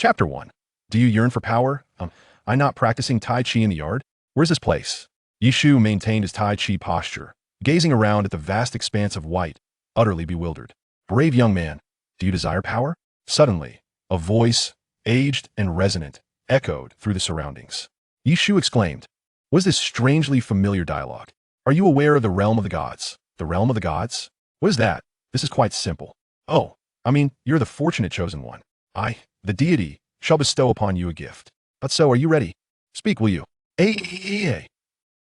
Chapter 1. Do you yearn for power? I not practicing Tai Chi in the yard? Where's this place? Yishu maintained his Tai Chi posture, gazing around at the vast expanse of white, utterly bewildered. Brave young man, do you desire power? Suddenly, a voice, aged and resonant, echoed through the surroundings. Yishu exclaimed, "What is this strangely familiar dialogue? Are you aware of the realm of the gods? The realm of the gods? What is that? This is quite simple. Oh, you're the fortunate chosen one. I, the deity, shall bestow upon you a gift. But so, are you ready? Speak, will you?" Hey.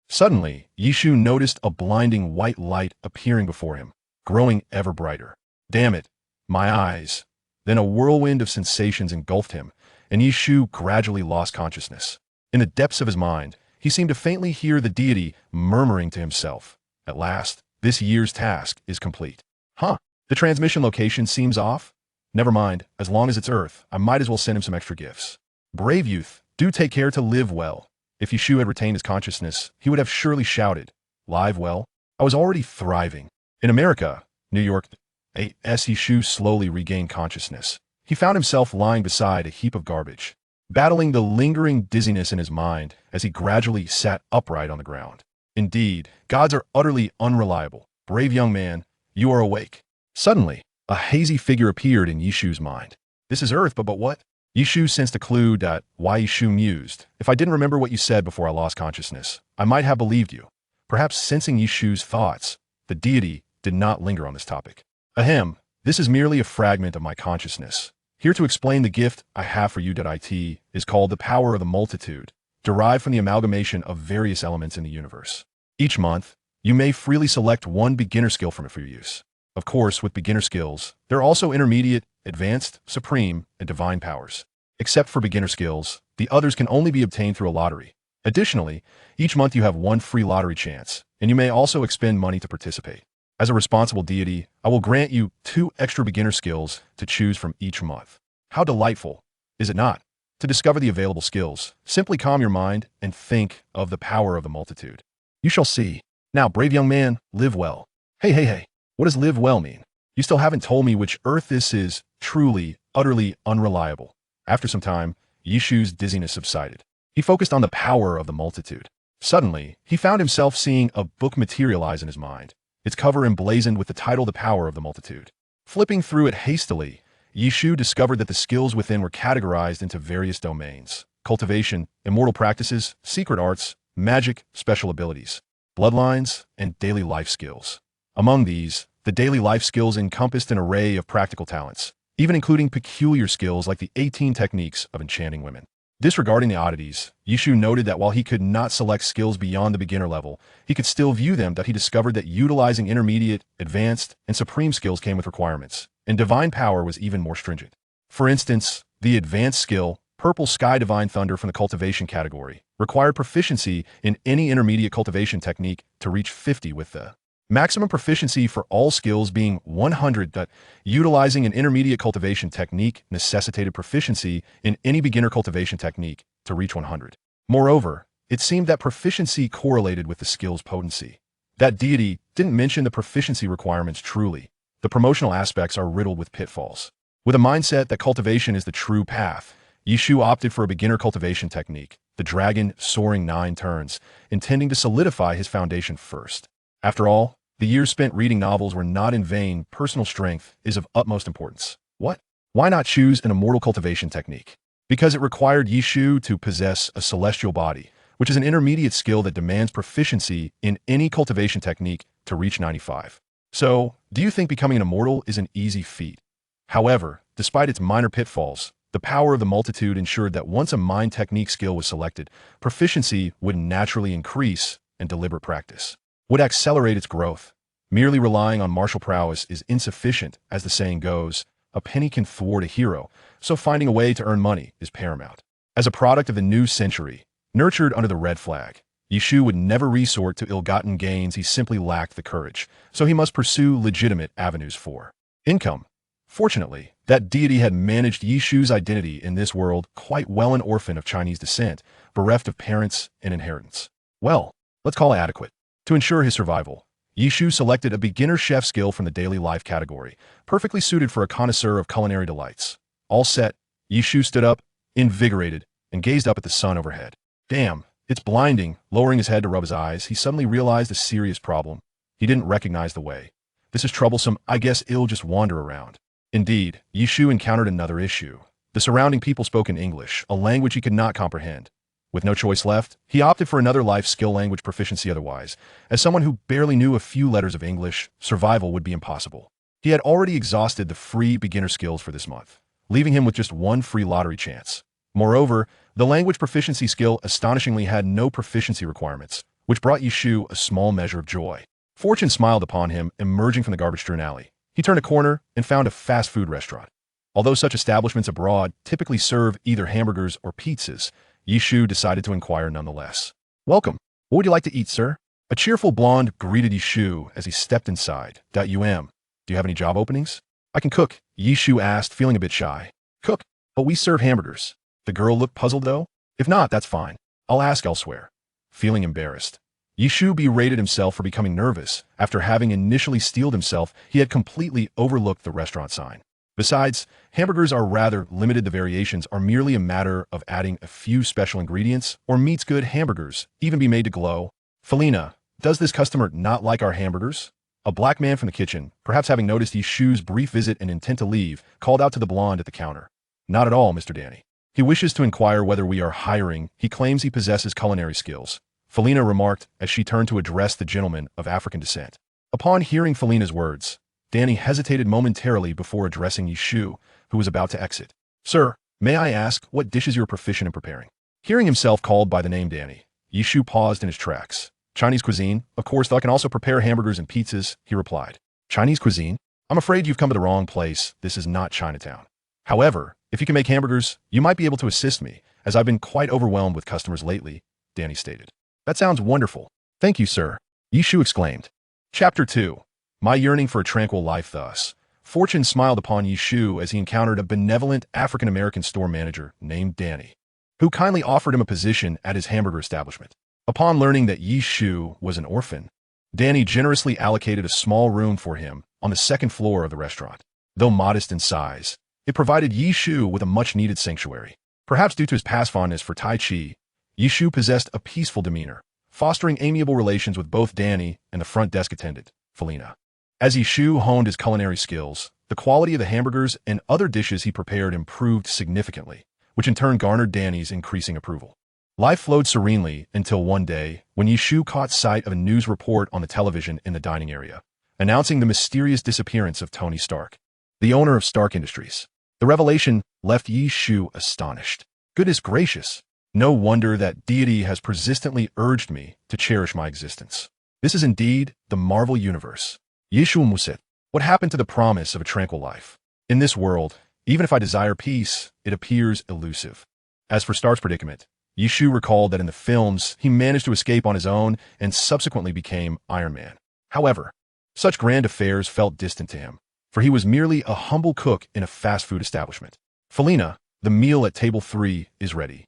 Suddenly, Yishu noticed a blinding white light appearing before him, growing ever brighter. Damn it, my eyes. Then a whirlwind of sensations engulfed him, and Yishu gradually lost consciousness. In the depths of his mind, he seemed to faintly hear the deity murmuring to himself, "At last, this year's task is complete." The transmission location seems off? Never mind, as long as it's Earth, I might as well send him some extra gifts. Brave youth, do take care to live well. If Yishu had retained his consciousness, he would have surely shouted, "Live well? I was already thriving." In America, New York, as Yishu slowly regained consciousness, he found himself lying beside a heap of garbage, battling the lingering dizziness in his mind as he gradually sat upright on the ground. Indeed, gods are utterly unreliable. Brave young man, you are awake. Suddenly, a hazy figure appeared in Yishu's mind. This is Earth, but what? Yishu sensed a clue. Why Yishu mused, "If I didn't remember what you said before I lost consciousness, I might have believed you." Perhaps sensing Yishu's thoughts, the deity did not linger on this topic. "Ahem, this is merely a fragment of my consciousness. Here to explain the gift I have for you. It is called the power of the multitude, derived from the amalgamation of various elements in the universe. Each month, you may freely select one beginner skill from it for your use. Of course, with beginner skills, there are also intermediate, advanced, supreme, and divine powers. Except for beginner skills, the others can only be obtained through a lottery. Additionally, each month you have one free lottery chance, and you may also expend money to participate. As a responsible deity, I will grant you 2 extra beginner skills to choose from each month." How delightful, is it not? To discover the available skills, simply calm your mind and think of the power of the multitude. You shall see. Now, brave young man, live well. Hey. What does live well mean? You still haven't told me which Earth this is. Truly, utterly unreliable. After some time, Yishu's dizziness subsided. He focused on the power of the multitude. Suddenly, he found himself seeing a book materialize in his mind, its cover emblazoned with the title "The Power of the Multitude." Flipping through it hastily, Yishu discovered that the skills within were categorized into various domains: cultivation, immortal practices, secret arts, magic, special abilities, bloodlines, and daily life skills. Among these, the daily life skills encompassed an array of practical talents, even including peculiar skills like the 18 techniques of enchanting women. Disregarding the oddities, Yishu noted that while he could not select skills beyond the beginner level, he could still view them. He discovered that utilizing intermediate, advanced, and supreme skills came with requirements, and divine power was even more stringent. For instance, the advanced skill, Purple Sky Divine Thunder from the cultivation category, required proficiency in any intermediate cultivation technique to reach 50 with the maximum proficiency for all skills being 100. Utilizing an intermediate cultivation technique necessitated proficiency in any beginner cultivation technique to reach 100. Moreover, it seemed that proficiency correlated with the skill's potency. That deity didn't mention the proficiency requirements truly. The promotional aspects are riddled with pitfalls. With a mindset that cultivation is the true path, Yishu opted for a beginner cultivation technique, the Dragon Soaring 9 Turns, intending to solidify his foundation first. After all, the years spent reading novels were not in vain. Personal strength is of utmost importance. Why not choose an immortal cultivation technique? Because it required Yishu to possess a celestial body, which is an intermediate skill that demands proficiency in any cultivation technique to reach 95. So, do you think becoming an immortal is an easy feat? However, despite its minor pitfalls, the power of the multitude ensured that once a mind technique skill was selected, proficiency would naturally increase, and deliberate practice would accelerate its growth. Merely relying on martial prowess is insufficient. As the saying goes, a penny can thwart a hero, so finding a way to earn money is paramount. As a product of the new century, nurtured under the red flag, Yishu would never resort to ill-gotten gains. He simply lacked the courage, so he must pursue legitimate avenues for income. Fortunately, that deity had managed Yishu's identity in this world quite well. An orphan of Chinese descent, bereft of parents and inheritance. Well, let's call it adequate. To ensure his survival, Yishu selected a beginner chef skill from the daily life category, perfectly suited for a connoisseur of culinary delights. All set, Yishu stood up, invigorated, and gazed up at the sun overhead. Damn, it's blinding. Lowering his head to rub his eyes, he suddenly realized a serious problem. He didn't recognize the way. This is troublesome. I guess it'll just wander around. Indeed, Yishu encountered another issue. The surrounding people spoke in English, a language he could not comprehend. With no choice left, he opted for another life skill language proficiency otherwise. As someone who barely knew a few letters of English, survival would be impossible. He had already exhausted the free beginner skills for this month, leaving him with just one free lottery chance. Moreover, the language proficiency skill astonishingly had no proficiency requirements, which brought Yishu a small measure of joy. Fortune smiled upon him, emerging from the garbage-strewn alley. He turned a corner and found a fast food restaurant. Although such establishments abroad typically serve either hamburgers or pizzas, Yishu decided to inquire nonetheless. "Welcome. What would you like to eat, sir?" A cheerful blonde greeted Yishu as he stepped inside. Do you have any job openings?" "I can cook," Yishu asked, feeling a bit shy. "Cook? But we serve hamburgers." The girl looked puzzled though. "If not, that's fine. I'll ask elsewhere." Feeling embarrassed, Yishu berated himself for becoming nervous. After having initially steeled himself, he had completely overlooked the restaurant sign. Besides, hamburgers are rather limited. The variations are merely a matter of adding a few special ingredients, or meats. Good hamburgers even be made to glow. "Felina, does this customer not like our hamburgers?" A black man from the kitchen, perhaps having noticed Yishu's brief visit and intent to leave, called out to the blonde at the counter. "Not at all, Mr. Danny. He wishes to inquire whether we are hiring. He claims he possesses culinary skills," Felina remarked as she turned to address the gentleman of African descent. Upon hearing Felina's words, Danny hesitated momentarily before addressing Yishu, who was about to exit. "Sir, may I ask what dishes you are proficient in preparing?" Hearing himself called by the name Danny, Yishu paused in his tracks. "Chinese cuisine, of course, though I can also prepare hamburgers and pizzas," he replied. "Chinese cuisine? I'm afraid you've come to the wrong place. This is not Chinatown. However, if you can make hamburgers, you might be able to assist me, as I've been quite overwhelmed with customers lately," Danny stated. "That sounds wonderful. Thank you, sir," Yishu exclaimed. Chapter 2. My yearning for a tranquil life. Thus, fortune smiled upon Yishu as he encountered a benevolent African-American store manager named Danny, who kindly offered him a position at his hamburger establishment. Upon learning that Yishu was an orphan, Danny generously allocated a small room for him on the second floor of the restaurant. Though modest in size, it provided Yishu with a much-needed sanctuary. Perhaps due to his past fondness for Tai Chi, Yishu possessed a peaceful demeanor, fostering amiable relations with both Danny and the front desk attendant, Felina. As Yishu honed his culinary skills, the quality of the hamburgers and other dishes he prepared improved significantly, which in turn garnered Danny's increasing approval. Life flowed serenely until one day when Yishu caught sight of a news report on the television in the dining area, announcing the mysterious disappearance of Tony Stark, the owner of Stark Industries. The revelation left Yishu astonished. Goodness gracious! No wonder that deity has persistently urged me to cherish my existence. This is indeed the Marvel Universe. Yishu Muset. What happened to the promise of a tranquil life? In this world, even if I desire peace, it appears elusive. As for Stark's predicament, Yishu recalled that in the films, he managed to escape on his own and subsequently became Iron Man. However, such grand affairs felt distant to him, for he was merely a humble cook in a fast food establishment. "Felina, the meal at table 3 is ready,"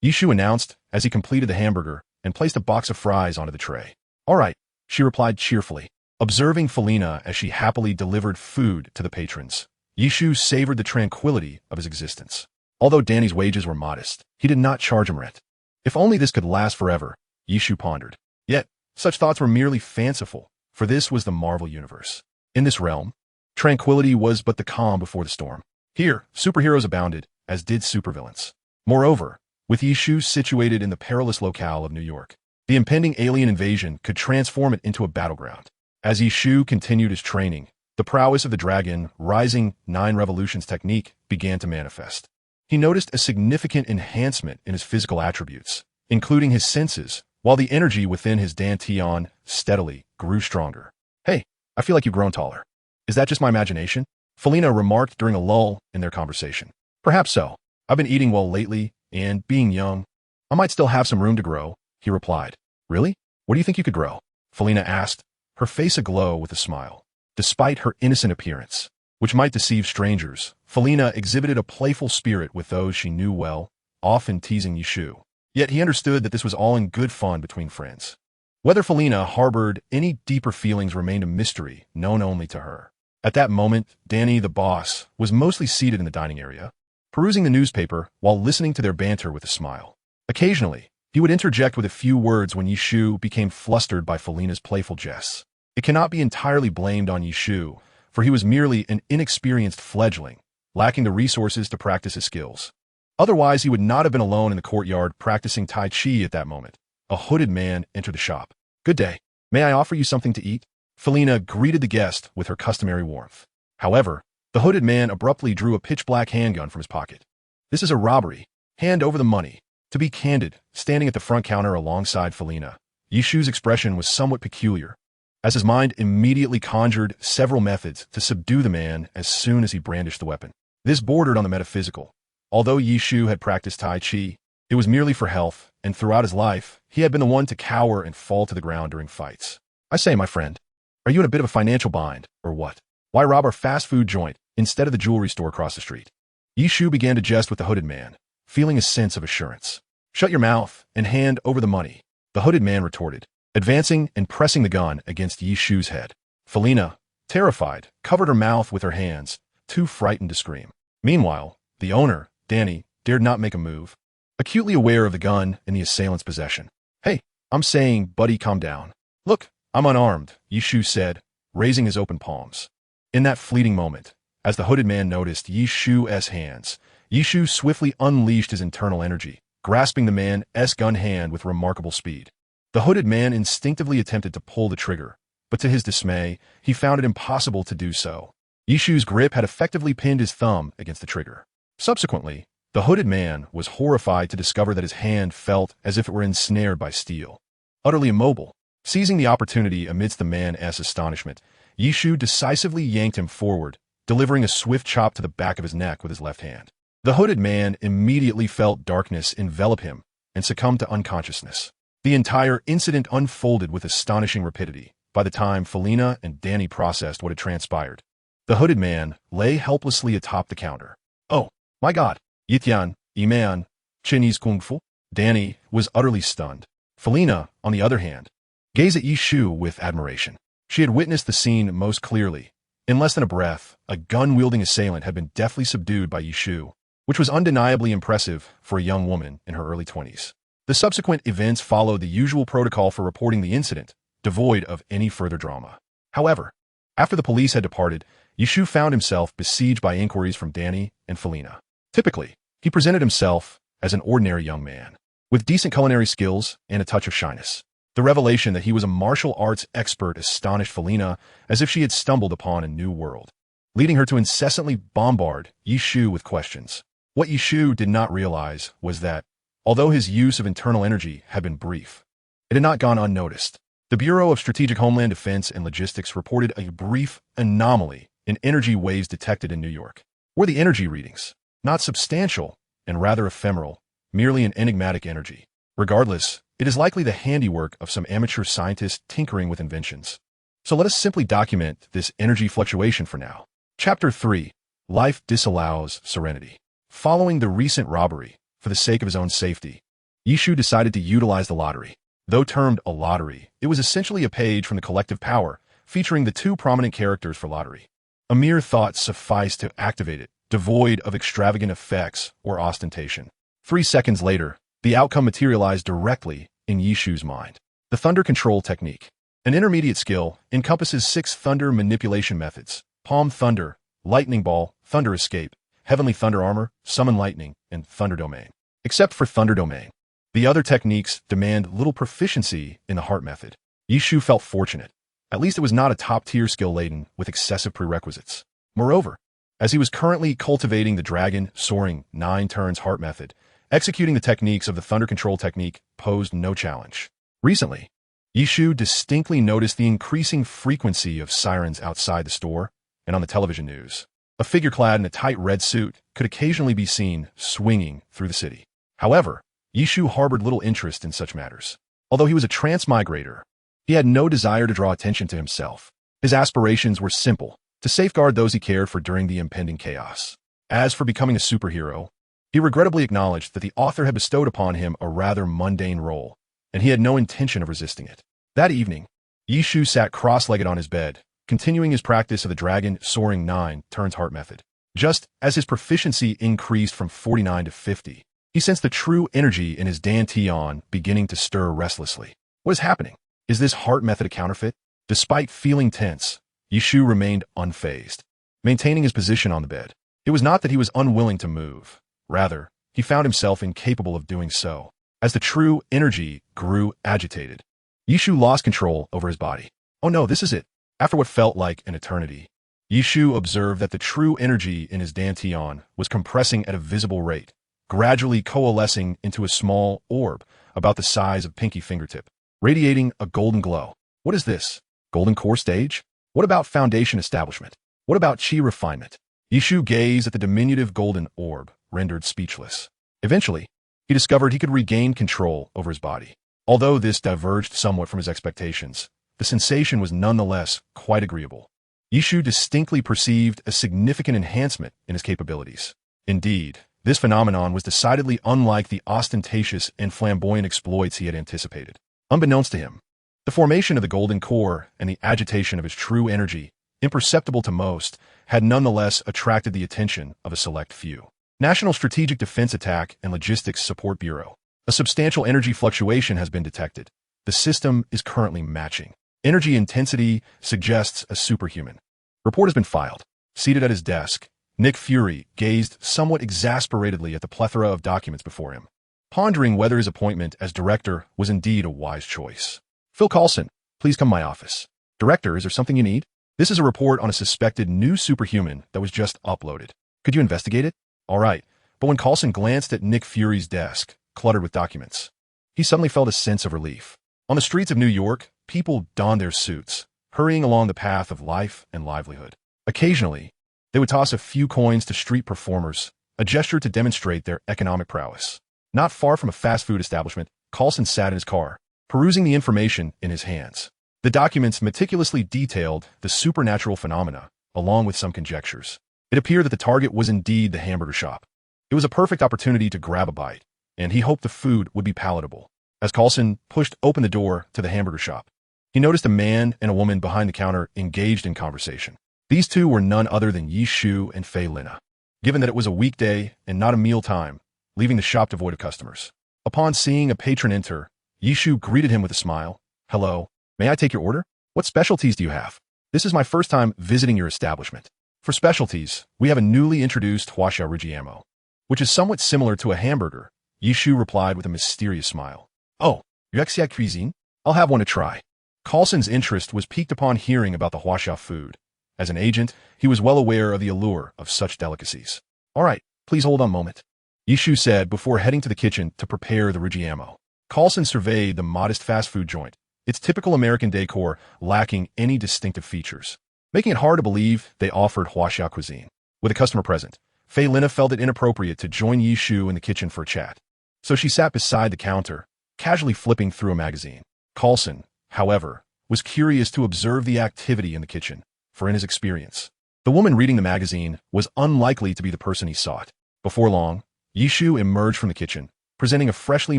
Yishu announced as he completed the hamburger and placed a box of fries onto the tray. "All right," she replied cheerfully. Observing Felina as she happily delivered food to the patrons, Yishu savored the tranquility of his existence. Although Danny's wages were modest, he did not charge him rent. If only this could last forever, Yishu pondered. Yet, such thoughts were merely fanciful, for this was the Marvel Universe. In this realm, tranquility was but the calm before the storm. Here, superheroes abounded, as did supervillains. Moreover, with Yishu situated in the perilous locale of New York, the impending alien invasion could transform it into a battleground. As Yishu continued his training, the prowess of the dragon, rising 9 revolutions technique, began to manifest. He noticed a significant enhancement in his physical attributes, including his senses, while the energy within his dantian steadily grew stronger. "Hey, I feel like you've grown taller. Is that just my imagination?" Felina remarked during a lull in their conversation. "Perhaps so. I've been eating well lately, and being young, I might still have some room to grow," he replied. "Really? What do you think you could grow?" Felina asked, her face aglow with a smile. Despite her innocent appearance, which might deceive strangers, Felina exhibited a playful spirit with those she knew well, often teasing Yishu. Yet he understood that this was all in good fun between friends. Whether Felina harbored any deeper feelings remained a mystery known only to her. At that moment, Danny, the boss, was mostly seated in the dining area. perusing the newspaper while listening to their banter with a smile. Occasionally, he would interject with a few words when Yishu became flustered by Felina's playful jests. It cannot be entirely blamed on Yishu, for he was merely an inexperienced fledgling, lacking the resources to practice his skills. Otherwise, he would not have been alone in the courtyard practicing Tai Chi at that moment. A hooded man entered the shop. "Good day. May I offer you something to eat?" Felina greeted the guest with her customary warmth. However, the hooded man abruptly drew a pitch-black handgun from his pocket. "This is a robbery. Hand over the money." To be candid, standing at the front counter alongside Felina, Yishu's expression was somewhat peculiar, as his mind immediately conjured several methods to subdue the man as soon as he brandished the weapon. This bordered on the metaphysical. Although Yishu had practiced Tai Chi, it was merely for health, and throughout his life, he had been the one to cower and fall to the ground during fights. "I say, my friend, are you in a bit of a financial bind, or what? Why rob our fast food joint instead of the jewelry store across the street?" Yishu began to jest with the hooded man, feeling a sense of assurance. "Shut your mouth and hand over the money," the hooded man retorted, advancing and pressing the gun against Yishu's head. Felina, terrified, covered her mouth with her hands, too frightened to scream. Meanwhile, the owner, Danny, dared not make a move, acutely aware of the gun in the assailant's possession. "Hey, I'm saying, buddy, calm down. Look, I'm unarmed," Yishu said, raising his open palms. In that fleeting moment, as the hooded man noticed Yishu's hands, Yishu swiftly unleashed his internal energy, grasping the man's gun hand with remarkable speed. The hooded man instinctively attempted to pull the trigger, but to his dismay, he found it impossible to do so. Yishu's grip had effectively pinned his thumb against the trigger. Subsequently, the hooded man was horrified to discover that his hand felt as if it were ensnared by steel. Utterly immobile, seizing the opportunity amidst the man's astonishment, Yishu decisively yanked him forward, delivering a swift chop to the back of his neck with his left hand. The hooded man immediately felt darkness envelop him and succumbed to unconsciousness. The entire incident unfolded with astonishing rapidity by the time Felina and Danny processed what had transpired. The hooded man lay helplessly atop the counter. "Oh, my God, Yitian, Iman, Chinese Kung Fu?" Danny was utterly stunned. Felina, on the other hand, gazed at Yishu with admiration. She had witnessed the scene most clearly. In less than a breath, a gun-wielding assailant had been deftly subdued by Yishu, which was undeniably impressive for a young woman in her early 20s. The subsequent events followed the usual protocol for reporting the incident, devoid of any further drama. However, after the police had departed, Yishu found himself besieged by inquiries from Danny and Felina. Typically, he presented himself as an ordinary young man, with decent culinary skills and a touch of shyness. The revelation that he was a martial arts expert astonished Felina as if she had stumbled upon a new world, leading her to incessantly bombard Yishu with questions. What Yishu did not realize was that, although his use of internal energy had been brief, it had not gone unnoticed. The Bureau of Strategic Homeland Defense and Logistics reported a brief anomaly in energy waves detected in New York. Were the energy readings not substantial and rather ephemeral, merely an enigmatic energy? Regardless, it is likely the handiwork of some amateur scientist tinkering with inventions. So let us simply document this energy fluctuation for now. Chapter 3. Life Disallows Serenity. Following the recent robbery, for the sake of his own safety, Yishu decided to utilize the lottery. Though termed a lottery, it was essentially a page from the collective power, featuring the two prominent characters for lottery. A mere thought sufficed to activate it, devoid of extravagant effects or ostentation. 3 seconds later, the outcome materialized directly in Yishu's mind. The thunder control technique. An intermediate skill encompasses 6 thunder manipulation methods: palm thunder, lightning ball, thunder escape, heavenly thunder armor, summon lightning, and thunder domain. Except for thunder domain, the other techniques demand little proficiency in the heart method. Yishu felt fortunate. At least it was not a top-tier skill laden with excessive prerequisites. Moreover, as he was currently cultivating the dragon soaring 9 turns heart method, executing the techniques of the thunder control technique posed no challenge. Recently, Yishu distinctly noticed the increasing frequency of sirens outside the store and on the television news. A figure clad in a tight red suit could occasionally be seen swinging through the city. However, Yishu harbored little interest in such matters. Although he was a transmigrator, he had no desire to draw attention to himself. His aspirations were simple: to safeguard those he cared for during the impending chaos. As for becoming a superhero, he regrettably acknowledged that the author had bestowed upon him a rather mundane role, and he had no intention of resisting it. That evening, Yishu sat cross-legged on his bed, continuing his practice of the dragon soaring 9 turns heart method. Just as his proficiency increased from 49 to 50, he sensed the true energy in his dantian beginning to stir restlessly. What is happening? Is this heart method a counterfeit? Despite feeling tense, Yishu remained unfazed, maintaining his position on the bed. It was not that he was unwilling to move. Rather, he found himself incapable of doing so. As the true energy grew agitated, Yishu lost control over his body. Oh no, this is it. After what felt like an eternity, Yishu observed that the true energy in his dantian was compressing at a visible rate, gradually coalescing into a small orb about the size of pinky fingertip, radiating a golden glow. What is this? Golden core stage? What about foundation establishment? What about chi refinement? Yishu gazed at the diminutive golden orb, rendered speechless. Eventually, he discovered he could regain control over his body. Although this diverged somewhat from his expectations, the sensation was nonetheless quite agreeable. Yishu distinctly perceived a significant enhancement in his capabilities. Indeed, this phenomenon was decidedly unlike the ostentatious and flamboyant exploits he had anticipated. Unbeknownst to him, the formation of the golden core and the agitation of his true energy, imperceptible to most, had nonetheless attracted the attention of a select few. National Strategic Defense Attack and Logistics Support Bureau. A substantial energy fluctuation has been detected. The system is currently matching. Energy intensity suggests a superhuman. Report has been filed. Seated at his desk, Nick Fury gazed somewhat exasperatedly at the plethora of documents before him, pondering whether his appointment as director was indeed a wise choice. Phil Coulson, please come to my office. Director, is there something you need? This is a report on a suspected new superhuman that was just uploaded. Could you investigate it? All right. But when Coulson glanced at Nick Fury's desk, cluttered with documents, he suddenly felt a sense of relief. On the streets of New York, people donned their suits, hurrying along the path of life and livelihood. Occasionally, they would toss a few coins to street performers, a gesture to demonstrate their economic prowess. Not far from a fast food establishment, Coulson sat in his car, perusing the information in his hands. The documents meticulously detailed the supernatural phenomena, along with some conjectures. It appeared that the target was indeed the hamburger shop. It was a perfect opportunity to grab a bite, and he hoped the food would be palatable. As Coulson pushed open the door to the hamburger shop, he noticed a man and a woman behind the counter engaged in conversation. These two were none other than Yishu and Fei Lina. Given that it was a weekday and not a meal time, leaving the shop devoid of customers. Upon seeing a patron enter, Yishu greeted him with a smile. Hello, may I take your order? What specialties do you have? This is my first time visiting your establishment. For specialties, we have a newly introduced huaxia rigiamo, which is somewhat similar to a hamburger. Yishu replied with a mysterious smile. Oh, Yuexia cuisine? I'll have one to try. Coulson's interest was piqued upon hearing about the huaxia food. As an agent, he was well aware of the allure of such delicacies. All right, please hold on a moment, Yishu said before heading to the kitchen to prepare the rigiamo. Coulson surveyed the modest fast food joint, its typical American decor lacking any distinctive features, making it hard to believe they offered huaxia cuisine. With a customer present, Fei Lina felt it inappropriate to join Yishu in the kitchen for a chat, so she sat beside the counter, casually flipping through a magazine. Coulson, however, was curious to observe the activity in the kitchen, for in his experience, the woman reading the magazine was unlikely to be the person he sought. Before long, Yishu emerged from the kitchen, presenting a freshly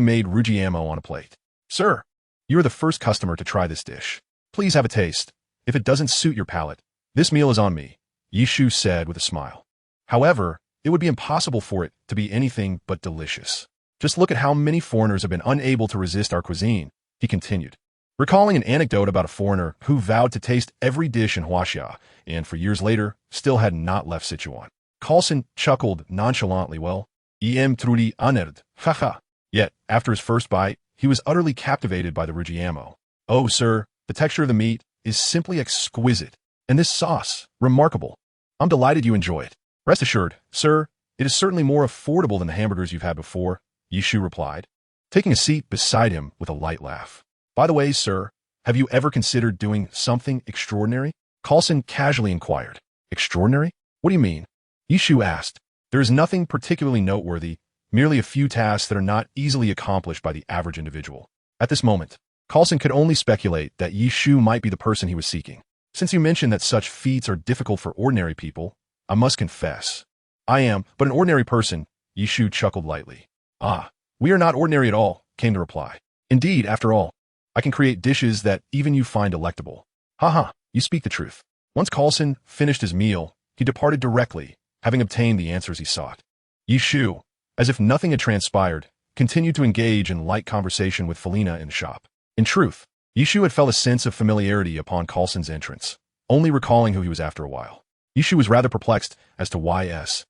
made rigiamo on a plate. Sir, you are the first customer to try this dish. Please have a taste. If it doesn't suit your palate, this meal is on me, Yishu said with a smile. However, it would be impossible for it to be anything but delicious. Just look at how many foreigners have been unable to resist our cuisine, he continued, recalling an anecdote about a foreigner who vowed to taste every dish in huaxia and for years later still had not left Sichuan. Coulson chuckled nonchalantly. Well, em trudi anerd, haha. Yet, after his first bite, he was utterly captivated by the rigiamo. Oh, sir, the texture of the meat is simply exquisite, and this sauce, remarkable. I'm delighted you enjoy it. Rest assured, sir, it is certainly more affordable than the hamburgers you've had before, Yishu replied, taking a seat beside him with a light laugh. By the way, sir, have you ever considered doing something extraordinary? Coulson casually inquired. Extraordinary? What do you mean? Yishu asked. There is nothing particularly noteworthy, merely a few tasks that are not easily accomplished by the average individual. At this moment, Coulson could only speculate that Yishu might be the person he was seeking. Since you mentioned that such feats are difficult for ordinary people, I must confess. I am but an ordinary person, Yishu chuckled lightly. Ah, we are not ordinary at all, came the reply. Indeed, after all, I can create dishes that even you find delectable. Haha, you speak the truth. Once Coulson finished his meal, he departed directly, having obtained the answers he sought. Yishu, as if nothing had transpired, continued to engage in light conversation with Felina in the shop. In truth, Yishu had felt a sense of familiarity upon Coulson's entrance, only recalling who he was after a while. Yishu was rather perplexed as to why S.H.I.E.L.D.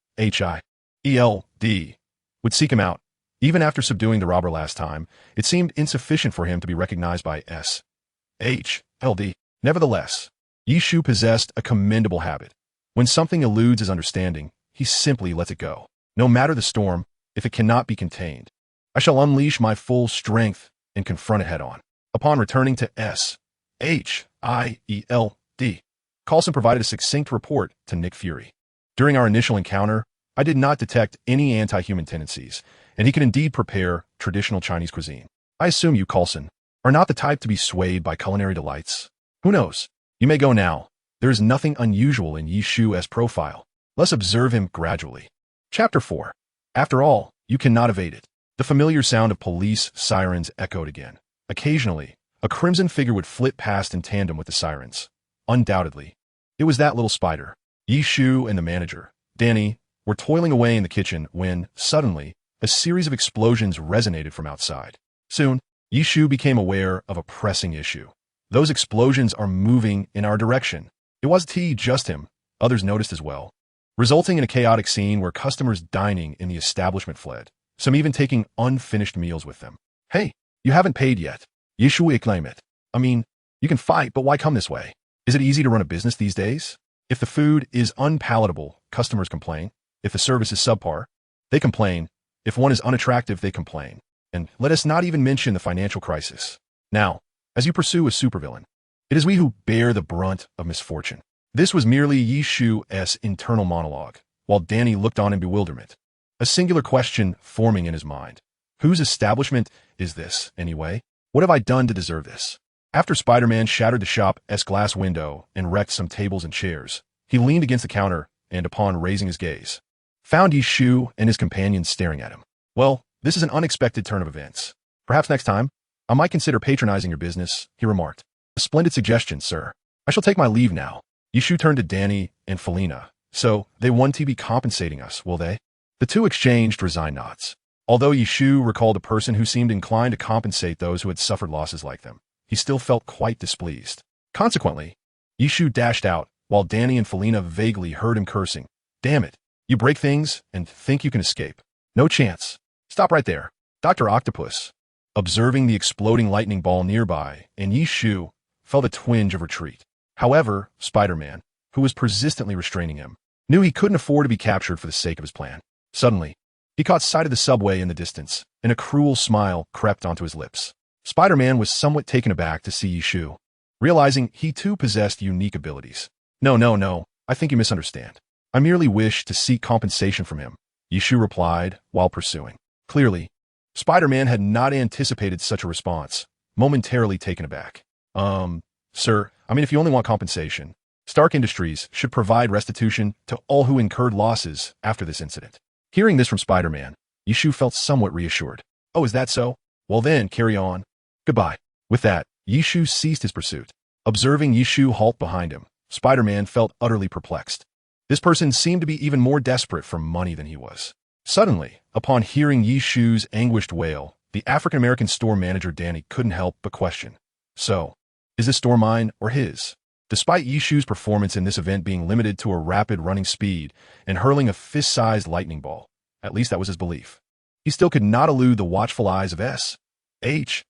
would seek him out. Even after subduing the robber last time, it seemed insufficient for him to be recognized by S.H.L.D. Nevertheless, Yishu possessed a commendable habit. When something eludes his understanding, he simply lets it go. No matter the storm, if it cannot be contained, I shall unleash my full strength and confront it head-on. Upon returning to S.H.I.E.L.D., Coulson provided a succinct report to Nick Fury. During our initial encounter, I did not detect any anti-human tendencies, and he can indeed prepare traditional Chinese cuisine. I assume you, Coulson, are not the type to be swayed by culinary delights. Who knows? You may go now. There is nothing unusual in Yishu's profile. Let's observe him gradually. Chapter 4. After all, you cannot evade it. The familiar sound of police sirens echoed again. Occasionally, a crimson figure would flit past in tandem with the sirens. Undoubtedly, it was that little spider. Yishu and the manager, Danny, were toiling away in the kitchen when, suddenly, a series of explosions resonated from outside. Soon, Yishu became aware of a pressing issue. Those explosions are moving in our direction. It wasn't just him, others noticed as well, resulting in a chaotic scene where customers dining in the establishment fled, some even taking unfinished meals with them. Hey, you haven't paid yet. Yishu exclaimed it. I mean, you can fight, but why come this way? Is it easy to run a business these days? If the food is unpalatable, customers complain. If the service is subpar, they complain. If one is unattractive, they complain. And let us not even mention the financial crisis. Now, as you pursue a supervillain, it is we who bear the brunt of misfortune. This was merely Yishu's internal monologue, while Danny looked on in bewilderment. A singular question forming in his mind. Whose establishment is this, anyway? What have I done to deserve this? After Spider-Man shattered the shop's glass window and wrecked some tables and chairs, he leaned against the counter and, upon raising his gaze, found Yishu and his companions staring at him. Well, this is an unexpected turn of events. Perhaps next time, I might consider patronizing your business, he remarked. A splendid suggestion, sir. I shall take my leave now. Yishu turned to Danny and Felina. So, they won't be compensating us, will they? The two exchanged resigned nods. Although Yishu recalled a person who seemed inclined to compensate those who had suffered losses like them, he still felt quite displeased. Consequently, Yishu dashed out, while Danny and Felina vaguely heard him cursing. Damn it, you break things and think you can escape. No chance. Stop right there. Dr. Octopus, observing the exploding lightning ball nearby, and Yishu felt a twinge of retreat. However, Spider-Man, who was persistently restraining him, knew he couldn't afford to be captured for the sake of his plan. Suddenly, he caught sight of the subway in the distance, and a cruel smile crept onto his lips. Spider-Man was somewhat taken aback to see Yishu, realizing he too possessed unique abilities. No, I think you misunderstand. I merely wish to seek compensation from him, Yishu replied while pursuing. Clearly, Spider-Man had not anticipated such a response, momentarily taken aback. Sir, I mean if you only want compensation, Stark Industries should provide restitution to all who incurred losses after this incident. Hearing this from Spider-Man, Yishu felt somewhat reassured. Oh, is that so? Well then, carry on. Goodbye. With that, Yishu ceased his pursuit. Observing Yishu halt behind him, Spider-Man felt utterly perplexed. This person seemed to be even more desperate for money than he was. Suddenly, upon hearing Yishu's anguished wail, the African-American store manager Danny couldn't help but question. So, is this store mine or his? Despite Yishu's performance in this event being limited to a rapid running speed and hurling a fist-sized lightning ball, at least that was his belief, he still could not elude the watchful eyes of S.H.I.E.L.D.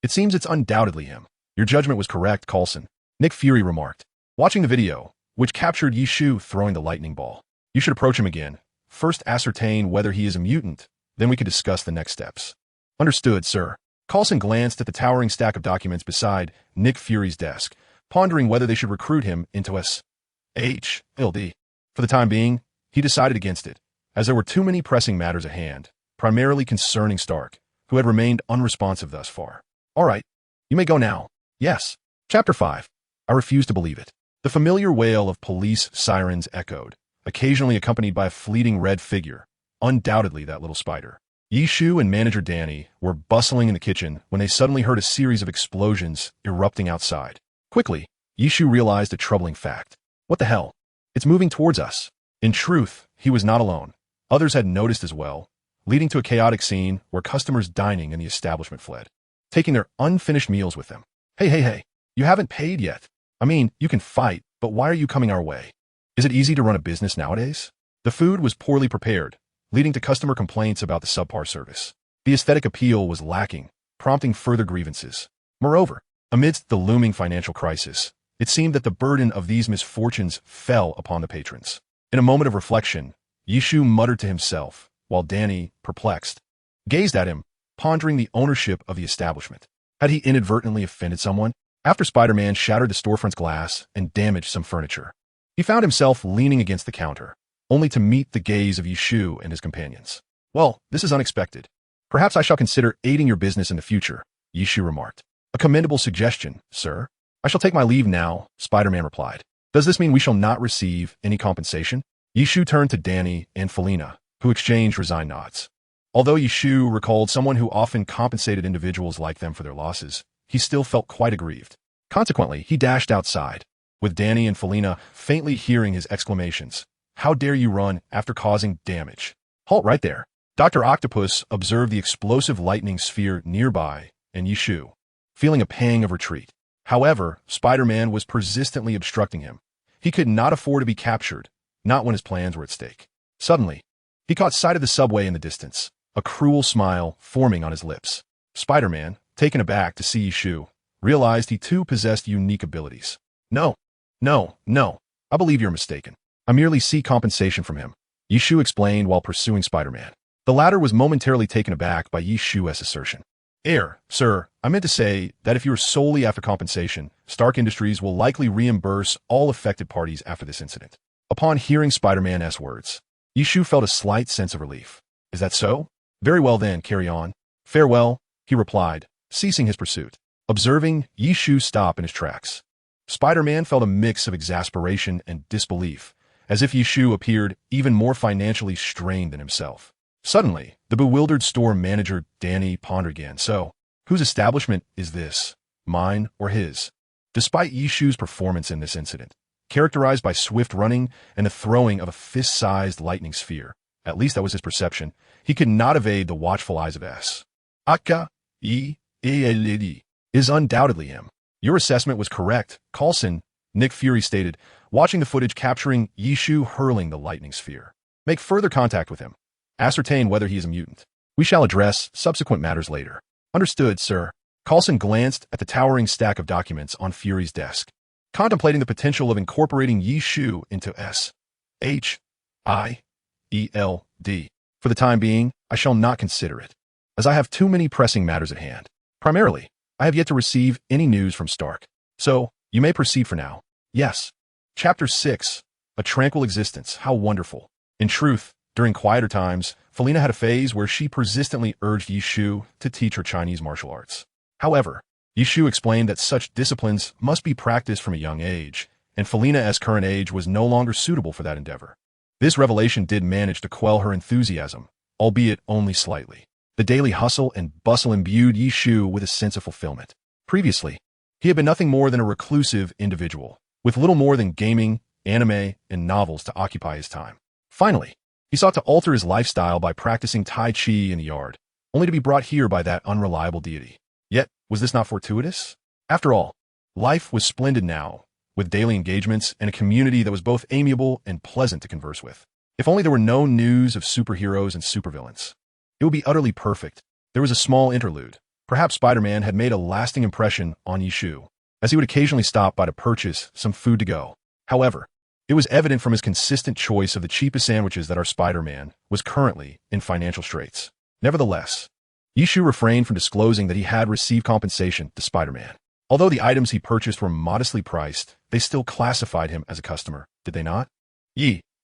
It seems it's undoubtedly him. Your judgment was correct, Coulson, Nick Fury remarked. Watching the video, which captured Yishu throwing the lightning ball, you should approach him again. First ascertain whether he is a mutant, then we can discuss the next steps. Understood, sir. Coulson glanced at the towering stack of documents beside Nick Fury's desk, pondering whether they should recruit him into S.H.I.L.D. For the time being, he decided against it, as there were too many pressing matters at hand, primarily concerning Stark, who had remained unresponsive thus far. All right, you may go now. Yes. Chapter 5. I refuse to believe it. The familiar wail of police sirens echoed, occasionally accompanied by a fleeting red figure, undoubtedly that little spider. Yishu and manager Danny were bustling in the kitchen when they suddenly heard a series of explosions erupting outside. Quickly, Yishu realized a troubling fact. What the hell? It's moving towards us. In truth, he was not alone. Others had noticed as well, leading to a chaotic scene where customers dining in the establishment fled, taking their unfinished meals with them. Hey, you haven't paid yet. I mean, you can fight, but why are you coming our way? Is it easy to run a business nowadays? The food was poorly prepared, leading to customer complaints about the subpar service. The aesthetic appeal was lacking, prompting further grievances. Moreover, amidst the looming financial crisis, it seemed that the burden of these misfortunes fell upon the patrons. In a moment of reflection, Yishu muttered to himself, while Danny, perplexed, gazed at him, pondering the ownership of the establishment. Had he inadvertently offended someone? After Spider-Man shattered the storefront's glass and damaged some furniture, he found himself leaning against the counter, only to meet the gaze of Yishu and his companions. Well, this is unexpected. Perhaps I shall consider aiding your business in the future, Yishu remarked. A commendable suggestion, sir. I shall take my leave now, Spider-Man replied. Does this mean we shall not receive any compensation? Yishu turned to Danny and Felina, who exchanged resigned nods. Although Yishu recalled someone who often compensated individuals like them for their losses, he still felt quite aggrieved. Consequently, he dashed outside, with Danny and Felina faintly hearing his exclamations. How dare you run after causing damage? Halt right there. Dr. Octopus observed the explosive lightning sphere nearby, and Yishu, feeling a pang of retreat. However, Spider-Man was persistently obstructing him. He could not afford to be captured, not when his plans were at stake. Suddenly, he caught sight of the subway in the distance, a cruel smile forming on his lips. Spider-Man, taken aback to see Yishu, realized he too possessed unique abilities. No. I believe you're mistaken. I merely seek compensation from him, Yishu explained while pursuing Spider-Man. The latter was momentarily taken aback by Yishu's assertion. Sir, I meant to say that if you are solely after compensation, Stark Industries will likely reimburse all affected parties after this incident. Upon hearing Spider-Man's words, Yishu felt a slight sense of relief. Is that so? Very well then, carry on. Farewell, he replied, ceasing his pursuit. Observing Yishu stop in his tracks, Spider-Man felt a mix of exasperation and disbelief, as if Yishu appeared even more financially strained than himself. Suddenly, the bewildered store manager Danny pondered again. So, whose establishment is this? Mine or his? Despite Yishu's performance in this incident, characterized by swift running and the throwing of a fist-sized lightning sphere, at least that was his perception, he could not evade the watchful eyes of S. Akka, is undoubtedly him. Your assessment was correct, Coulson, Nick Fury stated, watching the footage capturing Yishu hurling the lightning sphere. Make further contact with him. Ascertain whether he is a mutant. We shall address subsequent matters later. Understood, sir. Coulson glanced at the towering stack of documents on Fury's desk, contemplating the potential of incorporating Yishu into SHIELD. For the time being, I shall not consider it, as I have too many pressing matters at hand. Primarily, I have yet to receive any news from Stark. So, you may proceed for now. Yes. Chapter 6. A Tranquil Existence. How wonderful. In truth, during quieter times, Felina had a phase where she persistently urged Yishu to teach her Chinese martial arts. However, Yishu explained that such disciplines must be practiced from a young age, and Felina's current age was no longer suitable for that endeavor. This revelation did manage to quell her enthusiasm, albeit only slightly. The daily hustle and bustle imbued Yishu with a sense of fulfillment. Previously, he had been nothing more than a reclusive individual, with little more than gaming, anime, and novels to occupy his time. Finally, he sought to alter his lifestyle by practicing Tai Chi in the yard, only to be brought here by that unreliable deity. Yet, was this not fortuitous? After all, life was splendid now, with daily engagements and a community that was both amiable and pleasant to converse with. If only there were no news of superheroes and supervillains. It would be utterly perfect. There was a small interlude. Perhaps Spider-Man had made a lasting impression on Yishu, as he would occasionally stop by to purchase some food to go. However, it was evident from his consistent choice of the cheapest sandwiches that our Spider-Man was currently in financial straits. Nevertheless, Yishu refrained from disclosing that he had received compensation to Spider-Man. Although the items he purchased were modestly priced, they still classified him as a customer, did they not?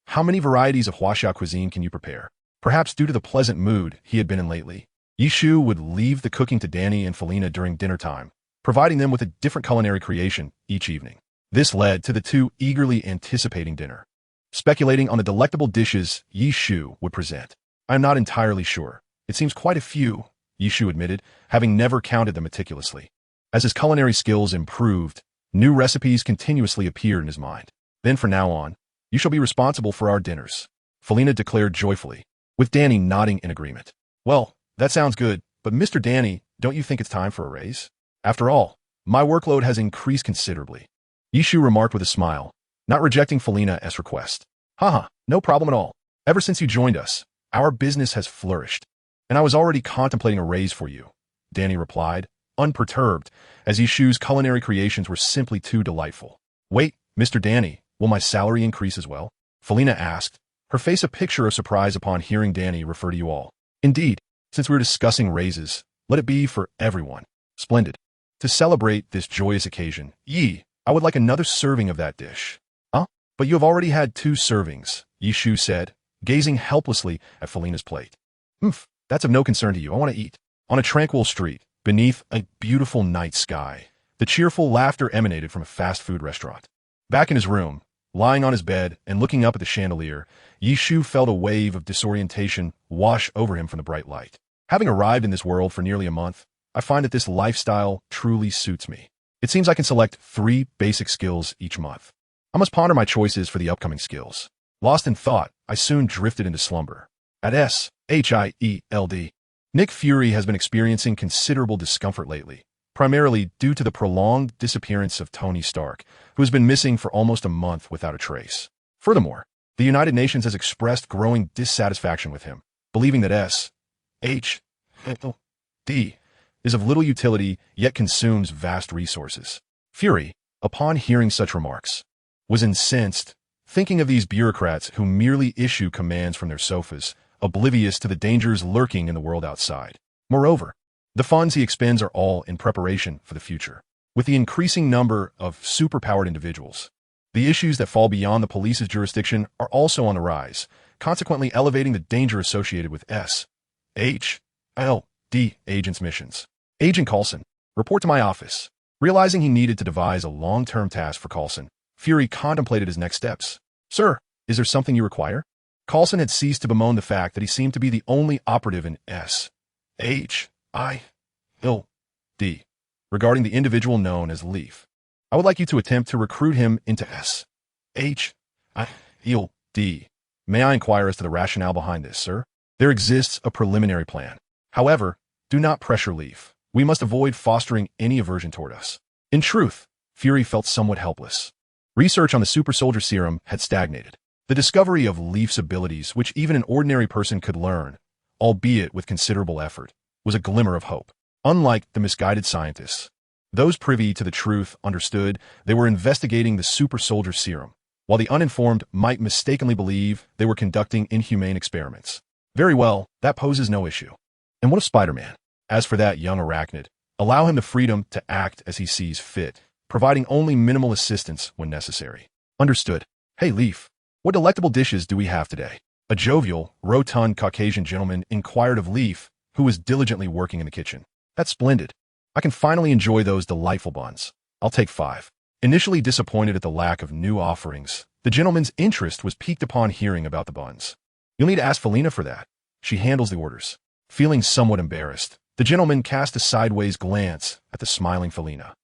How many varieties of Huaxia cuisine can you prepare? Perhaps due to the pleasant mood he had been in lately, Yishu would leave the cooking to Danny and Felina during dinner time, providing them with a different culinary creation each evening. This led to the two eagerly anticipating dinner, speculating on the delectable dishes Yishu would present. I am not entirely sure. It seems quite a few, Yishu admitted, having never counted them meticulously. As his culinary skills improved, new recipes continuously appeared in his mind. Then from now on, You shall be responsible for our dinners, Felina declared joyfully, with Danny nodding in agreement. Well, that sounds good, but Mr. Danny, don't you think it's time for a raise? After all, my workload has increased considerably. Yishu remarked with a smile, not rejecting Felina's request. Haha, no problem at all. Ever since you joined us, our business has flourished, and I was already contemplating a raise for you, Danny replied, unperturbed, as Yishu's culinary creations were simply too delightful. Wait, Mr. Danny, will my salary increase as well? Felina asked, her face a picture of surprise upon hearing Danny refer to you all. Indeed, since we were discussing raises, let it be for everyone. Splendid. To celebrate this joyous occasion, I would like another serving of that dish. Huh? But you have already had 2 servings, Yishu said, gazing helplessly at Felina's plate. That's of no concern to you. I want to eat. On a tranquil street, beneath a beautiful night sky, the cheerful laughter emanated from a fast food restaurant. Back in his room, lying on his bed and looking up at the chandelier, Yishu felt a wave of disorientation wash over him from the bright light. Having arrived in this world for nearly a month, I find that this lifestyle truly suits me. It seems I can select 3 basic skills each month. I must ponder my choices for the upcoming skills. Lost in thought, I soon drifted into slumber. At SHIELD, Nick Fury has been experiencing considerable discomfort lately, primarily due to the prolonged disappearance of Tony Stark, who has been missing for almost a month without a trace. Furthermore, the United Nations has expressed growing dissatisfaction with him, believing that SHIELD is of little utility yet consumes vast resources. Fury, upon hearing such remarks, was incensed, thinking of these bureaucrats who merely issue commands from their sofas, oblivious to the dangers lurking in the world outside. Moreover, the funds he expends are all in preparation for the future. With the increasing number of superpowered individuals, the issues that fall beyond the police's jurisdiction are also on the rise, consequently elevating the danger associated with SHIELD agents' missions. Agent Coulson, report to my office. Realizing he needed to devise a long-term task for Coulson, Fury contemplated his next steps. Sir, is there something you require? Coulson had ceased to bemoan the fact that he seemed to be the only operative in SHIELD regarding the individual known as Leaf. I would like you to attempt to recruit him into SHIELD. May I inquire as to the rationale behind this, sir? There exists a preliminary plan. However, do not pressure Leaf. We must avoid fostering any aversion toward us. In truth, Fury felt somewhat helpless. Research on the super soldier serum had stagnated. The discovery of Leaf's abilities, which even an ordinary person could learn, albeit with considerable effort, was a glimmer of hope. Unlike the misguided scientists, those privy to the truth understood they were investigating the super soldier serum, while the uninformed might mistakenly believe they were conducting inhumane experiments. Very well, that poses no issue. And what of Spider-Man? As for that young arachnid, allow him the freedom to act as he sees fit, providing only minimal assistance when necessary. Understood. Hey, Leaf, what delectable dishes do we have today? A jovial, rotund Caucasian gentleman inquired of Leaf, who was diligently working in the kitchen. That's splendid. I can finally enjoy those delightful buns. I'll take 5. Initially disappointed at the lack of new offerings, the gentleman's interest was piqued upon hearing about the buns. You'll need to ask Felina for that. She handles the orders. Feeling somewhat embarrassed, the gentleman cast a sideways glance at the smiling Felina.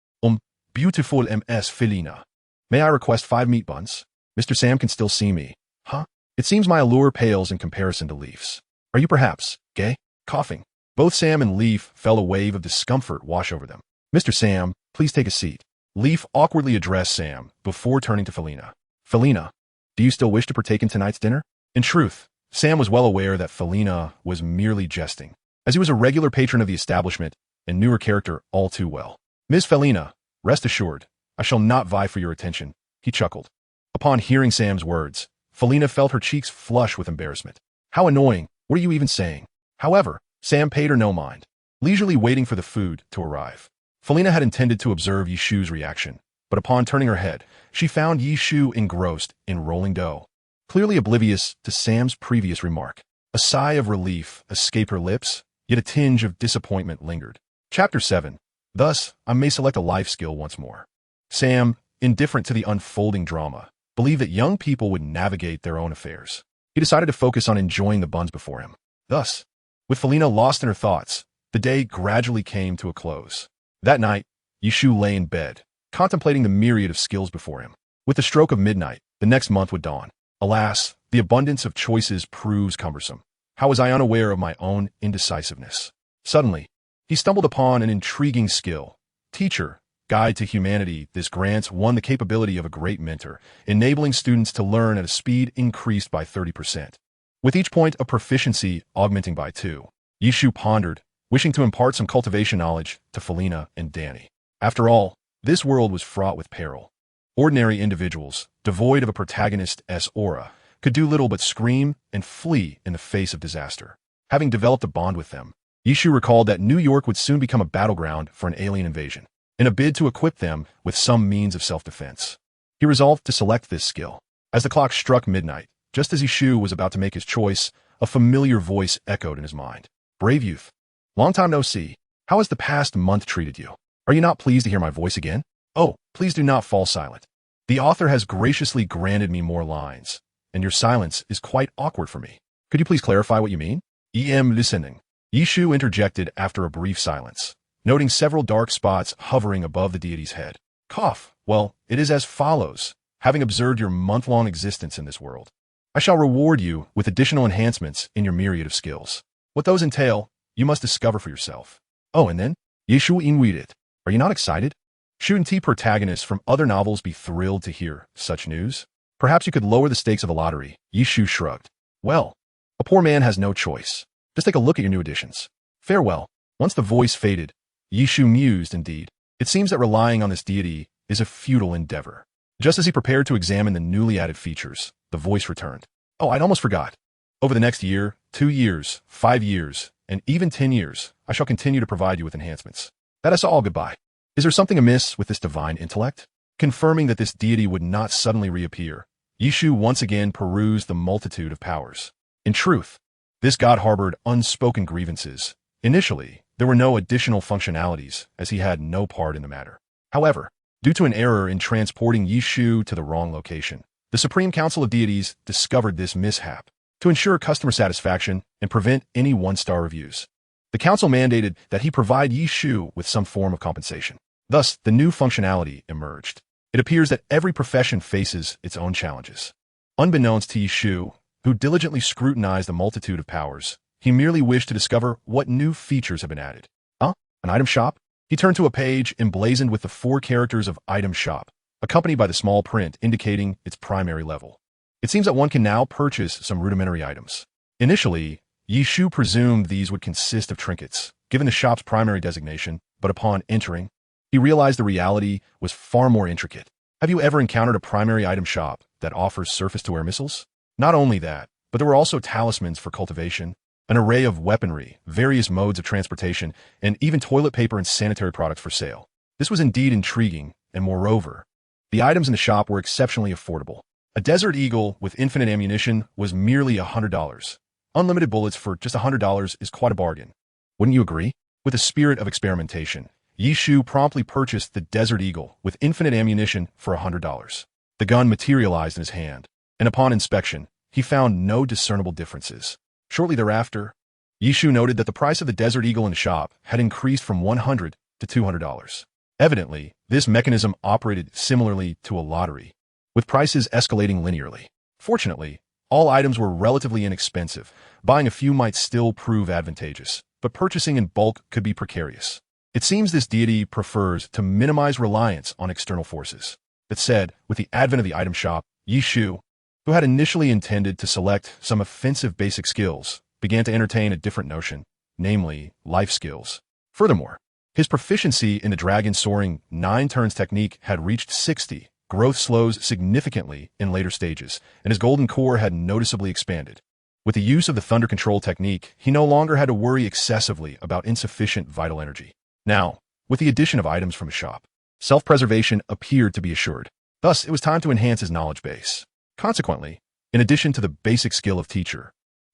Beautiful Ms. Felina. May I request 5 meat buns? Mr. Sam can still see me. Huh? It seems my allure pales in comparison to Leaf's. Are you perhaps gay? Coughing. Both Sam and Leaf felt a wave of discomfort wash over them. Mr. Sam, please take a seat. Leaf awkwardly addressed Sam before turning to Felina. Felina, do you still wish to partake in tonight's dinner? In truth, Sam was well aware that Felina was merely jesting, as he was a regular patron of the establishment and knew her character all too well. Ms. Felina, rest assured, I shall not vie for your attention, he chuckled. Upon hearing Sam's words, Felina felt her cheeks flush with embarrassment. How annoying, what are you even saying? However, Sam paid her no mind, leisurely waiting for the food to arrive. Felina had intended to observe Yishu's reaction, but upon turning her head, she found Yishu engrossed in rolling dough, clearly oblivious to Sam's previous remark. A sigh of relief escaped her lips, yet a tinge of disappointment lingered. Chapter 7. Thus, I may select a life skill once more. Sam, indifferent to the unfolding drama, believed that young people would navigate their own affairs. He decided to focus on enjoying the buns before him. Thus, with Felina lost in her thoughts, the day gradually came to a close. That night, Yishu lay in bed, contemplating the myriad of skills before him. With the stroke of midnight, The next month would dawn. Alas, the abundance of choices proves cumbersome. How was I unaware of my own indecisiveness? Suddenly, he stumbled upon an intriguing skill. Teacher, Guide to Humanity. This grants one the capability of a great mentor, enabling students to learn at a speed increased by 30%. With each point of proficiency augmenting by 2. Yishu pondered, wishing to impart some cultivation knowledge to Felina and Danny. After all, this world was fraught with peril. Ordinary individuals, devoid of a protagonist's aura, could do little but scream and flee in the face of disaster. Having developed a bond with them, Yishu recalled that New York would soon become a battleground for an alien invasion. In a bid to equip them with some means of self-defense, he resolved to select this skill. As the clock struck midnight, just as Yishu was about to make his choice, a familiar voice echoed in his mind. Brave youth, long time no see. How has the past month treated you? Are you not pleased to hear my voice again? Oh, please do not fall silent. The author has graciously granted me more lines, and your silence is quite awkward for me. Could you please clarify what you mean? Em listening. Yishu interjected after a brief silence, noting several dark spots hovering above the deity's head. Cough. Well, it is as follows. Having observed your month-long existence in this world, I shall reward you with additional enhancements in your myriad of skills. What those entail, you must discover for yourself. Oh, and then, Yishu inweeded. Are you not excited? Shouldn't protagonists from other novels be thrilled to hear such news? Perhaps you could lower the stakes of the lottery. Yishu shrugged. Well, a poor man has no choice. Just take a look at your new additions. Farewell. Once the voice faded, Yishu mused indeed. It seems that relying on this deity is a futile endeavor. Just as he prepared to examine the newly added features, the voice returned. Oh, I'd almost forgot. Over the next year, 2 years, 5 years, and even 10 years, I shall continue to provide you with enhancements. That is all. Goodbye. Is there something amiss with this divine intellect? Confirming that this deity would not suddenly reappear, Yishu once again perused the multitude of powers. In truth, this god harbored unspoken grievances. Initially, there were no additional functionalities, as he had no part in the matter. However, due to an error in transporting Yishu to the wrong location, the Supreme Council of Deities discovered this mishap. To ensure customer satisfaction and prevent any one-star reviews, the council mandated that he provide Yishu with some form of compensation. Thus, the new functionality emerged. It appears that every profession faces its own challenges. Unbeknownst to Yishu, who diligently scrutinized the multitude of powers, he merely wished to discover what new features have been added. An item shop? He turned to a page emblazoned with the 4 characters of item shop, accompanied by the small print indicating its primary level. It seems that one can now purchase some rudimentary items. Initially, Yishu presumed these would consist of trinkets, given the shop's primary designation, but upon entering, he realized the reality was far more intricate. Have you ever encountered a primary item shop that offers surface-to-air missiles? Not only that, but there were also talismans for cultivation, an array of weaponry, various modes of transportation, and even toilet paper and sanitary products for sale. This was indeed intriguing, and moreover, the items in the shop were exceptionally affordable. A Desert Eagle with infinite ammunition was merely $100. Unlimited bullets for just $100 is quite a bargain. Wouldn't you agree? With a spirit of experimentation, Yishu promptly purchased the Desert Eagle with infinite ammunition for $100. The gun materialized in his hand, and upon inspection, he found no discernible differences. Shortly thereafter, Yishu noted that the price of the Desert Eagle in the shop had increased from $100 to $200. Evidently, this mechanism operated similarly to a lottery, with prices escalating linearly. Fortunately, all items were relatively inexpensive. Buying a few might still prove advantageous, but purchasing in bulk could be precarious. It seems this deity prefers to minimize reliance on external forces. That said, with the advent of the item shop, Yishu, who had initially intended to select some offensive basic skills, began to entertain a different notion, namely, life skills. Furthermore, his proficiency in the dragon soaring 9 turns technique had reached 60. Growth slows significantly in later stages, and his golden core had noticeably expanded. With the use of the thunder control technique, he no longer had to worry excessively about insufficient vital energy. Now, with the addition of items from his shop, self-preservation appeared to be assured. Thus, it was time to enhance his knowledge base. Consequently, in addition to the basic skill of teacher,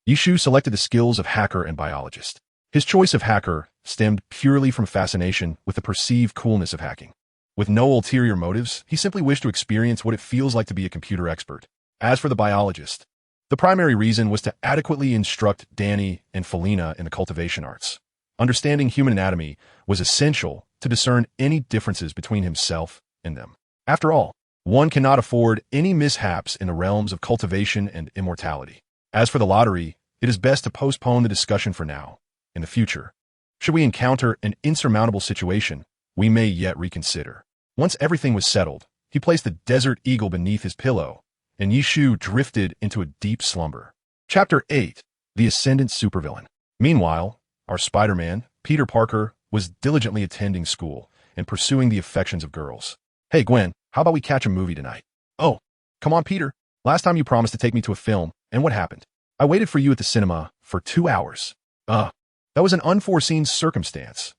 Yishu selected the skills of hacker and biologist. His choice of hacker stemmed purely from fascination with the perceived coolness of hacking. With no ulterior motives, he simply wished to experience what it feels like to be a computer expert. As for the biologist, the primary reason was to adequately instruct Danny and Felina in the cultivation arts. Understanding human anatomy was essential to discern any differences between himself and them. After all, One cannot afford any mishaps in the realms of cultivation and immortality. As for the lottery, it is best to postpone the discussion for now. In the future, should we encounter an insurmountable situation, we may yet reconsider. Once everything was settled, he placed the Desert Eagle beneath his pillow, and Yishu drifted into a deep slumber. Chapter 8. The Ascendant Supervillain. Meanwhile, our Spider-Man, Peter Parker, was diligently attending school and pursuing the affections of girls. Hey, Gwen, how about we catch a movie tonight? Oh, come on, Peter. Last time you promised to take me to a film, and what happened? I waited for you at the cinema for 2 hours. That was an unforeseen circumstance,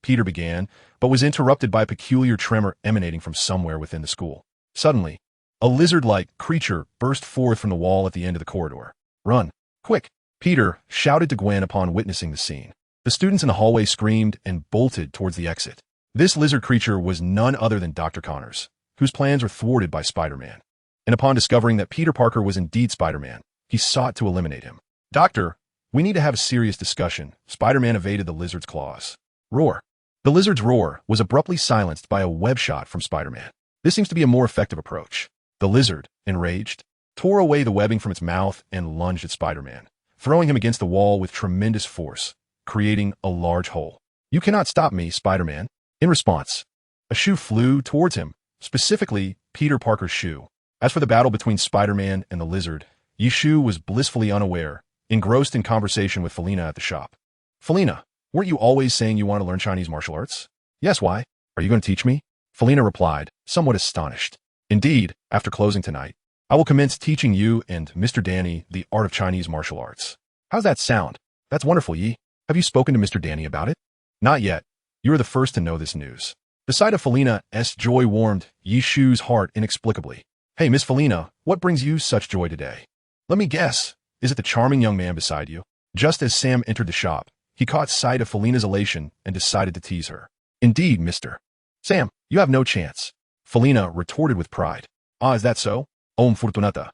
Peter began, but was interrupted by a peculiar tremor emanating from somewhere within the school. Suddenly, a lizard-like creature burst forth from the wall at the end of the corridor. Run, quick, Peter shouted to Gwen upon witnessing the scene. The students in the hallway screamed and bolted towards the exit. This lizard creature was none other than Dr. Connors, whose plans were thwarted by Spider-Man. And upon discovering that Peter Parker was indeed Spider-Man, he sought to eliminate him. Doctor, we need to have a serious discussion. Spider-Man evaded the lizard's claws. Roar. The lizard's roar was abruptly silenced by a web shot from Spider-Man. This seems to be a more effective approach. The lizard, enraged, tore away the webbing from its mouth and lunged at Spider-Man, throwing him against the wall with tremendous force, creating a large hole. You cannot stop me, Spider-Man. In response, a shoe flew towards him, specifically Peter Parker's shoe. As for the battle between Spider-Man and the lizard, Yishu was blissfully unaware, engrossed in conversation with Felina at the shop. Felina, weren't you always saying you want to learn Chinese martial arts? Yes, why? Are you going to teach me? Felina replied, somewhat astonished. Indeed, after closing tonight, I will commence teaching you and Mr. Danny the art of Chinese martial arts. How's that sound? That's wonderful, Yi. Have you spoken to Mr. Danny about it? Not yet. You are the first to know this news. The sight of Felina's joy warmed Yishu's heart inexplicably. Hey, Miss Felina, what brings you such joy today? Let me guess. Is it the charming young man beside you? Just as Sam entered the shop, he caught sight of Felina's elation and decided to tease her. Indeed, Mr. Sam, you have no chance. Felina retorted with pride. Ah, is that so? Fortunata.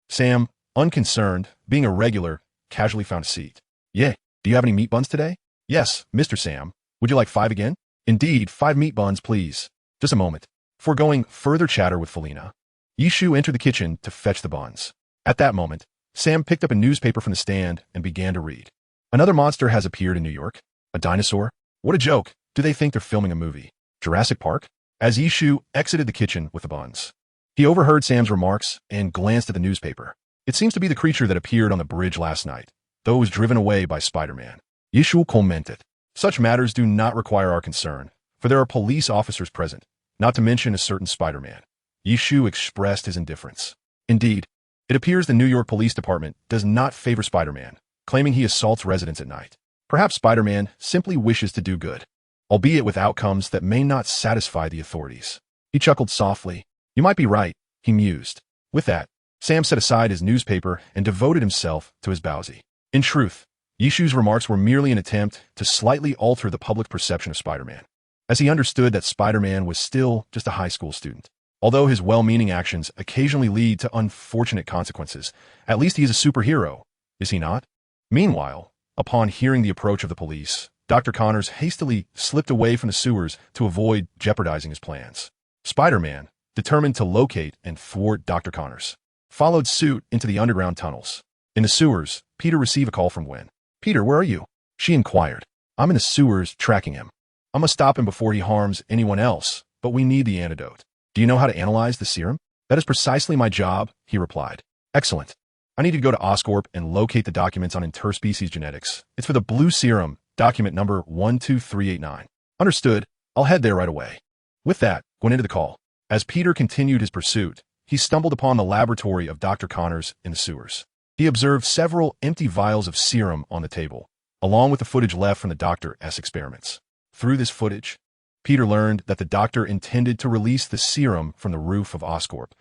Sam, unconcerned, being a regular, casually found a seat. Yeah, do you have any meat buns today? Yes, Mr. Sam. Would you like 5 again? Indeed, 5 meat buns, please. Just a moment. Foregoing further chatter with Felina, Yishu entered the kitchen to fetch the buns. At that moment, Sam picked up a newspaper from the stand and began to read. Another monster has appeared in New York. A dinosaur? What a joke. Do they think they're filming a movie? Jurassic Park? As Yishu exited the kitchen with the buns, he overheard Sam's remarks and glanced at the newspaper. It seems to be the creature that appeared on the bridge last night, though it was driven away by Spider-Man. Yishu commented. Such matters do not require our concern, for there are police officers present, not to mention a certain Spider-Man. Yishu expressed his indifference. Indeed, it appears the New York Police Department does not favor Spider-Man, claiming he assaults residents at night. Perhaps Spider-Man simply wishes to do good, albeit with outcomes that may not satisfy the authorities. He chuckled softly. You might be right, he mused. With that, Sam set aside his newspaper and devoted himself to his bowsy. In truth, Yishu's remarks were merely an attempt to slightly alter the public perception of Spider-Man, as he understood that Spider-Man was still just a high school student. Although his well-meaning actions occasionally lead to unfortunate consequences, at least he is a superhero, is he not? Meanwhile, upon hearing the approach of the police, Dr. Connors hastily slipped away from the sewers to avoid jeopardizing his plans. Spider-Man, determined to locate and thwart Dr. Connors, followed suit into the underground tunnels. In the sewers, Peter received a call from Gwen. Peter, where are you? She inquired. I'm in the sewers tracking him. I must stop him before he harms anyone else, but we need the antidote. Do you know how to analyze the serum? That is precisely my job, he replied. Excellent. I need to go to Oscorp and locate the documents on interspecies genetics. It's for the blue serum, document number 12389. Understood. I'll head there right away. With that, Gwen ended the call. As Peter continued his pursuit, he stumbled upon the laboratory of Dr. Connors in the sewers. He observed several empty vials of serum on the table, along with the footage left from the doctor's experiments. Through this footage, Peter learned that the doctor intended to release the serum from the roof of Oscorp,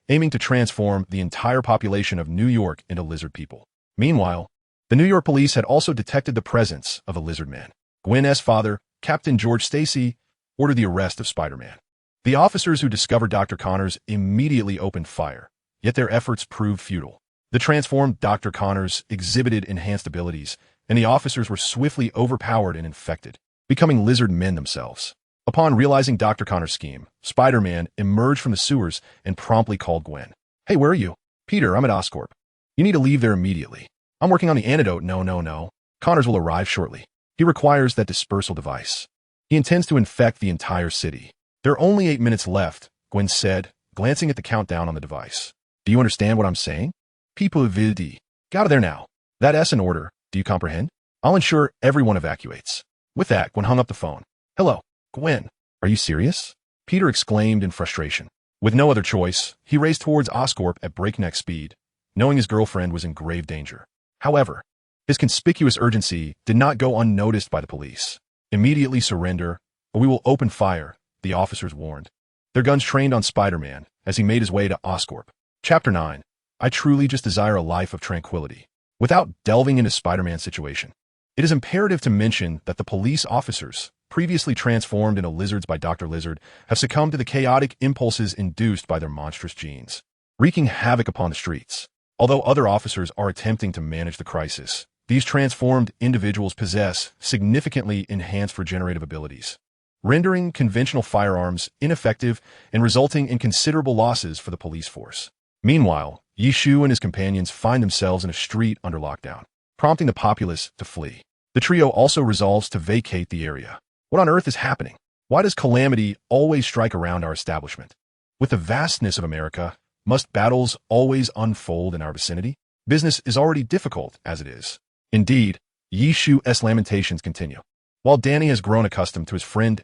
aiming to transform the entire population of New York into lizard people. Meanwhile, the New York police had also detected the presence of a lizard man. Gwen's father, Captain George Stacy, ordered the arrest of Spider-Man. The officers who discovered Dr. Connors immediately opened fire, yet their efforts proved futile. The transformed Dr. Connors exhibited enhanced abilities, and the officers were swiftly overpowered and infected, becoming lizard men themselves. Upon realizing Dr. Connor's scheme, Spider-Man emerged from the sewers and promptly called Gwen. Hey, where are you? Peter, I'm at Oscorp. You need to leave there immediately. I'm working on the antidote. No. Connors will arrive shortly. He requires that dispersal device. He intends to infect the entire city. There are only 8 minutes left, Gwen said, glancing at the countdown on the device. Do you understand what I'm saying? People vidi. Get out of there now. That's an order. Do you comprehend? I'll ensure everyone evacuates. With that, Gwen hung up the phone. Hello, Gwen. Are you serious? Peter exclaimed in frustration. With no other choice, he raced towards Oscorp at breakneck speed, knowing his girlfriend was in grave danger. However, his conspicuous urgency did not go unnoticed by the police. Immediately surrender, or we will open fire, the officers warned. Their guns trained on Spider-Man as he made his way to Oscorp. Chapter 9. I truly just desire a life of tranquility. Without delving into Spider-Man's situation, it is imperative to mention that the police officers, previously transformed into lizards by Dr. Lizard, have succumbed to the chaotic impulses induced by their monstrous genes, wreaking havoc upon the streets. Although other officers are attempting to manage the crisis, these transformed individuals possess significantly enhanced regenerative abilities, rendering conventional firearms ineffective and resulting in considerable losses for the police force. Meanwhile, Yishu and his companions find themselves in a street under lockdown, prompting the populace to flee. The trio also resolves to vacate the area. What on earth is happening? Why does calamity always strike around our establishment? With the vastness of America, must battles always unfold in our vicinity? Business is already difficult as it is. Indeed, Yishu's lamentations continue, while Danny has grown accustomed to his friend's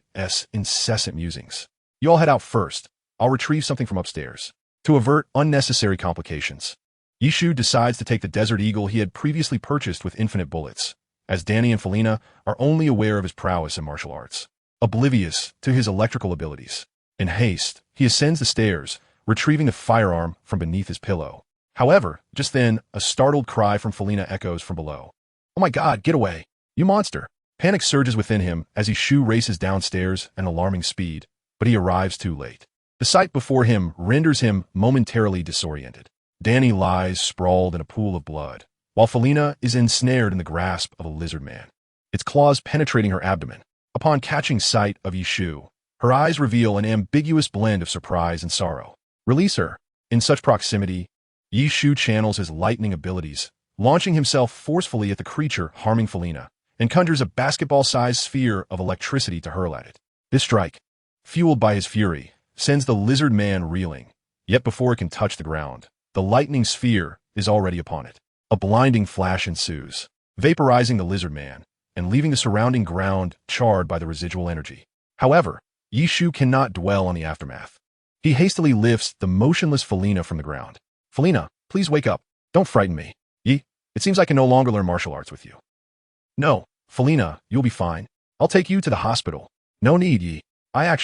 incessant musings. You all head out first. I'll retrieve something from upstairs. To avert unnecessary complications, Yishu decides to take the Desert Eagle he had previously purchased with infinite bullets, as Danny and Felina are only aware of his prowess in martial arts, oblivious to his electrical abilities. In haste, he ascends the stairs, retrieving the firearm from beneath his pillow. However, just then, a startled cry from Felina echoes from below. Oh my God, get away! You monster! Panic surges within him as Yishu races downstairs at an alarming speed, but he arrives too late. The sight before him renders him momentarily disoriented. Danny lies sprawled in a pool of blood, while Felina is ensnared in the grasp of a lizard man, its claws penetrating her abdomen. Upon catching sight of Yishu, her eyes reveal an ambiguous blend of surprise and sorrow. Release her. In such proximity, Yishu channels his lightning abilities, launching himself forcefully at the creature harming Felina, and conjures a basketball-sized sphere of electricity to hurl at it. This strike, fueled by his fury, sends the lizard man reeling, yet before it can touch the ground, the lightning sphere is already upon it. A blinding flash ensues, vaporizing the lizard man, and leaving the surrounding ground charred by the residual energy. However, Yishu cannot dwell on the aftermath. He hastily lifts the motionless Felina from the ground. Felina, please wake up. Don't frighten me. It seems I can no longer learn martial arts with you. No, Felina, you'll be fine. I'll take you to the hospital. No need, I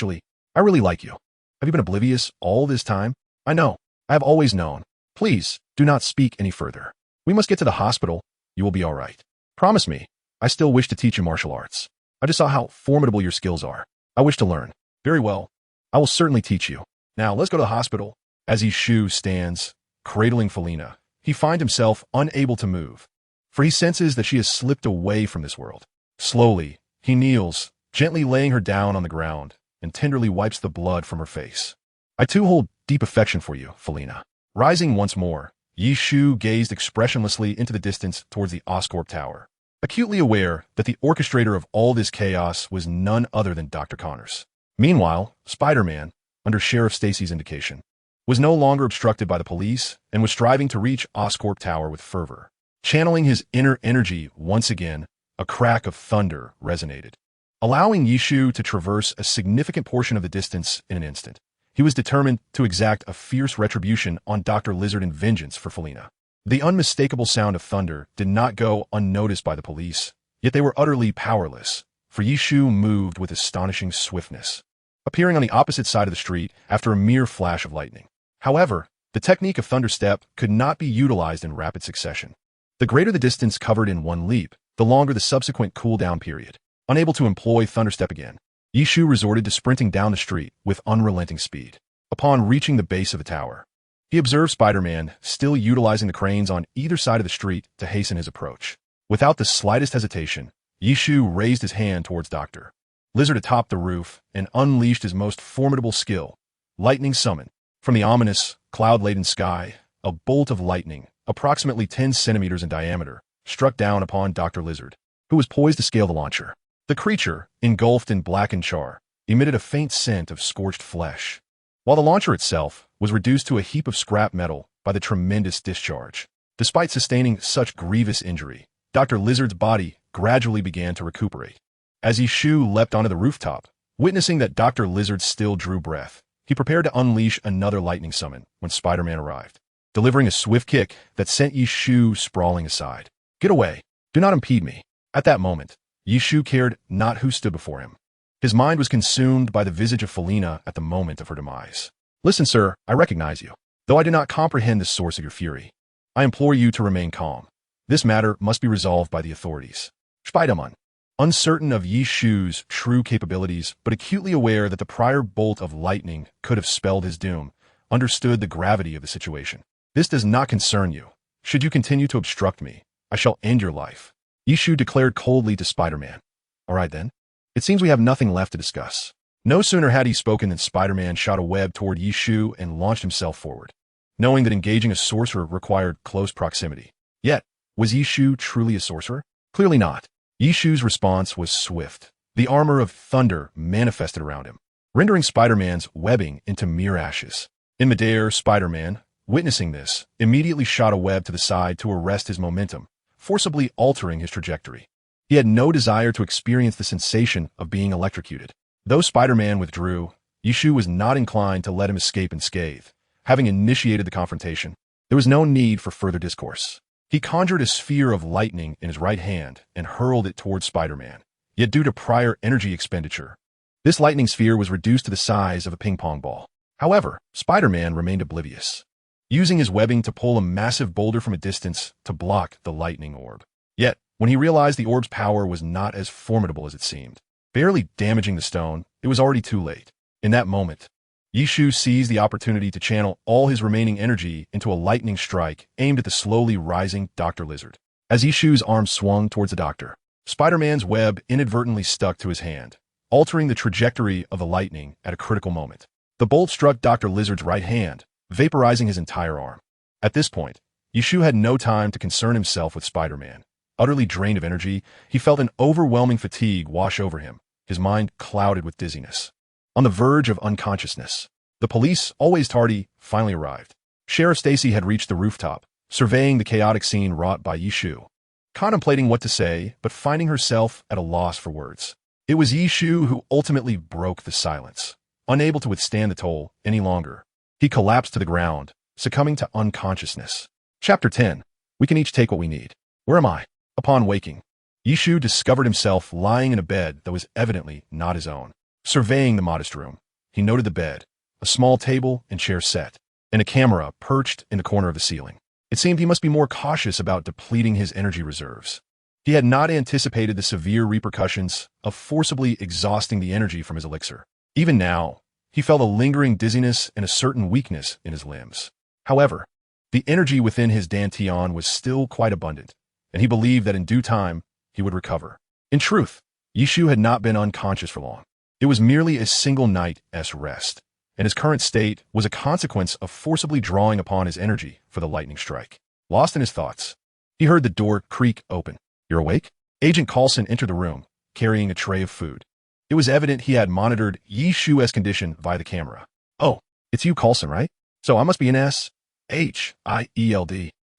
really like you. Have you been oblivious all this time? I know. I have always known. Please, do not speak any further. We must get to the hospital. You will be all right. Promise me. I still wish to teach you martial arts. I just saw how formidable your skills are. I wish to learn. Very well. I will certainly teach you. Now, let's go to the hospital. As Yishu stands, cradling Felina, he finds himself unable to move, for he senses that she has slipped away from this world. Slowly, he kneels, gently laying her down on the ground, and tenderly wipes the blood from her face. I too hold deep affection for you, Felina. Rising once more, Yishu gazed expressionlessly into the distance towards the Oscorp Tower, acutely aware that the orchestrator of all this chaos was none other than Dr. Connors. Meanwhile, Spider-Man, under Sheriff Stacy's indication, was no longer obstructed by the police and was striving to reach Oscorp Tower with fervor. Channeling his inner energy once again, a crack of thunder resonated, allowing Yishu to traverse a significant portion of the distance in an instant. He was determined to exact a fierce retribution on Dr. Lizard in vengeance for Felina. The unmistakable sound of thunder did not go unnoticed by the police, yet they were utterly powerless, for Yishu moved with astonishing swiftness, appearing on the opposite side of the street after a mere flash of lightning. However, the technique of thunderstep could not be utilized in rapid succession. The greater the distance covered in one leap, the longer the subsequent cool-down period. Unable to employ thunderstep again, Yishu resorted to sprinting down the street with unrelenting speed. Upon reaching the base of the tower, he observed Spider-Man still utilizing the cranes on either side of the street to hasten his approach. Without the slightest hesitation, Yishu raised his hand towards Dr. Lizard atop the roof and unleashed his most formidable skill, lightning summon. From the ominous, cloud-laden sky, a bolt of lightning, approximately 10 centimeters in diameter, struck down upon Dr. Lizard, who was poised to scale the launcher. The creature, engulfed in blackened char, emitted a faint scent of scorched flesh, while the launcher itself was reduced to a heap of scrap metal by the tremendous discharge. Despite sustaining such grievous injury, Dr. Lizard's body gradually began to recuperate. As Yishu leapt onto the rooftop, witnessing that Dr. Lizard still drew breath, he prepared to unleash another lightning summon when Spider-Man arrived, delivering a swift kick that sent Yishu sprawling aside. "Get away! Do not impede me!" At that moment, Yishu cared not who stood before him. His mind was consumed by the visage of Felina at the moment of her demise. "Listen, sir, I recognize you. Though I do not comprehend the source of your fury, I implore you to remain calm. This matter must be resolved by the authorities." Spider-Man, uncertain of Yishu's true capabilities but acutely aware that the prior bolt of lightning could have spelled his doom, understood the gravity of the situation. "This does not concern you. Should you continue to obstruct me, I shall end your life," Yishu declared coldly to Spider-Man. "All right then. It seems we have nothing left to discuss." No sooner had he spoken than Spider-Man shot a web toward Yishu and launched himself forward, knowing that engaging a sorcerer required close proximity. Yet, was Yishu truly a sorcerer? Clearly not. Yishu's response was swift. The armor of thunder manifested around him, rendering Spider-Man's webbing into mere ashes. In midair, Spider-Man, witnessing this, immediately shot a web to the side to arrest his momentum, forcibly altering his trajectory. He had no desire to experience the sensation of being electrocuted. Though Spider-Man withdrew, Yishu was not inclined to let him escape unscathed. Having initiated the confrontation, there was no need for further discourse. He conjured a sphere of lightning in his right hand and hurled it towards Spider-Man. Yet due to prior energy expenditure, this lightning sphere was reduced to the size of a ping-pong ball. However, Spider-Man remained oblivious, using his webbing to pull a massive boulder from a distance to block the lightning orb. Yet, when he realized the orb's power was not as formidable as it seemed, barely damaging the stone, it was already too late. In that moment, Yishu seized the opportunity to channel all his remaining energy into a lightning strike aimed at the slowly rising Dr. Lizard. As Yishu's arm swung towards the doctor, Spider-Man's web inadvertently stuck to his hand, altering the trajectory of the lightning at a critical moment. The bolt struck Dr. Lizard's right hand, vaporizing his entire arm. At this point, Yishu had no time to concern himself with Spider-Man. Utterly drained of energy, he felt an overwhelming fatigue wash over him, his mind clouded with dizziness. On the verge of unconsciousness, the police, always tardy, finally arrived. Sheriff Stacy had reached the rooftop, surveying the chaotic scene wrought by Yishu, contemplating what to say, but finding herself at a loss for words. It was Yishu who ultimately broke the silence. Unable to withstand the toll any longer, he collapsed to the ground, succumbing to unconsciousness. Chapter 10. We can each take what we need. Where am I? Upon waking, Yishu discovered himself lying in a bed that was evidently not his own. Surveying the modest room, he noted the bed, a small table and chair set, and a camera perched in the corner of the ceiling. It seemed he must be more cautious about depleting his energy reserves. He had not anticipated the severe repercussions of forcibly exhausting the energy from his elixir. Even now, he felt a lingering dizziness and a certain weakness in his limbs. However, the energy within his dantian was still quite abundant, and he believed that in due time, he would recover. In truth, Yishu had not been unconscious for long. It was merely a single night's rest, and his current state was a consequence of forcibly drawing upon his energy for the lightning strike. Lost in his thoughts, he heard the door creak open. "You're awake?" Agent Coulson entered the room, carrying a tray of food. It was evident he had monitored Yishu's condition via the camera. "Oh, it's you, Coulson, right? So I must be in S-H-I-E-L-D.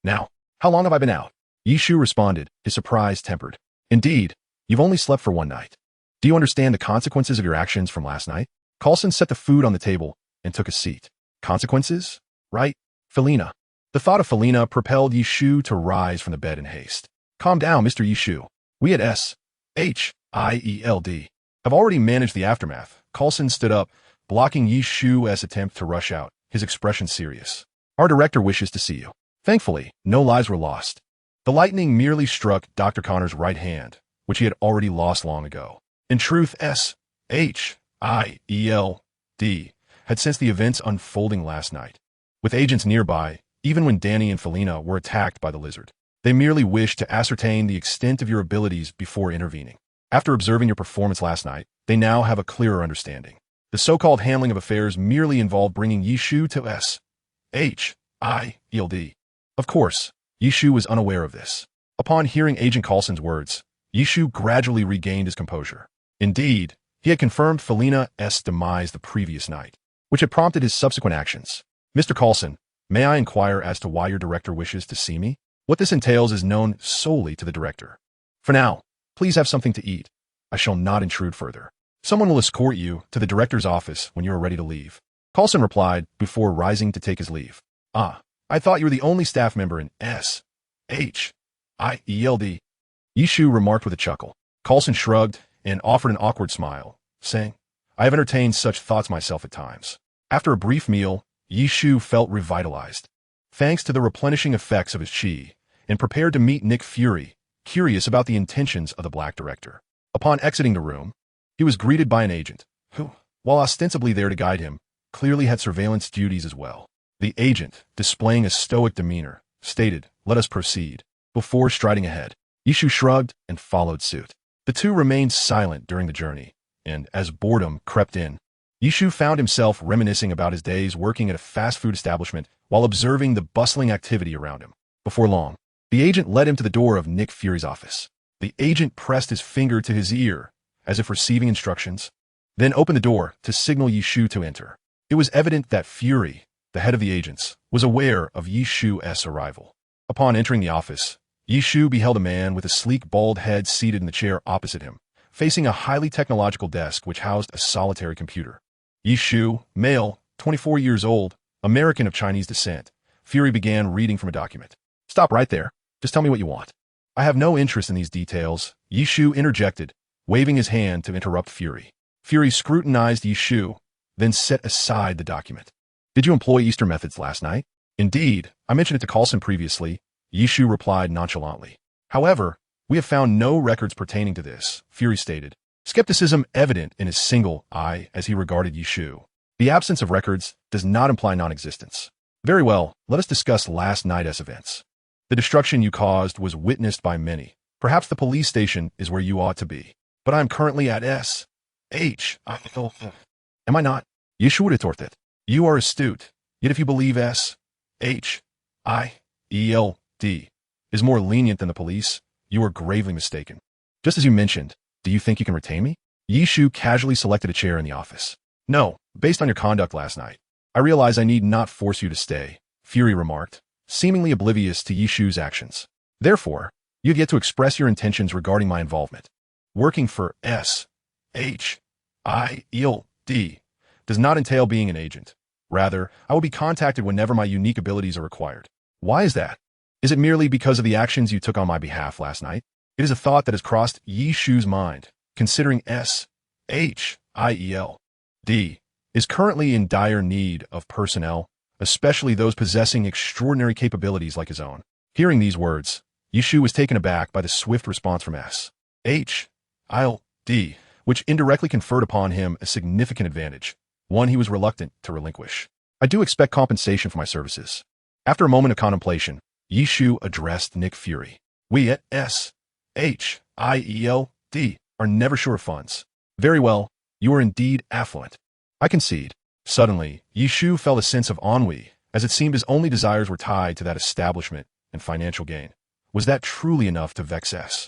Now, how long have I been out?" Yishu responded, his surprise tempered. "Indeed, you've only slept for one night. Do you understand the consequences of your actions from last night?" Coulson set the food on the table and took a seat. "Consequences? Right, Felina." The thought of Felina propelled Yishu to rise from the bed in haste. "Calm down, Mr. Yishu. We at S-H-I-E-L-D have already managed the aftermath." Coulson stood up, blocking Yishu's attempt to rush out, his expression serious. "Our director wishes to see you." Thankfully, no lives were lost. The lightning merely struck Dr. Connor's right hand, which he had already lost long ago. In truth, S-H-I-E-L-D had sensed the events unfolding last night. With agents nearby, even when Danny and Felina were attacked by the lizard, they merely wished to ascertain the extent of your abilities before intervening. "After observing your performance last night, they now have a clearer understanding. The so-called handling of affairs merely involved bringing Yishu to S.H.I.E.L.D. Of course, Yishu was unaware of this. Upon hearing Agent Coulson's words, Yishu gradually regained his composure. Indeed, he had confirmed Felina's demise the previous night, which had prompted his subsequent actions. Mr. Coulson, may I inquire as to why your director wishes to see me? What this entails is known solely to the director. For now, please have something to eat. I shall not intrude further. Someone will escort you to the director's office when you are ready to leave. Coulson replied before rising to take his leave. Ah, I thought you were the only staff member in S.H.I.E.L.D. Yishu remarked with a chuckle. Coulson shrugged and offered an awkward smile, saying, I have entertained such thoughts myself at times. After a brief meal, Yishu felt revitalized, thanks to the replenishing effects of his chi, and prepared to meet Nick Fury, curious about the intentions of the black director. Upon exiting the room, he was greeted by an agent, who, while ostensibly there to guide him, clearly had surveillance duties as well. The agent, displaying a stoic demeanor, stated, let us proceed, before striding ahead. Yishu shrugged and followed suit. The two remained silent during the journey, and as boredom crept in, Yishu found himself reminiscing about his days working at a fast food establishment while observing the bustling activity around him. Before long, the agent led him to the door of Nick Fury's office. The agent pressed his finger to his ear, as if receiving instructions, then opened the door to signal Yishu to enter. It was evident that Fury, the head of the agents, was aware of Yishu's arrival. Upon entering the office, Yishu beheld a man with a sleek bald head seated in the chair opposite him, facing a highly technological desk which housed a solitary computer. Yishu, male, 24 years old, American of Chinese descent. Fury began reading from a document. Stop right there. Just tell me what you want. I have no interest in these details, Yishu interjected, waving his hand to interrupt Fury. Fury scrutinized Yishu, then set aside the document. Did you employ Eastern methods last night? Indeed, I mentioned it to Coulson previously, Yishu replied nonchalantly. However, we have found no records pertaining to this, Fury stated, skepticism evident in his single eye as he regarded Yishu. The absence of records does not imply non-existence. Very well, let us discuss last night's events. The destruction you caused was witnessed by many. Perhaps the police station is where you ought to be. But I am currently at S.H.I.E.L.D. Am I not? Yishu retorted. You are astute, yet if you believe S.H.I.E.L.D. is more lenient than the police, you are gravely mistaken. Just as you mentioned, do you think you can retain me? Yishu casually selected a chair in the office. No, based on your conduct last night, I realize I need not force you to stay, Fury remarked, seemingly oblivious to Yishu's actions. Therefore, you have yet to express your intentions regarding my involvement. Working for S.H.I.E.L.D. does not entail being an agent. Rather, I will be contacted whenever my unique abilities are required. Why is that? Is it merely because of the actions you took on my behalf last night? It is a thought that has crossed Yishu's mind, considering S.H.I.E.L.D. is currently in dire need of personnel, especially those possessing extraordinary capabilities like his own. Hearing these words, Yishu was taken aback by the swift response from S.H.I.L.D., which indirectly conferred upon him a significant advantage, one he was reluctant to relinquish. I do expect compensation for my services. After a moment of contemplation, Yishu addressed Nick Fury. We at S.H.I.E.L.D. are never short of funds. Very well, you are indeed affluent. I concede. Suddenly, Yishu felt a sense of ennui, as it seemed his only desires were tied to that establishment and financial gain. Was that truly enough to vex S.H.I.E.L.D.?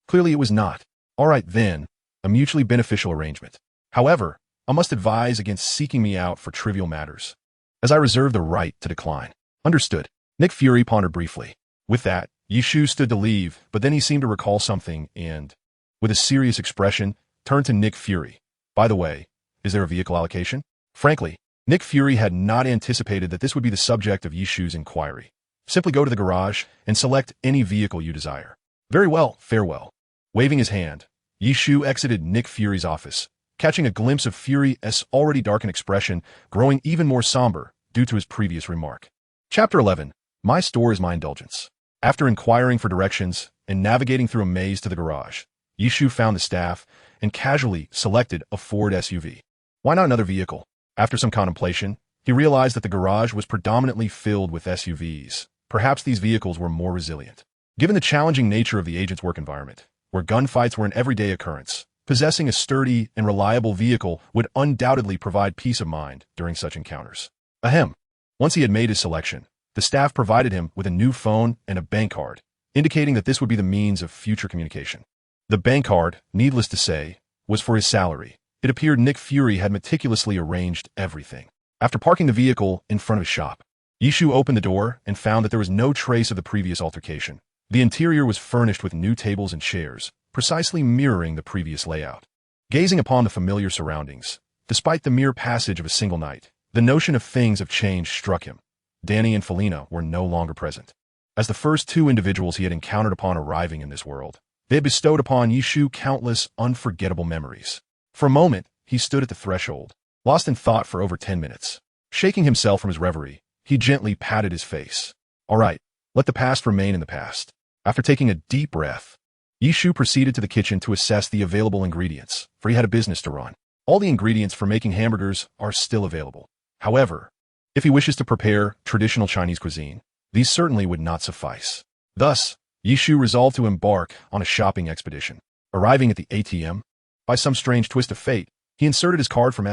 Clearly it was not. All right then, a mutually beneficial arrangement. However, I must advise against seeking me out for trivial matters, as I reserve the right to decline. Understood. Nick Fury pondered briefly. With that, Yishu stood to leave, but then he seemed to recall something and, with a serious expression, turned to Nick Fury. By the way, is there a vehicle allocation? Frankly, Nick Fury had not anticipated that this would be the subject of Yishu's inquiry. Simply go to the garage and select any vehicle you desire. Very well, farewell. Waving his hand, Yishu exited Nick Fury's office, catching a glimpse of Fury's already darkened expression growing even more somber due to his previous remark. Chapter 11. My store is my indulgence. After inquiring for directions and navigating through a maze to the garage, Yishu found the staff and casually selected a Ford SUV. Why not another vehicle? After some contemplation, he realized that the garage was predominantly filled with SUVs. Perhaps these vehicles were more resilient. Given the challenging nature of the agent's work environment, where gunfights were an everyday occurrence. Possessing a sturdy and reliable vehicle would undoubtedly provide peace of mind during such encounters. Ahem. Once he had made his selection, the staff provided him with a new phone and a bank card, indicating that this would be the means of future communication. The bank card, needless to say, was for his salary. It appeared Nick Fury had meticulously arranged everything. After parking the vehicle in front of his shop, Yishu opened the door and found that there was no trace of the previous altercation. The interior was furnished with new tables and chairs, precisely mirroring the previous layout. Gazing upon the familiar surroundings, despite the mere passage of a single night, the notion of things of change struck him. Danny and Felina were no longer present. As the first two individuals he had encountered upon arriving in this world, they had bestowed upon Yishu countless unforgettable memories. For a moment, he stood at the threshold, lost in thought for over 10 minutes. Shaking himself from his reverie, he gently patted his face. All right, let the past remain in the past. After taking a deep breath, Yishu proceeded to the kitchen to assess the available ingredients, for he had a business to run. All the ingredients for making hamburgers are still available. However, if he wishes to prepare traditional Chinese cuisine, these certainly would not suffice. Thus, Yishu resolved to embark on a shopping expedition. Arriving at the ATM, by some strange twist of fate, he inserted his card from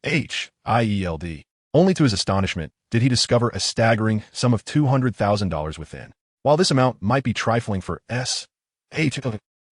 SHIELD. Only to his astonishment did he discover a staggering sum of $200,000 within. While this amount might be trifling for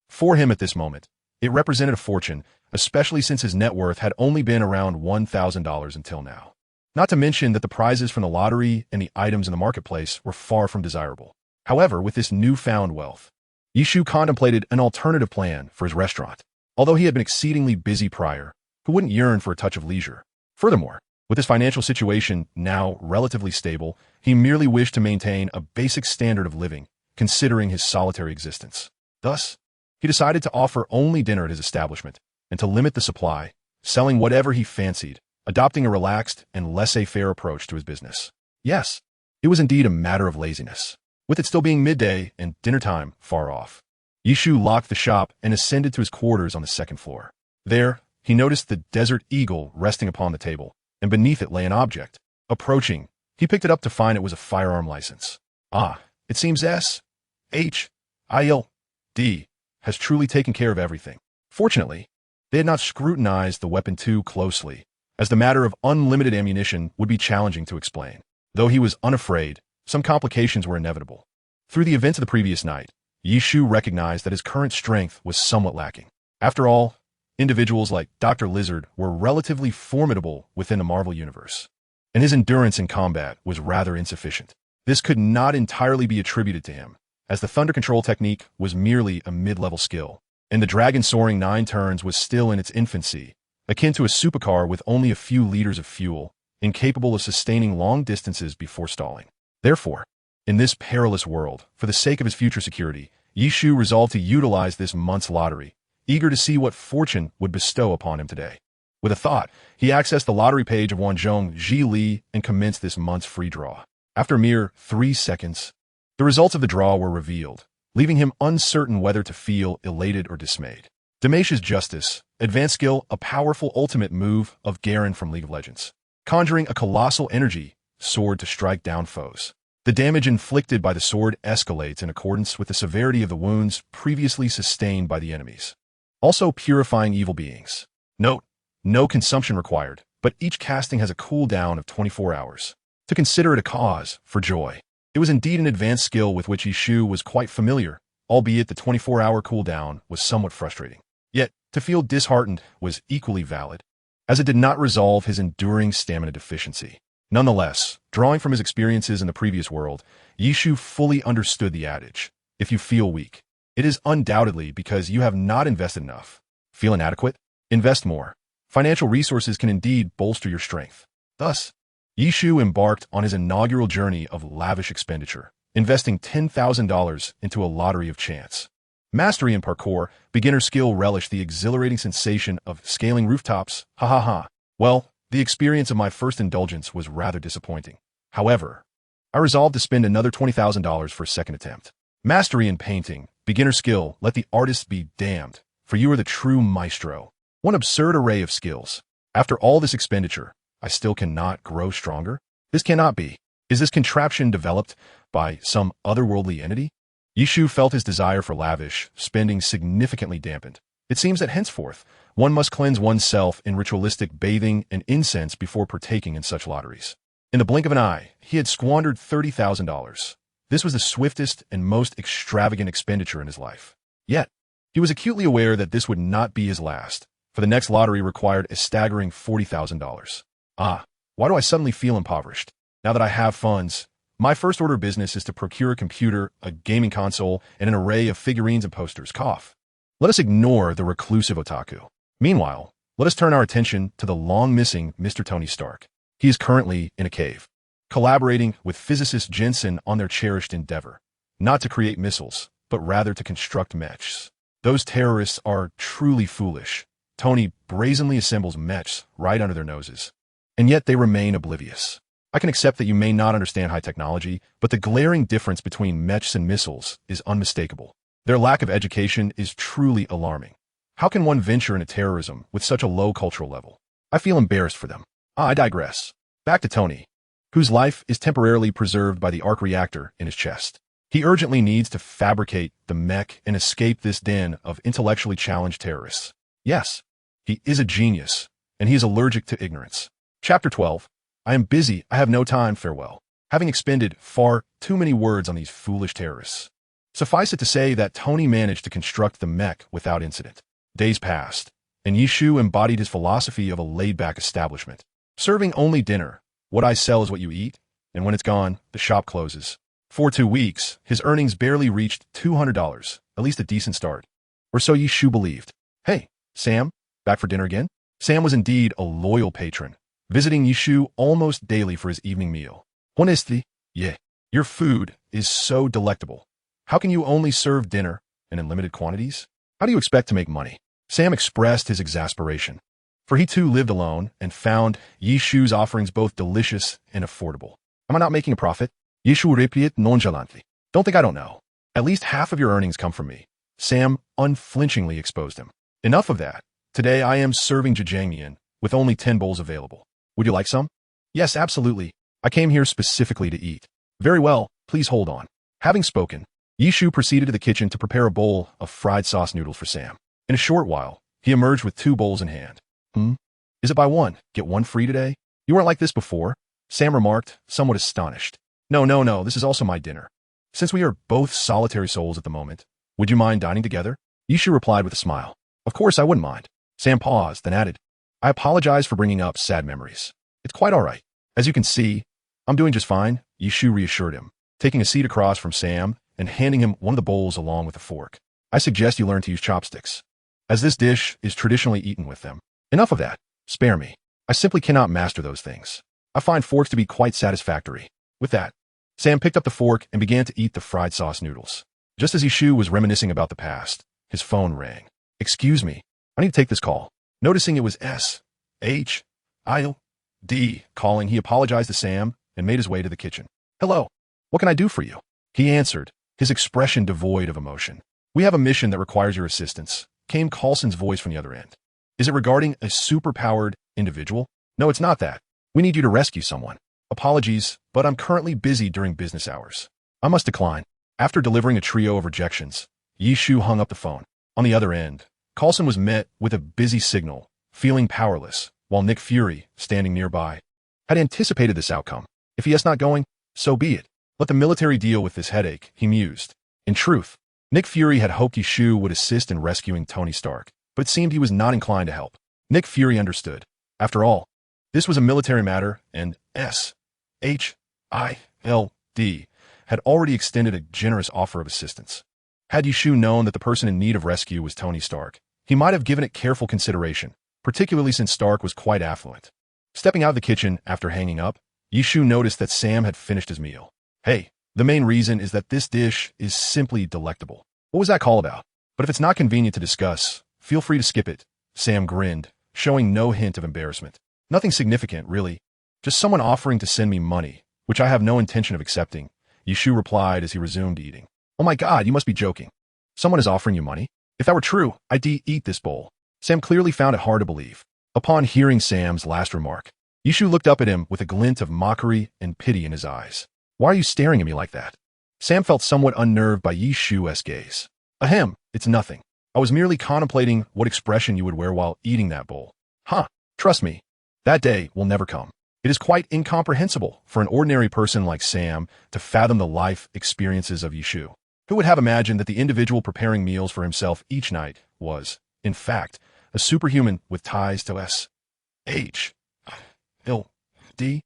for him at this moment, it represented a fortune, especially since his net worth had only been around $1,000 until now. Not to mention that the prizes from the lottery and the items in the marketplace were far from desirable. However, with this newfound wealth, Yishu contemplated an alternative plan for his restaurant. Although he had been exceedingly busy prior, who wouldn't yearn for a touch of leisure? Furthermore, with his financial situation now relatively stable, he merely wished to maintain a basic standard of living, considering his solitary existence. Thus, he decided to offer only dinner at his establishment and to limit the supply, selling whatever he fancied, adopting a relaxed and laissez-faire approach to his business. Yes, it was indeed a matter of laziness. With it still being midday and dinner time far off, Yishu locked the shop and ascended to his quarters on the second floor. There, he noticed the Desert Eagle resting upon the table, and beneath it lay an object. Approaching, he picked it up to find it was a firearm license. Ah, it seems SHIELD has truly taken care of everything. Fortunately, they had not scrutinized the weapon too closely, as the matter of unlimited ammunition would be challenging to explain. Though he was unafraid, some complications were inevitable. Through the events of the previous night, Yishu recognized that his current strength was somewhat lacking. After all, individuals like Dr. Lizard were relatively formidable within the Marvel Universe, and his endurance in combat was rather insufficient. This could not entirely be attributed to him, as the thunder control technique was merely a mid-level skill, and the dragon soaring 9 turns was still in its infancy, akin to a supercar with only a few liters of fuel, incapable of sustaining long distances before stalling. Therefore, in this perilous world, for the sake of his future security, Yishu resolved to utilize this month's lottery, eager to see what fortune would bestow upon him today. With a thought, he accessed the lottery page of Wanzhong Ji Li and commenced this month's free draw. After a mere 3 seconds, the results of the draw were revealed, leaving him uncertain whether to feel elated or dismayed. Damash's Justice, Advanced Skill, a powerful ultimate move of Garen from League of Legends. Conjuring a colossal energy sword to strike down foes. The damage inflicted by the sword escalates in accordance with the severity of the wounds previously sustained by the enemies. Also purifying evil beings. Note, no consumption required, but each casting has a cooldown of 24 hours. To consider it a cause for joy. It was indeed an advanced skill with which Yishu was quite familiar, albeit the 24-hour cooldown was somewhat frustrating. Yet, to feel disheartened was equally valid, as it did not resolve his enduring stamina deficiency. Nonetheless, drawing from his experiences in the previous world, Yishu fully understood the adage, if you feel weak, it is undoubtedly because you have not invested enough. Feel inadequate? Invest more. Financial resources can indeed bolster your strength. Thus, Yishu embarked on his inaugural journey of lavish expenditure, investing $10,000 into a lottery of chance. Mastery in parkour, beginner skill relished the exhilarating sensation of scaling rooftops, Well, the experience of my first indulgence was rather disappointing. However, I resolved to spend another $20,000 for a second attempt. Mastery in painting, beginner skill, let the artist be damned, for you are the true maestro. One absurd array of skills. After all this expenditure, I still cannot grow stronger? This cannot be. Is this contraption developed by some otherworldly entity? Yishu felt his desire for lavish spending significantly dampened. It seems that henceforth, one must cleanse oneself in ritualistic bathing and incense before partaking in such lotteries. In the blink of an eye, he had squandered $30,000. This was the swiftest and most extravagant expenditure in his life. Yet, he was acutely aware that this would not be his last, for the next lottery required a staggering $40,000. Why do I suddenly feel impoverished? Now that I have funds, my first order of business is to procure a computer, a gaming console, and an array of figurines and posters. Cough. Let us ignore the reclusive otaku. Meanwhile, let us turn our attention to the long-missing Mr. Tony Stark. He is currently in a cave, collaborating with physicist Jensen on their cherished endeavor, not to create missiles, but rather to construct mechs. Those terrorists are truly foolish. Tony brazenly assembles mechs right under their noses, and yet they remain oblivious. I can accept that you may not understand high technology, but the glaring difference between mechs and missiles is unmistakable. Their lack of education is truly alarming. How can one venture into terrorism with such a low cultural level? I feel embarrassed for them. I digress. Back to Tony, whose life is temporarily preserved by the arc reactor in his chest. He urgently needs to fabricate the mech and escape this den of intellectually challenged terrorists. Yes, he is a genius, and he is allergic to ignorance. Chapter 12. I am busy. I have no time. Farewell. Having expended far too many words on these foolish terrorists. Suffice it to say that Tony managed to construct the mech without incident. Days passed, and Yishu embodied his philosophy of a laid-back establishment. Serving only dinner. What I sell is what you eat, and when it's gone, the shop closes. For 2 weeks, his earnings barely reached $200, at least a decent start. Or so Yishu believed. Hey, Sam, back for dinner again? Sam was indeed a loyal patron, visiting Yishu almost daily for his evening meal. Honestly, yeah, your food is so delectable. How can you only serve dinner and in limited quantities? How do you expect to make money? Sam expressed his exasperation, for he too lived alone and found Yishu's offerings both delicious and affordable. Am I not making a profit? Yishu replied nonchalantly. Don't think I don't know. At least half of your earnings come from me. Sam unflinchingly exposed him. Enough of that. Today I am serving jajangmyeon with only 10 bowls available. Would you like some? Yes, absolutely. I came here specifically to eat. Very well, please hold on. Having spoken, Yishu proceeded to the kitchen to prepare a bowl of fried sauce noodles for Sam. In a short while, he emerged with 2 bowls in hand. Is it buy one, get one free today? You weren't like this before, Sam remarked, somewhat astonished. No, this is also my dinner. Since we are both solitary souls at the moment, would you mind dining together? Yishu replied with a smile. Of course I wouldn't mind. Sam paused, then added, I apologize for bringing up sad memories. It's quite all right. As you can see, I'm doing just fine, Yishu reassured him, taking a seat across from Sam and handing him one of the bowls along with a fork. I suggest you learn to use chopsticks, as this dish is traditionally eaten with them. Enough of that. Spare me. I simply cannot master those things. I find forks to be quite satisfactory. With that, Sam picked up the fork and began to eat the fried sauce noodles. Just as Yishu was reminiscing about the past, his phone rang. Excuse me, I need to take this call. Noticing it was S.H.I.L.D. calling, he apologized to Sam and made his way to the kitchen. Hello, what can I do for you? He answered, his expression devoid of emotion. We have a mission that requires your assistance, came Coulson's voice from the other end. Is it regarding a superpowered individual? No, it's not that. We need you to rescue someone. Apologies, but I'm currently busy during business hours. I must decline. After delivering a trio of rejections, Yishu hung up the phone. On the other end, Coulson was met with a busy signal, feeling powerless, while Nick Fury, standing nearby, had anticipated this outcome. If he is not going, so be it. Let the military deal with this headache, he mused. In truth, Nick Fury had hoped Yishu would assist in rescuing Tony Stark, but it seemed he was not inclined to help. Nick Fury understood. After all, this was a military matter, and S.H.I.L.D. had already extended a generous offer of assistance. Had Yishu known that the person in need of rescue was Tony Stark, he might have given it careful consideration, particularly since Stark was quite affluent. Stepping out of the kitchen after hanging up, Yishu noticed that Sam had finished his meal. Hey, the main reason is that this dish is simply delectable. What was that call about? But if it's not convenient to discuss, feel free to skip it. Sam grinned, showing no hint of embarrassment. Nothing significant, really. Just someone offering to send me money, which I have no intention of accepting, Yishu replied as he resumed eating. Oh my God, you must be joking. Someone is offering you money? If that were true, I'd eat this bowl. Sam clearly found it hard to believe. Upon hearing Sam's last remark, Yishu looked up at him with a glint of mockery and pity in his eyes. Why are you staring at me like that? Sam felt somewhat unnerved by Yi Shu's gaze. Ahem, it's nothing. I was merely contemplating what expression you would wear while eating that bowl. Huh, trust me, that day will never come. It is quite incomprehensible for an ordinary person like Sam to fathom the life experiences of Yi Shu. Who would have imagined that the individual preparing meals for himself each night was, in fact, a superhuman with ties to S.H. L.D.?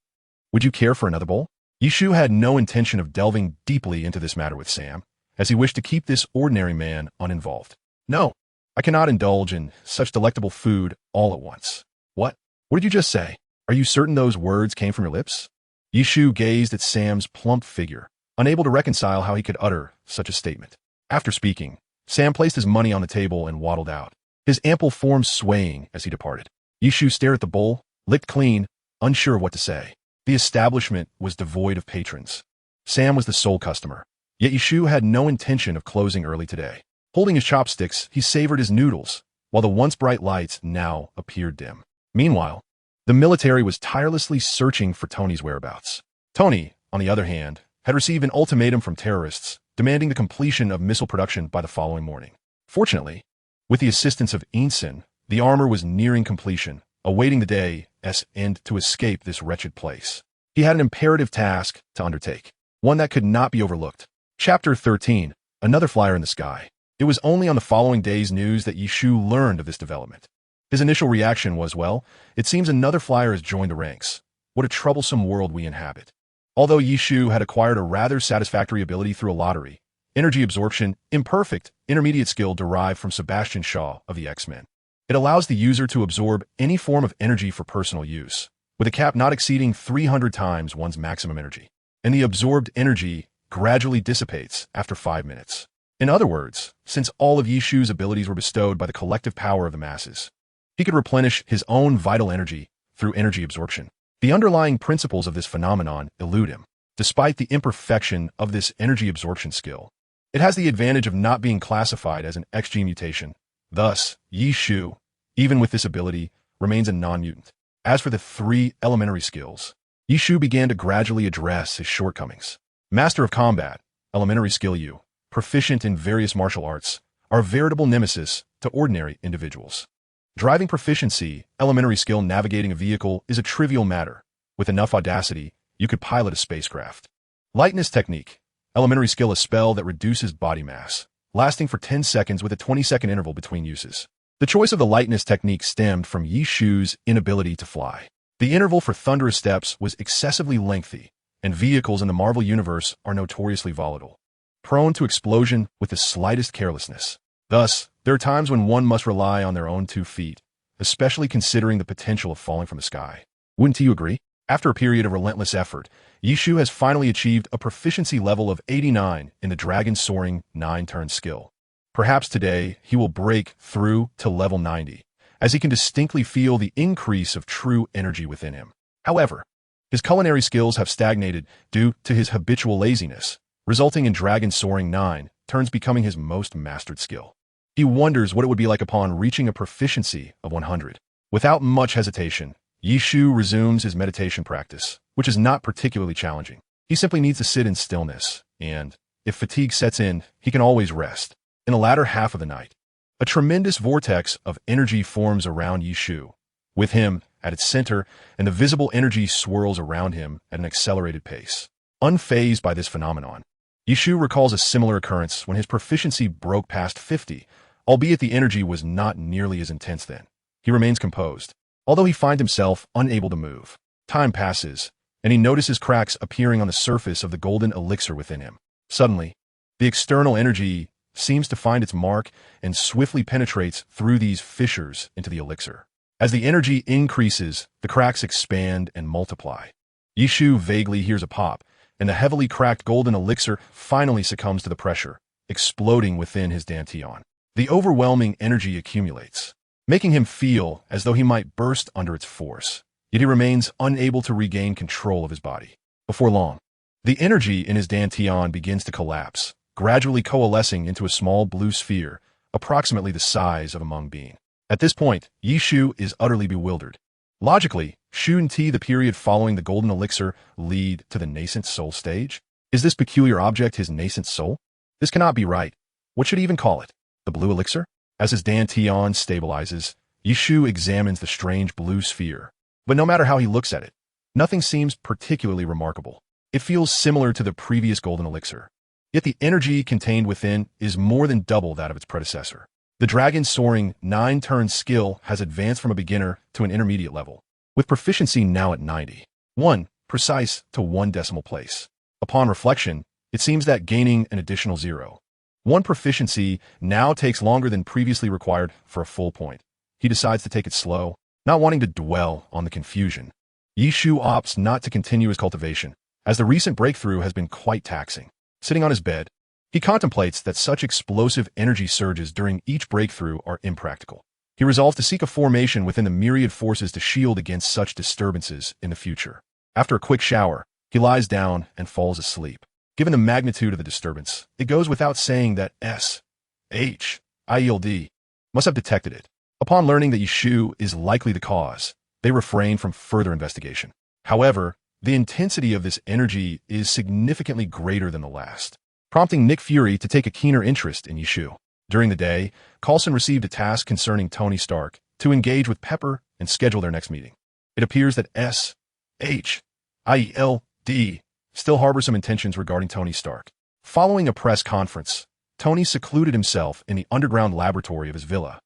Would you care for another bowl? Yi Shu had no intention of delving deeply into this matter with Sam, as he wished to keep this ordinary man uninvolved. No, I cannot indulge in such delectable food all at once. What? What did you just say? Are you certain those words came from your lips? Yi Shu gazed at Sam's plump figure, unable to reconcile how he could utter such a statement. After speaking, Sam placed his money on the table and waddled out, his ample form swaying as he departed. Yi Shu stared at the bowl, licked clean, unsure of what to say. The establishment was devoid of patrons. Sam was the sole customer, yet Yi Shu had no intention of closing early today. Holding his chopsticks, he savored his noodles, while the once bright lights now appeared dim. Meanwhile, the military was tirelessly searching for Tony's whereabouts. Tony, on the other hand, had received an ultimatum from terrorists demanding the completion of missile production by the following morning. Fortunately, with the assistance of Ensign, the armor was nearing completion, awaiting the day's end to escape this wretched place. He had an imperative task to undertake, one that could not be overlooked. Chapter 13, Another Flyer in the Sky. It was only on the following day's news that Yi Shu learned of this development. His initial reaction was, well, it seems another flyer has joined the ranks. What a troublesome world we inhabit. Although Yi Shu had acquired a rather satisfactory ability through a lottery, energy absorption, imperfect, intermediate skill derived from Sebastian Shaw of the X-Men. It allows the user to absorb any form of energy for personal use, with a cap not exceeding 300 times one's maximum energy. And the absorbed energy gradually dissipates after 5 minutes. In other words, since all of Yi Shu's abilities were bestowed by the collective power of the masses, he could replenish his own vital energy through energy absorption. The underlying principles of this phenomenon elude him. Despite the imperfection of this energy absorption skill, it has the advantage of not being classified as an XG mutation. Thus, Yi Shu, even with this ability, remains a non-mutant. As for the 3 elementary skills, Yi Shu began to gradually address his shortcomings. Master of Combat, elementary skill U, proficient in various martial arts, are a veritable nemesis to ordinary individuals. Driving proficiency, elementary skill navigating a vehicle is a trivial matter. With enough audacity, you could pilot a spacecraft. Lightness technique, elementary skill a spell that reduces body mass, lasting for 10 seconds with a 20-second interval between uses. The choice of the lightness technique stemmed from Yi Shu's inability to fly. The interval for thunderous steps was excessively lengthy, and vehicles in the Marvel Universe are notoriously volatile, prone to explosion with the slightest carelessness. Thus, there are times when one must rely on their own 2 feet, especially considering the potential of falling from the sky. Wouldn't you agree? After a period of relentless effort, Yi Shu has finally achieved a proficiency level of 89 in the Dragon Soaring 9-turn skill. Perhaps today he will break through to level 90, as he can distinctly feel the increase of true energy within him. However, his culinary skills have stagnated due to his habitual laziness, resulting in Dragon Soaring 9 turns becoming his most mastered skill. He wonders what it would be like upon reaching a proficiency of 100. Without much hesitation, Yi Shu resumes his meditation practice, which is not particularly challenging. He simply needs to sit in stillness, and, if fatigue sets in, he can always rest. In the latter half of the night, a tremendous vortex of energy forms around Yi Shu, with him at its center, and the visible energy swirls around him at an accelerated pace. Unfazed by this phenomenon, Yi Shu recalls a similar occurrence when his proficiency broke past 50, albeit the energy was not nearly as intense then. He remains composed, although he finds himself unable to move. Time passes, and he notices cracks appearing on the surface of the golden elixir within him. Suddenly, the external energy seems to find its mark and swiftly penetrates through these fissures into the elixir. As the energy increases, the cracks expand and multiply. Yi Shu vaguely hears a pop, and the heavily cracked golden elixir finally succumbs to the pressure, exploding within his dantian. The overwhelming energy accumulates, making him feel as though he might burst under its force, yet he remains unable to regain control of his body. Before long, the energy in his dantian begins to collapse, gradually coalescing into a small blue sphere, approximately the size of a mung bean. At this point, Yi Shu is utterly bewildered. Logically, shouldn't the period following the golden elixir lead to the nascent soul stage? Is this peculiar object his nascent soul? This cannot be right. What should he even call it? The blue elixir? As his dantian stabilizes, Yishu examines the strange blue sphere. But no matter how he looks at it, nothing seems particularly remarkable. It feels similar to the previous golden elixir. Yet the energy contained within is more than double that of its predecessor. The dragon's soaring 9-turn skill has advanced from a beginner to an intermediate level, with proficiency now at 90. 1 precise to 1 decimal place. Upon reflection, it seems that gaining an additional 0.1 proficiency now takes longer than previously required for a full point. He decides to take it slow, not wanting to dwell on the confusion. Yishu opts not to continue his cultivation, as the recent breakthrough has been quite taxing. Sitting on his bed, he contemplates that such explosive energy surges during each breakthrough are impractical. He resolves to seek a formation within the myriad forces to shield against such disturbances in the future. After a quick shower, he lies down and falls asleep. Given the magnitude of the disturbance, it goes without saying that Shield must have detected it. Upon learning that Yishu is likely the cause, they refrain from further investigation. However, the intensity of this energy is significantly greater than the last, prompting Nick Fury to take a keener interest in Yishu. During the day, Coulson received a task concerning Tony Stark to engage with Pepper and schedule their next meeting. It appears that Shield still harbors some intentions regarding Tony Stark. Following a press conference, Tony secluded himself in the underground laboratory of his villa,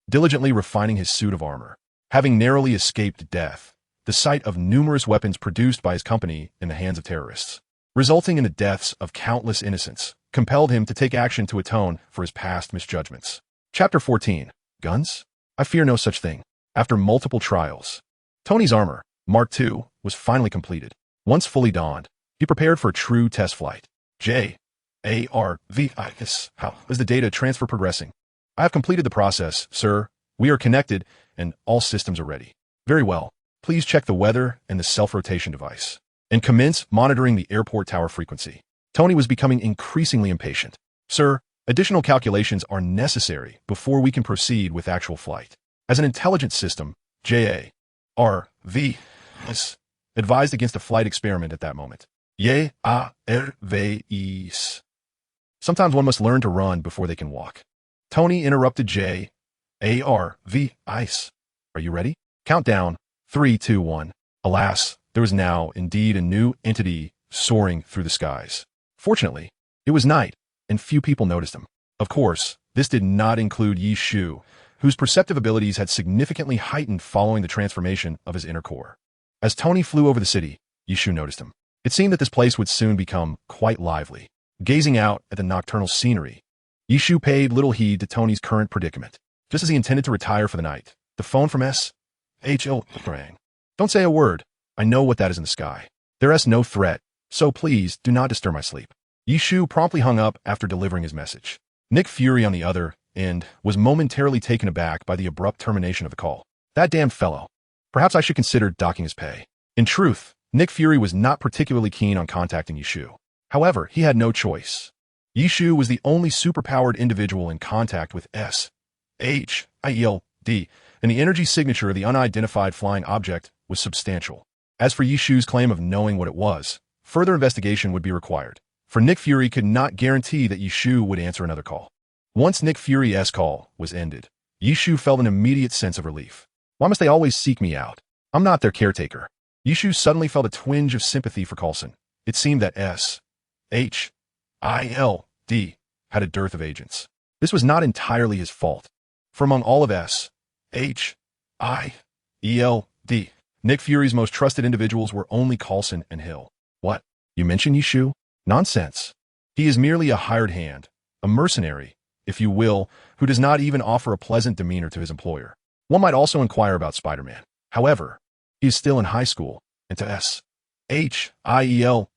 diligently refining his suit of armor. Having narrowly escaped death, the sight of numerous weapons produced by his company in the hands of terrorists, resulting in the deaths of countless innocents, compelled him to take action to atone for his past misjudgments. Chapter 14. Guns? I fear no such thing. After multiple trials, Tony's armor, Mark II, was finally completed. Once fully donned, he prepared for a true test flight. How is the data transfer progressing? I have completed the process, sir. We are connected, and all systems are ready. Very well. Please check the weather and the self-rotation device, and commence monitoring the airport tower frequency. Tony was becoming increasingly impatient. Sir, additional calculations are necessary before we can proceed with actual flight. As an intelligent system, advised against a flight experiment at that moment. Sometimes one must learn to run before they can walk. Tony interrupted Are you ready? Countdown. 3, 2, 1. Alas, there was now indeed a new entity soaring through the skies. Fortunately, it was night, and few people noticed him. Of course, this did not include Yishu, whose perceptive abilities had significantly heightened following the transformation of his inner core. As Tony flew over the city, Yishu noticed him. It seemed that this place would soon become quite lively. Gazing out at the nocturnal scenery, Yishu paid little heed to Tony's current predicament. Just as he intended to retire for the night, the phone from SHL rang. Don't say a word. I know what that is in the sky. There is no threat, so please do not disturb my sleep. Yishu promptly hung up after delivering his message. Nick Fury, on the other end, was momentarily taken aback by the abrupt termination of the call. That damn fellow. Perhaps I should consider docking his pay. In truth, Nick Fury was not particularly keen on contacting Yishu. However, he had no choice. Yishu was the only superpowered individual in contact with SHIELD, and the energy signature of the unidentified flying object was substantial. As for Yishu's claim of knowing what it was, further investigation would be required, for Nick Fury could not guarantee that Yishu would answer another call. Once Nick Fury's call was ended, Yishu felt an immediate sense of relief. Why must they always seek me out? I'm not their caretaker. Yishu suddenly felt a twinge of sympathy for Coulson. It seemed that SHIELD had a dearth of agents. This was not entirely his fault, for among all of SHIELD, Nick Fury's most trusted individuals were only Coulson and Hill. What? You mentioned Yishu? Nonsense. He is merely a hired hand, a mercenary, if you will, who does not even offer a pleasant demeanor to his employer. One might also inquire about Spider-Man. However, he is still in high school, and to SHIELD,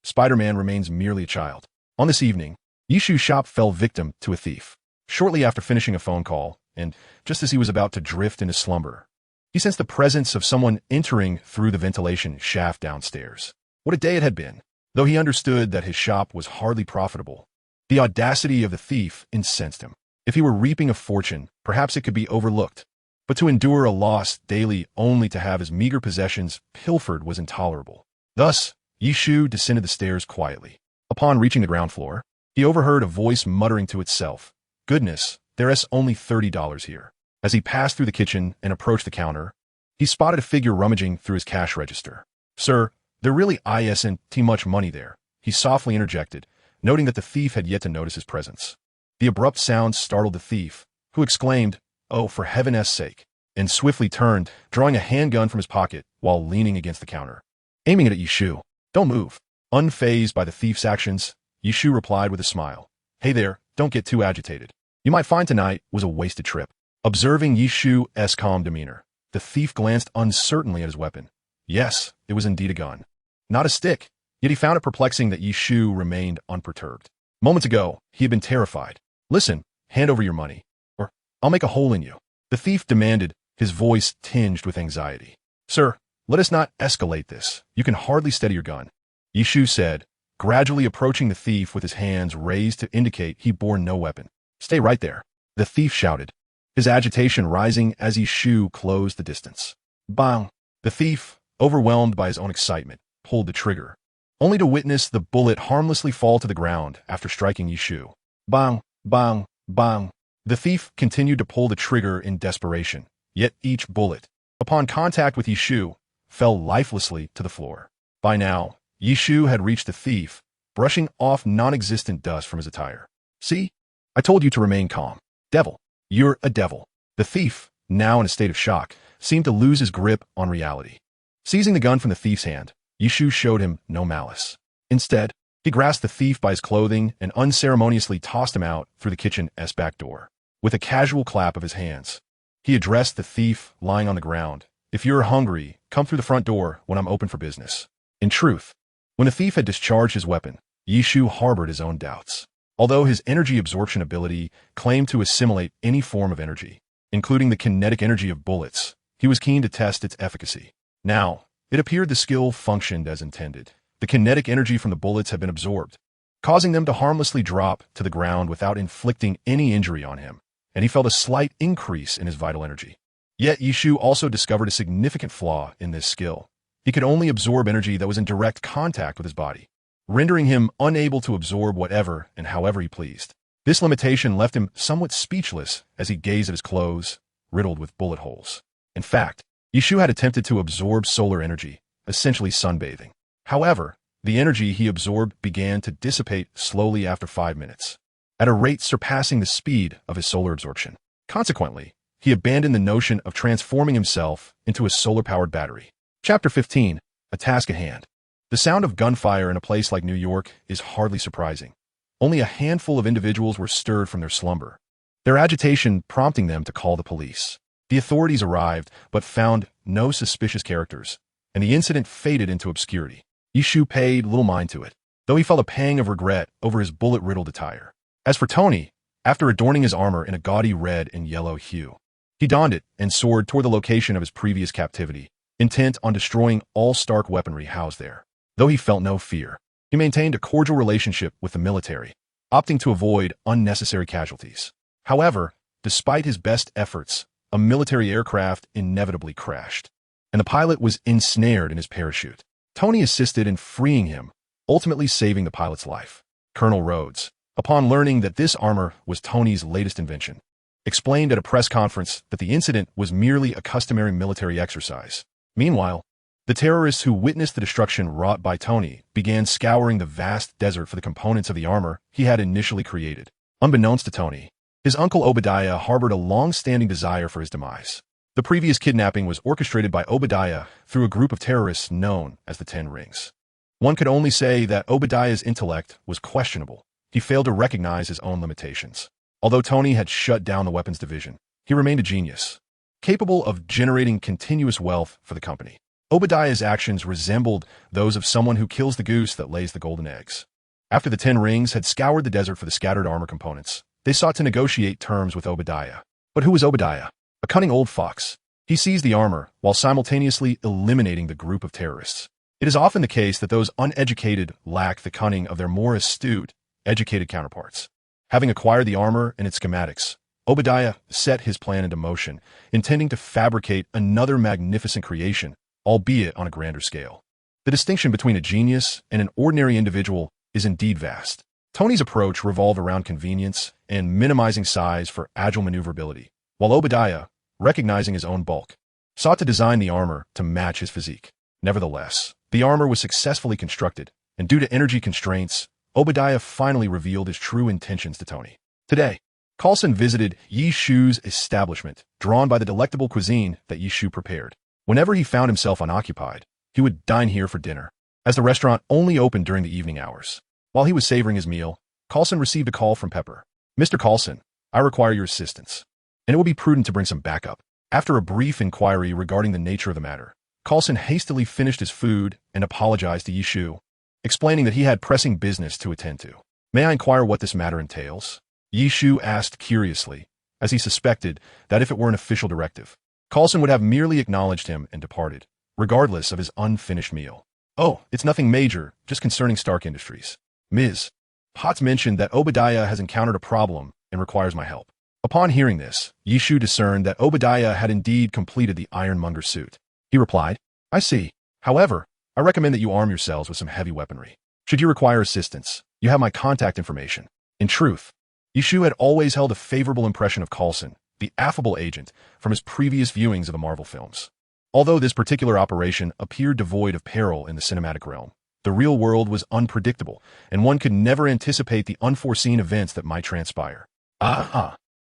Spider-Man remains merely a child. On this evening, Yishu's shop fell victim to a thief. Shortly after finishing a phone call, and just as he was about to drift into slumber, he sensed the presence of someone entering through the ventilation shaft downstairs. What a day it had been! Though he understood that his shop was hardly profitable, the audacity of the thief incensed him. If he were reaping a fortune, perhaps it could be overlooked. But to endure a loss daily only to have his meager possessions pilfered was intolerable. Thus, Yishu descended the stairs quietly. Upon reaching the ground floor, he overheard a voice muttering to itself, "Goodness, there's only $30 here." As he passed through the kitchen and approached the counter, he spotted a figure rummaging through his cash register. "Sir, there really isn't too much money there," he softly interjected, noting that the thief had yet to notice his presence. The abrupt sound startled the thief, who exclaimed, "Oh, for heaven's sake," and swiftly turned, drawing a handgun from his pocket while leaning against the counter, aiming it at Yishu. "Don't move." Unfazed by the thief's actions, Yishu replied with a smile, "Hey there, don't get too agitated. You might find tonight was a wasted trip." Observing Yishu's calm demeanor, the thief glanced uncertainly at his weapon. Yes, it was indeed a gun. Not a stick, yet he found it perplexing that Yishu remained unperturbed. Moments ago, he had been terrified. "Listen, hand over your money, or I'll make a hole in you," the thief demanded, his voice tinged with anxiety. "Sir, let us not escalate this. You can hardly steady your gun," Yishu said, gradually approaching the thief with his hands raised to indicate he bore no weapon. "Stay right there," the thief shouted, his agitation rising as Yishu closed the distance. Bang! The thief, overwhelmed by his own excitement, pulled the trigger, only to witness the bullet harmlessly fall to the ground after striking Yishu. Bang! Bang! Bang! The thief continued to pull the trigger in desperation, yet each bullet, upon contact with Yishu, fell lifelessly to the floor. By now, Yishu had reached the thief, brushing off non-existent dust from his attire. "See? I told you to remain calm. Devil. You're a devil." The thief, now in a state of shock, seemed to lose his grip on reality. Seizing the gun from the thief's hand, Yishu showed him no malice. Instead, he grasped the thief by his clothing and unceremoniously tossed him out through the kitchen's back door. With a casual clap of his hands, he addressed the thief lying on the ground. "If you're hungry, come through the front door when I'm open for business." In truth, when the thief had discharged his weapon, Yishu harbored his own doubts. Although his energy absorption ability claimed to assimilate any form of energy, including the kinetic energy of bullets, he was keen to test its efficacy. Now, it appeared the skill functioned as intended. The kinetic energy from the bullets had been absorbed, causing them to harmlessly drop to the ground without inflicting any injury on him, and he felt a slight increase in his vital energy. Yet Yishu also discovered a significant flaw in this skill. He could only absorb energy that was in direct contact with his body, rendering him unable to absorb whatever and however he pleased. This limitation left him somewhat speechless as he gazed at his clothes, riddled with bullet holes. In fact, Yishu had attempted to absorb solar energy, essentially sunbathing. However, the energy he absorbed began to dissipate slowly after 5 minutes, at a rate surpassing the speed of his solar absorption. Consequently, he abandoned the notion of transforming himself into a solar-powered battery. Chapter 15. A Task at Hand. The sound of gunfire in a place like New York is hardly surprising. Only a handful of individuals were stirred from their slumber, their agitation prompting them to call the police. The authorities arrived, but found no suspicious characters, and the incident faded into obscurity. Yishu paid little mind to it, though he felt a pang of regret over his bullet-riddled attire. As for Tony, after adorning his armor in a gaudy red and yellow hue, he donned it and soared toward the location of his previous captivity, intent on destroying all Stark weaponry housed there. Though he felt no fear, he maintained a cordial relationship with the military, opting to avoid unnecessary casualties. However, despite his best efforts, a military aircraft inevitably crashed, and the pilot was ensnared in his parachute. Tony assisted in freeing him, ultimately saving the pilot's life. Colonel Rhodes, upon learning that this armor was Tony's latest invention, explained at a press conference that the incident was merely a customary military exercise. Meanwhile, the terrorists who witnessed the destruction wrought by Tony began scouring the vast desert for the components of the armor he had initially created. Unbeknownst to Tony, his uncle Obadiah harbored a long-standing desire for his demise. The previous kidnapping was orchestrated by Obadiah through a group of terrorists known as the Ten Rings. One could only say that Obadiah's intellect was questionable. He failed to recognize his own limitations. Although Tony had shut down the weapons division, he remained a genius, capable of generating continuous wealth for the company. Obadiah's actions resembled those of someone who kills the goose that lays the golden eggs. After the Ten Rings had scoured the desert for the scattered armor components, they sought to negotiate terms with Obadiah. But who was Obadiah? A cunning old fox. He seized the armor while simultaneously eliminating the group of terrorists. It is often the case that those uneducated lack the cunning of their more astute, educated counterparts. Having acquired the armor and its schematics, Obadiah set his plan into motion, intending to fabricate another magnificent creation, albeit on a grander scale. The distinction between a genius and an ordinary individual is indeed vast. Tony's approach revolved around convenience and minimizing size for agile maneuverability, while Obadiah, recognizing his own bulk, sought to design the armor to match his physique. Nevertheless, the armor was successfully constructed, and due to energy constraints, Obadiah finally revealed his true intentions to Tony. Today, Coulson visited Yi Shu's establishment, drawn by the delectable cuisine that Yi Shu prepared. Whenever he found himself unoccupied, he would dine here for dinner, as the restaurant only opened during the evening hours. While he was savoring his meal, Coulson received a call from Pepper. "Mr. Coulson, I require your assistance, and it will be prudent to bring some backup." After a brief inquiry regarding the nature of the matter, Coulson hastily finished his food and apologized to Yi Shu, explaining that he had pressing business to attend to. "May I inquire what this matter entails?" Yi Shu asked curiously, as he suspected that if it were an official directive, Coulson would have merely acknowledged him and departed, regardless of his unfinished meal. "Oh, it's nothing major, just concerning Stark Industries. Ms. Potts mentioned that Obadiah has encountered a problem and requires my help." Upon hearing this, Yi Shu discerned that Obadiah had indeed completed the Ironmonger suit. He replied, "I see. However, I recommend that you arm yourselves with some heavy weaponry. Should you require assistance, you have my contact information." In truth, Yi Shu had always held a favorable impression of Coulson, the affable agent, from his previous viewings of the Marvel films. Although this particular operation appeared devoid of peril in the cinematic realm, the real world was unpredictable, and one could never anticipate the unforeseen events that might transpire.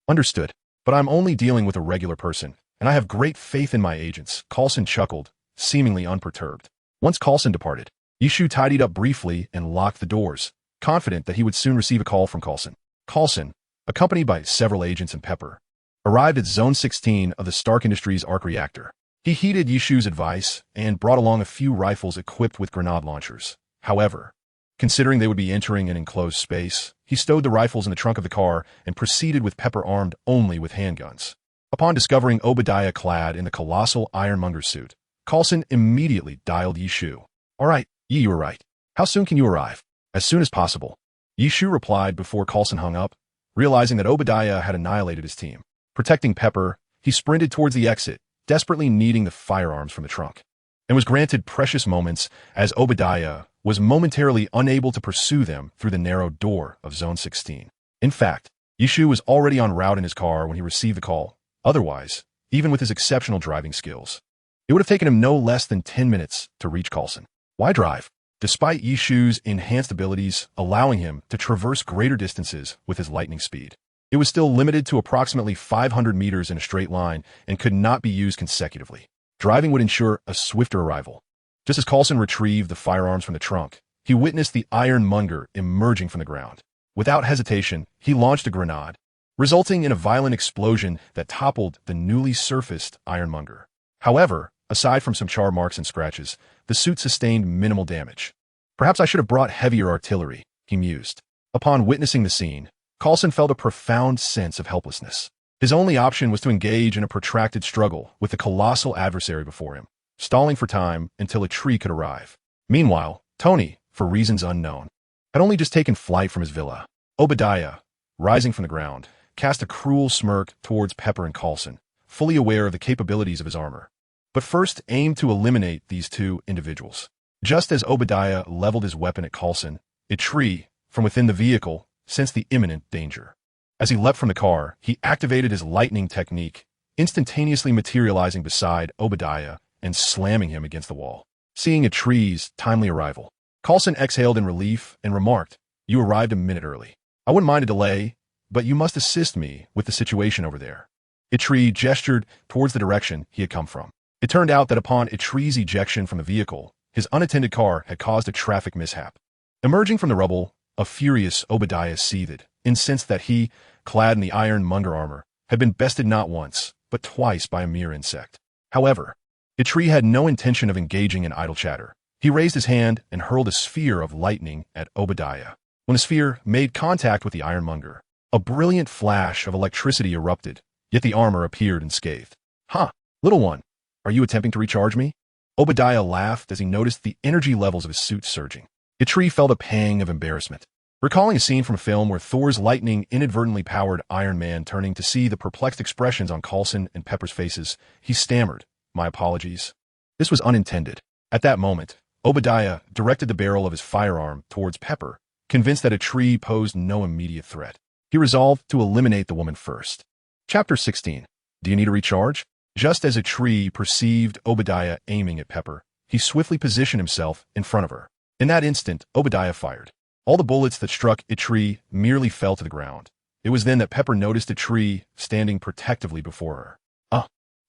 Understood. But I'm only dealing with a regular person, and I have great faith in my agents, Coulson chuckled, seemingly unperturbed. Once Coulson departed, Yi Shu tidied up briefly and locked the doors, confident that he would soon receive a call from Coulson. Coulson, accompanied by several agents and Pepper, arrived at Zone 16 of the Stark Industries arc reactor. He heeded Yi Shu's advice and brought along a few rifles equipped with grenade launchers. However, considering they would be entering an enclosed space, he stowed the rifles in the trunk of the car and proceeded with Pepper armed only with handguns. Upon discovering Obadiah clad in the colossal Ironmonger suit, Coulson immediately dialed Yi Shu. "All right, Yi, you were right. How soon can you arrive?" "As soon as possible," Yi Shu replied before Coulson hung up, realizing that Obadiah had annihilated his team. Protecting Pepper, he sprinted towards the exit, desperately needing the firearms from the trunk, and was granted precious moments as Obadiah was momentarily unable to pursue them through the narrow door of Zone 16. In fact, Yi Shu was already en route in his car when he received the call. Otherwise, even with his exceptional driving skills, it would have taken him no less than 10 minutes to reach Coulson. Why drive? Despite Yi Shu's enhanced abilities allowing him to traverse greater distances with his lightning speed, it was still limited to approximately 500 meters in a straight line and could not be used consecutively. Driving would ensure a swifter arrival. Just as Coulson retrieved the firearms from the trunk, he witnessed the Ironmonger emerging from the ground. Without hesitation, he launched a grenade, resulting in a violent explosion that toppled the newly surfaced Ironmonger. However, aside from some char marks and scratches, the suit sustained minimal damage. "Perhaps I should have brought heavier artillery," he mused. Upon witnessing the scene, Coulson felt a profound sense of helplessness. His only option was to engage in a protracted struggle with the colossal adversary before him, stalling for time until a tree could arrive. Meanwhile, Tony, for reasons unknown, had only just taken flight from his villa. Obadiah, rising from the ground, cast a cruel smirk towards Pepper and Coulson, fully aware of the capabilities of his armor, but first aimed to eliminate these two individuals. Just as Obadiah leveled his weapon at Coulson, a tree, from within the vehicle, sensed the imminent danger. As he leapt from the car, he activated his lightning technique, instantaneously materializing beside Obadiah and slamming him against the wall. Seeing a tree's timely arrival, Coulson exhaled in relief and remarked, "You arrived a minute early. I wouldn't mind a delay, but you must assist me with the situation over there." A tree gestured towards the direction he had come from. It turned out that upon a tree's ejection from the vehicle, his unattended car had caused a traffic mishap. Emerging from the rubble, a furious Obadiah seethed, incensed that he, clad in the Ironmonger armor, had been bested not once, but twice by a mere insect. However, the tree had no intention of engaging in idle chatter. He raised his hand and hurled a sphere of lightning at Obadiah. When the sphere made contact with the Ironmonger, a brilliant flash of electricity erupted, yet the armor appeared unscathed. "Huh, little one, are you attempting to recharge me?" Obadiah laughed as he noticed the energy levels of his suit surging. The tree felt a pang of embarrassment. Recalling a scene from a film where Thor's lightning inadvertently powered Iron Man turning to see the perplexed expressions on Coulson and Pepper's faces, he stammered, "My apologies. This was unintended." At that moment, Obadiah directed the barrel of his firearm towards Pepper, convinced that a tree posed no immediate threat. He resolved to eliminate the woman first. Chapter 16. Do you need a recharge? Just as a tree perceived Obadiah aiming at Pepper, he swiftly positioned himself in front of her. In that instant, Obadiah fired. All the bullets that struck a tree merely fell to the ground. It was then that Pepper noticed a tree standing protectively before her.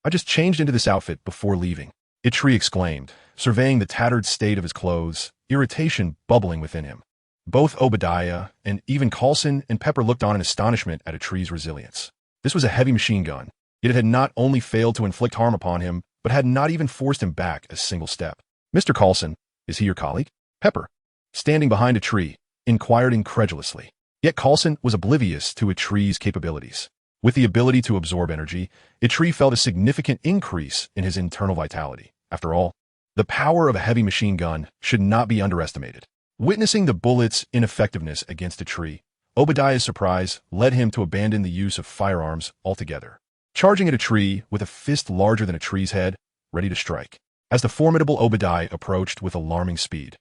I just changed into this outfit before leaving," a tree exclaimed, surveying the tattered state of his clothes, irritation bubbling within him. Both Obadiah and even Coulson and Pepper looked on in astonishment at a tree's resilience. This was a heavy machine gun, yet it had not only failed to inflict harm upon him, but had not even forced him back a single step. "Mr. Coulson, is he your colleague?" Pepper, standing behind a tree, inquired incredulously. Yet Coulson was oblivious to a tree's capabilities. With the ability to absorb energy, a tree felt a significant increase in his internal vitality. After all, the power of a heavy machine gun should not be underestimated. Witnessing the bullet's ineffectiveness against a tree, Obadiah's surprise led him to abandon the use of firearms altogether, charging at a tree with a fist larger than a tree's head, ready to strike. As the formidable Obadiah approached with alarming speed,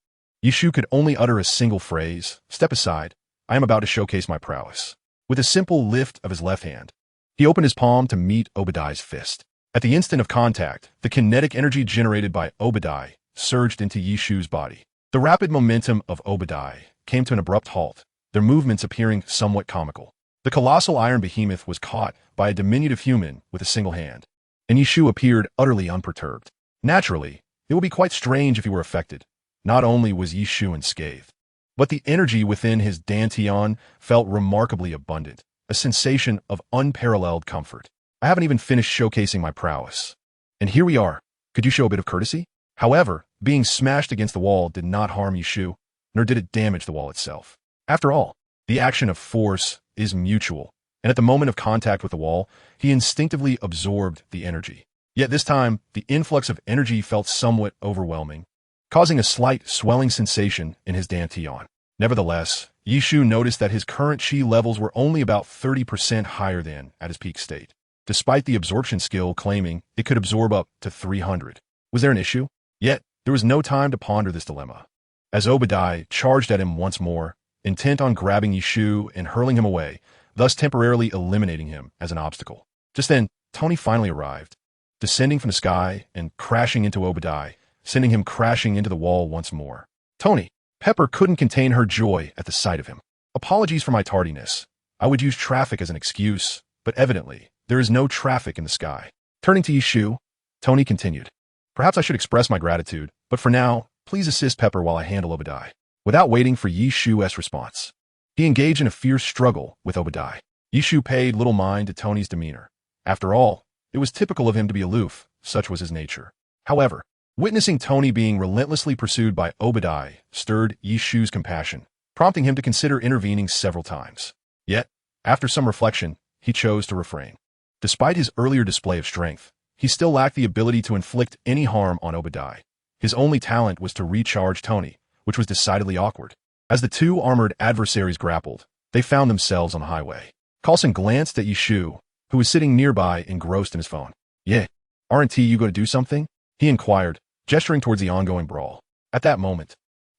Yishu could only utter a single phrase, "Step aside, I am about to showcase my prowess." With a simple lift of his left hand, he opened his palm to meet Obadiah's fist. At the instant of contact, the kinetic energy generated by Obadiah surged into Yishu's body. The rapid momentum of Obadiah came to an abrupt halt, their movements appearing somewhat comical. The colossal iron behemoth was caught by a diminutive human with a single hand, and Yishu appeared utterly unperturbed. Naturally, it would be quite strange if he were affected. Not only was Yishu unscathed, but the energy within his dantian felt remarkably abundant, a sensation of unparalleled comfort. "I haven't even finished showcasing my prowess. And here we are. Could you show a bit of courtesy?" However, being smashed against the wall did not harm Yishu, nor did it damage the wall itself. After all, the action of force is mutual, and at the moment of contact with the wall, he instinctively absorbed the energy. Yet this time, the influx of energy felt somewhat overwhelming, causing a slight swelling sensation in his dantian. Nevertheless, Yishu noticed that his current chi levels were only about 30% higher than at his peak state, despite the absorption skill claiming it could absorb up to 300. Was there an issue? Yet, there was no time to ponder this dilemma. As Obadiah charged at him once more, intent on grabbing Yishu and hurling him away, thus temporarily eliminating him as an obstacle. Just then, Tony finally arrived, descending from the sky and crashing into Obadiah, sending him crashing into the wall once more. "Tony!" Pepper couldn't contain her joy at the sight of him. "Apologies for my tardiness. I would use traffic as an excuse, but evidently, there is no traffic in the sky." Turning to Yishu, Tony continued, "Perhaps I should express my gratitude, but for now, please assist Pepper while I handle Obadiah." Without waiting for Yishu's response, he engaged in a fierce struggle with Obadiah. Yishu paid little mind to Tony's demeanor. After all, it was typical of him to be aloof, such was his nature. However, witnessing Tony being relentlessly pursued by Obadiah stirred Yishu's compassion, prompting him to consider intervening several times. Yet, after some reflection, he chose to refrain. Despite his earlier display of strength, he still lacked the ability to inflict any harm on Obadiah. His only talent was to recharge Tony, which was decidedly awkward. As the two armored adversaries grappled, they found themselves on the highway. Coulson glanced at Yishu, who was sitting nearby engrossed in his phone. "Yeah, aren't you going to do something?" he inquired, gesturing towards the ongoing brawl. At that moment,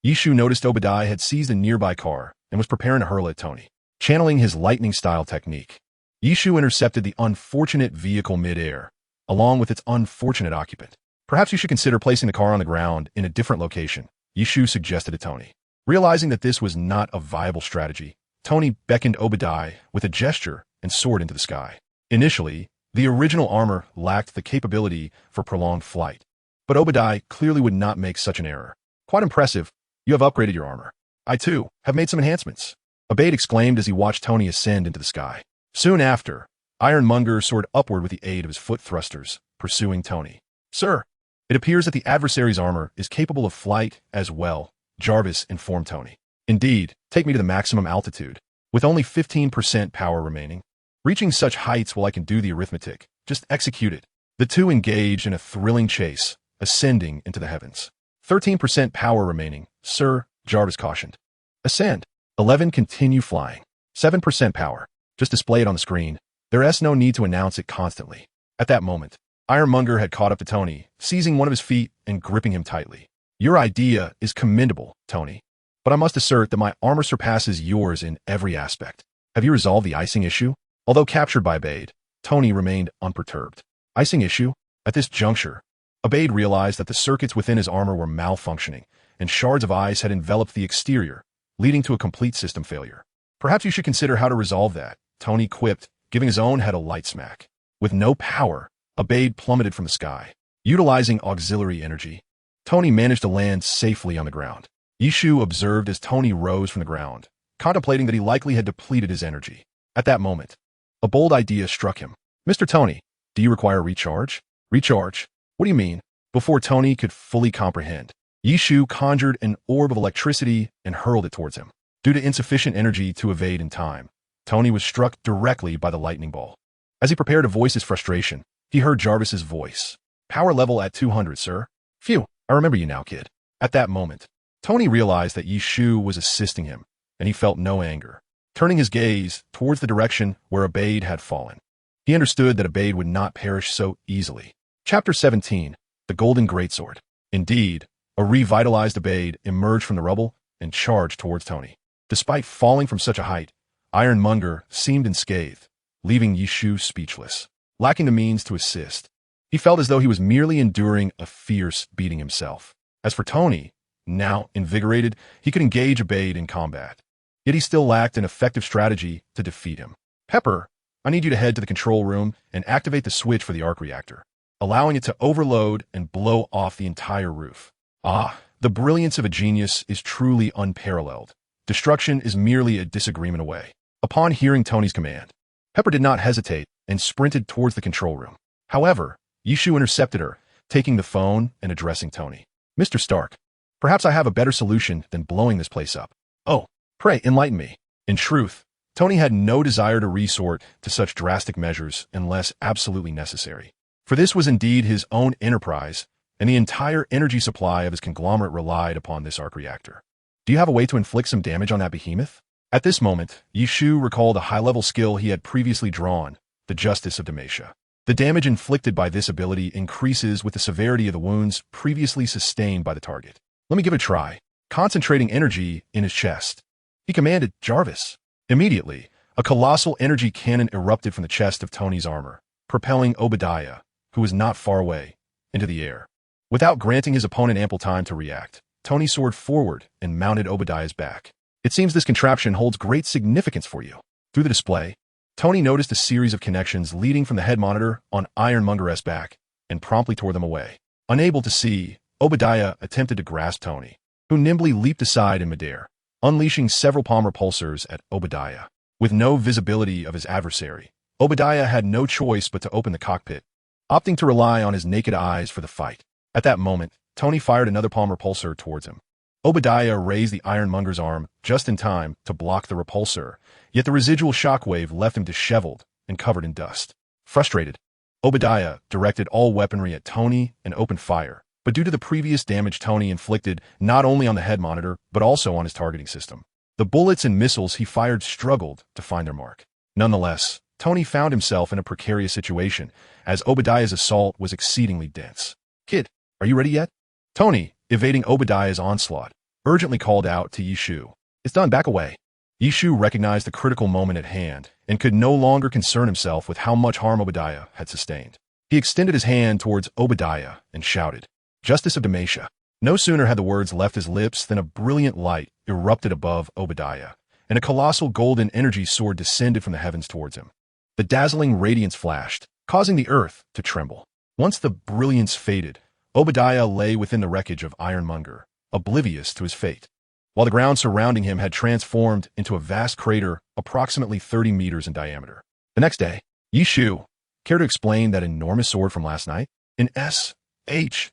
Yishu noticed Obadiah had seized a nearby car and was preparing to hurl at Tony. Channeling his lightning-style technique, Yishu intercepted the unfortunate vehicle mid-air, along with its unfortunate occupant. "Perhaps you should consider placing the car on the ground in a different location," Yishu suggested to Tony. Realizing that this was not a viable strategy, Tony beckoned Obadiah with a gesture and soared into the sky. Initially, the original armor lacked the capability for prolonged flight, but Obadiah clearly would not make such an error. "Quite impressive. You have upgraded your armor. I, too, have made some enhancements," Obadiah exclaimed as he watched Tony ascend into the sky. Soon after, Ironmonger soared upward with the aid of his foot thrusters, pursuing Tony. "Sir, it appears that the adversary's armor is capable of flight as well," Jarvis informed Tony. "Indeed, take me to the maximum altitude. With only 15% power remaining. Reaching such heights while I can do the arithmetic. Just execute it." The two engaged in a thrilling chase, ascending into the heavens. 13% power remaining, sir, Jarvis cautioned. "Ascend. 11, continue flying. 7% power. Just display it on the screen. There's no need to announce it constantly." At that moment, Ironmonger had caught up to Tony, seizing one of his feet and gripping him tightly. "Your idea is commendable, Tony. But but I must assert that my armor surpasses yours in every aspect. Have you resolved the icing issue? Although captured by Abade, Tony remained unperturbed. Icing issue? At this juncture, Abade realized that the circuits within his armor were malfunctioning, and shards of ice had enveloped the exterior, leading to a complete system failure. Perhaps you should consider how to resolve that, Tony quipped, giving his own head a light smack. With no power, Abade plummeted from the sky. Utilizing auxiliary energy, Tony managed to land safely on the ground. Yishu observed as Tony rose from the ground, contemplating that he likely had depleted his energy. At that moment, a bold idea struck him. Mr. Tony, do you require recharge? Recharge? What do you mean? Before Tony could fully comprehend, Yishu conjured an orb of electricity and hurled it towards him. Due to insufficient energy to evade in time, Tony was struck directly by the lightning ball. As he prepared to voice his frustration, he heard Jarvis's voice. Power level at 200, sir. Phew, I remember you now, kid. At that moment, Tony realized that Yishu was assisting him, and he felt no anger. Turning his gaze towards the direction where Abade had fallen, he understood that Abade would not perish so easily. Chapter 17, The Golden Greatsword. Indeed, a revitalized Abade emerged from the rubble and charged towards Tony. Despite falling from such a height, Ironmonger seemed unscathed, leaving Yishu speechless. Lacking the means to assist, he felt as though he was merely enduring a fierce beating himself. As for Tony, now invigorated, he could engage Abade in combat. Yet he still lacked an effective strategy to defeat him. Pepper, I need you to head to the control room and activate the switch for the arc reactor, allowing it to overload and blow off the entire roof. Ah, the brilliance of a genius is truly unparalleled. Destruction is merely a disagreement away. Upon hearing Tony's command, Pepper did not hesitate and sprinted towards the control room. However, Yishu intercepted her, taking the phone and addressing Tony. Mr. Stark, perhaps I have a better solution than blowing this place up. Oh, pray enlighten me. In truth, Tony had no desire to resort to such drastic measures unless absolutely necessary. For this was indeed his own enterprise, and the entire energy supply of his conglomerate relied upon this arc reactor. Do you have a way to inflict some damage on that behemoth? At this moment, Yishu recalled a high-level skill he had previously drawn, the Justice of Demacia. The damage inflicted by this ability increases with the severity of the wounds previously sustained by the target. Let me give it a try. Concentrating energy in his chest, he commanded Jarvis. Immediately, a colossal energy cannon erupted from the chest of Tony's armor, propelling Obadiah, who was not far away, into the air. Without granting his opponent ample time to react, Tony soared forward and mounted Obadiah's back. It seems this contraption holds great significance for you. Through the display, Tony noticed a series of connections leading from the head monitor on Ironmonger's back and promptly tore them away. Unable to see, Obadiah attempted to grasp Tony, who nimbly leaped aside in midair, unleashing several palm repulsors at Obadiah. With no visibility of his adversary, Obadiah had no choice but to open the cockpit, opting to rely on his naked eyes for the fight. At that moment, Tony fired another palm repulsor towards him. Obadiah raised the Ironmonger's arm just in time to block the repulsor, yet the residual shockwave left him disheveled and covered in dust. Frustrated, Obadiah directed all weaponry at Tony and opened fire, but due to the previous damage Tony inflicted not only on the head monitor but also on his targeting system, the bullets and missiles he fired struggled to find their mark. Nonetheless, Tony found himself in a precarious situation, as Obadiah's assault was exceedingly dense. Kid, are you ready yet? Tony, evading Obadiah's onslaught, urgently called out to Yishu. It's done, back away. Yishu recognized the critical moment at hand and could no longer concern himself with how much harm Obadiah had sustained. He extended his hand towards Obadiah and shouted, Justice of Demacia. No sooner had the words left his lips than a brilliant light erupted above Obadiah, and a colossal golden energy sword descended from the heavens towards him. The dazzling radiance flashed, causing the earth to tremble. Once the brilliance faded, Obadiah lay within the wreckage of Ironmonger, oblivious to his fate, while the ground surrounding him had transformed into a vast crater approximately 30 meters in diameter. The next day, Yishu, care to explain that enormous sword from last night? In S-H-I-E-L-D.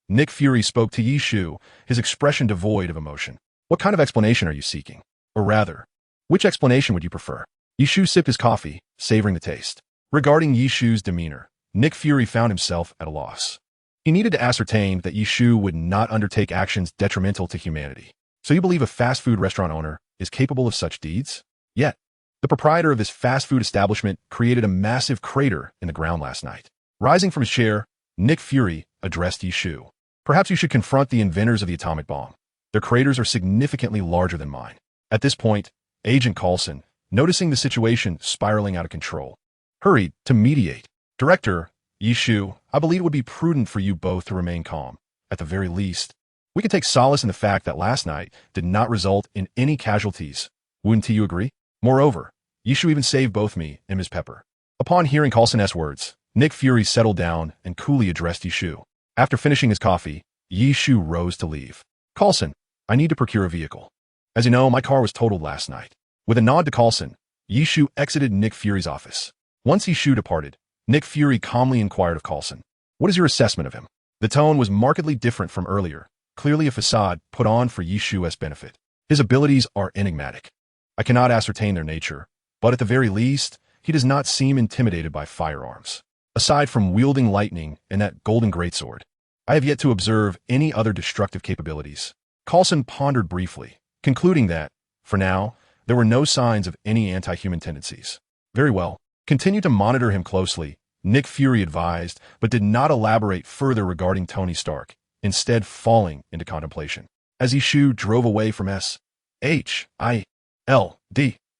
Nick Fury spoke to Yishu, his expression devoid of emotion. What kind of explanation are you seeking? Or rather, which explanation would you prefer? Yishu sipped his coffee, savoring the taste. Regarding Yishu's demeanor, Nick Fury found himself at a loss. He needed to ascertain that Yishu would not undertake actions detrimental to humanity. So you believe a fast food restaurant owner is capable of such deeds? Yet, the proprietor of this fast food establishment created a massive crater in the ground last night. Rising from his chair, Nick Fury addressed Yishu. Perhaps you should confront the inventors of the atomic bomb. Their craters are significantly larger than mine. At this point, Agent Coulson, noticing the situation spiraling out of control, hurried to mediate. Director Yishu, I believe it would be prudent for you both to remain calm. At the very least, we can take solace in the fact that last night did not result in any casualties. Wouldn't you agree? Moreover, Yishu even saved both me and Ms. Pepper. Upon hearing Coulson's words, Nick Fury settled down and coolly addressed Yishu. After finishing his coffee, Yishu rose to leave. Coulson, I need to procure a vehicle. As you know, my car was totaled last night. With a nod to Coulson, Yishu exited Nick Fury's office. Once Yishu departed, Nick Fury calmly inquired of Coulson, "What is your assessment of him?" The tone was markedly different from earlier, clearly a facade put on for Yishu's benefit. His abilities are enigmatic. I cannot ascertain their nature, but at the very least, he does not seem intimidated by firearms. Aside from wielding lightning and that golden greatsword, I have yet to observe any other destructive capabilities. Coulson pondered briefly, concluding that, for now, there were no signs of any anti-human tendencies. Very well. Continue to monitor him closely, Nick Fury advised, but did not elaborate further regarding Tony Stark, instead falling into contemplation. As Yishu drove away from S.H.I.L.D.,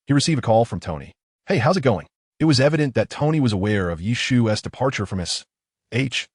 he received a call from Tony. "Hey, how's it going?" It was evident that Tony was aware of Yishu's departure from S.H.I.L.D.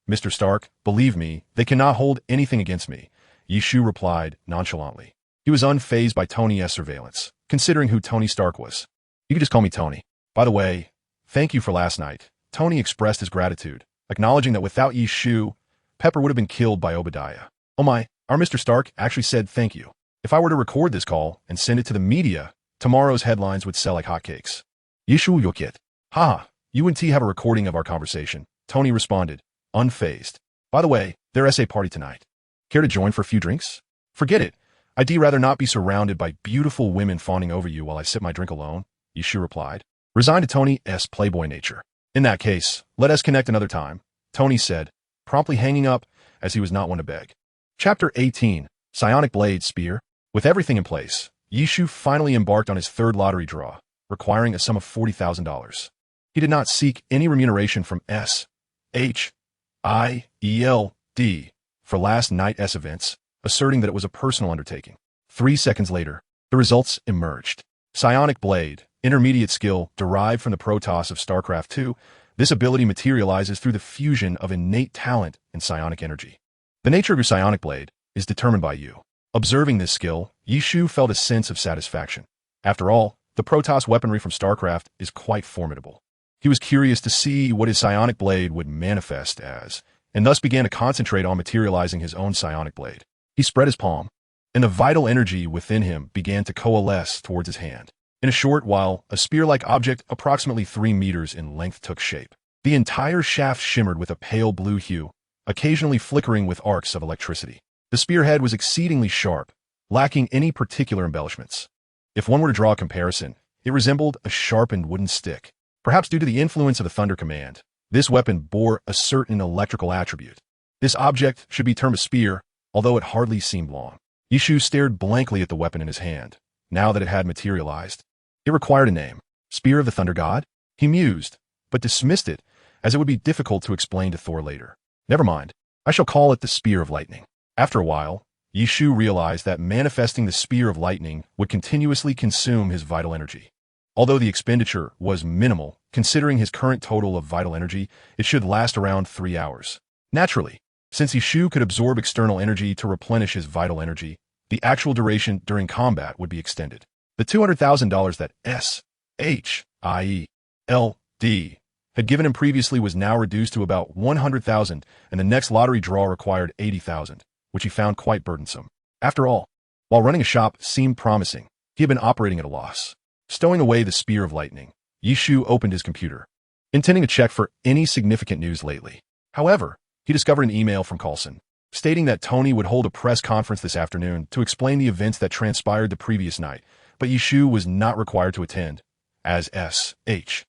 "Mr. Stark, believe me, they cannot hold anything against me," Yishu replied nonchalantly. He was unfazed by Tony's surveillance, considering who Tony Stark was. "You can just call me Tony. By the way, thank you for last night." Tony expressed his gratitude, acknowledging that without Yishu, Pepper would have been killed by Obadiah. "Oh my, our Mr. Stark actually said thank you. If I were to record this call and send it to the media, tomorrow's headlines would sell like hotcakes." "Yishu Yokit. Haha, you and T have a recording of our conversation," Tony responded, unfazed. "By the way, there's a party tonight. Care to join for a few drinks?" "Forget it. I'd rather not be surrounded by beautiful women fawning over you while I sip my drink alone," Yishu replied, resigned to Tony's playboy nature. "In that case, let us connect another time," Tony said, promptly hanging up as he was not one to beg. Chapter 18, Psionic Blade Spear. With everything in place, Yishu finally embarked on his third lottery draw, requiring a sum of $40,000. He did not seek any remuneration from S.H.I.E.L.D. for last night's events, asserting that it was a personal undertaking. 3 seconds later, the results emerged. Psionic Blade, intermediate skill derived from the Protoss of StarCraft II. This ability materializes through the fusion of innate talent and psionic energy. The nature of your psionic blade is determined by you. Observing this skill, Yishu felt a sense of satisfaction. After all, the Protoss weaponry from StarCraft is quite formidable. He was curious to see what his psionic blade would manifest as, and thus began to concentrate on materializing his own psionic blade. He spread his palm, and the vital energy within him began to coalesce towards his hand. In a short while, a spear-like object approximately 3 meters in length took shape. The entire shaft shimmered with a pale blue hue, occasionally flickering with arcs of electricity. The spearhead was exceedingly sharp, lacking any particular embellishments. If one were to draw a comparison, it resembled a sharpened wooden stick. Perhaps due to the influence of the Thunder Command, this weapon bore a certain electrical attribute. This object should be termed a spear, although it hardly seemed long. Yishu stared blankly at the weapon in his hand, now that it had materialized. It required a name. Spear of the Thunder God? He mused, but dismissed it, as it would be difficult to explain to Thor later. Never mind, I shall call it the Spear of Lightning. After a while, Yishu realized that manifesting the Spear of Lightning would continuously consume his vital energy. Although the expenditure was minimal, considering his current total of vital energy, it should last around 3 hours. Naturally, since Yishu could absorb external energy to replenish his vital energy, the actual duration during combat would be extended. The $200,000 that S.H.I.E.L.D. had given him previously was now reduced to about $100,000, and the next lottery draw required $80,000, which he found quite burdensome. After all, while running a shop seemed promising, he had been operating at a loss. Stowing away the Spear of Lightning, Yishu opened his computer, intending to check for any significant news lately. However, he discovered an email from Coulson, stating that Tony would hold a press conference this afternoon to explain the events that transpired the previous night, but Yishu was not required to attend, as S.H.I.L.D.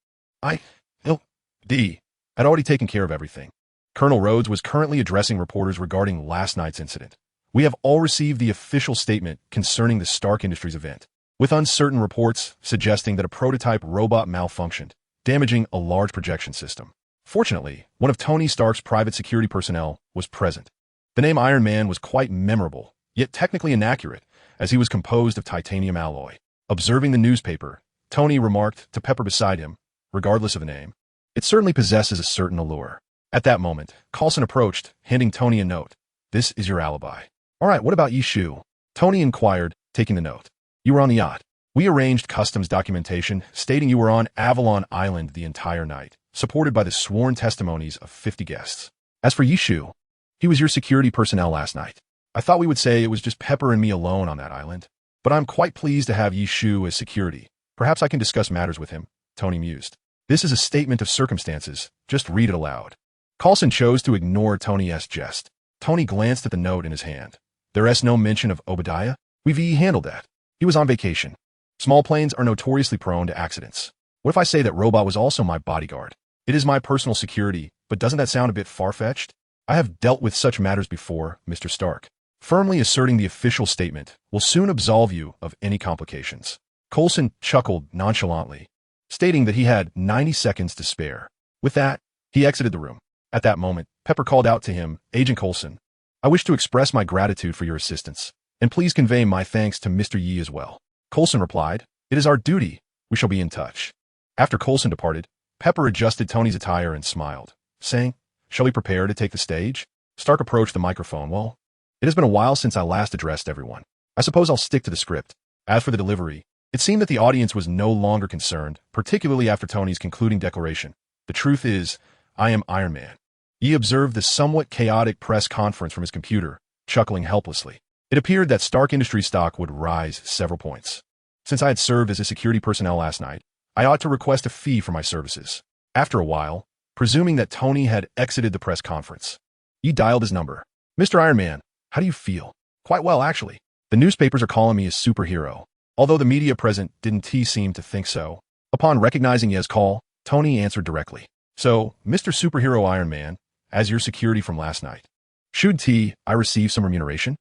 had already taken care of everything. Colonel Rhodes was currently addressing reporters regarding last night's incident. "We have all received the official statement concerning the Stark Industries event, with uncertain reports suggesting that a prototype robot malfunctioned, damaging a large projection system. Fortunately, one of Tony Stark's private security personnel was present. The name Iron Man was quite memorable, yet technically inaccurate, as he was composed of titanium alloy. Observing the newspaper, Tony remarked to Pepper beside him, regardless of the name, "It certainly possesses a certain allure." At that moment, Coulson approached, handing Tony a note. "This is your alibi." "All right, what about Yishu?" Tony inquired, taking the note. "You were on the yacht. We arranged customs documentation stating you were on Avalon Island the entire night, supported by the sworn testimonies of 50 guests. As for Yishu, he was your security personnel last night. I thought we would say it was just Pepper and me alone on that island, but I'm quite pleased to have Yishu as security. Perhaps I can discuss matters with him," Tony mused. "This is a statement of circumstances. Just read it aloud." Coulson chose to ignore Tony's jest. Tony glanced at the note in his hand. "There's no mention of Obadiah? We've handled that. He was on vacation. Small planes are notoriously prone to accidents. What if I say that Robot was also my bodyguard? It is my personal security, but doesn't that sound a bit far-fetched? I have dealt with such matters before, Mr. Stark. Firmly asserting the official statement will soon absolve you of any complications." Coulson chuckled nonchalantly, stating that he had 90 seconds to spare. With that, he exited the room. At that moment, Pepper called out to him, "Agent Coulson, I wish to express my gratitude for your assistance, and please convey my thanks to Mr. Yi as well." Coulson replied, "It is our duty. We shall be in touch." After Coulson departed, Pepper adjusted Tony's attire and smiled, saying, "Shall we prepare to take the stage?" Stark approached the microphone. "Well, it has been a while since I last addressed everyone. I suppose I'll stick to the script." As for the delivery, it seemed that the audience was no longer concerned, particularly after Tony's concluding declaration. "The truth is, I am Iron Man." He observed the somewhat chaotic press conference from his computer, chuckling helplessly. It appeared that Stark Industries stock would rise several points. "Since I had served as a security personnel last night, I ought to request a fee for my services." After a while, presuming that Tony had exited the press conference, he dialed his number. "Mr. Iron Man, how do you feel?" "Quite well, actually. The newspapers are calling me a superhero, although the media present didn't seem to think so." Upon recognizing Ye's call, Tony answered directly. "So, Mr. Superhero Iron Man, as your security from last night, should I receive some remuneration?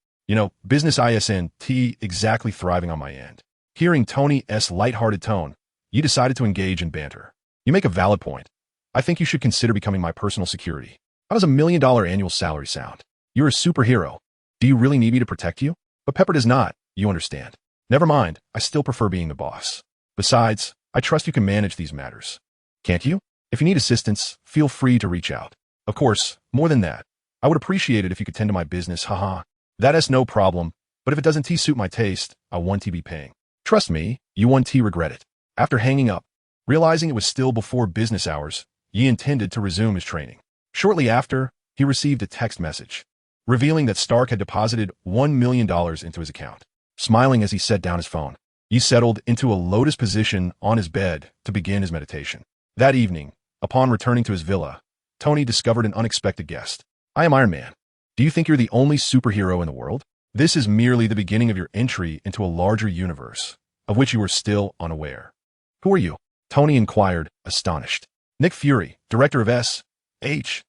Business ISN exactly thriving on my end." Hearing Tony's lighthearted tone, you decided to engage in banter. "You make a valid point. I think you should consider becoming my personal security. How does $1 million annual salary sound? You're a superhero. Do you really need me to protect you?" "But Pepper does not, you understand." "Never mind, I still prefer being the boss. Besides, I trust you can manage these matters. Can't you? If you need assistance, feel free to reach out. Of course, more than that, I would appreciate it if you could tend to my business, haha. That is no problem, but if it doesn't suit my taste, I won't be paying. Trust me, you won't regret it." After hanging up, realizing it was still before business hours, Yi intended to resume his training. Shortly after, he received a text message, revealing that Stark had deposited $1 million into his account. Smiling as he set down his phone, Yi settled into a lotus position on his bed to begin his meditation. That evening, upon returning to his villa, Tony discovered an unexpected guest. "I am Iron Man. Do you think you're the only superhero in the world? This is merely the beginning of your entry into a larger universe, of which you are still unaware." "Who are you?" Tony inquired, astonished. "Nick Fury, director of SHIELD.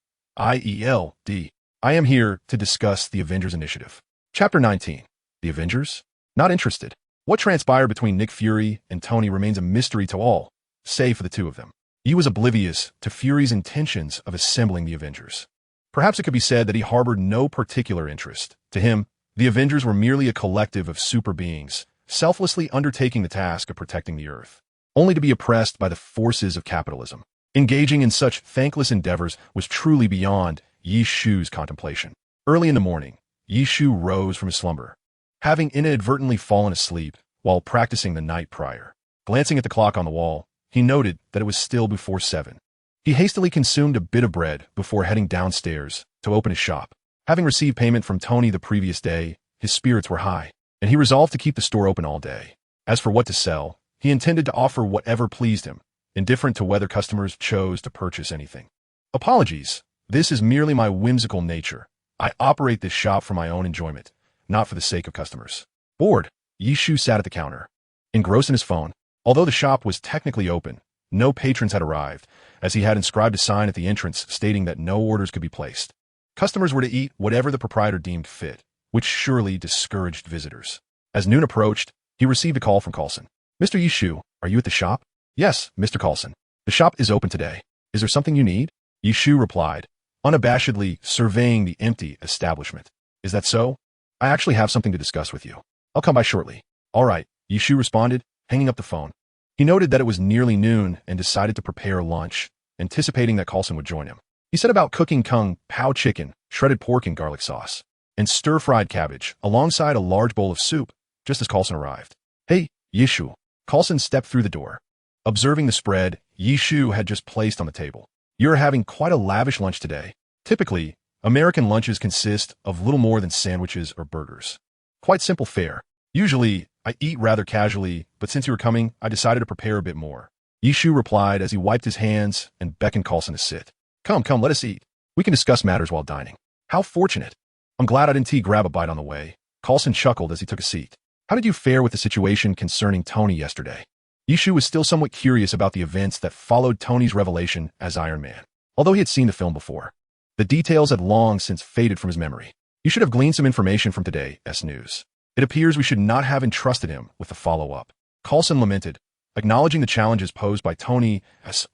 I am here to discuss the Avengers initiative." Chapter 19. The Avengers? Not interested. What transpired between Nick Fury and Tony remains a mystery to all, save for the two of them. He was oblivious to Fury's intentions of assembling the Avengers. Perhaps it could be said that he harbored no particular interest. To him, the Avengers were merely a collective of super beings, selflessly undertaking the task of protecting the Earth, only to be oppressed by the forces of capitalism. Engaging in such thankless endeavors was truly beyond Yishu's contemplation. Early in the morning, Yishu rose from his slumber, having inadvertently fallen asleep while practicing the night prior. Glancing at the clock on the wall, he noted that it was still before 7. He hastily consumed a bit of bread before heading downstairs to open his shop. Having received payment from Tony the previous day, his spirits were high, and he resolved to keep the store open all day. As for what to sell, he intended to offer whatever pleased him, indifferent to whether customers chose to purchase anything. "Apologies, this is merely my whimsical nature. I operate this shop for my own enjoyment, not for the sake of customers." Bored, Yishu sat at the counter, engrossed in his phone. Although the shop was technically open, no patrons had arrived, as he had inscribed a sign at the entrance stating that no orders could be placed. Customers were to eat whatever the proprietor deemed fit, which surely discouraged visitors. As noon approached, he received a call from Coulson. "Mr. Yishu, are you at the shop?" "Yes, Mr. Coulson. The shop is open today. Is there something you need?" Yishu replied, unabashedly surveying the empty establishment. Is that so? I actually have something to discuss with you. I'll come by shortly. All right, Yishu responded, hanging up the phone. He noted that it was nearly noon and decided to prepare lunch, anticipating that Carlson would join him. He set about cooking kung pao chicken, shredded pork in garlic sauce, and stir-fried cabbage, alongside a large bowl of soup, just as Carlson arrived. Hey, Yishu. Carlson stepped through the door. Observing the spread Yishu had just placed on the table. You're having quite a lavish lunch today. Typically, American lunches consist of little more than sandwiches or burgers. Quite simple fare. Usually, I eat rather casually, but since you were coming, I decided to prepare a bit more. Yishu replied as he wiped his hands and beckoned Carlson to sit. Come, let us eat. We can discuss matters while dining. How fortunate. I'm glad I didn't grab a bite on the way. Carlson chuckled as he took a seat. How did you fare with the situation concerning Tony yesterday? Yishu was still somewhat curious about the events that followed Tony's revelation as Iron Man. Although he had seen the film before, the details had long since faded from his memory. You should have gleaned some information from today's news. It appears we should not have entrusted him with the follow-up. Carlson lamented, acknowledging the challenges posed by Tony's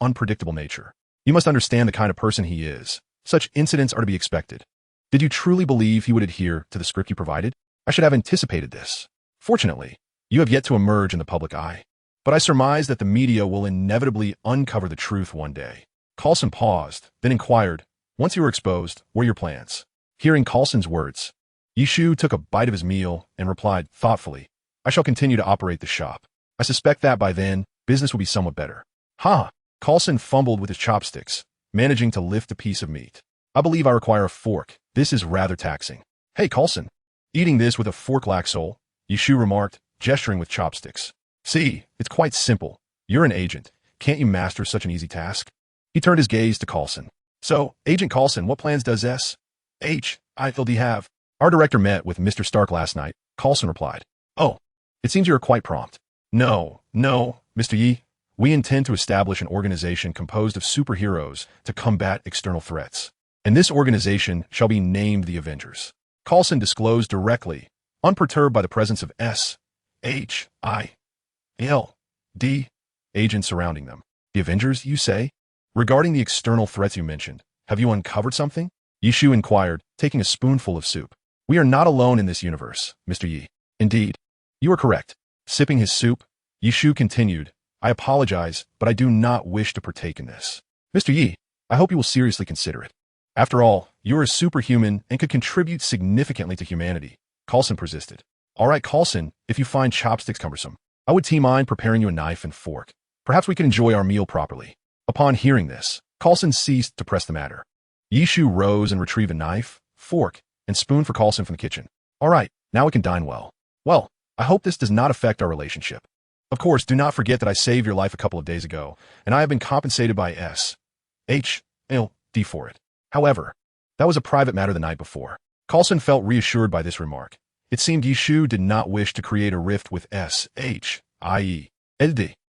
unpredictable nature. You must understand the kind of person he is. Such incidents are to be expected. Did you truly believe he would adhere to the script you provided? I should have anticipated this. Fortunately, you have yet to emerge in the public eye. But I surmise that the media will inevitably uncover the truth one day. Carlson paused, then inquired, once you were exposed, what are your plans? Hearing Carlson's words, Yishu took a bite of his meal and replied thoughtfully, I shall continue to operate the shop. I suspect that by then, business will be somewhat better. Carlson fumbled with his chopsticks, managing to lift a piece of meat. I believe I require a fork. This is rather taxing. Hey, Carlson. Eating this with a fork lacks soul, Yishu remarked, gesturing with chopsticks. See, it's quite simple. You're an agent. Can't you master such an easy task? He turned his gaze to Carlson. So, Agent Carlson, what plans does S.H.I.L.D. have? Our director met with Mr. Stark last night, Carlson replied. Oh, it seems you are quite prompt. No, Mr. Yi. We intend to establish an organization composed of superheroes to combat external threats. And this organization shall be named the Avengers. Carlson disclosed directly, unperturbed by the presence of S.H.I.L.D. agents surrounding them. The Avengers, you say? Regarding the external threats you mentioned, have you uncovered something? Yishu inquired, taking a spoonful of soup. We are not alone in this universe, Mr. Yi. Indeed, you are correct. Sipping his soup, Yishu continued, I apologize, but I do not wish to partake in this. Mr. Yi, I hope you will seriously consider it. After all, you are a superhuman and could contribute significantly to humanity. Carlson persisted. All right, Carlson, if you find chopsticks cumbersome, I would mind preparing you a knife and fork. Perhaps we can enjoy our meal properly. Upon hearing this, Carlson ceased to press the matter. Yishu rose and retrieved a knife, fork, and spoon for Carlson from the kitchen. All right, now we can dine well. Well, I hope this does not affect our relationship. Of course, do not forget that I saved your life a couple of days ago, and I have been compensated by S.H.I.L.D. for it. However, that was a private matter the night before. Carlson felt reassured by this remark. It seemed Yishu did not wish to create a rift with S.H.I.L.D.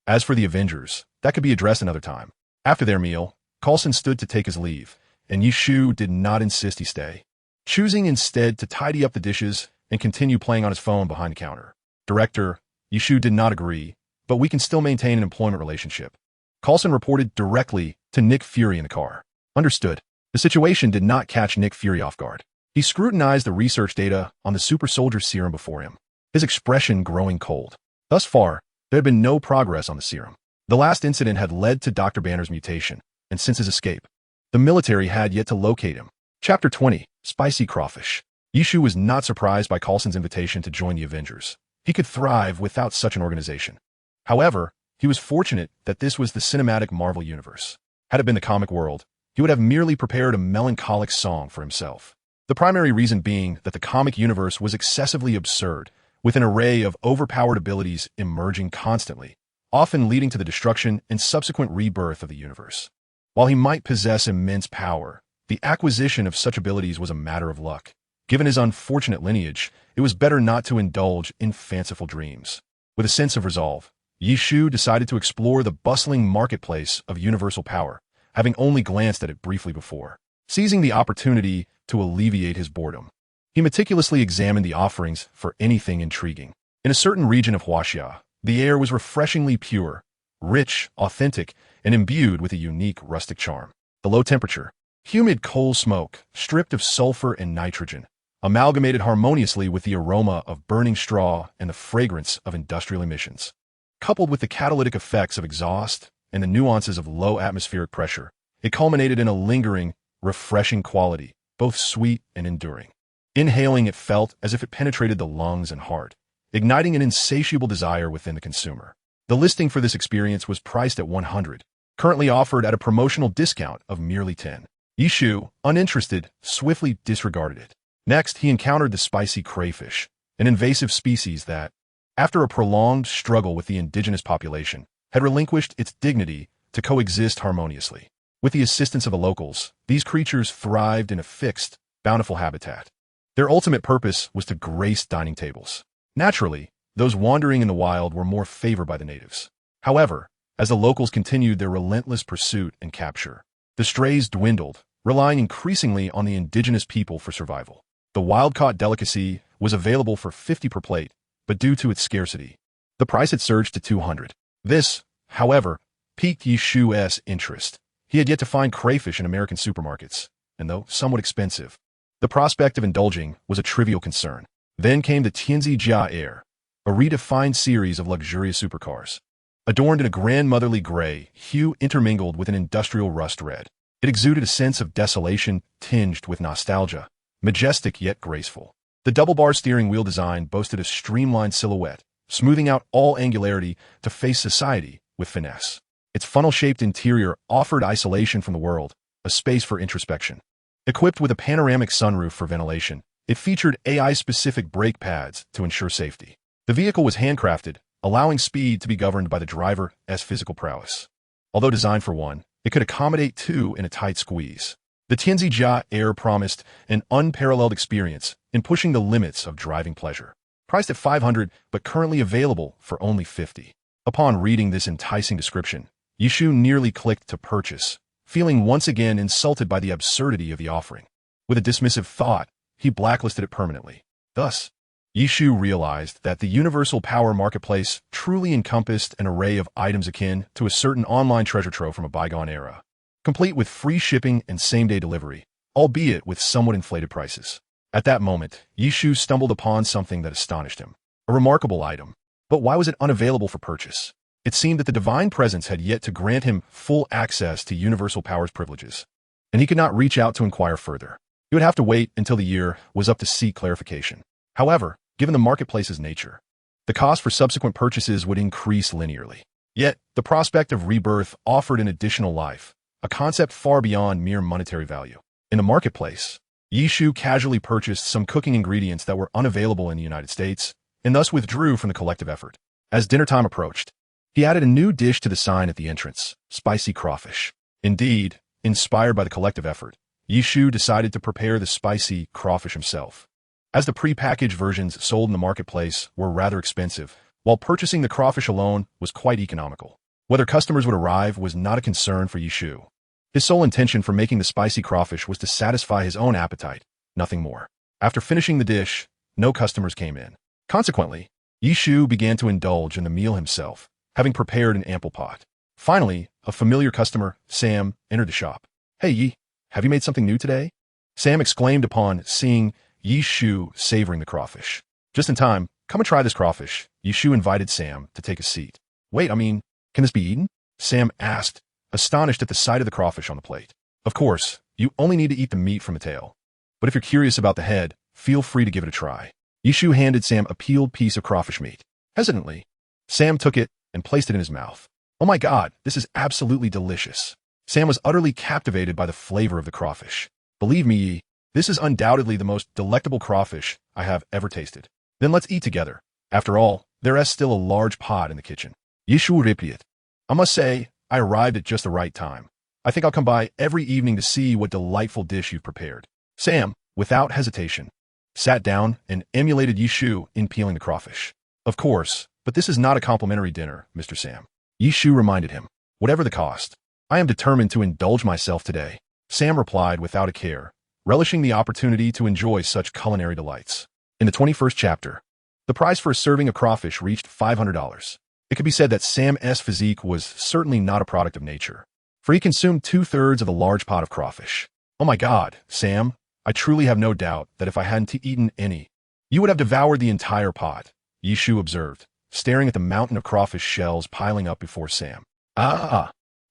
As for the Avengers, that could be addressed another time. After their meal, Carlson stood to take his leave, and Yishu did not insist he stay, choosing instead to tidy up the dishes and continue playing on his phone behind the counter. Director, Yishu did not agree, but we can still maintain an employment relationship. Carlson reported directly to Nick Fury in the car. Understood. The situation did not catch Nick Fury off guard. He scrutinized the research data on the super soldier serum before him, his expression growing cold. Thus far, there had been no progress on the serum. The last incident had led to Dr. Banner's mutation, and since his escape, the military had yet to locate him. Chapter 20, Spicy Crawfish. Yishu was not surprised by Carlson's invitation to join the Avengers. He could thrive without such an organization. However, he was fortunate that this was the cinematic Marvel universe. Had it been the comic world, he would have merely prepared a melancholic song for himself. The primary reason being that the comic universe was excessively absurd, with an array of overpowered abilities emerging constantly, often leading to the destruction and subsequent rebirth of the universe. While he might possess immense power, the acquisition of such abilities was a matter of luck. Given his unfortunate lineage, it was better not to indulge in fanciful dreams. With a sense of resolve, Yishu decided to explore the bustling marketplace of universal power, having only glanced at it briefly before. Seizing the opportunity to alleviate his boredom, he meticulously examined the offerings for anything intriguing. In a certain region of Huaxia, the air was refreshingly pure, rich, authentic, and imbued with a unique rustic charm. The low temperature, humid coal smoke, stripped of sulfur and nitrogen, amalgamated harmoniously with the aroma of burning straw and the fragrance of industrial emissions. Coupled with the catalytic effects of exhaust and the nuances of low atmospheric pressure, it culminated in a lingering, refreshing quality, both sweet and enduring. Inhaling it felt as if it penetrated the lungs and heart, igniting an insatiable desire within the consumer. The listing for this experience was priced at $100, currently offered at a promotional discount of merely $10. Yishu, uninterested, swiftly disregarded it. Next, he encountered the spicy crayfish, an invasive species that, after a prolonged struggle with the indigenous population, had relinquished its dignity to coexist harmoniously. With the assistance of the locals, these creatures thrived in a fixed, bountiful habitat. Their ultimate purpose was to grace dining tables. Naturally, those wandering in the wild were more favored by the natives. However, as the locals continued their relentless pursuit and capture, the strays dwindled, relying increasingly on the indigenous people for survival. The wild-caught delicacy was available for $50 per plate, but due to its scarcity, the price had surged to $200. This, however, piqued Yishu's interest. He had yet to find crayfish in American supermarkets, and though somewhat expensive, the prospect of indulging was a trivial concern. Then came the Tianzi Jia Air, a redefined series of luxurious supercars. Adorned in a grandmotherly gray hue intermingled with an industrial rust red, it exuded a sense of desolation tinged with nostalgia, majestic yet graceful. The double-bar steering wheel design boasted a streamlined silhouette, smoothing out all angularity to face society with finesse. Its funnel-shaped interior offered isolation from the world, a space for introspection. Equipped with a panoramic sunroof for ventilation, it featured AI-specific brake pads to ensure safety. The vehicle was handcrafted, allowing speed to be governed by the driver's physical prowess. Although designed for one, it could accommodate two in a tight squeeze. The Tianzi Jia Air promised an unparalleled experience in pushing the limits of driving pleasure. Priced at $500, but currently available for only $50. Upon reading this enticing description, Yishu nearly clicked to purchase, feeling once again insulted by the absurdity of the offering. With a dismissive thought, he blacklisted it permanently. Thus, Yishu realized that the Universal Power Marketplace truly encompassed an array of items akin to a certain online treasure trove from a bygone era, complete with free shipping and same-day delivery, albeit with somewhat inflated prices. At that moment, Yishu stumbled upon something that astonished him. A remarkable item. But why was it unavailable for purchase? It seemed that the divine presence had yet to grant him full access to Universal Power's privileges, and he could not reach out to inquire further. He would have to wait until the year was up to seek clarification. However, given the marketplace's nature, the cost for subsequent purchases would increase linearly. Yet, the prospect of rebirth offered an additional life, a concept far beyond mere monetary value. In the marketplace, Yishu casually purchased some cooking ingredients that were unavailable in the United States, and thus withdrew from the collective effort. As dinner time approached, he added a new dish to the sign at the entrance, spicy crawfish. Indeed, inspired by the collective effort, Yishu decided to prepare the spicy crawfish himself. As the pre-packaged versions sold in the marketplace were rather expensive, while purchasing the crawfish alone was quite economical. Whether customers would arrive was not a concern for Yishu. His sole intention for making the spicy crawfish was to satisfy his own appetite, nothing more. After finishing the dish, no customers came in. Consequently, Yishu began to indulge in the meal himself, having prepared an ample pot. Finally, a familiar customer, Sam, entered the shop. "Hey, Yi, have you made something new today?" Sam exclaimed upon seeing Yishu savoring the crawfish. "Just in time, come and try this crawfish." Yishu invited Sam to take a seat. "Wait, can this be eaten?" Sam asked, astonished at the sight of the crawfish on the plate. "Of course, you only need to eat the meat from the tail. But if you're curious about the head, feel free to give it a try." Yishu handed Sam a peeled piece of crawfish meat. Hesitantly, Sam took it and placed it in his mouth. "Oh my God, this is absolutely delicious." Sam was utterly captivated by the flavor of the crawfish. "Believe me, Yi, this is undoubtedly the most delectable crawfish I have ever tasted." "Then let's eat together. After all, there is still a large pot in the kitchen." Yishu replied, "I must say, I arrived at just the right time. I think I'll come by every evening to see what delightful dish you've prepared." Sam, without hesitation, sat down and emulated Yishu in peeling the crawfish. "Of course, but this is not a complimentary dinner, Mr. Sam." Yishu reminded him, "Whatever the cost, I am determined to indulge myself today." Sam replied without a care, relishing the opportunity to enjoy such culinary delights. In the 21st chapter, the price for a serving of crawfish reached $500. It could be said that Sam's physique was certainly not a product of nature, for he consumed 2/3 of a large pot of crawfish. "Oh my God, Sam, I truly have no doubt that if I hadn't eaten any, you would have devoured the entire pot, Yishu observed, staring at the mountain of crawfish shells piling up before Sam.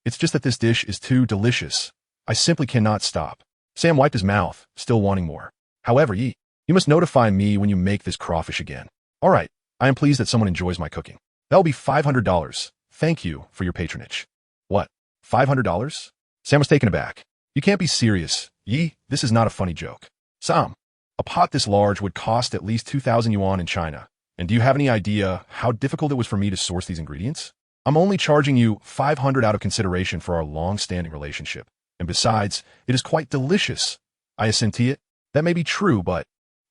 It's just that this dish is too delicious. I simply cannot stop. Sam wiped his mouth, still wanting more. However, you must notify me when you make this crawfish again. All right, I am pleased that someone enjoys my cooking. That will be $500. Thank you for your patronage. What? $500? Sam was taken aback. You can't be serious. This is not a funny joke. Sam, a pot this large would cost at least 2,000 yuan in China. And do you have any idea how difficult it was for me to source these ingredients? I'm only charging you 500 out of consideration for our long-standing relationship. And besides, it is quite delicious. I assent to it. That may be true, but...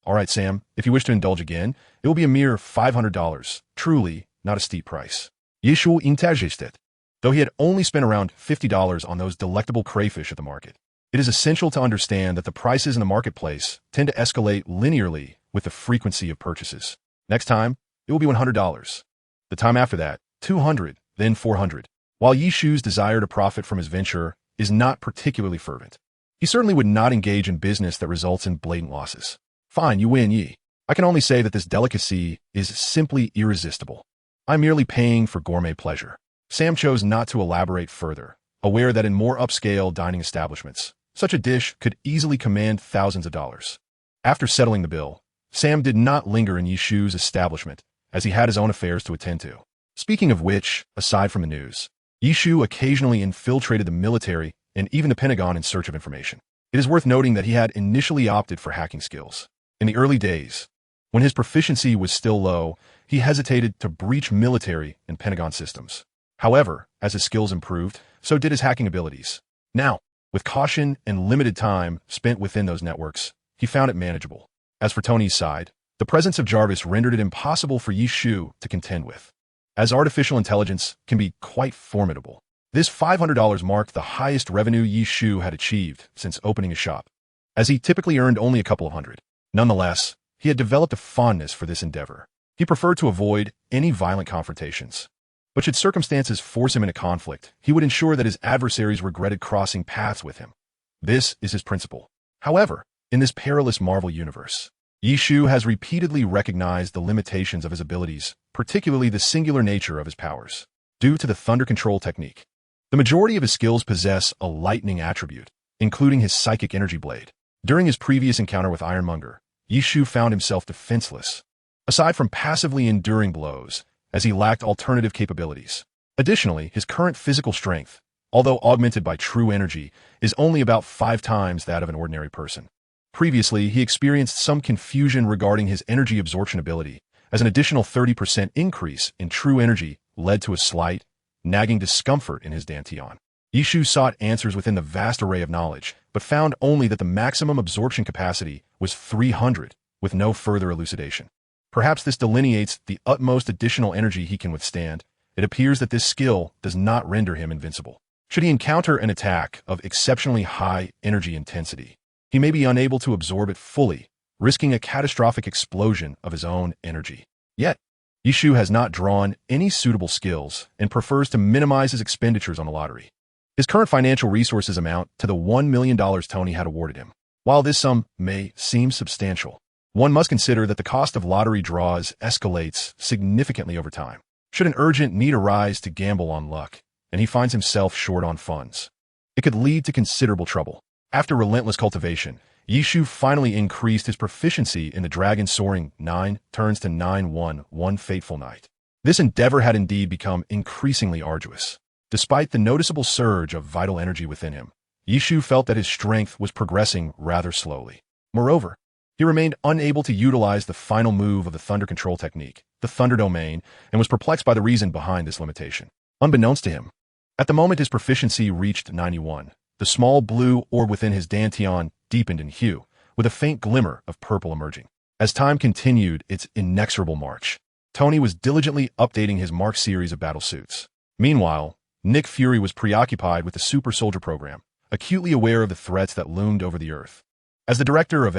All right, Sam, if you wish to indulge again, it will be a mere $500. Truly, not a steep price. Yishu intergested. Though he had only spent around $50 on those delectable crayfish at the market. It is essential to understand that the prices in the marketplace tend to escalate linearly with the frequency of purchases. Next time, it will be $100. The time after that, $200, then $400. While Yishu's desire to profit from his venture is not particularly fervent, he certainly would not engage in business that results in blatant losses. Fine, you win, Yi. I can only say that this delicacy is simply irresistible. I'm merely paying for gourmet pleasure. Sam chose not to elaborate further, aware that in more upscale dining establishments, such a dish could easily command thousands of dollars. After settling the bill, Sam did not linger in Yishu's establishment, as he had his own affairs to attend to. Speaking of which, aside from the news, Yishu occasionally infiltrated the military and even the Pentagon in search of information. It is worth noting that he had initially opted for hacking skills. In the early days, when his proficiency was still low, he hesitated to breach military and Pentagon systems. However, as his skills improved, so did his hacking abilities. Now, with caution and limited time spent within those networks, he found it manageable. As for Tony's side, the presence of Jarvis rendered it impossible for Yishu to contend with, as artificial intelligence can be quite formidable. This $500 marked the highest revenue Yishu had achieved since opening a shop, as he typically earned only a couple of hundred. Nonetheless, he had developed a fondness for this endeavor. He preferred to avoid any violent confrontations. But should circumstances force him into conflict, he would ensure that his adversaries regretted crossing paths with him. This is his principle. However, in this perilous Marvel universe, Yishu has repeatedly recognized the limitations of his abilities, particularly the singular nature of his powers, due to the thunder control technique. The majority of his skills possess a lightning attribute, including his psychic energy blade. During his previous encounter with Ironmonger, Yishu found himself defenseless, aside from passively enduring blows, as he lacked alternative capabilities. Additionally, his current physical strength, although augmented by true energy, is only about 5 times that of an ordinary person. Previously, he experienced some confusion regarding his energy absorption ability, as an additional 30% increase in true energy led to a slight, nagging discomfort in his dantian. Yishu sought answers within the vast array of knowledge, but found only that the maximum absorption capacity was 300, with no further elucidation. Perhaps this delineates the utmost additional energy he can withstand. It appears that this skill does not render him invincible. Should he encounter an attack of exceptionally high energy intensity, he may be unable to absorb it fully, risking a catastrophic explosion of his own energy. Yet, Yishu has not drawn any suitable skills and prefers to minimize his expenditures on the lottery. His current financial resources amount to the $1 million Tony had awarded him. While this sum may seem substantial, one must consider that the cost of lottery draws escalates significantly over time. Should an urgent need arise to gamble on luck, and he finds himself short on funds, it could lead to considerable trouble. After relentless cultivation, Yishu finally increased his proficiency in the dragon soaring 9 turns to 9-1 one fateful night. This endeavor had indeed become increasingly arduous. Despite the noticeable surge of vital energy within him, Yishu felt that his strength was progressing rather slowly. Moreover, he remained unable to utilize the final move of the thunder control technique, the thunder domain, and was perplexed by the reason behind this limitation. Unbeknownst to him, at the moment his proficiency reached 91, the small blue orb within his dantian deepened in hue, with a faint glimmer of purple emerging. As time continued its inexorable march, Tony was diligently updating his Mark series of battlesuits. Meanwhile, Nick Fury was preoccupied with the Super Soldier program, acutely aware of the threats that loomed over the Earth. As the director of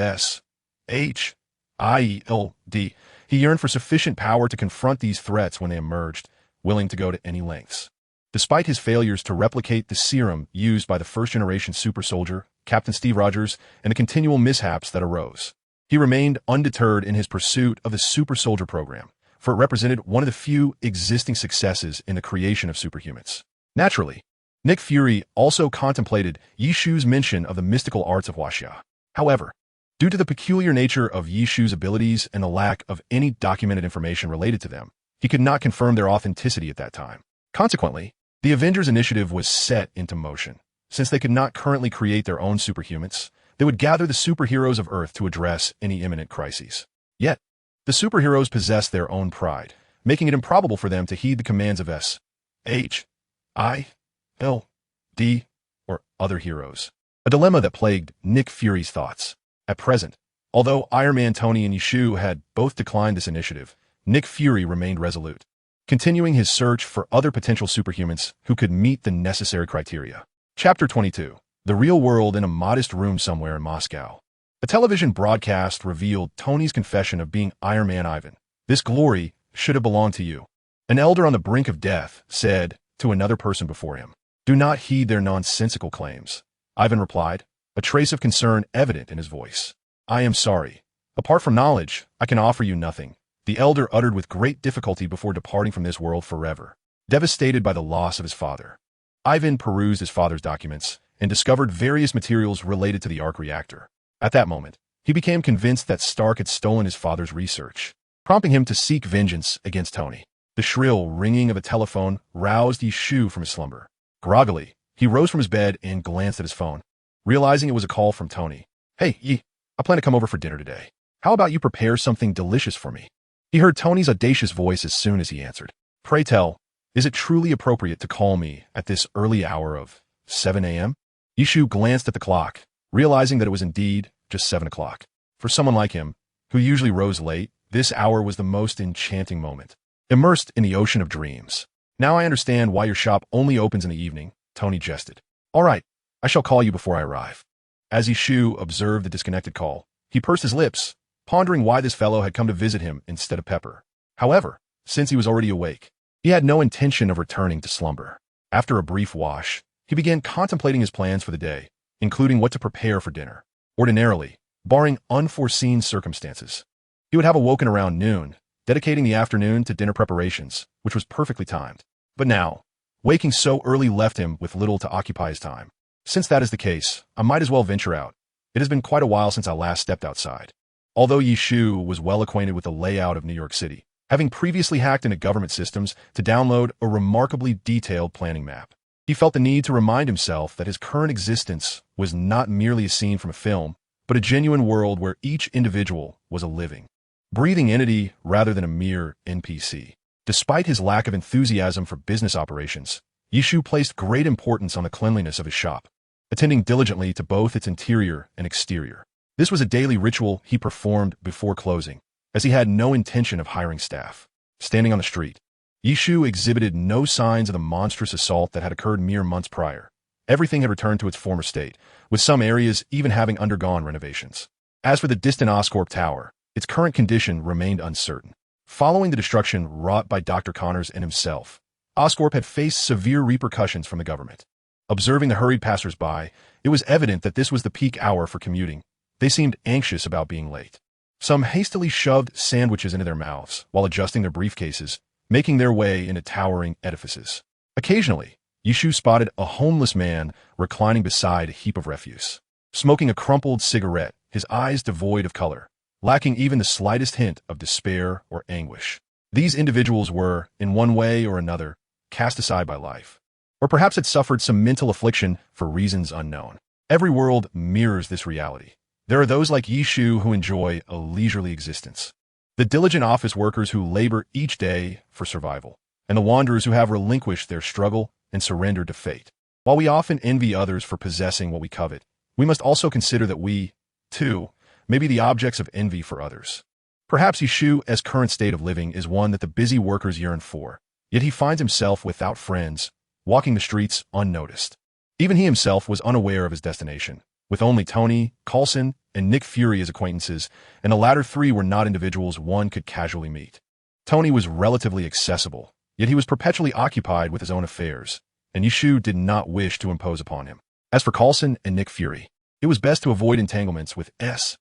SHIELD, he yearned for sufficient power to confront these threats when they emerged, willing to go to any lengths. Despite his failures to replicate the serum used by the first-generation super soldier, Captain Steve Rogers, and the continual mishaps that arose. He remained undeterred in his pursuit of the super soldier program, for it represented one of the few existing successes in the creation of superhumans. Naturally, Nick Fury also contemplated Yishu's mention of the mystical arts of Wuxia. However, due to the peculiar nature of Yishu's abilities and the lack of any documented information related to them, he could not confirm their authenticity at that time. Consequently, the Avengers initiative was set into motion. Since they could not currently create their own superhumans, they would gather the superheroes of Earth to address any imminent crises. Yet, the superheroes possessed their own pride, making it improbable for them to heed the commands of S, H, I, L, D, or other heroes. A dilemma that plagued Nick Fury's thoughts. At present, although Iron Man, Tony, and Yishu had both declined this initiative, Nick Fury remained resolute, continuing his search for other potential superhumans who could meet the necessary criteria. Chapter 22. The Real World in a Modest Room Somewhere in Moscow. A television broadcast revealed Tony's confession of being Iron Man Ivan. This glory should have belonged to you. An elder on the brink of death said to another person before him, "Do not heed their nonsensical claims." Ivan replied, a trace of concern evident in his voice. "I am sorry. Apart from knowledge, I can offer you nothing," the elder uttered with great difficulty before departing from this world forever, devastated by the loss of his father. Ivan perused his father's documents and discovered various materials related to the arc reactor. At that moment, he became convinced that Stark had stolen his father's research, prompting him to seek vengeance against Tony. The shrill ringing of a telephone roused Yishu from his slumber. Groggily, he rose from his bed and glanced at his phone, realizing it was a call from Tony. "Hey, I plan to come over for dinner today. How about you prepare something delicious for me?" He heard Tony's audacious voice as soon as he answered. "Pray tell, is it truly appropriate to call me at this early hour of 7 a.m.? Yishu glanced at the clock, realizing that it was indeed just 7 o'clock. For someone like him, who usually rose late, this hour was the most enchanting moment. Immersed in the ocean of dreams. "Now I understand why your shop only opens in the evening," Tony jested. "All right, I shall call you before I arrive." As Yishu observed the disconnected call, he pursed his lips, pondering why this fellow had come to visit him instead of Pepper. However, since he was already awake, he had no intention of returning to slumber. After a brief wash, he began contemplating his plans for the day, including what to prepare for dinner. Ordinarily, barring unforeseen circumstances, he would have awoken around noon, dedicating the afternoon to dinner preparations, which was perfectly timed. But now, waking so early left him with little to occupy his time. Since that is the case, I might as well venture out. It has been quite a while since I last stepped outside. Although Yishu was well acquainted with the layout of New York City, having previously hacked into government systems to download a remarkably detailed planning map, he felt the need to remind himself that his current existence was not merely a scene from a film, but a genuine world where each individual was a living, breathing entity rather than a mere NPC. Despite his lack of enthusiasm for business operations, Yishu placed great importance on the cleanliness of his shop, attending diligently to both its interior and exterior. This was a daily ritual he performed before closing, as he had no intention of hiring staff. Standing on the street, Yishu exhibited no signs of the monstrous assault that had occurred mere months prior. Everything had returned to its former state, with some areas even having undergone renovations. As for the distant Oscorp Tower, its current condition remained uncertain. Following the destruction wrought by Dr. Connors and himself, Oscorp had faced severe repercussions from the government. Observing the hurried passers-by, it was evident that this was the peak hour for commuting. They seemed anxious about being late. Some hastily shoved sandwiches into their mouths while adjusting their briefcases, making their way into towering edifices. Occasionally, Yishu spotted a homeless man reclining beside a heap of refuse, smoking a crumpled cigarette, his eyes devoid of color, lacking even the slightest hint of despair or anguish. These individuals were, in one way or another, cast aside by life, or perhaps had suffered some mental affliction for reasons unknown. Every world mirrors this reality. There are those like Yishu who enjoy a leisurely existence, the diligent office workers who labor each day for survival, and the wanderers who have relinquished their struggle and surrendered to fate. While we often envy others for possessing what we covet, we must also consider that we, too, may be the objects of envy for others. Perhaps Yishu's current state of living is one that the busy workers yearn for, yet he finds himself without friends, walking the streets unnoticed. Even he himself was unaware of his destination, with only Tony, Coulson, and Nick Fury as acquaintances, and the latter three were not individuals one could casually meet. Tony was relatively accessible, yet he was perpetually occupied with his own affairs, and Yishu did not wish to impose upon him. As for Coulson and Nick Fury, It was best to avoid entanglements with S.H.I.E.L.D.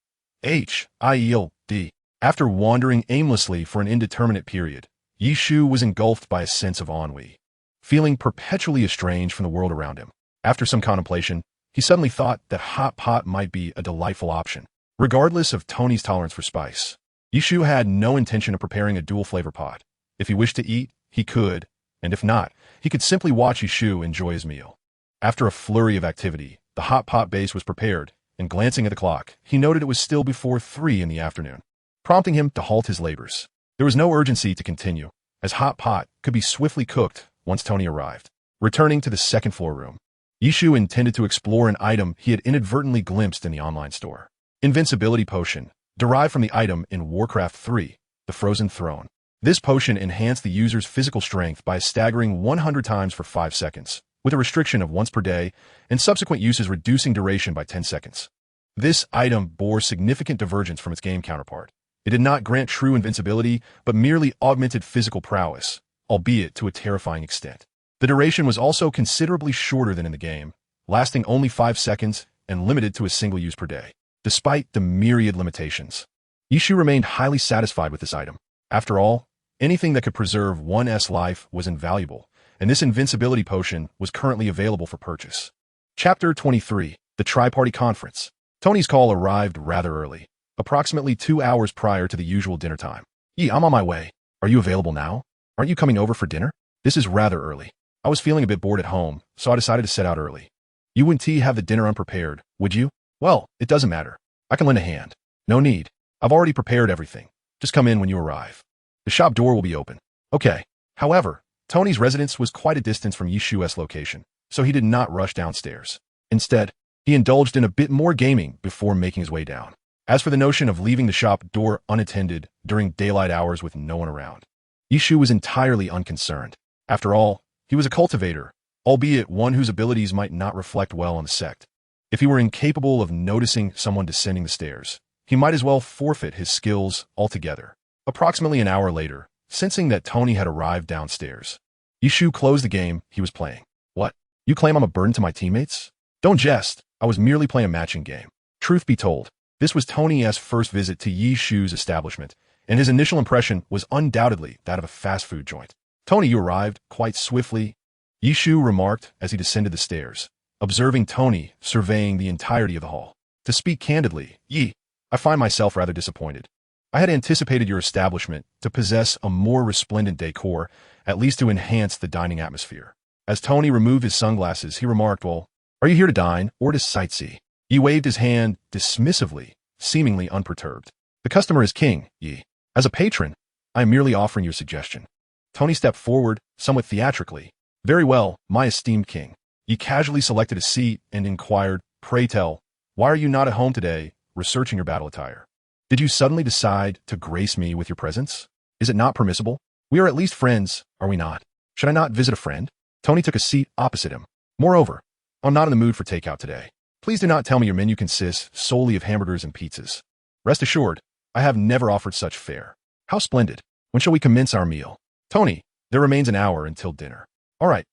After wandering aimlessly for an indeterminate period, Yi Shu was engulfed by a sense of ennui, feeling perpetually estranged from the world around him. After some contemplation, he suddenly thought that hot pot might be a delightful option. Regardless of Tony's tolerance for spice, Yi Shu had no intention of preparing a dual flavor pot. If he wished to eat, he could, and if not, he could simply watch Yi Shu enjoy his meal. After a flurry of activity, the hot pot base was prepared, and glancing at the clock, he noted it was still before 3 in the afternoon, prompting him to halt his labors. There was no urgency to continue, as hot pot could be swiftly cooked once Tony arrived. Returning to the second floor room, Yi Shu intended to explore an item he had inadvertently glimpsed in the online store. Invincibility potion, derived from the item in Warcraft 3, the Frozen Throne. This potion enhanced the user's physical strength by a staggering 100 times for 5 seconds, with a restriction of once per day, and subsequent uses reducing duration by 10 seconds. This item bore significant divergence from its game counterpart. It did not grant true invincibility, but merely augmented physical prowess, albeit to a terrifying extent. The duration was also considerably shorter than in the game, lasting only 5 seconds and limited to a single use per day. Despite the myriad limitations, Yi Shu remained highly satisfied with this item. After all, anything that could preserve one's life was invaluable, and this invincibility potion was currently available for purchase. Chapter 23. The Tri-Party Conference. Tony's call arrived rather early, approximately 2 hours prior to the usual dinner time. Yi, I'm on my way. Are you available now? Aren't you coming over for dinner? This is rather early. I was feeling a bit bored at home, so I decided to set out early. You wouldn't have the dinner unprepared, would you? Well, it doesn't matter. I can lend a hand. No need. I've already prepared everything. Just come in when you arrive. The shop door will be open. Okay. However, Tony's residence was quite a distance from Yi Shu's location, so he did not rush downstairs. Instead, he indulged in a bit more gaming before making his way down. As for the notion of leaving the shop door unattended during daylight hours with no one around, Yi Shu was entirely unconcerned. After all, he was a cultivator, albeit one whose abilities might not reflect well on the sect. If he were incapable of noticing someone descending the stairs, he might as well forfeit his skills altogether. Approximately an hour later, sensing that Tony had arrived downstairs, Yi Shu closed the game he was playing. What? You claim I'm a burden to my teammates? Don't jest. I was merely playing a matching game. Truth be told, this was Tony's first visit to Yi Shu's establishment, and his initial impression was undoubtedly that of a fast food joint. Tony, you arrived quite swiftly, Yi Shu remarked as he descended the stairs, observing Tony surveying the entirety of the hall. To speak candidly, Yi, I find myself rather disappointed. I had anticipated your establishment to possess a more resplendent decor, at least to enhance the dining atmosphere. As Tony removed his sunglasses, he remarked, well, are you here to dine or to sightsee? Yi waved his hand dismissively, seemingly unperturbed. The customer is king, Yi. As a patron, I am merely offering your suggestion. Tony stepped forward, somewhat theatrically. Very well, my esteemed king. Yi casually selected a seat and inquired, pray tell, why are you not at home today, researching your battle attire? Did you suddenly decide to grace me with your presence? Is it not permissible? We are at least friends, are we not? Should I not visit a friend? Tony took a seat opposite him. Moreover, I'm not in the mood for takeout today. Please do not tell me your menu consists solely of hamburgers and pizzas. Rest assured, I have never offered such fare. How splendid. When shall we commence our meal? Tony, there remains an hour until dinner. All right.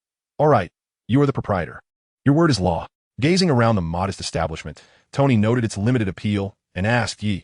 You are the proprietor. Your word is law. Gazing around the modest establishment, Tony noted its limited appeal and asked Yi,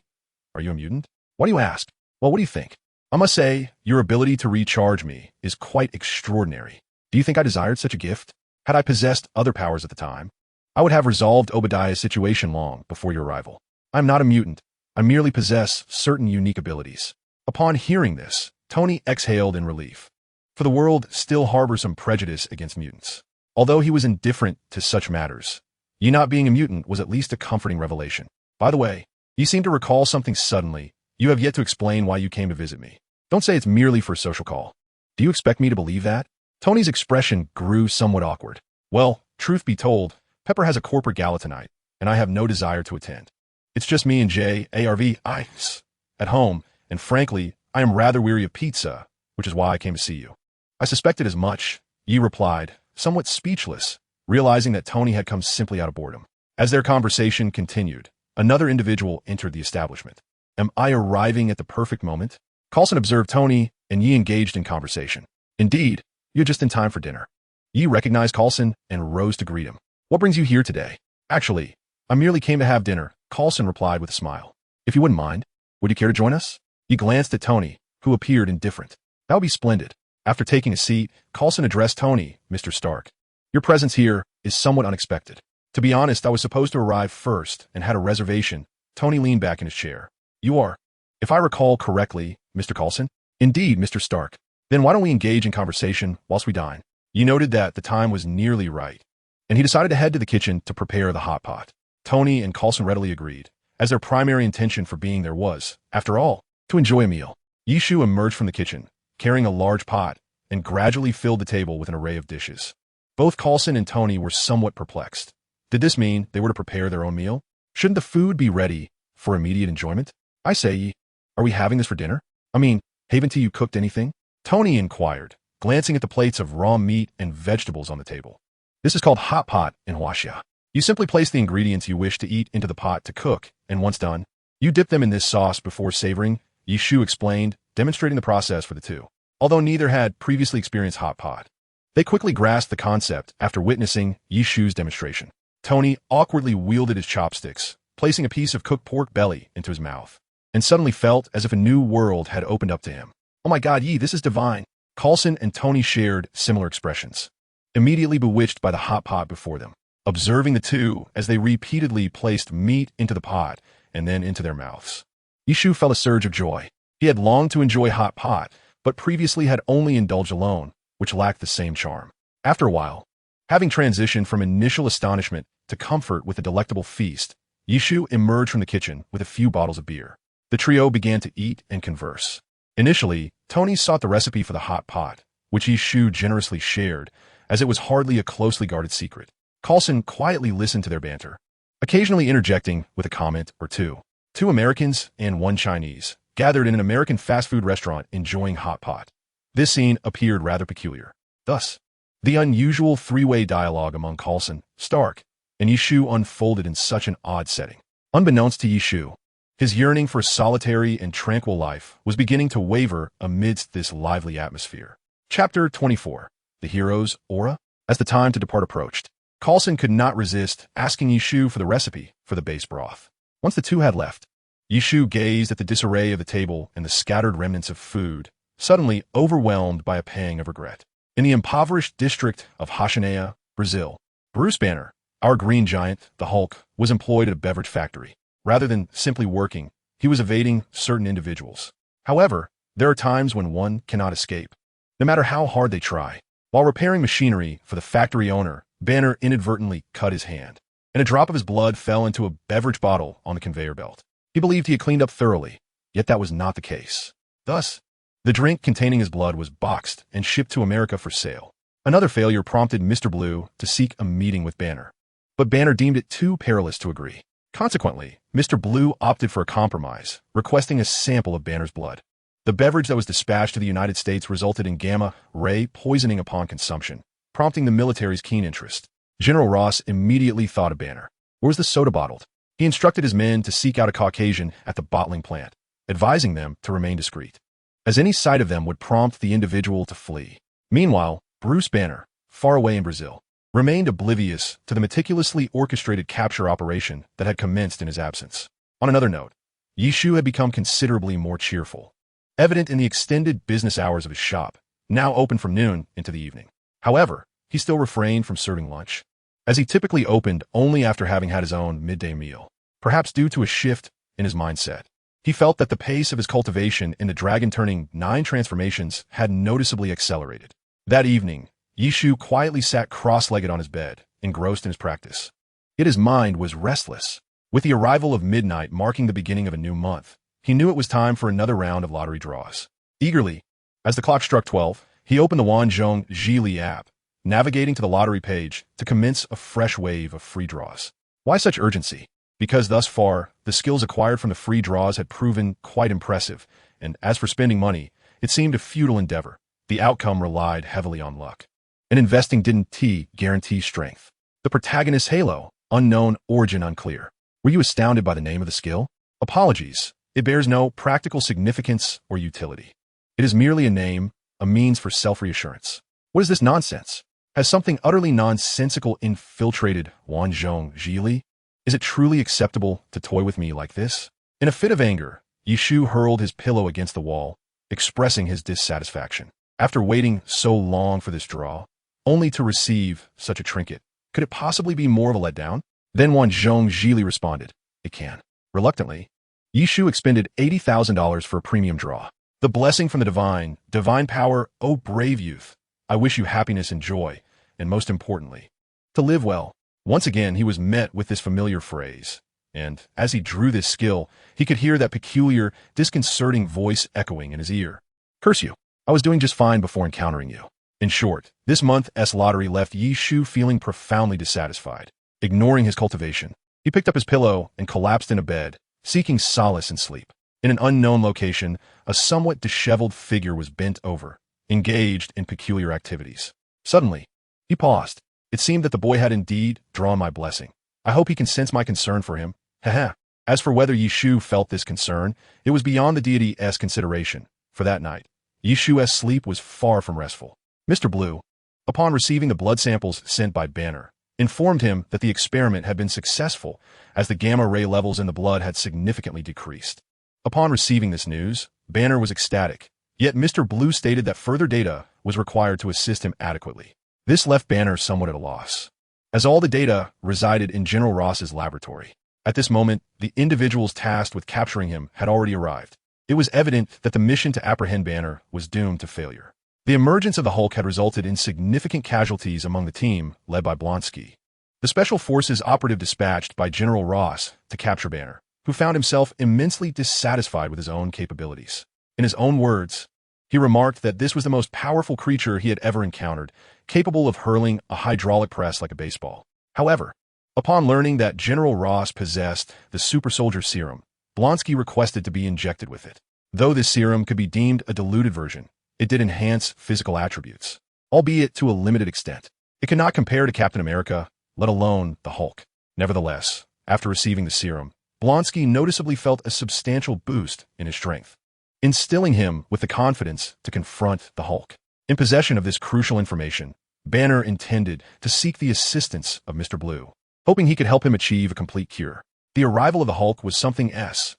are you a mutant? Why do you ask? Well, what do you think? I must say, your ability to recharge me is quite extraordinary. Do you think I desired such a gift? Had I possessed other powers at the time, I would have resolved Obadiah's situation long before your arrival. I am not a mutant. I merely possess certain unique abilities. Upon hearing this, Tony exhaled in relief. For the world still harbors some prejudice against mutants. Although he was indifferent to such matters, Yi not being a mutant was at least a comforting revelation. By the way, you seem to recall something suddenly. You have yet to explain why you came to visit me. Don't say it's merely for a social call. Do you expect me to believe that? Tony's expression grew somewhat awkward. Well, truth be told, Pepper has a corporate gala tonight, and I have no desire to attend. It's just me and J.A.R.V. at home, and frankly, I am rather weary of pizza, which is why I came to see you. I suspected as much, Yi replied, somewhat speechless, realizing that Tony had come simply out of boredom. As their conversation continued, another individual entered the establishment. Am I arriving at the perfect moment? Coulson observed Tony, and Yi engaged in conversation. Indeed, you're just in time for dinner. Yi recognized Coulson and rose to greet him. What brings you here today? Actually, I merely came to have dinner, Coulson replied with a smile. If you wouldn't mind, would you care to join us? He glanced at Tony, who appeared indifferent. That would be splendid. After taking a seat, Coulson addressed Tony, Mr. Stark. Your presence here is somewhat unexpected. To be honest, I was supposed to arrive first and had a reservation. Tony leaned back in his chair. You are, if I recall correctly, Mr. Coulson? Indeed, Mr. Stark. Then why don't we engage in conversation whilst we dine? You noted that the time was nearly right, and he decided to head to the kitchen to prepare the hot pot. Tony and Coulson readily agreed, as their primary intention for being there was, after all, to enjoy a meal. Yishu emerged from the kitchen, carrying a large pot, and gradually filled the table with an array of dishes. Both Coulson and Tony were somewhat perplexed. Did this mean they were to prepare their own meal? Shouldn't the food be ready for immediate enjoyment? I say, are we having this for dinner? I mean, haven't you cooked anything? Tony inquired, glancing at the plates of raw meat and vegetables on the table. This is called hot pot in Huaxia. You simply place the ingredients you wish to eat into the pot to cook, and once done, you dip them in this sauce before savoring, Yishu explained, demonstrating the process for the two. Although neither had previously experienced hot pot, they quickly grasped the concept after witnessing Yishu's demonstration. Tony awkwardly wielded his chopsticks, placing a piece of cooked pork belly into his mouth, and suddenly felt as if a new world had opened up to him. Oh my God, this is divine. Coulson and Tony shared similar expressions, immediately bewitched by the hot pot before them, observing the two as they repeatedly placed meat into the pot and then into their mouths. Yishu felt a surge of joy. He had longed to enjoy hot pot, but previously had only indulged alone, which lacked the same charm. After a while, having transitioned from initial astonishment to comfort with a delectable feast, Yishu emerged from the kitchen with a few bottles of beer. The trio began to eat and converse. Initially, Tony sought the recipe for the hot pot, which Yishu generously shared, as it was hardly a closely guarded secret. Coulson quietly listened to their banter, occasionally interjecting with a comment or two. Two Americans and one Chinese gathered in an American fast food restaurant enjoying hot pot. This scene appeared rather peculiar. Thus, the unusual three-way dialogue among Coulson, Stark, and Yishu unfolded in such an odd setting. Unbeknownst to Yishu, his yearning for a solitary and tranquil life was beginning to waver amidst this lively atmosphere. Chapter 24. The Hero's Aura. As the time to depart approached, Coulson could not resist asking Yishu for the recipe for the base broth. Once the two had left, Yishu gazed at the disarray of the table and the scattered remnants of food, suddenly overwhelmed by a pang of regret. In the impoverished district of Hashanea, Brazil, Bruce Banner, our green giant, the Hulk, was employed at a beverage factory. Rather than simply working, he was evading certain individuals. However, there are times when one cannot escape, no matter how hard they try. While repairing machinery for the factory owner, Banner inadvertently cut his hand, and a drop of his blood fell into a beverage bottle on the conveyor belt. He believed he had cleaned up thoroughly, yet that was not the case. Thus, the drink containing his blood was boxed and shipped to America for sale. Another failure prompted Mr. Blue to seek a meeting with Banner, but Banner deemed it too perilous to agree. Consequently, Mr. Blue opted for a compromise, requesting a sample of Banner's blood. The beverage that was dispatched to the United States resulted in gamma-ray poisoning upon consumption, prompting the military's keen interest. General Ross immediately thought of Banner. Where was the soda bottled? He instructed his men to seek out a Caucasian at the bottling plant, advising them to remain discreet, as any sight of them would prompt the individual to flee. Meanwhile, Bruce Banner, far away in Brazil, remained oblivious to the meticulously orchestrated capture operation that had commenced in his absence. On another note, Yishu had become considerably more cheerful, evident in the extended business hours of his shop, now open from noon into the evening. However, he still refrained from serving lunch, as he typically opened only after having had his own midday meal. Perhaps due to a shift in his mindset, he felt that the pace of his cultivation in the dragon turning 9 transformations had noticeably accelerated. That evening, Yishu quietly sat cross-legged on his bed, engrossed in his practice. Yet his mind was restless. With the arrival of midnight marking the beginning of a new month, he knew it was time for another round of lottery draws. Eagerly, as the clock struck 12, he opened the Wanzhong Zhili app, navigating to the lottery page to commence a fresh wave of free draws. Why such urgency? Because thus far, the skills acquired from the free draws had proven quite impressive, and as for spending money, it seemed a futile endeavor. The outcome relied heavily on luck. And investing didn't guarantee strength. The protagonist's halo, unknown, origin unclear. Were you astounded by the name of the skill? Apologies. It bears no practical significance or utility. It is merely a name, a means for self-reassurance. What is this nonsense? Has something utterly nonsensical infiltrated Wanzhong Zhili? Is it truly acceptable to toy with me like this? In a fit of anger, Yishu hurled his pillow against the wall, expressing his dissatisfaction. After waiting so long for this draw, only to receive such a trinket, could it possibly be more of a letdown? Then Wan Zhongzhili responded, "It can." Reluctantly, Yishu expended $80,000 for a premium draw. The blessing from the divine power, O brave youth. I wish you happiness and joy, and most importantly, to live well. Once again, he was met with this familiar phrase, and as he drew this skill, he could hear that peculiar, disconcerting voice echoing in his ear. Curse you. I was doing just fine before encountering you. In short, this month's lottery left Yishu feeling profoundly dissatisfied. Ignoring his cultivation, he picked up his pillow and collapsed in a bed, seeking solace in sleep. In an unknown location, a somewhat disheveled figure was bent over, engaged in peculiar activities. Suddenly, he paused. It seemed that the boy had indeed drawn my blessing. I hope he can sense my concern for him. Haha. As for whether Yishu felt this concern, it was beyond the deity's consideration. For that night, Yishu's sleep was far from restful. Mr. Blue, upon receiving the blood samples sent by Banner, informed him that the experiment had been successful as the gamma ray levels in the blood had significantly decreased. Upon receiving this news, Banner was ecstatic, yet Mr. Blue stated that further data was required to assist him adequately. This left Banner somewhat at a loss, as all the data resided in General Ross's laboratory. At this moment, the individuals tasked with capturing him had already arrived. It was evident that the mission to apprehend Banner was doomed to failure. The emergence of the Hulk had resulted in significant casualties among the team led by Blonsky, the Special Forces operative dispatched by General Ross to capture Banner, who found himself immensely dissatisfied with his own capabilities. In his own words, he remarked that this was the most powerful creature he had ever encountered, capable of hurling a hydraulic press like a baseball. However, upon learning that General Ross possessed the super soldier serum, Blonsky requested to be injected with it. Though this serum could be deemed a diluted version, it did enhance physical attributes, albeit to a limited extent. It could not compare to Captain America, let alone the Hulk. Nevertheless, after receiving the serum, Blonsky noticeably felt a substantial boost in his strength, instilling him with the confidence to confront the Hulk. In possession of this crucial information, Banner intended to seek the assistance of Mr. Blue, hoping he could help him achieve a complete cure. The arrival of the Hulk was something S.H.I.E.L.D.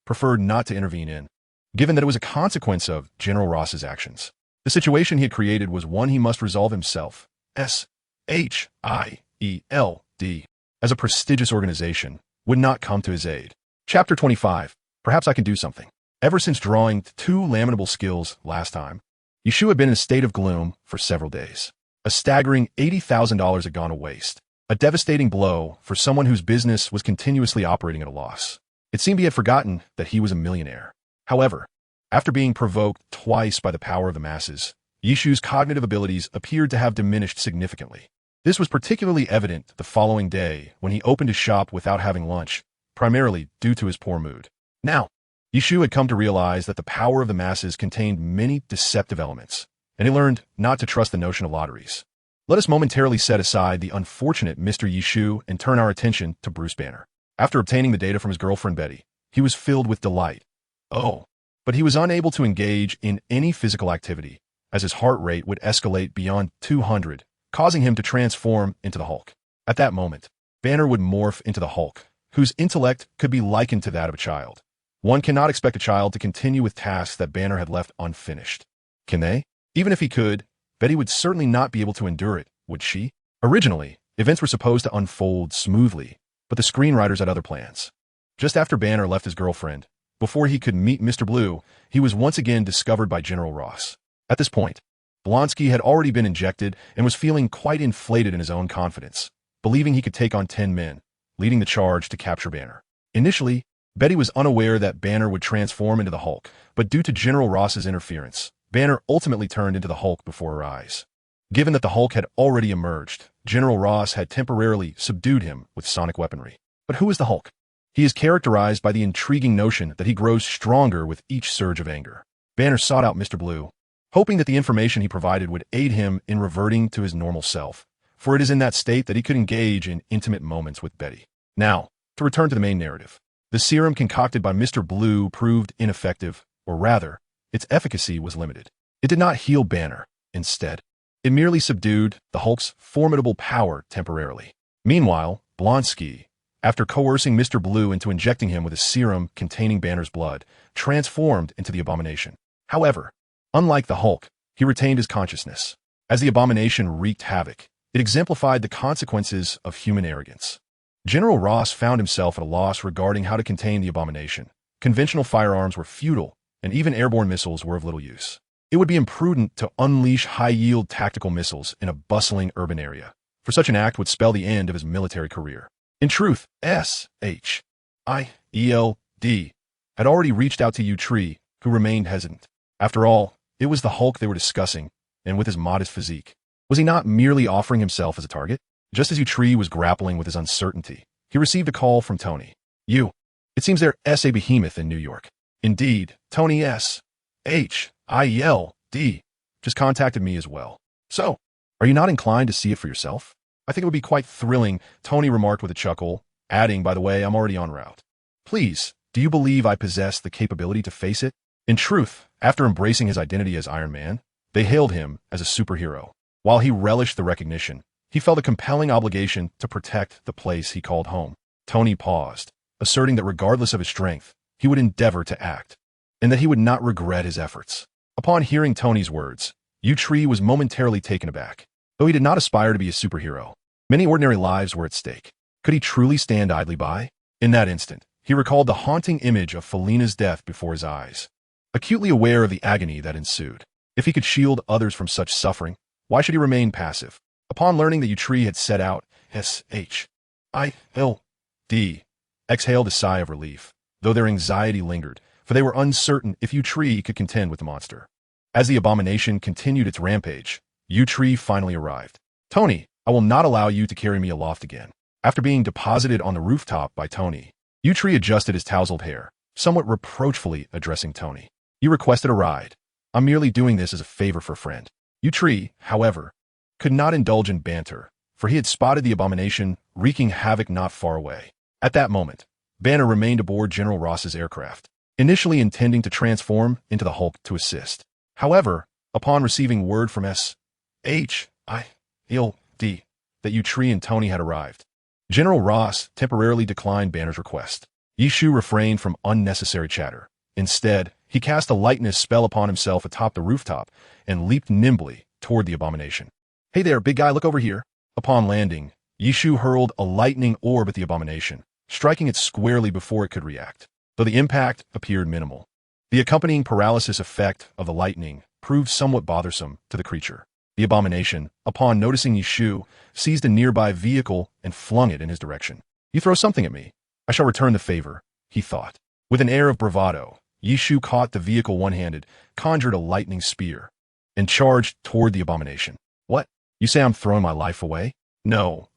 preferred not to intervene in, given that it was a consequence of General Ross's actions. The situation he had created was one he must resolve himself. S.H.I.E.L.D. as a prestigious organization would not come to his aid. Chapter 25. Perhaps I can do something. Ever since drawing 2 laminable skills last time, Yishu had been in a state of gloom for several days. A staggering $80,000 had gone to waste. A devastating blow for someone whose business was continuously operating at a loss. It seemed he had forgotten that he was a millionaire. However, after being provoked twice by the power of the masses, Yishu's cognitive abilities appeared to have diminished significantly. This was particularly evident the following day when he opened his shop without having lunch, primarily due to his poor mood. Now, Yishu had come to realize that the power of the masses contained many deceptive elements, and he learned not to trust the notion of lotteries. Let us momentarily set aside the unfortunate Mr. Yishu and turn our attention to Bruce Banner. After obtaining the data from his girlfriend Betty, he was filled with delight. But he was unable to engage in any physical activity, as his heart rate would escalate beyond 200, causing him to transform into the Hulk. At that moment, Banner would morph into the Hulk, whose intellect could be likened to that of a child. One cannot expect a child to continue with tasks that Banner had left unfinished. Can they? Even if he could, Betty would certainly not be able to endure it, would she? Originally, events were supposed to unfold smoothly, but the screenwriters had other plans. Just after Banner left his girlfriend, before he could meet Mr. Blue, he was once again discovered by General Ross. At this point, Blonsky had already been injected and was feeling quite inflated in his own confidence, believing he could take on 10 men, leading the charge to capture Banner. Initially, Betty was unaware that Banner would transform into the Hulk, but due to General Ross's interference, Banner ultimately turned into the Hulk before her eyes. Given that the Hulk had already emerged, General Ross had temporarily subdued him with sonic weaponry. But who is the Hulk? He is characterized by the intriguing notion that he grows stronger with each surge of anger. Banner sought out Mr. Blue, hoping that the information he provided would aid him in reverting to his normal self, for it is in that state that he could engage in intimate moments with Betty. Now, to return to the main narrative. The serum concocted by Mr. Blue proved ineffective, or rather, its efficacy was limited. It did not heal Banner. Instead, It merely subdued the Hulk's formidable power temporarily. Meanwhile, Blonsky, after coercing Mr. Blue into injecting him with a serum containing Banner's blood, transformed into the Abomination. However, unlike the Hulk, he retained his consciousness. As the Abomination wreaked havoc, it exemplified the consequences of human arrogance. General Ross found himself at a loss regarding how to contain the Abomination. Conventional firearms were futile, and even airborne missiles were of little use. It would be imprudent to unleash high-yield tactical missiles in a bustling urban area, for such an act would spell the end of his military career. In truth, S.H.I.E.L.D. had already reached out to Tree, who remained hesitant. After all, it was the Hulk they were discussing, and with his modest physique. Was he not merely offering himself as a target? Just as Tree was grappling with his uncertainty, he received a call from Tony. It seems there's a behemoth in New York. Indeed, Tony S.H.I.E.L.D. just contacted me as well. So, are you not inclined to see it for yourself? I think it would be quite thrilling, Tony remarked with a chuckle, adding, by the way, I'm already en route. Please, do you believe I possess the capability to face it? In truth, after embracing his identity as Iron Man, they hailed him as a superhero. While he relished the recognition, he felt a compelling obligation to protect the place he called home. Tony paused, asserting that regardless of his strength, he would endeavor to act, and that he would not regret his efforts. Upon hearing Tony's words, Tree was momentarily taken aback. Though he did not aspire to be a superhero, many ordinary lives were at stake. Could he truly stand idly by? In that instant, he recalled the haunting image of Felina's death before his eyes, acutely aware of the agony that ensued. If he could shield others from such suffering, why should he remain passive? Upon learning that Tree had set out, S.H.I.L.D. exhaled a sigh of relief, though their anxiety lingered, for they were uncertain if Tree could contend with the monster. As the Abomination continued its rampage, Tree finally arrived. Tony, I will not allow you to carry me aloft again. After being deposited on the rooftop by Tony, Tree adjusted his tousled hair, somewhat reproachfully addressing Tony. You requested a ride. I'm merely doing this as a favor for a friend. Tree, however, could not indulge in banter, for he had spotted the Abomination wreaking havoc not far away. At that moment, Banner remained aboard General Ross's aircraft, initially intending to transform into the Hulk to assist. However, upon receiving word from S.H.I.L.D. that Tree and Tony had arrived, General Ross temporarily declined Banner's request. Yishu refrained from unnecessary chatter. Instead, he cast a lightness spell upon himself atop the rooftop and leaped nimbly toward the Abomination. Hey there, big guy, look over here. Upon landing, Yishu hurled a lightning orb at the Abomination, striking it squarely before it could react, though the impact appeared minimal. The accompanying paralysis effect of the lightning proved somewhat bothersome to the creature. The Abomination, upon noticing Yishu, seized a nearby vehicle and flung it in his direction. You throw something at me. I shall return the favor, he thought. With an air of bravado, Yishu caught the vehicle one-handed, conjured a lightning spear, and charged toward the Abomination. What? You say I'm throwing my life away? No.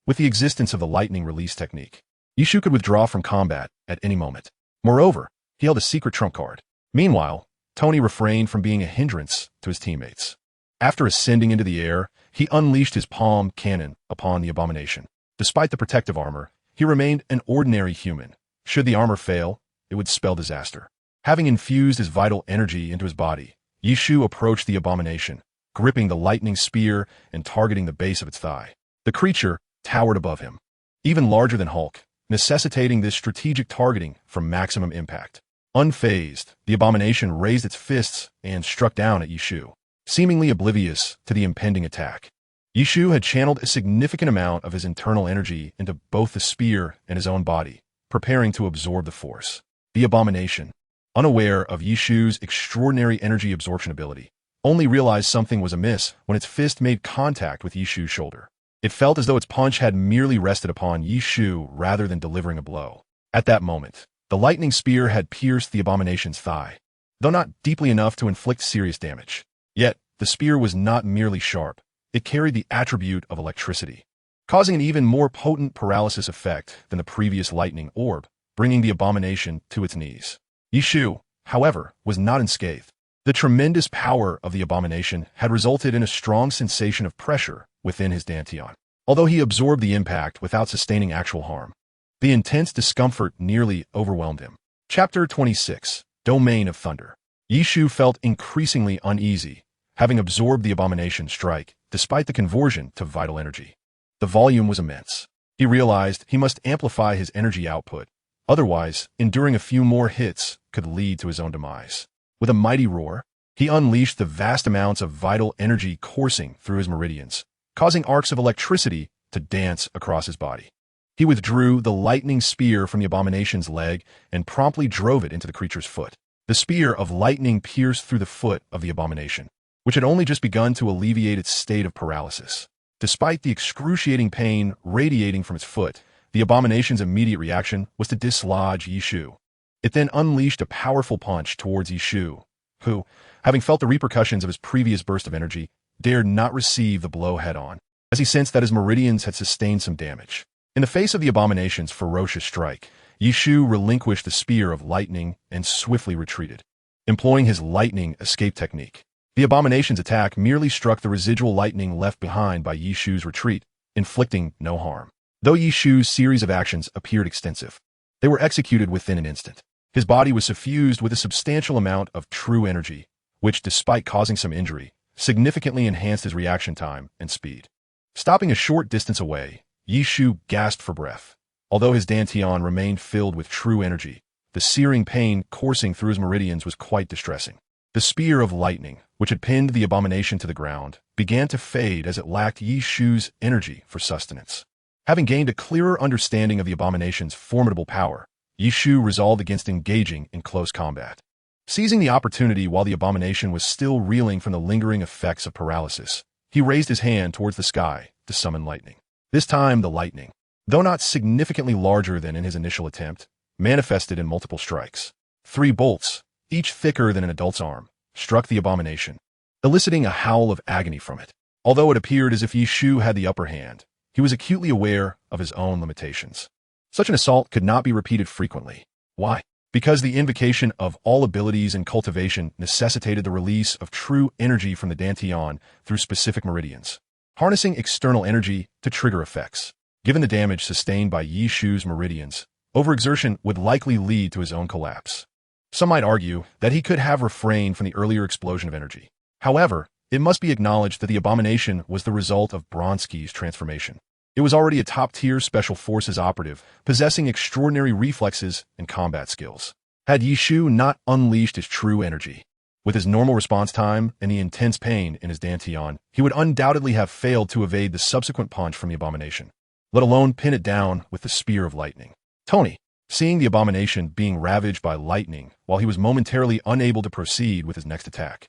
With the existence of the lightning release technique, Yishu could withdraw from combat at any moment. Moreover, he held a secret trump card. Meanwhile, Tony refrained from being a hindrance to his teammates. After ascending into the air, he unleashed his palm cannon upon the Abomination. Despite the protective armor, he remained an ordinary human. Should the armor fail, it would spell disaster. Having infused his vital energy into his body, Yishu approached the Abomination, gripping the lightning spear and targeting the base of its thigh. The creature towered above him, even larger than Hulk, necessitating this strategic targeting for maximum impact. Unfazed, the Abomination raised its fists and struck down at Yishu, seemingly oblivious to the impending attack. Yishu had channeled a significant amount of his internal energy into both the spear and his own body, preparing to absorb the force. The Abomination, unaware of Yishu's extraordinary energy absorption ability, only realized something was amiss when its fist made contact with Yishu's shoulder. It felt as though its punch had merely rested upon Yishu rather than delivering a blow. At that moment, the lightning spear had pierced the Abomination's thigh, though not deeply enough to inflict serious damage. Yet, the spear was not merely sharp. It carried the attribute of electricity, causing an even more potent paralysis effect than the previous lightning orb, bringing the Abomination to its knees. Yishu, however, was not unscathed. The tremendous power of the Abomination had resulted in a strong sensation of pressure within his dantian, although he absorbed the impact without sustaining actual harm. The intense discomfort nearly overwhelmed him. Chapter 26, Domain of Thunder. Yishu felt increasingly uneasy, having absorbed the abomination's strike, despite the conversion to vital energy. The volume was immense. He realized he must amplify his energy output. Otherwise, enduring a few more hits could lead to his own demise. With a mighty roar, he unleashed the vast amounts of vital energy coursing through his meridians, causing arcs of electricity to dance across his body. He withdrew the lightning spear from the abomination's leg and promptly drove it into the creature's foot. The spear of lightning pierced through the foot of the abomination, which had only just begun to alleviate its state of paralysis. Despite the excruciating pain radiating from its foot, the abomination's immediate reaction was to dislodge Yishu. It then unleashed a powerful punch towards Yishu, who, having felt the repercussions of his previous burst of energy, dared not receive the blow head-on, as he sensed that his meridians had sustained some damage. In the face of the abomination's ferocious strike, Yishu relinquished the spear of lightning and swiftly retreated, employing his lightning escape technique. The abomination's attack merely struck the residual lightning left behind by Yishu's retreat, inflicting no harm. Though Yishu's series of actions appeared extensive, they were executed within an instant. His body was suffused with a substantial amount of true energy, which, despite causing some injury, significantly enhanced his reaction time and speed. Stopping a short distance away, Yishu gasped for breath. Although his dantian remained filled with true energy, the searing pain coursing through his meridians was quite distressing. The spear of lightning, which had pinned the abomination to the ground, began to fade as it lacked Yishu's energy for sustenance. Having gained a clearer understanding of the abomination's formidable power, Yishu resolved against engaging in close combat. Seizing the opportunity while the abomination was still reeling from the lingering effects of paralysis, he raised his hand towards the sky to summon lightning. This time, the lightning, though not significantly larger than in his initial attempt, manifested in multiple strikes. 3 bolts, each thicker than an adult's arm, struck the abomination, eliciting a howl of agony from it. Although it appeared as if Yishu had the upper hand, he was acutely aware of his own limitations. Such an assault could not be repeated frequently. Why? Because the invocation of all abilities and cultivation necessitated the release of true energy from the dantian through specific meridians, harnessing external energy to trigger effects. Given the damage sustained by Yishu's meridians, overexertion would likely lead to his own collapse. Some might argue that he could have refrained from the earlier explosion of energy. However, it must be acknowledged that the abomination was the result of Bronski's transformation. It was already a top-tier Special Forces operative, possessing extraordinary reflexes and combat skills. Had Yishu not unleashed his true energy, with his normal response time and the intense pain in his dantian, he would undoubtedly have failed to evade the subsequent punch from the abomination, let alone pin it down with the spear of lightning. Tony, seeing the abomination being ravaged by lightning while he was momentarily unable to proceed with his next attack,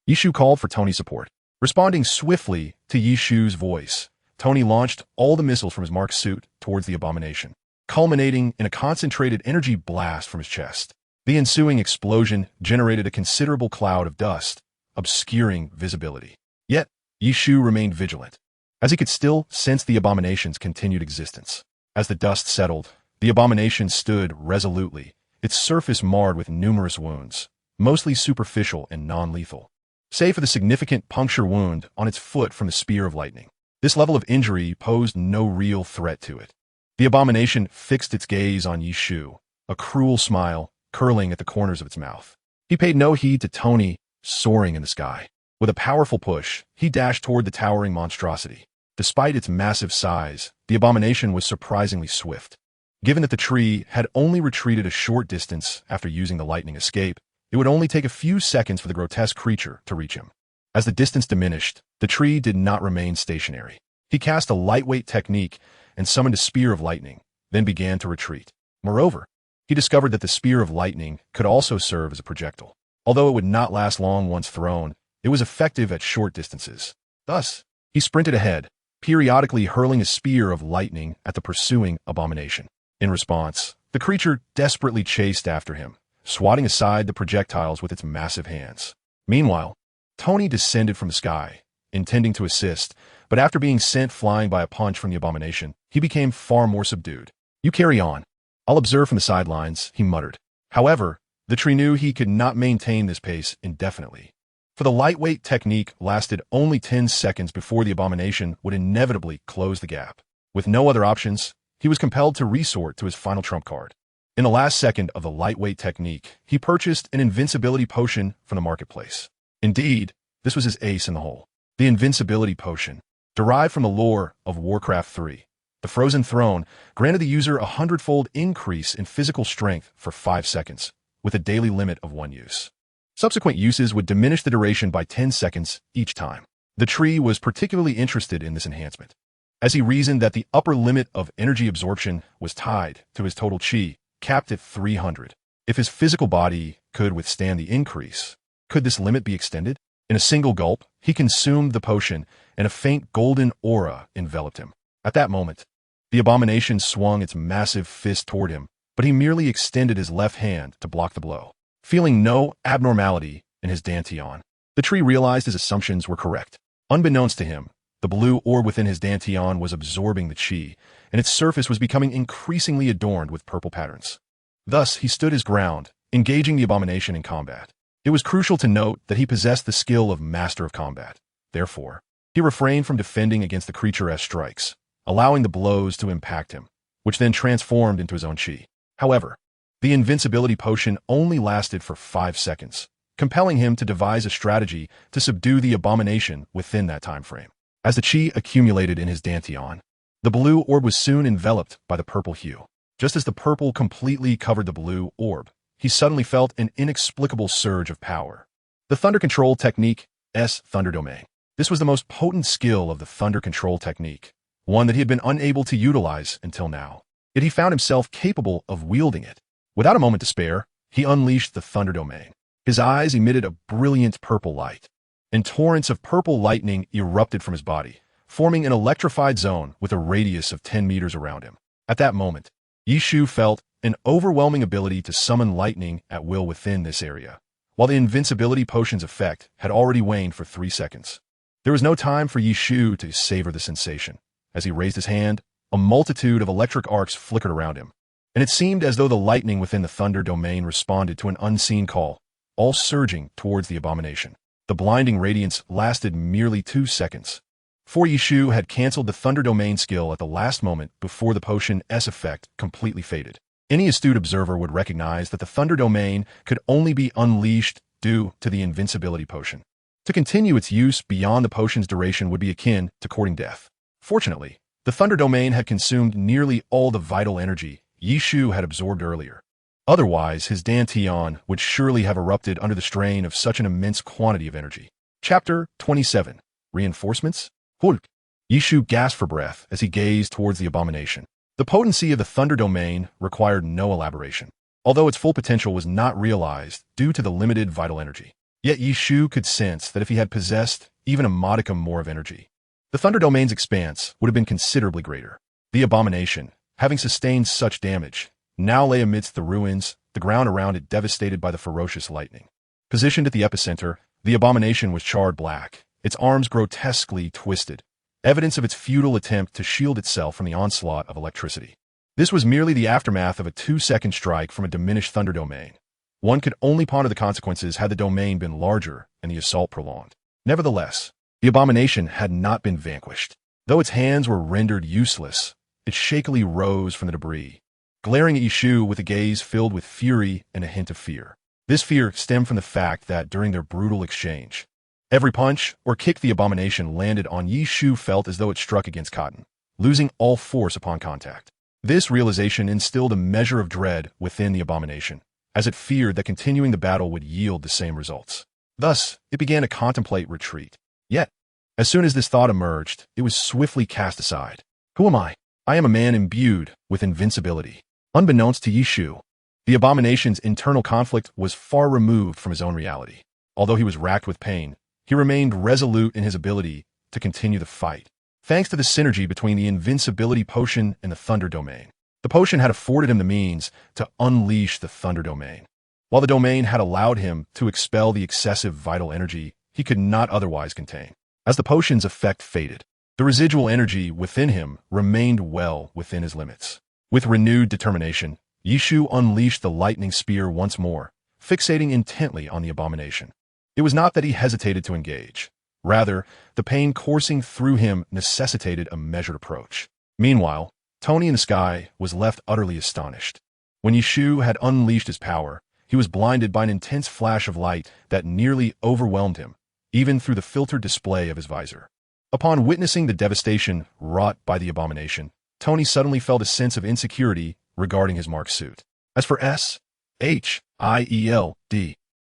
Yishu called for Tony's support. Responding swiftly to Yishu's voice, Tony launched all the missiles from his marked suit towards the abomination, culminating in a concentrated energy blast from his chest. The ensuing explosion generated a considerable cloud of dust, obscuring visibility. Yet, Yishu remained vigilant, as he could still sense the abomination's continued existence. As the dust settled, the abomination stood resolutely, its surface marred with numerous wounds, mostly superficial and non-lethal, save for the significant puncture wound on its foot from the spear of lightning. This level of injury posed no real threat to it. The abomination fixed its gaze on Yishu, a cruel smile curling at the corners of its mouth. He paid no heed to Tony soaring in the sky. With a powerful push, he dashed toward the towering monstrosity. Despite its massive size, the abomination was surprisingly swift. Given that the tree had only retreated a short distance after using the lightning escape, it would only take a few seconds for the grotesque creature to reach him. As the distance diminished, the tree did not remain stationary. He cast a lightweight technique and summoned a spear of lightning, then began to retreat. Moreover, he discovered that the spear of lightning could also serve as a projectile. Although it would not last long once thrown, it was effective at short distances. Thus, he sprinted ahead, periodically hurling a spear of lightning at the pursuing abomination. In response, the creature desperately chased after him, swatting aside the projectiles with its massive hands. Meanwhile, Tony descended from the sky, intending to assist, but after being sent flying by a punch from the abomination, he became far more subdued. "You carry on. I'll observe from the sidelines," he muttered. However, the tree knew he could not maintain this pace indefinitely, for the lightweight technique lasted only 10 seconds before the abomination would inevitably close the gap. With no other options, he was compelled to resort to his final trump card. In the last second of the lightweight technique, he purchased an invincibility potion from the marketplace. Indeed, This was his ace in the hole. The invincibility potion, derived from the lore of Warcraft 3. The Frozen Throne granted the user a 100-fold increase in physical strength for 5 seconds, with a daily limit of 1 use. Subsequent uses would diminish the duration by 10 seconds each time. The tree was particularly interested in this enhancement, as he reasoned that the upper limit of energy absorption was tied to his total chi, capped at 300. If his physical body could withstand the increase, could this limit be extended? In a single gulp, he consumed the potion, and a faint golden aura enveloped him. At that moment, the abomination swung its massive fist toward him, but he merely extended his left hand to block the blow. Feeling no abnormality in his dantian, the tree realized his assumptions were correct. Unbeknownst to him, the blue orb within his dantian was absorbing the chi, and its surface was becoming increasingly adorned with purple patterns. Thus, he stood his ground, engaging the abomination in combat. It was crucial to note that he possessed the skill of master of combat. Therefore, he refrained from defending against the creature's strikes, allowing the blows to impact him, which then transformed into his own chi. However, the invincibility potion only lasted for 5 seconds, compelling him to devise a strategy to subdue the abomination within that time frame. As the chi accumulated in his dantian, the blue orb was soon enveloped by the purple hue. Just as the purple completely covered the blue orb, he suddenly felt an inexplicable surge of power. The Thunder Control Technique, Thunder Domain. This was the most potent skill of the Thunder Control Technique, one that he had been unable to utilize until now. Yet he found himself capable of wielding it. Without a moment to spare, he unleashed the Thunder Domain. His eyes emitted a brilliant purple light, and torrents of purple lightning erupted from his body, forming an electrified zone with a radius of 10 meters around him. At that moment, Yishu felt an overwhelming ability to summon lightning at will within this area, while the invincibility potion's effect had already waned for 3 seconds. There was no time for Yishu to savor the sensation. As he raised his hand, a multitude of electric arcs flickered around him, and it seemed as though the lightning within the Thunder Domain responded to an unseen call, all surging towards the abomination. The blinding radiance lasted merely 2 seconds, for Yishu had cancelled the Thunder Domain skill at the last moment before the potion's effect completely faded. Any astute observer would recognize that the Thunder Domain could only be unleashed due to the invincibility potion. To continue its use beyond the potion's duration would be akin to courting death. Fortunately, the Thunder Domain had consumed nearly all the vital energy Yishu had absorbed earlier. Otherwise, his dantian would surely have erupted under the strain of such an immense quantity of energy. Chapter 27. Reinforcements? Hulk. Yishu gasped for breath as he gazed towards the abomination. The potency of the Thunder Domain required no elaboration, although its full potential was not realized due to the limited vital energy. Yet Yishu could sense that if he had possessed even a modicum more of energy, the Thunder Domain's expanse would have been considerably greater. The abomination, having sustained such damage, now lay amidst the ruins, the ground around it devastated by the ferocious lightning. Positioned at the epicenter, the abomination was charred black, its arms grotesquely twisted, evidence of its futile attempt to shield itself from the onslaught of electricity. This was merely the aftermath of a 2-second strike from a diminished Thunder Domain. One could only ponder the consequences had the domain been larger and the assault prolonged. Nevertheless, the abomination had not been vanquished. Though its hands were rendered useless, it shakily rose from the debris, glaring at Yishu with a gaze filled with fury and a hint of fear. This fear stemmed from the fact that during their brutal exchange, every punch or kick the abomination landed on Yishu felt as though it struck against cotton, losing all force upon contact. This realization instilled a measure of dread within the abomination, as it feared that continuing the battle would yield the same results. Thus, it began to contemplate retreat. Yet, as soon as this thought emerged, it was swiftly cast aside. Who am I? I am a man imbued with invincibility. Unbeknownst to Yishu, the abomination's internal conflict was far removed from his own reality. Although he was racked with pain, he remained resolute in his ability to continue the fight. Thanks to the synergy between the invincibility potion and the Thunder Domain, the potion had afforded him the means to unleash the Thunder Domain, while the domain had allowed him to expel the excessive vital energy he could not otherwise contain. As the potion's effect faded, the residual energy within him remained well within his limits. With renewed determination, Yishu unleashed the lightning spear once more, fixating intently on the abomination. It was not that he hesitated to engage. Rather, the pain coursing through him necessitated a measured approach. Meanwhile, Tony in the sky was left utterly astonished. When Yishu had unleashed his power, he was blinded by an intense flash of light that nearly overwhelmed him, even through the filtered display of his visor. Upon witnessing the devastation wrought by the abomination, Tony suddenly felt a sense of insecurity regarding his marked suit. As for S.H.I.E.L.D.,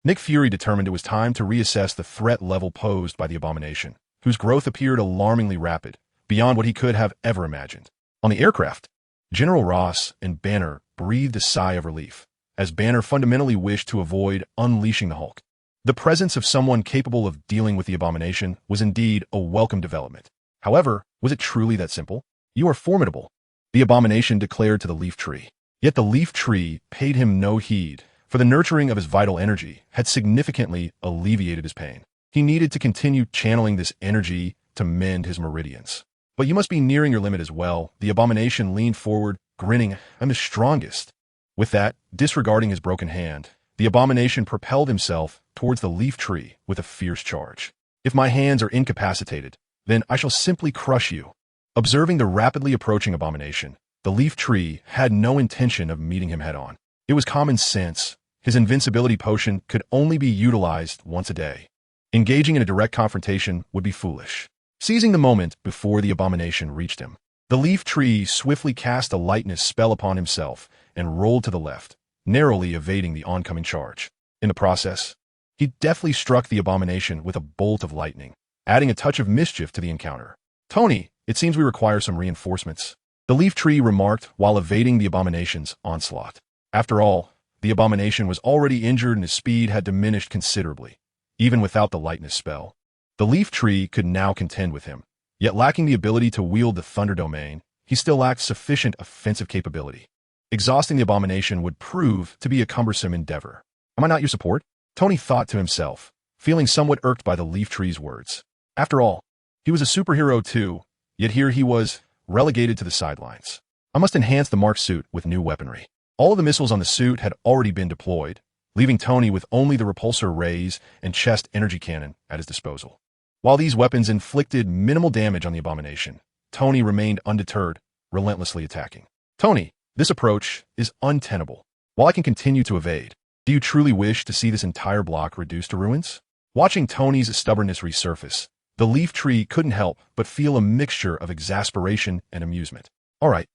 Nick Fury determined it was time to reassess the threat level posed by the abomination, whose growth appeared alarmingly rapid, beyond what he could have ever imagined. On the aircraft, General Ross and Banner breathed a sigh of relief, as Banner fundamentally wished to avoid unleashing the Hulk. The presence of someone capable of dealing with the abomination was indeed a welcome development. However, was it truly that simple? "You are formidable," the abomination declared to the leaf tree. Yet the leaf tree paid him no heed, for the nurturing of his vital energy had significantly alleviated his pain. He needed to continue channeling this energy to mend his meridians. "But you must be nearing your limit as well." The abomination leaned forward, grinning. "I'm the strongest." With that, disregarding his broken hand, the abomination propelled himself towards the leaf tree with a fierce charge. "If my hands are incapacitated, then I shall simply crush you." Observing the rapidly approaching abomination, the leaf tree had no intention of meeting him head-on. It was common sense. His invincibility potion could only be utilized once a day. Engaging in a direct confrontation would be foolish. Seizing the moment before the abomination reached him, the leaf tree swiftly cast a lightness spell upon himself and rolled to the left, narrowly evading the oncoming charge. In the process, he deftly struck the abomination with a bolt of lightning, adding a touch of mischief to the encounter. "Tony, it seems we require some reinforcements," the leaf tree remarked while evading the abomination's onslaught. After all, the abomination was already injured and his speed had diminished considerably, even without the lightness spell. The leaf tree could now contend with him, yet lacking the ability to wield the thunder domain, he still lacked sufficient offensive capability. Exhausting the abomination would prove to be a cumbersome endeavor. "Am I not your support?" Tony thought to himself, feeling somewhat irked by the leaf tree's words. After all, he was a superhero too, yet here he was, relegated to the sidelines. "I must enhance the marked suit with new weaponry." All of the missiles on the suit had already been deployed, leaving Tony with only the repulsor rays and chest energy cannon at his disposal. While these weapons inflicted minimal damage on the abomination, Tony remained undeterred, relentlessly attacking. "Tony, this approach is untenable. While I can continue to evade, do you truly wish to see this entire block reduced to ruins?" Watching Tony's stubbornness resurface, the leaf tree couldn't help but feel a mixture of exasperation and amusement. All right,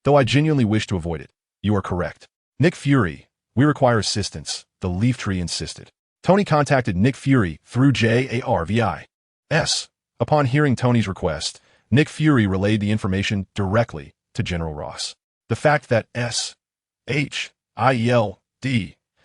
though I genuinely wish to avoid it. You are correct. Nick Fury, we require assistance, the leaf tree insisted. Tony contacted Nick Fury through JARVIS. Upon hearing Tony's request, Nick Fury relayed the information directly to General Ross. The fact that SHIELD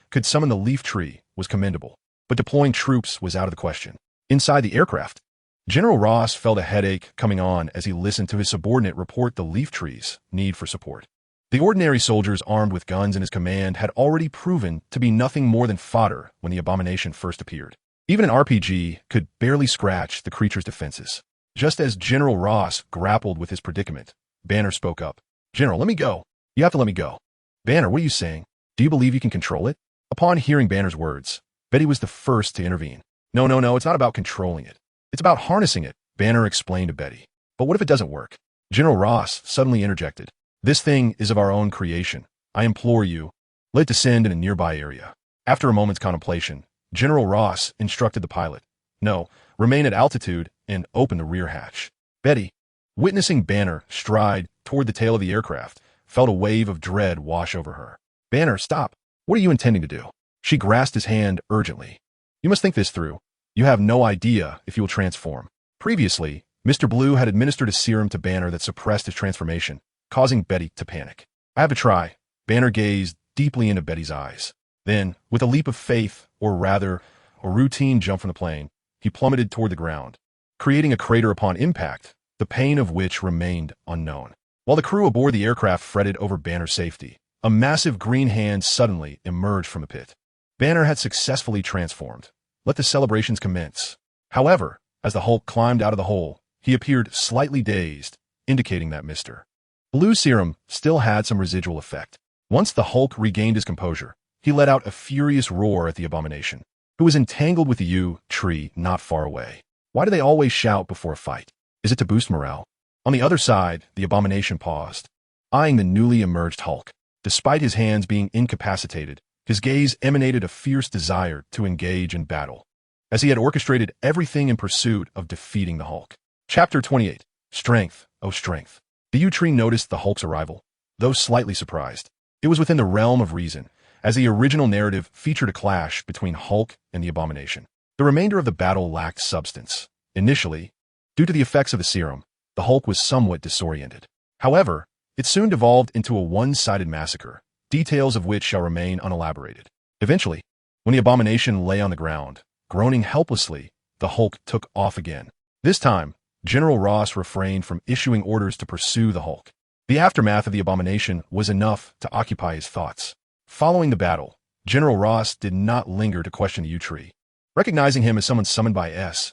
could summon the leaf tree was commendable, but deploying troops was out of the question. Inside the aircraft, General Ross felt a headache coming on as he listened to his subordinate report the leaf tree's need for support. The ordinary soldiers armed with guns in his command had already proven to be nothing more than fodder when the abomination first appeared. Even an RPG could barely scratch the creature's defenses. Just as General Ross grappled with his predicament, Banner spoke up. "General, let me go. You have to let me go." "Banner, what are you saying? Do you believe you can control it?" Upon hearing Banner's words, Betty was the first to intervene. No, it's not about controlling it. It's about harnessing it," Banner explained to Betty. "But what if it doesn't work?" General Ross suddenly interjected. "This thing is of our own creation. I implore you, let it descend in a nearby area." After a moment's contemplation, General Ross instructed the pilot, "No, remain at altitude and open the rear hatch." Betty, witnessing Banner stride toward the tail of the aircraft, felt a wave of dread wash over her. "Banner, stop. What are you intending to do?" She grasped his hand urgently. "You must think this through. You have no idea if you will transform." Previously, Mr. Blue had administered a serum to Banner that suppressed his transformation, causing Betty to panic. "I have to try." Banner gazed deeply into Betty's eyes. Then, with a leap of faith, or rather, a routine jump from the plane, he plummeted toward the ground, creating a crater upon impact, the pain of which remained unknown. While the crew aboard the aircraft fretted over Banner's safety, a massive green hand suddenly emerged from the pit. Banner had successfully transformed. Let the celebrations commence. However, as the Hulk climbed out of the hole, he appeared slightly dazed, indicating that Mr. Blue serum still had some residual effect. Once the Hulk regained his composure, he let out a furious roar at the abomination, who was entangled with the yew tree not far away. Why do they always shout before a fight? Is it to boost morale? On the other side, the abomination paused, eyeing the newly emerged Hulk. Despite his hands being incapacitated, his gaze emanated a fierce desire to engage in battle. as he had orchestrated everything in pursuit of defeating the Hulk. Chapter 28. Strength, oh strength. The yew tree noticed the Hulk's arrival, though slightly surprised. It was within the realm of reason, as the original narrative featured a clash between Hulk and the Abomination. The remainder of the battle lacked substance. Initially, due to the effects of the serum, the Hulk was somewhat disoriented. However, it soon devolved into a one-sided massacre, details of which shall remain unelaborated. Eventually, when the Abomination lay on the ground, groaning helplessly, the Hulk took off again. This time, General Ross refrained from issuing orders to pursue the Hulk. The aftermath of the Abomination was enough to occupy his thoughts. Following the battle, General Ross did not linger to question the yew tree. Recognizing him as someone summoned by S.H.I.L.D.,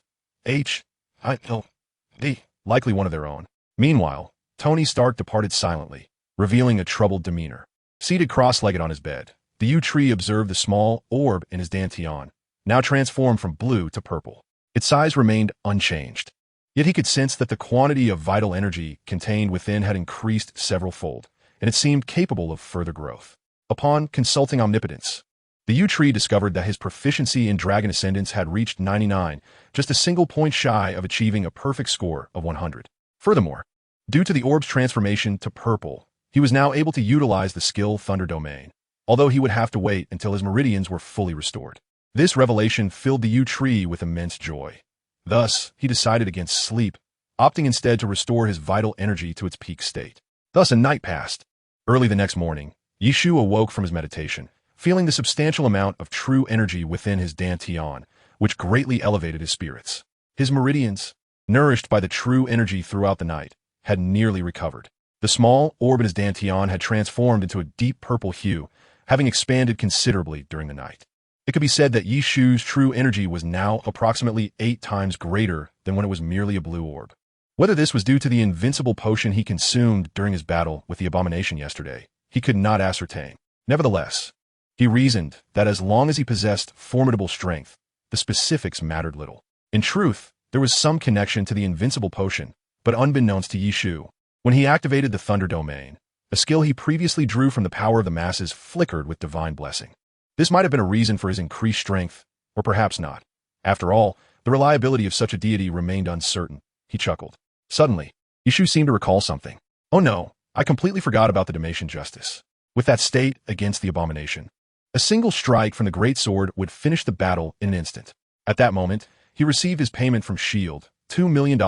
likely one of their own. Meanwhile, Tony Stark departed silently, revealing a troubled demeanor. Seated cross-legged on his bed, the yew tree observed the small orb in his dantian, now transformed from blue to purple. Its size remained unchanged. Yet he could sense that the quantity of vital energy contained within had increased several-fold, and it seemed capable of further growth. Upon consulting Omnipotence, the yew tree discovered that his proficiency in Dragon Ascendance had reached 99, just a single point shy of achieving a perfect score of 100. Furthermore, due to the orb's transformation to purple, he was now able to utilize the skill Thunder Domain, although he would have to wait until his meridians were fully restored. This revelation filled the yew tree with immense joy. Thus, he decided against sleep, opting instead to restore his vital energy to its peak state. Thus, a night passed. Early the next morning, Yishu awoke from his meditation, feeling the substantial amount of true energy within his dantian, which greatly elevated his spirits. His meridians, nourished by the true energy throughout the night, had nearly recovered. The small orb in his dantian had transformed into a deep purple hue, having expanded considerably during the night. It could be said that Yishu's true energy was now approximately 8 times greater than when it was merely a blue orb. Whether this was due to the invincible potion he consumed during his battle with the Abomination yesterday, he could not ascertain. Nevertheless, he reasoned that as long as he possessed formidable strength, the specifics mattered little. In truth, there was some connection to the invincible potion, but unbeknownst to Yishu, when he activated the Thunder Domain, a skill he previously drew from the power of the masses flickered with divine blessing. This might have been a reason for his increased strength, or perhaps not. After all, the reliability of such a deity remained uncertain. He chuckled. Suddenly, Yishu seemed to recall something. Oh no, I completely forgot about the Dalmatian justice. With that state against the Abomination, a single strike from the great sword would finish the battle in an instant. At that moment, he received his payment from S.H.I.E.L.D., $2 million,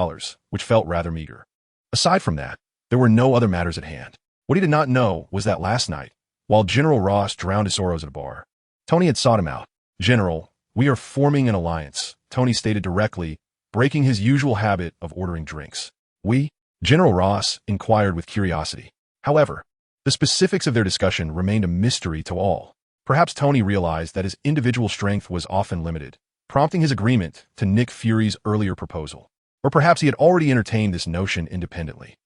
which felt rather meager. Aside from that, there were no other matters at hand. What he did not know was that last night, while General Ross drowned his sorrows at a bar, Tony had sought him out. General, we are forming an alliance, Tony stated directly, breaking his usual habit of ordering drinks. We? General Ross inquired with curiosity. However, the specifics of their discussion remained a mystery to all. Perhaps Tony realized that his individual strength was often limited, prompting his agreement to Nick Fury's earlier proposal. Or perhaps he had already entertained this notion independently.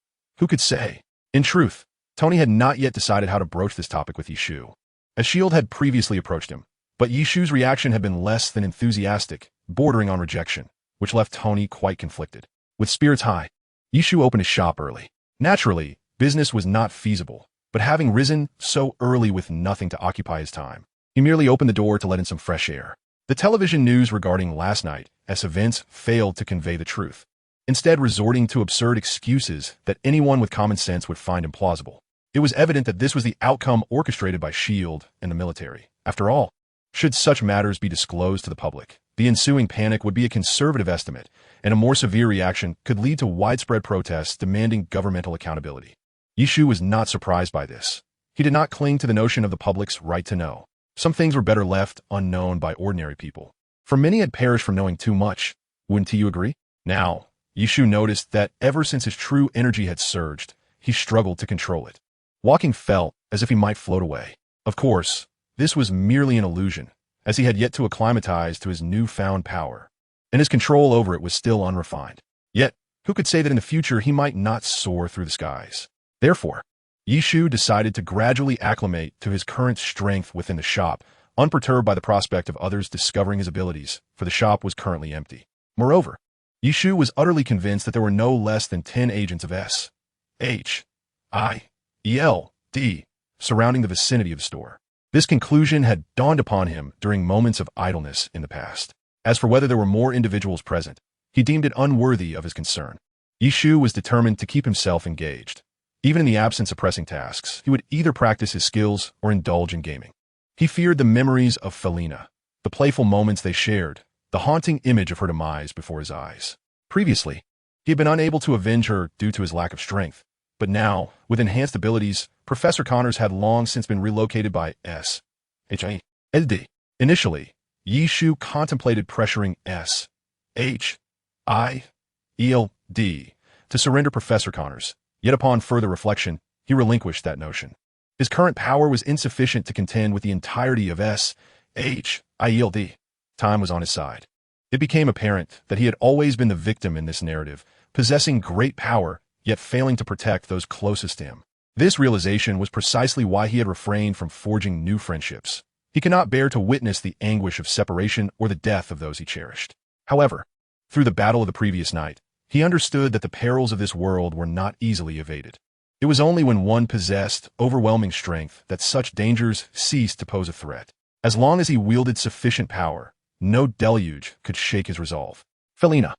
Who could say? In truth, Tony had not yet decided how to broach this topic with Yishu, as S.H.I.E.L.D. had previously approached him. But Yishu's reaction had been less than enthusiastic, bordering on rejection, which left Tony quite conflicted. With spirits high, Yishu opened his shop early. Naturally, business was not feasible, but having risen so early with nothing to occupy his time, he merely opened the door to let in some fresh air. The television news regarding last night's events failed to convey the truth, instead resorting to absurd excuses that anyone with common sense would find implausible. It was evident that this was the outcome orchestrated by S.H.I.E.L.D. and the military. After all, should such matters be disclosed to the public, the ensuing panic would be a conservative estimate, and a more severe reaction could lead to widespread protests demanding governmental accountability. Yishu was not surprised by this. He did not cling to the notion of the public's right to know. Some things were better left unknown by ordinary people. For many had perished from knowing too much. Wouldn't you agree? Now, Yishu noticed that ever since his true energy had surged, he struggled to control it. Walking felt as if he might float away. Of course, this was merely an illusion, as he had yet to acclimatize to his newfound power, and his control over it was still unrefined. Yet, who could say that in the future he might not soar through the skies? Therefore, Yishu decided to gradually acclimate to his current strength within the shop, unperturbed by the prospect of others discovering his abilities, for the shop was currently empty. Moreover, Yishu was utterly convinced that there were no less than 10 agents of S.H.I.E.L.D. surrounding the vicinity of the store. This conclusion had dawned upon him during moments of idleness in the past. As for whether there were more individuals present, he deemed it unworthy of his concern. Yishu was determined to keep himself engaged. Even in the absence of pressing tasks, he would either practice his skills or indulge in gaming. He feared the memories of Felina, the playful moments they shared, the haunting image of her demise before his eyes. Previously, he had been unable to avenge her due to his lack of strength, but now, with enhanced abilities, Professor Connors had long since been relocated by S.H.I.E.L.D. Initially, Yishu contemplated pressuring S.H.I.E.L.D. to surrender Professor Connors, yet upon further reflection, he relinquished that notion. His current power was insufficient to contend with the entirety of S.H.I.E.L.D. Time was on his side. It became apparent that he had always been the victim in this narrative, possessing great power, yet failing to protect those closest to him. This realization was precisely why he had refrained from forging new friendships. He could not bear to witness the anguish of separation or the death of those he cherished. However, through the battle of the previous night, he understood that the perils of this world were not easily evaded. It was only when one possessed overwhelming strength that such dangers ceased to pose a threat. As long as he wielded sufficient power, no deluge could shake his resolve. Felina.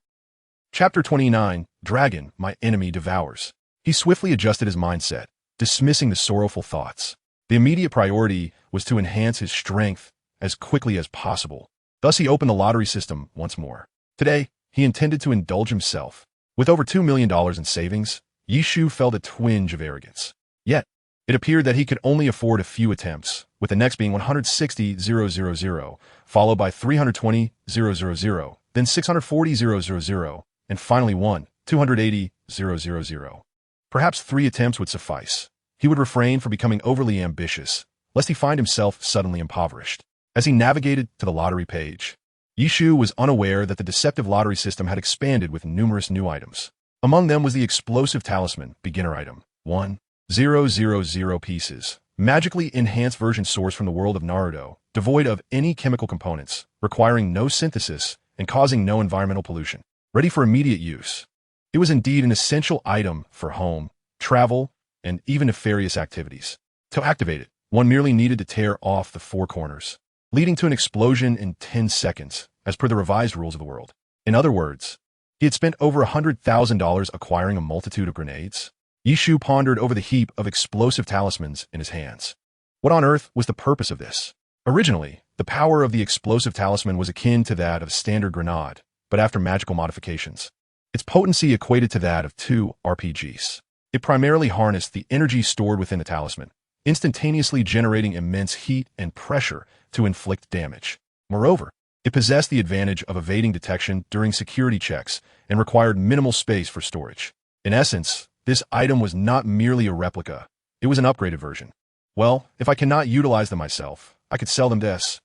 Chapter 29, Dragon, My Enemy Devours. He swiftly adjusted his mindset, dismissing the sorrowful thoughts. The immediate priority was to enhance his strength as quickly as possible. Thus he opened the lottery system once more. Today, he intended to indulge himself. With over $2 million in savings, Yishu felt a twinge of arrogance. Yet, it appeared that he could only afford a few attempts, with the next being 160,000, followed by 320,000, then 640,000, and finally 280,000. Perhaps 3 attempts would suffice. He would refrain from becoming overly ambitious, lest he find himself suddenly impoverished. As he navigated to the lottery page, Yishu was unaware that the deceptive lottery system had expanded with numerous new items. Among them was the explosive talisman, beginner item, 1,000 pieces, magically enhanced version sourced from the world of Naruto, devoid of any chemical components, requiring no synthesis, and causing no environmental pollution. Ready for immediate use. It was indeed an essential item for home, travel, and even nefarious activities. To activate it, one merely needed to tear off the 4 corners, leading to an explosion in 10 seconds, as per the revised rules of the world. In other words, he had spent over $100,000 acquiring a multitude of grenades. Yishu pondered over the heap of explosive talismans in his hands. What on earth was the purpose of this? Originally, the power of the explosive talisman was akin to that of a standard grenade, but after magical modifications, its potency equated to that of 2 RPGs. It primarily harnessed the energy stored within the talisman, instantaneously generating immense heat and pressure to inflict damage. Moreover, it possessed the advantage of evading detection during security checks and required minimal space for storage. In essence, this item was not merely a replica, it was an upgraded version. Well, if I cannot utilize them myself, I could sell them to S.H.I.E.L.D.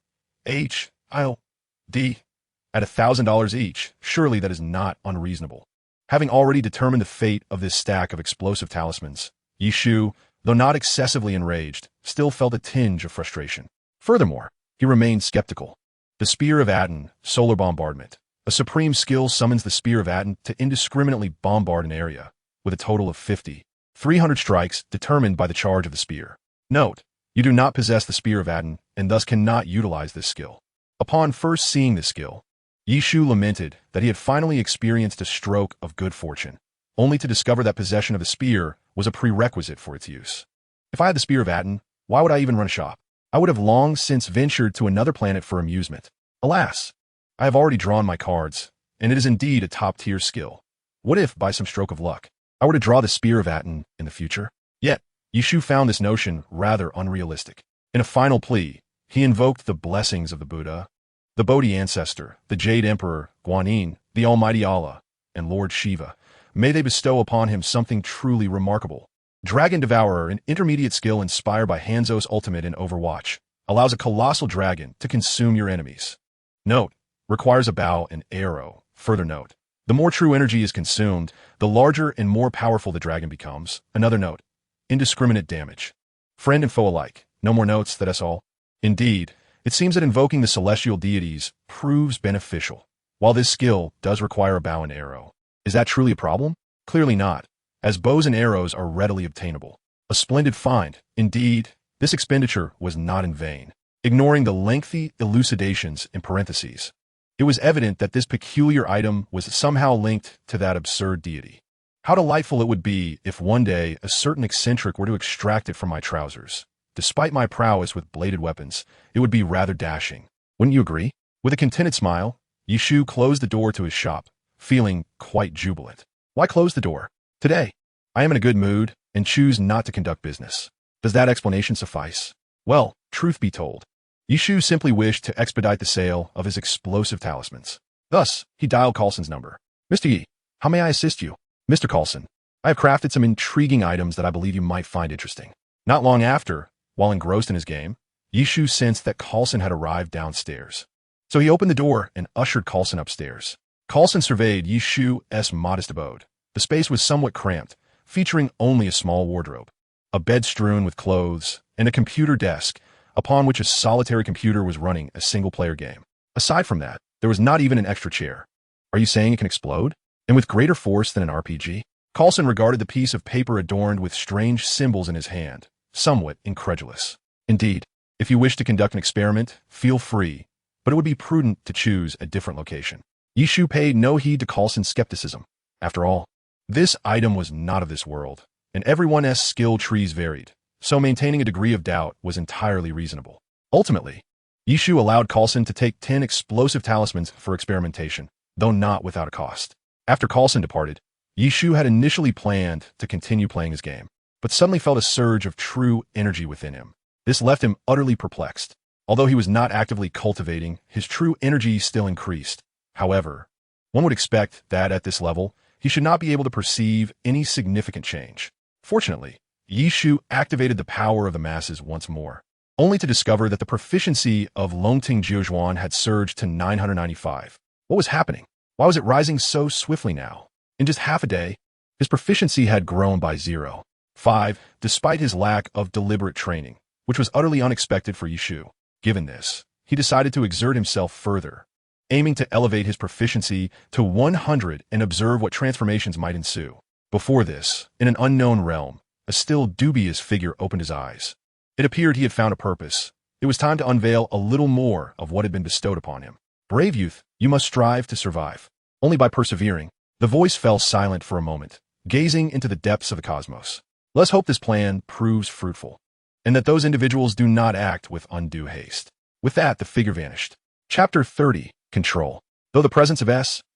at $1,000 each. Surely that is not unreasonable. Having already determined the fate of this stack of explosive talismans, Yishu, though not excessively enraged, still felt a tinge of frustration. Furthermore, he remained skeptical. The Spear of Aten, Solar Bombardment. A supreme skill summons the Spear of Aten to indiscriminately bombard an area, with a total of 300 strikes determined by the charge of the spear. Note, you do not possess the Spear of Aten, and thus cannot utilize this skill. Upon first seeing this skill, Yishu lamented that he had finally experienced a stroke of good fortune, only to discover that possession of the spear was a prerequisite for its use. If I had the Spear of Aten, why would I even run a shop? I would have long since ventured to another planet for amusement. Alas, I have already drawn my cards, and it is indeed a top-tier skill. What if, by some stroke of luck, I were to draw the Spear of Aten in the future? Yet, Yishu found this notion rather unrealistic. In a final plea, he invoked the blessings of the Buddha, the Bodhi Ancestor, the Jade Emperor, Guanyin, the Almighty Allah, and Lord Shiva. May they bestow upon him something truly remarkable. Dragon Devourer, an intermediate skill inspired by Hanzo's ultimate in Overwatch, allows a colossal dragon to consume your enemies. Note, requires a bow and arrow. Further note, the more true energy is consumed, the larger and more powerful the dragon becomes. Another note, indiscriminate damage. Friend and foe alike. No more notes, that's all. Indeed, it seems that invoking the celestial deities proves beneficial. While this skill does require a bow and arrow, is that truly a problem? Clearly not, as bows and arrows are readily obtainable. A splendid find. Indeed, this expenditure was not in vain. Ignoring the lengthy elucidations in parentheses, It was evident that this peculiar item was somehow linked to that absurd deity. How delightful it would be if one day a certain eccentric were to extract it from my trousers. Despite my prowess with bladed weapons, it would be rather dashing. Wouldn't you agree? With a contented smile, Yishu closed the door to his shop, feeling quite jubilant. Why close the door? Today, I am in a good mood and choose not to conduct business. Does that explanation suffice? Well, truth be told, Yishu simply wished to expedite the sale of his explosive talismans. Thus, he dialed Coulson's number. Mr. Yi, how may I assist you? Mr. Coulson, I have crafted some intriguing items that I believe you might find interesting. Not long after, while engrossed in his game, Yishu sensed that Coulson had arrived downstairs. So he opened the door and ushered Coulson upstairs. Coulson surveyed Yishu's modest abode. The space was somewhat cramped, featuring only a small wardrobe, a bed strewn with clothes, and a computer desk, upon which a solitary computer was running a single-player game. Aside from that, there was not even an extra chair. Are you saying it can explode? And with greater force than an RPG? Coulson regarded the piece of paper adorned with strange symbols in his hand, somewhat incredulous. Indeed, if you wish to conduct an experiment, feel free, but it would be prudent to choose a different location. Yishu paid no heed to Coulson's skepticism. After all, this item was not of this world, and everyone's skill trees varied, so maintaining a degree of doubt was entirely reasonable. Ultimately, Yishu allowed Coulson to take 10 explosive talismans for experimentation, though not without a cost. After Coulson departed, Yishu had initially planned to continue playing his game, but suddenly felt a surge of true energy within him. This left him utterly perplexed. Although he was not actively cultivating, his true energy still increased. However, one would expect that at this level, he should not be able to perceive any significant change. Fortunately, Yishu activated the power of the masses once more, only to discover that the proficiency of Longting Jiuzhuan had surged to 995. What was happening? Why was it rising so swiftly now? In just half a day, his proficiency had grown by 0.5, despite his lack of deliberate training, which was utterly unexpected for Yishu. Given this, he decided to exert himself further, aiming to elevate his proficiency to 100 and observe what transformations might ensue. Before this, in an unknown realm, a still dubious figure opened his eyes. It appeared he had found a purpose. It was time to unveil a little more of what had been bestowed upon him. Brave youth, you must strive to survive. Only by persevering. The voice fell silent for a moment, gazing into the depths of the cosmos. Let's hope this plan proves fruitful, and that those individuals do not act with undue haste. With that, the figure vanished. Chapter 30, Control. Though the presence of S.H.I.E.L.D.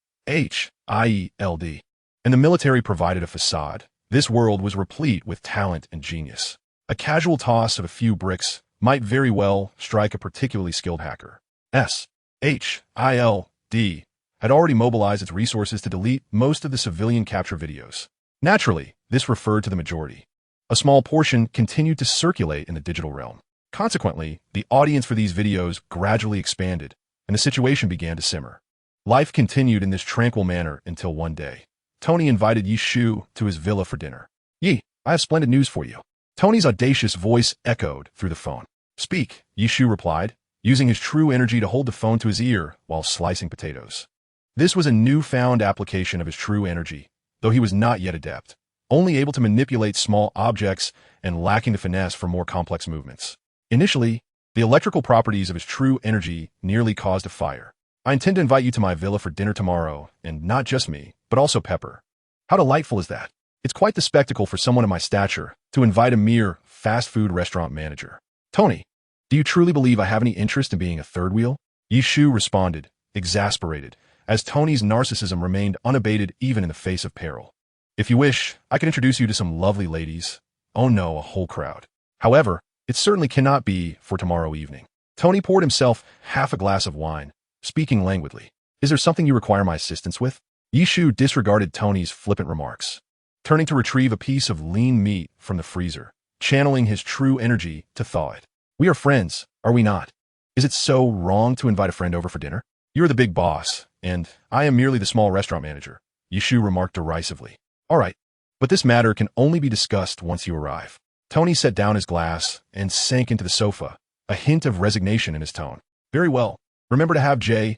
and the military provided a facade, this world was replete with talent and genius. A casual toss of a few bricks might very well strike a particularly skilled hacker. S.H.I.L.D. had already mobilized its resources to delete most of the civilian capture videos. Naturally, this referred to the majority. A small portion continued to circulate in the digital realm. Consequently, the audience for these videos gradually expanded, and the situation began to simmer. Life continued in this tranquil manner until one day. Tony invited Yishu to his villa for dinner. Yi, I have splendid news for you. Tony's audacious voice echoed through the phone. Speak, Yishu replied, using his true energy to hold the phone to his ear while slicing potatoes. This was a newfound application of his true energy, though he was not yet adept, only able to manipulate small objects and lacking the finesse for more complex movements. Initially, the electrical properties of his true energy nearly caused a fire. I intend to invite you to my villa for dinner tomorrow, and not just me, but also Pepper. How delightful is that? It's quite the spectacle for someone of my stature to invite a mere fast food restaurant manager. Tony, do you truly believe I have any interest in being a third wheel? Yishu responded, exasperated, as Tony's narcissism remained unabated even in the face of peril. If you wish, I can introduce you to some lovely ladies. Oh no, a whole crowd. However, it certainly cannot be for tomorrow evening. Tony poured himself half a glass of wine, speaking languidly. Is there something you require my assistance with? Yishu disregarded Tony's flippant remarks, turning to retrieve a piece of lean meat from the freezer, channeling his true energy to thaw it. We are friends, are we not? Is it so wrong to invite a friend over for dinner? You're the big boss, and I am merely the small restaurant manager, Yishu remarked derisively. All right, but this matter can only be discussed once you arrive. Tony set down his glass and sank into the sofa, a hint of resignation in his tone. Very well. Remember to have J.A.R.V.I.S.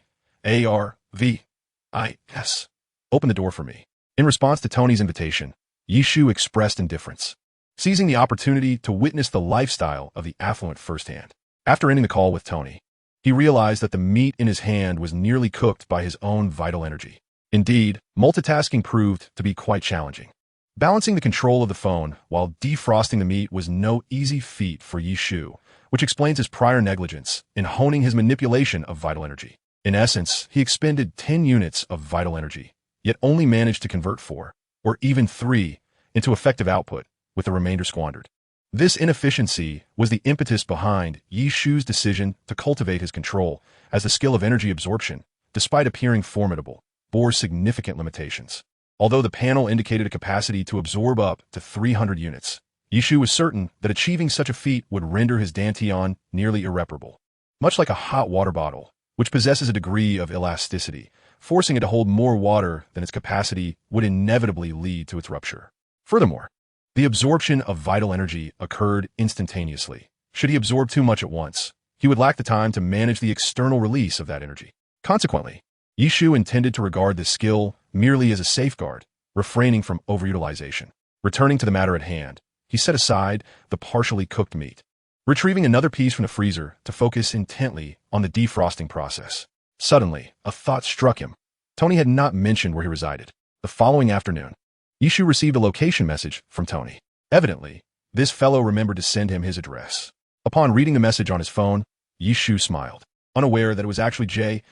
open the door for me. In response to Tony's invitation, Yishu expressed indifference, seizing the opportunity to witness the lifestyle of the affluent firsthand. After ending the call with Tony, he realized that the meat in his hand was nearly cooked by his own vital energy. Indeed, multitasking proved to be quite challenging. Balancing the control of the phone while defrosting the meat was no easy feat for Yishu, which explains his prior negligence in honing his manipulation of vital energy. In essence, he expended 10 units of vital energy, yet only managed to convert 4, or even 3, into effective output, with the remainder squandered. This inefficiency was the impetus behind Yishu's decision to cultivate his control, as the skill of energy absorption, despite appearing formidable, bore significant limitations. Although the panel indicated a capacity to absorb up to 300 units, Yishu was certain that achieving such a feat would render his dantian nearly irreparable. Much like a hot water bottle, which possesses a degree of elasticity, forcing it to hold more water than its capacity would inevitably lead to its rupture. Furthermore, the absorption of vital energy occurred instantaneously. Should he absorb too much at once, he would lack the time to manage the external release of that energy. Consequently, Yishu intended to regard this skill merely as a safeguard, refraining from overutilization. Returning to the matter at hand, he set aside the partially cooked meat, retrieving another piece from the freezer to focus intently on the defrosting process. Suddenly, a thought struck him. Tony had not mentioned where he resided. The following afternoon, Yishu received a location message from Tony. Evidently, this fellow remembered to send him his address. Upon reading the message on his phone, Yishu smiled, unaware that it was actually J.A.R.V.I.S.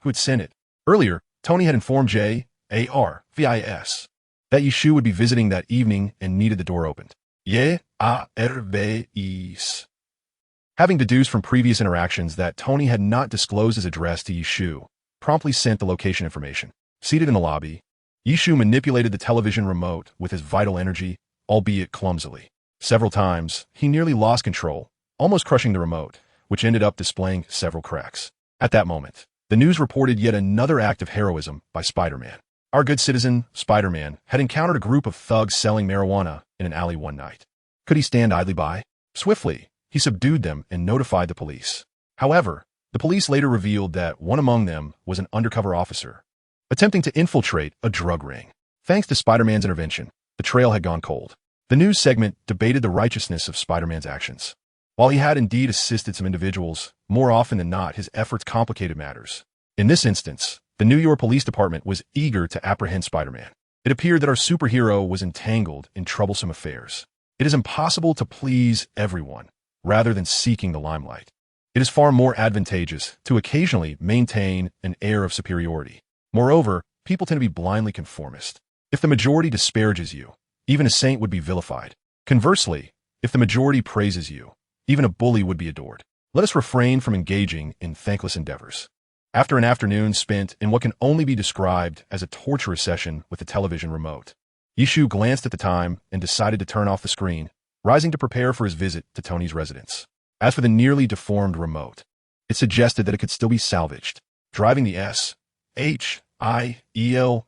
who had sent it. Earlier, Tony had informed J.A.R.V.I.S. that Yishu would be visiting that evening and needed the door opened. J.A.R.V.I.S. Having deduced from previous interactions that Tony had not disclosed his address to Yishu, promptly sent the location information. Seated in the lobby, Yishu manipulated the television remote with his vital energy, albeit clumsily. Several times, he nearly lost control, almost crushing the remote, which ended up displaying several cracks. At that moment, the news reported yet another act of heroism by Spider-Man. Our good citizen, Spider-Man, had encountered a group of thugs selling marijuana in an alley one night. Could he stand idly by? Swiftly, he subdued them and notified the police. However, the police later revealed that one among them was an undercover officer, attempting to infiltrate a drug ring. Thanks to Spider-Man's intervention, the trail had gone cold. The news segment debated the righteousness of Spider-Man's actions. While he had indeed assisted some individuals, more often than not, his efforts complicated matters. In this instance, the New York Police Department was eager to apprehend Spider-Man. It appeared that our superhero was entangled in troublesome affairs. It is impossible to please everyone, rather than seeking the limelight. It is far more advantageous to occasionally maintain an air of superiority. Moreover, people tend to be blindly conformist. If the majority disparages you, even a saint would be vilified. Conversely, if the majority praises you, even a bully would be adored. Let us refrain from engaging in thankless endeavors. After an afternoon spent in what can only be described as a torturous session with the television remote, Yishu glanced at the time and decided to turn off the screen, rising to prepare for his visit to Tony's residence. As for the nearly deformed remote, it suggested that it could still be salvaged. Driving the SHIELD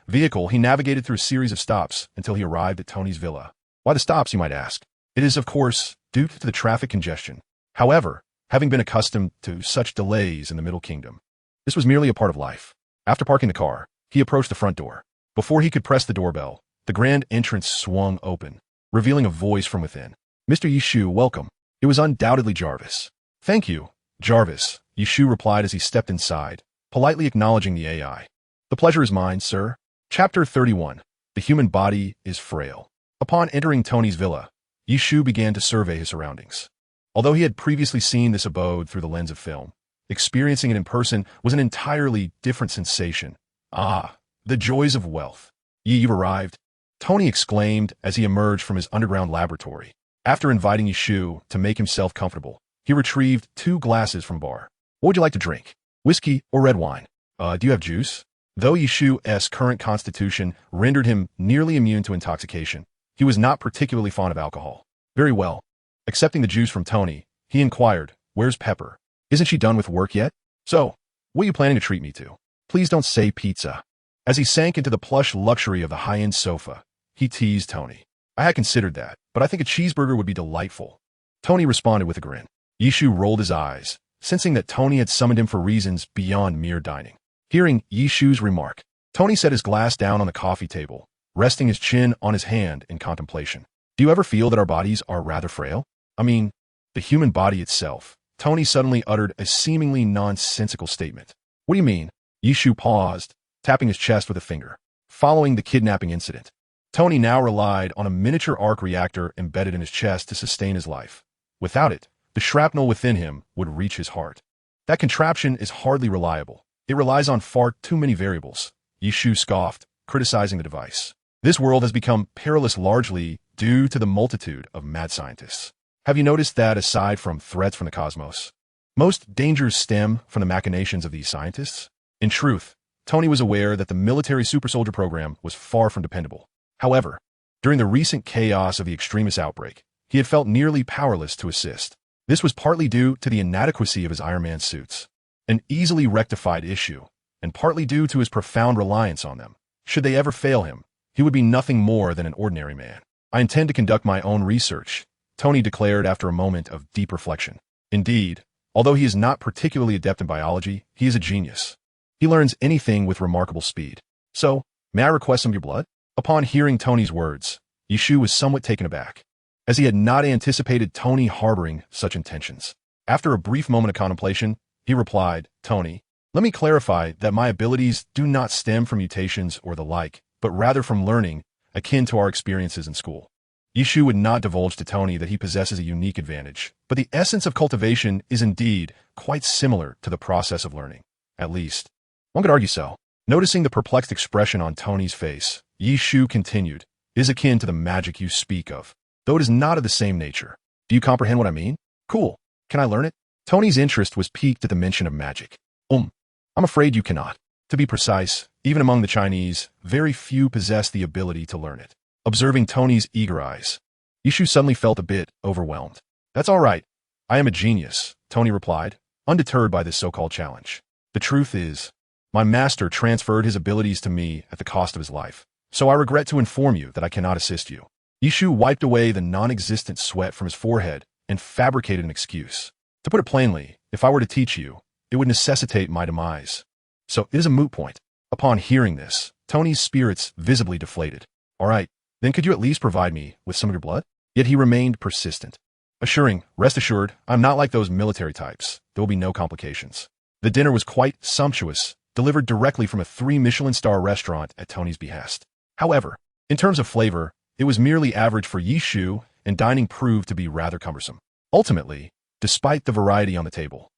vehicle, he navigated through a series of stops until he arrived at Tony's villa. Why the stops, you might ask? It is, of course, due to the traffic congestion. However, having been accustomed to such delays in the Middle Kingdom, this was merely a part of life. After parking the car, he approached the front door. Before he could press the doorbell, the grand entrance swung open, revealing a voice from within. "Mr. Yishu, welcome." It was undoubtedly Jarvis. "Thank you, Jarvis," Yishu replied as he stepped inside, politely acknowledging the AI. "The pleasure is mine, sir." Chapter 31. The human body is frail. Upon entering Tony's villa, Yishu began to survey his surroundings. Although he had previously seen this abode through the lens of film, experiencing it in person was an entirely different sensation. Ah, the joys of wealth. "You've arrived," Tony exclaimed as he emerged from his underground laboratory. After inviting Yishu to make himself comfortable, he retrieved 2 glasses from bar. "What would you like to drink? Whiskey or red wine? Do you have juice?" Though Yishu's current constitution rendered him nearly immune to intoxication, he was not particularly fond of alcohol. "Very well." Accepting the juice from Tony, he inquired, "Where's Pepper? Isn't she done with work yet? So, what are you planning to treat me to? Please don't say pizza." As he sank into the plush luxury of the high-end sofa, he teased Tony. "I had considered that, but I think a cheeseburger would be delightful." Tony responded with a grin. Yishu rolled his eyes, sensing that Tony had summoned him for reasons beyond mere dining. Hearing Yishu's remark, Tony set his glass down on the coffee table, resting his chin on his hand in contemplation. "Do you ever feel that our bodies are rather frail? I mean, the human body itself. Tony suddenly uttered a seemingly nonsensical statement. What do you mean? Yishu paused, tapping his chest with a finger. Following the kidnapping incident, Tony now relied on a miniature arc reactor embedded in his chest to sustain his life. Without it, the shrapnel within him would reach his heart. That contraption is hardly reliable. It relies on far too many variables. Yishu scoffed, criticizing the device. This world has become perilous largely due to the multitude of mad scientists. Have you noticed that aside from threats from the cosmos, most dangers stem from the machinations of these scientists? In truth, Tony was aware that the military super soldier program was far from dependable. However, during the recent chaos of the extremist outbreak, he had felt nearly powerless to assist. This was partly due to the inadequacy of his Iron Man suits, an easily rectified issue, and partly due to his profound reliance on them. Should they ever fail him, he would be nothing more than an ordinary man. I intend to conduct my own research, Tony declared after a moment of deep reflection. Indeed, although he is not particularly adept in biology, he is a genius. He learns anything with remarkable speed. So, may I request some of your blood? Upon hearing Tony's words, Yishu was somewhat taken aback, as he had not anticipated Tony harboring such intentions. After a brief moment of contemplation, he replied, Tony, let me clarify that my abilities do not stem from mutations or the like, but rather from learning, akin to our experiences in school. Yishu would not divulge to Tony that he possesses a unique advantage, but the essence of cultivation is indeed quite similar to the process of learning. At least, one could argue so. Noticing the perplexed expression on Tony's face, Yishu continued, it is akin to the magic you speak of, though it is not of the same nature. Do you comprehend what I mean? Cool. Can I learn it? Tony's interest was piqued at the mention of magic. I'm afraid you cannot. To be precise, even among the Chinese, very few possess the ability to learn it. Observing Tony's eager eyes, Yishu suddenly felt a bit overwhelmed. That's all right. I am a genius, Tony replied, undeterred by this so-called challenge. The truth is, my master transferred his abilities to me at the cost of his life, so I regret to inform you that I cannot assist you. Yishu wiped away the non-existent sweat from his forehead and fabricated an excuse. To put it plainly, if I were to teach you, it would necessitate my demise. So it is a moot point. Upon hearing this, Tony's spirits visibly deflated. All right, then could you at least provide me with some of your blood? Yet he remained persistent, assuring, rest assured, I'm not like those military types. There will be no complications. The dinner was quite sumptuous, delivered directly from a 3-Michelin-star restaurant at Tony's behest. However, in terms of flavor, it was merely average for Yishu, and dining proved to be rather cumbersome. Ultimately, despite the variety on the table,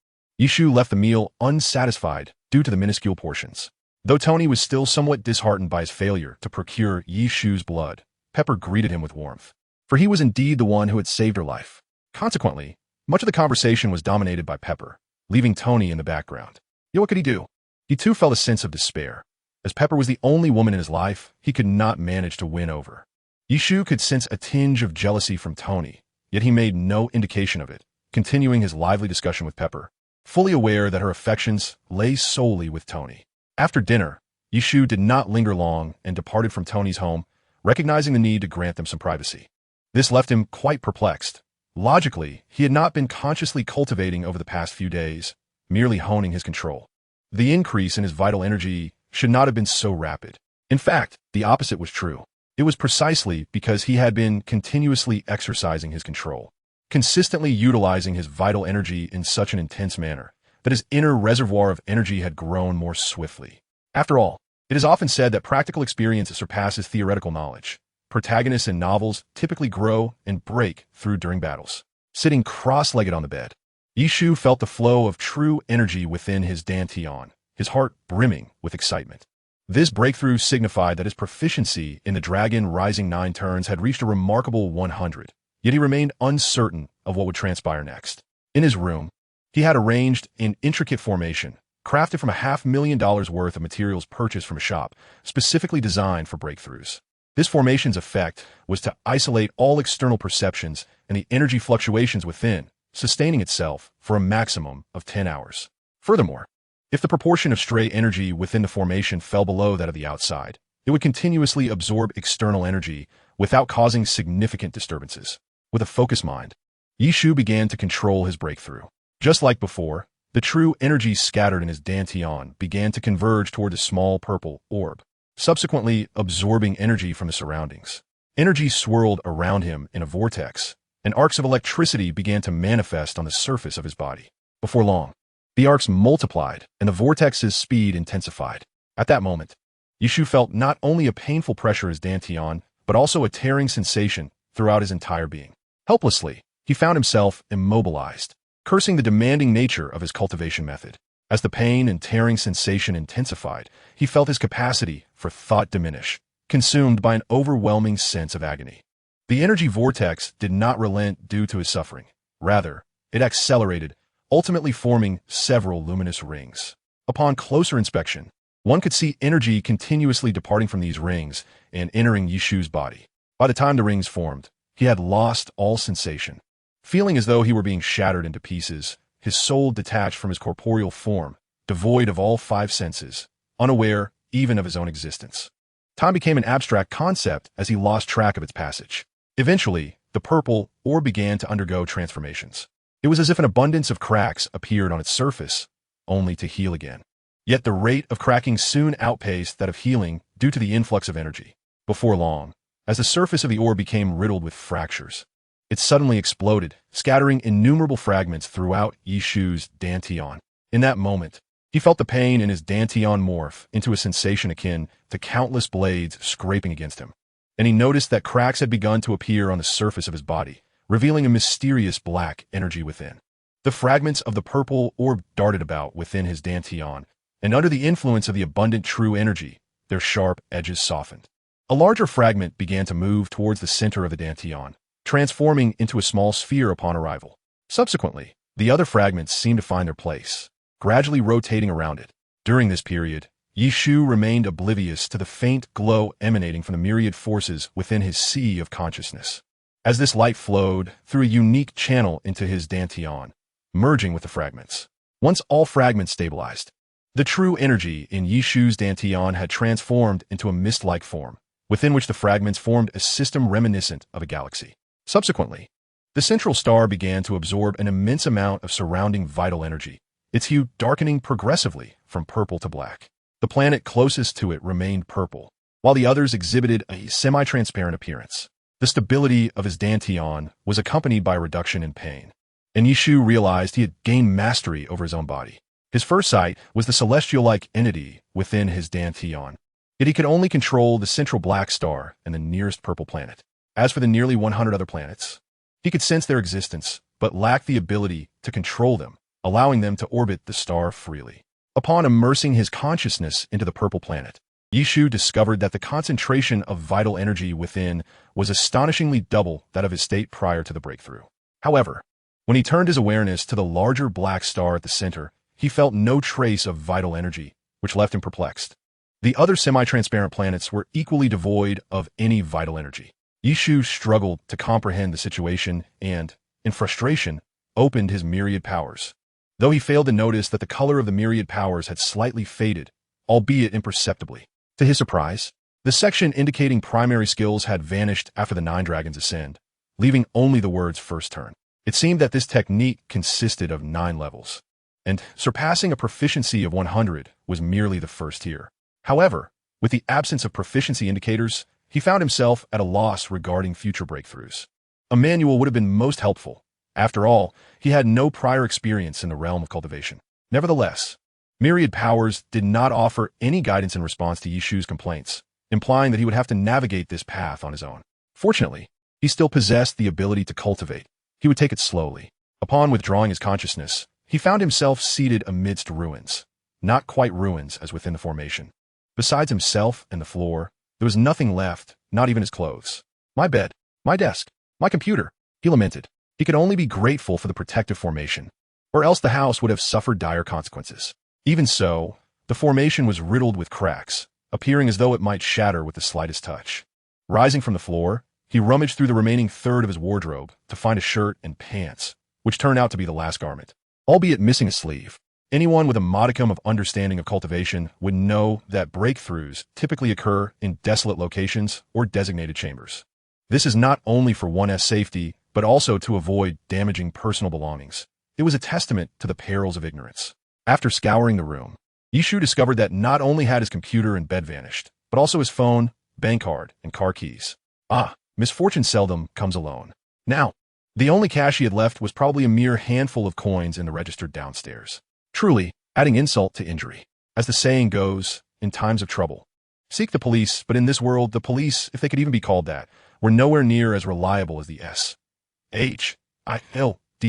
Yishu left the meal unsatisfied due to the minuscule portions. Though Tony was still somewhat disheartened by his failure to procure Yishu's blood, Pepper greeted him with warmth, for he was indeed the one who had saved her life. Consequently, much of the conversation was dominated by Pepper, leaving Tony in the background. Yet what could he do? He too felt a sense of despair. As Pepper was the only woman in his life, he could not manage to win over. Yishu could sense a tinge of jealousy from Tony, yet he made no indication of it, continuing his lively discussion with Pepper, fully aware that her affections lay solely with Tony. After dinner, Yishu did not linger long and departed from Tony's home, recognizing the need to grant them some privacy. This left him quite perplexed. Logically, he had not been consciously cultivating over the past few days, merely honing his control. The increase in his vital energy should not have been so rapid. In fact, the opposite was true. It was precisely because he had been continuously exercising his control, consistently utilizing his vital energy in such an intense manner, that his inner reservoir of energy had grown more swiftly. After all, it is often said that practical experience surpasses theoretical knowledge. Protagonists in novels typically grow and break through during battles. Sitting cross-legged on the bed, Yishu felt the flow of true energy within his dantian, his heart brimming with excitement. This breakthrough signified that his proficiency in the Dragon Rising 9 turns had reached a remarkable 100, yet he remained uncertain of what would transpire next. In his room, he had arranged an intricate formation, crafted from $500,000 worth of materials purchased from a shop, specifically designed for breakthroughs. This formation's effect was to isolate all external perceptions and the energy fluctuations within, sustaining itself for a maximum of 10 hours. Furthermore, if the proportion of stray energy within the formation fell below that of the outside, it would continuously absorb external energy without causing significant disturbances. With a focused mind, Yishu began to control his breakthrough. Just like before, the true energy scattered in his dantian began to converge toward a small purple orb, subsequently absorbing energy from the surroundings. Energy swirled around him in a vortex, and arcs of electricity began to manifest on the surface of his body. Before long, the arcs multiplied, and the vortex's speed intensified. At that moment, Yishu felt not only a painful pressure as Dantian, but also a tearing sensation throughout his entire being. Helplessly, he found himself immobilized, cursing the demanding nature of his cultivation method. As the pain and tearing sensation intensified, he felt his capacity for thought diminish, consumed by an overwhelming sense of agony. The energy vortex did not relent due to his suffering. Rather, it accelerated, ultimately forming several luminous rings. Upon closer inspection, one could see energy continuously departing from these rings and entering Yishu's body. By the time the rings formed, he had lost all sensation. Feeling as though he were being shattered into pieces, his soul detached from his corporeal form, devoid of all five senses, unaware even of his own existence. Time became an abstract concept as he lost track of its passage. Eventually, the purple orb began to undergo transformations. It was as if an abundance of cracks appeared on its surface, only to heal again. Yet the rate of cracking soon outpaced that of healing due to the influx of energy. Before long, as the surface of the orb became riddled with fractures, it suddenly exploded, scattering innumerable fragments throughout Yishu's Dantian. In that moment, he felt the pain in his Dantian morph into a sensation akin to countless blades scraping against him. And he noticed that cracks had begun to appear on the surface of his body, revealing a mysterious black energy within. The fragments of the purple orb darted about within his Dantian, and under the influence of the abundant true energy, their sharp edges softened. A larger fragment began to move towards the center of the Dantian, transforming into a small sphere upon arrival. Subsequently, the other fragments seemed to find their place, gradually rotating around it. During this period, Yishu remained oblivious to the faint glow emanating from the myriad forces within his sea of consciousness. As this light flowed through a unique channel into his Dantian, merging with the fragments. Once all fragments stabilized, the true energy in Yishu's Dantian had transformed into a mist-like form, within which the fragments formed a system reminiscent of a galaxy. Subsequently, the central star began to absorb an immense amount of surrounding vital energy, its hue darkening progressively from purple to black. The planet closest to it remained purple, while the others exhibited a semi-transparent appearance. The stability of his Dantian was accompanied by a reduction in pain, and Yishu realized he had gained mastery over his own body. His first sight was the celestial-like entity within his Dantian, yet he could only control the central black star and the nearest purple planet. As for the nearly 100 other planets, he could sense their existence, but lacked the ability to control them, allowing them to orbit the star freely. Upon immersing his consciousness into the purple planet, Yishu discovered that the concentration of vital energy within was astonishingly double that of his state prior to the breakthrough. However, when he turned his awareness to the larger black star at the center, he felt no trace of vital energy, which left him perplexed. The other semi-transparent planets were equally devoid of any vital energy. Yishu struggled to comprehend the situation and, in frustration, opened his myriad powers. Though he failed to notice that the color of the myriad powers had slightly faded, albeit imperceptibly. To his surprise, the section indicating primary skills had vanished after the 9 dragons ascend, leaving only the words first turn. It seemed that this technique consisted of 9 levels, and surpassing a proficiency of 100 was merely the first tier. However, with the absence of proficiency indicators, he found himself at a loss regarding future breakthroughs. A manual would have been most helpful. After all, he had no prior experience in the realm of cultivation. Nevertheless, myriad powers did not offer any guidance in response to Yishu's complaints, implying that he would have to navigate this path on his own. Fortunately, he still possessed the ability to cultivate. He would take it slowly. Upon withdrawing his consciousness, he found himself seated amidst ruins. Not quite ruins as within the formation. Besides himself and the floor, there was nothing left, not even his clothes. My bed, my desk, my computer, he lamented. He could only be grateful for the protective formation, or else the house would have suffered dire consequences. Even so, the formation was riddled with cracks, appearing as though it might shatter with the slightest touch. Rising from the floor, he rummaged through the remaining third of his wardrobe to find a shirt and pants, which turned out to be the last garment. Albeit missing a sleeve, anyone with a modicum of understanding of cultivation would know that breakthroughs typically occur in desolate locations or designated chambers. This is not only for one's safety, but also to avoid damaging personal belongings. It was a testament to the perils of ignorance. After scouring the room, Yishu discovered that not only had his computer and bed vanished, but also his phone, bank card, and car keys. Ah, misfortune seldom comes alone. Now, The only cash he had left was probably a mere handful of coins in the register downstairs. Truly, adding insult to injury. As the saying goes, in times of trouble, seek the police, but in this world, the police, if they could even be called that, were nowhere near as reliable as the S.H.I.L.D.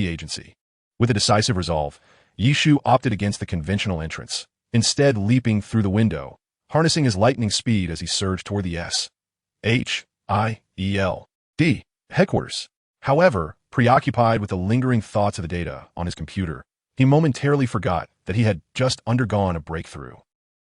agency. With a decisive resolve, Yishu opted against the conventional entrance, instead leaping through the window, harnessing his lightning speed as he surged toward the S.H.I.E.L.D. headquarters. However, preoccupied with the lingering thoughts of the data on his computer, he momentarily forgot that he had just undergone a breakthrough,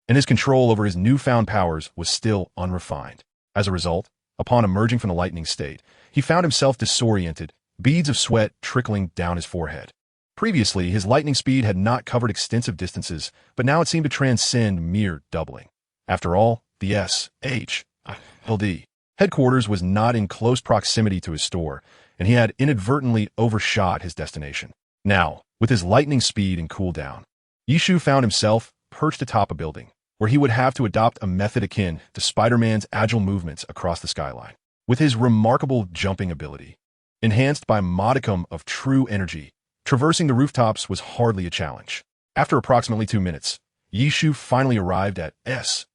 and his control over his newfound powers was still unrefined. As a result, upon emerging from the lightning state, he found himself disoriented, beads of sweat trickling down his forehead. Previously, his lightning speed had not covered extensive distances, but now it seemed to transcend mere doubling. After all, the S.H.I.L.D. headquarters was not in close proximity to his store, and he had inadvertently overshot his destination. Now, with his lightning speed and cooldown, Yishu found himself perched atop a building, where he would have to adopt a method akin to Spider-Man's agile movements across the skyline. With his remarkable jumping ability, enhanced by a modicum of true energy, traversing the rooftops was hardly a challenge. After approximately 2 minutes, Yishu finally arrived at S.H.I.E.L.D.,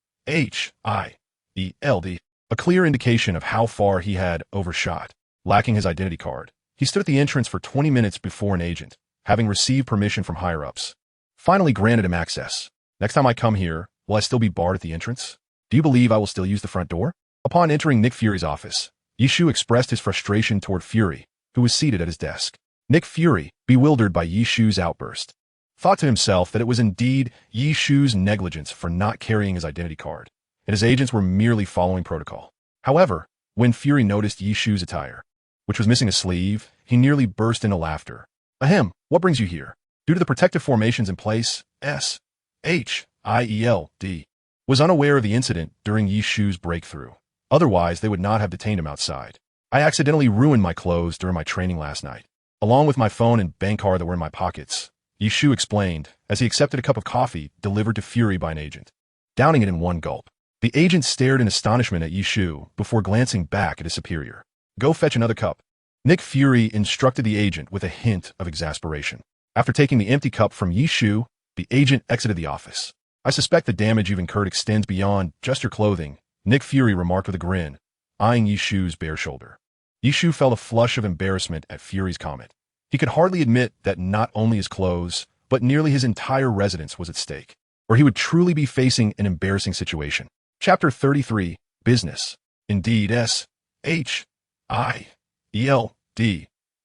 a clear indication of how far he had overshot. Lacking his identity card, he stood at the entrance for 20 minutes before an agent, having received permission from higher-ups, finally granted him access. Next time I come here, will I still be barred at the entrance? Do you believe I will still use the front door? Upon entering Nick Fury's office, Yishu expressed his frustration toward Fury, who was seated at his desk. Nick Fury, bewildered by Yishu's outburst, thought to himself that it was indeed Yishu's negligence for not carrying his identity card, and his agents were merely following protocol. However, when Fury noticed Yishu's attire, which was missing a sleeve, he nearly burst into laughter. Ahem, what brings you here? Due to the protective formations in place, S.H.I.E.L.D. was unaware of the incident during Yishu's breakthrough. Otherwise, they would not have detained him outside. I accidentally ruined my clothes during my training last night, along with my phone and bank card that were in my pockets, Yishu explained as he accepted a cup of coffee delivered to Fury by an agent. Downing it in one gulp, the agent stared in astonishment at Yishu before glancing back at his superior. Go fetch another cup. Nick Fury instructed the agent with a hint of exasperation. After taking the empty cup from Yishu, the agent exited the office. I suspect the damage you've incurred extends beyond just your clothing, Nick Fury remarked with a grin, eyeing Yishu's bare shoulder. Yishu felt a flush of embarrassment at Fury's comment. He could hardly admit that not only his clothes, but nearly his entire residence was at stake, or he would truly be facing an embarrassing situation. Chapter 33, Business. Indeed, S.H.I.E.L.D.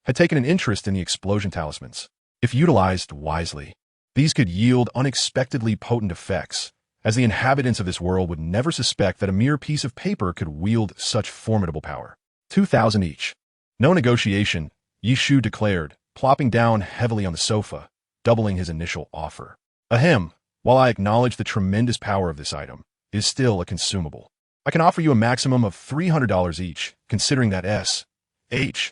had taken an interest in the explosion talismans. If utilized wisely, these could yield unexpectedly potent effects, as the inhabitants of this world would never suspect that a mere piece of paper could wield such formidable power. 2,000 each. No negotiation, Yishu declared, plopping down heavily on the sofa, doubling his initial offer. Ahem, while I acknowledge the tremendous power of this item, it is still a consumable. I can offer you a maximum of $300 each, considering that S.H.I.E.L.D.'s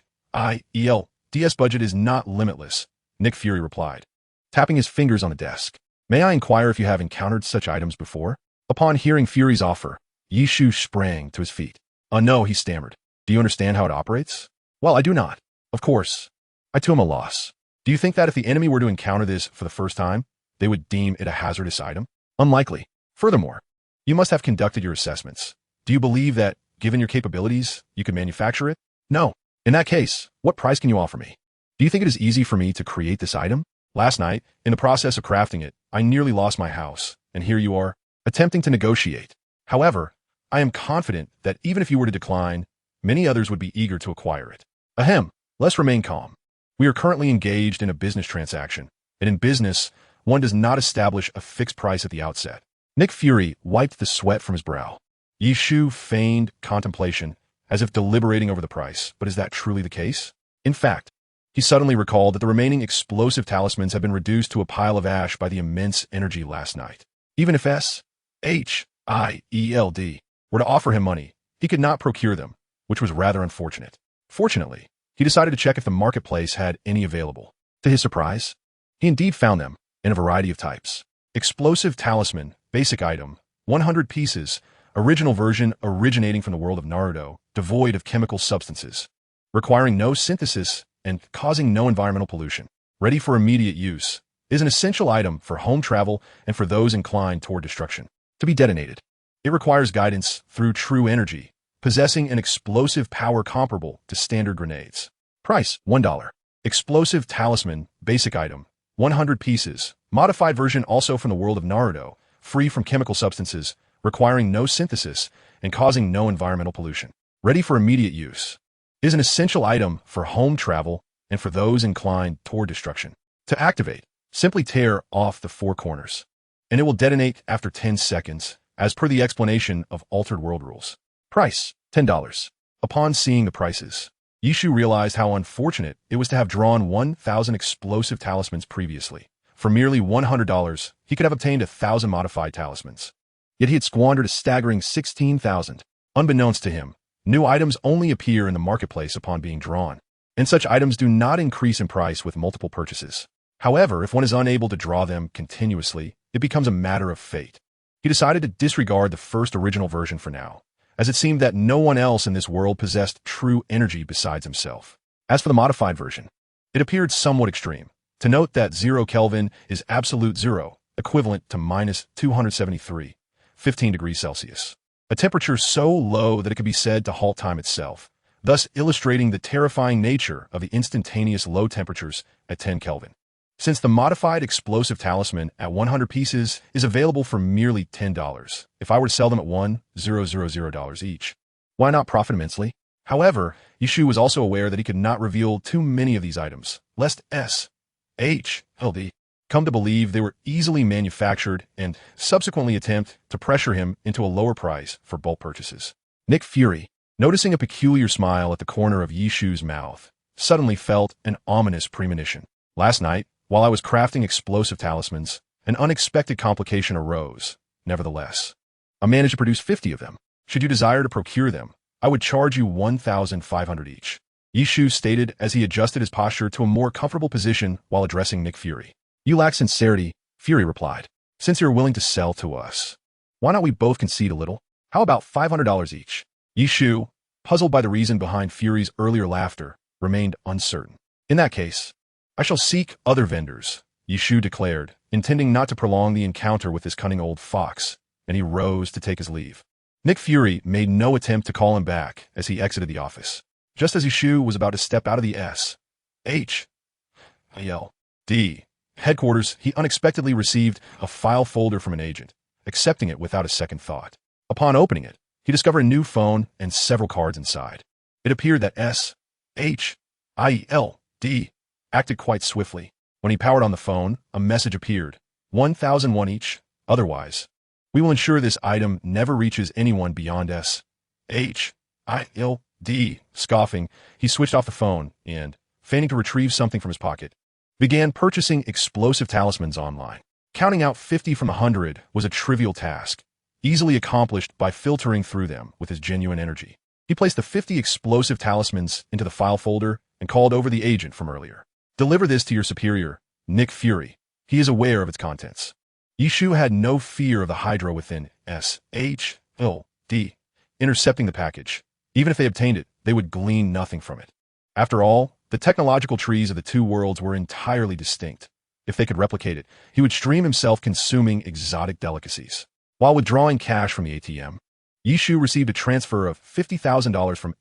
budget is not limitless, Nick Fury replied, tapping his fingers on the desk. May I inquire if you have encountered such items before? Upon hearing Fury's offer, Yishu sprang to his feet. No, he stammered. Do you understand how it operates? Well, I do not. Of course. I too am a loss. Do you think that if the enemy were to encounter this for the first time, they would deem it a hazardous item? Unlikely. Furthermore, you must have conducted your assessments. Do you believe that, given your capabilities, you could manufacture it? No. In that case, what price can you offer me? Do you think it is easy for me to create this item? Last night, in the process of crafting it, I nearly lost my house, and here you are, attempting to negotiate. However, I am confident that even if you were to decline, many others would be eager to acquire it. Ahem, let's remain calm. We are currently engaged in a business transaction, and in business, one does not establish a fixed price at the outset. Nick Fury wiped the sweat from his brow. Yishu feigned contemplation, as if deliberating over the price, but is that truly the case? In fact, he suddenly recalled that the remaining explosive talismans had been reduced to a pile of ash by the immense energy last night. Even if S.H.I.E.L.D. were to offer him money, he could not procure them, which was rather unfortunate. Fortunately, he decided to check if the marketplace had any available. To his surprise, he indeed found them in a variety of types. Explosive talisman, basic item, 100 pieces, original version originating from the world of Naruto, devoid of chemical substances, requiring no synthesis and causing no environmental pollution. Ready for immediate use. Is an essential item for home travel and for those inclined toward destruction. To be detonated. It requires guidance through true energy, possessing an explosive power comparable to standard grenades. Price, $1. Explosive talisman, basic item, 100 pieces. Modified version also from the world of Naruto, free from chemical substances, requiring no synthesis, and causing no environmental pollution. Ready for immediate use. Is an essential item for home travel and for those inclined toward destruction. To activate, simply tear off the four corners, and it will detonate after 10 seconds, as per the explanation of Altered World rules. Price, $10. Upon seeing the prices, Yishu realized how unfortunate it was to have drawn 1,000 explosive talismans previously. For merely $100, he could have obtained 1,000 modified talismans. Yet he had squandered a staggering 16,000. Unbeknownst to him, new items only appear in the marketplace upon being drawn, and such items do not increase in price with multiple purchases. However, if one is unable to draw them continuously, it becomes a matter of fate. He decided to disregard the first original version for now, as it seemed that no one else in this world possessed true energy besides himself. As for the modified version, it appeared somewhat extreme. To note that 0 Kelvin is absolute zero, equivalent to minus 273, 15 degrees Celsius. A temperature so low that it could be said to halt time itself, thus illustrating the terrifying nature of the instantaneous low temperatures at 10 Kelvin. Since the modified explosive talisman at 100 pieces is available for merely $10, if I were to sell them at $1,000 each, why not profit immensely? However, Yishu was also aware that he could not reveal too many of these items, lest SHLD come to believe they were easily manufactured and subsequently attempt to pressure him into a lower price for bulk purchases. Nick Fury, noticing a peculiar smile at the corner of Yishu's mouth, suddenly felt an ominous premonition. Last night, while I was crafting explosive talismans, an unexpected complication arose. Nevertheless, I managed to produce 50 of them. Should you desire to procure them, I would charge you 1,500 each. Yishu stated as he adjusted his posture to a more comfortable position while addressing Nick Fury. You lack sincerity, Fury replied. Since you're willing to sell to us, why not we both concede a little? How about $500 each? Yishu, puzzled by the reason behind Fury's earlier laughter, remained uncertain. In that case, I shall seek other vendors, Yishu declared, intending not to prolong the encounter with this cunning old fox, and he rose to take his leave. Nick Fury made no attempt to call him back as he exited the office. Just as Yishu was about to step out of the SHLD headquarters, he unexpectedly received a file folder from an agent, accepting it without a second thought. Upon opening it, he discovered a new phone and several cards inside. It appeared that SHILD acted quite swiftly. When he powered on the phone, a message appeared. 1,001 each, otherwise, we will ensure this item never reaches anyone beyond SHILD. Scoffing, he switched off the phone and, feigning to retrieve something from his pocket, began purchasing explosive talismans online. Counting out 50 from 100 was a trivial task, easily accomplished by filtering through them with his genuine energy. He placed the 50 explosive talismans into the file folder and called over the agent from earlier. Deliver this to your superior, Nick Fury. He is aware of its contents. Yishu had no fear of the Hydra within SHLD intercepting the package. Even if they obtained it, they would glean nothing from it. After all, the technological trees of the two worlds were entirely distinct. If they could replicate it, he would stream himself consuming exotic delicacies. While withdrawing cash from the ATM, Yishu received a transfer of $50,000 from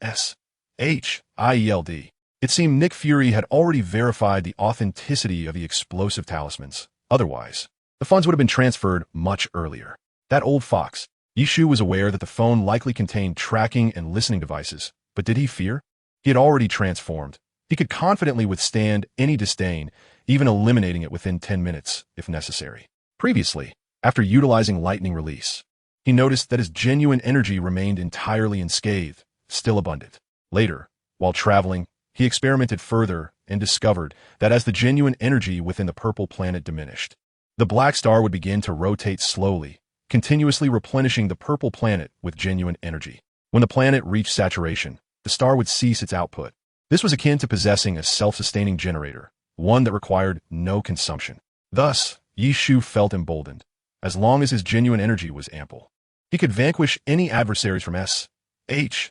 SHILD. It seemed Nick Fury had already verified the authenticity of the explosive talismans. Otherwise, the funds would have been transferred much earlier. That old fox. Yishu was aware that the phone likely contained tracking and listening devices, but did he fear? He had already transformed. He could confidently withstand any disdain, even eliminating it within 10 minutes, if necessary. Previously, after utilizing lightning release, he noticed that his genuine energy remained entirely unscathed, still abundant. Later, while traveling, he experimented further and discovered that as the genuine energy within the purple planet diminished, the black star would begin to rotate slowly, continuously replenishing the purple planet with genuine energy. When the planet reached saturation, the star would cease its output. This was akin to possessing a self-sustaining generator, one that required no consumption. Thus, Yishu felt emboldened. As long as his genuine energy was ample, he could vanquish any adversaries from SHILD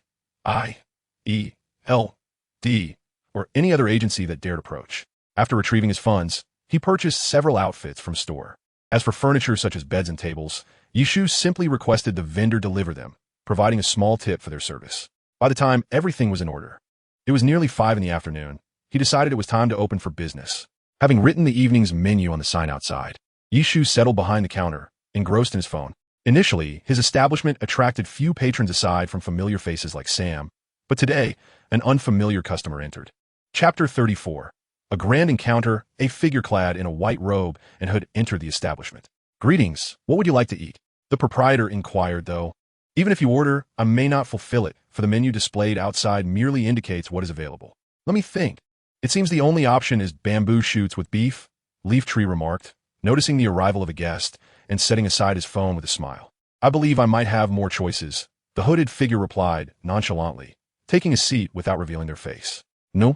or any other agency that dared approach. After retrieving his funds, he purchased several outfits from store. As for furniture such as beds and tables, Yishu simply requested the vendor deliver them, providing a small tip for their service. By the time everything was in order, it was nearly 5 in the afternoon. He decided it was time to open for business. Having written the evening's menu on the sign outside, Yishu settled behind the counter, engrossed in his phone. Initially, his establishment attracted few patrons aside from familiar faces like Sam, but today, an unfamiliar customer entered. Chapter 34. A grand encounter. A figure clad in a white robe and hood entered the establishment. "Greetings, what would you like to eat?" the proprietor inquired, though. "Even if you order, I may not fulfill it, for the menu displayed outside merely indicates what is available." "Let me think. It seems the only option is bamboo shoots with beef," Leaf Tree remarked, noticing the arrival of a guest and setting aside his phone with a smile. "I believe I might have more choices," the hooded figure replied, nonchalantly, taking a seat without revealing their face. No.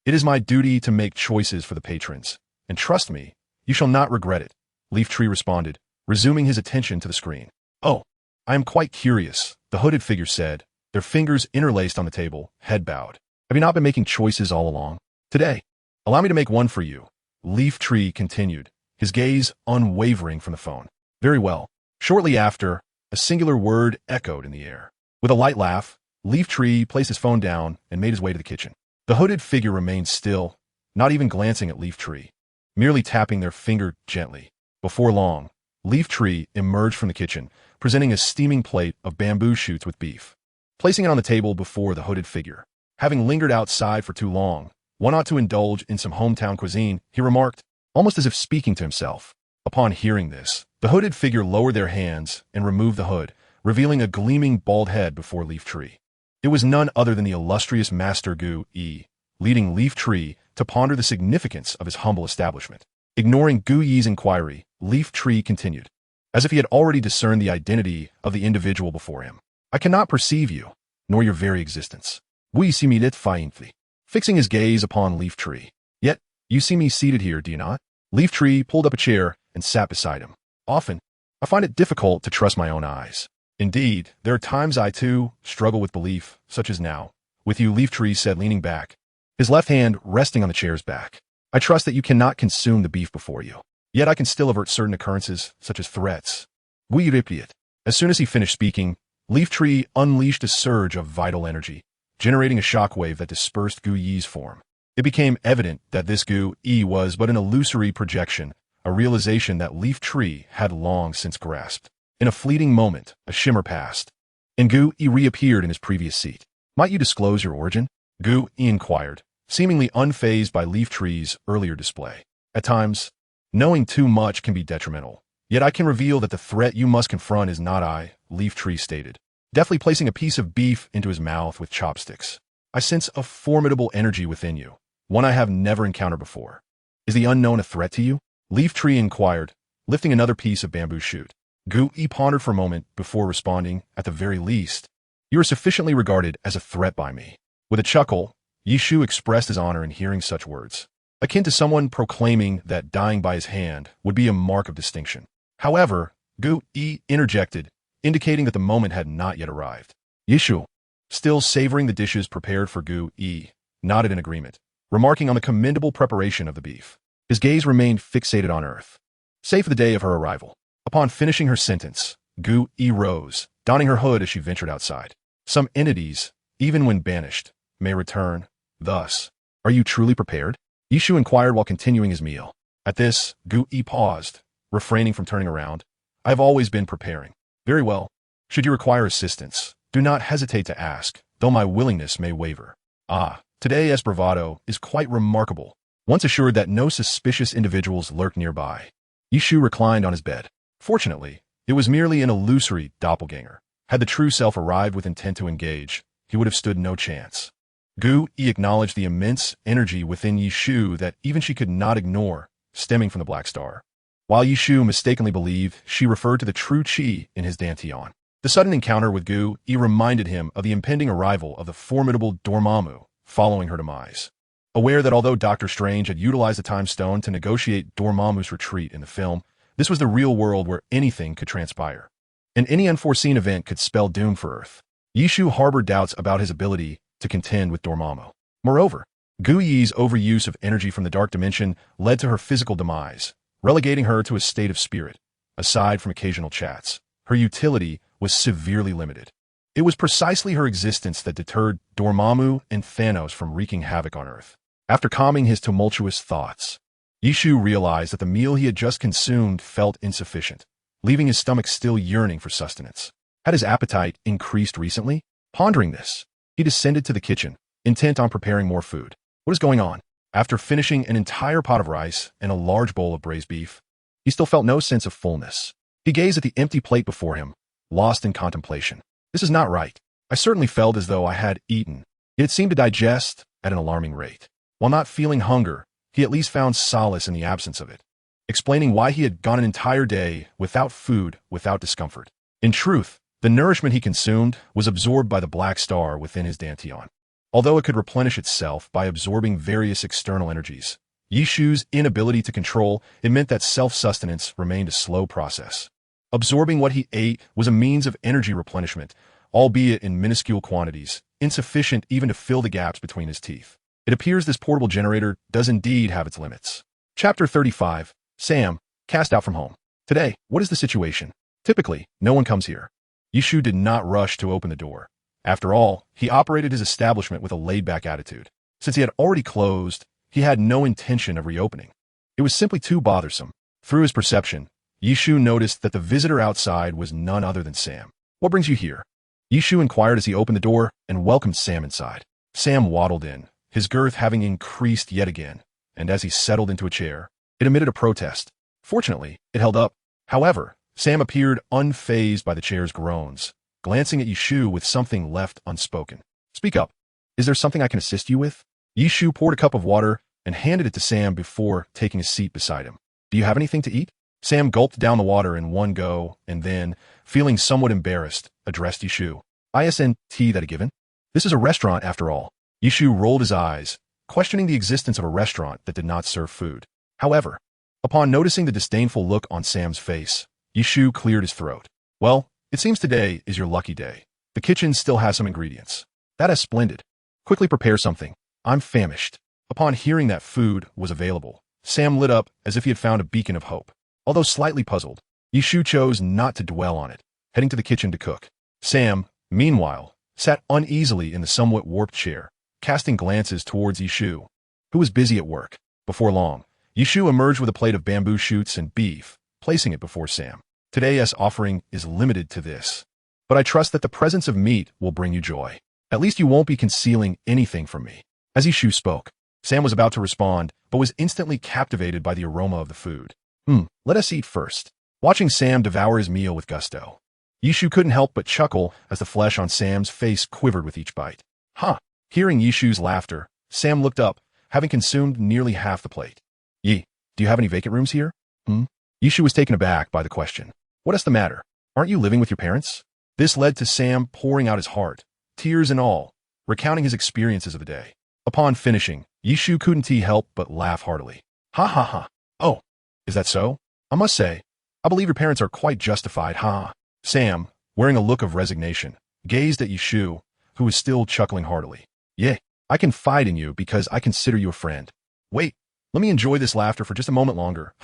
It is my duty to make choices for the patrons, and trust me, you shall not regret it," Leaf Tree responded, resuming his attention to the screen. "Oh, I am quite curious," the hooded figure said, their fingers interlaced on the table, head bowed. "Have you not been making choices all along? Today, allow me to make one for you," Leaf Tree continued, his gaze unwavering from the phone. "Very well." Shortly after, a singular word echoed in the air. With a light laugh, Leaf Tree placed his phone down and made his way to the kitchen. The hooded figure remained still, not even glancing at Leaf Tree, merely tapping their finger gently. Before long, Leaf Tree emerged from the kitchen, presenting a steaming plate of bamboo shoots with beef. Placing it on the table before the hooded figure. Having lingered outside for too long, one ought to indulge in some hometown cuisine, he remarked, almost as if speaking to himself. Upon hearing this, the hooded figure lowered their hands and removed the hood, revealing a gleaming bald head before Leaf Tree. It was none other than the illustrious Master Gu-Yi, leading Leaf Tree to ponder the significance of his humble establishment. Ignoring Gu-Yi's inquiry, Leaf Tree continued, as if he had already discerned the identity of the individual before him. "I cannot perceive you, nor your very existence. We see me lit faintly," fixing his gaze upon Leaf Tree. "Yet, you see me seated here, do you not?" Leaf Tree pulled up a chair and sat beside him. "Often, I find it difficult to trust my own eyes. Indeed, there are times I, too, struggle with belief, such as now, with you," Leaf Tree said, leaning back, his left hand resting on the chair's back. "I trust that you cannot consume the beef before you. Yet I can still avert certain occurrences, such as threats. We repeat." As soon as he finished speaking, Leaf Tree unleashed a surge of vital energy, generating a shockwave that dispersed Gu-Yi's form. It became evident that this Gu-Yi was but an illusory projection, a realization that Leaf Tree had long since grasped. In a fleeting moment, a shimmer passed, and Gu-Yi reappeared in his previous seat. "Might you disclose your origin?" Gu-Yi inquired, seemingly unfazed by Leaf Tree's earlier display. "At times, knowing too much can be detrimental. Yet I can reveal that the threat you must confront is not I," Leaf Tree stated, deftly placing a piece of beef into his mouth with chopsticks. "I sense a formidable energy within you, one I have never encountered before. Is the unknown a threat to you?" Leaf Tree inquired, lifting another piece of bamboo shoot. Gu-Yi pondered for a moment before responding, "At the very least, you are sufficiently regarded as a threat by me." With a chuckle, Yishu expressed his honor in hearing such words, akin to someone proclaiming that dying by his hand would be a mark of distinction. However, Gu-Yi interjected, indicating that the moment had not yet arrived. Yishu, still savoring the dishes prepared for Gu-Yi, nodded in agreement, remarking on the commendable preparation of the beef. His gaze remained fixated on Earth, save for the day of her arrival. Upon finishing her sentence, Gu-Yi rose, donning her hood as she ventured outside. "Some entities, even when banished, may return. Thus, are you truly prepared?" Yishu inquired while continuing his meal. At this, Gu-Yi paused, refraining from turning around. "I have always been preparing." "Very well. Should you require assistance, do not hesitate to ask, though my willingness may waver." Today's bravado is quite remarkable. Once assured that no suspicious individuals lurked nearby, Yishu reclined on his bed. Fortunately, it was merely an illusory doppelganger. Had the true self arrived with intent to engage, he would have stood no chance. Gu-Yi acknowledged the immense energy within Yishu that even she could not ignore, stemming from the Black Star. While Yishu mistakenly believed she referred to the true Qi in his dantian. The sudden encounter with Gu-Yi reminded him of the impending arrival of the formidable Dormammu following her demise. Aware that although Doctor Strange had utilized the Time Stone to negotiate Dormammu's retreat in the film, this was the real world where anything could transpire, and any unforeseen event could spell doom for Earth. Yishu harbored doubts about his ability to contend with Dormammu. Moreover, Gu Yi's overuse of energy from the dark dimension led to her physical demise, relegating her to a state of spirit. Aside from occasional chats, her utility was severely limited. It was precisely her existence that deterred Dormammu and Thanos from wreaking havoc on Earth. After calming his tumultuous thoughts, Yishu realized that the meal he had just consumed felt insufficient, leaving his stomach still yearning for sustenance. Had his appetite increased recently? Pondering this, he descended to the kitchen, intent on preparing more food. What is going on? After finishing an entire pot of rice and a large bowl of braised beef, he still felt no sense of fullness. He gazed at the empty plate before him, lost in contemplation. This is not right. I certainly felt as though I had eaten, yet it seemed to digest at an alarming rate. While not feeling hunger, he at least found solace in the absence of it, explaining why he had gone an entire day without food, without discomfort. In truth, the nourishment he consumed was absorbed by the black star within his dantian. Although it could replenish itself by absorbing various external energies, Yishu's inability to control it meant that self-sustenance remained a slow process. Absorbing what he ate was a means of energy replenishment, albeit in minuscule quantities, insufficient even to fill the gaps between his teeth. It appears this portable generator does indeed have its limits. Chapter 35. Sam, cast out from home. Today, what is the situation? Typically, no one comes here. Yishu did not rush to open the door. After all, he operated his establishment with a laid-back attitude. Since he had already closed, he had no intention of reopening. It was simply too bothersome. Through his perception, Yishu noticed that the visitor outside was none other than Sam. What brings you here? Yishu inquired as he opened the door and welcomed Sam inside. Sam waddled in, his girth having increased yet again, and as he settled into a chair, it emitted a protest. Fortunately, it held up. However, Sam appeared unfazed by the chair's groans, glancing at Yishu with something left unspoken. Speak up. Is there something I can assist you with? Yishu poured a cup of water and handed it to Sam before taking a seat beside him. Do you have anything to eat? Sam gulped down the water in one go and then, feeling somewhat embarrassed, addressed Yishu. Isn't that a given? This is a restaurant after all. Yishu rolled his eyes, questioning the existence of a restaurant that did not serve food. However, upon noticing the disdainful look on Sam's face, Yishu cleared his throat. Well, it seems today is your lucky day. The kitchen still has some ingredients. That is splendid. Quickly prepare something. I'm famished. Upon hearing that food was available, Sam lit up as if he had found a beacon of hope. Although slightly puzzled, Yishu chose not to dwell on it, heading to the kitchen to cook. Sam, meanwhile, sat uneasily in the somewhat warped chair, casting glances towards Yishu, who was busy at work. Before long, Yishu emerged with a plate of bamboo shoots and beef, placing it before Sam. Today's offering is limited to this, but I trust that the presence of meat will bring you joy. At least you won't be concealing anything from me. As Yishu spoke, Sam was about to respond, but was instantly captivated by the aroma of the food. Let us eat first. Watching Sam devour his meal with gusto, Yishu couldn't help but chuckle as the flesh on Sam's face quivered with each bite. Hearing Yishu's laughter, Sam looked up, having consumed nearly half the plate. Do you have any vacant rooms here? Yishu was taken aback by the question. What is the matter? Aren't you living with your parents? This led to Sam pouring out his heart, tears and all, recounting his experiences of the day. Upon finishing, Yishu couldn't help but laugh heartily. Oh, is that so? I must say, I believe your parents are quite justified, Sam, wearing a look of resignation, gazed at Yishu, who was still chuckling heartily. I confide in you because I consider you a friend. Wait, let me enjoy this laughter for just a moment longer.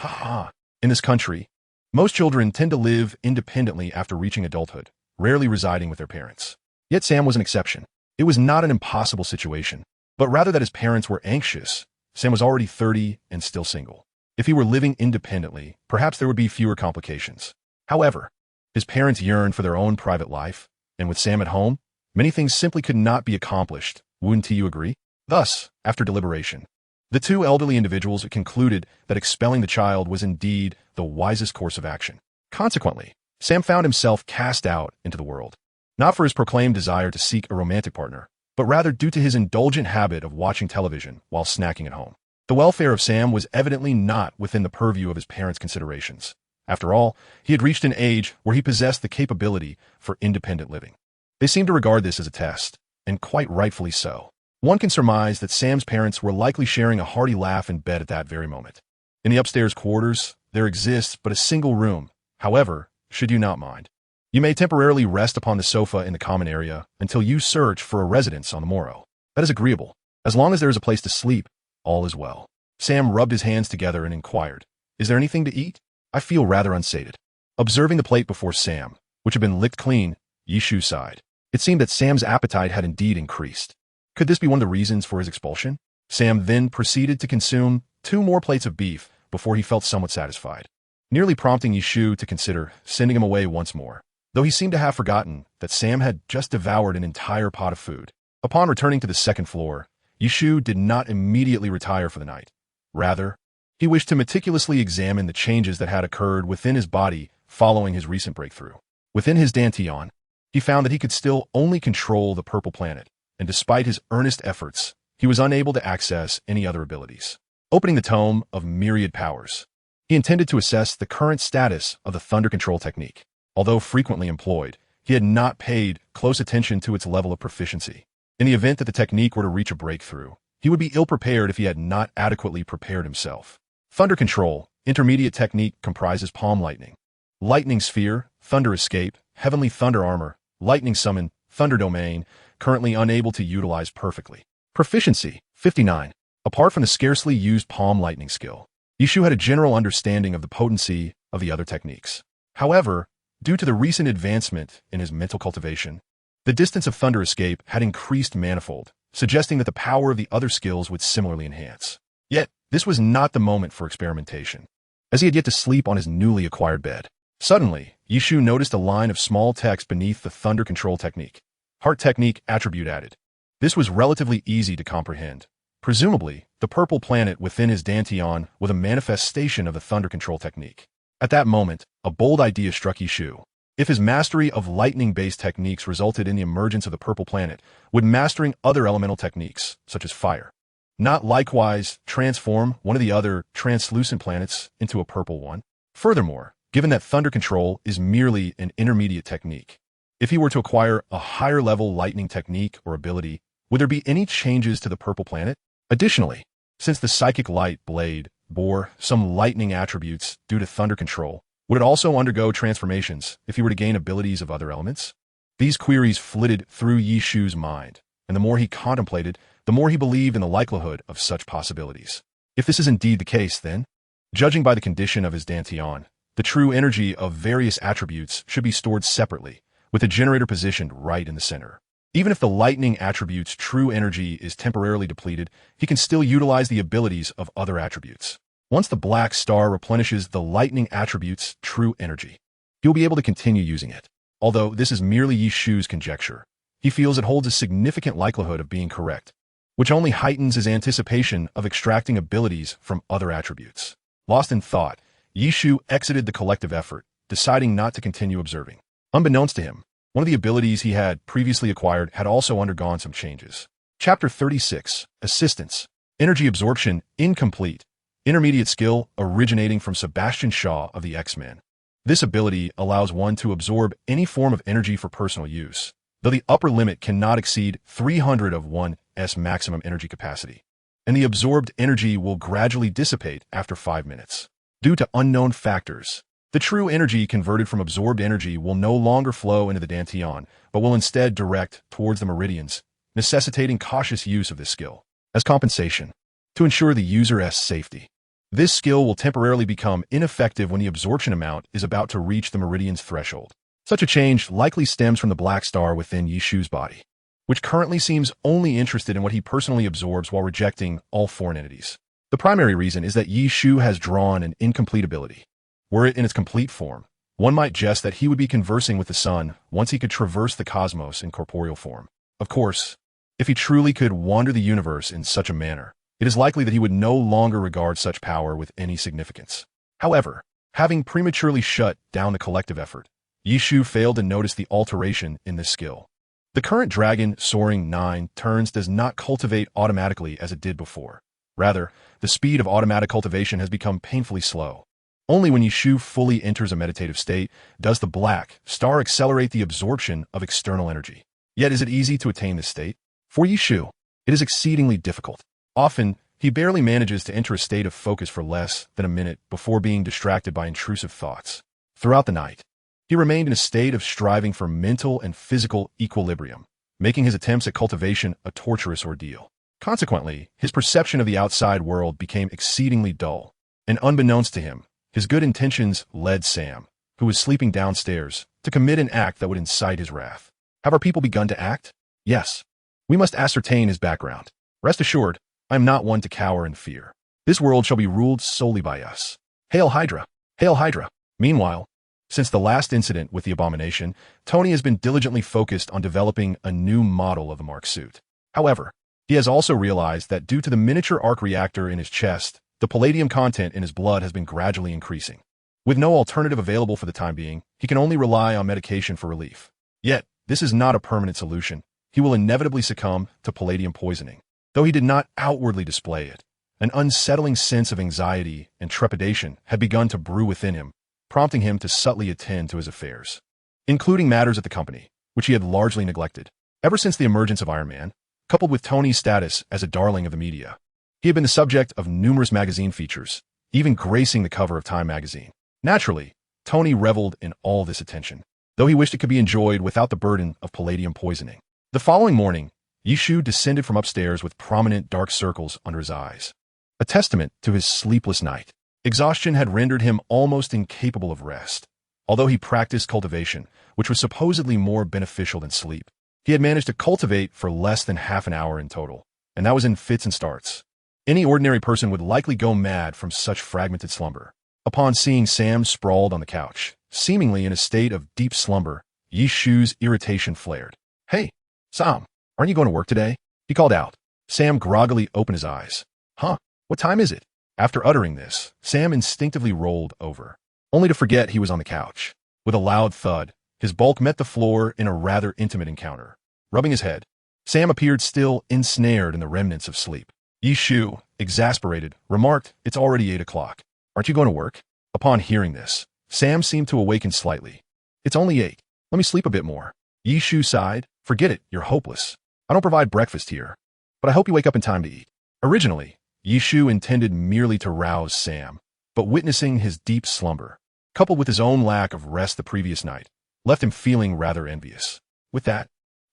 In this country, most children tend to live independently after reaching adulthood, rarely residing with their parents. Yet Sam was an exception. It was not an impossible situation, but rather that his parents were anxious. Sam was already 30 and still single. If he were living independently, perhaps there would be fewer complications. However, his parents yearned for their own private life, and with Sam at home, many things simply could not be accomplished. Wouldn't you agree? Thus, after deliberation, the two elderly individuals concluded that expelling the child was indeed the wisest course of action. Consequently, Sam found himself cast out into the world, not for his proclaimed desire to seek a romantic partner, but rather due to his indulgent habit of watching television while snacking at home. The welfare of Sam was evidently not within the purview of his parents' considerations. After all, he had reached an age where he possessed the capability for independent living. They seemed to regard this as a test, and quite rightfully so. One can surmise that Sam's parents were likely sharing a hearty laugh in bed at that very moment. In the upstairs quarters, there exists but a single room. However, should you not mind, you may temporarily rest upon the sofa in the common area until you search for a residence on the morrow. That is agreeable. As long as there is a place to sleep, all is well. Sam rubbed his hands together and inquired, "Is there anything to eat? I feel rather unsated." Observing the plate before Sam, which had been licked clean, Yishu sighed. It seemed that Sam's appetite had indeed increased. Could this be one of the reasons for his expulsion? Sam then proceeded to consume 2 more plates of beef before he felt somewhat satisfied, nearly prompting Yishu to consider sending him away once more, though he seemed to have forgotten that Sam had just devoured an entire pot of food. Upon returning to the second floor, Yishu did not immediately retire for the night. Rather, he wished to meticulously examine the changes that had occurred within his body following his recent breakthrough. Within his dantian, he found that he could still only control the purple planet, and despite his earnest efforts, he was unable to access any other abilities. Opening the tome of myriad powers, he intended to assess the current status of the thunder control technique. Although frequently employed, he had not paid close attention to its level of proficiency. In the event that the technique were to reach a breakthrough, he would be ill-prepared if he had not adequately prepared himself. Thunder control, intermediate technique, comprises palm lightning, lightning sphere, thunder escape, heavenly thunder armor, lightning summon, thunder domain, currently unable to utilize perfectly. Proficiency, 59. Apart from the scarcely used palm lightning skill, Yishu had a general understanding of the potency of the other techniques. However, due to the recent advancement in his mental cultivation, the distance of thunder escape had increased manifold, suggesting that the power of the other skills would similarly enhance. Yet, this was not the moment for experimentation, as he had yet to sleep on his newly acquired bed. Suddenly, Yishu noticed a line of small text beneath the thunder control technique. Heart technique attribute added. This was relatively easy to comprehend. Presumably, the purple planet within his dantian was a manifestation of the thunder control technique. At that moment, a bold idea struck Yishu. If his mastery of lightning-based techniques resulted in the emergence of the purple planet, would mastering other elemental techniques, such as fire, not likewise transform one of the other translucent planets into a purple one? Furthermore, given that thunder control is merely an intermediate technique, if he were to acquire a higher-level lightning technique or ability, would there be any changes to the purple planet? Additionally, since the psychic light blade bore some lightning attributes due to thunder control, would it also undergo transformations if he were to gain abilities of other elements? These queries flitted through Yishu's mind, and the more he contemplated, the more he believed in the likelihood of such possibilities. If this is indeed the case, then, judging by the condition of his dantian, the true energy of various attributes should be stored separately, with the generator positioned right in the center. Even if the lightning attribute's true energy is temporarily depleted, he can still utilize the abilities of other attributes. Once the black star replenishes the lightning attribute's true energy, he'll be able to continue using it. Although this is merely Yishu's conjecture, he feels it holds a significant likelihood of being correct, which only heightens his anticipation of extracting abilities from other attributes. Lost in thought, Yishu exited the collective effort, deciding not to continue observing. Unbeknownst to him, one of the abilities he had previously acquired had also undergone some changes. Chapter 36, Assistance. Energy Absorption, Incomplete. Intermediate skill originating from Sebastian Shaw of the X-Men. This ability allows one to absorb any form of energy for personal use, though the upper limit cannot exceed 300 of one's maximum energy capacity, and the absorbed energy will gradually dissipate after 5 minutes. Due to unknown factors, the true energy converted from absorbed energy will no longer flow into the dantian, but will instead direct towards the meridians, necessitating cautious use of this skill. As compensation, to ensure the user's safety, this skill will temporarily become ineffective when the absorption amount is about to reach the meridian's threshold. Such a change likely stems from the black star within Yishu's body, which currently seems only interested in what he personally absorbs while rejecting all foreign entities. The primary reason is that Yishu has drawn an incomplete ability. Were it in its complete form, one might jest that he would be conversing with the sun once he could traverse the cosmos in corporeal form. Of course, if he truly could wander the universe in such a manner, it is likely that he would no longer regard such power with any significance. However, having prematurely shut down the collective effort, Yishu failed to notice the alteration in this skill. The current dragon soaring 9 turns does not cultivate automatically as it did before. Rather, the speed of automatic cultivation has become painfully slow. Only when Yishu fully enters a meditative state does the black star accelerate the absorption of external energy. Yet is it easy to attain this state? For Yishu, it is exceedingly difficult. Often, he barely manages to enter a state of focus for less than a minute before being distracted by intrusive thoughts. Throughout the night, he remained in a state of striving for mental and physical equilibrium, making his attempts at cultivation a torturous ordeal. Consequently, his perception of the outside world became exceedingly dull, and unbeknownst to him, his good intentions led Sam, who was sleeping downstairs, to commit an act that would incite his wrath. Have our people begun to act? Yes. We must ascertain his background. Rest assured, I am not one to cower in fear. This world shall be ruled solely by us. Hail Hydra! Hail Hydra! Meanwhile, since the last incident with the abomination, Tony has been diligently focused on developing a new model of the Mark suit. However, he has also realized that due to the miniature arc reactor in his chest, the palladium content in his blood has been gradually increasing. With no alternative available for the time being, he can only rely on medication for relief. Yet, this is not a permanent solution. He will inevitably succumb to palladium poisoning. Though he did not outwardly display it, an unsettling sense of anxiety and trepidation had begun to brew within him, prompting him to subtly attend to his affairs, including matters at the company, which he had largely neglected. Ever since the emergence of Iron Man, coupled with Tony's status as a darling of the media, he had been the subject of numerous magazine features, even gracing the cover of Time magazine. Naturally, Tony reveled in all this attention, though he wished it could be enjoyed without the burden of palladium poisoning. The following morning, Yishu descended from upstairs with prominent dark circles under his eyes, a testament to his sleepless night. Exhaustion had rendered him almost incapable of rest. Although he practiced cultivation, which was supposedly more beneficial than sleep, he had managed to cultivate for less than half an hour in total, and that was in fits and starts. Any ordinary person would likely go mad from such fragmented slumber. Upon seeing Sam sprawled on the couch, seemingly in a state of deep slumber, Yishu's irritation flared. Hey, Sam, aren't you going to work today? He called out. Sam groggily opened his eyes. Huh, what time is it? After uttering this, Sam instinctively rolled over, only to forget he was on the couch. With a loud thud, his bulk met the floor in a rather intimate encounter. Rubbing his head, Sam appeared still ensnared in the remnants of sleep. Yishu, exasperated, remarked, It's already 8 o'clock. Aren't you going to work? Upon hearing this, Sam seemed to awaken slightly. It's only 8. Let me sleep a bit more. Yishu sighed. Forget it, you're hopeless. I don't provide breakfast here, but I hope you wake up in time to eat. Originally, Yishu intended merely to rouse Sam, but witnessing his deep slumber, coupled with his own lack of rest the previous night, left him feeling rather envious. With that,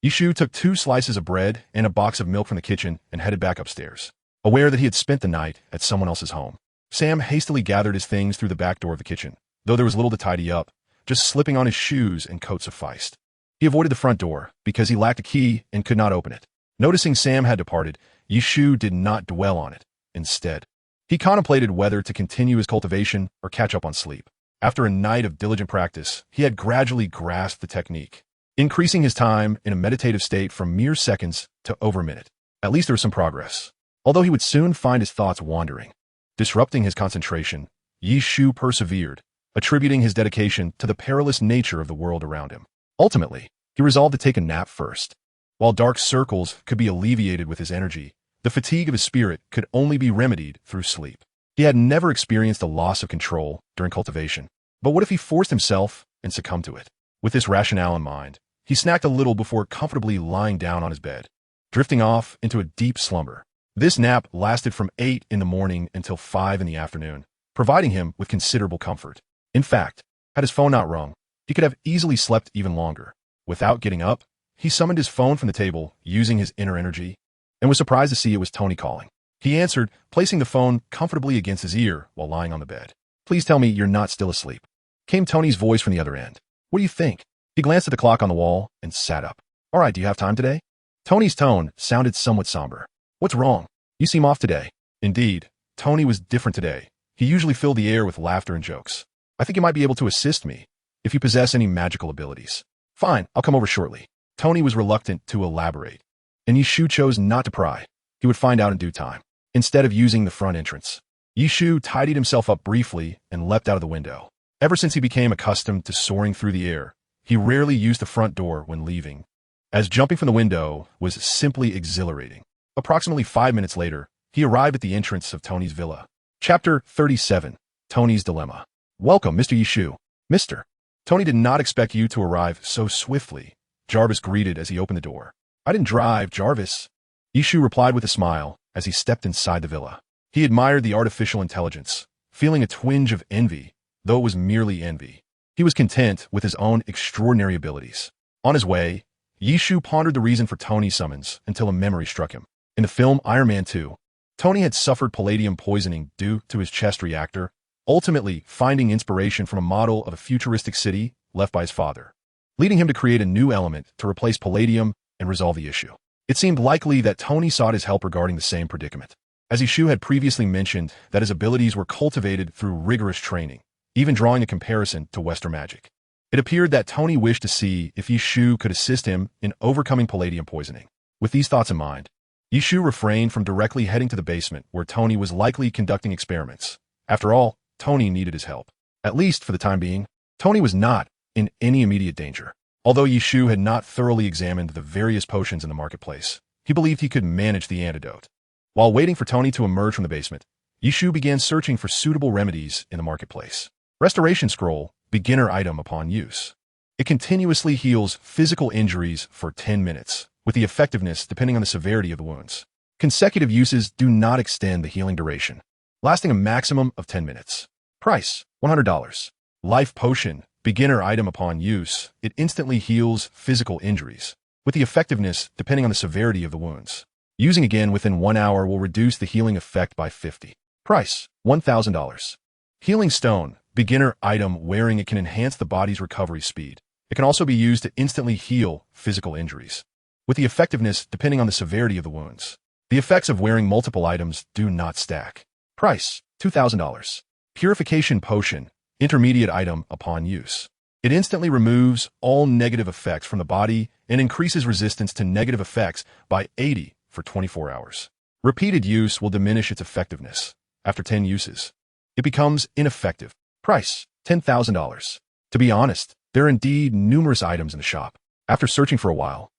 Yishu took 2 slices of bread and a box of milk from the kitchen and headed back upstairs, aware that he had spent the night at someone else's home. Sam hastily gathered his things through the back door of the kitchen, though there was little to tidy up, just slipping on his shoes and coat sufficed. He avoided the front door because he lacked a key and could not open it. Noticing Sam had departed, Yishu did not dwell on it. Instead, he contemplated whether to continue his cultivation or catch up on sleep. After a night of diligent practice, he had gradually grasped the technique, increasing his time in a meditative state from mere seconds to over a minute. At least there was some progress, although he would soon find his thoughts wandering. Disrupting his concentration, Yishu persevered, attributing his dedication to the perilous nature of the world around him. Ultimately, he resolved to take a nap first. While dark circles could be alleviated with his energy, the fatigue of his spirit could only be remedied through sleep. He had never experienced a loss of control during cultivation, but what if he forced himself and succumbed to it? With this rationale in mind, he snacked a little before comfortably lying down on his bed, drifting off into a deep slumber. This nap lasted from 8 in the morning until 5 in the afternoon, providing him with considerable comfort. In fact, had his phone not rung, he could have easily slept even longer. Without getting up, he summoned his phone from the table using his inner energy, and was surprised to see it was Tony calling. He answered, placing the phone comfortably against his ear while lying on the bed. Please tell me you're not still asleep. Came Tony's voice from the other end. What do you think? He glanced at the clock on the wall and sat up. All right, do you have time today? Tony's tone sounded somewhat somber. What's wrong? You seem off today. Indeed, Tony was different today. He usually filled the air with laughter and jokes. I think you might be able to assist me if you possess any magical abilities. Fine, I'll come over shortly. Tony was reluctant to elaborate, and Yishu chose not to pry. He would find out in due time. Instead of using the front entrance, Yishu tidied himself up briefly and leapt out of the window. Ever since he became accustomed to soaring through the air, he rarely used the front door when leaving, as jumping from the window was simply exhilarating. Approximately 5 minutes later, he arrived at the entrance of Tony's villa. Chapter 37, Tony's Dilemma. Welcome, Mr. Yishu. Mr. Tony did not expect you to arrive so swiftly, Jarvis greeted as he opened the door. I didn't drive, Jarvis. Yishu replied with a smile as he stepped inside the villa. He admired the artificial intelligence, feeling a twinge of envy, though it was merely envy. He was content with his own extraordinary abilities. On his way, Yishu pondered the reason for Tony's summons until a memory struck him. In the film Iron Man 2, Tony had suffered palladium poisoning due to his chest reactor, ultimately finding inspiration from a model of a futuristic city left by his father, leading him to create a new element to replace palladium and resolve the issue. It seemed likely that Tony sought his help regarding the same predicament, as Yishu had previously mentioned that his abilities were cultivated through rigorous training, even drawing a comparison to Western magic. It appeared that Tony wished to see if Yishu could assist him in overcoming palladium poisoning. With these thoughts in mind, Yishu refrained from directly heading to the basement where Tony was likely conducting experiments. After all, Tony needed his help. At least for the time being, Tony was not in any immediate danger. Although Yishu had not thoroughly examined the various potions in the marketplace, he believed he could manage the antidote. While waiting for Tony to emerge from the basement, Yishu began searching for suitable remedies in the marketplace. Restoration Scroll, beginner item upon use. It continuously heals physical injuries for 10 minutes, with the effectiveness depending on the severity of the wounds. Consecutive uses do not extend the healing duration, lasting a maximum of 10 minutes. Price, $100. Life Potion, beginner item upon use. It instantly heals physical injuries, with the effectiveness depending on the severity of the wounds. Using again within 1 hour will reduce the healing effect by 50. Price, $1,000. Healing Stone, beginner item. Wearing it can enhance the body's recovery speed. It can also be used to instantly heal physical injuries, with the effectiveness depending on the severity of the wounds. The effects of wearing multiple items do not stack. Price, $2,000. Purification Potion, intermediate item upon use. It instantly removes all negative effects from the body and increases resistance to negative effects by 80 for 24 hours. Repeated use will diminish its effectiveness. After 10 uses, it becomes ineffective. Price, $10,000. To be honest, there are indeed numerous items in the shop. After searching for a while,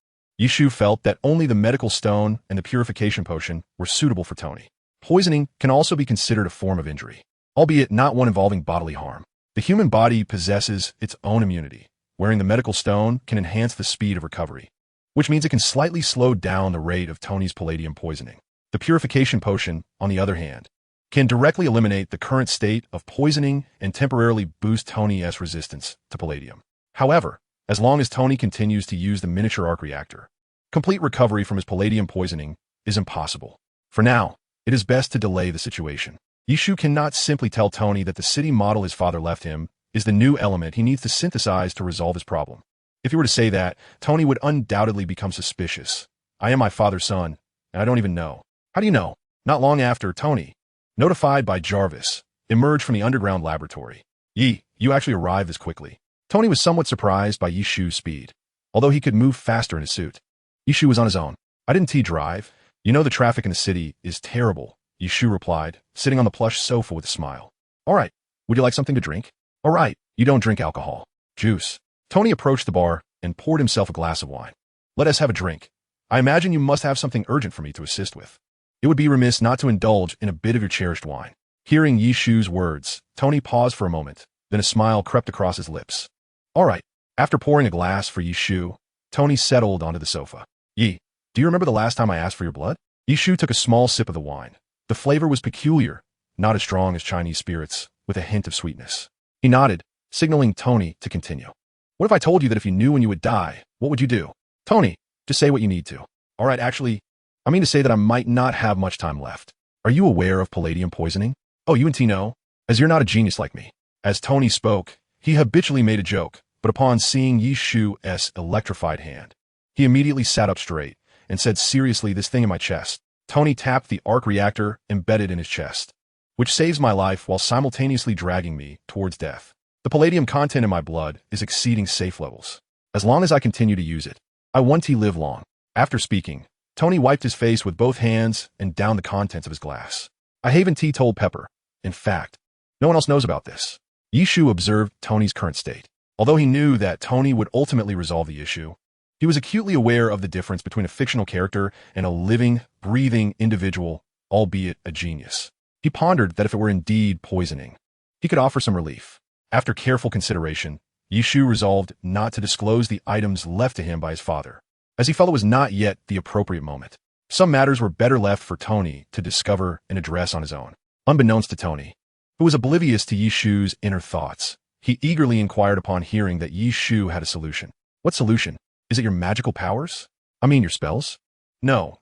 Yishu felt that only the medical stone and the purification potion were suitable for Tony. Poisoning can also be considered a form of injury, albeit not one involving bodily harm. The human body possesses its own immunity. Wearing the medical stone can enhance the speed of recovery, which means it can slightly slow down the rate of Tony's palladium poisoning. The purification potion, on the other hand, can directly eliminate the current state of poisoning and temporarily boost Tony's resistance to palladium. However, as long as Tony continues to use the miniature arc reactor, complete recovery from his palladium poisoning is impossible. For now, it is best to delay the situation. Yishu cannot simply tell Tony that the city model his father left him is the new element he needs to synthesize to resolve his problem. If he were to say that, Tony would undoubtedly become suspicious. I am my father's son, and I don't even know. How do you know? Not long after, Tony, notified by Jarvis, emerged from the underground laboratory. You actually arrived this quickly. Tony was somewhat surprised by Yishu's speed, although he could move faster in his suit. Yishu was on his own. I didn't drive. You know the traffic in the city is terrible, Yishu replied, sitting on the plush sofa with a smile. All right, would you like something to drink? All right, you don't drink alcohol. Juice. Tony approached the bar and poured himself a glass of wine. Let us have a drink. I imagine you must have something urgent for me to assist with. It would be remiss not to indulge in a bit of your cherished wine. Hearing Yishu's words, Tony paused for a moment, then a smile crept across his lips. All right. After pouring a glass for Yishu, Tony settled onto the sofa. Do you remember the last time I asked for your blood? Yishu took a small sip of the wine. The flavor was peculiar, not as strong as Chinese spirits, with a hint of sweetness. He nodded, signaling Tony to continue. What if I told you that if you knew when you would die, what would you do? Tony, just say what you need to. All right, actually, I mean to say that I might not have much time left. Are you aware of palladium poisoning? Oh, you and T know? As you're not a genius like me. As Tony spoke, he habitually made a joke, but upon seeing Yishu's electrified hand, he immediately sat up straight and said seriously, this thing in my chest. Tony tapped the arc reactor embedded in his chest, which saves my life while simultaneously dragging me towards death. The palladium content in my blood is exceeding safe levels. As long as I continue to use it, I want to live long. After speaking, Tony wiped his face with both hands and downed the contents of his glass. I haven't told Pepper. In fact, no one else knows about this. Yishu observed Tony's current state. Although he knew that Tony would ultimately resolve the issue, he was acutely aware of the difference between a fictional character and a living, breathing individual, albeit a genius. He pondered that if it were indeed poisoning, he could offer some relief. After careful consideration, Yishu resolved not to disclose the items left to him by his father, as he felt it was not yet the appropriate moment. Some matters were better left for Tony to discover and address on his own. Unbeknownst to Tony, who was oblivious to Yishu's inner thoughts, he eagerly inquired upon hearing that Yishu had a solution. What solution? Is it your magical powers? I mean your spells? No,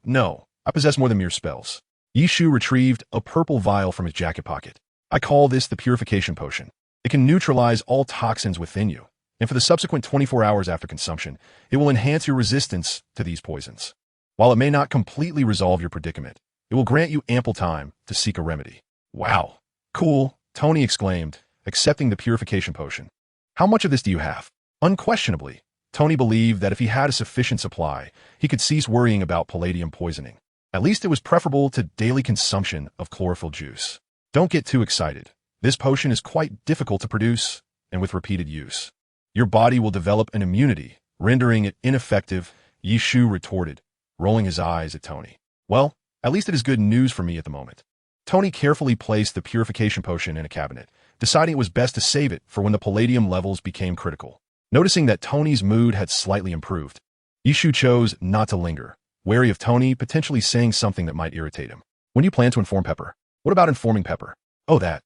No, I possess more than mere spells. Yishu retrieved a purple vial from his jacket pocket. I call this the purification potion. It can neutralize all toxins within you, and for the subsequent 24 hours after consumption, it will enhance your resistance to these poisons. While it may not completely resolve your predicament, it will grant you ample time to seek a remedy. Wow. Cool, Tony exclaimed, accepting the purification potion. How much of this do you have? Unquestionably, Tony believed that if he had a sufficient supply, he could cease worrying about palladium poisoning. At least it was preferable to daily consumption of chlorophyll juice. Don't get too excited. This potion is quite difficult to produce, and with repeated use, your body will develop an immunity, rendering it ineffective, Yishu retorted, rolling his eyes at Tony. Well, at least it is good news for me at the moment. Tony carefully placed the purification potion in a cabinet, deciding it was best to save it for when the palladium levels became critical. Noticing that Tony's mood had slightly improved, Yishu chose not to linger, wary of Tony potentially saying something that might irritate him. When do you plan to inform Pepper? What about informing Pepper? Oh, that.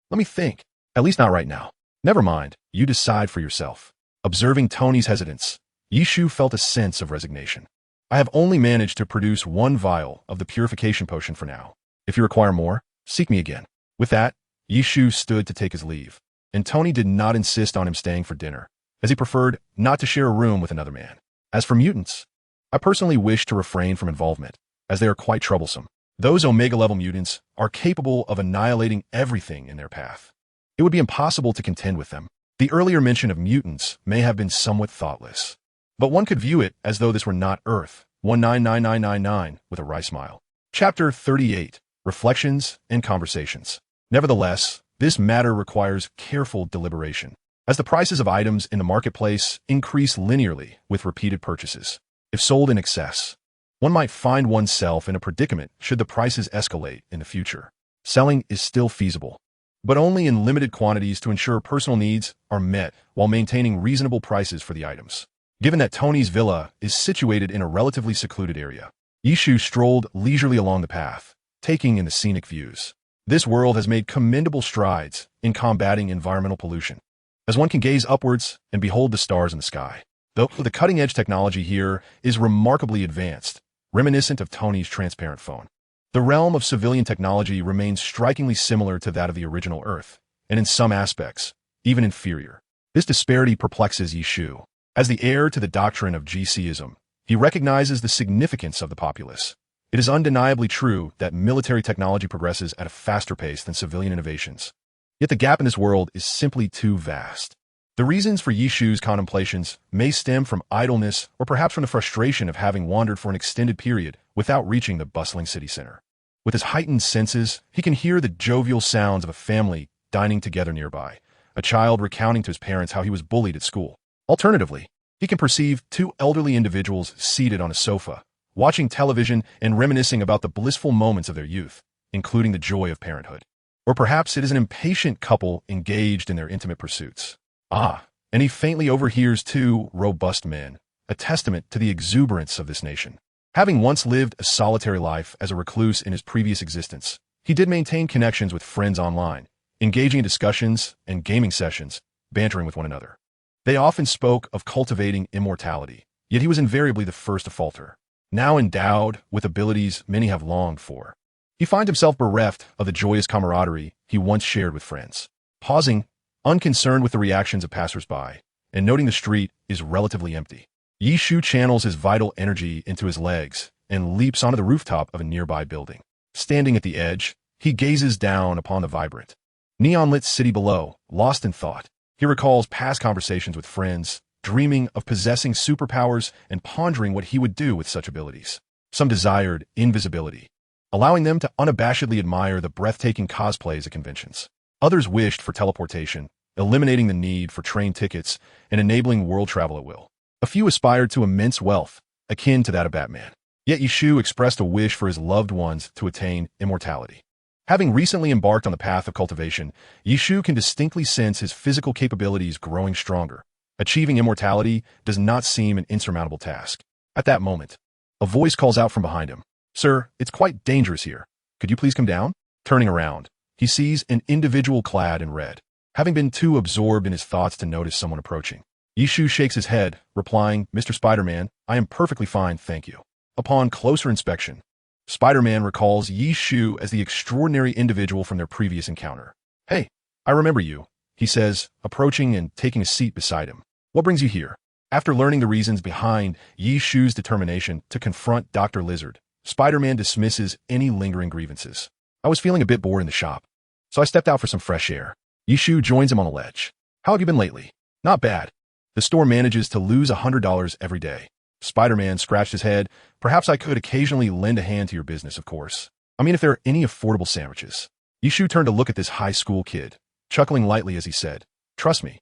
Let me think. At least not right now. Never mind, you decide for yourself. Observing Tony's hesitance, Yishu felt a sense of resignation. I have only managed to produce one vial of the purification potion for now. If you require more, seek me again. With that, Yishu stood to take his leave, and Tony did not insist on him staying for dinner, as he preferred not to share a room with another man. As for mutants, I personally wish to refrain from involvement, as they are quite troublesome. Those Omega-level mutants are capable of annihilating everything in their path. It would be impossible to contend with them. The earlier mention of mutants may have been somewhat thoughtless, but one could view it as though this were not Earth 199999 with a wry smile. Chapter 38. Reflections and Conversations. Nevertheless, this matter requires careful deliberation, as the prices of items in the marketplace increase linearly with repeated purchases. If sold in excess, one might find oneself in a predicament should the prices escalate in the future. Selling is still feasible, but only in limited quantities to ensure personal needs are met while maintaining reasonable prices for the items. Given that Tony's villa is situated in a relatively secluded area, Yishu strolled leisurely along the path, taking in the scenic views. This world has made commendable strides in combating environmental pollution, as one can gaze upwards and behold the stars in the sky. Though the cutting-edge technology here is remarkably advanced, reminiscent of Tony's transparent phone. The realm of civilian technology remains strikingly similar to that of the original Earth, and in some aspects, even inferior. This disparity perplexes Yishu. As the heir to the doctrine of GCism, he recognizes the significance of the populace. It is undeniably true that military technology progresses at a faster pace than civilian innovations. Yet the gap in this world is simply too vast. The reasons for Yishu's contemplations may stem from idleness or perhaps from the frustration of having wandered for an extended period without reaching the bustling city center. With his heightened senses, he can hear the jovial sounds of a family dining together nearby, a child recounting to his parents how he was bullied at school. Alternatively, he can perceive two elderly individuals seated on a sofa, watching television and reminiscing about the blissful moments of their youth, including the joy of parenthood. Or perhaps it is an impatient couple engaged in their intimate pursuits. And he faintly overhears two robust men, a testament to the exuberance of this nation. Having once lived a solitary life as a recluse in his previous existence, he did maintain connections with friends online, engaging in discussions and gaming sessions, bantering with one another. They often spoke of cultivating immortality, yet he was invariably the first to falter. Now endowed with abilities many have longed for, he finds himself bereft of the joyous camaraderie he once shared with friends. Pausing, unconcerned with the reactions of passers-by, and noting the street is relatively empty, Yishu channels his vital energy into his legs and leaps onto the rooftop of a nearby building. Standing at the edge, he gazes down upon the vibrant, neon-lit city below, lost in thought. He recalls past conversations with friends, dreaming of possessing superpowers and pondering what he would do with such abilities. Some desired invisibility, allowing them to unabashedly admire the breathtaking cosplays at conventions. Others wished for teleportation, eliminating the need for train tickets and enabling world travel at will. A few aspired to immense wealth, akin to that of Batman. Yet Yishu expressed a wish for his loved ones to attain immortality. Having recently embarked on the path of cultivation, Yishu can distinctly sense his physical capabilities growing stronger. Achieving immortality does not seem an insurmountable task. At that moment, a voice calls out from behind him. "Sir, it's quite dangerous here. Could you please come down?" Turning around, he sees an individual clad in red. Having been too absorbed in his thoughts to notice someone approaching, Yishu shakes his head, replying, "Mr. Spider-Man, I am perfectly fine, thank you." Upon closer inspection, Spider-Man recalls Yi Shu as the extraordinary individual from their previous encounter. "Hey, I remember you," he says, approaching and taking a seat beside him. "What brings you here?" After learning the reasons behind Yi Shu's determination to confront Dr. Lizard, Spider-Man dismisses any lingering grievances. "I was feeling a bit bored in the shop, so I stepped out for some fresh air." Yi Shu joins him on a ledge. "How have you been lately?" "Not bad. The store manages to lose $100 every day." Spider-Man scratched his head. "Perhaps I could occasionally lend a hand to your business, of course. I mean, if there are any affordable sandwiches." Yi Shu turned to look at this high school kid, chuckling lightly as he said, "Trust me,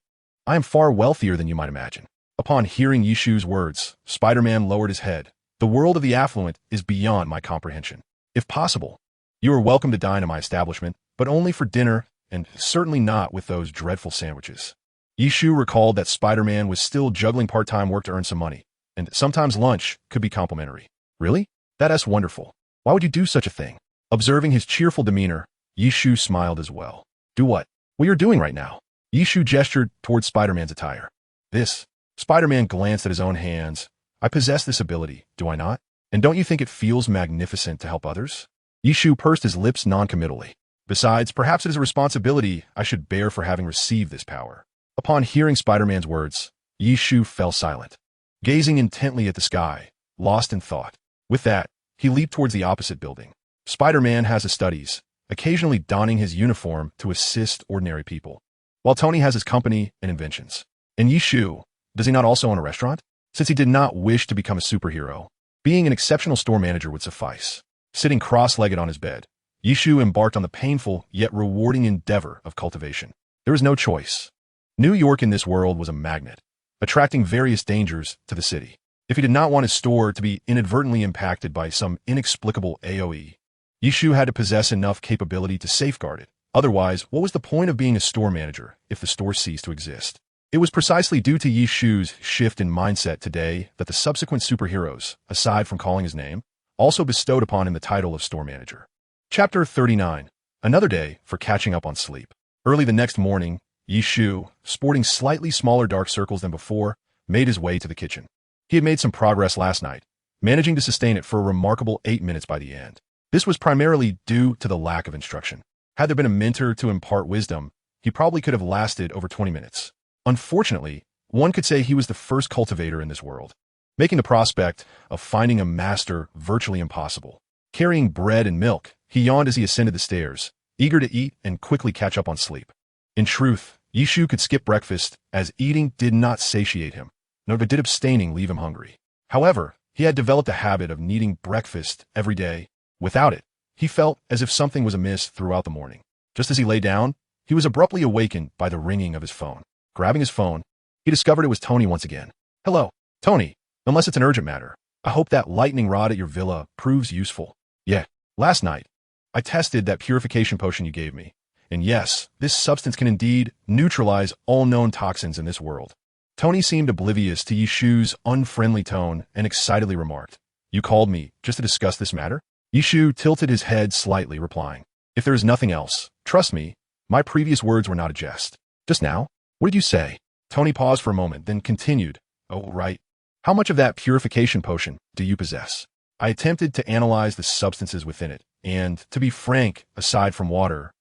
I am far wealthier than you might imagine." Upon hearing Yi Shu's words, Spider-Man lowered his head. "The world of the affluent is beyond my comprehension. If possible, you are welcome to dine at my establishment, but only for dinner, and certainly not with those dreadful sandwiches." Yi Shu recalled that Spider-Man was still juggling part-time work to earn some money, and sometimes lunch could be complimentary. "Really? That's wonderful. Why would you do such a thing?" Observing his cheerful demeanor, Yi Shu smiled as well. "Do what?" "What you're doing right now." Yi Shu gestured toward Spider-Man's attire. "This." Spider-Man glanced at his own hands. "I possess this ability, do I not? And don't you think it feels magnificent to help others?" Yi Shu pursed his lips non-committally. "Besides, perhaps it is a responsibility I should bear for having received this power." Upon hearing Spider-Man's words, Yi Shu fell silent, gazing intently at the sky, lost in thought. With that, he leaped towards the opposite building. Spider-Man has his studies, occasionally donning his uniform to assist ordinary people, while Tony has his company and inventions. And Yi Shu, does he not also own a restaurant? Since he did not wish to become a superhero, being an exceptional store manager would suffice. Sitting cross-legged on his bed, Yi Shu embarked on the painful yet rewarding endeavor of cultivation. There was no choice. New York in this world was a magnet, attracting various dangers to the city. If he did not want his store to be inadvertently impacted by some inexplicable AoE, Yi Shu had to possess enough capability to safeguard it. Otherwise, what was the point of being a store manager if the store ceased to exist? It was precisely due to Yi Shu's shift in mindset today that the subsequent superheroes, aside from calling his name, also bestowed upon him the title of store manager. Chapter 39. Another day for catching up on sleep. Early the next morning, Yi Shu, sporting slightly smaller dark circles than before, made his way to the kitchen. He had made some progress last night, managing to sustain it for a remarkable 8 minutes by the end. This was primarily due to the lack of instruction. Had there been a mentor to impart wisdom, he probably could have lasted over 20 minutes. Unfortunately, one could say he was the first cultivator in this world, making the prospect of finding a master virtually impossible. Carrying bread and milk, he yawned as he ascended the stairs, eager to eat and quickly catch up on sleep. In truth, Yi Shu could skip breakfast, as eating did not satiate him, nor did abstaining leave him hungry. However, he had developed a habit of needing breakfast every day. Without it, he felt as if something was amiss throughout the morning. Just as he lay down, he was abruptly awakened by the ringing of his phone. Grabbing his phone, he discovered it was Tony once again. "Hello, Tony. Unless it's an urgent matter, I hope that lightning rod at your villa proves useful." "Yeah, last night, I tested that purification potion you gave me. And yes, this substance can indeed neutralize all known toxins in this world." Tony seemed oblivious to Yi Shu's unfriendly tone and excitedly remarked, "You called me just to discuss this matter?" Yi Shu tilted his head slightly, replying, "If there is nothing else, trust me, my previous words were not a jest." "Just now? What did you say?" Tony paused for a moment, then continued, "Oh, right. How much of that purification potion do you possess?" I attempted to analyze the substances within it, and, to be frank, aside from water,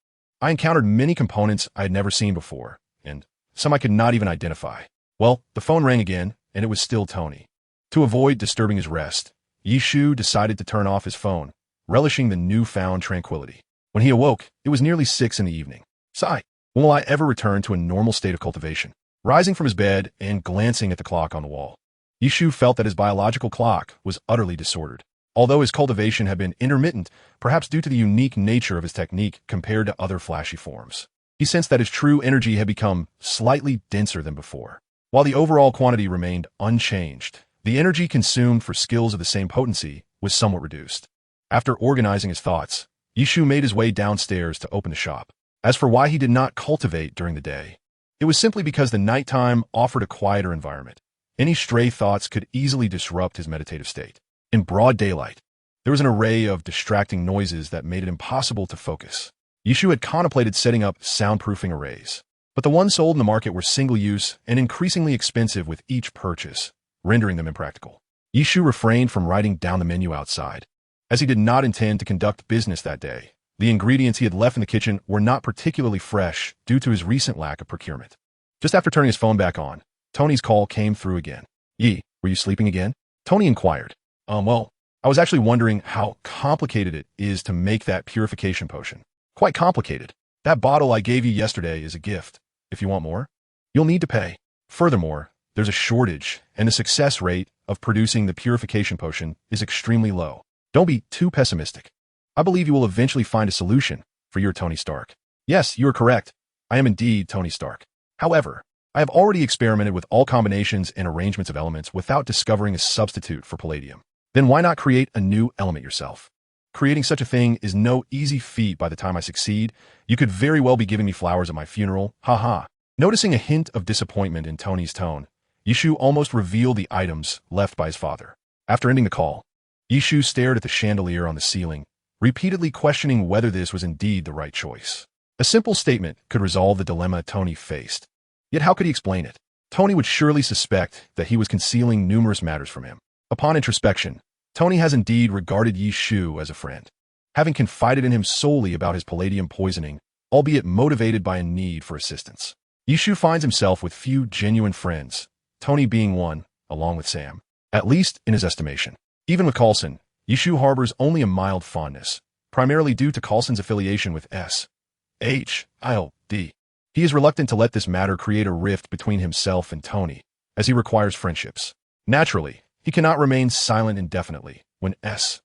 I encountered many components I had never seen before, and some I could not even identify. Well, the phone rang again, and it was still Tony. To avoid disturbing his rest, Yi Shu decided to turn off his phone, relishing the newfound tranquility. When he awoke, it was nearly 6 in the evening. Sigh. When will I ever return to a normal state of cultivation? Rising from his bed and glancing at the clock on the wall, Yi Shu felt that his biological clock was utterly disordered. Although his cultivation had been intermittent, perhaps due to the unique nature of his technique compared to other flashy forms, he sensed that his true energy had become slightly denser than before. While the overall quantity remained unchanged, the energy consumed for skills of the same potency was somewhat reduced. After organizing his thoughts, Yi Shu made his way downstairs to open the shop. As for why he did not cultivate during the day, it was simply because the nighttime offered a quieter environment. Any stray thoughts could easily disrupt his meditative state. In broad daylight, there was an array of distracting noises that made it impossible to focus. Yi Shu had contemplated setting up soundproofing arrays, but the ones sold in the market were single-use and increasingly expensive with each purchase, rendering them impractical. Yishu refrained from writing down the menu outside, as he did not intend to conduct business that day. The ingredients he had left in the kitchen were not particularly fresh due to his recent lack of procurement. Just after turning his phone back on, Tony's call came through again. "Yi, were you sleeping again?" Tony inquired. Well, I was actually wondering how complicated it is to make that purification potion." "Quite complicated. That bottle I gave you yesterday is a gift. If you want more, you'll need to pay. Furthermore, there's a shortage, and the success rate of producing the purification potion is extremely low. Don't be too pessimistic. I believe you will eventually find a solution for your Tony Stark." "Yes, you are correct. I am indeed Tony Stark. However, I have already experimented with all combinations and arrangements of elements without discovering a substitute for palladium. Then why not create a new element yourself? Creating such a thing is no easy feat. By the time I succeed, you could very well be giving me flowers at my funeral. Haha." Noticing a hint of disappointment in Tony's tone, Yishu almost revealed the items left by his father. After ending the call, Yishu stared at the chandelier on the ceiling, repeatedly questioning whether this was indeed the right choice. A simple statement could resolve the dilemma Tony faced. Yet how could he explain it? Tony would surely suspect that he was concealing numerous matters from him. Upon introspection, Tony has indeed regarded Yishu as a friend, having confided in him solely about his palladium poisoning, albeit motivated by a need for assistance. Yishu finds himself with few genuine friends, Tony being one, along with Sam, at least in his estimation. Even with Coulson, Yishu harbors only a mild fondness, primarily due to Coulson's affiliation with S.H.I.L.D. He is reluctant to let this matter create a rift between himself and Tony, as he requires friendships. Naturally, he cannot remain silent indefinitely. When S.H.I.E.L.D.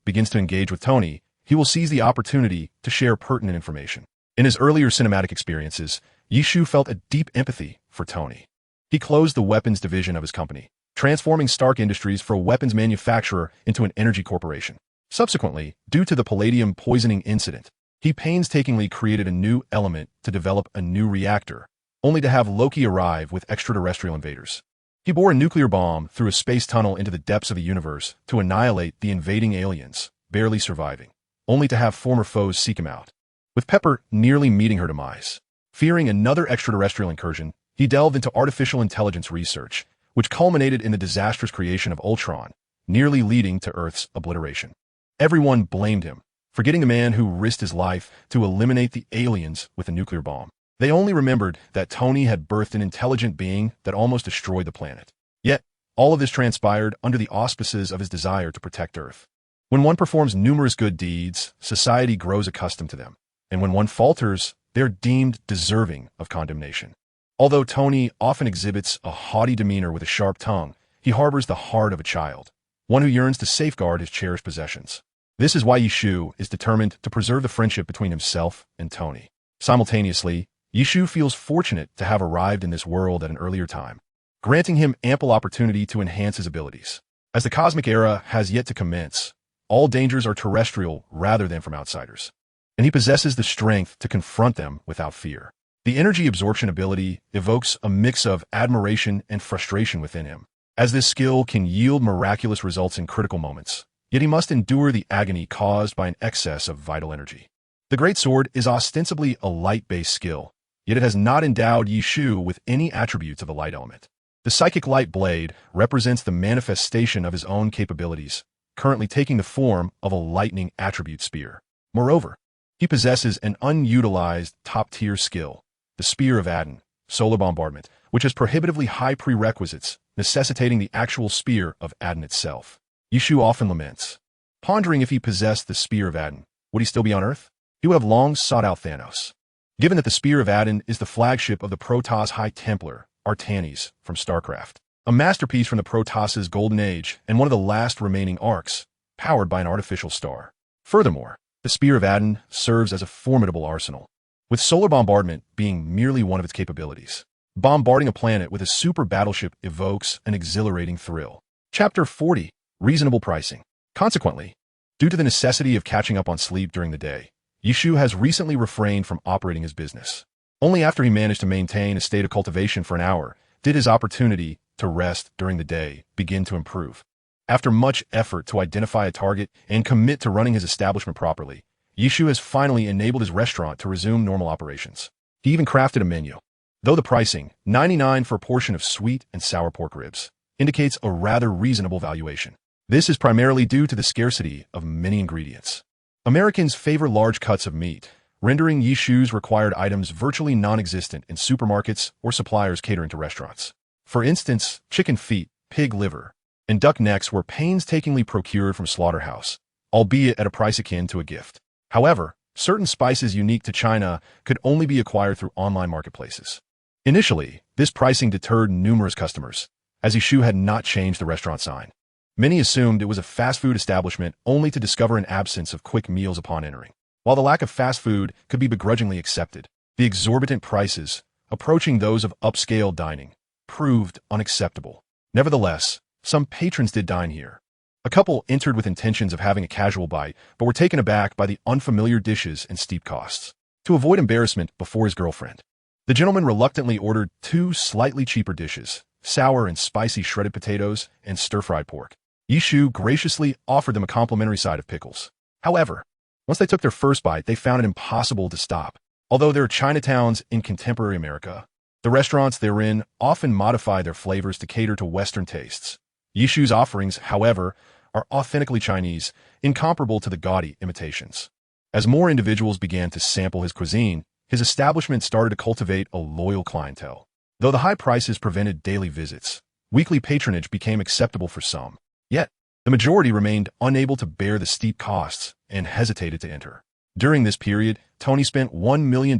begins to engage with Tony, he will seize the opportunity to share pertinent information. In his earlier cinematic experiences, Yishu felt a deep empathy for Tony. He closed the weapons division of his company, transforming Stark Industries from a weapons manufacturer into an energy corporation. Subsequently, due to the palladium poisoning incident, he painstakingly created a new element to develop a new reactor, only to have Loki arrive with extraterrestrial invaders. He bore a nuclear bomb through a space tunnel into the depths of the universe to annihilate the invading aliens, barely surviving, only to have former foes seek him out, with Pepper nearly meeting her demise. Fearing another extraterrestrial incursion, he delved into artificial intelligence research, which culminated in the disastrous creation of Ultron, nearly leading to Earth's obliteration. Everyone blamed him, forgetting the man who risked his life to eliminate the aliens with a nuclear bomb. They only remembered that Tony had birthed an intelligent being that almost destroyed the planet. Yet, all of this transpired under the auspices of his desire to protect Earth. When one performs numerous good deeds, society grows accustomed to them, and when one falters, they're deemed deserving of condemnation. Although Tony often exhibits a haughty demeanor with a sharp tongue, he harbors the heart of a child, one who yearns to safeguard his cherished possessions. This is why Yishu is determined to preserve the friendship between himself and Tony. Simultaneously, Yishu feels fortunate to have arrived in this world at an earlier time, granting him ample opportunity to enhance his abilities. As the cosmic era has yet to commence, all dangers are terrestrial rather than from outsiders, and he possesses the strength to confront them without fear. The energy absorption ability evokes a mix of admiration and frustration within him, as this skill can yield miraculous results in critical moments, yet he must endure the agony caused by an excess of vital energy. The Great Sword is ostensibly a light-based skill, yet it has not endowed Yishu with any attributes of the light element. The Psychic Light Blade represents the manifestation of his own capabilities, currently taking the form of a lightning attribute spear. Moreover, he possesses an unutilized top-tier skill, the Spear of Adin, solar bombardment, which has prohibitively high prerequisites, necessitating the actual Spear of Adin itself. Yishu often laments, pondering if he possessed the Spear of Adin, would he still be on Earth? He would have long sought out Thanos. Given that the Spear of Adin is the flagship of the Protoss High Templar, Artanis, from StarCraft, a masterpiece from the Protoss's golden age and one of the last remaining arcs, powered by an artificial star. Furthermore, the Spear of Adin serves as a formidable arsenal, with solar bombardment being merely one of its capabilities. Bombarding a planet with a super battleship evokes an exhilarating thrill. Chapter 40. Reasonable Pricing. Consequently, due to the necessity of catching up on sleep during the day, Yishu has recently refrained from operating his business. Only after he managed to maintain a state of cultivation for an hour did his opportunity to rest during the day begin to improve. After much effort to identify a target and commit to running his establishment properly, Yishu has finally enabled his restaurant to resume normal operations. He even crafted a menu, Though the pricing, $99 for a portion of sweet and sour pork ribs, indicates a rather reasonable valuation. This is primarily due to the scarcity of many ingredients. Americans favor large cuts of meat, rendering Yishu's required items virtually non-existent in supermarkets or suppliers catering to restaurants. For instance, chicken feet, pig liver, and duck necks were painstakingly procured from slaughterhouse, albeit at a price akin to a gift. However, certain spices unique to China could only be acquired through online marketplaces. Initially, this pricing deterred numerous customers, as Yishu had not changed the restaurant sign. Many assumed it was a fast food establishment only to discover an absence of quick meals upon entering. While the lack of fast food could be begrudgingly accepted, the exorbitant prices, approaching those of upscale dining, proved unacceptable. Nevertheless, some patrons did dine here. A couple entered with intentions of having a casual bite, but were taken aback by the unfamiliar dishes and steep costs. To avoid embarrassment before his girlfriend, the gentleman reluctantly ordered 2 slightly cheaper dishes, sour and spicy shredded potatoes and stir-fried pork. Yishu graciously offered them a complimentary side of pickles. However, once they took their first bite, they found it impossible to stop. Although there are Chinatowns in contemporary America, the restaurants therein often modify their flavors to cater to Western tastes. Yishu's offerings, however, are authentically Chinese, incomparable to the gaudy imitations. As more individuals began to sample his cuisine, his establishment started to cultivate a loyal clientele. Though the high prices prevented daily visits, weekly patronage became acceptable for some. Yet, the majority remained unable to bear the steep costs and hesitated to enter. During this period, Tony spent $1 million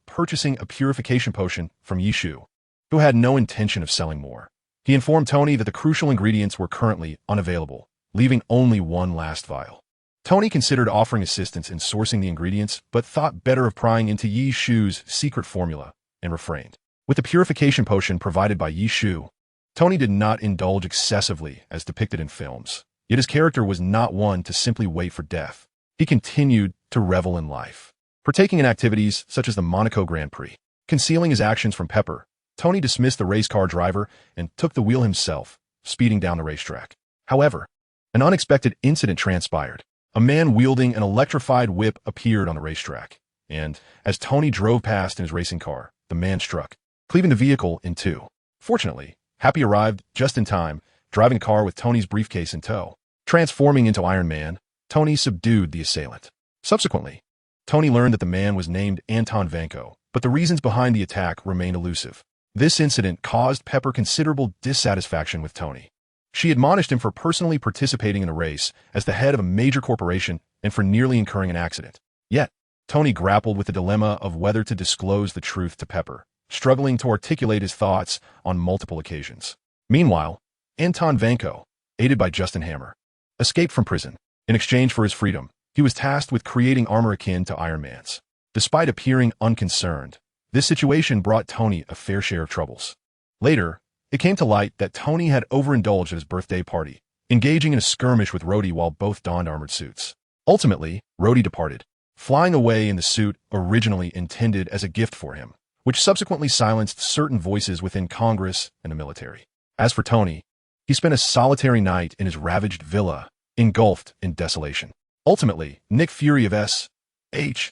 purchasing a purification potion from Yishu, who had no intention of selling more. He informed Tony that the crucial ingredients were currently unavailable, leaving only one last vial. Tony considered offering assistance in sourcing the ingredients, but thought better of prying into Yishu's secret formula and refrained. With the purification potion provided by Yishu, Tony did not indulge excessively as depicted in films. Yet his character was not one to simply wait for death. He continued to revel in life, partaking in activities such as the Monaco Grand Prix. Concealing his actions from Pepper, Tony dismissed the race car driver and took the wheel himself, speeding down the racetrack. However, an unexpected incident transpired. A man wielding an electrified whip appeared on the racetrack, and, as Tony drove past in his racing car, the man struck, cleaving the vehicle in two. Fortunately, Happy arrived just in time, driving a car with Tony's briefcase in tow. Transforming into Iron Man, Tony subdued the assailant. Subsequently, Tony learned that the man was named Anton Vanko, but the reasons behind the attack remained elusive. This incident caused Pepper considerable dissatisfaction with Tony. She admonished him for personally participating in a race as the head of a major corporation and for nearly incurring an accident. Yet, Tony grappled with the dilemma of whether to disclose the truth to Pepper, struggling to articulate his thoughts on multiple occasions. Meanwhile, Anton Vanko, aided by Justin Hammer, escaped from prison. In exchange for his freedom, he was tasked with creating armor akin to Iron Man's. Despite appearing unconcerned, this situation brought Tony a fair share of troubles. Later, it came to light that Tony had overindulged at his birthday party, engaging in a skirmish with Rhodey while both donned armored suits. Ultimately, Rhodey departed, flying away in the suit originally intended as a gift for him, which subsequently silenced certain voices within Congress and the military. As for Tony, he spent a solitary night in his ravaged villa, engulfed in desolation. Ultimately, Nick Fury of SHIELD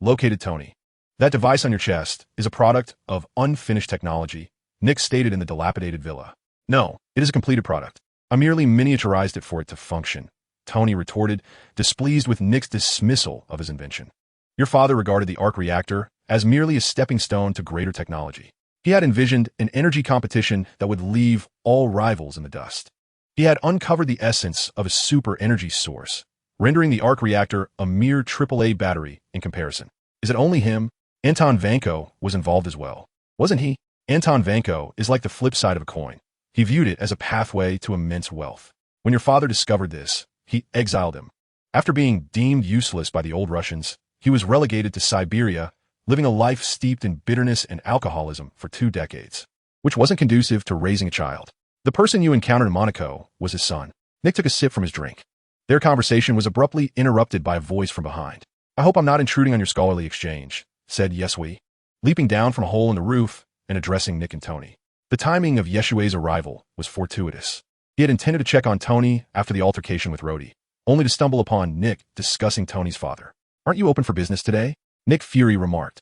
located Tony. That device on your chest is a product of unfinished technology, Nick stated in the dilapidated villa. No, it is a completed product. I merely miniaturized it for it to function, Tony retorted, displeased with Nick's dismissal of his invention. Your father regarded the arc reactor as merely a stepping stone to greater technology. He had envisioned an energy competition that would leave all rivals in the dust. He had uncovered the essence of a super energy source, rendering the arc reactor a mere AAA battery in comparison. Is it only him? Anton Vanko was involved as well, wasn't he? Anton Vanko is like the flip side of a coin. He viewed it as a pathway to immense wealth. When your father discovered this, he exiled him. After being deemed useless by the old Russians, he was relegated to Siberia, living a life steeped in bitterness and alcoholism for 2 decades, which wasn't conducive to raising a child. The person you encountered in Monaco was his son. Nick took a sip from his drink. Their conversation was abruptly interrupted by a voice from behind. I hope I'm not intruding on your scholarly exchange, said Yesui, leaping down from a hole in the roof and addressing Nick and Tony. The timing of Yeshui's arrival was fortuitous. He had intended to check on Tony after the altercation with Rhodey, only to stumble upon Nick discussing Tony's father. Aren't you open for business today? Nick Fury remarked,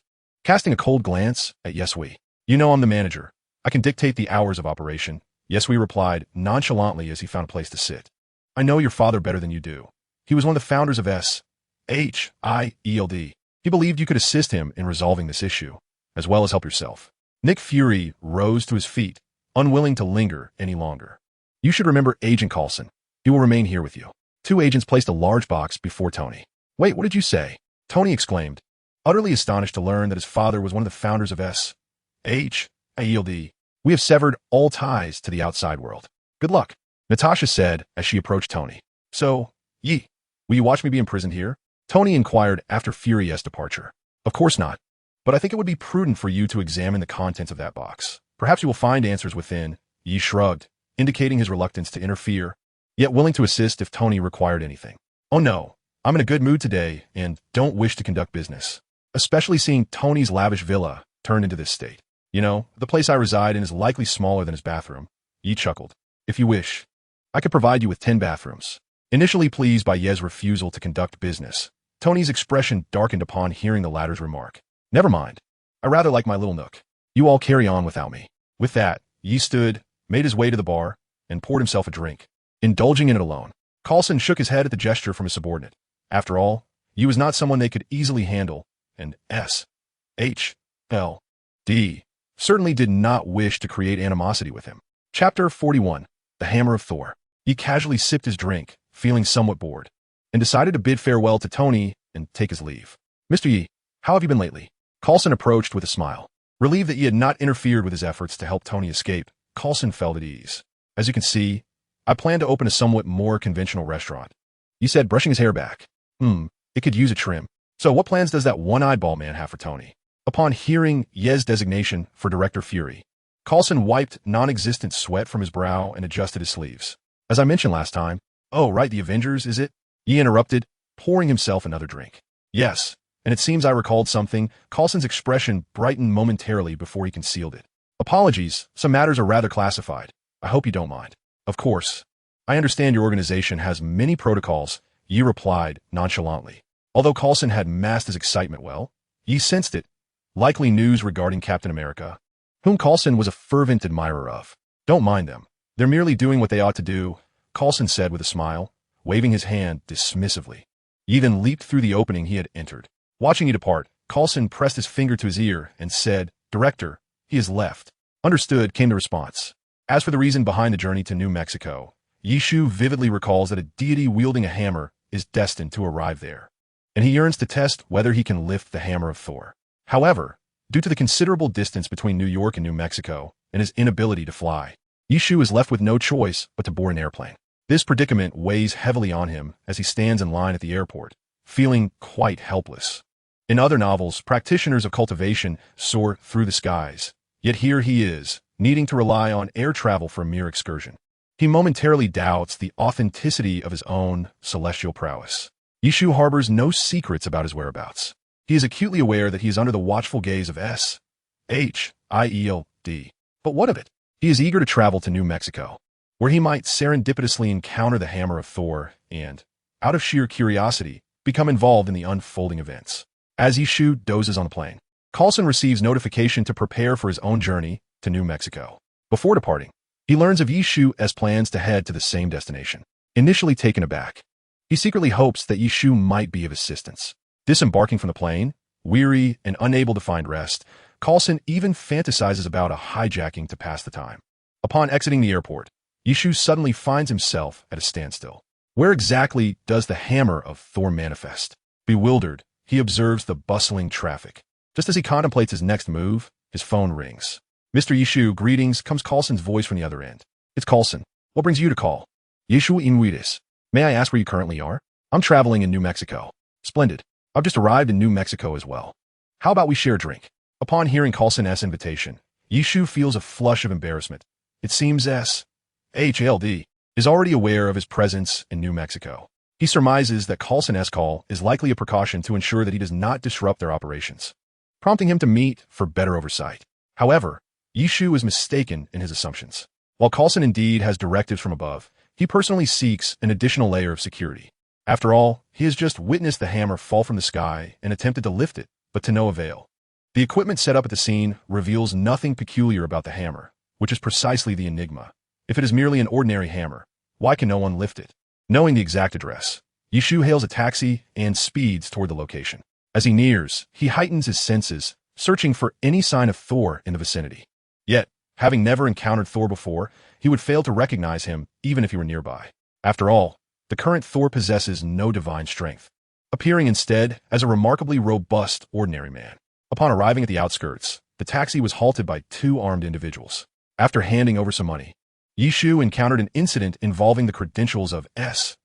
casting a cold glance at Yesui. You know I'm the manager. I can dictate the hours of operation. Yesui replied nonchalantly as he found a place to sit. I know your father better than you do. He was one of the founders of Shield. He believed you could assist him in resolving this issue, as well as help yourself. Nick Fury rose to his feet, unwilling to linger any longer. You should remember Agent Coulson. He will remain here with you. Two agents placed a large box before Tony. Wait, what did you say? Tony exclaimed, utterly astonished to learn that his father was one of the founders of Shield. We have severed all ties to the outside world. Good luck, Natasha said as she approached Tony. So, will you watch me be imprisoned here? Tony inquired after Fury's departure. Of course not, but I think it would be prudent for you to examine the contents of that box. Perhaps you will find answers within. Yi shrugged, indicating his reluctance to interfere, yet willing to assist if Tony required anything. Oh no, I'm in a good mood today and don't wish to conduct business, especially seeing Tony's lavish villa turned into this state. You know, the place I reside in is likely smaller than his bathroom. Yi chuckled. If you wish, I could provide you with 10 bathrooms. Initially pleased by Ye's refusal to conduct business, Tony's expression darkened upon hearing the latter's remark. Never mind. I rather like my little nook. You all carry on without me. With that, Yi stood, made his way to the bar, and poured himself a drink, indulging in it alone. Coulson shook his head at the gesture from his subordinate. After all, Yi was not someone they could easily handle, and Shield certainly did not wish to create animosity with him. Chapter 41. The Hammer of Thor. Yi casually sipped his drink, feeling somewhat bored, and decided to bid farewell to Tony and take his leave. Mr. Yi, how have you been lately? Coulson approached with a smile. Relieved that Yi had not interfered with his efforts to help Tony escape, Coulson felt at ease. As you can see, I plan to open a somewhat more conventional restaurant. Yi said, brushing his hair back. It could use a trim. So what plans does that one-eyed ball man have for Tony? Upon hearing Ye's designation for Director Fury, Coulson wiped non-existent sweat from his brow and adjusted his sleeves. As I mentioned last time, oh, right, the Avengers, is it? Yi interrupted, pouring himself another drink. Yes, and it seems I recalled something. Coulson's expression brightened momentarily before he concealed it. Apologies, some matters are rather classified. I hope you don't mind. Of course. I understand your organization has many protocols, Yi replied nonchalantly. Although Coulson had masked his excitement well, Yi sensed it. Likely news regarding Captain America, whom Coulson was a fervent admirer of. Don't mind them. They're merely doing what they ought to do, Coulson said with a smile, waving his hand dismissively. Yi then leaped through the opening he had entered. Watching Yi depart, Coulson pressed his finger to his ear and said, Director, he has left. Understood, came the response. As for the reason behind the journey to New Mexico, Yishu vividly recalls that a deity wielding a hammer is destined to arrive there, and he yearns to test whether he can lift the hammer of Thor. However, due to the considerable distance between New York and New Mexico and his inability to fly, Yishu is left with no choice but to board an airplane. This predicament weighs heavily on him as he stands in line at the airport, feeling quite helpless. In other novels, practitioners of cultivation soar through the skies, yet here he is, needing to rely on air travel for a mere excursion. He momentarily doubts the authenticity of his own celestial prowess. Yishu harbors no secrets about his whereabouts. He is acutely aware that he is under the watchful gaze of Shield. But what of it? He is eager to travel to New Mexico, where he might serendipitously encounter the hammer of Thor and, out of sheer curiosity, become involved in the unfolding events. As Yishu dozes on the plane, Coulson receives notification to prepare for his own journey to New Mexico. Before departing, he learns of Yishu's plans to head to the same destination. Initially taken aback, he secretly hopes that Yishu might be of assistance. Disembarking from the plane, weary and unable to find rest, Coulson even fantasizes about a hijacking to pass the time. Upon exiting the airport, Yishu suddenly finds himself at a standstill. Where exactly does the hammer of Thor manifest? Bewildered, he observes the bustling traffic. Just as he contemplates his next move, his phone rings. Mr. Yishu, greetings, comes Coulson's voice from the other end. It's Coulson. What brings you to call? Yishu Inuitis. May I ask where you currently are? I'm traveling in New Mexico. Splendid. I've just arrived in New Mexico as well. How about we share a drink? Upon hearing Coulson's invitation, Yishu feels a flush of embarrassment. It seems Shield is already aware of his presence in New Mexico. He surmises that Coulson's call is likely a precaution to ensure that he does not disrupt their operations, prompting him to meet for better oversight. However, Yishu is mistaken in his assumptions. While Coulson indeed has directives from above, he personally seeks an additional layer of security. After all, he has just witnessed the hammer fall from the sky and attempted to lift it, but to no avail. The equipment set up at the scene reveals nothing peculiar about the hammer, which is precisely the enigma. If it is merely an ordinary hammer, why can no one lift it? Knowing the exact address, Yishu hails a taxi and speeds toward the location. As he nears, he heightens his senses, searching for any sign of Thor in the vicinity. Yet, having never encountered Thor before, he would fail to recognize him even if he were nearby. After all, the current Thor possesses no divine strength, appearing instead as a remarkably robust ordinary man. Upon arriving at the outskirts, the taxi was halted by two armed individuals. After handing over some money, Yishu encountered an incident involving the credentials of S.H.I.L.D.,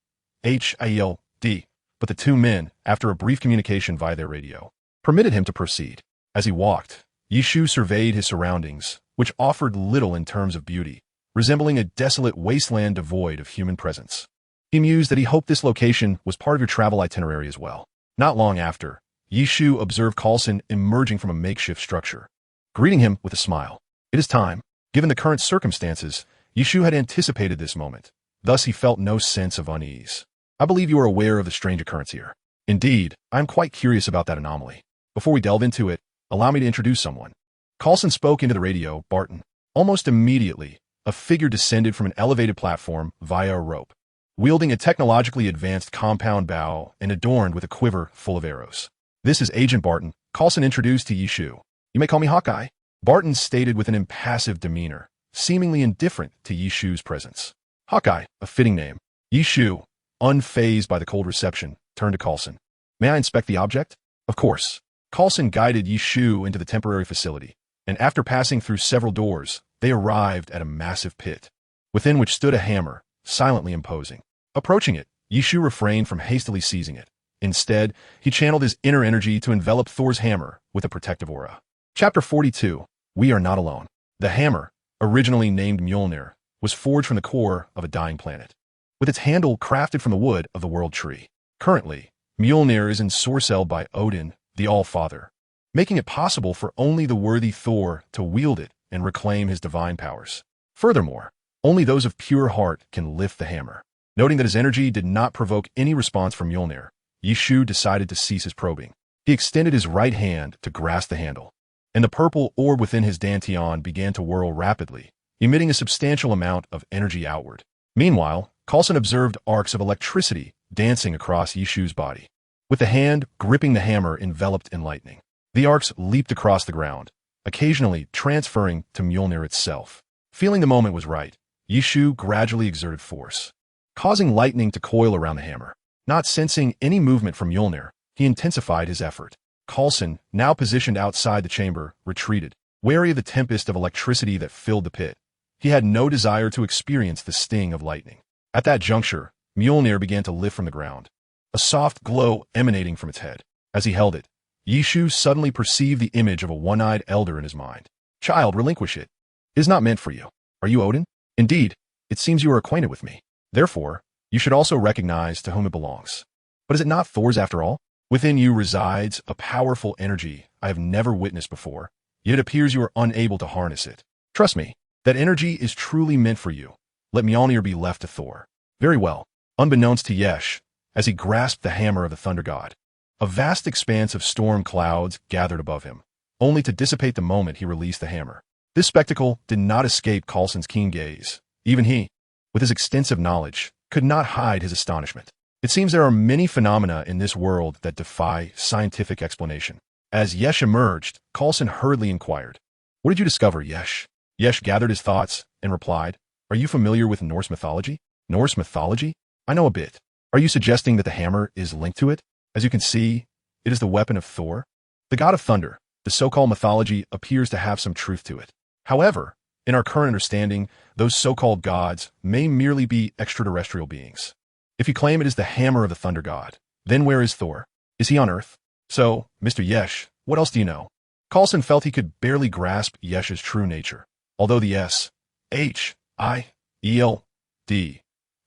but the two men, after a brief communication via their radio, permitted him to proceed. As he walked, Yishu surveyed his surroundings, which offered little in terms of beauty, resembling a desolate wasteland devoid of human presence. He mused that he hoped this location was part of your travel itinerary as well. Not long after, Yishu observed Coulson emerging from a makeshift structure, greeting him with a smile. It is time. Given the current circumstances, Yishu had anticipated this moment. Thus he felt no sense of unease. I believe you are aware of the strange occurrence here. Indeed, I am quite curious about that anomaly. Before we delve into it, allow me to introduce someone. Coulson spoke into the radio, Barton. Almost immediately, a figure descended from an elevated platform via a rope, wielding a technologically advanced compound bow and adorned with a quiver full of arrows. This is Agent Barton, Coulson introduced to Yishu. You may call me Hawkeye. Barton stated with an impassive demeanor, seemingly indifferent to Yishu's presence. Hawkeye, a fitting name. Yishu, unfazed by the cold reception, turned to Coulson. May I inspect the object? Of course. Coulson guided Yishu into the temporary facility, and after passing through several doors, they arrived at a massive pit, within which stood a hammer, silently imposing. Approaching it, Yishu refrained from hastily seizing it. Instead, he channeled his inner energy to envelop Thor's hammer with a protective aura. Chapter 42. We are not alone. The hammer, originally named Mjolnir, was forged from the core of a dying planet, with its handle crafted from the wood of the World Tree. Currently, Mjolnir is ensorcelled by Odin, the All-Father, making it possible for only the worthy Thor to wield it and reclaim his divine powers. Furthermore, only those of pure heart can lift the hammer. Noting that his energy did not provoke any response from Mjolnir, Yishu decided to cease his probing. He extended his right hand to grasp the handle, and the purple orb within his dantian began to whirl rapidly, emitting a substantial amount of energy outward. Meanwhile, Coulson observed arcs of electricity dancing across Yishu's body, with the hand gripping the hammer enveloped in lightning. The arcs leaped across the ground, occasionally transferring to Mjolnir itself. Feeling the moment was right, Yishu gradually exerted force, causing lightning to coil around the hammer. Not sensing any movement from Mjolnir, he intensified his effort. Coulson, now positioned outside the chamber, retreated, wary of the tempest of electricity that filled the pit. He had no desire to experience the sting of lightning. At that juncture, Mjolnir began to lift from the ground, a soft glow emanating from its head. As he held it, Yishu suddenly perceived the image of a one-eyed elder in his mind. Child, relinquish it. It is not meant for you. Are you Odin? Indeed, it seems you are acquainted with me. Therefore, you should also recognize to whom it belongs. But is it not Thor's after all? Within you resides a powerful energy I have never witnessed before, yet it appears you are unable to harness it. Trust me, that energy is truly meant for you. Let Mjolnir be left to Thor. Very well. Unbeknownst to Yesh, as he grasped the hammer of the thunder god, a vast expanse of storm clouds gathered above him, only to dissipate the moment he released the hammer. This spectacle did not escape Coulson's keen gaze. Even he, with his extensive knowledge, could not hide his astonishment. It seems there are many phenomena in this world that defy scientific explanation. As Yesh emerged, Coulson hurriedly inquired, "What did you discover, Yesh?" Yesh gathered his thoughts and replied, "Are you familiar with Norse mythology?" "Norse mythology? I know a bit. Are you suggesting that the hammer is linked to it? As you can see, it is the weapon of Thor, the god of thunder. The so-called mythology appears to have some truth to it. However, in our current understanding, those so-called gods may merely be extraterrestrial beings. If you claim it is the hammer of the thunder god, then where is Thor? Is he on Earth? So, Mr. Yesh, what else do you know?" Coulson felt he could barely grasp Yesh's true nature. Although the S.H.I.L.D.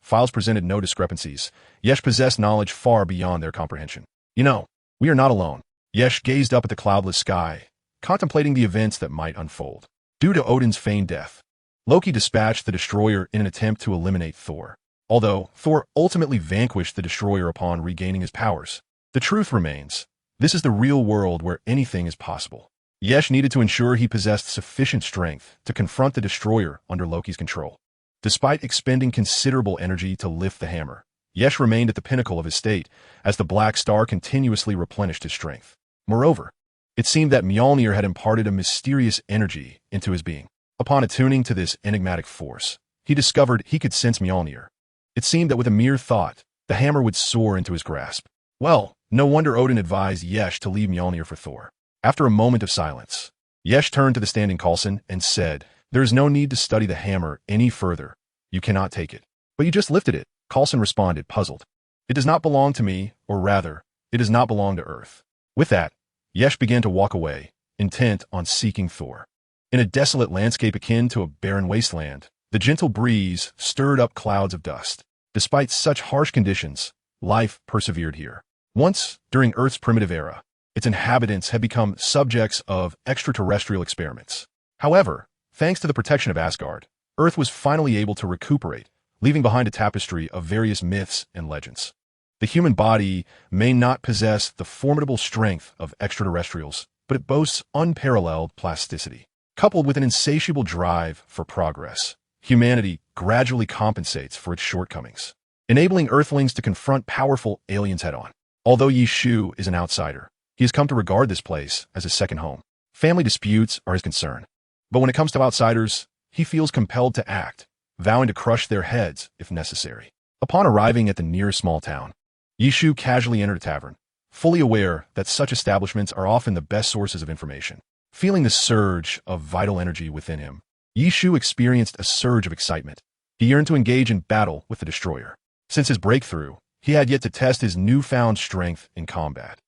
files presented no discrepancies, Yesh possessed knowledge far beyond their comprehension. "You know, we are not alone." Yesh gazed up at the cloudless sky, contemplating the events that might unfold. Due to Odin's feigned death, Loki dispatched the Destroyer in an attempt to eliminate Thor. Although Thor ultimately vanquished the Destroyer upon regaining his powers, the truth remains. This is the real world where anything is possible. Yesh needed to ensure he possessed sufficient strength to confront the destroyer under Loki's control. Despite expending considerable energy to lift the hammer, Yesh remained at the pinnacle of his state as the Black Star continuously replenished his strength. Moreover, it seemed that Mjolnir had imparted a mysterious energy into his being. Upon attuning to this enigmatic force, he discovered he could sense Mjolnir. It seemed that with a mere thought, the hammer would soar into his grasp. Well, no wonder Odin advised Yesh to leave Mjolnir for Thor. After a moment of silence, Yesh turned to the standing Coulson and said, "There is no need to study the hammer any further. You cannot take it." "But you just lifted it," Coulson responded, puzzled. "It does not belong to me, or rather, it does not belong to Earth." With that, Yesh began to walk away, intent on seeking Thor. In a desolate landscape akin to a barren wasteland, the gentle breeze stirred up clouds of dust. Despite such harsh conditions, life persevered here. Once, during Earth's primitive era, its inhabitants had become subjects of extraterrestrial experiments. However, thanks to the protection of Asgard, Earth was finally able to recuperate, leaving behind a tapestry of various myths and legends. The human body may not possess the formidable strength of extraterrestrials, but it boasts unparalleled plasticity. Coupled with an insatiable drive for progress, humanity gradually compensates for its shortcomings, enabling Earthlings to confront powerful aliens head-on. Although Yi Shu is an outsider, he has come to regard this place as his second home. Family disputes are his concern. But when it comes to outsiders, he feels compelled to act, vowing to crush their heads if necessary. Upon arriving at the nearest small town, Yi Shu casually entered a tavern, fully aware that such establishments are often the best sources of information. Feeling the surge of vital energy within him, Yi Shu experienced a surge of excitement. He yearned to engage in battle with the destroyer. Since his breakthrough, he had yet to test his newfound strength in combat.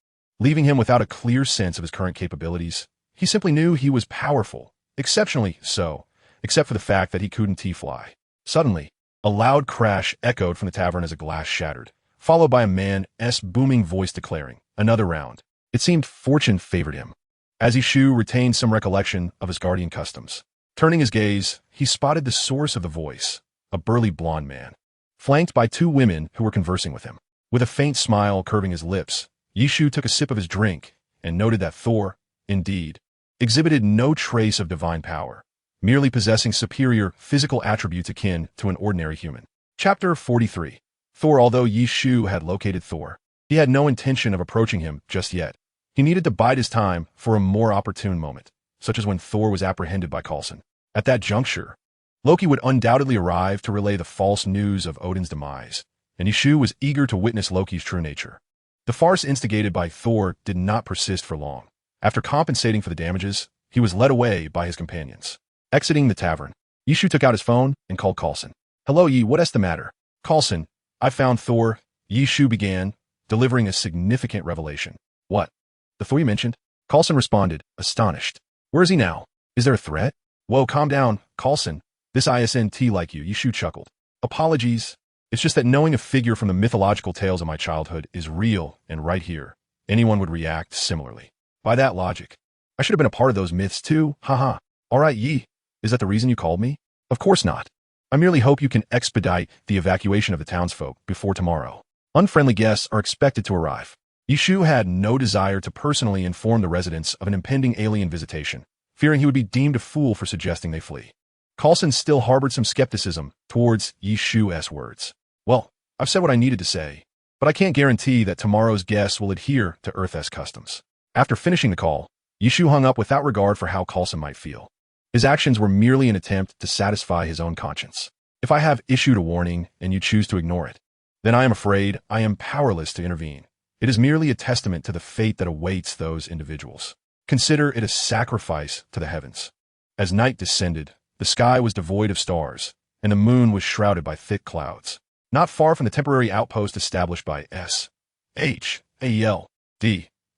Leaving him without a clear sense of his current capabilities, he simply knew he was powerful, exceptionally so, except for the fact that he couldn't T-fly. Suddenly, a loud crash echoed from the tavern as a glass shattered, followed by a man's booming voice declaring, "Another round." It seemed fortune favored him, as Yi Shu retained some recollection of his guardian customs. Turning his gaze, he spotted the source of the voice, a burly blond man, flanked by two women who were conversing with him. With a faint smile curving his lips, Yi Shu took a sip of his drink and noted that Thor, indeed, exhibited no trace of divine power, merely possessing superior physical attributes akin to an ordinary human. Chapter 43. Thor. Although Yi Shu had located Thor, he had no intention of approaching him just yet. He needed to bide his time for a more opportune moment, such as when Thor was apprehended by Coulson. At that juncture, Loki would undoubtedly arrive to relay the false news of Odin's demise, and Yi Shu was eager to witness Loki's true nature. The farce instigated by Thor did not persist for long. After compensating for the damages, he was led away by his companions. Exiting the tavern, Yi Shu took out his phone and called Coulson. "Hello, Yi, what's the matter?" "Coulson, I found Thor," Yi Shu began, delivering a significant revelation. "What? The Thor you mentioned?" Coulson responded, astonished. "Where is he now? Is there a threat?" "Whoa, calm down, Coulson. This isn't like you," Yi Shu chuckled. "Apologies. It's just that knowing a figure from the mythological tales of my childhood is real and right here, anyone would react similarly. By that logic, I should have been a part of those myths too, haha. All right, Yi, is that the reason you called me?" "Of course not. I merely hope you can expedite the evacuation of the townsfolk before tomorrow. Unfriendly guests are expected to arrive." Yi Shu had no desire to personally inform the residents of an impending alien visitation, fearing he would be deemed a fool for suggesting they flee. Coulson still harbored some skepticism towards Yi Shu's words. "Well, I've said what I needed to say, but I can't guarantee that tomorrow's guests will adhere to Earth's customs." After finishing the call, Yi Shu hung up without regard for how Coulson might feel. His actions were merely an attempt to satisfy his own conscience. If I have issued a warning and you choose to ignore it, then I am afraid I am powerless to intervene. It is merely a testament to the fate that awaits those individuals. Consider it a sacrifice to the heavens. As night descended, the sky was devoid of stars, and the moon was shrouded by thick clouds. Not far from the temporary outpost established by S.H.A.L.D.,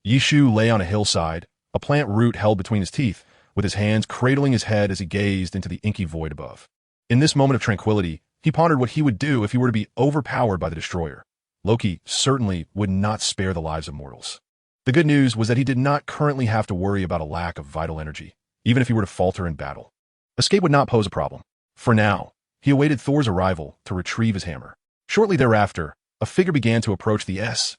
Yi Shu lay on a hillside, a plant root held between his teeth, with his hands cradling his head as he gazed into the inky void above. In this moment of tranquility, he pondered what he would do if he were to be overpowered by the destroyer. Loki certainly would not spare the lives of mortals. The good news was that he did not currently have to worry about a lack of vital energy, even if he were to falter in battle. Escape would not pose a problem. For now, he awaited Thor's arrival to retrieve his hammer. Shortly thereafter, a figure began to approach the S.H.I.E.L.D.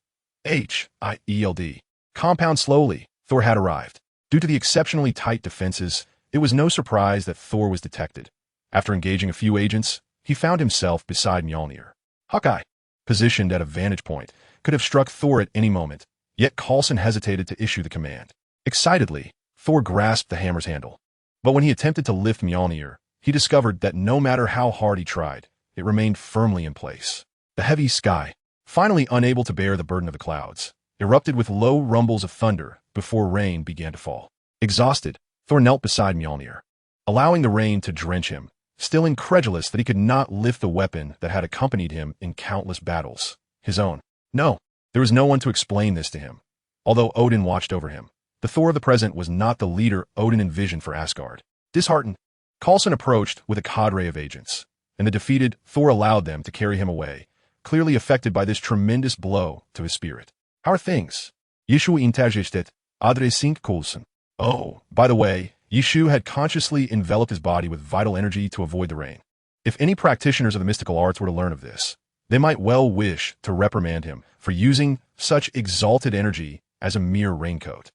compound slowly. Thor had arrived. Due to the exceptionally tight defenses, it was no surprise that Thor was detected. After engaging a few agents, he found himself beside Mjolnir. Hawkeye, positioned at a vantage point, could have struck Thor at any moment, yet Coulson hesitated to issue the command. Excitedly, Thor grasped the hammer's handle. But when he attempted to lift Mjolnir, he discovered that no matter how hard he tried, it remained firmly in place. The heavy sky, finally unable to bear the burden of the clouds, erupted with low rumbles of thunder before rain began to fall. Exhausted, Thor knelt beside Mjolnir, allowing the rain to drench him, still incredulous that he could not lift the weapon that had accompanied him in countless battles, his own. No, there was no one to explain this to him. Although Odin watched over him, the Thor of the present was not the leader Odin envisioned for Asgard. Disheartened, Coulson approached with a cadre of agents, and the defeated Thor allowed them to carry him away, clearly affected by this tremendous blow to his spirit. How are things? Yeshu intagistet, adresink Coulson. Oh, by the way, Yeshu had consciously enveloped his body with vital energy to avoid the rain. If any practitioners of the mystical arts were to learn of this, they might well wish to reprimand him for using such exalted energy as a mere raincoat.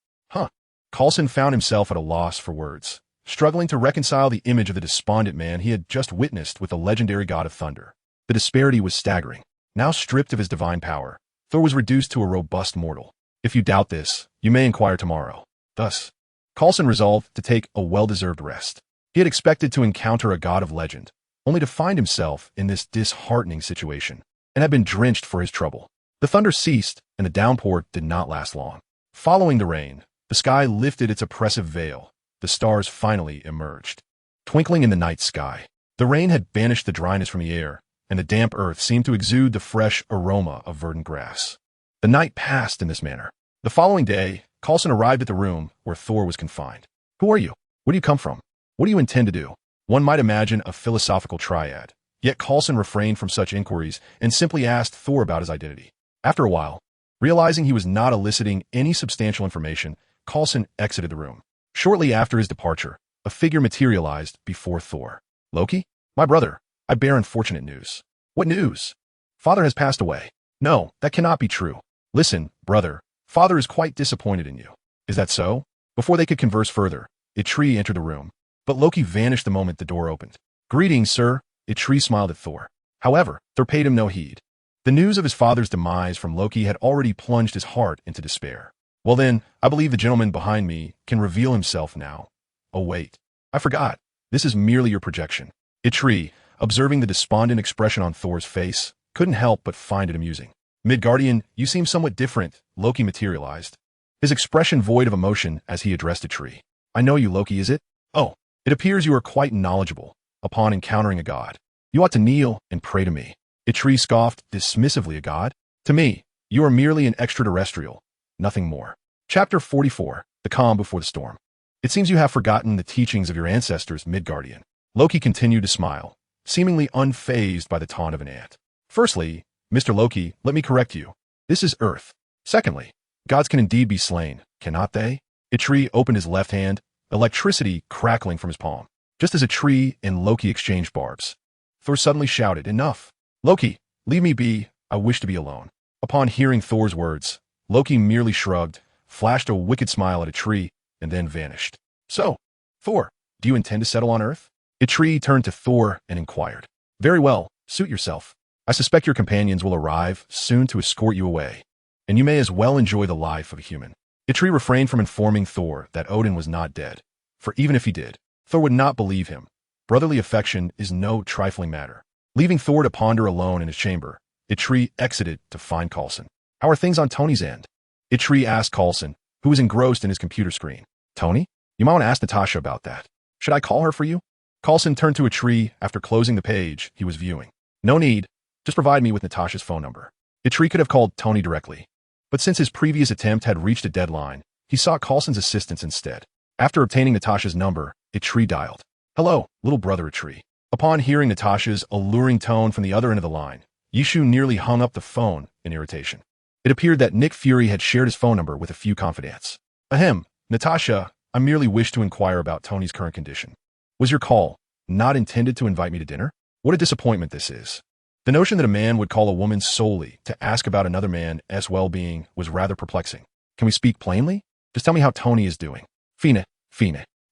Coulson found himself at a loss for words, struggling to reconcile the image of the despondent man he had just witnessed with the legendary god of thunder. The disparity was staggering. Now stripped of his divine power, Thor was reduced to a robust mortal. If you doubt this, you may inquire tomorrow. Thus, Coulson resolved to take a well-deserved rest. He had expected to encounter a god of legend, only to find himself in this disheartening situation, and had been drenched for his trouble. The thunder ceased, and the downpour did not last long. Following the rain, the sky lifted its oppressive veil. The stars finally emerged, twinkling in the night sky. The rain had banished the dryness from the air, and the damp earth seemed to exude the fresh aroma of verdant grass. The night passed in this manner. The following day, Coulson arrived at the room where Thor was confined. Who are you? Where do you come from? What do you intend to do? One might imagine a philosophical triad, yet Coulson refrained from such inquiries and simply asked Thor about his identity. After a while, realizing he was not eliciting any substantial information, Coulson exited the room. Shortly after his departure, a figure materialized before Thor. Loki? My brother, I bear unfortunate news. What news? Father has passed away. No, that cannot be true. Listen, brother, father is quite disappointed in you. Is that so? Before they could converse further, Itri entered the room, but Loki vanished the moment the door opened. Greetings, sir. Itri smiled at Thor. However, Thor paid him no heed. The news of his father's demise from Loki had already plunged his heart into despair. Well then, I believe the gentleman behind me can reveal himself now. Oh wait, I forgot. This is merely your projection. Itri, observing the despondent expression on Thor's face, couldn't help but find it amusing. Midgardian, you seem somewhat different, Loki materialized, his expression void of emotion as he addressed Itri. I know you, Loki, is it? Oh, it appears you are quite knowledgeable. Upon encountering a god, you ought to kneel and pray to me. Itri scoffed dismissively. A god? To me, you are merely an extraterrestrial. Nothing more. Chapter 44, The Calm Before the Storm. It seems you have forgotten the teachings of your ancestors, Midgardian. Loki continued to smile, seemingly unfazed by the taunt of an ant. Firstly, Mr. Loki, let me correct you. This is Earth. Secondly, gods can indeed be slain, cannot they? Itri opened his left hand, electricity crackling from his palm. Just as Itri and Loki exchanged barbs, Thor suddenly shouted, Enough! Loki, leave me be, I wish to be alone. Upon hearing Thor's words, Loki merely shrugged, flashed a wicked smile at Itri, and then vanished. So, Thor, do you intend to settle on Earth? Itri turned to Thor and inquired. Very well, suit yourself. I suspect your companions will arrive soon to escort you away, and you may as well enjoy the life of a human. Itri refrained from informing Thor that Odin was not dead, for even if he did, Thor would not believe him. Brotherly affection is no trifling matter. Leaving Thor to ponder alone in his chamber, Itri exited to find Coulson. How are things on Tony's end? Itri asked Coulson, who was engrossed in his computer screen. Tony? You might want to ask Natasha about that. Should I call her for you? Coulson turned to Itri after closing the page he was viewing. No need. Just provide me with Natasha's phone number. Itri could have called Tony directly, but since his previous attempt had reached a deadline, he sought Coulson's assistance instead. After obtaining Natasha's number, Itri dialed. Hello, little brother Itri. Upon hearing Natasha's alluring tone from the other end of the line, Yeshu nearly hung up the phone in irritation. It appeared that Nick Fury had shared his phone number with a few confidants. Ahem, Natasha, I merely wish to inquire about Tony's current condition. Was your call not intended to invite me to dinner? What a disappointment this is. The notion that a man would call a woman solely to ask about another man's well-being was rather perplexing. Can we speak plainly? Just tell me how Tony is doing. Fine.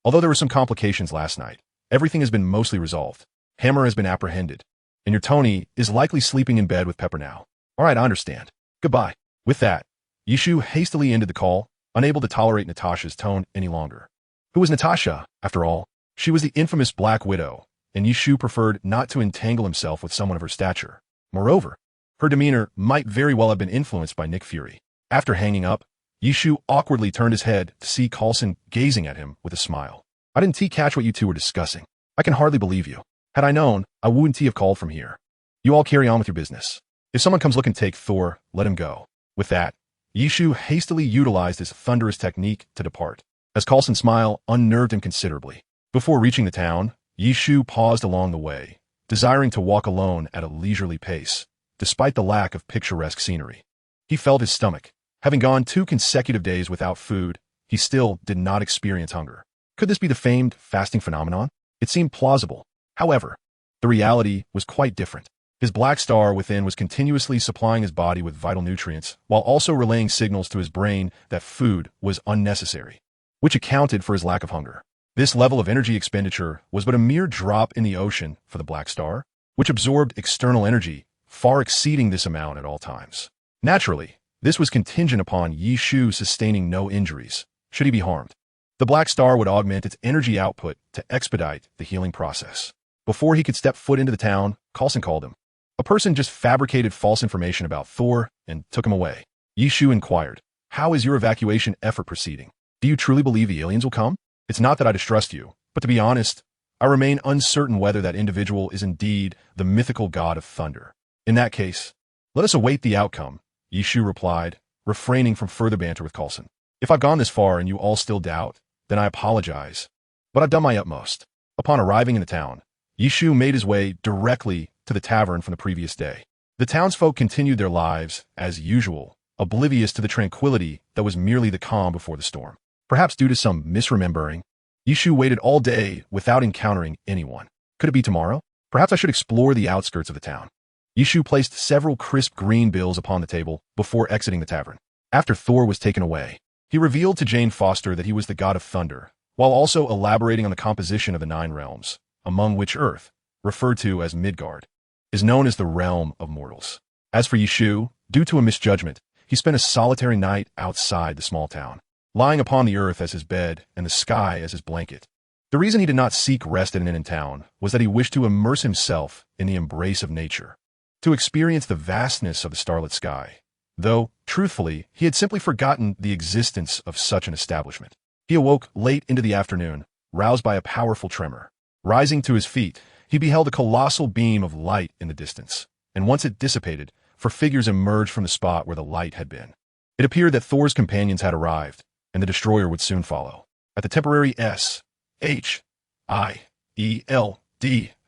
Although there were some complications last night, everything has been mostly resolved. Hammer has been apprehended, and your Tony is likely sleeping in bed with Pepper now. All right, I understand. Goodbye. With that, Yishu hastily ended the call, unable to tolerate Natasha's tone any longer. Who was Natasha, after all? She was the infamous Black Widow, and Yishu preferred not to entangle himself with someone of her stature. Moreover, her demeanor might very well have been influenced by Nick Fury. After hanging up, Yishu awkwardly turned his head to see Coulson gazing at him with a smile. I didn't catch what you two were discussing. I can hardly believe you. Had I known, I wouldn't have called from here. You all carry on with your business. If someone comes looking to take Thor, let him go. With that, Yishu hastily utilized his thunderous technique to depart. As Coulson's smile unnerved him considerably. Before reaching the town, Yishu paused along the way, desiring to walk alone at a leisurely pace, despite the lack of picturesque scenery. He felt his stomach. Having gone 2 consecutive days without food, he still did not experience hunger. Could this be the famed fasting phenomenon? It seemed plausible. However, the reality was quite different. His black star within was continuously supplying his body with vital nutrients, while also relaying signals to his brain that food was unnecessary, which accounted for his lack of hunger. This level of energy expenditure was but a mere drop in the ocean for the black star, which absorbed external energy, far exceeding this amount at all times. Naturally, this was contingent upon Yishu sustaining no injuries, should he be harmed. The black star would augment its energy output to expedite the healing process. Before he could step foot into the town, Coulson called him. A person just fabricated false information about Thor and took him away. Yishu inquired, "How is your evacuation effort proceeding? Do you truly believe the aliens will come? It's not that I distrust you, but to be honest, I remain uncertain whether that individual is indeed the mythical god of thunder. In that case, let us await the outcome," Yishu replied, refraining from further banter with Coulson. "If I've gone this far and you all still doubt, then I apologize, but I've done my utmost." Upon arriving in the town, Yishu made his way directly to the tavern from the previous day. The townsfolk continued their lives, as usual, oblivious to the tranquility that was merely the calm before the storm. Perhaps due to some misremembering, Yishu waited all day without encountering anyone. Could it be tomorrow? Perhaps I should explore the outskirts of the town. Yishu placed several crisp green bills upon the table before exiting the tavern. After Thor was taken away, he revealed to Jane Foster that he was the god of thunder, while also elaborating on the composition of the 9 realms, among which Earth, referred to as Midgard, is known as the realm of mortals. As for Yishu, due to a misjudgment, he spent a solitary night outside the small town, lying upon the earth as his bed and the sky as his blanket. The reason he did not seek rest at an inn in town was that he wished to immerse himself in the embrace of nature, to experience the vastness of the starlit sky, though, truthfully, he had simply forgotten the existence of such an establishment. He awoke late into the afternoon, roused by a powerful tremor. Rising to his feet, he beheld a colossal beam of light in the distance, and once it dissipated, 4 figures emerged from the spot where the light had been. It appeared that Thor's companions had arrived, and the destroyer would soon follow. At the temporary SHIELD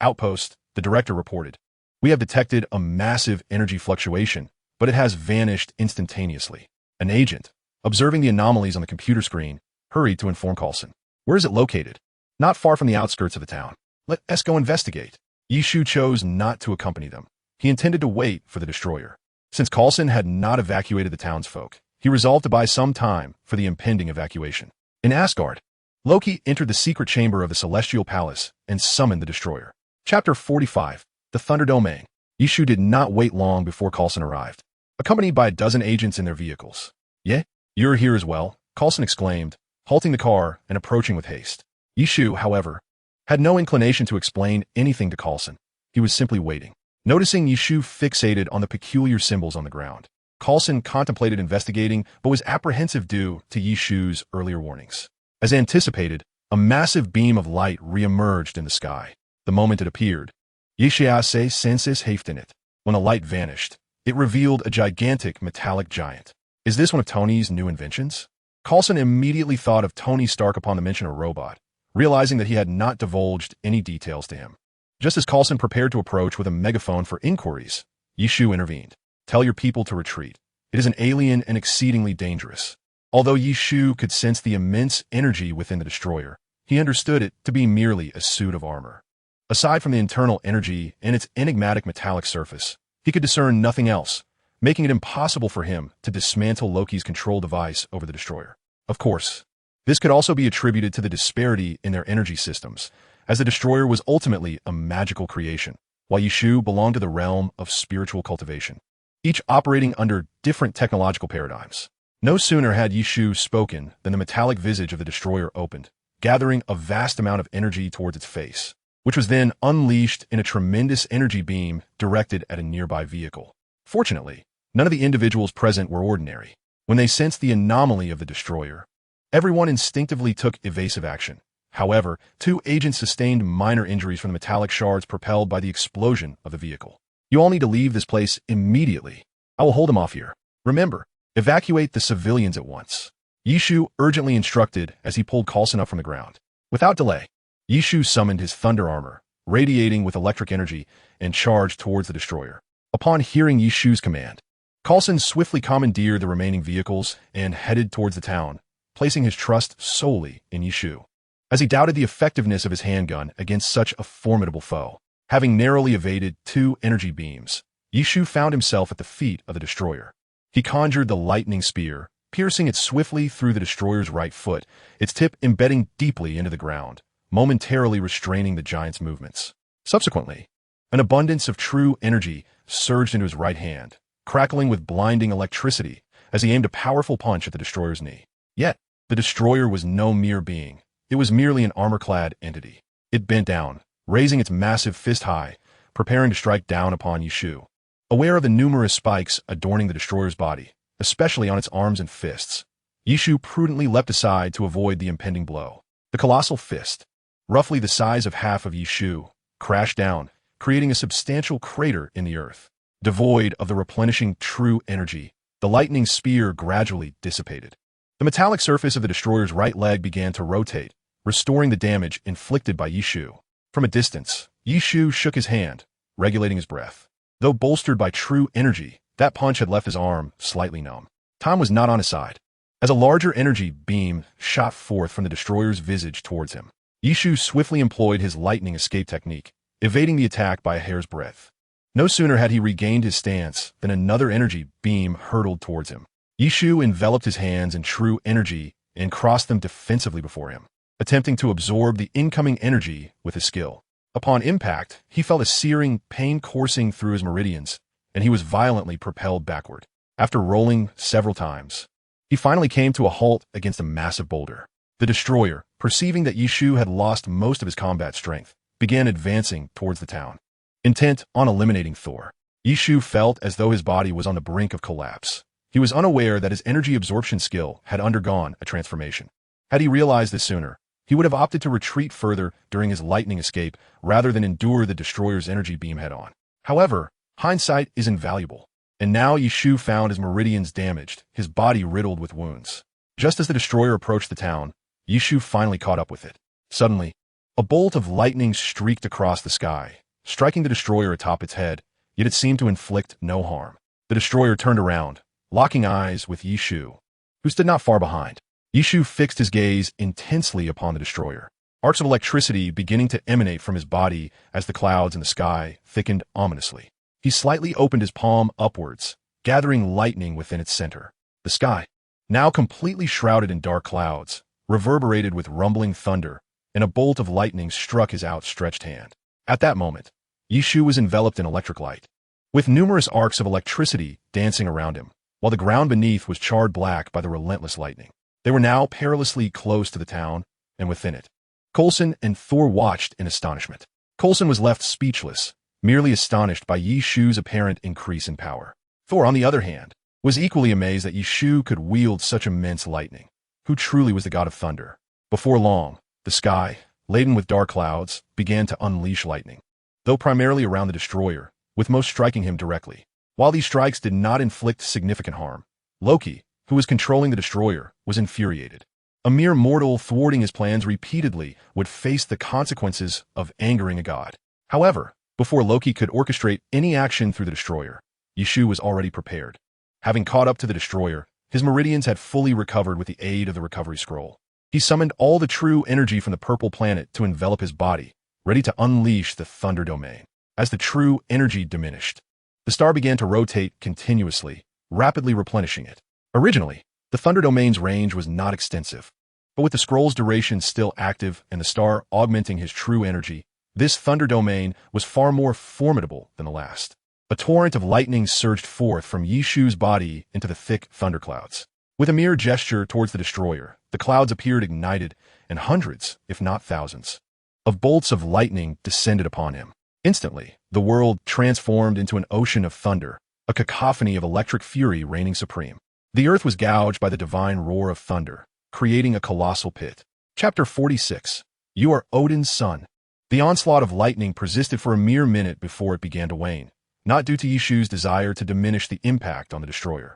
outpost, the director reported, "We have detected a massive energy fluctuation, but it has vanished instantaneously." An agent, observing the anomalies on the computer screen, hurried to inform Coulson. "Where is it located?" "Not far from the outskirts of the town." "Let us go investigate." Yishu chose not to accompany them. He intended to wait for the destroyer. Since Coulson had not evacuated the townsfolk, he resolved to buy some time for the impending evacuation. In Asgard, Loki entered the secret chamber of the Celestial Palace and summoned the destroyer. Chapter 45, The Thunder Domain. Yishu did not wait long before Coulson arrived, accompanied by a dozen agents in their vehicles. "Yeah, you're here as well," Coulson exclaimed, halting the car and approaching with haste. Yishu, however, had no inclination to explain anything to Coulson. He was simply waiting. Noticing Yishu fixated on the peculiar symbols on the ground, Coulson contemplated investigating but was apprehensive due to Yishu's earlier warnings. As anticipated, a massive beam of light re-emerged in the sky. The moment it appeared, Yishu senses heft in it. When the light vanished, it revealed a gigantic metallic giant. Is this one of Tony's new inventions? Coulson immediately thought of Tony Stark upon the mention of a robot, realizing that he had not divulged any details to him. Just as Coulson prepared to approach with a megaphone for inquiries, Yishu intervened. "Tell your people to retreat. It is an alien and exceedingly dangerous." Although Yishu could sense the immense energy within the destroyer, he understood it to be merely a suit of armor. Aside from the internal energy and its enigmatic metallic surface, he could discern nothing else, making it impossible for him to dismantle Loki's control device over the destroyer. Of course, This could also be attributed to the disparity in their energy systems, as the destroyer was ultimately a magical creation, while Yishu belonged to the realm of spiritual cultivation, each operating under different technological paradigms. No sooner had Yishu spoken than the metallic visage of the destroyer opened, gathering a vast amount of energy towards its face, which was then unleashed in a tremendous energy beam directed at a nearby vehicle. Fortunately, none of the individuals present were ordinary. When they sensed the anomaly of the destroyer, everyone instinctively took evasive action. However, 2 agents sustained minor injuries from the metallic shards propelled by the explosion of the vehicle. You all need to leave this place immediately. I will hold them off here. Remember, evacuate the civilians at once. Yishu urgently instructed as he pulled Coulson up from the ground. Without delay, Yishu summoned his thunder armor, radiating with electric energy, and charged towards the destroyer. Upon hearing Yishu's command, Coulson swiftly commandeered the remaining vehicles and headed towards the town, placing his trust solely in Yishu, as he doubted the effectiveness of his handgun against such a formidable foe. Having narrowly evaded 2 energy beams, Yishu found himself at the feet of the destroyer. He conjured the lightning spear, piercing it swiftly through the destroyer's right foot, its tip embedding deeply into the ground, momentarily restraining the giant's movements. Subsequently, an abundance of true energy surged into his right hand, crackling with blinding electricity as he aimed a powerful punch at the destroyer's knee. Yet, the destroyer was no mere being. It was merely an armor-clad entity. It bent down, raising its massive fist high, preparing to strike down upon Yishu. Aware of the numerous spikes adorning the destroyer's body, especially on its arms and fists, Yishu prudently leapt aside to avoid the impending blow. The colossal fist, roughly the size of half of Yishu, crashed down, creating a substantial crater in the earth. Devoid of the replenishing true energy, the lightning spear gradually dissipated. The metallic surface of the destroyer's right leg began to rotate, restoring the damage inflicted by Yishu. From a distance, Yishu shook his hand, regulating his breath. Though bolstered by true energy, that punch had left his arm slightly numb. Time was not on his side, as a larger energy beam shot forth from the destroyer's visage towards him. Yishu swiftly employed his lightning escape technique, evading the attack by a hair's breadth. No sooner had he regained his stance than another energy beam hurtled towards him. Yishu enveloped his hands in true energy and crossed them defensively before him, attempting to absorb the incoming energy with his skill. Upon impact, he felt a searing pain coursing through his meridians, and he was violently propelled backward. After rolling several times, he finally came to a halt against a massive boulder. The destroyer, perceiving that Yishu had lost most of his combat strength, began advancing towards the town. Intent on eliminating Thor, Yishu felt as though his body was on the brink of collapse. He was unaware that his energy absorption skill had undergone a transformation. Had he realized this sooner, he would have opted to retreat further during his lightning escape rather than endure the destroyer's energy beam head-on. However, hindsight is invaluable, and now Yishu found his meridians damaged, his body riddled with wounds. Just as the destroyer approached the town, Yishu finally caught up with it. Suddenly, a bolt of lightning streaked across the sky, striking the destroyer atop its head, yet it seemed to inflict no harm. The destroyer turned around, locking eyes with Yishu, who stood not far behind. Yishu fixed his gaze intensely upon the destroyer, arcs of electricity beginning to emanate from his body as the clouds in the sky thickened ominously. He slightly opened his palm upwards, gathering lightning within its center. The sky, now completely shrouded in dark clouds, reverberated with rumbling thunder, and a bolt of lightning struck his outstretched hand. At that moment, Yishu was enveloped in electric light, with numerous arcs of electricity dancing around him, while the ground beneath was charred black by the relentless lightning. They were now perilously close to the town, and within it, Coulson and Thor watched in astonishment. Coulson was left speechless, merely astonished by Yishu's apparent increase in power. Thor, on the other hand, was equally amazed that Yishu could wield such immense lightning, who truly was the god of thunder. Before long, the sky, laden with dark clouds, began to unleash lightning, though primarily around the destroyer, with most striking him directly. While these strikes did not inflict significant harm, Loki, who was controlling the destroyer, was infuriated. A mere mortal thwarting his plans repeatedly would face the consequences of angering a god. However, before Loki could orchestrate any action through the destroyer, Yishu was already prepared. Having caught up to the destroyer, his meridians had fully recovered with the aid of the recovery scroll. He summoned all the true energy from the purple planet to envelop his body, ready to unleash the thunder domain. As the true energy diminished, the star began to rotate continuously, rapidly replenishing it. Originally, the thunder domain's range was not extensive, But with the scroll's duration still active and the star augmenting his true energy, this thunder domain was far more formidable than the last. A torrent of lightning surged forth from Yishu's body into the thick thunderclouds. With a mere gesture towards the destroyer, the clouds appeared ignited, and hundreds, if not thousands, of bolts of lightning descended upon him. Instantly, the world transformed into an ocean of thunder, a cacophony of electric fury reigning supreme. The earth was gouged by the divine roar of thunder, creating a colossal pit. Chapter 46. You are Odin's son. The onslaught of lightning persisted for a mere minute before it began to wane, not due to Yishu's desire to diminish the impact on the destroyer,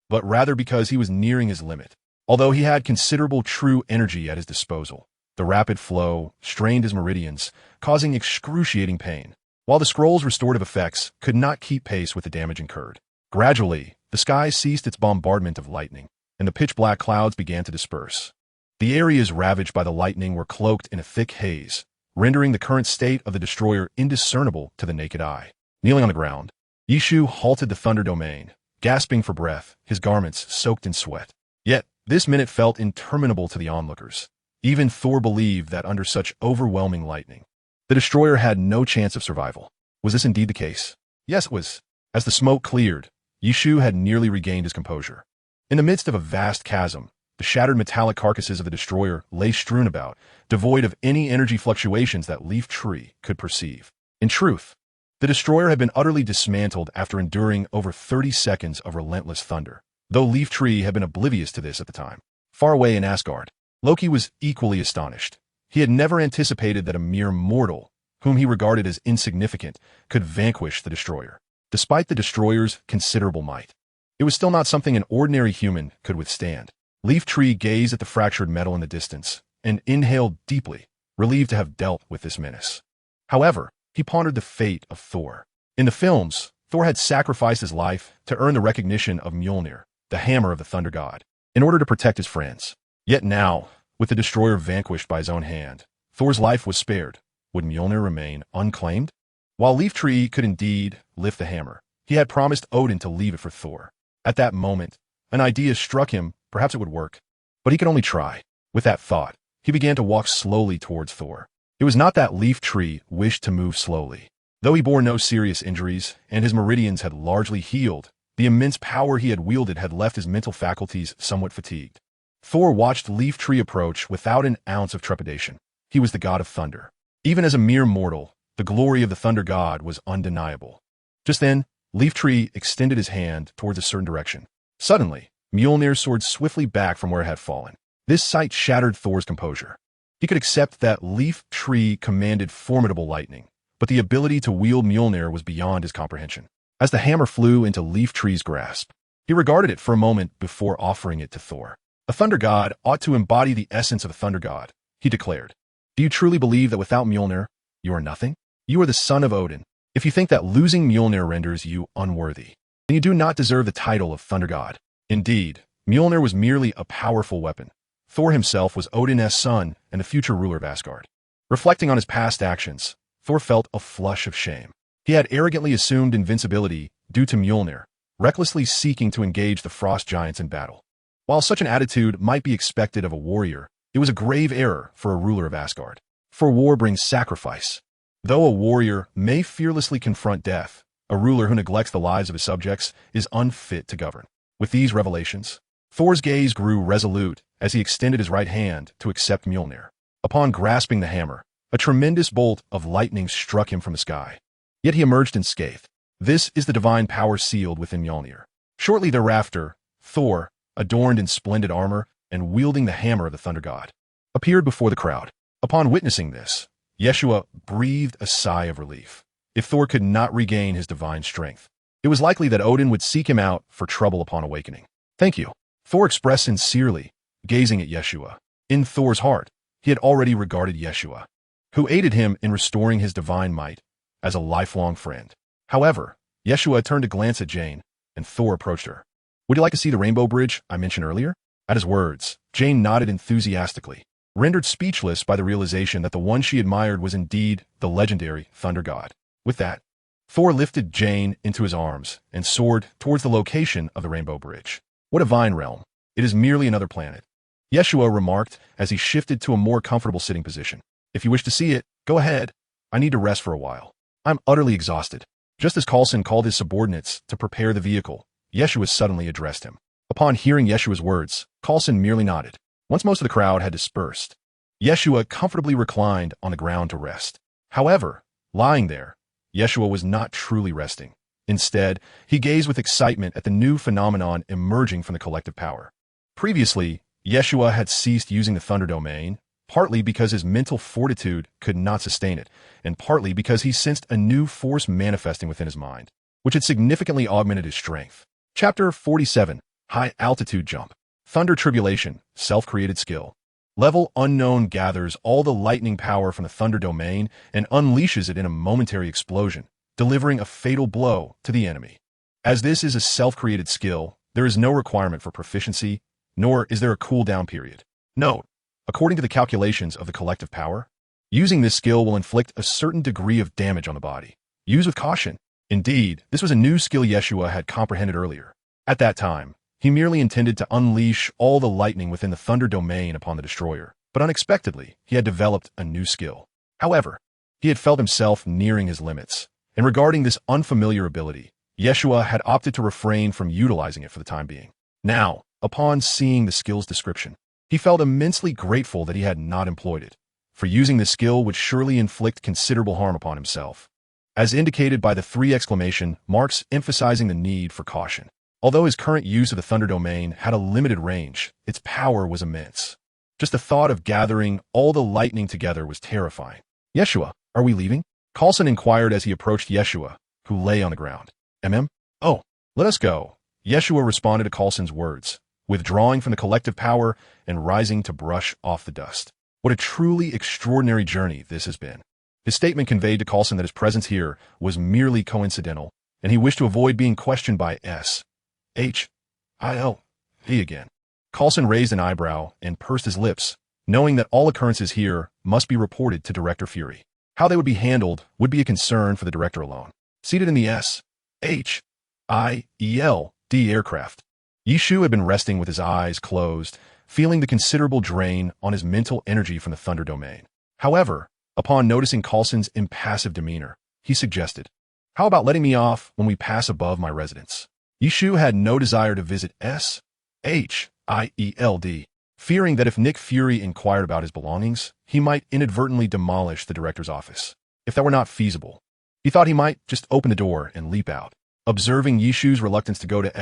but rather because he was nearing his limit. Although he had considerable true energy at his disposal, the rapid flow strained his meridians, causing excruciating pain, while the scroll's restorative effects could not keep pace with the damage incurred. Gradually, the sky ceased its bombardment of lightning, and the pitch-black clouds began to disperse. The areas ravaged by the lightning were cloaked in a thick haze, rendering the current state of the destroyer indiscernible to the naked eye. Kneeling on the ground, Yishu halted the thunder domain, gasping for breath, his garments soaked in sweat. Yet, this minute felt interminable to the onlookers. Even Thor believed that under such overwhelming lightning, the destroyer had no chance of survival. Was this indeed the case? Yes, it was. As the smoke cleared, Yishu had nearly regained his composure. In the midst of a vast chasm, the shattered metallic carcasses of the destroyer lay strewn about, devoid of any energy fluctuations that Leaf Tree could perceive. In truth, the destroyer had been utterly dismantled after enduring over 30 seconds of relentless thunder, though Leaf Tree had been oblivious to this at the time. Far away in Asgard, Loki was equally astonished. He had never anticipated that a mere mortal, whom he regarded as insignificant, could vanquish the destroyer. Despite the destroyer's considerable might, it was still not something an ordinary human could withstand. Leaf Tree gazed at the fractured metal in the distance and inhaled deeply, relieved to have dealt with this menace. However, he pondered the fate of Thor. In the films, Thor had sacrificed his life to earn the recognition of Mjolnir, the hammer of the thunder god, in order to protect his friends. Yet now, with the destroyer vanquished by his own hand, Thor's life was spared. Would Mjolnir remain unclaimed? While Leaf Tree could indeed lift the hammer, he had promised Odin to leave it for Thor. At that moment, an idea struck him. Perhaps it would work. But he could only try. With that thought, he began to walk slowly towards Thor. It was not that Leaf Tree wished to move slowly. Though he bore no serious injuries, and his meridians had largely healed, the immense power he had wielded had left his mental faculties somewhat fatigued. Thor watched Leaf Tree approach without an ounce of trepidation. He was the god of thunder. Even as a mere mortal, the glory of the thunder god was undeniable. Just then, Leaf Tree extended his hand towards a certain direction. Suddenly, Mjolnir soared swiftly back from where it had fallen. This sight shattered Thor's composure. He could accept that Leaf Tree commanded formidable lightning, but the ability to wield Mjolnir was beyond his comprehension. As the hammer flew into Leaf Tree's grasp, he regarded it for a moment before offering it to Thor. A thunder god ought to embody the essence of a thunder god, he declared. Do you truly believe that without Mjolnir, you are nothing? You are the son of Odin. If you think that losing Mjolnir renders you unworthy, then you do not deserve the title of thunder god. Indeed, Mjolnir was merely a powerful weapon. Thor himself was Odin's son and the future ruler of Asgard. Reflecting on his past actions, Thor felt a flush of shame. He had arrogantly assumed invincibility due to Mjolnir, recklessly seeking to engage the frost giants in battle. While such an attitude might be expected of a warrior, it was a grave error for a ruler of Asgard. For war brings sacrifice. Though a warrior may fearlessly confront death, a ruler who neglects the lives of his subjects is unfit to govern. With these revelations, Thor's gaze grew resolute as he extended his right hand to accept Mjolnir. Upon grasping the hammer, a tremendous bolt of lightning struck him from the sky. Yet he emerged unscathed. This is the divine power sealed within Mjolnir. Shortly thereafter, Thor, adorned in splendid armor and wielding the hammer of the thunder god, appeared before the crowd. Upon witnessing this, Yeshua breathed a sigh of relief. If Thor could not regain his divine strength, it was likely that Odin would seek him out for trouble upon awakening. Thank you, Thor expressed sincerely, gazing at Yeshua. In Thor's heart, he had already regarded Yeshua, who aided him in restoring his divine might, as a lifelong friend. However, Yeshua turned to glance at Jane, and Thor approached her. Would you like to see the rainbow bridge I mentioned earlier? At his words, Jane nodded enthusiastically, rendered speechless by the realization that the one she admired was indeed the legendary thunder god. With that, Thor lifted Jane into his arms and soared towards the location of the rainbow bridge. What a vine realm. It is merely another planet. Yeshua remarked as he shifted to a more comfortable sitting position. If you wish to see it, go ahead. I need to rest for a while. I'm utterly exhausted. Just as Coulson called his subordinates to prepare the vehicle, Yeshua suddenly addressed him. Upon hearing Yeshua's words, Coulson merely nodded. Once most of the crowd had dispersed, Yeshua comfortably reclined on the ground to rest. However, lying there, Yeshua was not truly resting. Instead, he gazed with excitement at the new phenomenon emerging from the collective power. Previously, Yeshua had ceased using the thunder domain, partly because his mental fortitude could not sustain it, and partly because he sensed a new force manifesting within his mind, which had significantly augmented his strength. Chapter 47, High Altitude Jump. Thunder Tribulation, Self-Created Skill. Level Unknown gathers all the lightning power from the thunder domain and unleashes it in a momentary explosion, delivering a fatal blow to the enemy. As this is a self-created skill, there is no requirement for proficiency, nor is there a cooldown period. Note, according to the calculations of the collective power, using this skill will inflict a certain degree of damage on the body. Use with caution. Indeed, this was a new skill Yeshua had comprehended earlier. At that time, he merely intended to unleash all the lightning within the thunder domain upon the destroyer, but unexpectedly, he had developed a new skill. However, he had felt himself nearing his limits, and regarding this unfamiliar ability, Yeshua had opted to refrain from utilizing it for the time being. Now, upon seeing the skill's description, he felt immensely grateful that he had not employed it, for using this skill would surely inflict considerable harm upon himself, as indicated by the 3 exclamation marks emphasizing the need for caution. Although his current use of the thunder domain had a limited range, its power was immense. Just the thought of gathering all the lightning together was terrifying. Yeshua, are we leaving? Coulson inquired as he approached Yeshua, who lay on the ground. Oh, let us go. Yeshua responded to Coulson's words, withdrawing from the collective power and rising to brush off the dust. What a truly extraordinary journey this has been. His statement conveyed to Coulson that his presence here was merely coincidental, and he wished to avoid being questioned by he again. Coulson raised an eyebrow and pursed his lips, knowing that all occurrences here must be reported to Director Fury. How they would be handled would be a concern for the director alone. Seated in the aircraft, Yishu had been resting with his eyes closed, feeling the considerable drain on his mental energy from the thunder domain. However, upon noticing Coulson's impassive demeanor, he suggested, "How about letting me off when we pass above my residence?" Yishu had no desire to visit fearing that if Nick Fury inquired about his belongings, he might inadvertently demolish the director's office. If that were not feasible, he thought he might just open the door and leap out. Observing Yishu's reluctance to go to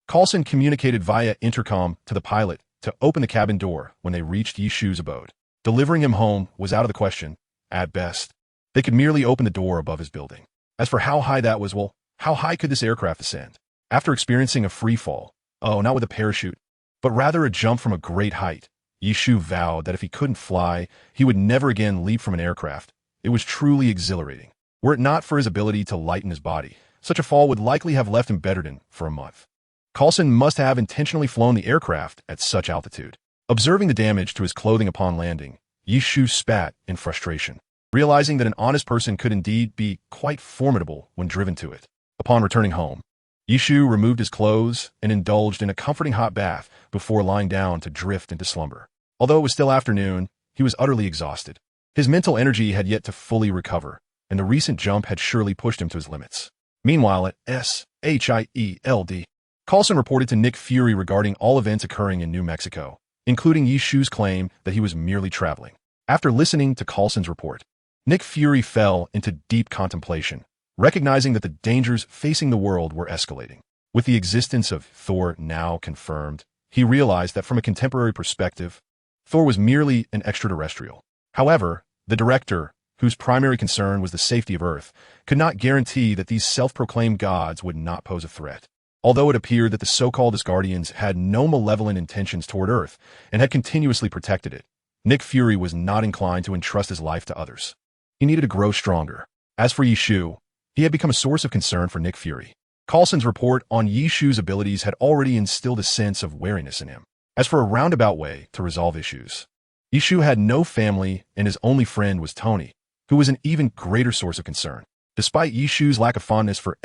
Coulson communicated via intercom to the pilot to open the cabin door when they reached Yishu's abode. Delivering him home was out of the question. At best, they could merely open the door above his building. As for how high that was, well, how high could this aircraft ascend? After experiencing a free fall, not with a parachute, but rather a jump from a great height, Yishu vowed that if he couldn't fly, he would never again leap from an aircraft. It was truly exhilarating. Were it not for his ability to lighten his body, such a fall would likely have left him bedridden for a month. Coulson must have intentionally flown the aircraft at such altitude. Observing the damage to his clothing upon landing, Yishu spat in frustration, realizing that an honest person could indeed be quite formidable when driven to it. Upon returning home, Yishu removed his clothes and indulged in a comforting hot bath before lying down to drift into slumber. Although it was still afternoon, he was utterly exhausted. His mental energy had yet to fully recover, and the recent jump had surely pushed him to his limits. Meanwhile, at Coulson reported to Nick Fury regarding all events occurring in New Mexico, including Yishu's claim that he was merely traveling. After listening to Coulson's report, Nick Fury fell into deep contemplation, recognizing that the dangers facing the world were escalating. With the existence of Thor now confirmed, he realized that from a contemporary perspective, Thor was merely an extraterrestrial. However, the director, whose primary concern was the safety of Earth, could not guarantee that these self-proclaimed gods would not pose a threat. Although it appeared that the so-called Asgardians had no malevolent intentions toward Earth and had continuously protected it, Nick Fury was not inclined to entrust his life to others. He needed to grow stronger. As for Yishu, he had become a source of concern for Nick Fury. Coulson's report on Yishu's abilities had already instilled a sense of wariness in him. As for a roundabout way to resolve issues, Yishu had no family and his only friend was Tony, who was an even greater source of concern. Despite Yishu's lack of fondness for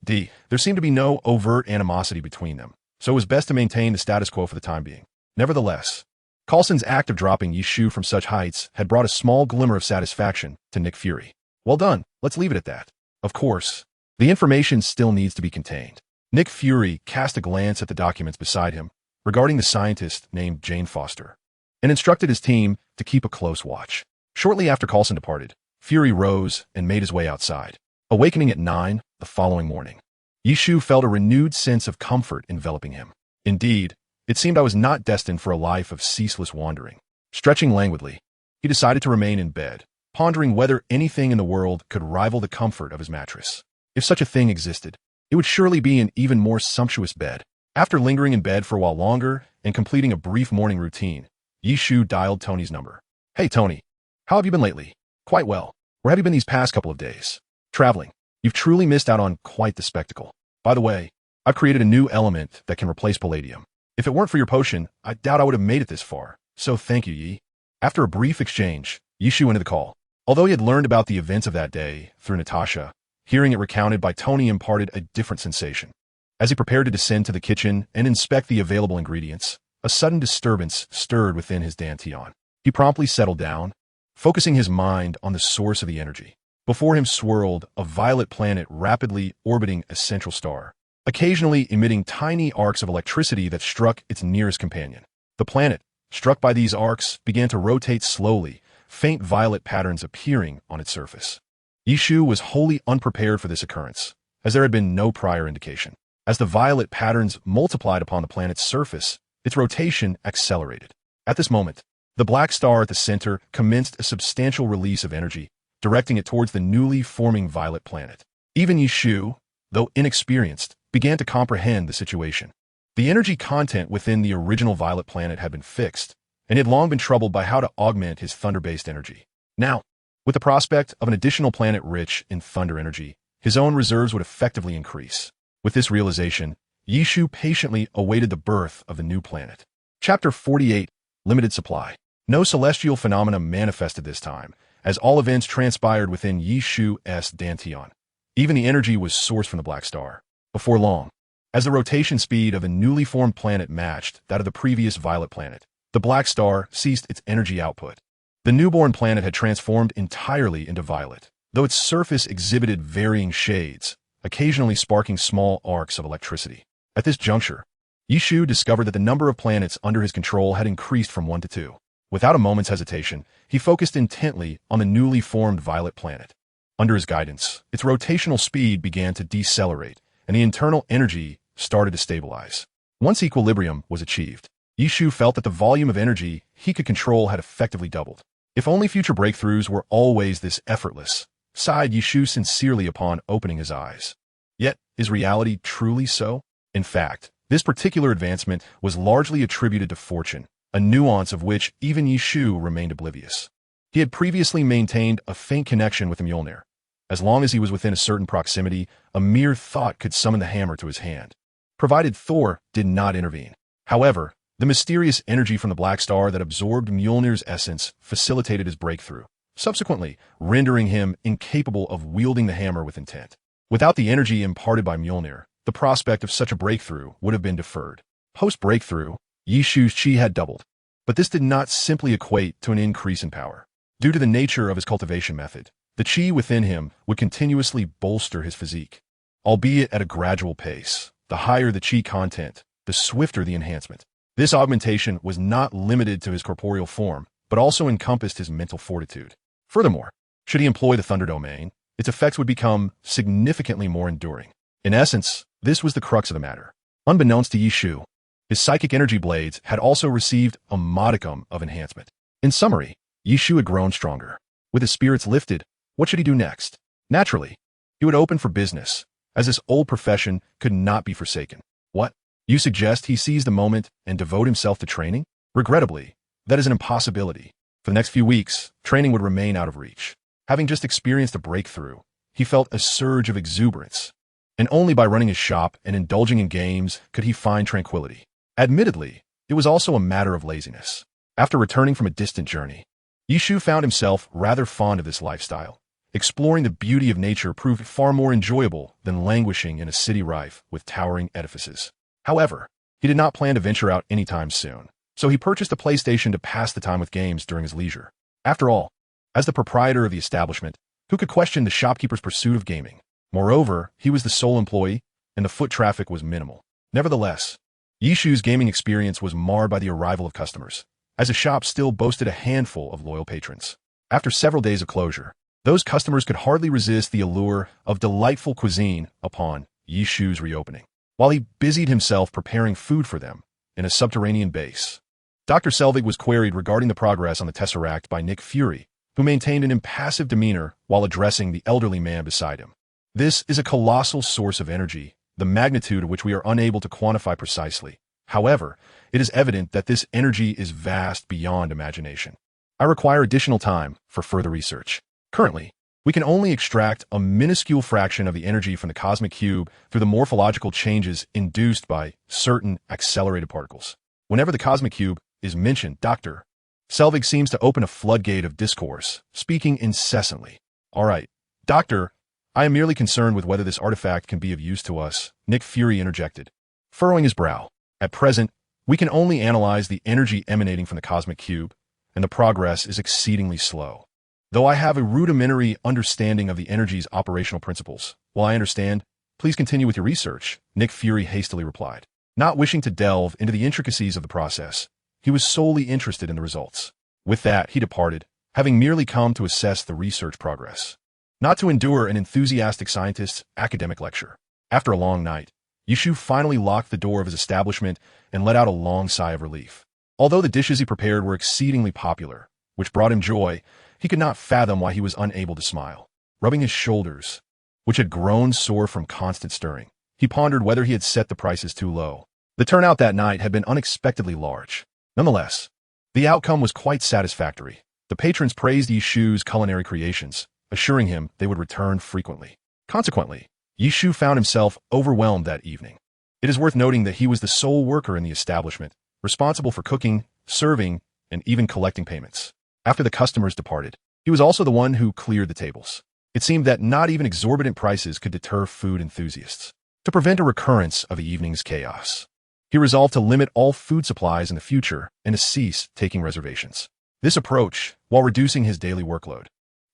There seemed to be no overt animosity between them, so it was best to maintain the status quo for the time being. Nevertheless, Coulson's act of dropping Yishu from such heights had brought a small glimmer of satisfaction to Nick Fury. Well done, let's leave it at that. Of course, the information still needs to be contained. Nick Fury cast a glance at the documents beside him regarding the scientist named Jane Foster and instructed his team to keep a close watch. Shortly after Coulson departed, Fury rose and made his way outside. Awakening at 9 the following morning, Yishu felt a renewed sense of comfort enveloping him. Indeed, it seemed I was not destined for a life of ceaseless wandering. Stretching languidly, he decided to remain in bed, pondering whether anything in the world could rival the comfort of his mattress. If such a thing existed, it would surely be an even more sumptuous bed. After lingering in bed for a while longer and completing a brief morning routine, Yishu dialed Tony's number. Hey, Tony. How have you been lately? Quite well. Where have you been these past couple of days? Traveling. You've truly missed out on quite the spectacle. By the way, I've created a new element that can replace palladium. If it weren't for your potion, I doubt I would have made it this far. So thank you, Yi. After a brief exchange, Yishu ended the call. Although he had learned about the events of that day through Natasha, hearing it recounted by Tony imparted a different sensation. As he prepared to descend to the kitchen and inspect the available ingredients, a sudden disturbance stirred within his dantian. He promptly settled down, focusing his mind on the source of the energy. Before him swirled a violet planet rapidly orbiting a central star, occasionally emitting tiny arcs of electricity that struck its nearest companion. The planet, struck by these arcs, began to rotate slowly, faint violet patterns appearing on its surface. Yishu was wholly unprepared for this occurrence, as there had been no prior indication. As the violet patterns multiplied upon the planet's surface, its rotation accelerated. At this moment, the black star at the center commenced a substantial release of energy, directing it towards the newly forming violet planet. Even Yishu, though inexperienced, began to comprehend the situation. The energy content within the original violet planet had been fixed, and he had long been troubled by how to augment his thunder-based energy. Now, with the prospect of an additional planet rich in thunder energy, his own reserves would effectively increase. With this realization, Yishu patiently awaited the birth of the new planet. Chapter 48, Limited Supply. No celestial phenomena manifested this time, as all events transpired within Yishu's dantian. Even the energy was sourced from the black star. Before long, as the rotation speed of the newly formed planet matched that of the previous violet planet, the black star ceased its energy output. The newborn planet had transformed entirely into violet, though its surface exhibited varying shades, occasionally sparking small arcs of electricity. At this juncture, Yishu discovered that the number of planets under his control had increased from 1 to 2. Without a moment's hesitation, he focused intently on the newly formed violet planet. Under his guidance, its rotational speed began to decelerate, and the internal energy started to stabilize. Once equilibrium was achieved, Yishu felt that the volume of energy he could control had effectively doubled. If only future breakthroughs were always this effortless, sighed Yishu sincerely upon opening his eyes. Yet, is reality truly so? In fact, this particular advancement was largely attributed to fortune, a nuance of which even Yishu remained oblivious. He had previously maintained a faint connection with the Mjolnir. As long as he was within a certain proximity, a mere thought could summon the hammer to his hand, provided Thor did not intervene. However, the mysterious energy from the black star that absorbed Mjolnir's essence facilitated his breakthrough, subsequently rendering him incapable of wielding the hammer with intent. Without the energy imparted by Mjolnir, the prospect of such a breakthrough would have been deferred. Post-breakthrough, Yishu's chi had doubled, but this did not simply equate to an increase in power. Due to the nature of his cultivation method, the chi within him would continuously bolster his physique, albeit at a gradual pace. The higher the chi content, the swifter the enhancement. This augmentation was not limited to his corporeal form, but also encompassed his mental fortitude. Furthermore, should he employ the Thunder Domain, its effects would become significantly more enduring. In essence, this was the crux of the matter. Unbeknownst to Yishu, his psychic energy blades had also received a modicum of enhancement. In summary, Yishu had grown stronger. With his spirits lifted, what should he do next? Naturally, he would open for business, as this old profession could not be forsaken. What? You suggest he seize the moment and devote himself to training? Regrettably, that is an impossibility. For the next few weeks, training would remain out of reach. Having just experienced a breakthrough, he felt a surge of exuberance, and only by running his shop and indulging in games could he find tranquility. Admittedly, it was also a matter of laziness. After returning from a distant journey, Yishu found himself rather fond of this lifestyle, Exploring the beauty of nature proved far more enjoyable than languishing in a city rife with towering edifices. However, he did not plan to venture out anytime soon, so he purchased a PlayStation to pass the time with games during his leisure. After all, as the proprietor of the establishment, who could question the shopkeeper's pursuit of gaming? Moreover, he was the sole employee, and the foot traffic was minimal. Nevertheless, Yishu's gaming experience was marred by the arrival of customers, as the shop still boasted a handful of loyal patrons. After several days of closure, those customers could hardly resist the allure of delightful cuisine upon Yishu's reopening. While he busied himself preparing food for them in a subterranean base, Dr. Selvig was queried regarding the progress on the Tesseract by Nick Fury, who maintained an impassive demeanor while addressing the elderly man beside him. This is a colossal source of energy, the magnitude of which we are unable to quantify precisely. However, it is evident that this energy is vast beyond imagination. I require additional time for further research. Currently, we can only extract a minuscule fraction of the energy from the cosmic cube through the morphological changes induced by certain accelerated particles. Whenever the cosmic cube is mentioned, Dr. Selvig seems to open a floodgate of discourse, speaking incessantly. All right, Doctor, I am merely concerned with whether this artifact can be of use to us, Nick Fury interjected, furrowing his brow. At present, we can only analyze the energy emanating from the cosmic cube, and the progress is exceedingly slow. Though I have a rudimentary understanding of the energy's operational principles, while I understand, please continue with your research, Nick Fury hastily replied. Not wishing to delve into the intricacies of the process, he was solely interested in the results. With that, he departed, having merely come to assess the research progress, not to endure an enthusiastic scientist's academic lecture. After a long night, Yishu finally locked the door of his establishment and let out a long sigh of relief. Although the dishes he prepared were exceedingly popular, which brought him joy, he could not fathom why he was unable to smile. Rubbing his shoulders, which had grown sore from constant stirring, he pondered whether he had set the prices too low. The turnout that night had been unexpectedly large. Nonetheless, the outcome was quite satisfactory. The patrons praised Yishu's culinary creations, assuring him they would return frequently. Consequently, Yishu found himself overwhelmed that evening. It is worth noting that he was the sole worker in the establishment, responsible for cooking, serving, and even collecting payments. After the customers departed, he was also the one who cleared the tables. It seemed that not even exorbitant prices could deter food enthusiasts. To prevent a recurrence of the evening's chaos, he resolved to limit all food supplies in the future and to cease taking reservations. This approach, while reducing his daily workload,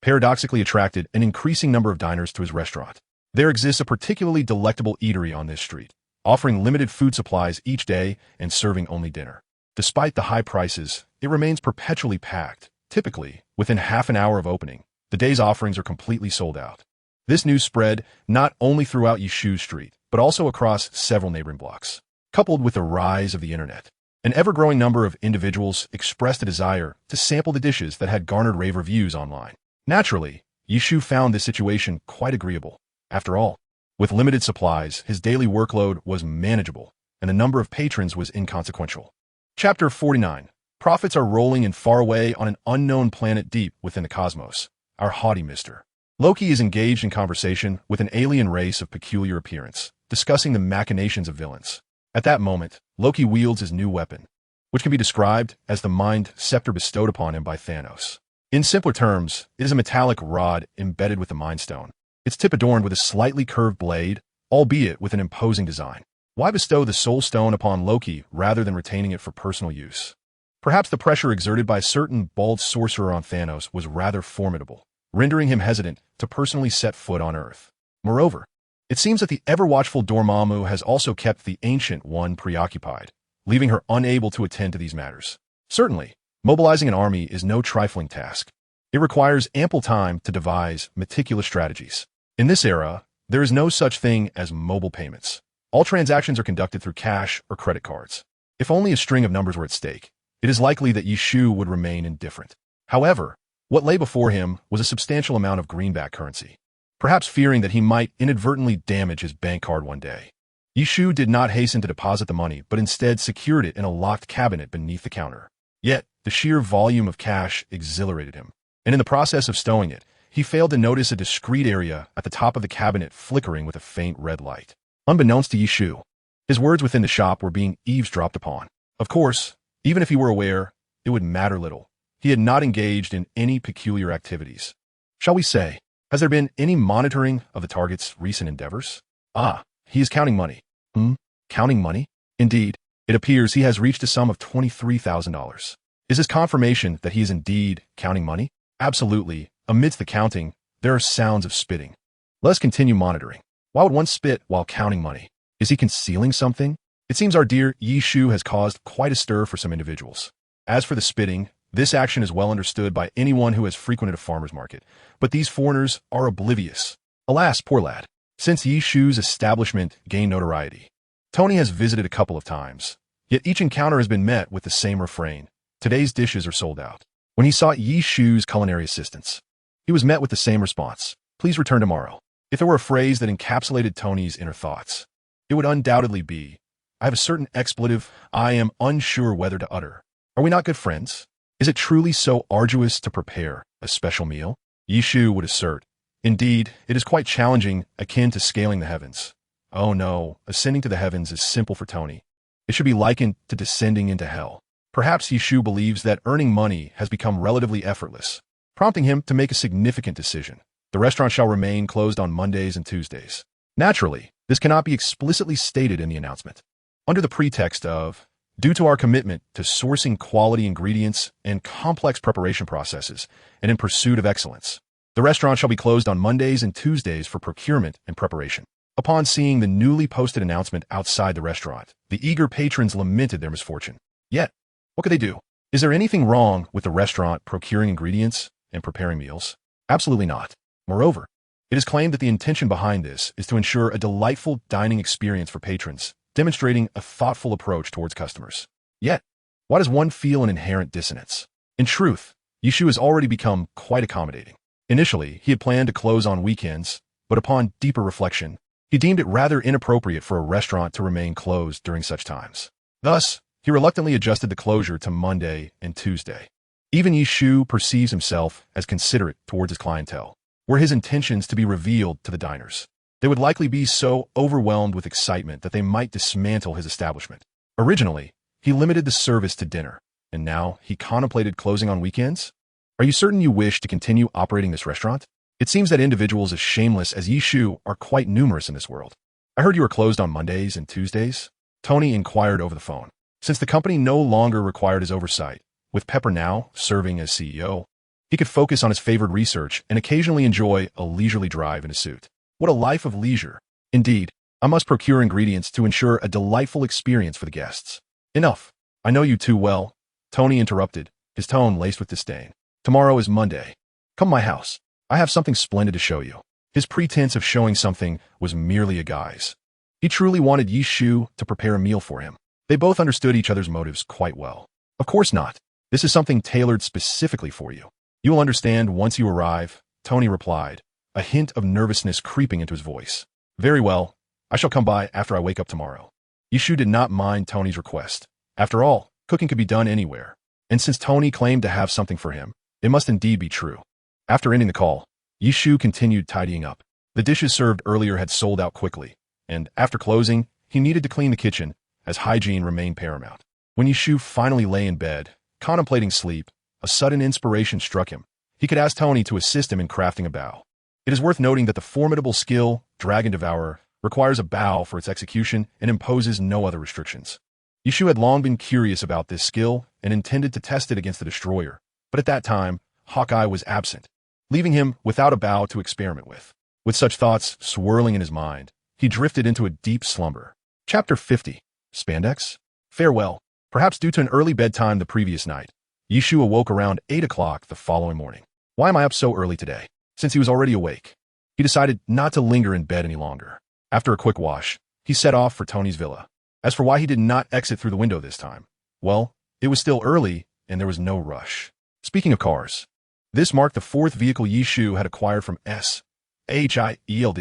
paradoxically attracted an increasing number of diners to his restaurant. There exists a particularly delectable eatery on this street, offering limited food supplies each day and serving only dinner. Despite the high prices, it remains perpetually packed. Typically, within half an hour of opening, the day's offerings are completely sold out. This news spread not only throughout Yishu Street, but also across several neighboring blocks. Coupled with the rise of the internet, an ever-growing number of individuals expressed a desire to sample the dishes that had garnered rave reviews online. Naturally, Yishu found this situation quite agreeable. After all, with limited supplies, his daily workload was manageable, and the number of patrons was inconsequential. Chapter 49. Prophets are rolling in far away on an unknown planet deep within the cosmos. Our haughty Mr. Loki is engaged in conversation with an alien race of peculiar appearance, discussing the machinations of villains. At that moment, Loki wields his new weapon, which can be described as the mind scepter bestowed upon him by Thanos. In simpler terms, it is a metallic rod embedded with the Mind Stone, its tip adorned with a slightly curved blade, albeit with an imposing design. Why bestow the Soul Stone upon Loki rather than retaining it for personal use? Perhaps the pressure exerted by a certain bald sorcerer on Thanos was rather formidable, rendering him hesitant to personally set foot on Earth. Moreover, it seems that the ever-watchful Dormammu has also kept the Ancient One preoccupied, leaving her unable to attend to these matters. Certainly, mobilizing an army is no trifling task. It requires ample time to devise meticulous strategies. In this era, there is no such thing as mobile payments. All transactions are conducted through cash or credit cards. If only a string of numbers were at stake, it is likely that Yishu would remain indifferent. However, what lay before him was a substantial amount of greenback currency, perhaps fearing that he might inadvertently damage his bank card one day. Yishu did not hasten to deposit the money, but instead secured it in a locked cabinet beneath the counter. Yet, the sheer volume of cash exhilarated him, and in the process of stowing it, he failed to notice a discreet area at the top of the cabinet flickering with a faint red light. Unbeknownst to Yishu, his words within the shop were being eavesdropped upon. Of course, even if he were aware, it would matter little. He had not engaged in any peculiar activities. Shall we say, Has there been any monitoring of the target's recent endeavors? Ah, he is counting money. Counting money? Indeed, it appears he has reached a sum of $23,000. Is this confirmation that he is indeed counting money? Absolutely. Amidst the counting, there are sounds of spitting. Let us continue monitoring. Why would one spit while counting money? Is he concealing something? It seems our dear Yi Shu has caused quite a stir for some individuals. As for the spitting, this action is well understood by anyone who has frequented a farmer's market, but these foreigners are oblivious. Alas, poor lad. Since Yi Shu's establishment gained notoriety, Tony has visited a couple of times, yet each encounter has been met with the same refrain. Today's dishes are sold out. When he sought Yi Shu's culinary assistance, he was met with the same response. Please return tomorrow. If there were a phrase that encapsulated Tony's inner thoughts, it would undoubtedly be, I have a certain expletive I am unsure whether to utter. Are we not good friends? Is it truly so arduous to prepare a special meal? Yi Shu would assert. Indeed, it is quite challenging, akin to scaling the heavens. Oh no, ascending to the heavens is simple for Tony. It should be likened to descending into hell. Perhaps Yi Shu believes that earning money has become relatively effortless, prompting him to make a significant decision. The restaurant shall remain closed on Mondays and Tuesdays. Naturally, this cannot be explicitly stated in the announcement. Under the pretext of, due to our commitment to sourcing quality ingredients and complex preparation processes, and in pursuit of excellence, the restaurant shall be closed on Mondays and Tuesdays for procurement and preparation. Upon seeing the newly posted announcement outside the restaurant, the eager patrons lamented their misfortune. Yet, what could they do? Is there anything wrong with the restaurant procuring ingredients and preparing meals? Absolutely not. Moreover, it is claimed that the intention behind this is to ensure a delightful dining experience for patrons, demonstrating a thoughtful approach towards customers. Yet, why does one feel an inherent dissonance? In truth, Yi Shu has already become quite accommodating. Initially, he had planned to close on weekends, but upon deeper reflection, he deemed it rather inappropriate for a restaurant to remain closed during such times. Thus, he reluctantly adjusted the closure to Monday and Tuesday. Even Yi Shu perceives himself as considerate towards his clientele. Were his intentions to be revealed to the diners, they would likely be so overwhelmed with excitement that they might dismantle his establishment. Originally, he limited the service to dinner, and now he contemplated closing on weekends? Are you certain you wish to continue operating this restaurant? It seems that individuals as shameless as Yi Shu are quite numerous in this world. I heard you were closed on Mondays and Tuesdays? Tony inquired over the phone. Since the company no longer required his oversight, with Pepper now serving as CEO, he could focus on his favored research and occasionally enjoy a leisurely drive in a suit. What a life of leisure. Indeed, I must procure ingredients to ensure a delightful experience for the guests. Enough. I know you too well. Tony interrupted, his tone laced with disdain. Tomorrow is Monday. Come to my house. I have something splendid to show you. His pretense of showing something was merely a guise. He truly wanted Yi Shu to prepare a meal for him. They both understood each other's motives quite well. Of course not. This is something tailored specifically for you. You will understand once you arrive, Tony replied, a hint of nervousness creeping into his voice. Very well. I shall come by after I wake up tomorrow. Yi Shu did not mind Tony's request. After all, cooking could be done anywhere. And since Tony claimed to have something for him, it must indeed be true. After ending the call, Yi Shu continued tidying up. The dishes served earlier had sold out quickly, and after closing, he needed to clean the kitchen, as hygiene remained paramount. When Yi Shu finally lay in bed, contemplating sleep, a sudden inspiration struck him. He could ask Tony to assist him in crafting a bow. It is worth noting that the formidable skill, Dragon Devourer, requires a bow for its execution and imposes no other restrictions. Yi Shu had long been curious about this skill and intended to test it against the Destroyer, but at that time, Hawkeye was absent, leaving him without a bow to experiment with. With such thoughts swirling in his mind, he drifted into a deep slumber. Chapter 50. Spandex? Farewell. Perhaps due to an early bedtime the previous night, Yi Shu awoke around 8 o'clock the following morning. Why am I up so early today? Since he was already awake, he decided not to linger in bed any longer. After a quick wash, he set off for Tony's villa. As for why he did not exit through the window this time, well, it was still early and there was no rush. Speaking of cars, this marked the fourth vehicle Yi Shu had acquired from Shield.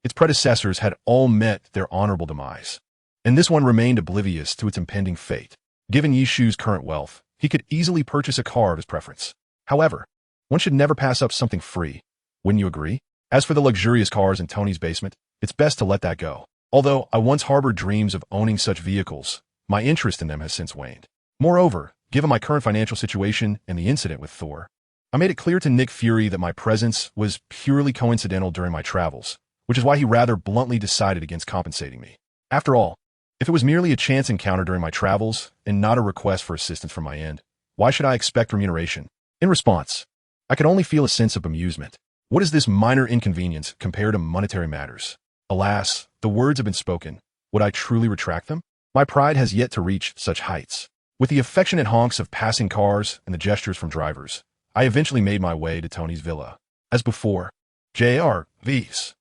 Its predecessors had all met their honorable demise, and this one remained oblivious to its impending fate. Given Yi Shu's current wealth, he could easily purchase a car of his preference. However, one should never pass up something free. Wouldn't you agree? As for the luxurious cars in Tony's basement, it's best to let that go. Although I once harbored dreams of owning such vehicles, my interest in them has since waned. Moreover, given my current financial situation and the incident with Thor, I made it clear to Nick Fury that my presence was purely coincidental during my travels, which is why he rather bluntly decided against compensating me. After all, if it was merely a chance encounter during my travels and not a request for assistance from my end, why should I expect remuneration? In response, I could only feel a sense of amusement. What is this minor inconvenience compared to monetary matters? Alas, the words have been spoken. Would I truly retract them? My pride has yet to reach such heights. With the affectionate honks of passing cars and the gestures from drivers, I eventually made my way to Tony's villa. As before, JRVs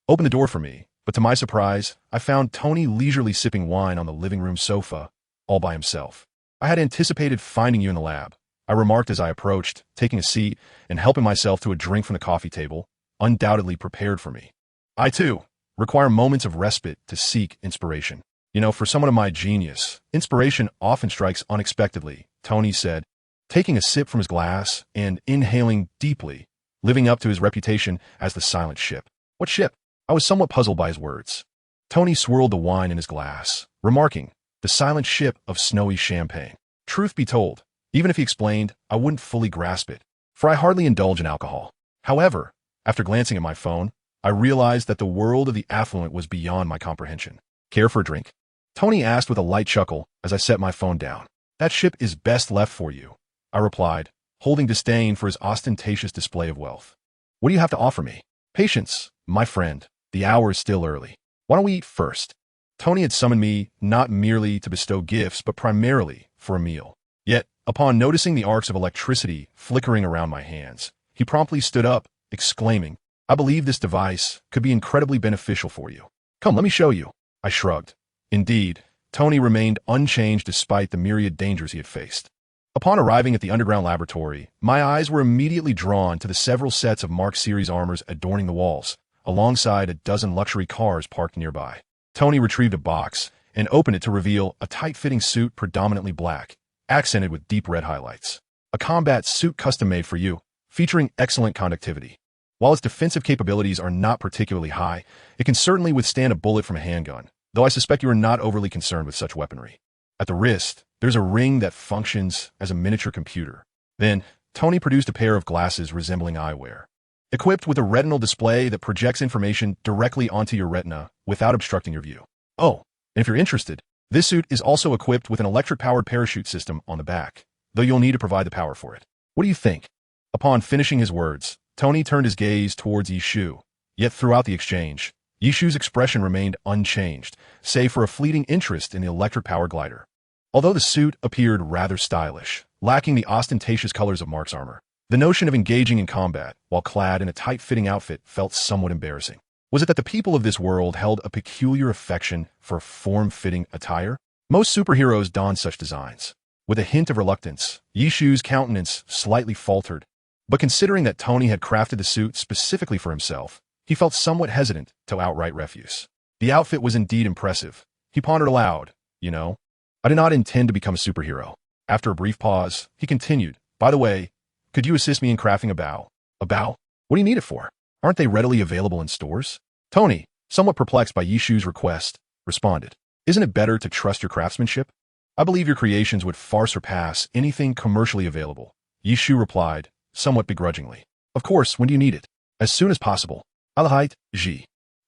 opened the door for me, but to my surprise, I found Tony leisurely sipping wine on the living room sofa, all by himself. I had anticipated finding you in the lab, I remarked as I approached, taking a seat and helping myself to a drink from the coffee table, undoubtedly prepared for me. I, too, require moments of respite to seek inspiration. You know, for someone of my genius, inspiration often strikes unexpectedly, Tony said, taking a sip from his glass and inhaling deeply, living up to his reputation as the silent ship. What ship? I was somewhat puzzled by his words. Tony swirled the wine in his glass, remarking, the silent ship of snowy champagne. Truth be told, even if he explained, I wouldn't fully grasp it, for I hardly indulge in alcohol. However, after glancing at my phone, I realized that the world of the affluent was beyond my comprehension. Care for a drink? Tony asked with a light chuckle as I set my phone down. That ship is best left for you, I replied, holding disdain for his ostentatious display of wealth. What do you have to offer me? Patience, my friend. The hour is still early. Why don't we eat first? Tony had summoned me not merely to bestow gifts, but primarily for a meal. Yet, upon noticing the arcs of electricity flickering around my hands, he promptly stood up, exclaiming, I believe this device could be incredibly beneficial for you. Come, let me show you. I shrugged. Indeed, Tony remained unchanged despite the myriad dangers he had faced. Upon arriving at the underground laboratory, my eyes were immediately drawn to the several sets of Mark series armors adorning the walls, alongside a dozen luxury cars parked nearby. Tony retrieved a box and opened it to reveal a tight-fitting suit predominantly black, accented with deep red highlights. A combat suit custom-made for you, featuring excellent conductivity. While its defensive capabilities are not particularly high, it can certainly withstand a bullet from a handgun, though I suspect you are not overly concerned with such weaponry. At the wrist, there's a ring that functions as a miniature computer. Then, Tony produced a pair of glasses resembling eyewear, equipped with a retinal display that projects information directly onto your retina without obstructing your view. Oh, and if you're interested, this suit is also equipped with an electric-powered parachute system on the back, though you'll need to provide the power for it. What do you think? Upon finishing his words, Tony turned his gaze towards Yishu, yet throughout the exchange, Yishu's expression remained unchanged, save for a fleeting interest in the electric-powered glider. Although the suit appeared rather stylish, lacking the ostentatious colors of Mark's armor, the notion of engaging in combat while clad in a tight-fitting outfit felt somewhat embarrassing. Was it that the people of this world held a peculiar affection for form-fitting attire? Most superheroes don such designs. With a hint of reluctance, Yishu's countenance slightly faltered, but considering that Tony had crafted the suit specifically for himself, he felt somewhat hesitant to outright refuse. The outfit was indeed impressive. He pondered aloud, you know, I did not intend to become a superhero. After a brief pause, he continued, by the way, could you assist me in crafting a bow? A bow? What do you need it for? Aren't they readily available in stores? Tony, somewhat perplexed by Yishu's request, responded, isn't it better to trust your craftsmanship? I believe your creations would far surpass anything commercially available. Yishu replied, somewhat begrudgingly. Of course, when do you need it? As soon as possible. Alahite,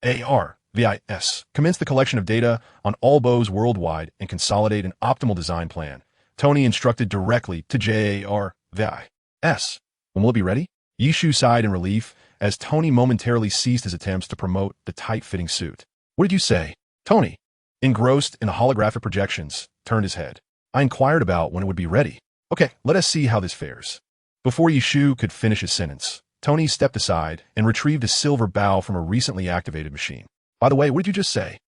GARVIS, commence the collection of data on all bows worldwide and consolidate an optimal design plan. Tony instructed directly to JARVIS. When will it be ready? Yishu sighed in relief as Tony momentarily ceased his attempts to promote the tight-fitting suit. What did you say? Tony, engrossed in the holographic projections, turned his head. I inquired about when it would be ready. Okay, let us see how this fares. Before Yishu could finish his sentence, Tony stepped aside and retrieved a silver bow from a recently activated machine. By the way, what did you just say?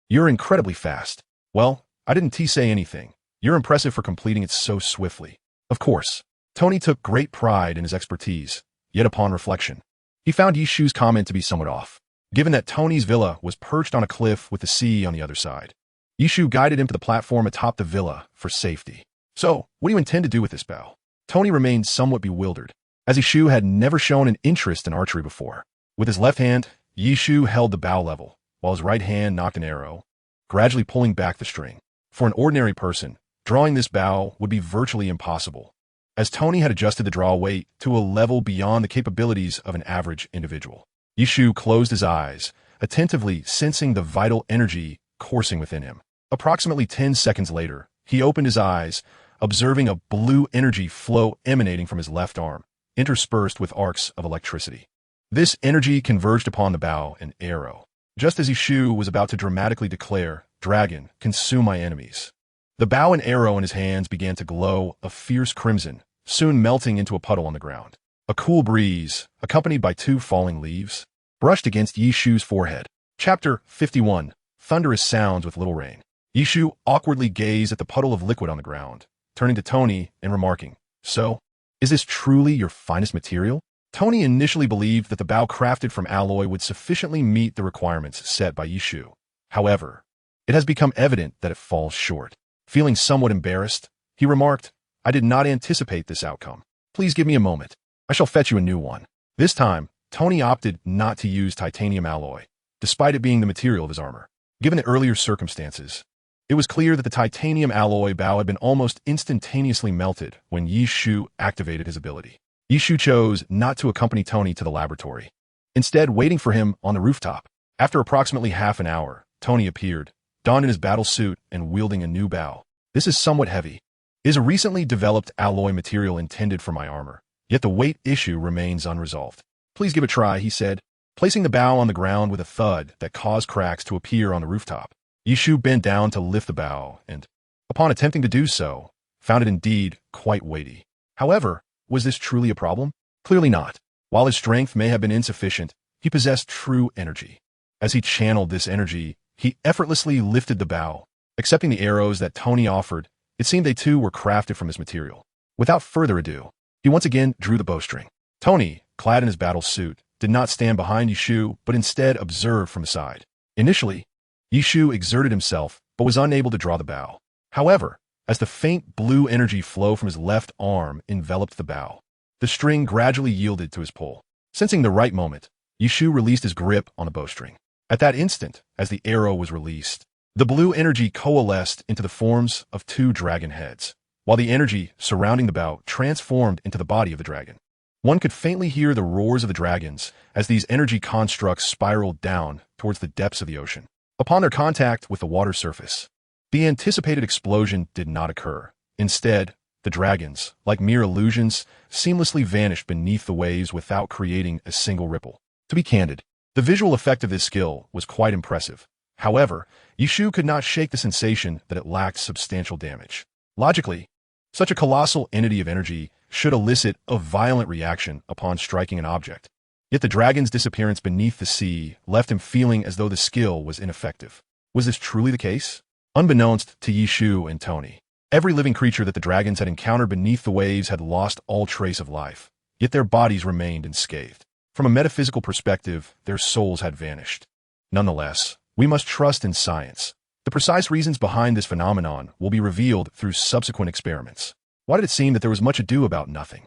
You're incredibly fast. Well, I didn't say anything. You're impressive for completing it so swiftly. Of course. Tony took great pride in his expertise, yet upon reflection, he found Yishu's comment to be somewhat off, given that Tony's villa was perched on a cliff with the sea on the other side. Yishu guided him to the platform atop the villa for safety. So, what do you intend to do with this bow? Tony remained somewhat bewildered, as Yishu had never shown an interest in archery before. With his left hand, Yishu held the bow level, while his right hand knocked an arrow, gradually pulling back the string. For an ordinary person, drawing this bow would be virtually impossible, as Tony had adjusted the draw weight to a level beyond the capabilities of an average individual. Yishu closed his eyes, attentively sensing the vital energy coursing within him. Approximately 10 seconds later, he opened his eyes, observing a blue energy flow emanating from his left arm, interspersed with arcs of electricity. This energy converged upon the bow and arrow, just as Yishu was about to dramatically declare, "Dragon, consume my enemies." The bow and arrow in his hands began to glow a fierce crimson, soon melting into a puddle on the ground. A cool breeze, accompanied by 2 falling leaves, brushed against Yishu's forehead. Chapter 51. Thunderous Sounds with Little Rain. Yishu awkwardly gazed at the puddle of liquid on the ground, turning to Tony and remarking, "So, is this truly your finest material?" Tony initially believed that the bow crafted from alloy would sufficiently meet the requirements set by Yishu. However, it has become evident that it falls short. Feeling somewhat embarrassed, he remarked, "I did not anticipate this outcome. Please give me a moment. I shall fetch you a new one." This time, Tony opted not to use titanium alloy, despite it being the material of his armor. Given the earlier circumstances, it was clear that the titanium alloy bow had been almost instantaneously melted when Yishu activated his ability. Yishu chose not to accompany Tony to the laboratory, instead waiting for him on the rooftop. After approximately half an hour, Tony appeared, donned in his battle suit and wielding a new bow. "This is somewhat heavy. It is a recently developed alloy material intended for my armor, yet the weight issue remains unresolved. Please give it a try," he said, placing the bow on the ground with a thud that caused cracks to appear on the rooftop. Yishu bent down to lift the bow and, upon attempting to do so, found it indeed quite weighty. However, was this truly a problem? Clearly not. While his strength may have been insufficient, he possessed true energy. As he channeled this energy, he effortlessly lifted the bow. Accepting the arrows that Tony offered, it seemed they too were crafted from this material. Without further ado, he once again drew the bowstring. Tony, clad in his battle suit, did not stand behind Yishu, but instead observed from the side. Initially, Yishu exerted himself, but was unable to draw the bow. However, as the faint blue energy flow from his left arm enveloped the bow, the string gradually yielded to his pull. Sensing the right moment, Yishu released his grip on the bowstring. At that instant, as the arrow was released, the blue energy coalesced into the forms of 2 dragon heads, while the energy surrounding the bow transformed into the body of the dragon. One could faintly hear the roars of the dragons as these energy constructs spiraled down towards the depths of the ocean. Upon their contact with the water surface, the anticipated explosion did not occur. Instead, the dragons, like mere illusions, seamlessly vanished beneath the waves without creating a single ripple. To be candid, the visual effect of this skill was quite impressive. However, Yishu could not shake the sensation that it lacked substantial damage. Logically, such a colossal entity of energy should elicit a violent reaction upon striking an object. Yet the dragon's disappearance beneath the sea left him feeling as though the skill was ineffective. Was this truly the case? Unbeknownst to Yishu and Tony, every living creature that the dragons had encountered beneath the waves had lost all trace of life, yet their bodies remained unscathed. From a metaphysical perspective, their souls had vanished. Nonetheless, we must trust in science. The precise reasons behind this phenomenon will be revealed through subsequent experiments. Why did it seem that there was much ado about nothing?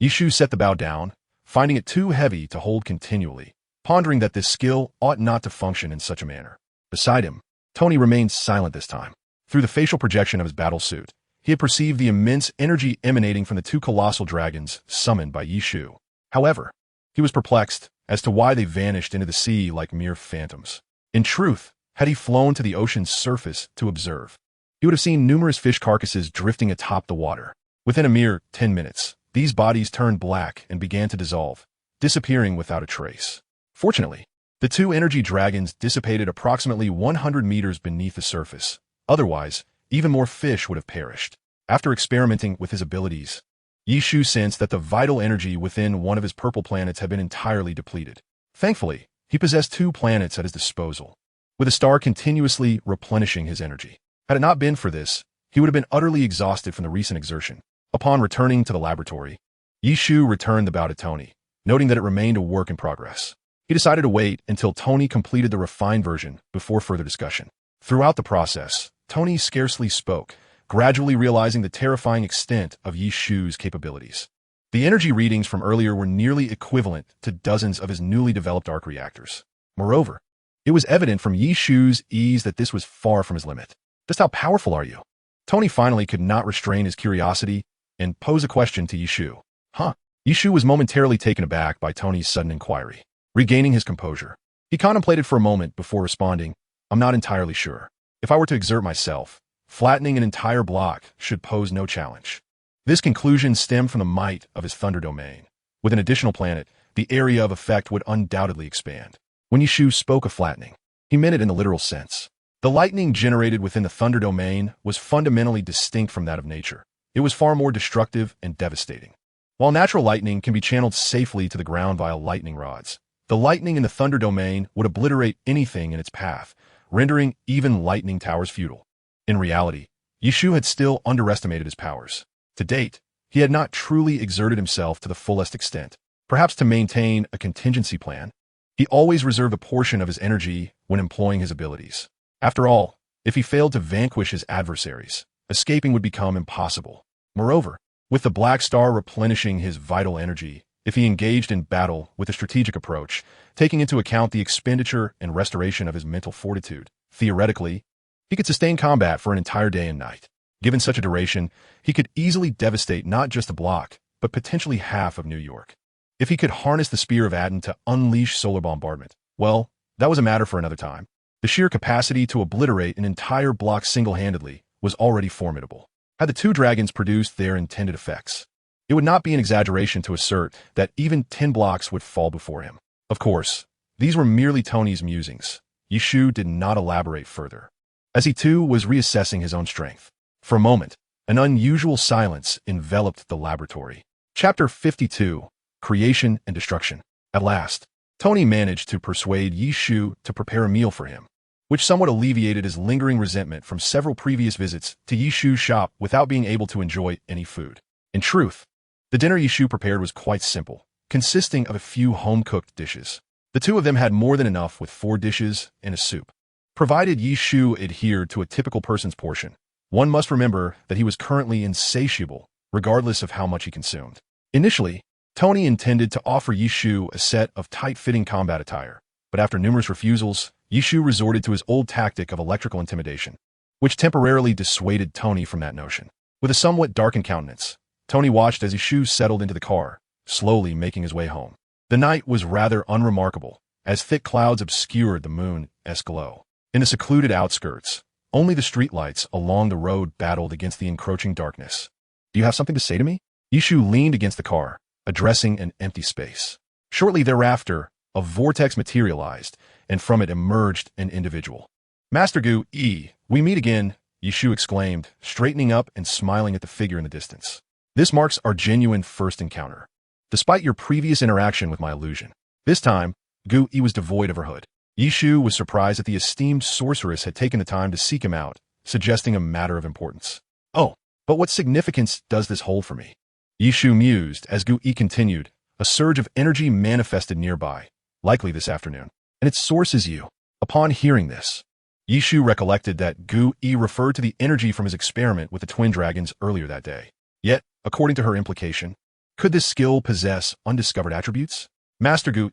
Yishu set the bow down, finding it too heavy to hold continually, pondering that this skill ought not to function in such a manner. Beside him, Tony remained silent this time. Through the facial projection of his battle suit, he had perceived the immense energy emanating from the 2 colossal dragons summoned by Yishu. However, he was perplexed as to why they vanished into the sea like mere phantoms. In truth, had he flown to the ocean's surface to observe, he would have seen numerous fish carcasses drifting atop the water. Within a mere 10 minutes, these bodies turned black and began to dissolve, disappearing without a trace. Fortunately, the 2 energy dragons dissipated approximately 100 meters beneath the surface. Otherwise, even more fish would have perished. After experimenting with his abilities, Yishu sensed that the vital energy within one of his purple planets had been entirely depleted. Thankfully, he possessed 2 planets at his disposal, with a star continuously replenishing his energy. Had it not been for this, he would have been utterly exhausted from the recent exertion. Upon returning to the laboratory, Yishu returned the bow to Tony, noting that it remained a work in progress. He decided to wait until Tony completed the refined version before further discussion. Throughout the process, Tony scarcely spoke, gradually realizing the terrifying extent of Yishu's capabilities. The energy readings from earlier were nearly equivalent to dozens of his newly developed arc reactors. Moreover, it was evident from Yishu's ease that this was far from his limit. Just how powerful are you? Tony finally could not restrain his curiosity and pose a question to Yishu. Huh? Yishu was momentarily taken aback by Tony's sudden inquiry. Regaining his composure, he contemplated for a moment before responding, I'm not entirely sure. If I were to exert myself, flattening an entire block should pose no challenge. This conclusion stemmed from the might of his thunder domain. With an additional planet, the area of effect would undoubtedly expand. When Yishu spoke of flattening, he meant it in the literal sense. The lightning generated within the thunder domain was fundamentally distinct from that of nature. It was far more destructive and devastating. While natural lightning can be channeled safely to the ground via lightning rods, the lightning in the thunder domain would obliterate anything in its path, rendering even lightning towers futile. In reality, Yishu had still underestimated his powers. To date, he had not truly exerted himself to the fullest extent. Perhaps to maintain a contingency plan, he always reserved a portion of his energy when employing his abilities. After all, if he failed to vanquish his adversaries, escaping would become impossible. Moreover, with the Black Star replenishing his vital energy, if he engaged in battle with a strategic approach, taking into account the expenditure and restoration of his mental fortitude, theoretically, he could sustain combat for an entire day and night. Given such a duration, he could easily devastate not just a block, but potentially half of New York. If he could harness the Spear of Aten to unleash solar bombardment, well, that was a matter for another time. The sheer capacity to obliterate an entire block single-handedly was already formidable. Had the two dragons produced their intended effects, it would not be an exaggeration to assert that even 10 blocks would fall before him. Of course, these were merely Tony's musings. Yishu did not elaborate further, as he too was reassessing his own strength. For a moment, an unusual silence enveloped the laboratory. Chapter 52, Creation and Destruction. At last, Tony managed to persuade Yishu to prepare a meal for him, which somewhat alleviated his lingering resentment from several previous visits to Yishu's shop without being able to enjoy any food. In truth, the dinner Yishu prepared was quite simple, consisting of a few home-cooked dishes. The two of them had more than enough with 4 dishes and a soup. Provided Yishu adhered to a typical person's portion, one must remember that he was currently insatiable, regardless of how much he consumed. Initially, Tony intended to offer Yishu a set of tight-fitting combat attire, but after numerous refusals, Yishu resorted to his old tactic of electrical intimidation, which temporarily dissuaded Tony from that notion. With a somewhat darkened countenance, Tony watched as Yishu settled into the car, slowly making his way home. The night was rather unremarkable, as thick clouds obscured the moon's glow. In the secluded outskirts, only the streetlights along the road battled against the encroaching darkness. Do you have something to say to me? Yishu leaned against the car, addressing an empty space. Shortly thereafter, a vortex materialized, and from it emerged an individual. Master Gu, we meet again, Yishu exclaimed, straightening up and smiling at the figure in the distance. This marks our genuine first encounter. Despite your previous interaction with my illusion, this time, Gu was devoid of her hood. Yishu was surprised that the esteemed sorceress had taken the time to seek him out, suggesting a matter of importance. Oh, but what significance does this hold for me? Yishu mused as Gu continued. A surge of energy manifested nearby, likely this afternoon, and its source is you. Upon hearing this, Yishu recollected that Gu referred to the energy from his experiment with the twin dragons earlier that day. Yet, according to her implication, could this skill possess undiscovered attributes? Master Gu,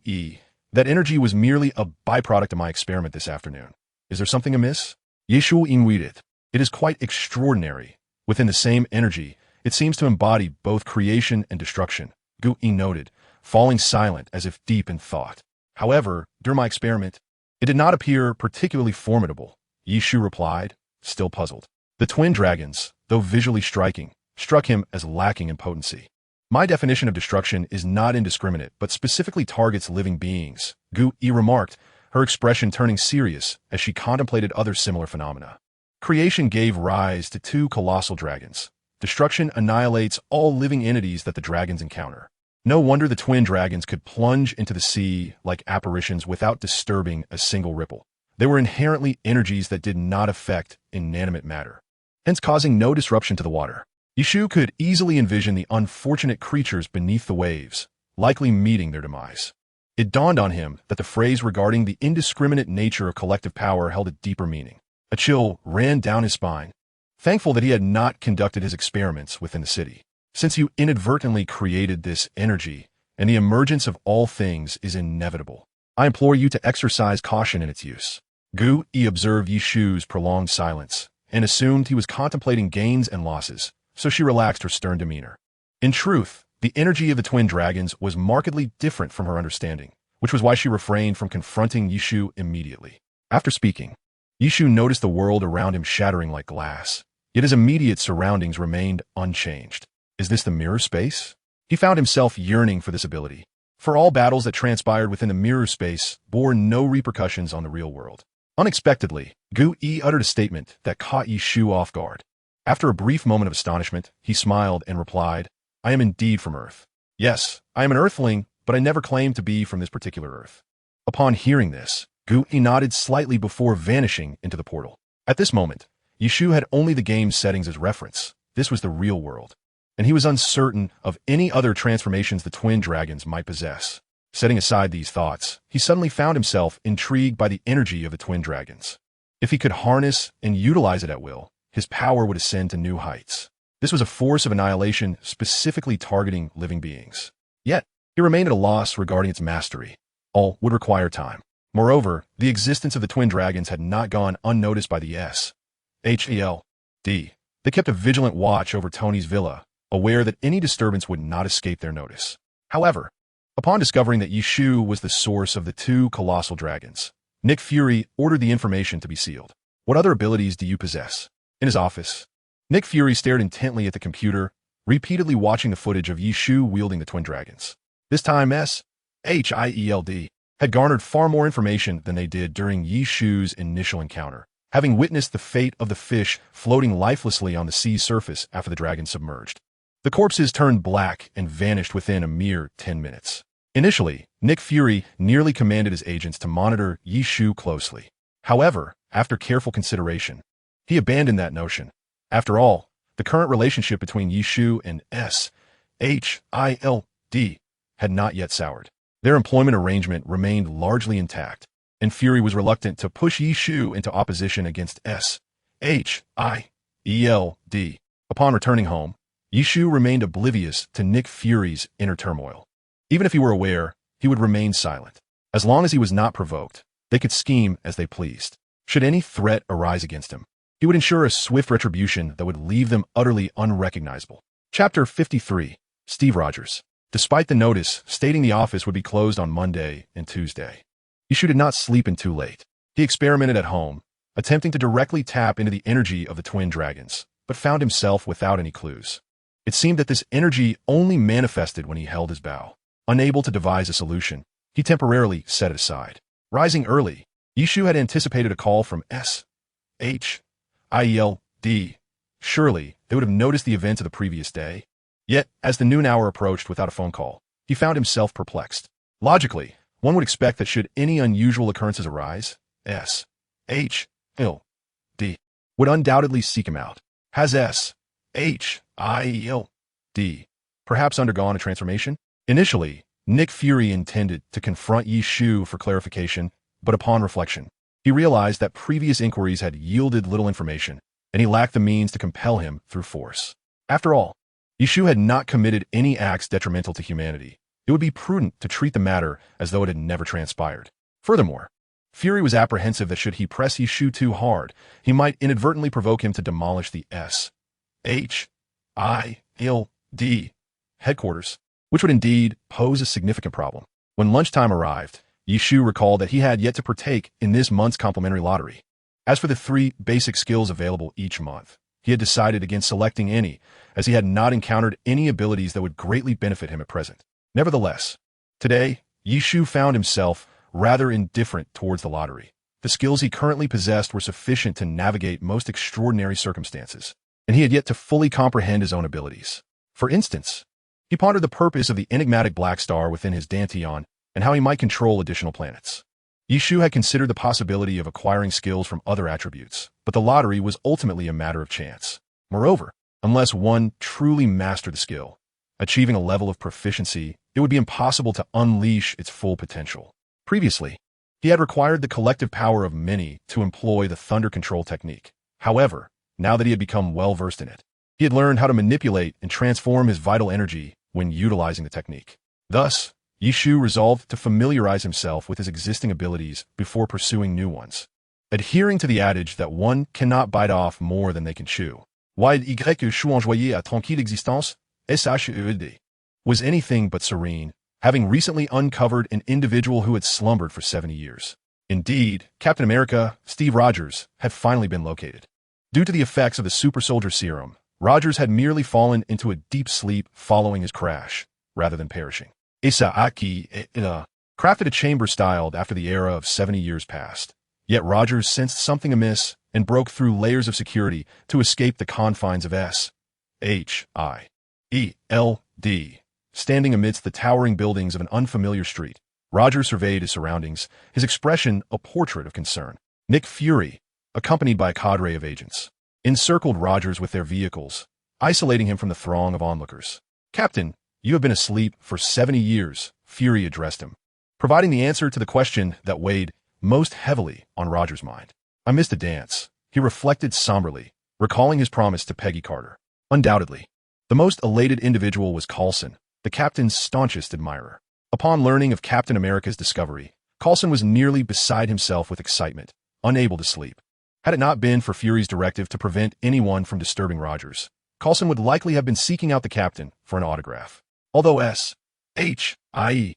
that energy was merely a byproduct of my experiment this afternoon. Is there something amiss? Yishu inwided. It is quite extraordinary. Within the same energy, it seems to embody both creation and destruction, Gu noted, falling silent as if deep in thought. However, during my experiment, it did not appear particularly formidable, Yishu replied, still puzzled. The twin dragons, though visually striking, struck him as lacking in potency. My definition of destruction is not indiscriminate, but specifically targets living beings, Gu remarked, her expression turning serious as she contemplated other similar phenomena. Creation gave rise to 2 colossal dragons. Destruction annihilates all living entities that the dragons encounter. No wonder the twin dragons could plunge into the sea like apparitions without disturbing a single ripple. They were inherently energies that did not affect inanimate matter, hence causing no disruption to the water. Yishu could easily envision the unfortunate creatures beneath the waves, likely meeting their demise. It dawned on him that the phrase regarding the indiscriminate nature of collective power held a deeper meaning. A chill ran down his spine, thankful that he had not conducted his experiments within the city. Since you inadvertently created this energy, and the emergence of all things is inevitable, I implore you to exercise caution in its use. Gu observed Yishu's prolonged silence, and assumed he was contemplating gains and losses, so she relaxed her stern demeanor. In truth, the energy of the twin dragons was markedly different from her understanding, which was why she refrained from confronting Yishu immediately. After speaking, Yishu noticed the world around him shattering like glass, yet his immediate surroundings remained unchanged. Is this the mirror space? He found himself yearning for this ability, for all battles that transpired within the mirror space bore no repercussions on the real world. Unexpectedly, Gu-Yi uttered a statement that caught Yishu off guard. After a brief moment of astonishment, he smiled and replied, I am indeed from Earth. Yes, I am an Earthling, but I never claimed to be from this particular Earth. Upon hearing this, Gu-Yi nodded slightly before vanishing into the portal. At this moment, Yishu had only the game's settings as reference. This was the real world, and he was uncertain of any other transformations the twin dragons might possess. Setting aside these thoughts, he suddenly found himself intrigued by the energy of the twin dragons. If he could harness and utilize it at will, his power would ascend to new heights. This was a force of annihilation specifically targeting living beings. Yet, he remained at a loss regarding its mastery. All would require time. Moreover, the existence of the twin dragons had not gone unnoticed by the S.H.E.L.D. They kept a vigilant watch over Tony's villa, aware that any disturbance would not escape their notice. However, upon discovering that Yishu was the source of the two colossal dragons, Nick Fury ordered the information to be sealed. What other abilities do you possess? In his office, Nick Fury stared intently at the computer, repeatedly watching the footage of Yishu wielding the twin dragons. This time S.H.I.E.L.D. had garnered far more information than they did during Yishu's initial encounter, having witnessed the fate of the fish floating lifelessly on the sea's surface after the dragon submerged. The corpses turned black and vanished within a mere 10 minutes. Initially, Nick Fury nearly commanded his agents to monitor Yishu closely. However, after careful consideration, he abandoned that notion. After all, the current relationship between Yishu and S.H.I.L.D. had not yet soured. Their employment arrangement remained largely intact, and Fury was reluctant to push Yishu into opposition against S.H.I.E.L.D. Upon returning home, Yishu remained oblivious to Nick Fury's inner turmoil. Even if he were aware, he would remain silent. As long as he was not provoked, they could scheme as they pleased. Should any threat arise against him, he would ensure a swift retribution that would leave them utterly unrecognizable. Chapter 53. Steve Rogers. Despite the notice stating the office would be closed on Monday and Tuesday, Yishu did not sleep in too late. He experimented at home, attempting to directly tap into the energy of the twin dragons, but found himself without any clues. It seemed that this energy only manifested when he held his bow. Unable to devise a solution, he temporarily set it aside. Rising early, Yishu had anticipated a call from S.H.I.E.L.D. Surely, they would have noticed the events of the previous day. Yet, as the noon hour approached without a phone call, he found himself perplexed. Logically, one would expect that should any unusual occurrences arise, S.H.I.L.D. would undoubtedly seek him out. Has S.H.I.L.D. perhaps undergone a transformation? Initially, Nick Fury intended to confront Yishu for clarification, but upon reflection, he realized that previous inquiries had yielded little information, and he lacked the means to compel him through force. After all, Yishu had not committed any acts detrimental to humanity. It would be prudent to treat the matter as though it had never transpired. Furthermore, Fury was apprehensive that should he press Yishu too hard, he might inadvertently provoke him to demolish the S.H.I.L.D. headquarters, which would indeed pose a significant problem. When lunchtime arrived, Yishu recalled that he had yet to partake in this month's complimentary lottery. As for the 3 basic skills available each month, he had decided against selecting any, as he had not encountered any abilities that would greatly benefit him at present. Nevertheless, today, Yishu found himself rather indifferent towards the lottery. The skills he currently possessed were sufficient to navigate most extraordinary circumstances, and he had yet to fully comprehend his own abilities. For instance, he pondered the purpose of the enigmatic black star within his Danteon and how he might control additional planets. Yishu had considered the possibility of acquiring skills from other attributes, but the lottery was ultimately a matter of chance. Moreover, unless one truly mastered the skill, achieving a level of proficiency, it would be impossible to unleash its full potential. Previously, he had required the collective power of many to employ the thunder control technique. However, now that he had become well-versed in it, he had learned how to manipulate and transform his vital energy when utilizing the technique. Thus, Yishu resolved to familiarize himself with his existing abilities before pursuing new ones. Adhering to the adage that one cannot bite off more than they can chew, Wide y chou enjoyé à tranquille existence, SHED, was anything but serene, having recently uncovered an individual who had slumbered for 70 years. Indeed, Captain America, Steve Rogers, had finally been located. Due to the effects of the super soldier serum, Rogers had merely fallen into a deep sleep following his crash, rather than perishing. Isaaki crafted a chamber styled after the era of 70 years past. Yet Rogers sensed something amiss and broke through layers of security to escape the confines of SHIELD. Standing amidst the towering buildings of an unfamiliar street, Rogers surveyed his surroundings, his expression a portrait of concern. Nick Fury, accompanied by a cadre of agents, encircled Rogers with their vehicles, isolating him from the throng of onlookers. "Captain, you have been asleep for 70 years, Fury addressed him, providing the answer to the question that weighed most heavily on Rogers' mind. "I missed a dance," he reflected somberly, recalling his promise to Peggy Carter. Undoubtedly, the most elated individual was Coulson, the captain's staunchest admirer. Upon learning of Captain America's discovery, Coulson was nearly beside himself with excitement, unable to sleep. Had it not been for Fury's directive to prevent anyone from disturbing Rogers, Coulson would likely have been seeking out the captain for an autograph. Although SHIELD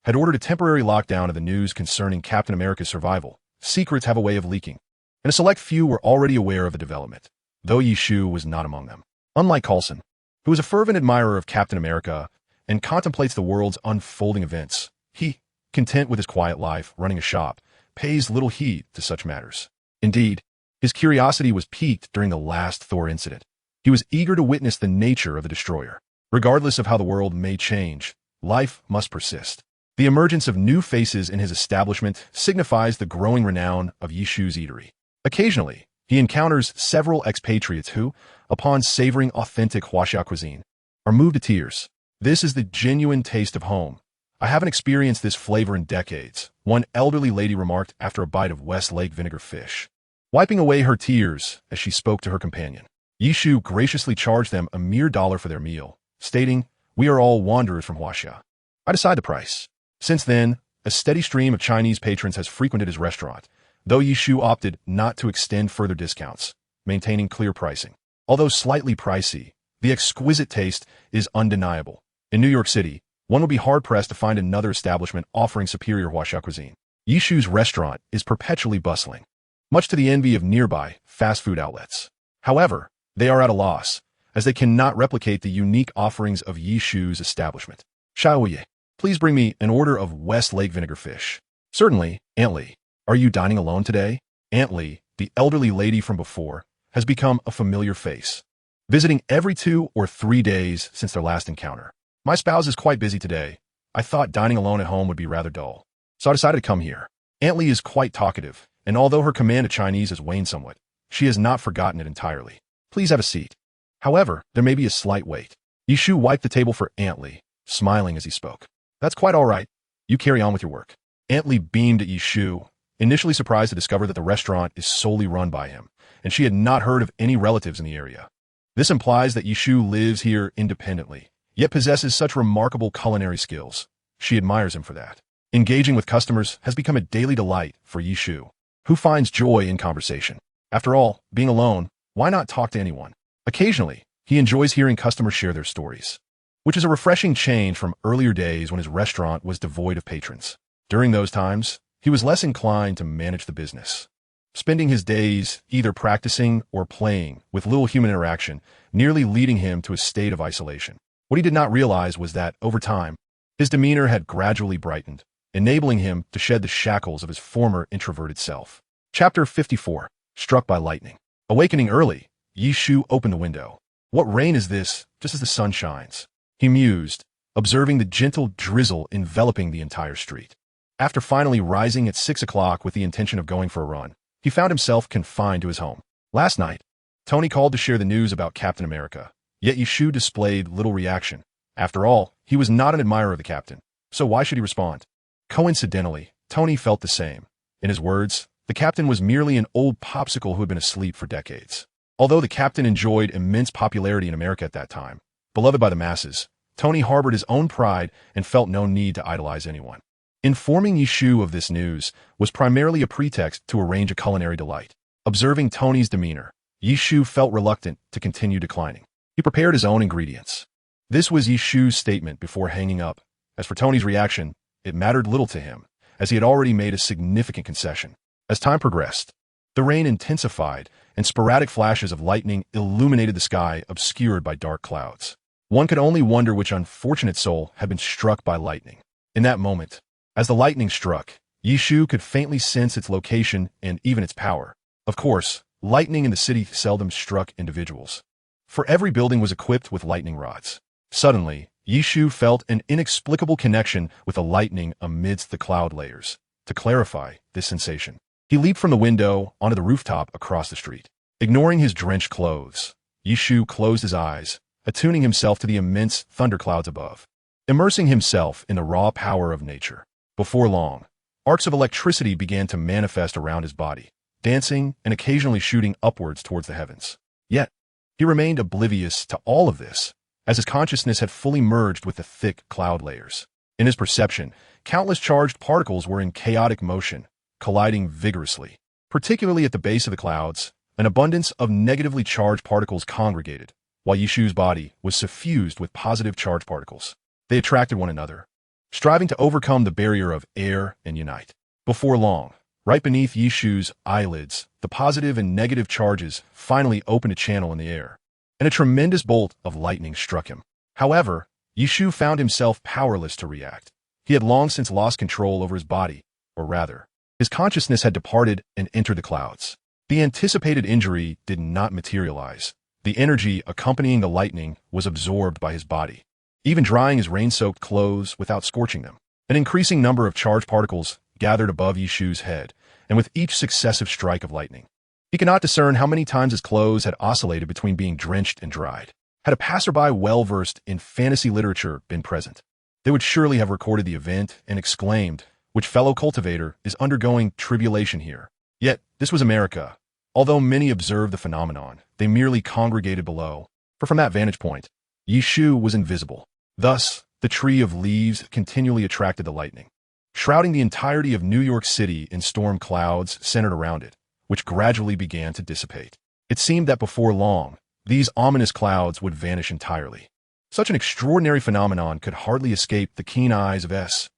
had ordered a temporary lockdown of the news concerning Captain America's survival, secrets have a way of leaking, and a select few were already aware of the development, though Yishu was not among them. Unlike Coulson, who is a fervent admirer of Captain America and contemplates the world's unfolding events, he, content with his quiet life running a shop, pays little heed to such matters. Indeed, his curiosity was piqued during the last Thor incident. He was eager to witness the nature of the destroyer. Regardless of how the world may change, life must persist. The emergence of new faces in his establishment signifies the growing renown of Yishu's eatery. Occasionally, he encounters several expatriates who, upon savoring authentic Huaxia cuisine, are moved to tears. "This is the genuine taste of home. I haven't experienced this flavor in decades," one elderly lady remarked after a bite of West Lake vinegar fish. Wiping away her tears as she spoke to her companion, Yishu graciously charged them a mere $1 for their meal, stating, "We are all wanderers from Huaxia. I decide the price." Since then, a steady stream of Chinese patrons has frequented his restaurant, though Yishu opted not to extend further discounts, maintaining clear pricing. Although slightly pricey, the exquisite taste is undeniable. In New York City, one would be hard-pressed to find another establishment offering superior Huaxia cuisine. Yishu's restaurant is perpetually bustling, much to the envy of nearby fast food outlets. However, they are at a loss, as they cannot replicate the unique offerings of Yishu's establishment. "Xiaoye, please bring me an order of West Lake vinegar fish." "Certainly, Aunt Lee. Are you dining alone today?" Aunt Lee, the elderly lady from before, has become a familiar face, visiting every 2 or 3 days since their last encounter. "My spouse is quite busy today. I thought dining alone at home would be rather dull, so I decided to come here." Aunt Lee is quite talkative, and although her command of Chinese has waned somewhat, she has not forgotten it entirely. "Please have a seat. However, there may be a slight wait." Yishu wiped the table for Aunt Lee, smiling as he spoke. "That's quite all right. You carry on with your work." Aunt Lee beamed at Yishu, initially surprised to discover that the restaurant is solely run by him, and she had not heard of any relatives in the area. This implies that Yishu lives here independently, yet possesses such remarkable culinary skills. She admires him for that. Engaging with customers has become a daily delight for Yishu, who finds joy in conversation. After all, being alone, why not talk to anyone? Occasionally, he enjoys hearing customers share their stories, which is a refreshing change from earlier days when his restaurant was devoid of patrons. During those times, he was less inclined to manage the business, spending his days either practicing or playing with little human interaction, nearly leading him to a state of isolation. What he did not realize was that, over time, his demeanor had gradually brightened, enabling him to shed the shackles of his former introverted self. Chapter 54. Struck by Lightning. Awakening early, Yishu opened the window. "What rain is this, just as the sun shines?" he mused, observing the gentle drizzle enveloping the entire street. After finally rising at 6 o'clock with the intention of going for a run, he found himself confined to his home. Last night, Tony called to share the news about Captain America, yet Yishu displayed little reaction. After all, he was not an admirer of the captain, so why should he respond? Coincidentally, Tony felt the same. In his words, the captain was merely an old popsicle who had been asleep for decades. Although the captain enjoyed immense popularity in America at that time, beloved by the masses, Tony harbored his own pride and felt no need to idolize anyone. Informing Yishu of this news was primarily a pretext to arrange a culinary delight. Observing Tony's demeanor, Yishu felt reluctant to continue declining. He prepared his own ingredients. This was Yishu's statement before hanging up. As for Tony's reaction, it mattered little to him, as he had already made a significant concession. As time progressed, the rain intensified, and sporadic flashes of lightning illuminated the sky obscured by dark clouds. One could only wonder which unfortunate soul had been struck by lightning. In that moment, as the lightning struck, Yishu could faintly sense its location and even its power. Of course, lightning in the city seldom struck individuals, for every building was equipped with lightning rods. Suddenly, Yishu felt an inexplicable connection with the lightning amidst the cloud layers. To clarify this sensation, he leaped from the window onto the rooftop across the street. Ignoring his drenched clothes, Yishu closed his eyes, attuning himself to the immense thunderclouds above, immersing himself in the raw power of nature. Before long, arcs of electricity began to manifest around his body, dancing and occasionally shooting upwards towards the heavens. Yet, he remained oblivious to all of this, as his consciousness had fully merged with the thick cloud layers. In his perception, countless charged particles were in chaotic motion, colliding vigorously. Particularly at the base of the clouds, an abundance of negatively charged particles congregated, while Yishu's body was suffused with positive charged particles. They attracted one another, striving to overcome the barrier of air and unite. Before long, right beneath Yishu's eyelids, the positive and negative charges finally opened a channel in the air, and a tremendous bolt of lightning struck him. However, Yishu found himself powerless to react. He had long since lost control over his body, or rather, his consciousness had departed and entered the clouds. The anticipated injury did not materialize. The energy accompanying the lightning was absorbed by his body, even drying his rain-soaked clothes without scorching them. An increasing number of charged particles gathered above Yishu's head, and with each successive strike of lightning, he could not discern how many times his clothes had oscillated between being drenched and dried. Had a passerby well-versed in fantasy literature been present, they would surely have recorded the event and exclaimed, "Which fellow cultivator is undergoing tribulation here?" Yet, this was America. Although many observed the phenomenon, they merely congregated below, for from that vantage point, Yishu was invisible. Thus, the tree of leaves continually attracted the lightning, shrouding the entirety of New York City in storm clouds centered around it, which gradually began to dissipate. It seemed that before long, these ominous clouds would vanish entirely. Such an extraordinary phenomenon could hardly escape the keen eyes of S.H.I.E.L.D.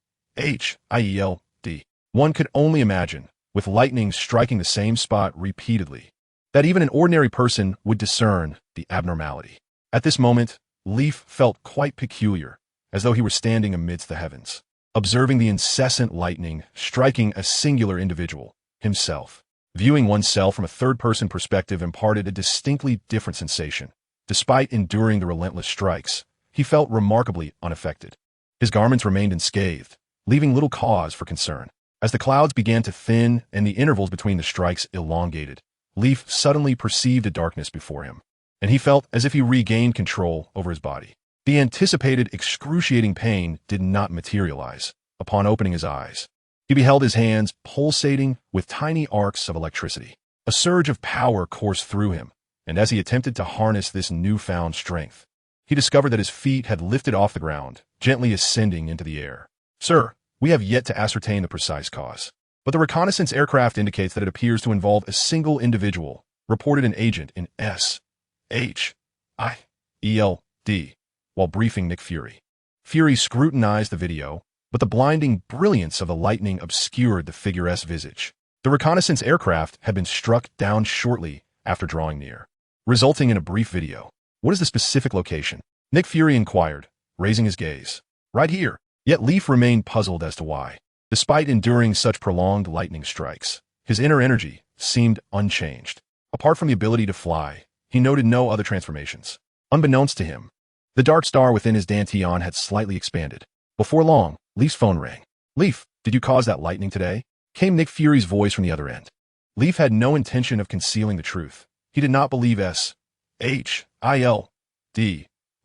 One could only imagine, with lightning striking the same spot repeatedly, that even an ordinary person would discern the abnormality. At this moment, Leaf felt quite peculiar, as though he were standing amidst the heavens, observing the incessant lightning striking a singular individual, himself. Viewing oneself from a third-person perspective imparted a distinctly different sensation. Despite enduring the relentless strikes, he felt remarkably unaffected. His garments remained unscathed, leaving little cause for concern. As the clouds began to thin and the intervals between the strikes elongated, Leaf suddenly perceived a darkness before him, and he felt as if he regained control over his body. The anticipated excruciating pain did not materialize. Upon opening his eyes, he beheld his hands pulsating with tiny arcs of electricity. A surge of power coursed through him, and as he attempted to harness this newfound strength, he discovered that his feet had lifted off the ground, gently ascending into the air. "Sir, we have yet to ascertain the precise cause, but the reconnaissance aircraft indicates that it appears to involve a single individual," reported an agent in S.H.I.E.L.D. while briefing Nick Fury. Fury scrutinized the video, but the blinding brilliance of the lightning obscured the figure's visage. The reconnaissance aircraft had been struck down shortly after drawing near, resulting in a brief video. "What is the specific location?" Nick Fury inquired, raising his gaze. "Right here." Yet Leaf remained puzzled as to why. Despite enduring such prolonged lightning strikes, his inner energy seemed unchanged. Apart from the ability to fly, he noted no other transformations. Unbeknownst to him, the dark star within his dantian had slightly expanded. Before long, Leaf's phone rang. "Leaf, did you cause that lightning today?" came Nick Fury's voice from the other end. Leaf had no intention of concealing the truth. He did not believe S.H.I.L.D.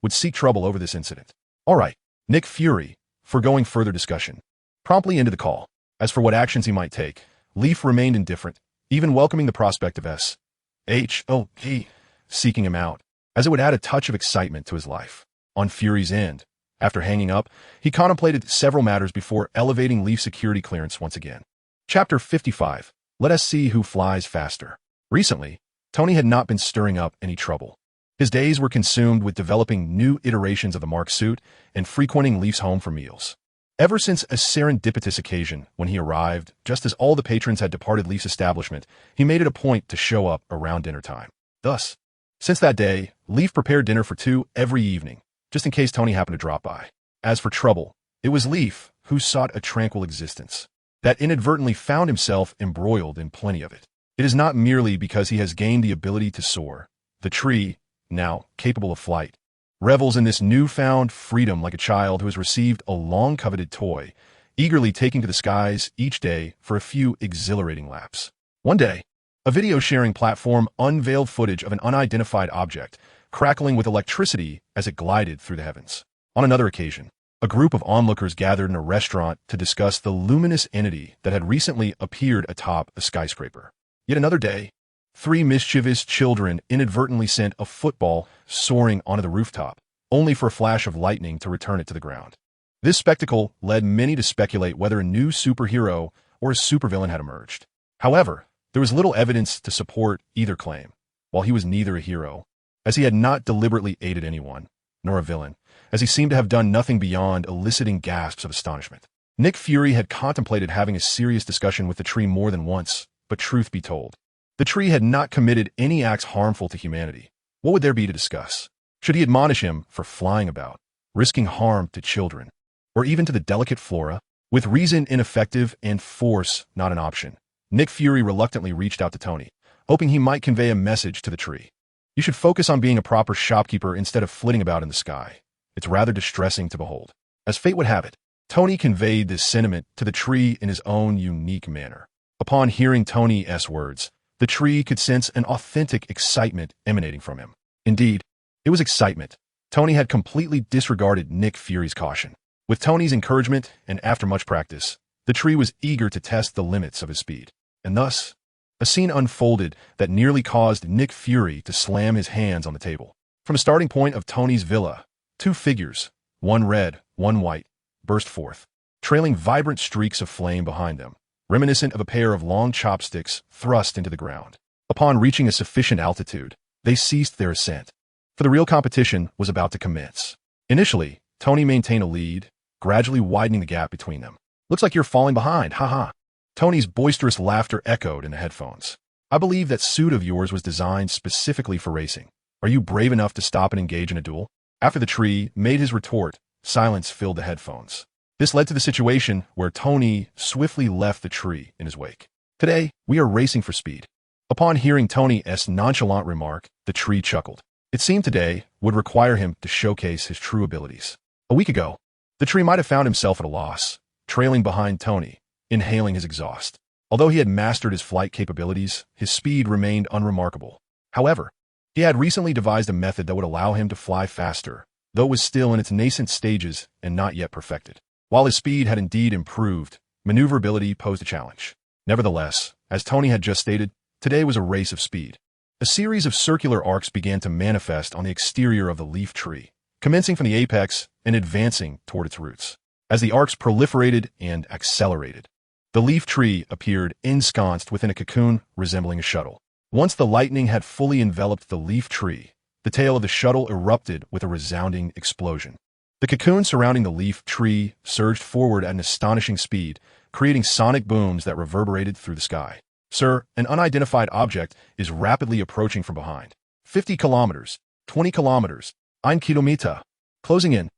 would seek trouble over this incident. "All right," Nick Fury, foregoing further discussion, promptly ended the call. As for what actions he might take, Leaf remained indifferent, even welcoming the prospect of S.H.O.D. seeking him out, as it would add a touch of excitement to his life. On Fury's end, after hanging up, he contemplated several matters before elevating Leaf's security clearance once again. Chapter 55. Let us see who flies faster. Recently, Tony had not been stirring up any trouble. His days were consumed with developing new iterations of the Mark suit and frequenting Leaf's home for meals. Ever since a serendipitous occasion when he arrived, just as all the patrons had departed Leaf's establishment, he made it a point to show up around dinner time. Thus, since that day, Leaf prepared dinner for two every evening, just in case Tony happened to drop by. As for trouble, it was Leaf who sought a tranquil existence, that inadvertently found himself embroiled in plenty of it. It is not merely because he has gained the ability to soar. The tree, now capable of flight, revels in this newfound freedom like a child who has received a long-coveted toy, eagerly taking to the skies each day for a few exhilarating laps. One day, a video-sharing platform unveiled footage of an unidentified object, crackling with electricity as it glided through the heavens. On another occasion, a group of onlookers gathered in a restaurant to discuss the luminous entity that had recently appeared atop a skyscraper. Yet another day, three mischievous children inadvertently sent a football soaring onto the rooftop, only for a flash of lightning to return it to the ground. This spectacle led many to speculate whether a new superhero or a supervillain had emerged. However, there was little evidence to support either claim, while he was neither a hero, as he had not deliberately aided anyone, nor a villain, as he seemed to have done nothing beyond eliciting gasps of astonishment. Nick Fury had contemplated having a serious discussion with the tree more than once, but truth be told, the tree had not committed any acts harmful to humanity. What would there be to discuss? Should he admonish him for flying about, risking harm to children, or even to the delicate flora? With reason ineffective and force not an option, Nick Fury reluctantly reached out to Tony, hoping he might convey a message to the tree. You should focus on being a proper shopkeeper instead of flitting about in the sky. It's rather distressing to behold. As fate would have it, Tony conveyed this sentiment to the tree in his own unique manner. Upon hearing Tony's words, the tree could sense an authentic excitement emanating from him. Indeed, it was excitement. Tony had completely disregarded Nick Fury's caution. With Tony's encouragement and after much practice, the tree was eager to test the limits of his speed. And thus, a scene unfolded that nearly caused Nick Fury to slam his hands on the table. From the starting point of Tony's villa, two figures, one red, one white, burst forth, trailing vibrant streaks of flame behind them, reminiscent of a pair of long chopsticks thrust into the ground. Upon reaching a sufficient altitude, they ceased their ascent, for the real competition was about to commence. Initially, Tony maintained a lead, gradually widening the gap between them. Looks like you're falling behind, haha. Tony's boisterous laughter echoed in the headphones. I believe that suit of yours was designed specifically for racing. Are you brave enough to stop and engage in a duel? After the tree made his retort, silence filled the headphones. This led to the situation where Tony swiftly left the tree in his wake. Today, we are racing for speed. Upon hearing Tony's nonchalant remark, the tree chuckled. It seemed today would require him to showcase his true abilities. A week ago, the tree might have found himself at a loss, trailing behind Tony, inhaling his exhaust. Although he had mastered his flight capabilities, his speed remained unremarkable. However, he had recently devised a method that would allow him to fly faster, though it was still in its nascent stages and not yet perfected. While his speed had indeed improved, maneuverability posed a challenge. Nevertheless, as Tony had just stated, today was a race of speed. A series of circular arcs began to manifest on the exterior of the leaf tree, commencing from the apex and advancing toward its roots. As the arcs proliferated and accelerated, the leaf tree appeared ensconced within a cocoon resembling a shuttle. Once the lightning had fully enveloped the leaf tree, the tail of the shuttle erupted with a resounding explosion. The cocoon surrounding the leaf tree surged forward at an astonishing speed, creating sonic booms that reverberated through the sky. Sir, an unidentified object is rapidly approaching from behind. 50 kilometers, 20 kilometers, 1 kilometer. Closing in.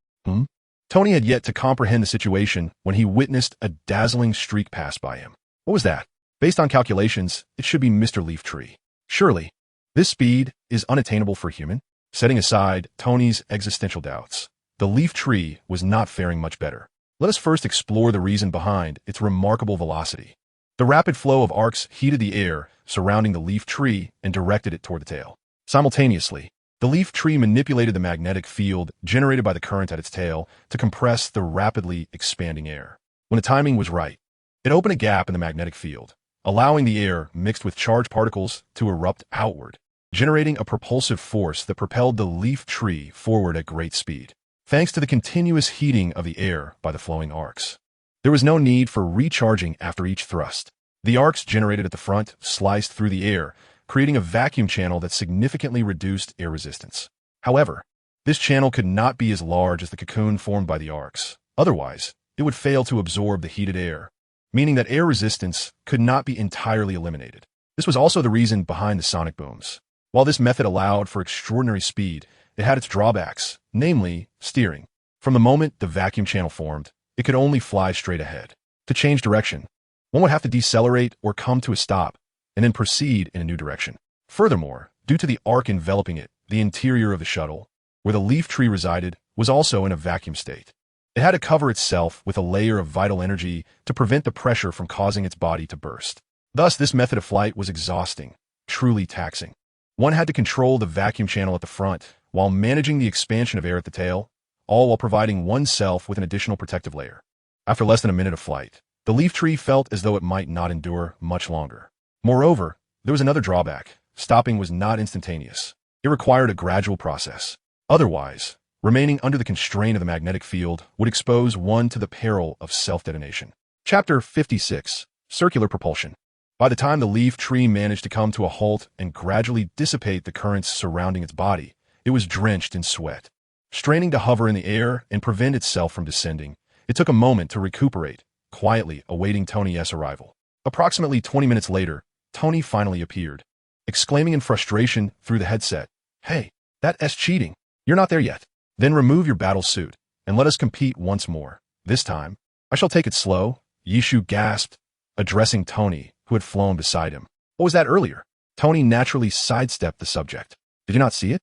Tony had yet to comprehend the situation when he witnessed a dazzling streak pass by him. What was that? Based on calculations, it should be Mr. Leaf Tree. Surely, this speed is unattainable for a human? Setting aside Tony's existential doubts, the leaf tree was not faring much better. Let us first explore the reason behind its remarkable velocity. The rapid flow of arcs heated the air surrounding the leaf tree and directed it toward the tail. Simultaneously, the leaf tree manipulated the magnetic field generated by the current at its tail to compress the rapidly expanding air. When the timing was right, it opened a gap in the magnetic field, allowing the air mixed with charged particles to erupt outward, generating a propulsive force that propelled the leaf tree forward at great speed. Thanks to the continuous heating of the air by the flowing arcs, there was no need for recharging after each thrust. The arcs generated at the front sliced through the air, creating a vacuum channel that significantly reduced air resistance. However, this channel could not be as large as the cocoon formed by the arcs. Otherwise, it would fail to absorb the heated air, meaning that air resistance could not be entirely eliminated. This was also the reason behind the sonic booms. While this method allowed for extraordinary speed, it had its drawbacks, namely steering. From the moment the vacuum channel formed, it could only fly straight ahead. To change direction, one would have to decelerate or come to a stop, and then proceed in a new direction. Furthermore, due to the arc enveloping it, the interior of the shuttle, where the leaf tree resided, was also in a vacuum state. It had to cover itself with a layer of vital energy to prevent the pressure from causing its body to burst. Thus, this method of flight was exhausting, truly taxing. One had to control the vacuum channel at the front while managing the expansion of air at the tail, all while providing oneself with an additional protective layer. After less than a minute of flight, the leaf tree felt as though it might not endure much longer. Moreover, there was another drawback. Stopping was not instantaneous. It required a gradual process. Otherwise, remaining under the constraint of the magnetic field would expose one to the peril of self-detonation. Chapter 56. Circular Propulsion. By the time the leaf tree managed to come to a halt and gradually dissipate the currents surrounding its body, it was drenched in sweat. Straining to hover in the air and prevent itself from descending, it took a moment to recuperate, quietly awaiting Tony's arrival. Approximately 20 minutes later, Tony finally appeared, exclaiming in frustration through the headset, "Hey, that's cheating. You're not there yet. Then remove your battle suit, and let us compete once more. This time, I shall take it slow," Yishu gasped, addressing Tony, who had flown beside him. "What was that earlier?" Tony naturally sidestepped the subject. "Did you not see it?"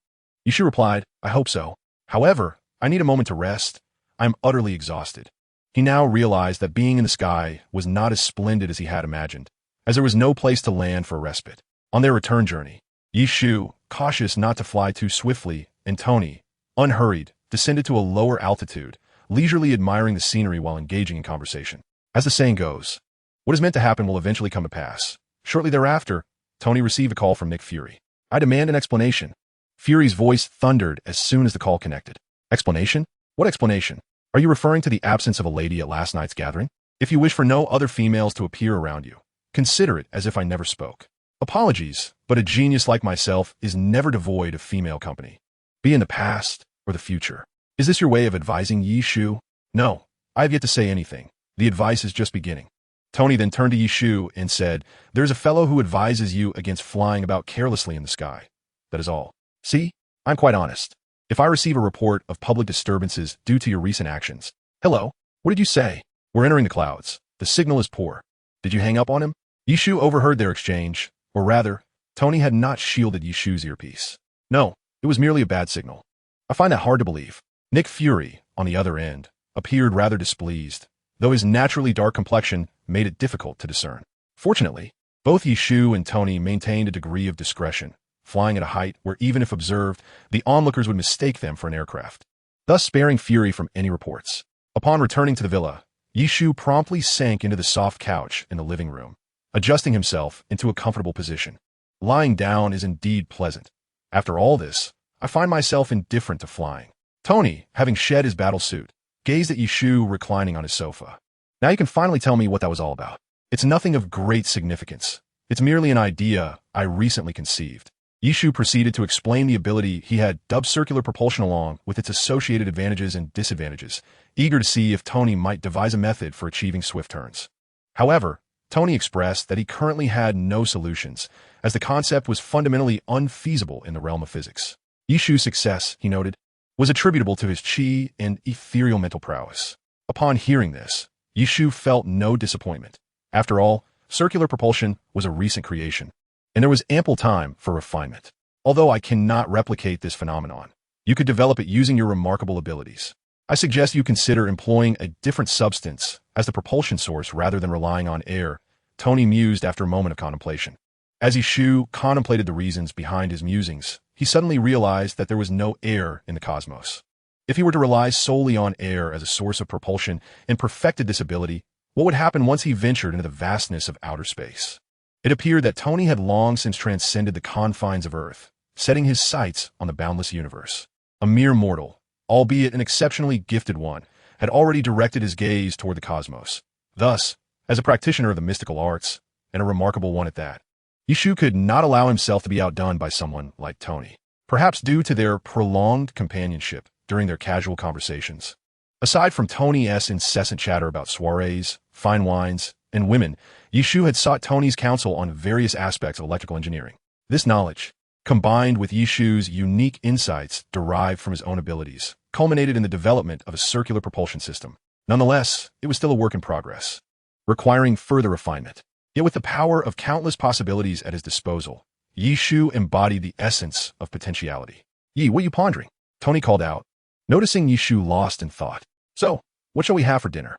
Yishu replied, "I hope so. However, I need a moment to rest. I'm utterly exhausted." He now realized that being in the sky was not as splendid as he had imagined, as there was no place to land for a respite. On their return journey, Yishu, cautious not to fly too swiftly, and Tony, unhurried, descended to a lower altitude, leisurely admiring the scenery while engaging in conversation. As the saying goes, what is meant to happen will eventually come to pass. Shortly thereafter, Tony received a call from Nick Fury. "I demand an explanation." Fury's voice thundered as soon as the call connected. "Explanation? What explanation? Are you referring to the absence of a lady at last night's gathering? If you wish for no other females to appear around you, consider it as if I never spoke. Apologies, but a genius like myself is never devoid of female company. Be in the past or the future. Is this your way of advising Yishu?" "No, I have yet to say anything. The advice is just beginning." Tony then turned to Yishu and said, "There's a fellow who advises you against flying about carelessly in the sky. That is all. See, I'm quite honest. If I receive a report of public disturbances due to your recent actions..." "Hello? What did you say?" "We're entering the clouds. The signal is poor. Did you hang up on him?" Yishu overheard their exchange, or rather, Tony had not shielded Yishu's earpiece. "No, it was merely a bad signal." "I find that hard to believe." Nick Fury, on the other end, appeared rather displeased, though his naturally dark complexion made it difficult to discern. Fortunately, both Yishu and Tony maintained a degree of discretion, flying at a height where even if observed, the onlookers would mistake them for an aircraft, thus sparing Fury from any reports. Upon returning to the villa, Yishu promptly sank into the soft couch in the living room, adjusting himself into a comfortable position. Lying down is indeed pleasant. After all this, I find myself indifferent to flying. Tony, having shed his battle suit, gazed at Yishu reclining on his sofa. "Now you can finally tell me what that was all about." "It's nothing of great significance. It's merely an idea I recently conceived." Yishu proceeded to explain the ability he had dubbed circular propulsion along with its associated advantages and disadvantages, eager to see if Tony might devise a method for achieving swift turns. However, Tony expressed that he currently had no solutions, as the concept was fundamentally unfeasible in the realm of physics. Yishu's success, he noted, was attributable to his chi and ethereal mental prowess. Upon hearing this, Yishu felt no disappointment. After all, circular propulsion was a recent creation, and there was ample time for refinement. "Although I cannot replicate this phenomenon, you could develop it using your remarkable abilities. I suggest you consider employing a different substance as the propulsion source rather than relying on air," Tony mused after a moment of contemplation. As Yishu contemplated the reasons behind his musings, he suddenly realized that there was no air in the cosmos. If he were to rely solely on air as a source of propulsion and perfected this ability, what would happen once he ventured into the vastness of outer space? It appeared that Tony had long since transcended the confines of Earth, setting his sights on the boundless universe. A mere mortal, albeit an exceptionally gifted one, had already directed his gaze toward the cosmos. Thus, as a practitioner of the mystical arts, and a remarkable one at that, Yishu could not allow himself to be outdone by someone like Tony, perhaps due to their prolonged companionship during their casual conversations. Aside from Tony's incessant chatter about soirees, fine wines, and women, Yishu had sought Tony's counsel on various aspects of electrical engineering. This knowledge, combined with Yishu's unique insights derived from his own abilities, culminated in the development of a circular propulsion system. Nonetheless, it was still a work in progress, requiring further refinement. Yet with the power of countless possibilities at his disposal, Yishu embodied the essence of potentiality. "Yi, what are you pondering?" Tony called out, noticing Yishu lost in thought. "So, what shall we have for dinner?"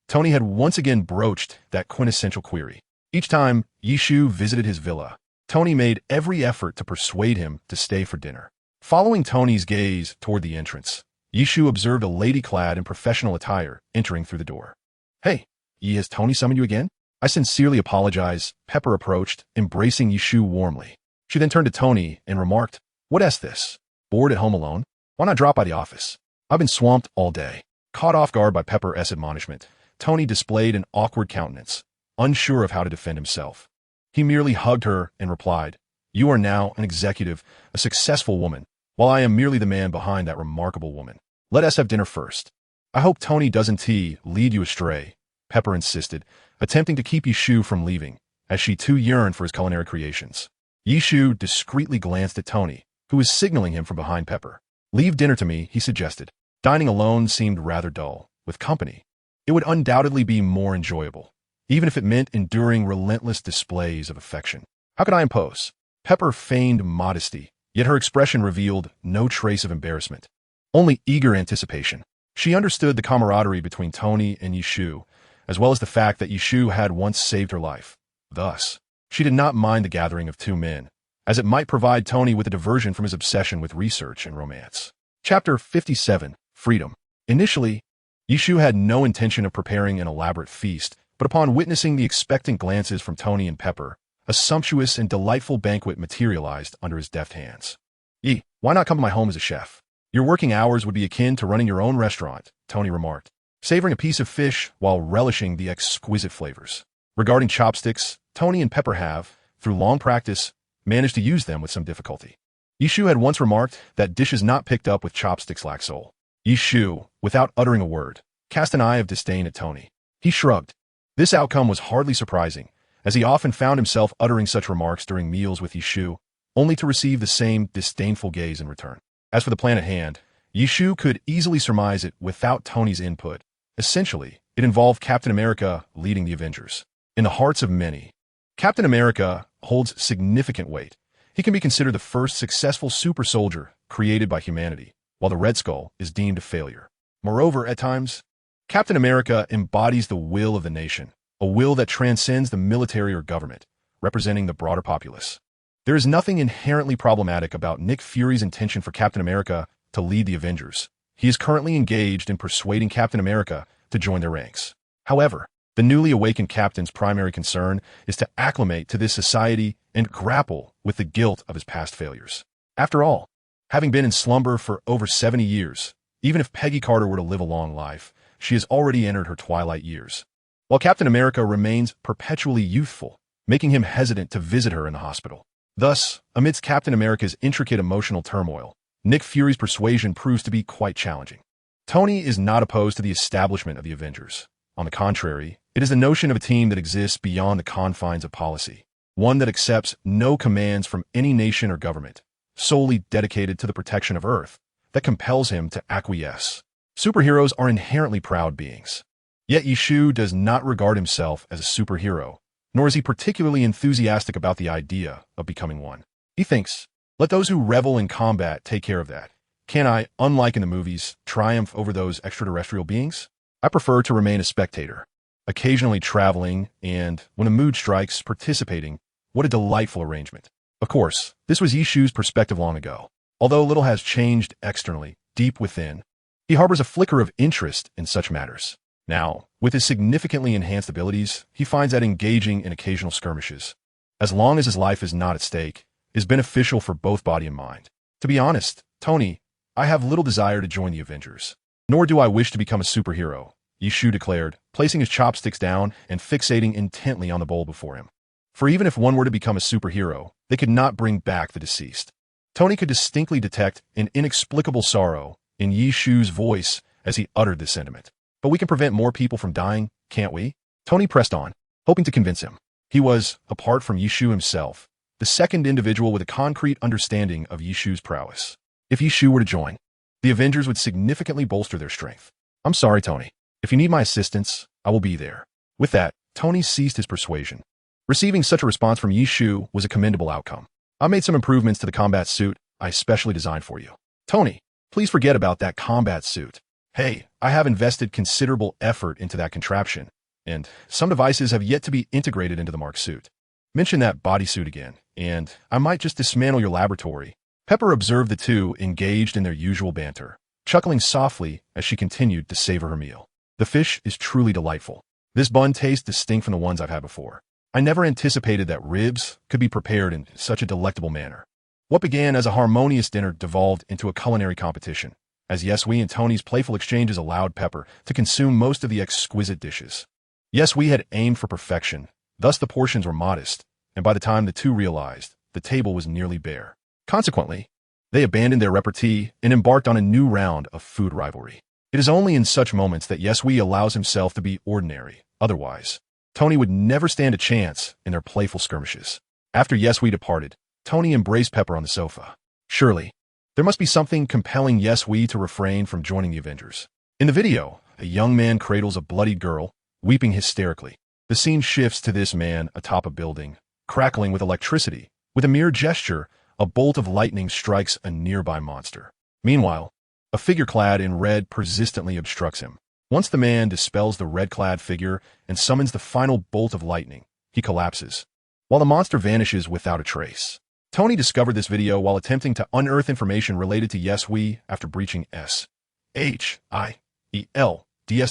Tony had once again broached that quintessential query. Each time Yishu visited his villa, Tony made every effort to persuade him to stay for dinner. Following Tony's gaze toward the entrance, Yishu observed a lady clad in professional attire entering through the door. "Hey, Yi, has Tony summoned you again?" "I sincerely apologize," Pepper approached, embracing Yishu warmly. She then turned to Tony and remarked, "What's this? Bored at home alone? Why not drop by the office? I've been swamped all day." Caught off guard by Pepper's admonishment, Tony displayed an awkward countenance, unsure of how to defend himself. He merely hugged her and replied, "You are now an executive, a successful woman, while I am merely the man behind that remarkable woman. Let us have dinner first." "I hope Tony doesn't lead you astray," Pepper insisted, attempting to keep Yishu from leaving, as she too yearned for his culinary creations. Yishu discreetly glanced at Tony, who was signaling him from behind Pepper. "Leave dinner to me," he suggested. Dining alone seemed rather dull. With company, it would undoubtedly be more enjoyable, even if it meant enduring relentless displays of affection. "How could I impose?" Pepper feigned modesty, yet her expression revealed no trace of embarrassment, only eager anticipation. She understood the camaraderie between Tony and Yishu, as well as the fact that Yishu had once saved her life. Thus, she did not mind the gathering of two men, as it might provide Tony with a diversion from his obsession with research and romance. Chapter 57, Freedom. Initially, Yishu had no intention of preparing an elaborate feast, but upon witnessing the expectant glances from Tony and Pepper, a sumptuous and delightful banquet materialized under his deft hands. "Yi, why not come to my home as a chef? Your working hours would be akin to running your own restaurant," Tony remarked, savoring a piece of fish while relishing the exquisite flavors. Regarding chopsticks, Tony and Pepper have, through long practice, managed to use them with some difficulty. Yishu had once remarked that dishes not picked up with chopsticks lack soul. Yishu, without uttering a word, cast an eye of disdain at Tony. He shrugged. This outcome was hardly surprising, as he often found himself uttering such remarks during meals with Yishu, only to receive the same disdainful gaze in return. As for the plan at hand, Yishu could easily surmise it without Tony's input. Essentially, it involved Captain America leading the Avengers. In the hearts of many, Captain America holds significant weight. He can be considered the first successful super soldier created by humanity, while the Red Skull is deemed a failure. Moreover, at times, Captain America embodies the will of the nation, a will that transcends the military or government, representing the broader populace. There is nothing inherently problematic about Nick Fury's intention for Captain America to lead the Avengers. He is currently engaged in persuading Captain America to join their ranks. However, the newly awakened Captain's primary concern is to acclimate to this society and grapple with the guilt of his past failures. After all, having been in slumber for over 70 years, even if Peggy Carter were to live a long life, she has already entered her twilight years, while Captain America remains perpetually youthful, making him hesitant to visit her in the hospital. Thus, amidst Captain America's intricate emotional turmoil, Nick Fury's persuasion proves to be quite challenging. Tony is not opposed to the establishment of the Avengers. On the contrary, it is the notion of a team that exists beyond the confines of policy, one that accepts no commands from any nation or government, solely dedicated to the protection of Earth, that compels him to acquiesce. Superheroes are inherently proud beings. Yet Yishu does not regard himself as a superhero, nor is he particularly enthusiastic about the idea of becoming one. He thinks, let those who revel in combat take care of that. Can I, unlike in the movies, triumph over those extraterrestrial beings? I prefer to remain a spectator, occasionally traveling and, when a mood strikes, participating. What a delightful arrangement. Of course, this was Yishu's perspective long ago. Although little has changed externally, deep within, he harbors a flicker of interest in such matters. Now, with his significantly enhanced abilities, he finds that engaging in occasional skirmishes, as long as his life is not at stake, is beneficial for both body and mind. To be honest, Tony, I have little desire to join the Avengers. Nor do I wish to become a superhero, Yishu declared, placing his chopsticks down and fixating intently on the bowl before him. For even if one were to become a superhero, they could not bring back the deceased. Tony could distinctly detect an inexplicable sorrow in Yi Shu's voice as he uttered this sentiment. But we can prevent more people from dying, can't we? Tony pressed on, hoping to convince him. He was, apart from Yi Shu himself, the second individual with a concrete understanding of Yi Shu's prowess. If Yi Shu were to join, the Avengers would significantly bolster their strength. I'm sorry, Tony. If you need my assistance, I will be there. With that, Tony ceased his persuasion. Receiving such a response from Yi Shu was a commendable outcome. I made some improvements to the combat suit I specially designed for you. Tony, please forget about that combat suit. Hey, I have invested considerable effort into that contraption, and some devices have yet to be integrated into the Mark suit. Mention that bodysuit again, and I might just dismantle your laboratory. Pepper observed the two engaged in their usual banter, chuckling softly as she continued to savor her meal. The fish is truly delightful. This bun tastes distinct from the ones I've had before. I never anticipated that ribs could be prepared in such a delectable manner. What began as a harmonious dinner devolved into a culinary competition, as Yesui and Tony's playful exchanges allowed Pepper to consume most of the exquisite dishes. Yesui had aimed for perfection, thus the portions were modest, and by the time the two realized, the table was nearly bare. Consequently, they abandoned their repartee and embarked on a new round of food rivalry. It is only in such moments that Yesui allows himself to be ordinary. Otherwise, Tony would never stand a chance in their playful skirmishes. After Yesui departed, Tony embraced Pepper on the sofa. Surely, there must be something compelling Yesui to refrain from joining the Avengers. In the video, a young man cradles a bloodied girl, weeping hysterically. The scene shifts to this man atop a building, crackling with electricity. With a mere gesture, a bolt of lightning strikes a nearby monster. Meanwhile, a figure clad in red persistently obstructs him. Once the man dispels the red-clad figure and summons the final bolt of lightning, he collapses, while the monster vanishes without a trace. Tony discovered this video while attempting to unearth information related to Yesui after breaching SHIELD's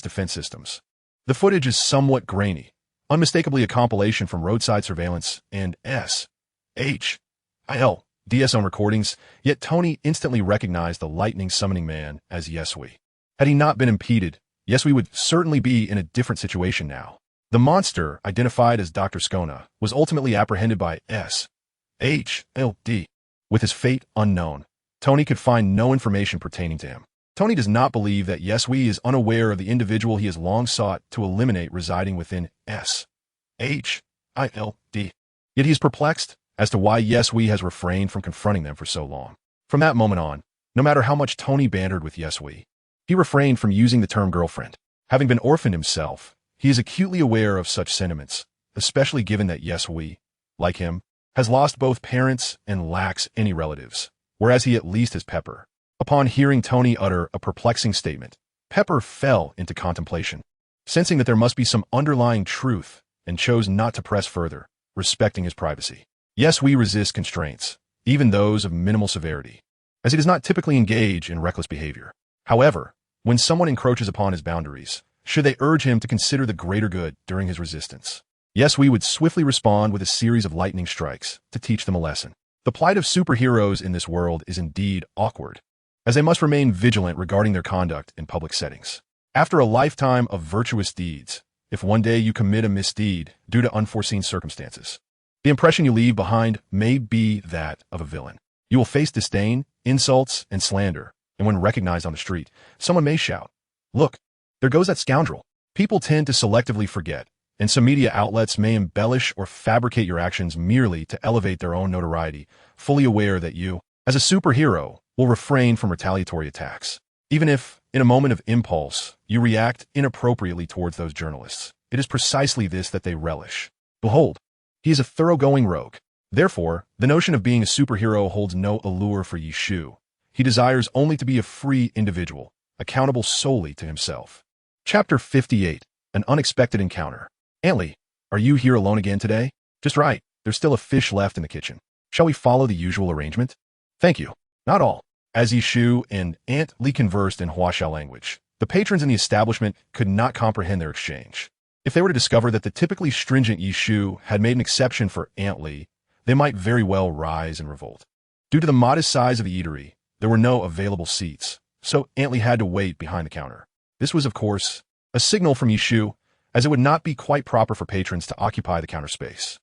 defense systems. The footage is somewhat grainy, unmistakably a compilation from roadside surveillance and SHIELD's own recordings, yet Tony instantly recognized the lightning summoning man as Yesui. Had he not been impeded, Yesui would certainly be in a different situation now. The monster, identified as Dr. Skona, was ultimately apprehended by SHIELD. With his fate unknown, Tony could find no information pertaining to him. Tony does not believe that Yesui is unaware of the individual he has long sought to eliminate residing within SHIELD. Yet he is perplexed as to why Yesui has refrained from confronting them for so long. From that moment on, no matter how much Tony bantered with Yesui, he refrained from using the term girlfriend. Having been orphaned himself, he is acutely aware of such sentiments, especially given that Yesui, like him, has lost both parents and lacks any relatives, whereas he at least has Pepper. Upon hearing Tony utter a perplexing statement, Pepper fell into contemplation, sensing that there must be some underlying truth, and chose not to press further, respecting his privacy. Yesui resists constraints, even those of minimal severity, as he does not typically engage in reckless behavior. However, when someone encroaches upon his boundaries, should they urge him to consider the greater good during his resistance, Yesui would swiftly respond with a series of lightning strikes to teach them a lesson. The plight of superheroes in this world is indeed awkward, as they must remain vigilant regarding their conduct in public settings. After a lifetime of virtuous deeds, if one day you commit a misdeed due to unforeseen circumstances, the impression you leave behind may be that of a villain. You will face disdain, insults, and slander, and when recognized on the street, someone may shout, "Look, there goes that scoundrel." People tend to selectively forget, and some media outlets may embellish or fabricate your actions merely to elevate their own notoriety, fully aware that you, as a superhero, will refrain from retaliatory attacks. Even if, in a moment of impulse, you react inappropriately towards those journalists, it is precisely this that they relish. Behold, he is a thoroughgoing rogue. Therefore, the notion of being a superhero holds no allure for Yi Shu. He desires only to be a free individual, accountable solely to himself. Chapter 58, An Unexpected Encounter. Antly, are you here alone again today? Just right, there's still a fish left in the kitchen. Shall we follow the usual arrangement? Thank you. Not all. As Yi Shu and Aunt Li conversed in Huaxia language, the patrons in the establishment could not comprehend their exchange. If they were to discover that the typically stringent Yi Shu had made an exception for Aunt Li, they might very well rise in revolt. Due to the modest size of the eatery, there were no available seats, so Aunt Li had to wait behind the counter. This was, of course, a signal from Yi Shu, as it would not be quite proper for patrons to occupy the counter space.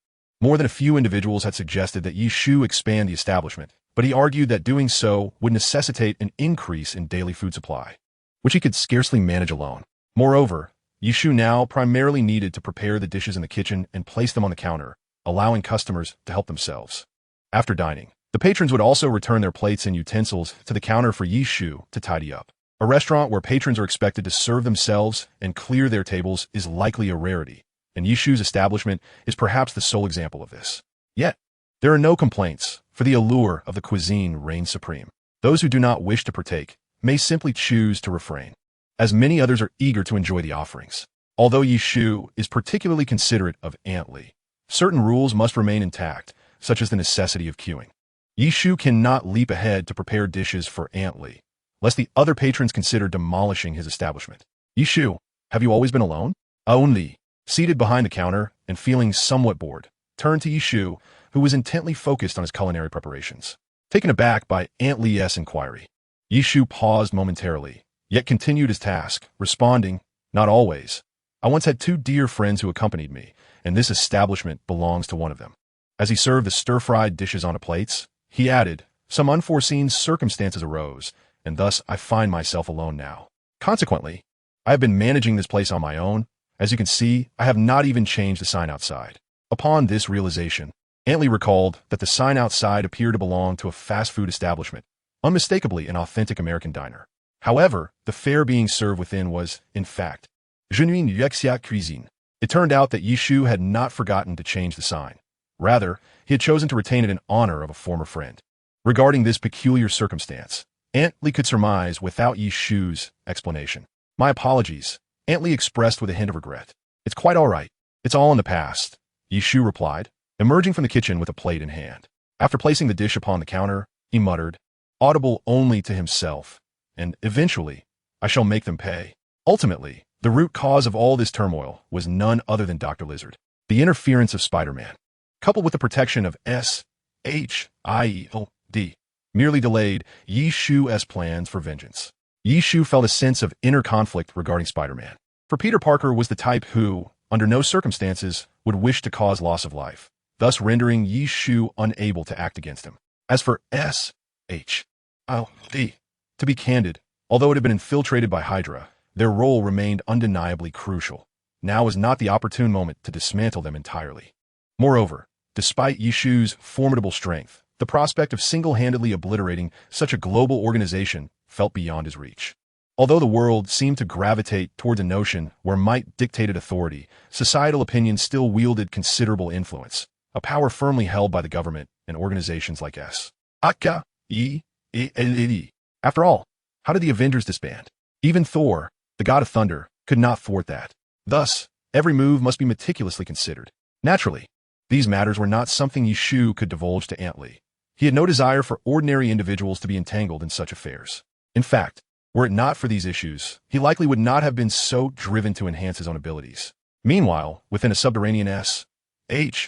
More than a few individuals had suggested that Yishu expand the establishment, but he argued that doing so would necessitate an increase in daily food supply, which he could scarcely manage alone. Moreover, Yishu now primarily needed to prepare the dishes in the kitchen and place them on the counter, allowing customers to help themselves. After dining, the patrons would also return their plates and utensils to the counter for Yishu to tidy up. A restaurant where patrons are expected to serve themselves and clear their tables is likely a rarity, and Yishu's establishment is perhaps the sole example of this. Yet, there are no complaints, for the allure of the cuisine reigns supreme. Those who do not wish to partake may simply choose to refrain, as many others are eager to enjoy the offerings. Although Yishu is particularly considerate of Aunt Lee, certain rules must remain intact, such as the necessity of queuing. Yishu cannot leap ahead to prepare dishes for Aunt Lee, lest the other patrons consider demolishing his establishment. Yishu, have you always been alone? Aunt Lee, seated behind the counter and feeling somewhat bored, turned to Yishu, who was intently focused on his culinary preparations. Taken aback by Aunt Lee's inquiry, Yishu paused momentarily, yet continued his task, responding, "Not always. I once had 2 dear friends who accompanied me, and this establishment belongs to one of them." As he served the stir-fried dishes onto plates, he added, "Some unforeseen circumstances arose, and thus I find myself alone now. Consequently, I have been managing this place on my own. As you can see, I have not even changed the sign outside." Upon this realization, Aunt Lee recalled that the sign outside appeared to belong to a fast food establishment, unmistakably an authentic American diner. However, the fare being served within was, in fact, genuine Yuexia cuisine. It turned out that Yishu had not forgotten to change the sign. Rather, he had chosen to retain it in honor of a former friend. Regarding this peculiar circumstance, Aunt Lee could surmise without Yishu's explanation. "My apologies," Aunt Lee expressed with a hint of regret. "It's quite all right. It's all in the past," Yishu replied, emerging from the kitchen with a plate in hand. After placing the dish upon the counter, he muttered, audible only to himself, "And eventually, I shall make them pay." Ultimately, the root cause of all this turmoil was none other than Dr. Lizard. The interference of Spider-Man, coupled with the protection of S.H.I.E.L.D., merely delayed Yishu's plans for vengeance. Yishu felt a sense of inner conflict regarding Spider-Man. For Peter Parker was the type who, under no circumstances, would wish to cause loss of life, thus rendering Yishu unable to act against him. As for S.H.I.L.D., to be candid, although it had been infiltrated by Hydra, their role remained undeniably crucial. Now was not the opportune moment to dismantle them entirely. Moreover, despite Yishu's formidable strength, the prospect of single-handedly obliterating such a global organization felt beyond his reach. Although the world seemed to gravitate towards a notion where might dictated authority, societal opinion still wielded considerable influence, a power firmly held by the government and organizations like S.H.I.E.L.D. After all, how did the Avengers disband? Even Thor, the god of thunder, could not thwart that. Thus, every move must be meticulously considered. Naturally, these matters were not something Yishu could divulge to Aunt Lee. He had no desire for ordinary individuals to be entangled in such affairs. In fact, were it not for these issues, he likely would not have been so driven to enhance his own abilities. Meanwhile, within a subterranean S.H.I.E.L.D.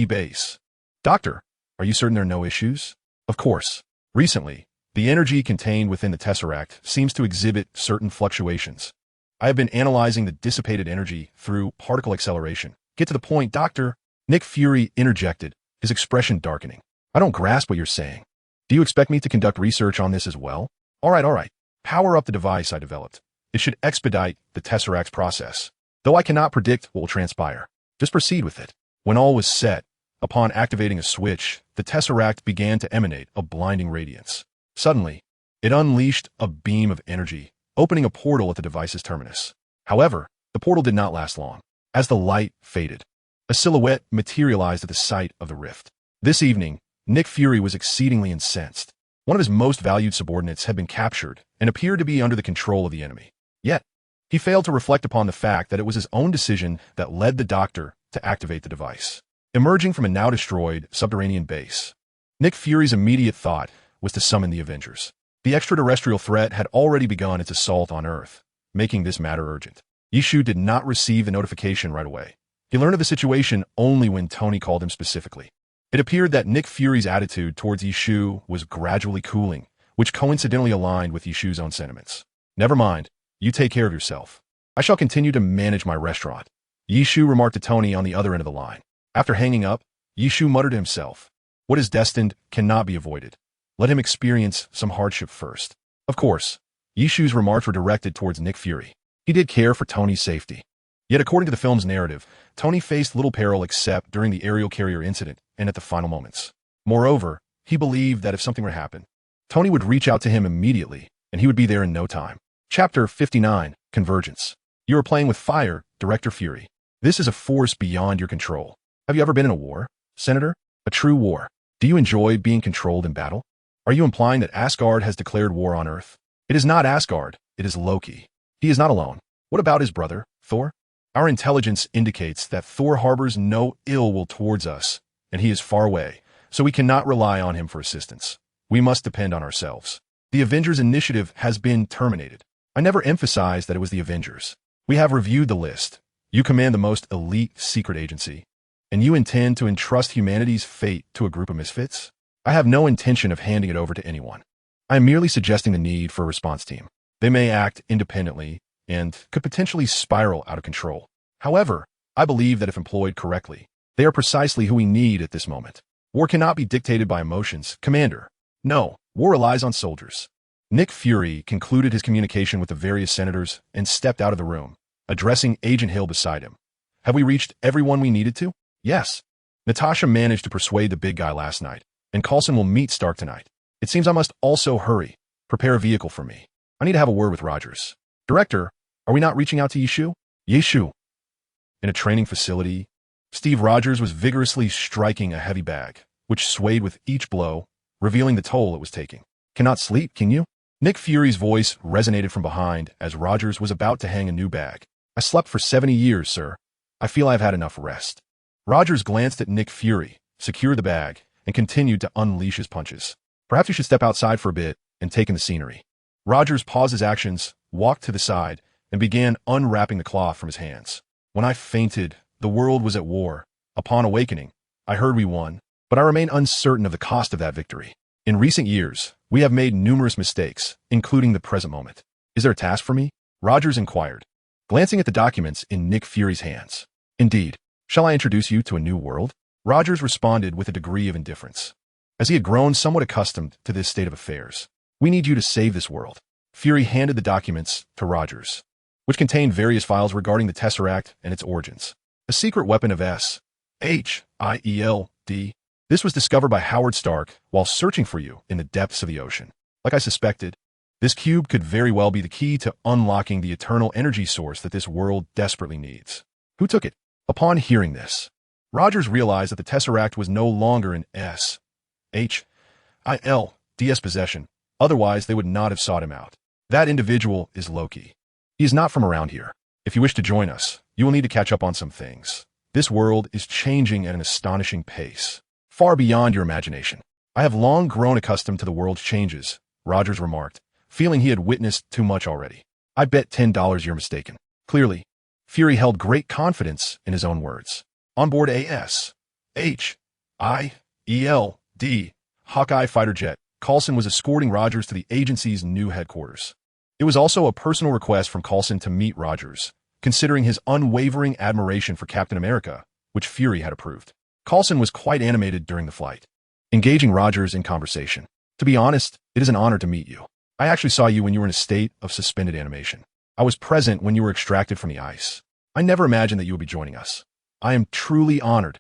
base. "Doctor, are you certain there are no issues?" "Of course. Recently, the energy contained within the Tesseract seems to exhibit certain fluctuations. I have been analyzing the dissipated energy through particle acceleration." "Get to the point, Doctor," Nick Fury interjected, his expression darkening. "I don't grasp what you're saying. Do you expect me to conduct research on this as well?" All right. Power up the device I developed. It should expedite the Tesseract's process, though I cannot predict what will transpire. Just proceed with it." When all was set, upon activating a switch, the Tesseract began to emanate a blinding radiance. Suddenly, it unleashed a beam of energy, opening a portal at the device's terminus. However, the portal did not last long. As the light faded, a silhouette materialized at the site of the rift. This evening, Nick Fury was exceedingly incensed. One of his most valued subordinates had been captured and appeared to be under the control of the enemy. Yet, he failed to reflect upon the fact that it was his own decision that led the Doctor to activate the device. Emerging from a now-destroyed subterranean base, Nick Fury's immediate thought was to summon the Avengers. The extraterrestrial threat had already begun its assault on Earth, making this matter urgent. Yishu did not receive the notification right away. He learned of the situation only when Tony called him specifically. It appeared that Nick Fury's attitude towards Yishu was gradually cooling, which coincidentally aligned with Yishu's own sentiments. "Never mind, you take care of yourself. I shall continue to manage my restaurant," Yishu remarked to Tony on the other end of the line. After hanging up, Yishu muttered to himself, "What is destined cannot be avoided. Let him experience some hardship first." Of course, Yishu's remarks were directed towards Nick Fury. He did care for Tony's safety. Yet according to the film's narrative, Tony faced little peril except during the aerial carrier incident and at the final moments. Moreover, he believed that if something were to happen, Tony would reach out to him immediately, and he would be there in no time. Chapter 59, Convergence. You are playing with fire, Director Fury. This is a force beyond your control. Have you ever been in a war, Senator? A true war. Do you enjoy being controlled in battle? Are you implying that Asgard has declared war on Earth? It is not Asgard, it is Loki. He is not alone. What about his brother, Thor? Our intelligence indicates that Thor harbors no ill will towards us, and he is far away, so we cannot rely on him for assistance. We must depend on ourselves. The Avengers initiative has been terminated. I never emphasized that it was the Avengers. We have reviewed the list. You command the most elite secret agency, and you intend to entrust humanity's fate to a group of misfits? I have no intention of handing it over to anyone. I am merely suggesting the need for a response team. They may act independently and could potentially spiral out of control. However, I believe that if employed correctly, they are precisely who we need at this moment. War cannot be dictated by emotions, Commander. No, war relies on soldiers. Nick Fury concluded his communication with the various senators and stepped out of the room, addressing Agent Hill beside him. Have we reached everyone we needed to? Yes. Natasha managed to persuade the big guy last night, and Coulson will meet Stark tonight. It seems I must also hurry. Prepare a vehicle for me. I need to have a word with Rogers. Director, are we not reaching out to Yishu? Yishu. In a training facility, Steve Rogers was vigorously striking a heavy bag, which swayed with each blow, revealing the toll it was taking. Cannot sleep, can you? Nick Fury's voice resonated from behind as Rogers was about to hang a new bag. I slept for 70 years, sir. I feel I've had enough rest. Rogers glanced at Nick Fury, secured the bag, and continued to unleash his punches. Perhaps you should step outside for a bit and take in the scenery. Rogers paused his actions, walked to the side, and began unwrapping the cloth from his hands. When I fainted, the world was at war. Upon awakening, I heard we won, but I remain uncertain of the cost of that victory. In recent years, we have made numerous mistakes, including the present moment. Is there a task for me? Rogers inquired, glancing at the documents in Nick Fury's hands. Indeed. Shall I introduce you to a new world? Rogers responded with a degree of indifference, as he had grown somewhat accustomed to this state of affairs. We need you to save this world. Fury handed the documents to Rogers, which contained various files regarding the Tesseract and its origins. A secret weapon of S.H.I.E.L.D. This was discovered by Howard Stark while searching for you in the depths of the ocean. Like I suspected, this cube could very well be the key to unlocking the eternal energy source that this world desperately needs. Who took it? Upon hearing this, Rogers realized that the Tesseract was no longer in S.H.I.L.D.'s possession. Otherwise, they would not have sought him out. That individual is Loki. He is not from around here. If you wish to join us, you will need to catch up on some things. This world is changing at an astonishing pace, far beyond your imagination. I have long grown accustomed to the world's changes, Rogers remarked, feeling he had witnessed too much already. I bet $10 you're mistaken. Clearly, Fury held great confidence in his own words. On board A.S.H.I.E.L.D. Hawkeye fighter jet, Coulson was escorting Rogers to the agency's new headquarters. It was also a personal request from Coulson to meet Rogers, considering his unwavering admiration for Captain America, which Fury had approved. Coulson was quite animated during the flight, engaging Rogers in conversation. To be honest, it is an honor to meet you. I actually saw you when you were in a state of suspended animation. I was present when you were extracted from the ice. I never imagined that you would be joining us. I am truly honored.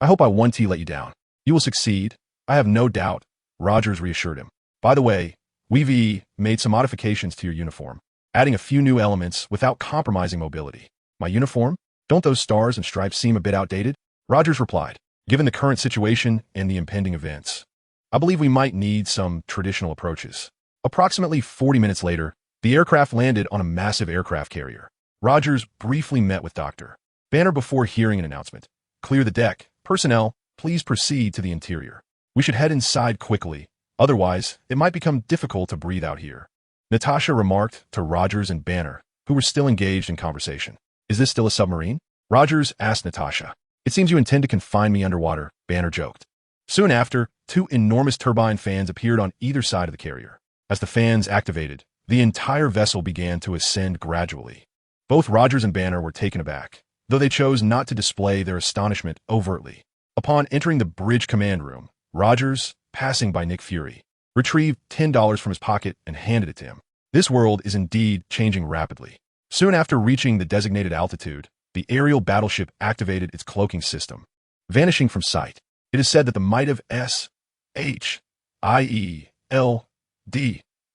I hope I won't let you down. You will succeed. I have no doubt, Rogers reassured him. By the way, we've made some modifications to your uniform, adding a few new elements without compromising mobility. My uniform? Don't those stars and stripes seem a bit outdated? Rogers replied, given the current situation and the impending events. I believe we might need some traditional approaches. Approximately 40 minutes later, the aircraft landed on a massive aircraft carrier. Rogers briefly met with Dr. Banner before hearing an announcement. Clear the deck. Personnel, please proceed to the interior. We should head inside quickly. Otherwise, it might become difficult to breathe out here. Natasha remarked to Rogers and Banner, who were still engaged in conversation. Is this still a submarine? Rogers asked Natasha. It seems you intend to confine me underwater, Banner joked. Soon after, two enormous turbine fans appeared on either side of the carrier. As the fans activated, the entire vessel began to ascend gradually. Both Rogers and Banner were taken aback. though they chose not to display their astonishment overtly. Upon entering the bridge command room, Rogers, passing by Nick Fury, retrieved $10 from his pocket and handed it to him. This world is indeed changing rapidly. Soon after reaching the designated altitude, the aerial battleship activated its cloaking system, vanishing from sight. It is said that the might of S.H.I.E.L.D.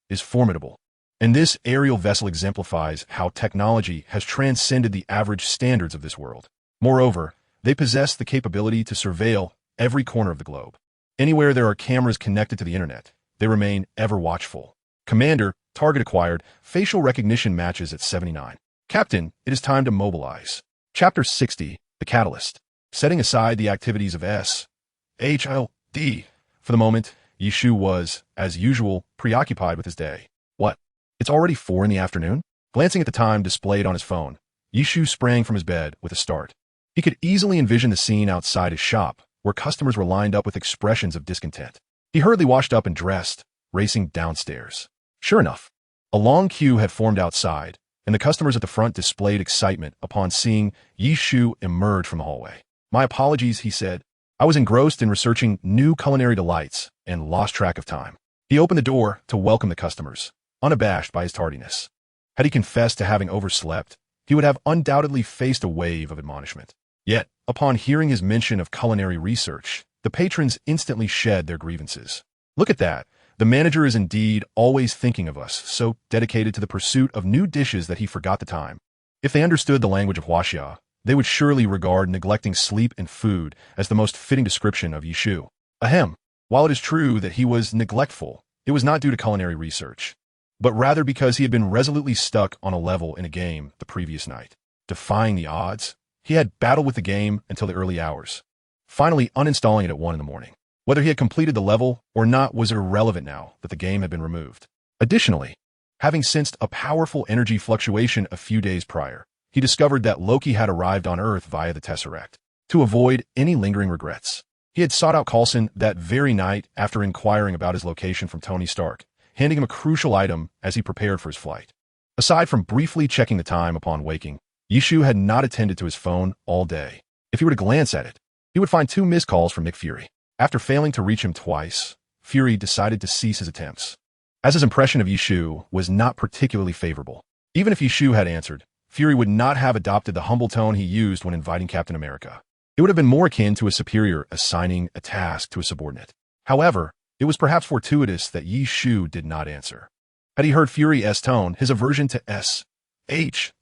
is formidable, and this aerial vessel exemplifies how technology has transcended the average standards of this world. Moreover, they possess the capability to surveil every corner of the globe. Anywhere there are cameras connected to the internet, they remain ever watchful. Commander, target acquired, facial recognition matches at 79. Captain, it is time to mobilize. Chapter 60, The Catalyst. Setting aside the activities of S.H.I.L.D. for the moment, Yishu was, as usual, preoccupied with his day. What? It's already 4 in the afternoon? Glancing at the time displayed on his phone, Yishu sprang from his bed with a start. He could easily envision the scene outside his shop, where customers were lined up with expressions of discontent. He hurriedly washed up and dressed, racing downstairs. Sure enough, a long queue had formed outside, and the customers at the front displayed excitement upon seeing Yishu emerge from the hallway. My apologies, he said. I was engrossed in researching new culinary delights and lost track of time. He opened the door to welcome the customers, unabashed by his tardiness. Had he confessed to having overslept, he would have undoubtedly faced a wave of admonishment. Yet, upon hearing his mention of culinary research, the patrons instantly shed their grievances. Look at that. The manager is indeed always thinking of us, so dedicated to the pursuit of new dishes that he forgot the time. If they understood the language of Huaxia, they would surely regard neglecting sleep and food as the most fitting description of Yishu. Ahem. While it is true that he was neglectful, it was not due to culinary research, but rather because he had been resolutely stuck on a level in a game the previous night. Defying the odds, he had battled with the game until the early hours, finally uninstalling it at 1 in the morning. Whether he had completed the level or not was irrelevant now that the game had been removed. Additionally, having sensed a powerful energy fluctuation a few days prior, he discovered that Loki had arrived on Earth via the Tesseract. To avoid any lingering regrets, he had sought out Coulson that very night after inquiring about his location from Tony Stark, handing him a crucial item as he prepared for his flight. Aside from briefly checking the time upon waking, Yishu had not attended to his phone all day. If he were to glance at it, he would find 2 missed calls from Nick Fury. After failing to reach him twice, Fury decided to cease his attempts, as his impression of Yishu was not particularly favorable. Even if Yishu had answered, Fury would not have adopted the humble tone he used when inviting Captain America. It would have been more akin to a superior assigning a task to a subordinate. However, it was perhaps fortuitous that Yishu did not answer. Had he heard Fury's tone, his aversion to S.H.I.E.L.D.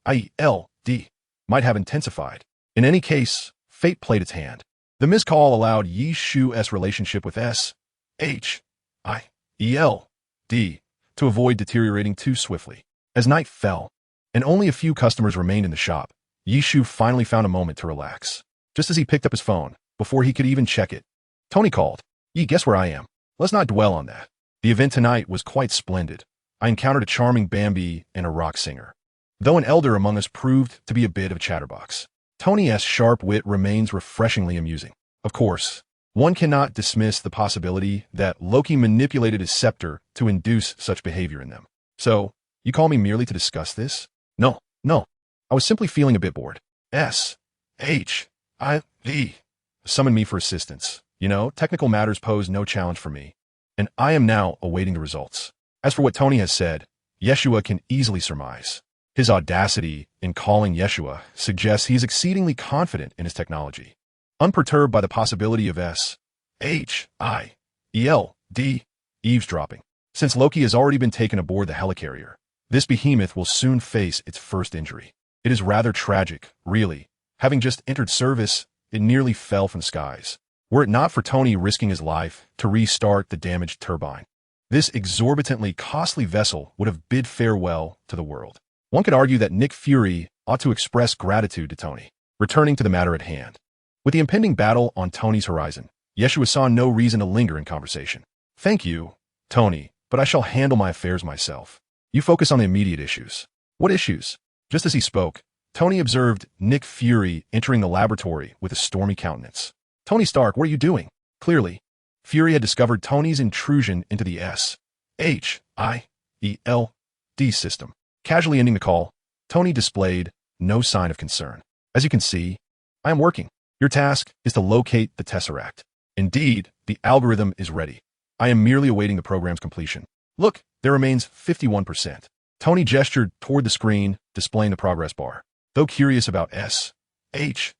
might have intensified. In any case, fate played its hand. The missed call allowed Yishu's relationship with S.H.I.E.L.D. to avoid deteriorating too swiftly. As night fell, and only a few customers remained in the shop, Yishu finally found a moment to relax. Just as he picked up his phone, before he could even check it, Tony called. Guess where I am? Let's not dwell on that. The event tonight was quite splendid. I encountered a charming Bambi and a rock singer, though an elder among us proved to be a bit of a chatterbox. Tony's sharp wit remains refreshingly amusing. Of course, one cannot dismiss the possibility that Loki manipulated his scepter to induce such behavior in them. So, you call me merely to discuss this? No. I was simply feeling a bit bored. S.H.I.V. summoned me for assistance. Technical matters pose no challenge for me, and I am now awaiting the results. As for what Tony has said, Yeshua can easily surmise. His audacity in calling Yeshua suggests he is exceedingly confident in his technology, unperturbed by the possibility of S.H.I.E.L.D. eavesdropping. Since Loki has already been taken aboard the helicarrier, this behemoth will soon face its first injury. It is rather tragic, really. Having just entered service, it nearly fell from the skies, were it not for Tony risking his life to restart the damaged turbine. This exorbitantly costly vessel would have bid farewell to the world. One could argue that Nick Fury ought to express gratitude to Tony. Returning to the matter at hand. With the impending battle on Tony's horizon, Yeshua saw no reason to linger in conversation. Thank you, Tony, but I shall handle my affairs myself. You focus on the immediate issues. What issues? Just as he spoke, Tony observed Nick Fury entering the laboratory with a stormy countenance. Tony Stark, what are you doing? Clearly, Fury had discovered Tony's intrusion into the S.H.I.E.L.D. system. Casually ending the call, Tony displayed no sign of concern. As you can see, I am working. Your task is to locate the Tesseract. Indeed, the algorithm is ready. I am merely awaiting the program's completion. Look, there remains 51%. Tony gestured toward the screen, displaying the progress bar. Though curious about SHIELD's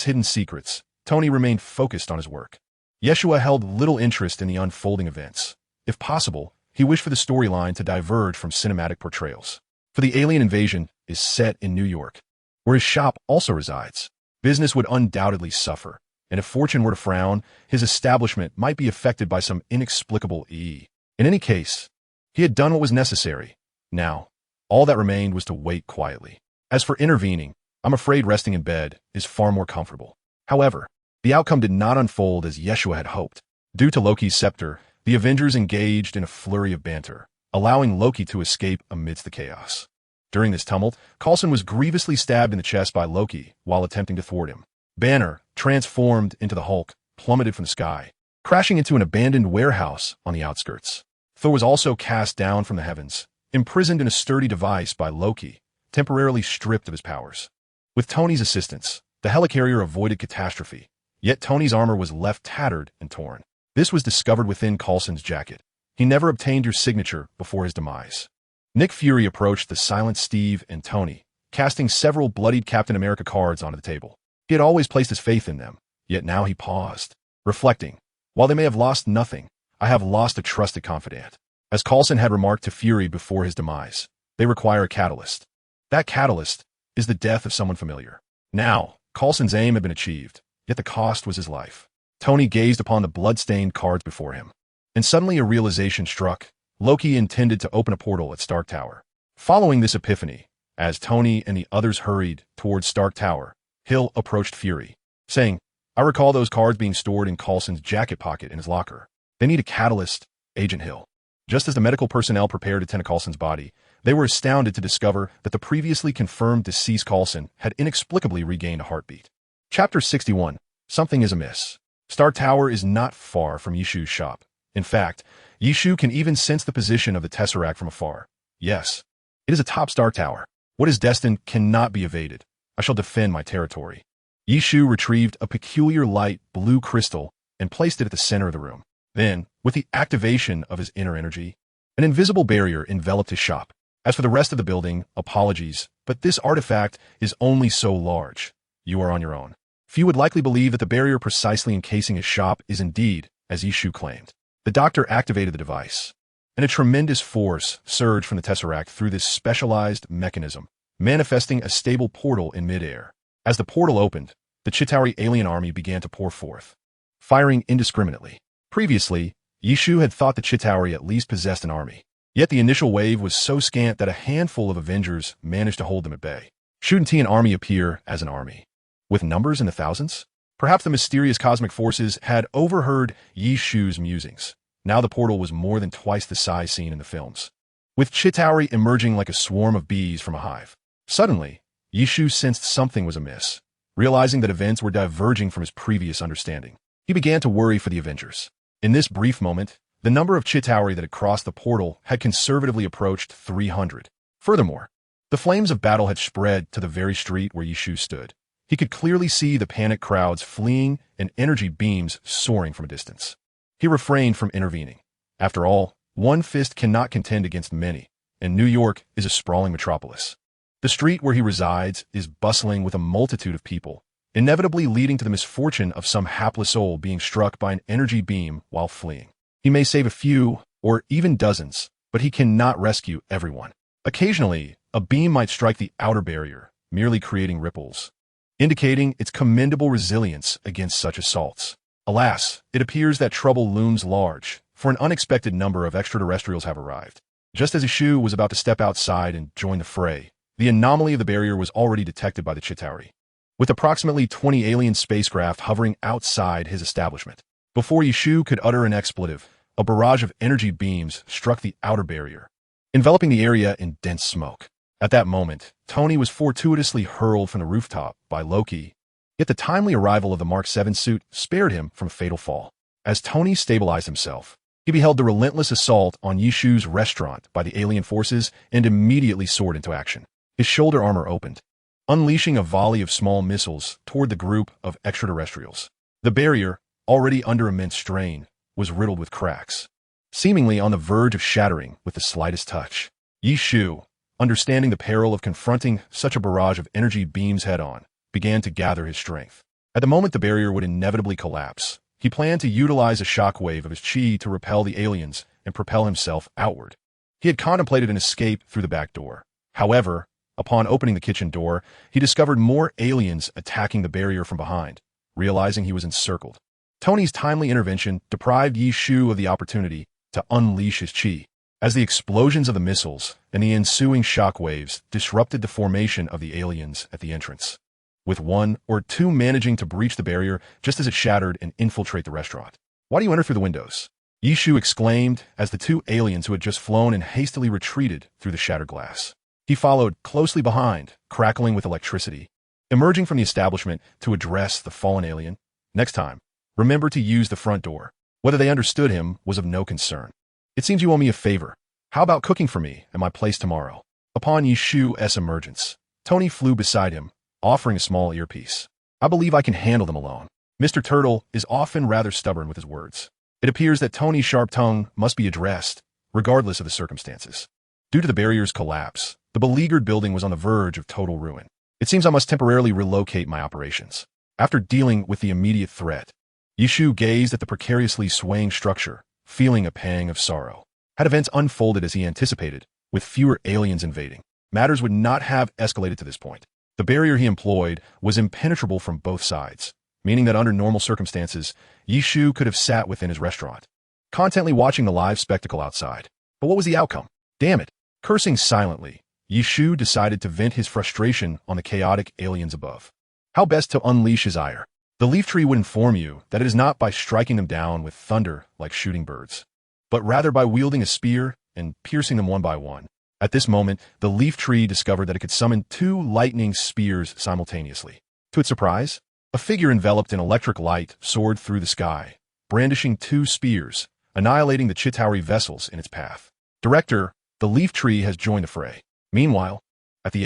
hidden secrets, Tony remained focused on his work. Yeshua held little interest in the unfolding events. If possible, he wished for the storyline to diverge from cinematic portrayals. For the alien invasion is set in New York, where his shop also resides. Business would undoubtedly suffer, and if fortune were to frown, his establishment might be affected by some inexplicable In any case, he had done what was necessary. Now, all that remained was to wait quietly. As for intervening, I'm afraid resting in bed is far more comfortable. However, the outcome did not unfold as Yeshua had hoped. Due to Loki's scepter, the Avengers engaged in a flurry of banter, allowing Loki to escape amidst the chaos. During this tumult, Coulson was grievously stabbed in the chest by Loki while attempting to thwart him. Banner, transformed into the Hulk, plummeted from the sky, crashing into an abandoned warehouse on the outskirts. Thor was also cast down from the heavens, imprisoned in a sturdy device by Loki, temporarily stripped of his powers. With Tony's assistance, the helicarrier avoided catastrophe, yet Tony's armor was left tattered and torn. This was discovered within Coulson's jacket. He never obtained your signature before his demise. Nick Fury approached the silent Steve and Tony, casting several bloodied Captain America cards onto the table. He had always placed his faith in them, yet now he paused, reflecting, while they may have lost nothing, I have lost a trusted confidant. As Coulson had remarked to Fury before his demise, they require a catalyst. That catalyst is the death of someone familiar. Now, Coulson's aim had been achieved, yet the cost was his life. Tony gazed upon the blood-stained cards before him, and suddenly a realization struck. Loki intended to open a portal at Stark Tower. Following this epiphany, as Tony and the others hurried towards Stark Tower, Hill approached Fury, saying, I recall those cards being stored in Coulson's jacket pocket in his locker. They need a catalyst, Agent Hill. Just as the medical personnel prepared to tend to Coulson's body, they were astounded to discover that the previously confirmed deceased Coulson had inexplicably regained a heartbeat. Chapter 61. Something is amiss. Stark Tower is not far from Yishu's shop. In fact, Yishu can even sense the position of the Tesseract from afar. Yes, it is atop Stark Tower. What is destined cannot be evaded. I shall defend my territory. Yishu retrieved a peculiar light blue crystal and placed it at the center of the room. Then, with the activation of his inner energy, an invisible barrier enveloped his shop. As for the rest of the building, apologies, but this artifact is only so large. You are on your own. Few would likely believe that the barrier precisely encasing his shop is indeed, as Yishu claimed. The doctor activated the device, and a tremendous force surged from the Tesseract through this specialized mechanism, manifesting a stable portal in midair. As the portal opened, the Chitauri alien army began to pour forth, firing indiscriminately. Previously, Yishu had thought the Chitauri at least possessed an army, yet the initial wave was so scant that a handful of Avengers managed to hold them at bay. Shouldn't an army appear as an army, with numbers in the thousands? Perhaps the mysterious cosmic forces had overheard Yishu's musings. Now the portal was more than twice the size seen in the films, with Chitauri emerging like a swarm of bees from a hive. Suddenly, Yishu sensed something was amiss. Realizing that events were diverging from his previous understanding, he began to worry for the Avengers. In this brief moment, the number of Chitauri that had crossed the portal had conservatively approached 300. Furthermore, the flames of battle had spread to the very street where Yishu stood. He could clearly see the panicked crowds fleeing and energy beams soaring from a distance. He refrained from intervening. After all, one fist cannot contend against many, and New York is a sprawling metropolis. The street where he resides is bustling with a multitude of people, inevitably leading to the misfortune of some hapless soul being struck by an energy beam while fleeing. He may save a few, or even dozens, but he cannot rescue everyone. Occasionally, a beam might strike the outer barrier, merely creating ripples, indicating its commendable resilience against such assaults. Alas, it appears that trouble looms large, for an unexpected number of extraterrestrials have arrived. Just as Yishu was about to step outside and join the fray, the anomaly of the barrier was already detected by the Chitauri, with approximately 20 alien spacecraft hovering outside his establishment. Before Yishu could utter an expletive, a barrage of energy beams struck the outer barrier, enveloping the area in dense smoke. At that moment, Tony was fortuitously hurled from the rooftop by Loki, yet the timely arrival of the Mark 7 suit spared him from a fatal fall. As Tony stabilized himself, he beheld the relentless assault on Yishu's restaurant by the alien forces and immediately soared into action. His shoulder armor opened, unleashing a volley of small missiles toward the group of extraterrestrials. The barrier, already under immense strain, was riddled with cracks, seemingly on the verge of shattering with the slightest touch. Yi Shu, understanding the peril of confronting such a barrage of energy beams head-on, began to gather his strength. At the moment the barrier would inevitably collapse, he planned to utilize a shockwave of his chi to repel the aliens and propel himself outward. He had contemplated an escape through the back door. However, upon opening the kitchen door, he discovered more aliens attacking the barrier from behind, realizing he was encircled. Tony's timely intervention deprived Yi Shu of the opportunity to unleash his chi, as the explosions of the missiles and the ensuing shockwaves disrupted the formation of the aliens at the entrance, with one or two managing to breach the barrier just as it shattered and infiltrate the restaurant. "Why do you enter through the windows?" Yi Shu exclaimed as the two aliens who had just flown and hastily retreated through the shattered glass. He followed closely behind, crackling with electricity, emerging from the establishment to address the fallen alien. "Next time, remember to use the front door." Whether they understood him was of no concern. "It seems you owe me a favor. How about cooking for me at my place tomorrow?" Upon Yi Shu's emergence, Tony flew beside him, offering a small earpiece. "I believe I can handle them alone." Mr. Turtle is often rather stubborn with his words. It appears that Tony's sharp tongue must be addressed, regardless of the circumstances. Due to the barrier's collapse, the beleaguered building was on the verge of total ruin. "It seems I must temporarily relocate my operations." After dealing with the immediate threat, Yi Shu gazed at the precariously swaying structure, feeling a pang of sorrow. Had events unfolded as he anticipated, with fewer aliens invading, matters would not have escalated to this point. The barrier he employed was impenetrable from both sides, meaning that under normal circumstances, Yi Shu could have sat within his restaurant, contently watching the live spectacle outside. But what was the outcome? Damn it! Cursing silently, Yi Shu decided to vent his frustration on the chaotic aliens above. How best to unleash his ire? The leaf tree would inform you that it is not by striking them down with thunder like shooting birds, but rather by wielding a spear and piercing them one by one. At this moment, the leaf tree discovered that it could summon 2 lightning spears simultaneously. To its surprise, a figure enveloped in electric light soared through the sky, brandishing 2 spears, annihilating the Chitauri vessels in its path. Director, the leaf tree has joined the fray. Meanwhile, at the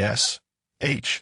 SHIELD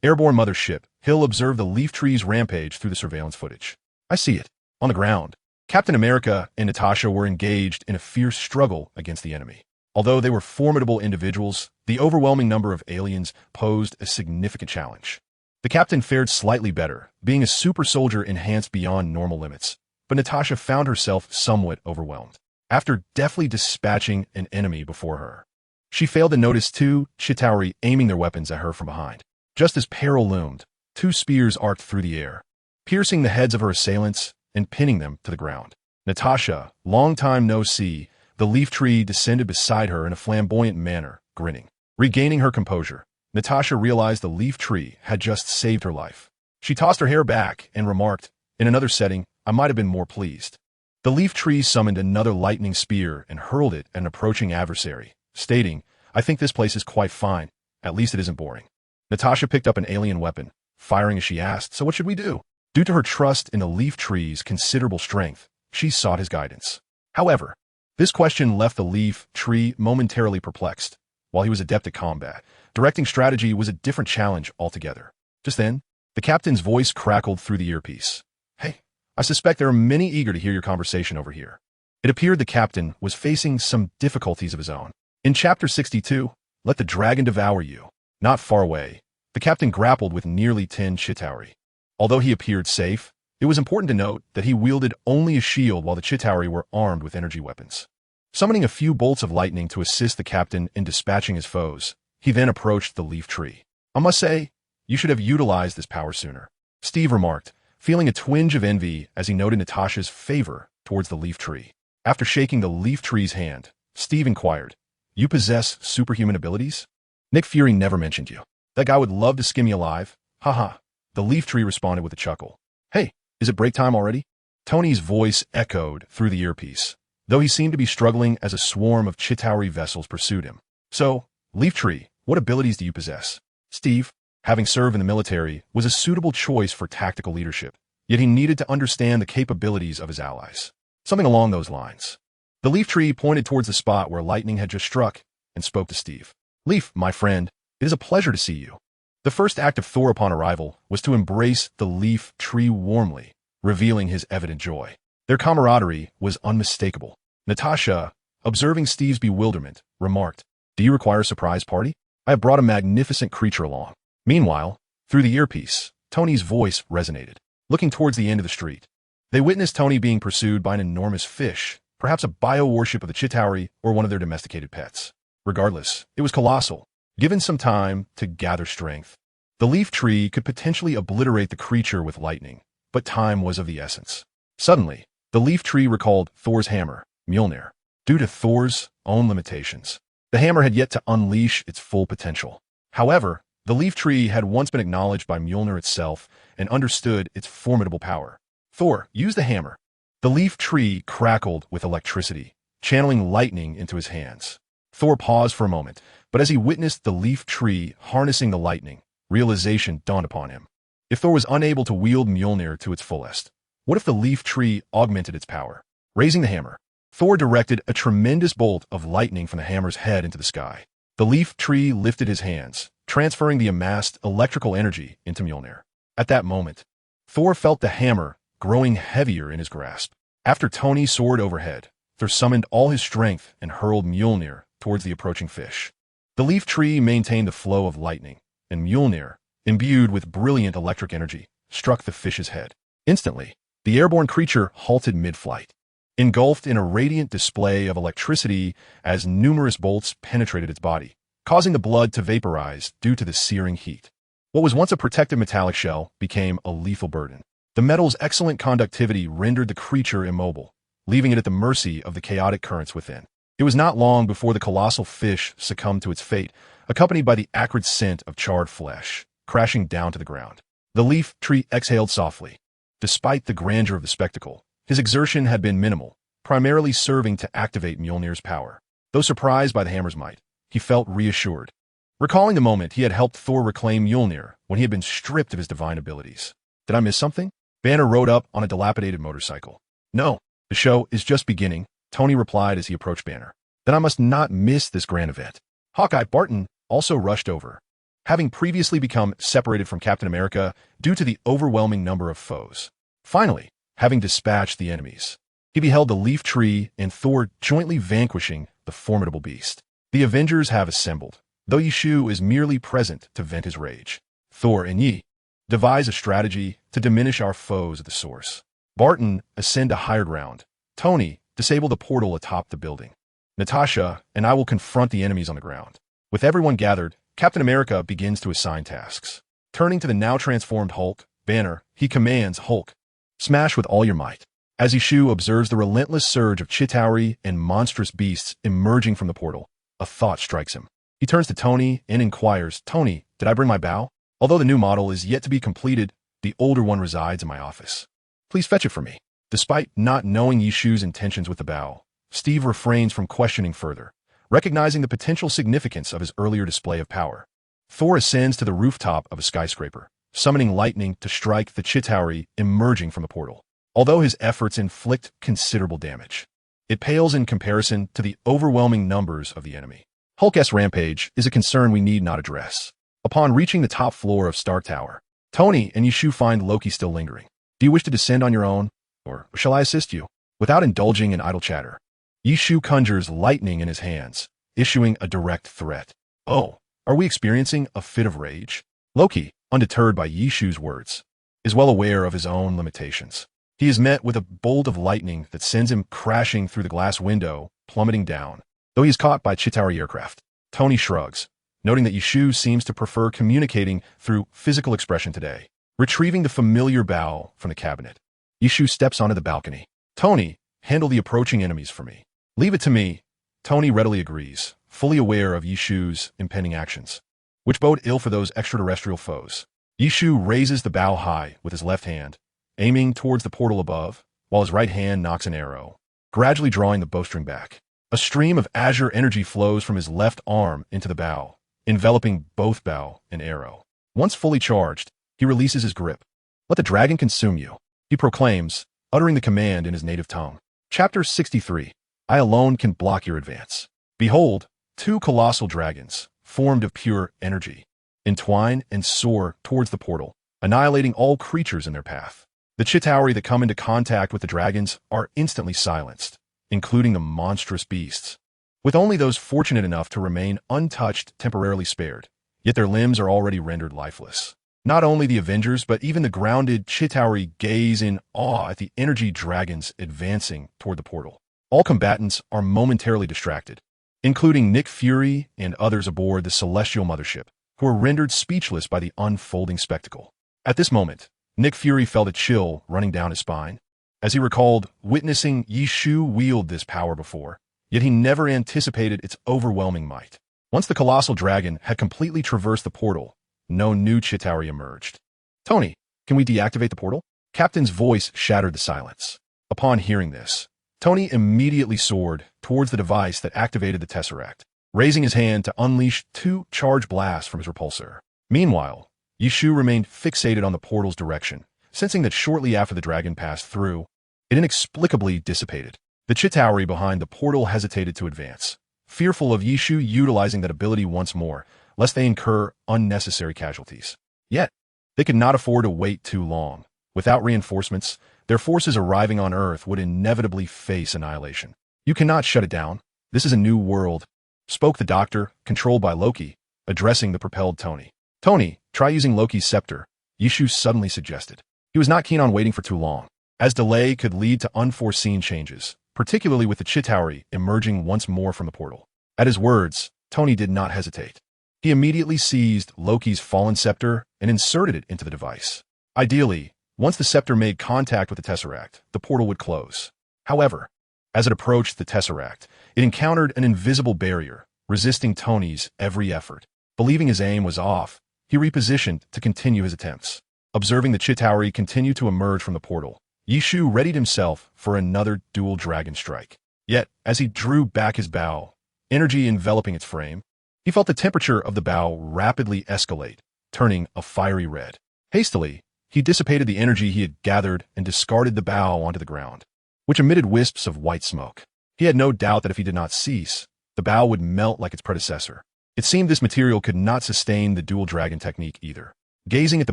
airborne mothership, Hill observed the leaf tree's rampage through the surveillance footage. "I see it." On the ground, Captain America and Natasha were engaged in a fierce struggle against the enemy. Although they were formidable individuals, the overwhelming number of aliens posed a significant challenge. The captain fared slightly better, being a super soldier enhanced beyond normal limits, but Natasha found herself somewhat overwhelmed. After deftly dispatching an enemy before her, she failed to notice 2 Chitauri aiming their weapons at her from behind. Just as peril loomed, 2 spears arced through the air, piercing the heads of her assailants and pinning them to the ground. Natasha, long time no see, the leaf tree descended beside her in a flamboyant manner, grinning. Regaining her composure, Natasha realized the leaf tree had just saved her life. She tossed her hair back and remarked, "In another setting, I might have been more pleased." The leaf tree summoned another lightning spear and hurled it at an approaching adversary, stating, "I think this place is quite fine. At least it isn't boring." Natasha picked up an alien weapon, firing as she asked, "So what should we do?" Due to her trust in the leaf tree's considerable strength, she sought his guidance. However, this question left the leaf tree momentarily perplexed. While he was adept at combat, directing strategy was a different challenge altogether. Just then, the captain's voice crackled through the earpiece. "Hey, I suspect there are many eager to hear your conversation over here." It appeared the captain was facing some difficulties of his own. In Chapter 62, Let the Dragon Devour You, not far away, the captain grappled with nearly 10 Chitauri. Although he appeared safe, it was important to note that he wielded only a shield while the Chitauri were armed with energy weapons. Summoning a few bolts of lightning to assist the captain in dispatching his foes, he then approached the leaf tree. "I must say, you should have utilized this power sooner," Steve remarked, feeling a twinge of envy as he noted Natasha's favor towards the leaf tree. After shaking the leaf tree's hand, Steve inquired, "You possess superhuman abilities?" "Nick Fury never mentioned you. That guy would love to skim you alive. Haha." The leaf tree responded with a chuckle. "Hey, is it break time already?" Tony's voice echoed through the earpiece, though he seemed to be struggling as a swarm of Chitauri vessels pursued him. "So, leaf tree, what abilities do you possess?" Steve, having served in the military, was a suitable choice for tactical leadership, yet he needed to understand the capabilities of his allies. Something along those lines. The leaf tree pointed towards the spot where lightning had just struck and spoke to Steve. Leaf, my friend, it is a pleasure to see you. The first act of Thor upon arrival was to embrace the leaf tree warmly, revealing his evident joy. Their camaraderie was unmistakable. Natasha, observing Steve's bewilderment, remarked, "Do you require a surprise party? I have brought a magnificent creature along." Meanwhile, through the earpiece, Tony's voice resonated. Looking towards the end of the street, they witnessed Tony being pursued by an enormous fish, perhaps a bio-warship of the Chitauri or one of their domesticated pets. Regardless, it was colossal. Given some time to gather strength, the leaf tree could potentially obliterate the creature with lightning, but time was of the essence. Suddenly, the leaf tree recalled Thor's hammer, Mjolnir. Due to Thor's own limitations, the hammer had yet to unleash its full potential. However, the leaf tree had once been acknowledged by Mjolnir itself and understood its formidable power. Thor, use the hammer. The leaf tree crackled with electricity, channeling lightning into his hands. Thor paused for a moment, but as he witnessed the leaf tree harnessing the lightning, realization dawned upon him. If Thor was unable to wield Mjolnir to its fullest, what if the leaf tree augmented its power? Raising the hammer, Thor directed a tremendous bolt of lightning from the hammer's head into the sky. The leaf tree lifted his hands, transferring the amassed electrical energy into Mjolnir. At that moment, Thor felt the hammer growing heavier in his grasp. After Tony soared overhead, Thor summoned all his strength and hurled Mjolnir towards the approaching fish. The leaf tree maintained the flow of lightning, and Mjolnir, imbued with brilliant electric energy, struck the fish's head. Instantly, the airborne creature halted mid-flight, engulfed in a radiant display of electricity as numerous bolts penetrated its body, causing the blood to vaporize due to the searing heat. What was once a protective metallic shell became a lethal burden. The metal's excellent conductivity rendered the creature immobile, leaving it at the mercy of the chaotic currents within. It was not long before the colossal fish succumbed to its fate, accompanied by the acrid scent of charred flesh, crashing down to the ground. The leaf tree exhaled softly. Despite the grandeur of the spectacle, his exertion had been minimal, primarily serving to activate Mjolnir's power. Though surprised by the hammer's might, he felt reassured, recalling the moment he had helped Thor reclaim Mjolnir when he had been stripped of his divine abilities. Did I miss something? Banner rode up on a dilapidated motorcycle. No, the show is just beginning, Tony replied as he approached Banner. Then I must not miss this grand event. Hawkeye Barton also rushed over, having previously become separated from Captain America due to the overwhelming number of foes. Finally, having dispatched the enemies, he beheld the leaf tree and Thor jointly vanquishing the formidable beast. The Avengers have assembled, though Yishu is merely present to vent his rage. Thor and Yi devise a strategy to diminish our foes at the source. Barton ascend to higher ground. Tony disable the portal atop the building. Natasha and I will confront the enemies on the ground. With everyone gathered, Captain America begins to assign tasks. Turning to the now transformed Hulk, Banner, he commands Hulk, smash with all your might. As Yishu observes the relentless surge of Chitauri and monstrous beasts emerging from the portal, a thought strikes him. He turns to Tony and inquires, Tony, did I bring my bow? Although the new model is yet to be completed, the older one resides in my office. Please fetch it for me. Despite not knowing Yishu's intentions with the bow, Steve refrains from questioning further, recognizing the potential significance of his earlier display of power. Thor ascends to the rooftop of a skyscraper, summoning lightning to strike the Chitauri emerging from the portal. Although his efforts inflict considerable damage, it pales in comparison to the overwhelming numbers of the enemy. Hulk's rampage is a concern we need not address. Upon reaching the top floor of Stark Tower, Tony and Yishu find Loki still lingering. Do you wish to descend on your own, or shall I assist you? Without indulging in idle chatter, Yishu conjures lightning in his hands, issuing a direct threat. Oh, are we experiencing a fit of rage? Loki, undeterred by Yishu's words, is well aware of his own limitations. He is met with a bolt of lightning that sends him crashing through the glass window, plummeting down. Though he is caught by Chitauri aircraft, Tony shrugs, noting that Yishu seems to prefer communicating through physical expression today. Retrieving the familiar bow from the cabinet, Yishu steps onto the balcony. Tony, handle the approaching enemies for me. Leave it to me. Tony readily agrees, fully aware of Yishu's impending actions, which bode ill for those extraterrestrial foes. Yishu raises the bow high with his left hand, aiming towards the portal above, while his right hand knocks an arrow, gradually drawing the bowstring back. A stream of azure energy flows from his left arm into the bow, enveloping both bow and arrow. Once fully charged, he releases his grip. Let the dragon consume you, he proclaims, uttering the command in his native tongue. Chapter 63. I alone can block your advance. Behold, two colossal dragons, formed of pure energy, entwine and soar towards the portal, annihilating all creatures in their path. The Chitauri that come into contact with the dragons are instantly silenced, including the monstrous beasts, with only those fortunate enough to remain untouched temporarily spared, yet their limbs are already rendered lifeless. Not only the Avengers, but even the grounded Chitauri gaze in awe at the energy dragons advancing toward the portal. All combatants are momentarily distracted, including Nick Fury and others aboard the Celestial Mothership, who are rendered speechless by the unfolding spectacle. At this moment, Nick Fury felt a chill running down his spine, as he recalled witnessing Yishu wield this power before, yet he never anticipated its overwhelming might. Once the colossal dragon had completely traversed the portal, no new Chitauri emerged. "Tony, can we deactivate the portal?" Captain's voice shattered the silence. Upon hearing this, Tony immediately soared towards the device that activated the Tesseract, raising his hand to unleash 2 charge blasts from his repulsor. Meanwhile, Yishu remained fixated on the portal's direction, sensing that shortly after the dragon passed through, it inexplicably dissipated. The Chitauri behind the portal hesitated to advance, fearful of Yishu utilizing that ability once more, lest they incur unnecessary casualties. Yet, they could not afford to wait too long. Without reinforcements, their forces arriving on Earth would inevitably face annihilation. "You cannot shut it down. This is a new world," spoke the doctor, controlled by Loki, addressing the propelled Tony. "Tony, try using Loki's scepter," Yishu suddenly suggested. He was not keen on waiting for too long, as delay could lead to unforeseen changes, particularly with the Chitauri emerging once more from the portal. At his words, Tony did not hesitate. He immediately seized Loki's fallen scepter and inserted it into the device. Ideally, once the scepter made contact with the Tesseract, the portal would close. However, as it approached the Tesseract, it encountered an invisible barrier, resisting Tony's every effort. Believing his aim was off, he repositioned to continue his attempts. Observing the Chitauri continue to emerge from the portal, Yishu readied himself for another dual dragon strike. Yet, as he drew back his bow, energy enveloping its frame, he felt the temperature of the bow rapidly escalate, turning a fiery red. Hastily, he dissipated the energy he had gathered and discarded the bow onto the ground, which emitted wisps of white smoke. He had no doubt that if he did not cease, the bow would melt like its predecessor. It seemed this material could not sustain the dual dragon technique either. Gazing at the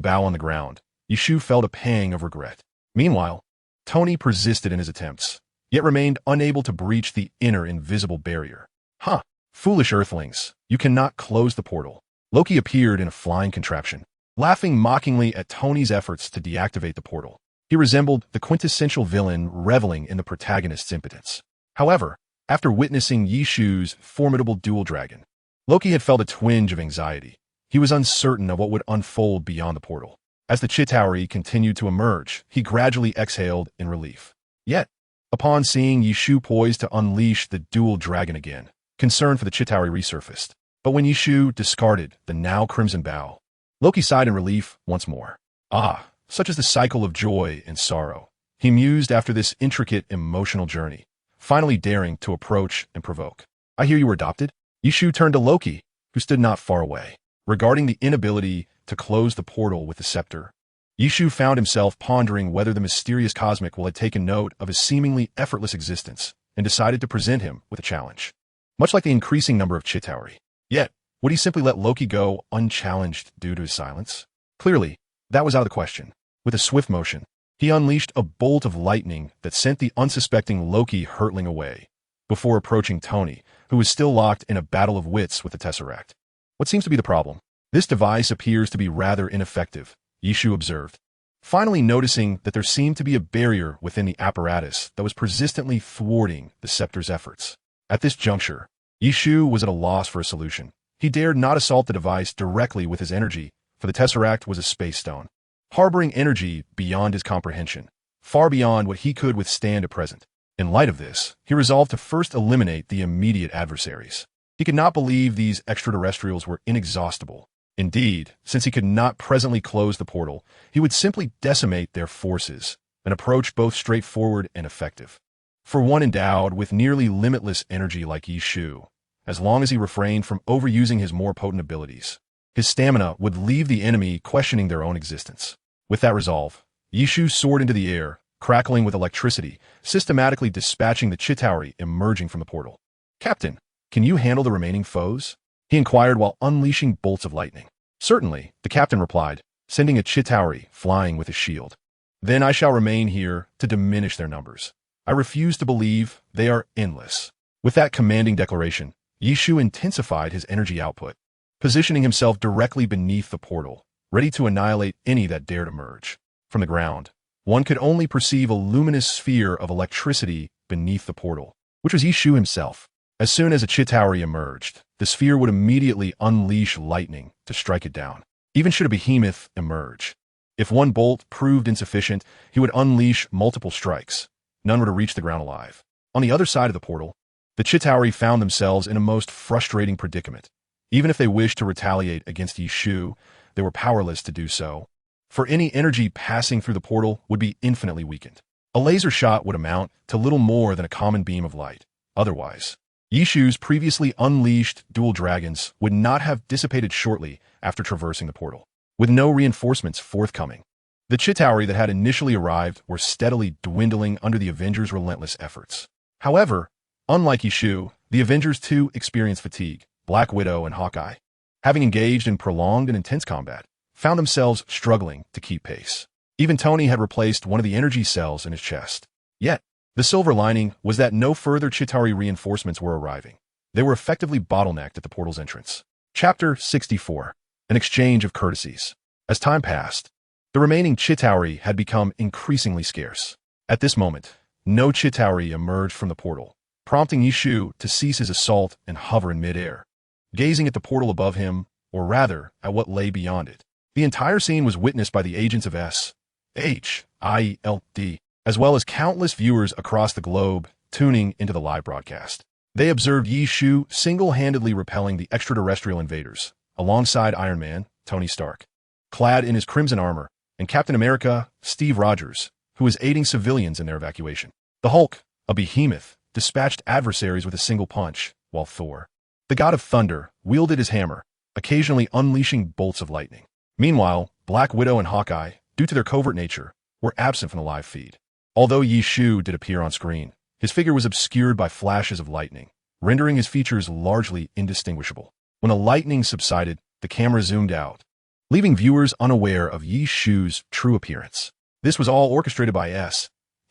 bow on the ground, Yishu felt a pang of regret. Meanwhile, Tony persisted in his attempts, yet remained unable to breach the inner invisible barrier. "Huh, foolish earthlings, you cannot close the portal." Loki appeared in a flying contraption, laughing mockingly at Tony's efforts to deactivate the portal. He resembled the quintessential villain reveling in the protagonist's impotence. However, after witnessing Yishu's formidable dual dragon, Loki had felt a twinge of anxiety. He was uncertain of what would unfold beyond the portal. As the Chitauri continued to emerge, he gradually exhaled in relief. Yet, upon seeing Yishu poised to unleash the dual dragon again, concern for the Chitauri resurfaced. But when Yishu discarded the now crimson bow, Loki sighed in relief once more. "Ah, such is the cycle of joy and sorrow," he mused after this intricate emotional journey, finally daring to approach and provoke. "I hear you were adopted?" Yishu turned to Loki, who stood not far away. Regarding the inability to close the portal with the scepter, Yishu found himself pondering whether the mysterious cosmic will had taken note of his seemingly effortless existence and decided to present him with a challenge. Much like the increasing number of Chitauri. Yet, would he simply let Loki go unchallenged due to his silence? Clearly, that was out of the question. With a swift motion, he unleashed a bolt of lightning that sent the unsuspecting Loki hurtling away, before approaching Tony, who was still locked in a battle of wits with the Tesseract. "What seems to be the problem? This device appears to be rather ineffective," Yishu observed, finally noticing that there seemed to be a barrier within the apparatus that was persistently thwarting the scepter's efforts. At this juncture, Yishu was at a loss for a solution. He dared not assault the device directly with his energy, for the Tesseract was a space stone, harboring energy beyond his comprehension, far beyond what he could withstand at present. In light of this, he resolved to first eliminate the immediate adversaries. He could not believe these extraterrestrials were inexhaustible. Indeed, since he could not presently close the portal, he would simply decimate their forces, an approach both straightforward and effective. For one endowed with nearly limitless energy like Yishu, as long as he refrained from overusing his more potent abilities, his stamina would leave the enemy questioning their own existence. With that resolve, Yishu soared into the air, crackling with electricity, systematically dispatching the Chitauri emerging from the portal. "Captain, can you handle the remaining foes?" he inquired while unleashing bolts of lightning. Certainly, the captain replied, sending a Chitauri flying with his shield. Then I shall remain here to diminish their numbers. I refuse to believe they are endless. With that commanding declaration, Yishu intensified his energy output, positioning himself directly beneath the portal, ready to annihilate any that dared emerge. From the ground, one could only perceive a luminous sphere of electricity beneath the portal, which was Yishu himself. As soon as a Chitauri emerged, the sphere would immediately unleash lightning to strike it down, even should a behemoth emerge. If one bolt proved insufficient, he would unleash multiple strikes. None were to reach the ground alive. On the other side of the portal, the Chitauri found themselves in a most frustrating predicament. Even if they wished to retaliate against Yishu, they were powerless to do so, for any energy passing through the portal would be infinitely weakened. A laser shot would amount to little more than a common beam of light. Otherwise, Yishu's previously unleashed dual dragons would not have dissipated shortly after traversing the portal. With no reinforcements forthcoming, the Chitauri that had initially arrived were steadily dwindling under the Avengers' relentless efforts. However, unlike Yishu, the Avengers too experienced fatigue. Black Widow and Hawkeye, having engaged in prolonged and intense combat, found themselves struggling to keep pace. Even Tony had replaced one of the energy cells in his chest. Yet, the silver lining was that no further Chitauri reinforcements were arriving. They were effectively bottlenecked at the portal's entrance. Chapter 64. An Exchange of Courtesies. As time passed, the remaining Chitauri had become increasingly scarce. At this moment, no Chitauri emerged from the portal, prompting Yishu to cease his assault and hover in midair, gazing at the portal above him, or rather, at what lay beyond it. The entire scene was witnessed by the agents of SHIELD, as well as countless viewers across the globe tuning into the live broadcast. They observed Yishu single-handedly repelling the extraterrestrial invaders, alongside Iron Man, Tony Stark, clad in his crimson armor, and Captain America, Steve Rogers, who was aiding civilians in their evacuation. The Hulk, a behemoth, dispatched adversaries with a single punch, while Thor, the god of thunder, wielded his hammer, occasionally unleashing bolts of lightning. Meanwhile, Black Widow and Hawkeye, due to their covert nature, were absent from the live feed. Although Yishu did appear on screen, his figure was obscured by flashes of lightning, rendering his features largely indistinguishable. When the lightning subsided, the camera zoomed out, leaving viewers unaware of Yishu's true appearance. This was all orchestrated by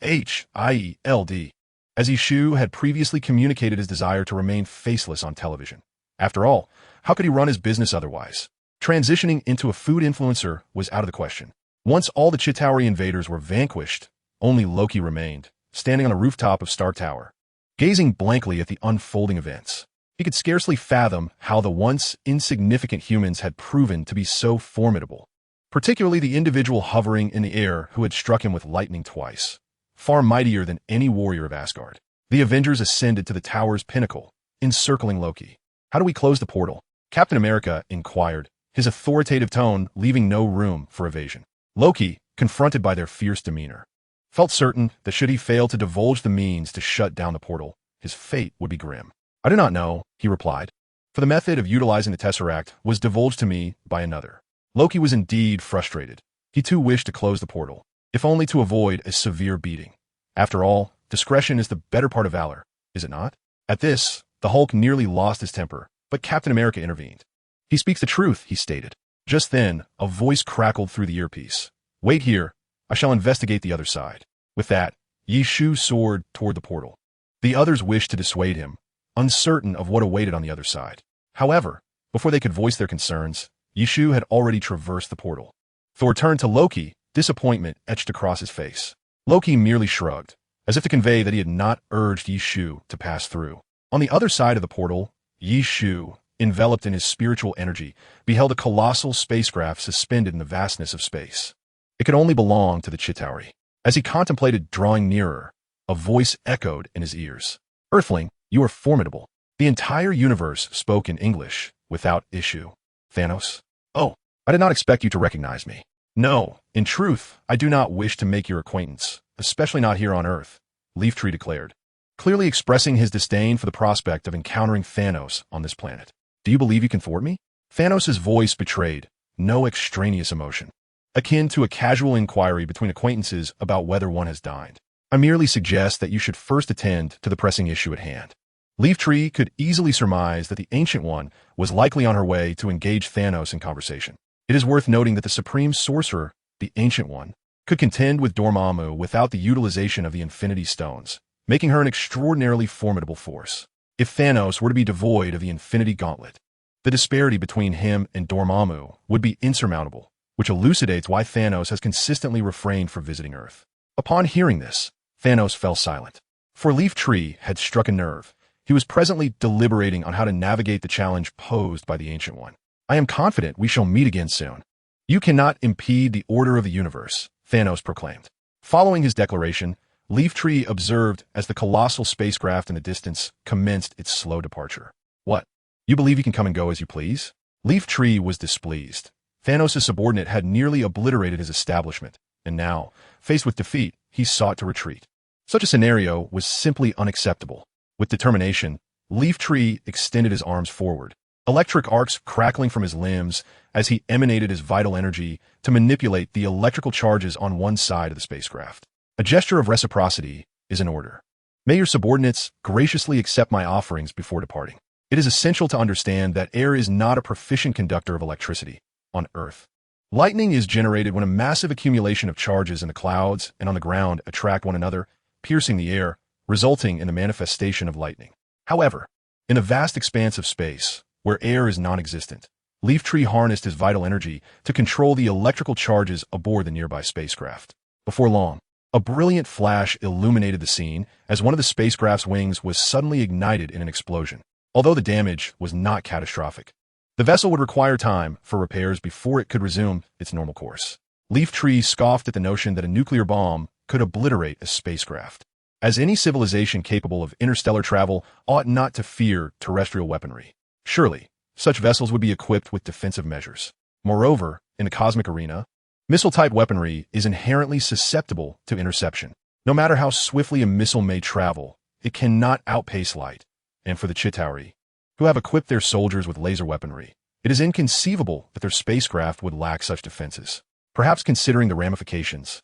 SHIELD, as Yishu had previously communicated his desire to remain faceless on television. After all, how could he run his business otherwise? Transitioning into a food influencer was out of the question. Once all the Chitauri invaders were vanquished, only Loki remained, standing on a rooftop of Stark Tower, gazing blankly at the unfolding events. He could scarcely fathom how the once insignificant humans had proven to be so formidable, particularly the individual hovering in the air who had struck him with lightning twice, far mightier than any warrior of Asgard. The Avengers ascended to the tower's pinnacle, encircling Loki. "How do we close the portal?" Captain America inquired, his authoritative tone leaving no room for evasion. Loki, confronted by their fierce demeanor, felt certain that should he fail to divulge the means to shut down the portal, his fate would be grim. "I do not know," he replied, "for the method of utilizing the Tesseract was divulged to me by another." Loki was indeed frustrated. He too wished to close the portal, if only to avoid a severe beating. After all, discretion is the better part of valor, is it not? At this, the Hulk nearly lost his temper, but Captain America intervened. "He speaks the truth," he stated. Just then, a voice crackled through the earpiece. "Wait here. I shall investigate the other side." With that, Yishu soared toward the portal. The others wished to dissuade him, uncertain of what awaited on the other side. However, before they could voice their concerns, Yishu had already traversed the portal. Thor turned to Loki, disappointment etched across his face. Loki merely shrugged, as if to convey that he had not urged Yishu to pass through. On the other side of the portal, Yishu, enveloped in his spiritual energy, beheld a colossal spacecraft suspended in the vastness of space. It could only belong to the Chitauri. As he contemplated drawing nearer, a voice echoed in his ears. "Earthling, you are formidable." The entire universe spoke in English, without issue. "Thanos? Oh, I did not expect you to recognize me." "No, in truth, I do not wish to make your acquaintance, especially not here on Earth," Leaftree declared, clearly expressing his disdain for the prospect of encountering Thanos on this planet. "Do you believe you can thwart me?" Thanos' voice betrayed no extraneous emotion, akin to a casual inquiry between acquaintances about whether one has dined. "I merely suggest that you should first attend to the pressing issue at hand." Leaf Tree could easily surmise that the Ancient One was likely on her way to engage Thanos in conversation. It is worth noting that the Supreme Sorcerer, the Ancient One, could contend with Dormammu without the utilization of the Infinity Stones, making her an extraordinarily formidable force. If Thanos were to be devoid of the Infinity Gauntlet, the disparity between him and Dormammu would be insurmountable, which elucidates why Thanos has consistently refrained from visiting Earth. Upon hearing this, Thanos fell silent. For Leaf Tree had struck a nerve. He was presently deliberating on how to navigate the challenge posed by the Ancient One. I am confident we shall meet again soon. You cannot impede the order of the universe, Thanos proclaimed. Following his declaration, Leaf Tree observed as the colossal spacecraft in the distance commenced its slow departure. What? You believe you can come and go as you please? Leaf Tree was displeased. Thanos' subordinate had nearly obliterated his establishment, and now, faced with defeat, he sought to retreat. Such a scenario was simply unacceptable. With determination, Leaf Tree extended his arms forward, electric arcs crackling from his limbs as he emanated his vital energy to manipulate the electrical charges on one side of the spacecraft. A gesture of reciprocity is in order. May your subordinates graciously accept my offerings before departing. It is essential to understand that air is not a proficient conductor of electricity on Earth. Lightning is generated when a massive accumulation of charges in the clouds and on the ground attract one another, piercing the air, resulting in the manifestation of lightning. However, in a vast expanse of space, where air is non-existent, Leaf Tree harnessed his vital energy to control the electrical charges aboard the nearby spacecraft. Before long, a brilliant flash illuminated the scene as one of the spacecraft's wings was suddenly ignited in an explosion. Although the damage was not catastrophic, the vessel would require time for repairs before it could resume its normal course. Leaf Tree scoffed at the notion that a nuclear bomb could obliterate a spacecraft, as any civilization capable of interstellar travel ought not to fear terrestrial weaponry. Surely, such vessels would be equipped with defensive measures. Moreover, in the cosmic arena, missile-type weaponry is inherently susceptible to interception. No matter how swiftly a missile may travel, it cannot outpace light. And for the Chitauri, who have equipped their soldiers with laser weaponry, it is inconceivable that their spacecraft would lack such defenses. Perhaps considering the ramifications,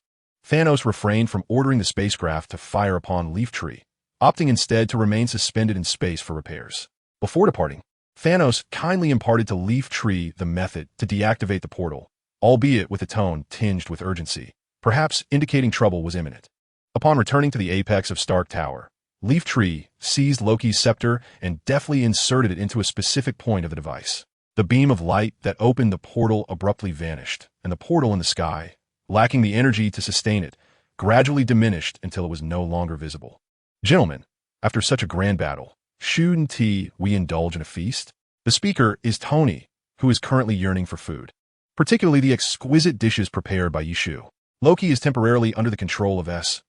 Thanos refrained from ordering the spacecraft to fire upon Leaf Tree, opting instead to remain suspended in space for repairs. Before departing, Thanos kindly imparted to Leaf Tree the method to deactivate the portal, albeit with a tone tinged with urgency, perhaps indicating trouble was imminent. Upon returning to the apex of Stark Tower, Leaf Tree seized Loki's scepter and deftly inserted it into a specific point of the device. The beam of light that opened the portal abruptly vanished, and the portal in the sky, lacking the energy to sustain it, gradually diminished until it was no longer visible. Gentlemen, after such a grand battle, shouldn't we indulge in a feast? The speaker is Tony, who is currently yearning for food, particularly the exquisite dishes prepared by Yishu. Loki is temporarily under the control of S.H.I.L.D.,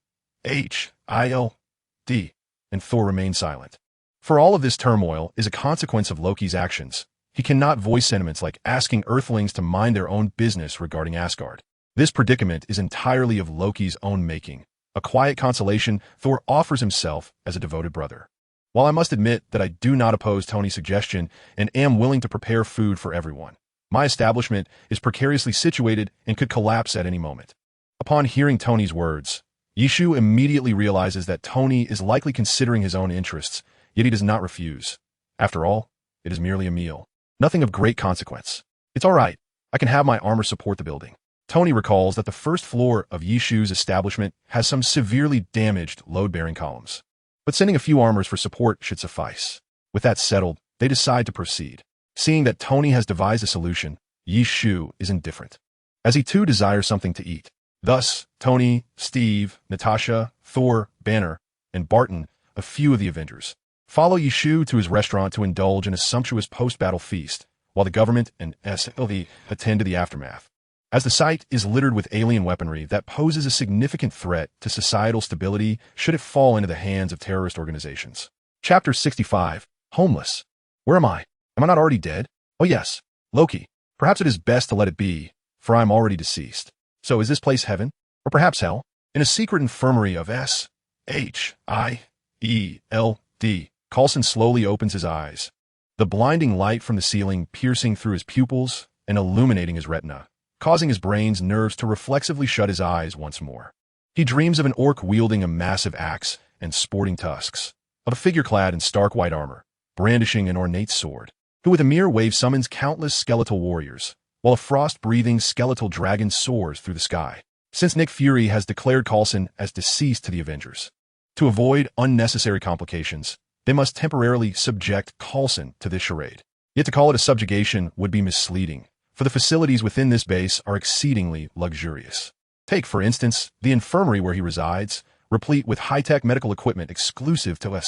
and Thor remains silent. For all of this turmoil is a consequence of Loki's actions. He cannot voice sentiments like asking Earthlings to mind their own business regarding Asgard. This predicament is entirely of Loki's own making. A quiet consolation, Thor offers himself as a devoted brother. While I must admit that I do not oppose Tony's suggestion and am willing to prepare food for everyone, my establishment is precariously situated and could collapse at any moment. Upon hearing Tony's words, Yishu immediately realizes that Tony is likely considering his own interests, yet he does not refuse. After all, it is merely a meal. Nothing of great consequence. It's all right. I can have my armor support the building. Tony recalls that the first floor of Yishu's establishment has some severely damaged load-bearing columns, but sending a few armors for support should suffice. With that settled, they decide to proceed. Seeing that Tony has devised a solution, Yishu is indifferent, as he too desires something to eat. Thus, Tony, Steve, Natasha, Thor, Banner, and Barton, a few of the Avengers, follow Yishu to his restaurant to indulge in a sumptuous post-battle feast, while the government and SLV attend to the aftermath. As the site is littered with alien weaponry that poses a significant threat to societal stability should it fall into the hands of terrorist organizations. Chapter 65, Homeless. Where am I? Am I not already dead? Oh yes, Loki. Perhaps it is best to let it be, for I am already deceased. So is this place heaven? Or perhaps hell? In a secret infirmary of S.H.I.E.L.D., Coulson slowly opens his eyes, the blinding light from the ceiling piercing through his pupils and illuminating his retina, causing his brain's nerves to reflexively shut his eyes once more. He dreams of an orc wielding a massive axe and sporting tusks, of a figure clad in stark white armor, brandishing an ornate sword, who with a mere wave summons countless skeletal warriors, while a frost-breathing skeletal dragon soars through the sky. Since Nick Fury has declared Coulson as deceased to the Avengers, to avoid unnecessary complications, they must temporarily subject Coulson to this charade. Yet to call it a subjugation would be misleading, for the facilities within this base are exceedingly luxurious. Take, for instance, the infirmary where he resides, replete with high-tech medical equipment exclusive to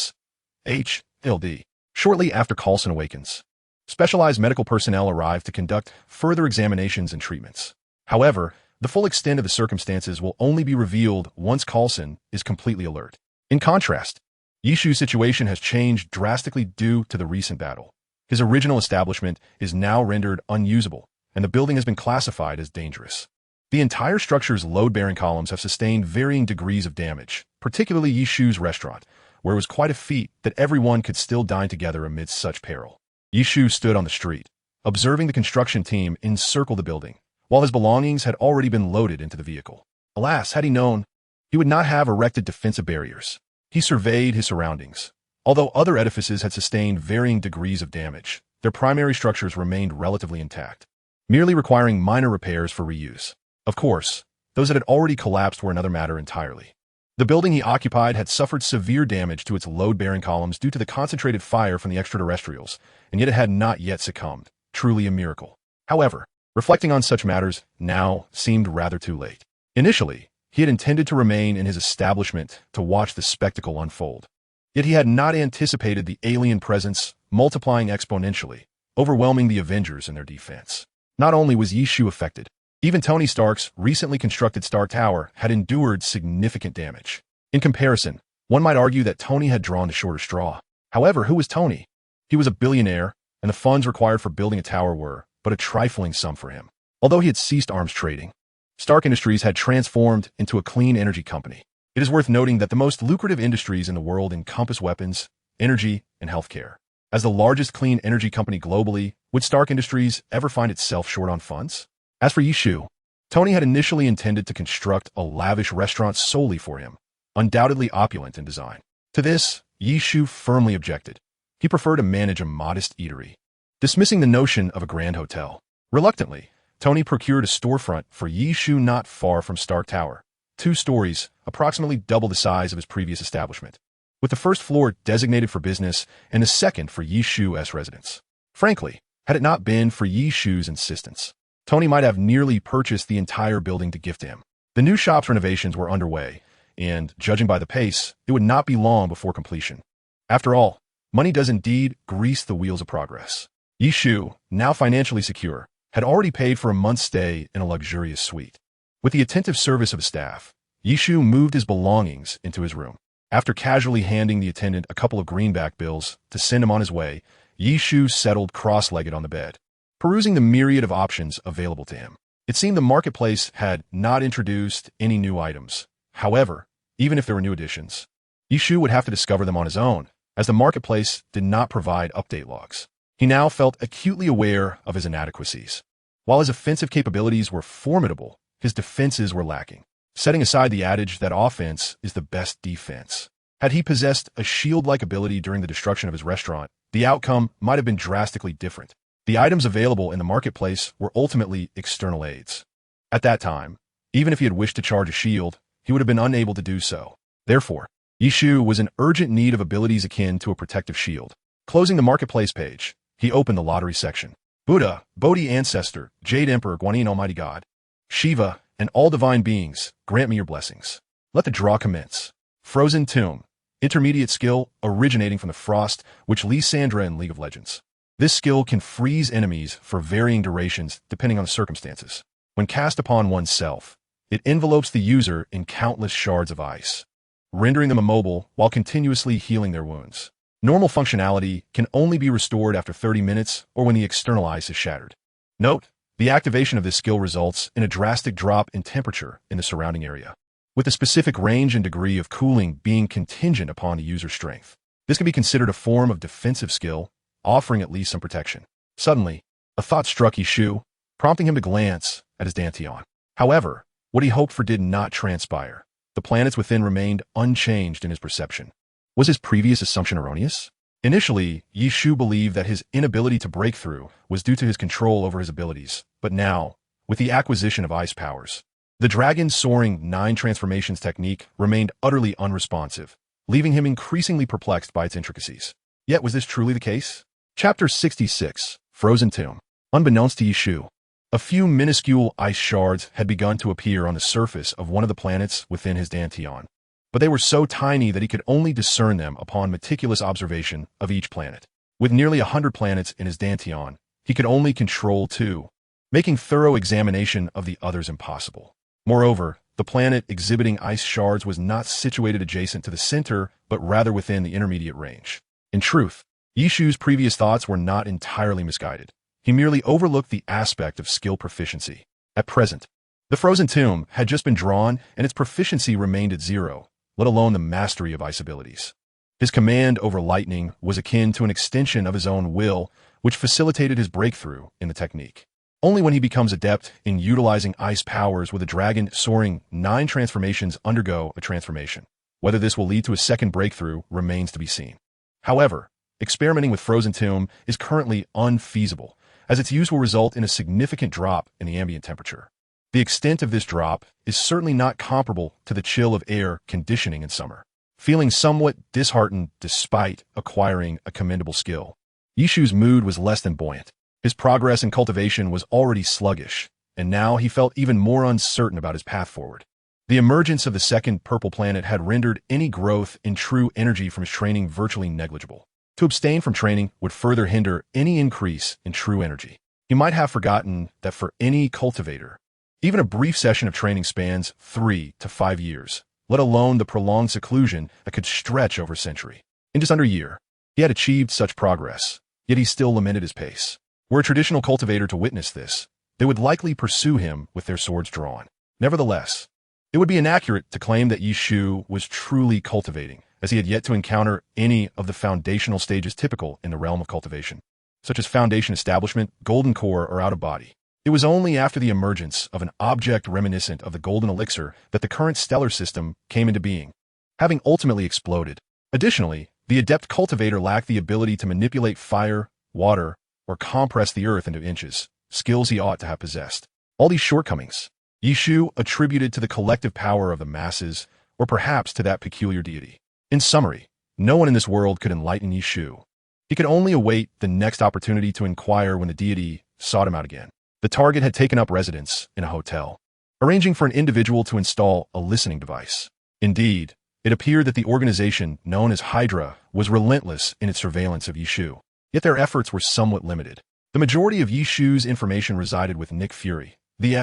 SHLD. Shortly after Coulson awakens, specialized medical personnel arrive to conduct further examinations and treatments. However, the full extent of the circumstances will only be revealed once Coulson is completely alert. In contrast, Yishu's situation has changed drastically due to the recent battle. His original establishment is now rendered unusable, and the building has been classified as dangerous. The entire structure's load-bearing columns have sustained varying degrees of damage, particularly Yishu's restaurant, where it was quite a feat that everyone could still dine together amidst such peril. Yishu stood on the street, observing the construction team encircle the building, while his belongings had already been loaded into the vehicle. Alas, had he known, he would not have erected defensive barriers. He surveyed his surroundings. Although other edifices had sustained varying degrees of damage, their primary structures remained relatively intact, merely requiring minor repairs for reuse. Of course, those that had already collapsed were another matter entirely. The building he occupied had suffered severe damage to its load-bearing columns due to the concentrated fire from the extraterrestrials, and yet it had not yet succumbed. Truly a miracle. However, reflecting on such matters now seemed rather too late. Initially, he had intended to remain in his establishment to watch the spectacle unfold. Yet he had not anticipated the alien presence multiplying exponentially, overwhelming the Avengers in their defense. Not only was Yishu affected, even Tony Stark's recently constructed Stark Tower had endured significant damage. In comparison, one might argue that Tony had drawn the shorter straw. However, who was Tony? He was a billionaire, and the funds required for building a tower were but a trifling sum for him. Although he had ceased arms trading, Stark Industries had transformed into a clean energy company. It is worth noting that the most lucrative industries in the world encompass weapons, energy, and healthcare. As the largest clean energy company globally, would Stark Industries ever find itself short on funds? As for Yishu, Tony had initially intended to construct a lavish restaurant solely for him, undoubtedly opulent in design. To this, Yishu firmly objected. He preferred to manage a modest eatery, dismissing the notion of a grand hotel. Reluctantly, Tony procured a storefront for Yishu not far from Stark Tower, 2 stories, approximately double the size of his previous establishment, with the first floor designated for business and the second for Yishu's residence. Frankly, had it not been for Yishu's insistence, Tony might have nearly purchased the entire building to gift to him. The new shop's renovations were underway, and, judging by the pace, it would not be long before completion. After all, money does indeed grease the wheels of progress. Yishu, now financially secure, had already paid for a month's stay in a luxurious suite. With the attentive service of his staff, Yishu moved his belongings into his room. After casually handing the attendant a couple of greenback bills to send him on his way, Yishu settled cross-legged on the bed, perusing the myriad of options available to him. It seemed the marketplace had not introduced any new items. However, even if there were new additions, Yishu would have to discover them on his own, as the marketplace did not provide update logs. He now felt acutely aware of his inadequacies. While his offensive capabilities were formidable, his defenses were lacking. Setting aside the adage that offense is the best defense, had he possessed a shield-like ability during the destruction of his restaurant, the outcome might have been drastically different. The items available in the marketplace were ultimately external aids. At that time, even if he had wished to charge a shield, he would have been unable to do so. Therefore, Yishu was in urgent need of abilities akin to a protective shield. Closing the marketplace page, he opened the lottery section. Buddha, Bodhi Ancestor, Jade Emperor, Guanyin Almighty God, Shiva, and all divine beings, grant me your blessings. Let the draw commence. Frozen Tomb, intermediate skill originating from the frost, which Lysandra in League of Legends. This skill can freeze enemies for varying durations depending on the circumstances. When cast upon oneself, it envelopes the user in countless shards of ice, rendering them immobile while continuously healing their wounds. Normal functionality can only be restored after 30 minutes or when the external ice is shattered. Note, the activation of this skill results in a drastic drop in temperature in the surrounding area, with the specific range and degree of cooling being contingent upon the user's strength. This can be considered a form of defensive skill, offering at least some protection. Suddenly, a thought struck Yishu, prompting him to glance at his Danteon. However, what he hoped for did not transpire. The planets within remained unchanged in his perception. Was his previous assumption erroneous? Initially, Yishu believed that his inability to break through was due to his control over his abilities, but now, with the acquisition of ice powers, the dragon soaring 9 transformations technique remained utterly unresponsive, leaving him increasingly perplexed by its intricacies. Yet was this truly the case? Chapter 66, Frozen Tomb. Unbeknownst to Yishu, a few minuscule ice shards had begun to appear on the surface of one of the planets within his Dantian, but they were so tiny that he could only discern them upon meticulous observation of each planet. With nearly 100 planets in his Dantian, he could only control 2, making thorough examination of the others impossible. Moreover, the planet exhibiting ice shards was not situated adjacent to the center, but rather within the intermediate range. In truth, Yishu's previous thoughts were not entirely misguided. He merely overlooked the aspect of skill proficiency. At present, the frozen tomb had just been drawn and its proficiency remained at 0, let alone the mastery of ice abilities. His command over lightning was akin to an extension of his own will, which facilitated his breakthrough in the technique. Only when he becomes adept in utilizing ice powers will the dragon soaring 9 transformations undergo a transformation. Whether this will lead to a second breakthrough remains to be seen. However, experimenting with Frozen Tomb is currently unfeasible, as its use will result in a significant drop in the ambient temperature. The extent of this drop is certainly not comparable to the chill of air conditioning in summer. Feeling somewhat disheartened despite acquiring a commendable skill, Yishu's mood was less than buoyant. His progress in cultivation was already sluggish, and now he felt even more uncertain about his path forward. The emergence of the second purple planet had rendered any growth in true energy from his training virtually negligible. To abstain from training would further hinder any increase in true energy. He might have forgotten that for any cultivator, even a brief session of training spans 3 to 5 years, let alone the prolonged seclusion that could stretch over a century. In just under a year, he had achieved such progress, yet he still lamented his pace. Were a traditional cultivator to witness this, they would likely pursue him with their swords drawn. Nevertheless, it would be inaccurate to claim that Yishu was truly cultivating, as he had yet to encounter any of the foundational stages typical in the realm of cultivation, such as foundation establishment, golden core, or out of body. It was only after the emergence of an object reminiscent of the golden elixir that the current stellar system came into being, having ultimately exploded. Additionally, the adept cultivator lacked the ability to manipulate fire, water, or compress the earth into inches, skills he ought to have possessed. All these shortcomings, Yishu attributed to the collective power of the masses, or perhaps to that peculiar deity. In summary, no one in this world could enlighten Yishu. He could only await the next opportunity to inquire when the deity sought him out again. The target had taken up residence in a hotel, arranging for an individual to install a listening device. Indeed, it appeared that the organization known as Hydra was relentless in its surveillance of Yishu. Yet their efforts were somewhat limited. The majority of Yishu's information resided with Nick Fury. The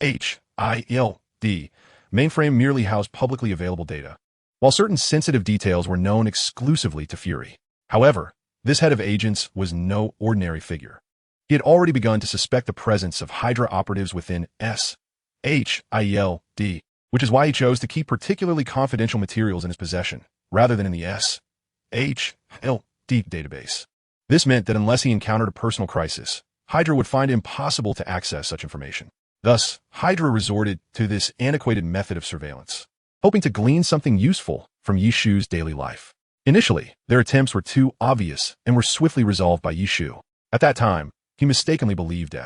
SHIELD mainframe merely housed publicly available data, while certain sensitive details were known exclusively to Fury. However, this head of agents was no ordinary figure. He had already begun to suspect the presence of Hydra operatives within SHIELD, which is why he chose to keep particularly confidential materials in his possession, rather than in the SHIELD database. This meant that unless he encountered a personal crisis, Hydra would find it impossible to access such information. Thus, Hydra resorted to this antiquated method of surveillance, hoping to glean something useful from Yishu's daily life. Initially, their attempts were too obvious and were swiftly resolved by Yishu. At that time, he mistakenly believed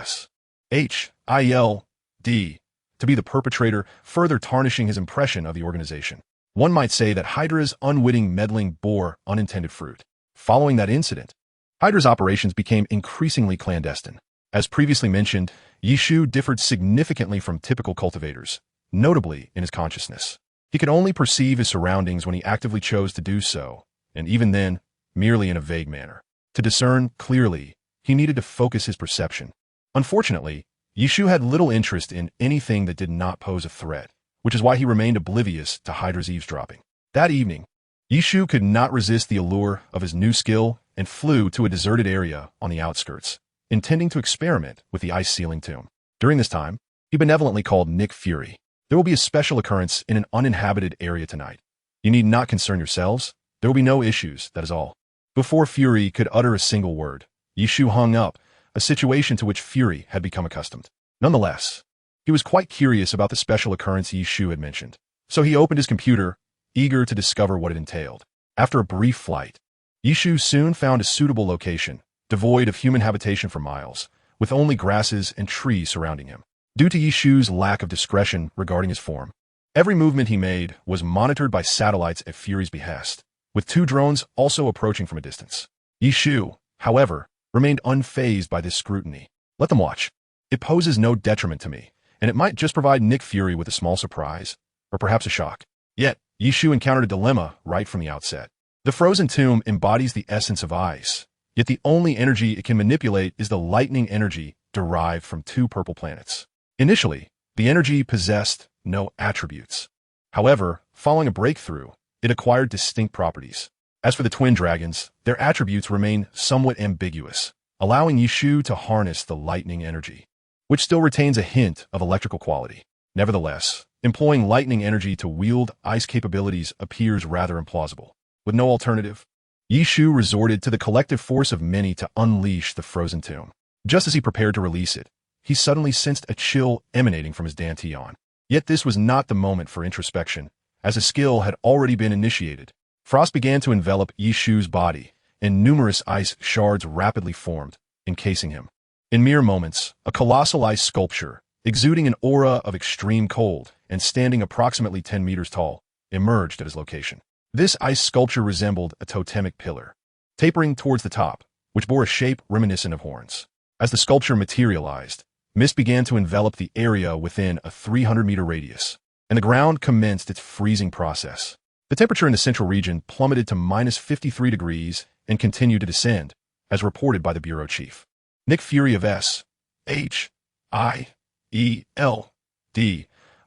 SHIELD to be the perpetrator, further tarnishing his impression of the organization. One might say that Hydra's unwitting meddling bore unintended fruit. Following that incident, Hydra's operations became increasingly clandestine. As previously mentioned, Yishu differed significantly from typical cultivators, notably in his consciousness. He could only perceive his surroundings when he actively chose to do so, and even then, merely in a vague manner. To discern clearly, he needed to focus his perception. Unfortunately, Yishu had little interest in anything that did not pose a threat, which is why he remained oblivious to Hydra's eavesdropping. That evening, Yishu could not resist the allure of his new skill and flew to a deserted area on the outskirts, intending to experiment with the ice ceiling tomb. During this time, he benevolently called Nick Fury. There will be a special occurrence in an uninhabited area tonight. You need not concern yourselves. There will be no issues, that is all. Before Fury could utter a single word, Yishu hung up, a situation to which Fury had become accustomed. Nonetheless, he was quite curious about the special occurrence Yishu had mentioned, so he opened his computer, eager to discover what it entailed. After a brief flight, Yishu soon found a suitable location, devoid of human habitation for miles, with only grasses and trees surrounding him. Due to Yishu's lack of discretion regarding his form, every movement he made was monitored by satellites at Fury's behest, with 2 drones also approaching from a distance. Yishu, however, remained unfazed by this scrutiny. Let them watch. It poses no detriment to me, and it might just provide Nick Fury with a small surprise, or perhaps a shock. Yet, Yishu encountered a dilemma right from the outset. The frozen tomb embodies the essence of ice, yet the only energy it can manipulate is the lightning energy derived from 2 purple planets. Initially, the energy possessed no attributes. However, following a breakthrough, it acquired distinct properties. As for the twin dragons, their attributes remain somewhat ambiguous, allowing Yishu to harness the lightning energy, which still retains a hint of electrical quality. Nevertheless, employing lightning energy to wield ice capabilities appears rather implausible. With no alternative, Yishu resorted to the collective force of many to unleash the frozen tomb. Just as he prepared to release it, he suddenly sensed a chill emanating from his dantian. Yet this was not the moment for introspection, as a skill had already been initiated. Frost began to envelop Yishu's body, and numerous ice shards rapidly formed, encasing him. In mere moments, a colossal ice sculpture, exuding an aura of extreme cold and standing approximately 10 meters tall, emerged at his location. This ice sculpture resembled a totemic pillar, tapering towards the top, which bore a shape reminiscent of horns. As the sculpture materialized, mist began to envelop the area within a 300-meter radius, and the ground commenced its freezing process. The temperature in the central region plummeted to minus 53 degrees and continued to descend, as reported by the bureau chief. Nick Fury of SHIELD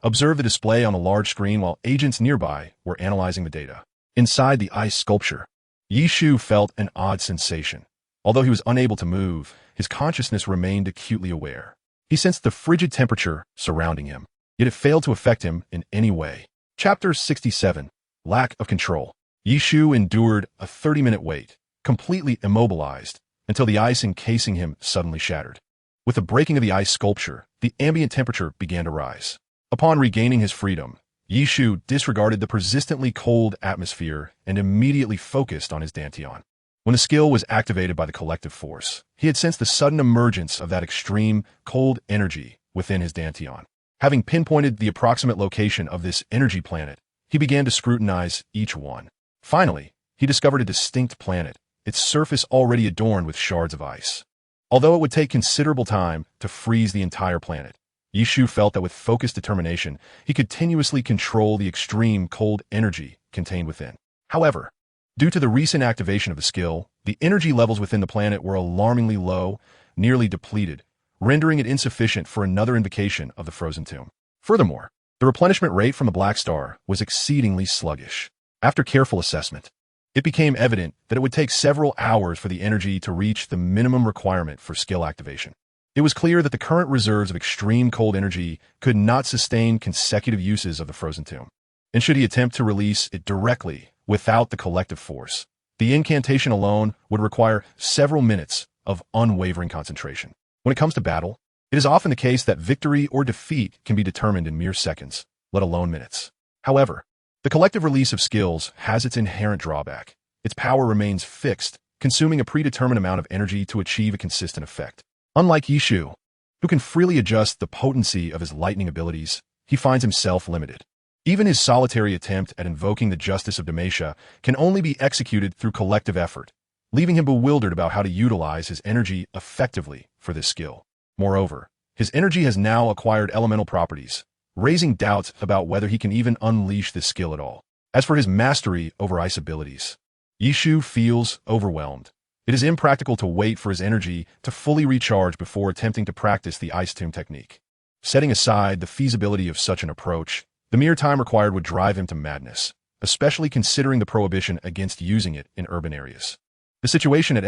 observed the display on a large screen while agents nearby were analyzing the data. Inside the ice sculpture, Yishu felt an odd sensation. Although he was unable to move, his consciousness remained acutely aware. He sensed the frigid temperature surrounding him, yet it failed to affect him in any way. Chapter 67. Lack of Control. Yishu endured a 30-minute wait, completely immobilized, until the ice encasing him suddenly shattered. With the breaking of the ice sculpture, the ambient temperature began to rise. Upon regaining his freedom, Yishu disregarded the persistently cold atmosphere and immediately focused on his dantian. When the skill was activated by the collective force, he had sensed the sudden emergence of that extreme, cold energy within his dantian. Having pinpointed the approximate location of this energy planet, he began to scrutinize each one. Finally, he discovered a distinct planet, its surface already adorned with shards of ice. Although it would take considerable time to freeze the entire planet, Yishu felt that with focused determination, he could continuously control the extreme cold energy contained within. However, due to the recent activation of the skill, the energy levels within the planet were alarmingly low, nearly depleted, rendering it insufficient for another invocation of the frozen tomb. Furthermore, the replenishment rate from the Black Star was exceedingly sluggish. After careful assessment, it became evident that it would take several hours for the energy to reach the minimum requirement for skill activation. It was clear that the current reserves of extreme cold energy could not sustain consecutive uses of the frozen tomb. And should he attempt to release it directly without the collective force, the incantation alone would require several minutes of unwavering concentration. When it comes to battle, it is often the case that victory or defeat can be determined in mere seconds, let alone minutes. However, the collective release of skills has its inherent drawback. Its power remains fixed, consuming a predetermined amount of energy to achieve a consistent effect. Unlike Yishu, who can freely adjust the potency of his lightning abilities, he finds himself limited. Even his solitary attempt at invoking the justice of Demacia can only be executed through collective effort, leaving him bewildered about how to utilize his energy effectively for this skill. Moreover, his energy has now acquired elemental properties, raising doubts about whether he can even unleash this skill at all. As for his mastery over ice abilities, Yishu feels overwhelmed. It is impractical to wait for his energy to fully recharge before attempting to practice the ice tomb technique. Setting aside the feasibility of such an approach, the mere time required would drive him to madness, especially considering the prohibition against using it in urban areas. The situation at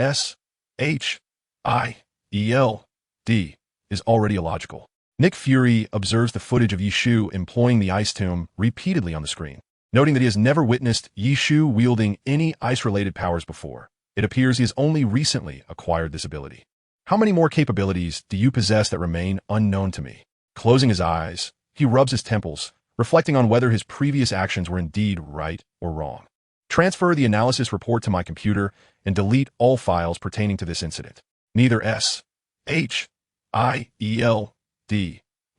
SHIELD is already illogical. Nick Fury observes the footage of Yishu employing the ice tomb repeatedly on the screen, noting that he has never witnessed Yishu wielding any ice-related powers before. It appears he has only recently acquired this ability. How many more capabilities do you possess that remain unknown to me? Closing his eyes, he rubs his temples, reflecting on whether his previous actions were indeed right or wrong. Transfer the analysis report to my computer and delete all files pertaining to this incident. Neither S-H-I-E-L-D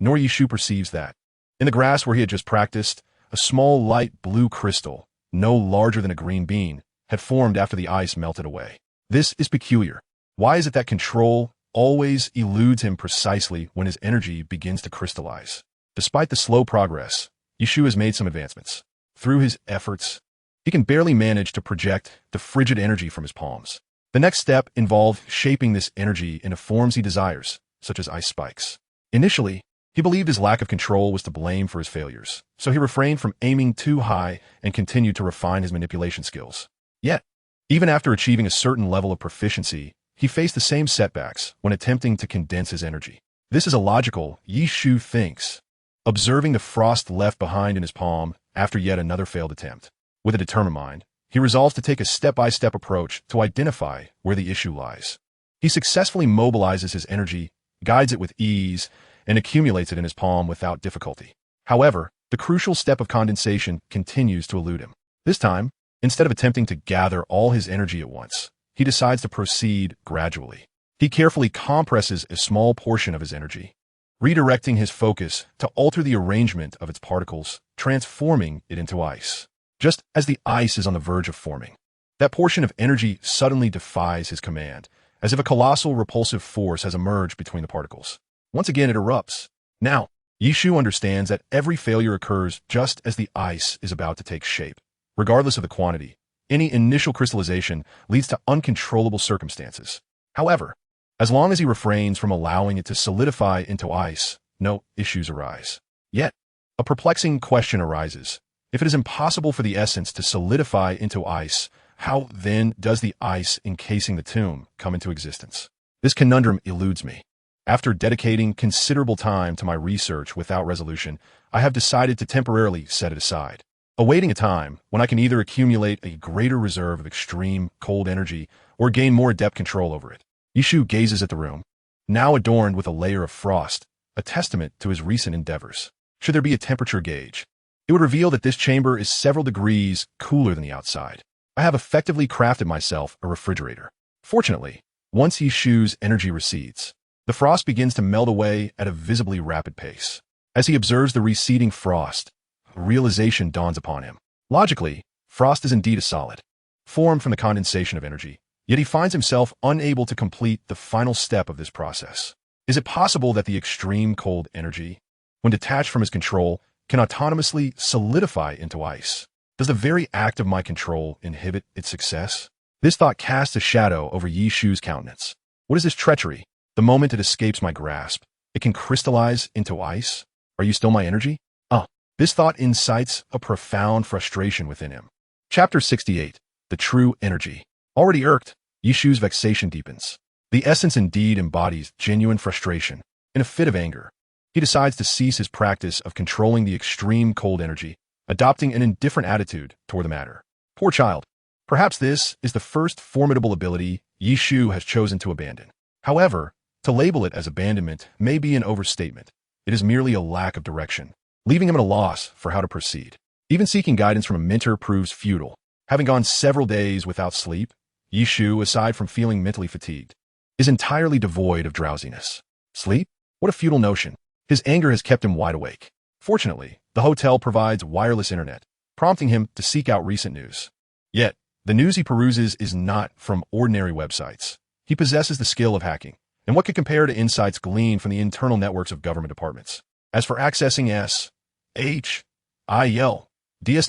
nor Yishu perceives that. In the grass where he had just practiced, a small light blue crystal, no larger than a green bean, had formed after the ice melted away. This is peculiar. Why is it that control always eludes him precisely when his energy begins to crystallize? Despite the slow progress, Yishu has made some advancements. Through his efforts, he can barely manage to project the frigid energy from his palms. The next step involved shaping this energy into forms he desires, such as ice spikes. Initially, he believed his lack of control was to blame for his failures, so he refrained from aiming too high and continued to refine his manipulation skills. Yet, even after achieving a certain level of proficiency, he faced the same setbacks when attempting to condense his energy. This is illogical, Yishu thinks, observing the frost left behind in his palm after yet another failed attempt. With a determined mind, he resolves to take a step-by-step approach to identify where the issue lies. He successfully mobilizes his energy, guides it with ease, and accumulates it in his palm without difficulty. However, the crucial step of condensation continues to elude him. This time, instead of attempting to gather all his energy at once, he decides to proceed gradually. He carefully compresses a small portion of his energy, redirecting his focus to alter the arrangement of its particles, transforming it into ice. Just as the ice is on the verge of forming, that portion of energy suddenly defies his command, as if a colossal repulsive force has emerged between the particles. Once again, it erupts. Now, Yishu understands that every failure occurs just as the ice is about to take shape. Regardless of the quantity, any initial crystallization leads to uncontrollable circumstances. However, as long as he refrains from allowing it to solidify into ice, no issues arise. Yet, a perplexing question arises. If it is impossible for the essence to solidify into ice, how then does the ice encasing the tomb come into existence? This conundrum eludes me. After dedicating considerable time to my research without resolution, I have decided to temporarily set it aside, awaiting a time when I can either accumulate a greater reserve of extreme cold energy or gain more adept control over it. Yishu gazes at the room, now adorned with a layer of frost, a testament to his recent endeavors. Should there be a temperature gauge, it would reveal that this chamber is several degrees cooler than the outside. I have effectively crafted myself a refrigerator. Fortunately, once Yishu's energy recedes, the frost begins to melt away at a visibly rapid pace. As he observes the receding frost, a realization dawns upon him. Logically, frost is indeed a solid, formed from the condensation of energy, yet he finds himself unable to complete the final step of this process. Is it possible that the extreme cold energy, when detached from his control, can autonomously solidify into ice? Does the very act of my control inhibit its success? This thought casts a shadow over Yishu's countenance. What is this treachery? The moment it escapes my grasp, it can crystallize into ice? Are you still my energy? This thought incites a profound frustration within him. Chapter 68. The True Energy. Already irked, Yishu's vexation deepens. The essence indeed embodies genuine frustration. In a fit of anger, he decides to cease his practice of controlling the extreme cold energy, adopting an indifferent attitude toward the matter. Poor child. Perhaps this is the first formidable ability Yishu has chosen to abandon. However, to label it as abandonment may be an overstatement. It is merely a lack of direction, leaving him at a loss for how to proceed. Even seeking guidance from a mentor proves futile. Having gone several days without sleep, Yishu, aside from feeling mentally fatigued, is entirely devoid of drowsiness. Sleep? What a futile notion. His anger has kept him wide awake. Fortunately, the hotel provides wireless internet, prompting him to seek out recent news. Yet, the news he peruses is not from ordinary websites. He possesses the skill of hacking, and what could compare to insights gleaned from the internal networks of government departments. As for accessing S-H-I-E-L-D-S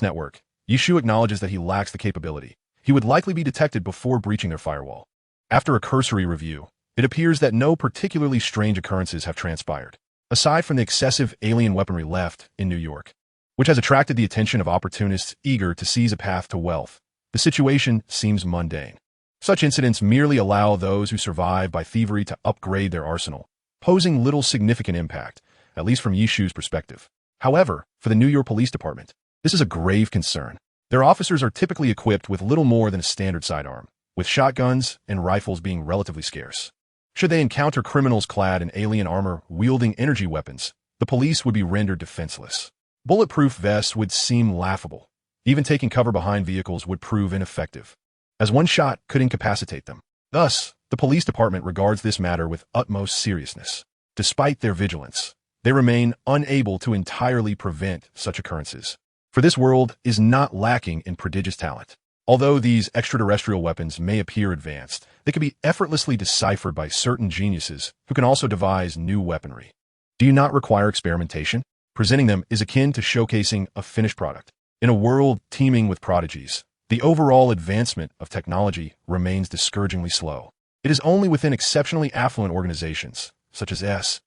network, Yishu acknowledges that he lacks the capability. He would likely be detected before breaching their firewall. After a cursory review, it appears that no particularly strange occurrences have transpired, aside from the excessive alien weaponry left in New York, which has attracted the attention of opportunists eager to seize a path to wealth. The situation seems mundane. Such incidents merely allow those who survive by thievery to upgrade their arsenal, posing little significant impact, at least from Yishu's perspective. However, for the New York Police Department, this is a grave concern. Their officers are typically equipped with little more than a standard sidearm, with shotguns and rifles being relatively scarce. Should they encounter criminals clad in alien armor wielding energy weapons, the police would be rendered defenseless. Bulletproof vests would seem laughable, Even taking cover behind vehicles would prove ineffective, as one shot could incapacitate them. Thus, the police department regards this matter with utmost seriousness. Despite their vigilance, they remain unable to entirely prevent such occurrences. For this world is not lacking in prodigious talent. Although these extraterrestrial weapons may appear advanced, they can be effortlessly deciphered by certain geniuses who can also devise new weaponry. Do you not require experimentation? Presenting them is akin to showcasing a finished product. In a world teeming with prodigies, the overall advancement of technology remains discouragingly slow. It is only within exceptionally affluent organizations, such as S,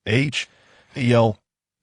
H, EL,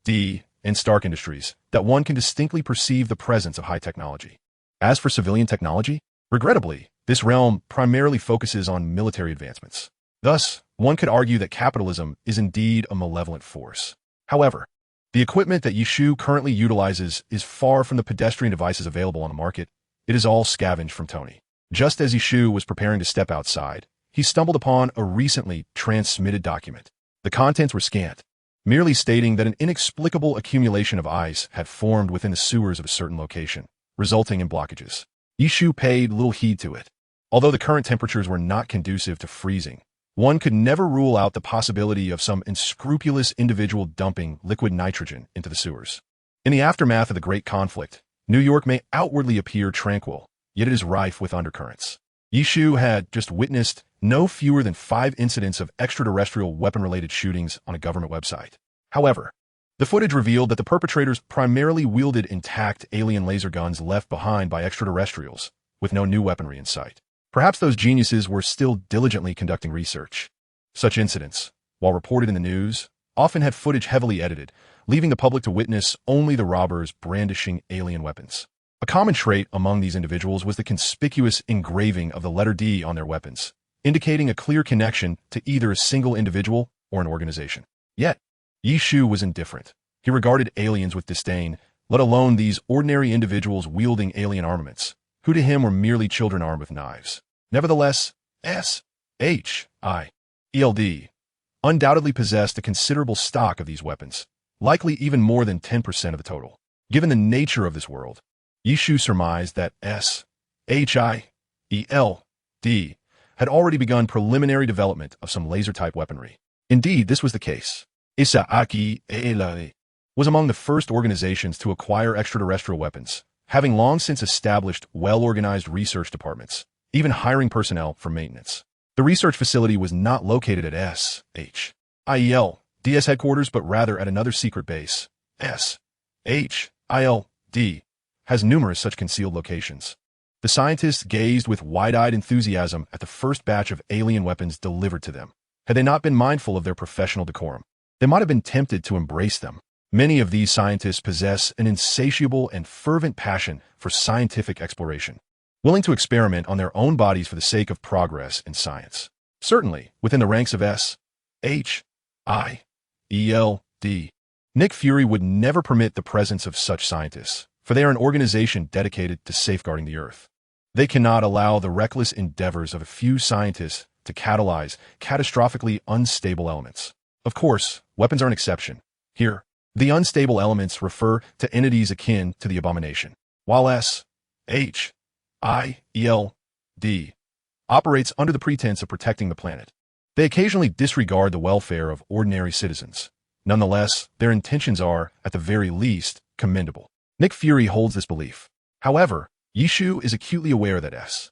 D, and Stark Industries, that one can distinctly perceive the presence of high technology. As for civilian technology, regrettably, this realm primarily focuses on military advancements. Thus, one could argue that capitalism is indeed a malevolent force. However, the equipment that Yishu currently utilizes is far from the pedestrian devices available on the market. It is all scavenged from Tony. Just as Yishu was preparing to step outside, he stumbled upon a recently transmitted document. The contents were scant, merely stating that an inexplicable accumulation of ice had formed within the sewers of a certain location, resulting in blockages. Yishu paid little heed to it. Although the current temperatures were not conducive to freezing, one could never rule out the possibility of some unscrupulous individual dumping liquid nitrogen into the sewers. In the aftermath of the Great Conflict, New York may outwardly appear tranquil, yet it is rife with undercurrents. Yishu had just witnessed no fewer than 5 incidents of extraterrestrial weapon-related shootings on a government website. However, the footage revealed that the perpetrators primarily wielded intact alien laser guns left behind by extraterrestrials, with no new weaponry in sight. Perhaps those geniuses were still diligently conducting research. Such incidents, while reported in the news, often had footage heavily edited, leaving the public to witness only the robbers brandishing alien weapons. A common trait among these individuals was the conspicuous engraving of the letter D on their weapons, indicating a clear connection to either a single individual or an organization. Yet, Yishu was indifferent. He regarded aliens with disdain, let alone these ordinary individuals wielding alien armaments, who to him were merely children armed with knives. Nevertheless, S.H.I.E.L.D. undoubtedly possessed a considerable stock of these weapons, likely even more than 10% of the total. Given the nature of this world, Yishu surmised that S.H.I.E.L.D. had already begun preliminary development of some laser-type weaponry. Indeed, this was the case. S.H.I.E.L.D. was among the first organizations to acquire extraterrestrial weapons, having long since established well-organized research departments, even hiring personnel for maintenance. The research facility was not located at S.H.I.E.L.D.'s headquarters, but rather at another secret base. S.H.I.L.D. has numerous such concealed locations. The scientists gazed with wide-eyed enthusiasm at the first batch of alien weapons delivered to them. Had they not been mindful of their professional decorum, they might have been tempted to embrace them. Many of these scientists possess an insatiable and fervent passion for scientific exploration, willing to experiment on their own bodies for the sake of progress in science. Certainly, within the ranks of S.H.I.E.L.D., Nick Fury would never permit the presence of such scientists, for they are an organization dedicated to safeguarding the Earth. They cannot allow the reckless endeavors of a few scientists to catalyze catastrophically unstable elements. Of course, weapons are an exception. Here, the unstable elements refer to entities akin to the abomination, while S.H.I.E.L.D. operates under the pretense of protecting the planet. They occasionally disregard the welfare of ordinary citizens. Nonetheless, their intentions are, at the very least, commendable. Nick Fury holds this belief. However, Yishu is acutely aware that S.H.I.E.L.D.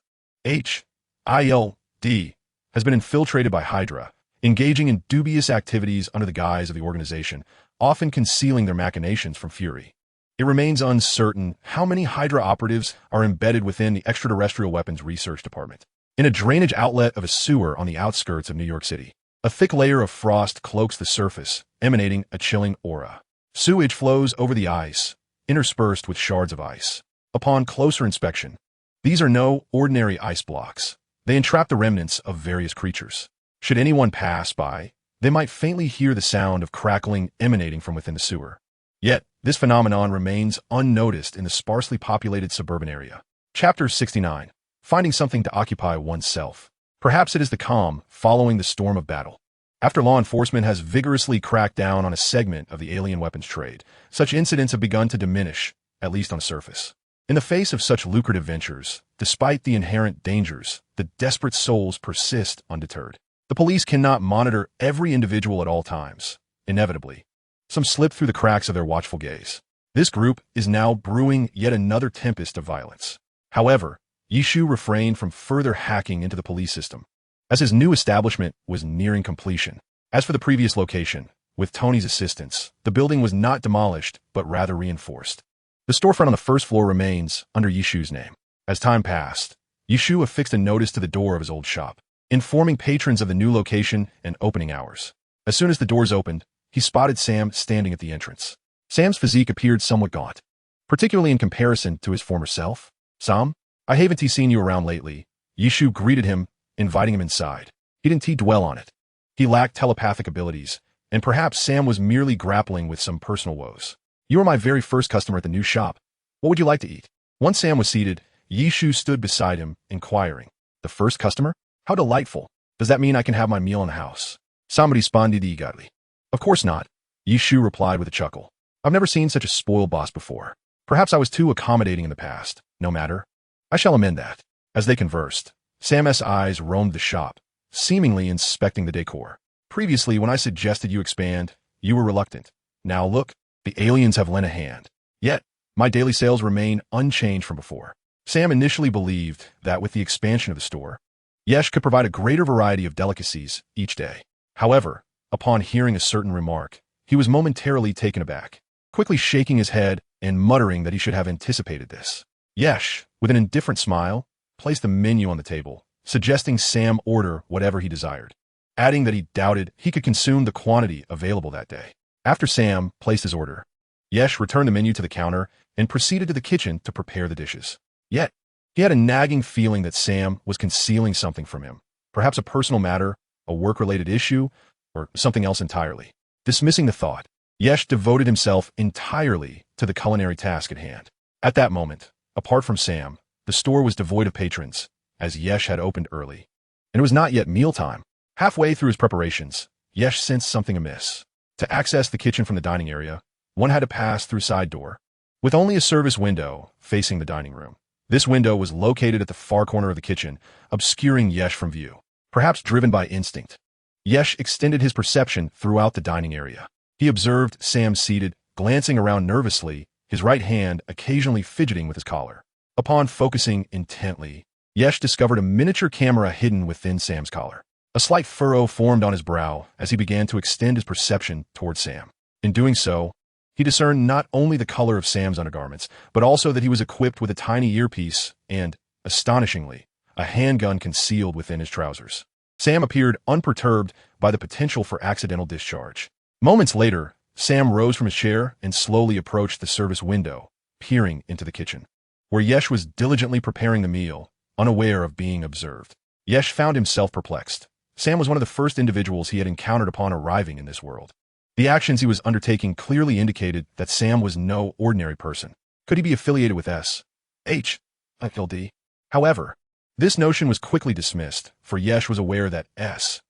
has been infiltrated by Hydra, engaging in dubious activities under the guise of the organization, often concealing their machinations from Fury. It remains uncertain how many Hydra operatives are embedded within the Extraterrestrial Weapons Research Department. In a drainage outlet of a sewer on the outskirts of New York City, a thick layer of frost cloaks the surface, emanating a chilling aura. Sewage flows over the ice, interspersed with shards of ice. Upon closer inspection, these are no ordinary ice blocks. They entrap the remnants of various creatures. Should anyone pass by, they might faintly hear the sound of crackling emanating from within the sewer. Yet, this phenomenon remains unnoticed in the sparsely populated suburban area. Chapter 69. Finding something to occupy oneself. Perhaps it is the calm following the storm of battle. After law enforcement has vigorously cracked down on a segment of the alien weapons trade, such incidents have begun to diminish, at least on the surface. In the face of such lucrative ventures, despite the inherent dangers, the desperate souls persist undeterred. The police cannot monitor every individual at all times. Inevitably, some slip through the cracks of their watchful gaze. This group is now brewing yet another tempest of violence. However, Yishu refrained from further hacking into the police system, as his new establishment was nearing completion. As for the previous location, with Tony's assistance, the building was not demolished, but rather reinforced. The storefront on the first floor remains under Yishu's name. As time passed, Yishu affixed a notice to the door of his old shop, informing patrons of the new location and opening hours. As soon as the doors opened, he spotted Sam standing at the entrance. Sam's physique appeared somewhat gaunt, particularly in comparison to his former self. "Sam, I haven't seen you around lately." Yishu greeted him, inviting him inside. He didn't dwell on it. He lacked telepathic abilities, and perhaps Sam was merely grappling with some personal woes. "You are my very first customer at the new shop. What would you like to eat?" Once Sam was seated, Yishu stood beside him, inquiring. "The first customer? How delightful. Does that mean I can have my meal in the house?" Sam responded eagerly. "Of course not," Yishu replied with a chuckle. "I've never seen such a spoiled boss before. Perhaps I was too accommodating in the past. No matter. I shall amend that." As they conversed, Sam's eyes roamed the shop, seemingly inspecting the decor. "Previously, when I suggested you expand, you were reluctant. Now look, the aliens have lent a hand. Yet, my daily sales remain unchanged from before." Sam initially believed that with the expansion of the store, Yesh could provide a greater variety of delicacies each day. However, upon hearing a certain remark, he was momentarily taken aback, quickly shaking his head and muttering that he should have anticipated this. Yesh, with an indifferent smile, placed the menu on the table, suggesting Sam order whatever he desired, adding that he doubted he could consume the quantity available that day. After Sam placed his order, Yesh returned the menu to the counter and proceeded to the kitchen to prepare the dishes. Yet, he had a nagging feeling that Sam was concealing something from him, perhaps a personal matter, a work-related issue, or something else entirely. Dismissing the thought, Yesh devoted himself entirely to the culinary task at hand. At that moment, apart from Sam, the store was devoid of patrons, as Yesh had opened early, and it was not yet mealtime. Halfway through his preparations, Yesh sensed something amiss. To access the kitchen from the dining area, one had to pass through a side door, with only a service window facing the dining room. This window was located at the far corner of the kitchen, obscuring Yesh from view. Perhaps driven by instinct, Yesh extended his perception throughout the dining area. He observed Sam seated, glancing around nervously, his right hand occasionally fidgeting with his collar. Upon focusing intently, Yesh discovered a miniature camera hidden within Sam's collar. A slight furrow formed on his brow as he began to extend his perception toward Sam. In doing so, he discerned not only the color of Sam's undergarments, but also that he was equipped with a tiny earpiece and, astonishingly, a handgun concealed within his trousers. Sam appeared unperturbed by the potential for accidental discharge. Moments later, Sam rose from his chair and slowly approached the service window, peering into the kitchen, where Yesh was diligently preparing the meal, unaware of being observed. Yesh found himself perplexed. Sam was one of the first individuals he had encountered upon arriving in this world. The actions he was undertaking clearly indicated that Sam was no ordinary person. Could he be affiliated with S.H.I.L.D.? However, this notion was quickly dismissed, for Yesh was aware that S.H.I.L.D.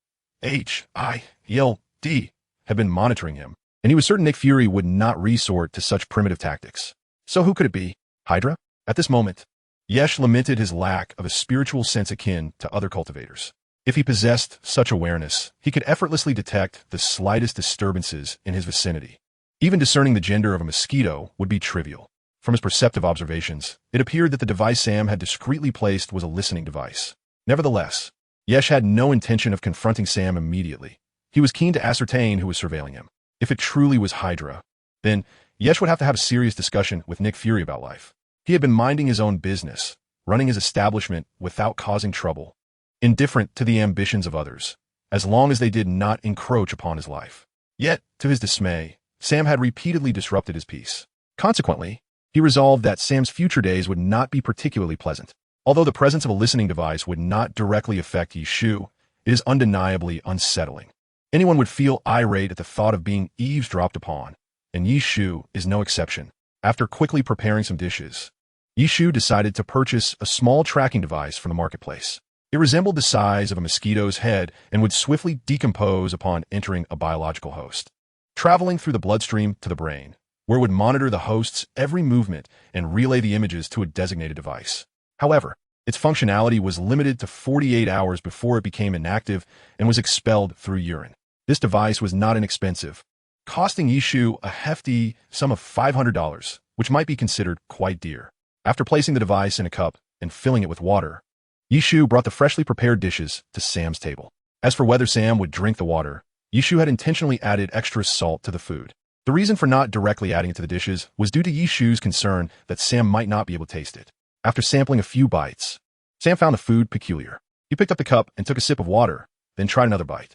had been monitoring him, and he was certain Nick Fury would not resort to such primitive tactics. So who could it be? Hydra? At this moment, Yesh lamented his lack of a spiritual sense akin to other cultivators. If he possessed such awareness, he could effortlessly detect the slightest disturbances in his vicinity. Even discerning the gender of a mosquito would be trivial. From his perceptive observations, it appeared that the device Sam had discreetly placed was a listening device. Nevertheless, Yesh had no intention of confronting Sam immediately. He was keen to ascertain who was surveilling him. If it truly was Hydra, then Yesh would have to have a serious discussion with Nick Fury about life. He had been minding his own business, running his establishment without causing trouble, indifferent to the ambitions of others, as long as they did not encroach upon his life. Yet, to his dismay, Sam had repeatedly disrupted his peace. Consequently, he resolved that Sam's future days would not be particularly pleasant. Although the presence of a listening device would not directly affect Yishu, it is undeniably unsettling. Anyone would feel irate at the thought of being eavesdropped upon, and Yishu is no exception. After quickly preparing some dishes, Yishu decided to purchase a small tracking device from the marketplace. It resembled the size of a mosquito's head and would swiftly decompose upon entering a biological host, traveling through the bloodstream to the brain, where it would monitor the host's every movement and relay the images to a designated device. However, its functionality was limited to 48 hours before it became inactive and was expelled through urine. This device was not inexpensive, costing Yishu a hefty sum of $500, which might be considered quite dear. After placing the device in a cup and filling it with water, Yishu brought the freshly prepared dishes to Sam's table. As for whether Sam would drink the water, Yishu had intentionally added extra salt to the food. The reason for not directly adding it to the dishes was due to Yishu's concern that Sam might not be able to taste it. After sampling a few bites, Sam found the food peculiar. He picked up the cup and took a sip of water, then tried another bite.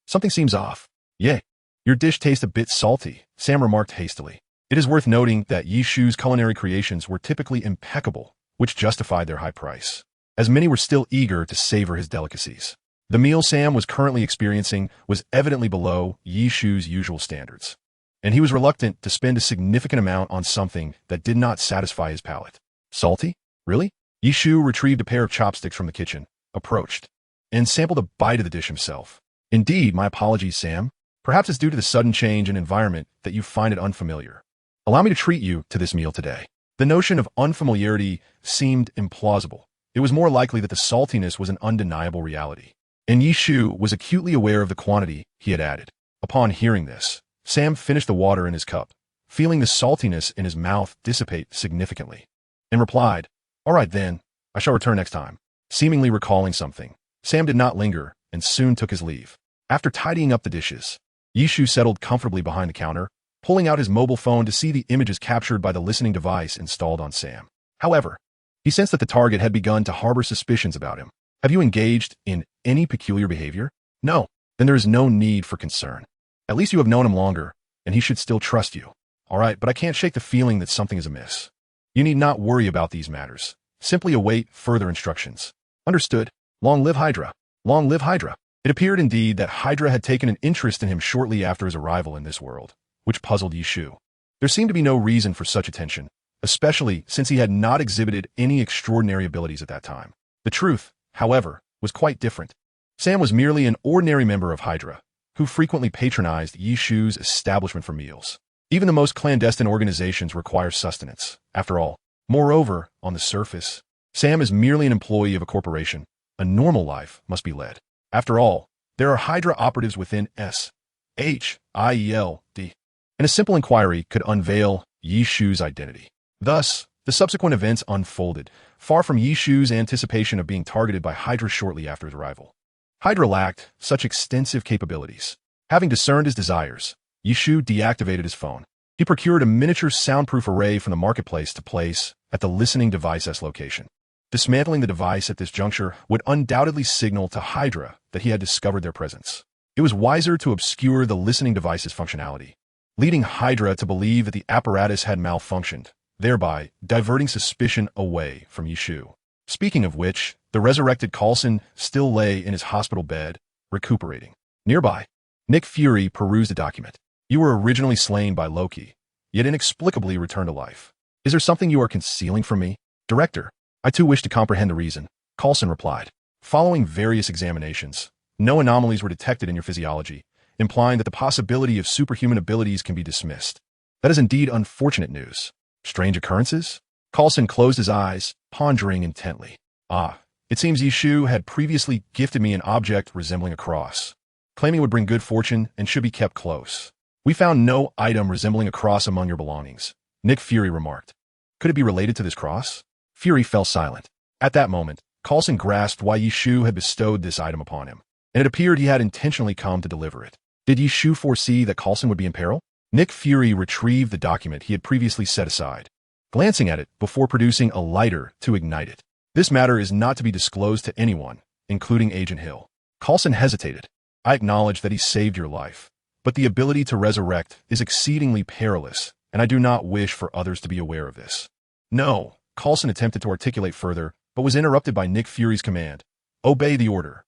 Something seems off. Yeah, your dish tastes a bit salty, Sam remarked hastily. It is worth noting that Yishu's culinary creations were typically impeccable, which justified their high price, as many were still eager to savor his delicacies. The meal Sam was currently experiencing was evidently below Yishu's usual standards, and he was reluctant to spend a significant amount on something that did not satisfy his palate. Salty? Really? Yishu retrieved a pair of chopsticks from the kitchen, approached, and sampled a bite of the dish himself. Indeed, my apologies, Sam. Perhaps it's due to the sudden change in environment that you find it unfamiliar. Allow me to treat you to this meal today. The notion of unfamiliarity seemed implausible. It was more likely that the saltiness was an undeniable reality, and Yishu was acutely aware of the quantity he had added. Upon hearing this, Sam finished the water in his cup, feeling the saltiness in his mouth dissipate significantly, and replied, "All right then, I shall return next time." Seemingly recalling something, Sam did not linger and soon took his leave. After tidying up the dishes, Yishu settled comfortably behind the counter, pulling out his mobile phone to see the images captured by the listening device installed on Sam. However, he sensed that the target had begun to harbor suspicions about him. Have you engaged in any peculiar behavior? No. Then there is no need for concern. At least you have known him longer, and he should still trust you. All right, but I can't shake the feeling that something is amiss. You need not worry about these matters. Simply await further instructions. Understood. Long live Hydra. Long live Hydra. It appeared indeed that Hydra had taken an interest in him shortly after his arrival in this world, which puzzled Yishu. There seemed to be no reason for such attention, especially since he had not exhibited any extraordinary abilities at that time. The truth, however, was quite different. Sam was merely an ordinary member of Hydra, who frequently patronized Yishu's establishment for meals. Even the most clandestine organizations require sustenance, after all. Moreover, on the surface, Sam is merely an employee of a corporation. A normal life must be led. After all, there are Hydra operatives within SHIELD, and a simple inquiry could unveil Yishu's identity. Thus, the subsequent events unfolded, far from Yishu's anticipation of being targeted by Hydra shortly after his arrival. Hydra lacked such extensive capabilities. Having discerned his desires, Yishu deactivated his phone. He procured a miniature soundproof array from the marketplace to place at the listening device's location. Dismantling the device at this juncture would undoubtedly signal to Hydra that he had discovered their presence. It was wiser to obscure the listening device's functionality, leading Hydra to believe that the apparatus had malfunctioned, thereby diverting suspicion away from Yishu. Speaking of which, the resurrected Coulson still lay in his hospital bed, recuperating. Nearby, Nick Fury perused the document. You were originally slain by Loki, yet inexplicably returned to life. Is there something you are concealing from me? Director, I too wish to comprehend the reason, Coulson replied. Following various examinations, no anomalies were detected in your physiology, implying that the possibility of superhuman abilities can be dismissed. That is indeed unfortunate news. Strange occurrences? Coulson closed his eyes, pondering intently. It seems Yishu had previously gifted me an object resembling a cross, claiming it would bring good fortune and should be kept close. We found no item resembling a cross among your belongings, Nick Fury remarked. Could it be related to this cross? Fury fell silent. At that moment, Coulson grasped why Yishu had bestowed this item upon him, and it appeared he had intentionally come to deliver it. Did Yishu foresee that Coulson would be in peril? Nick Fury retrieved the document he had previously set aside, glancing at it before producing a lighter to ignite it. This matter is not to be disclosed to anyone, including Agent Hill. Coulson hesitated. I acknowledge that he saved your life, but the ability to resurrect is exceedingly perilous, and I do not wish for others to be aware of this. No, Coulson attempted to articulate further, but was interrupted by Nick Fury's command. Obey the order.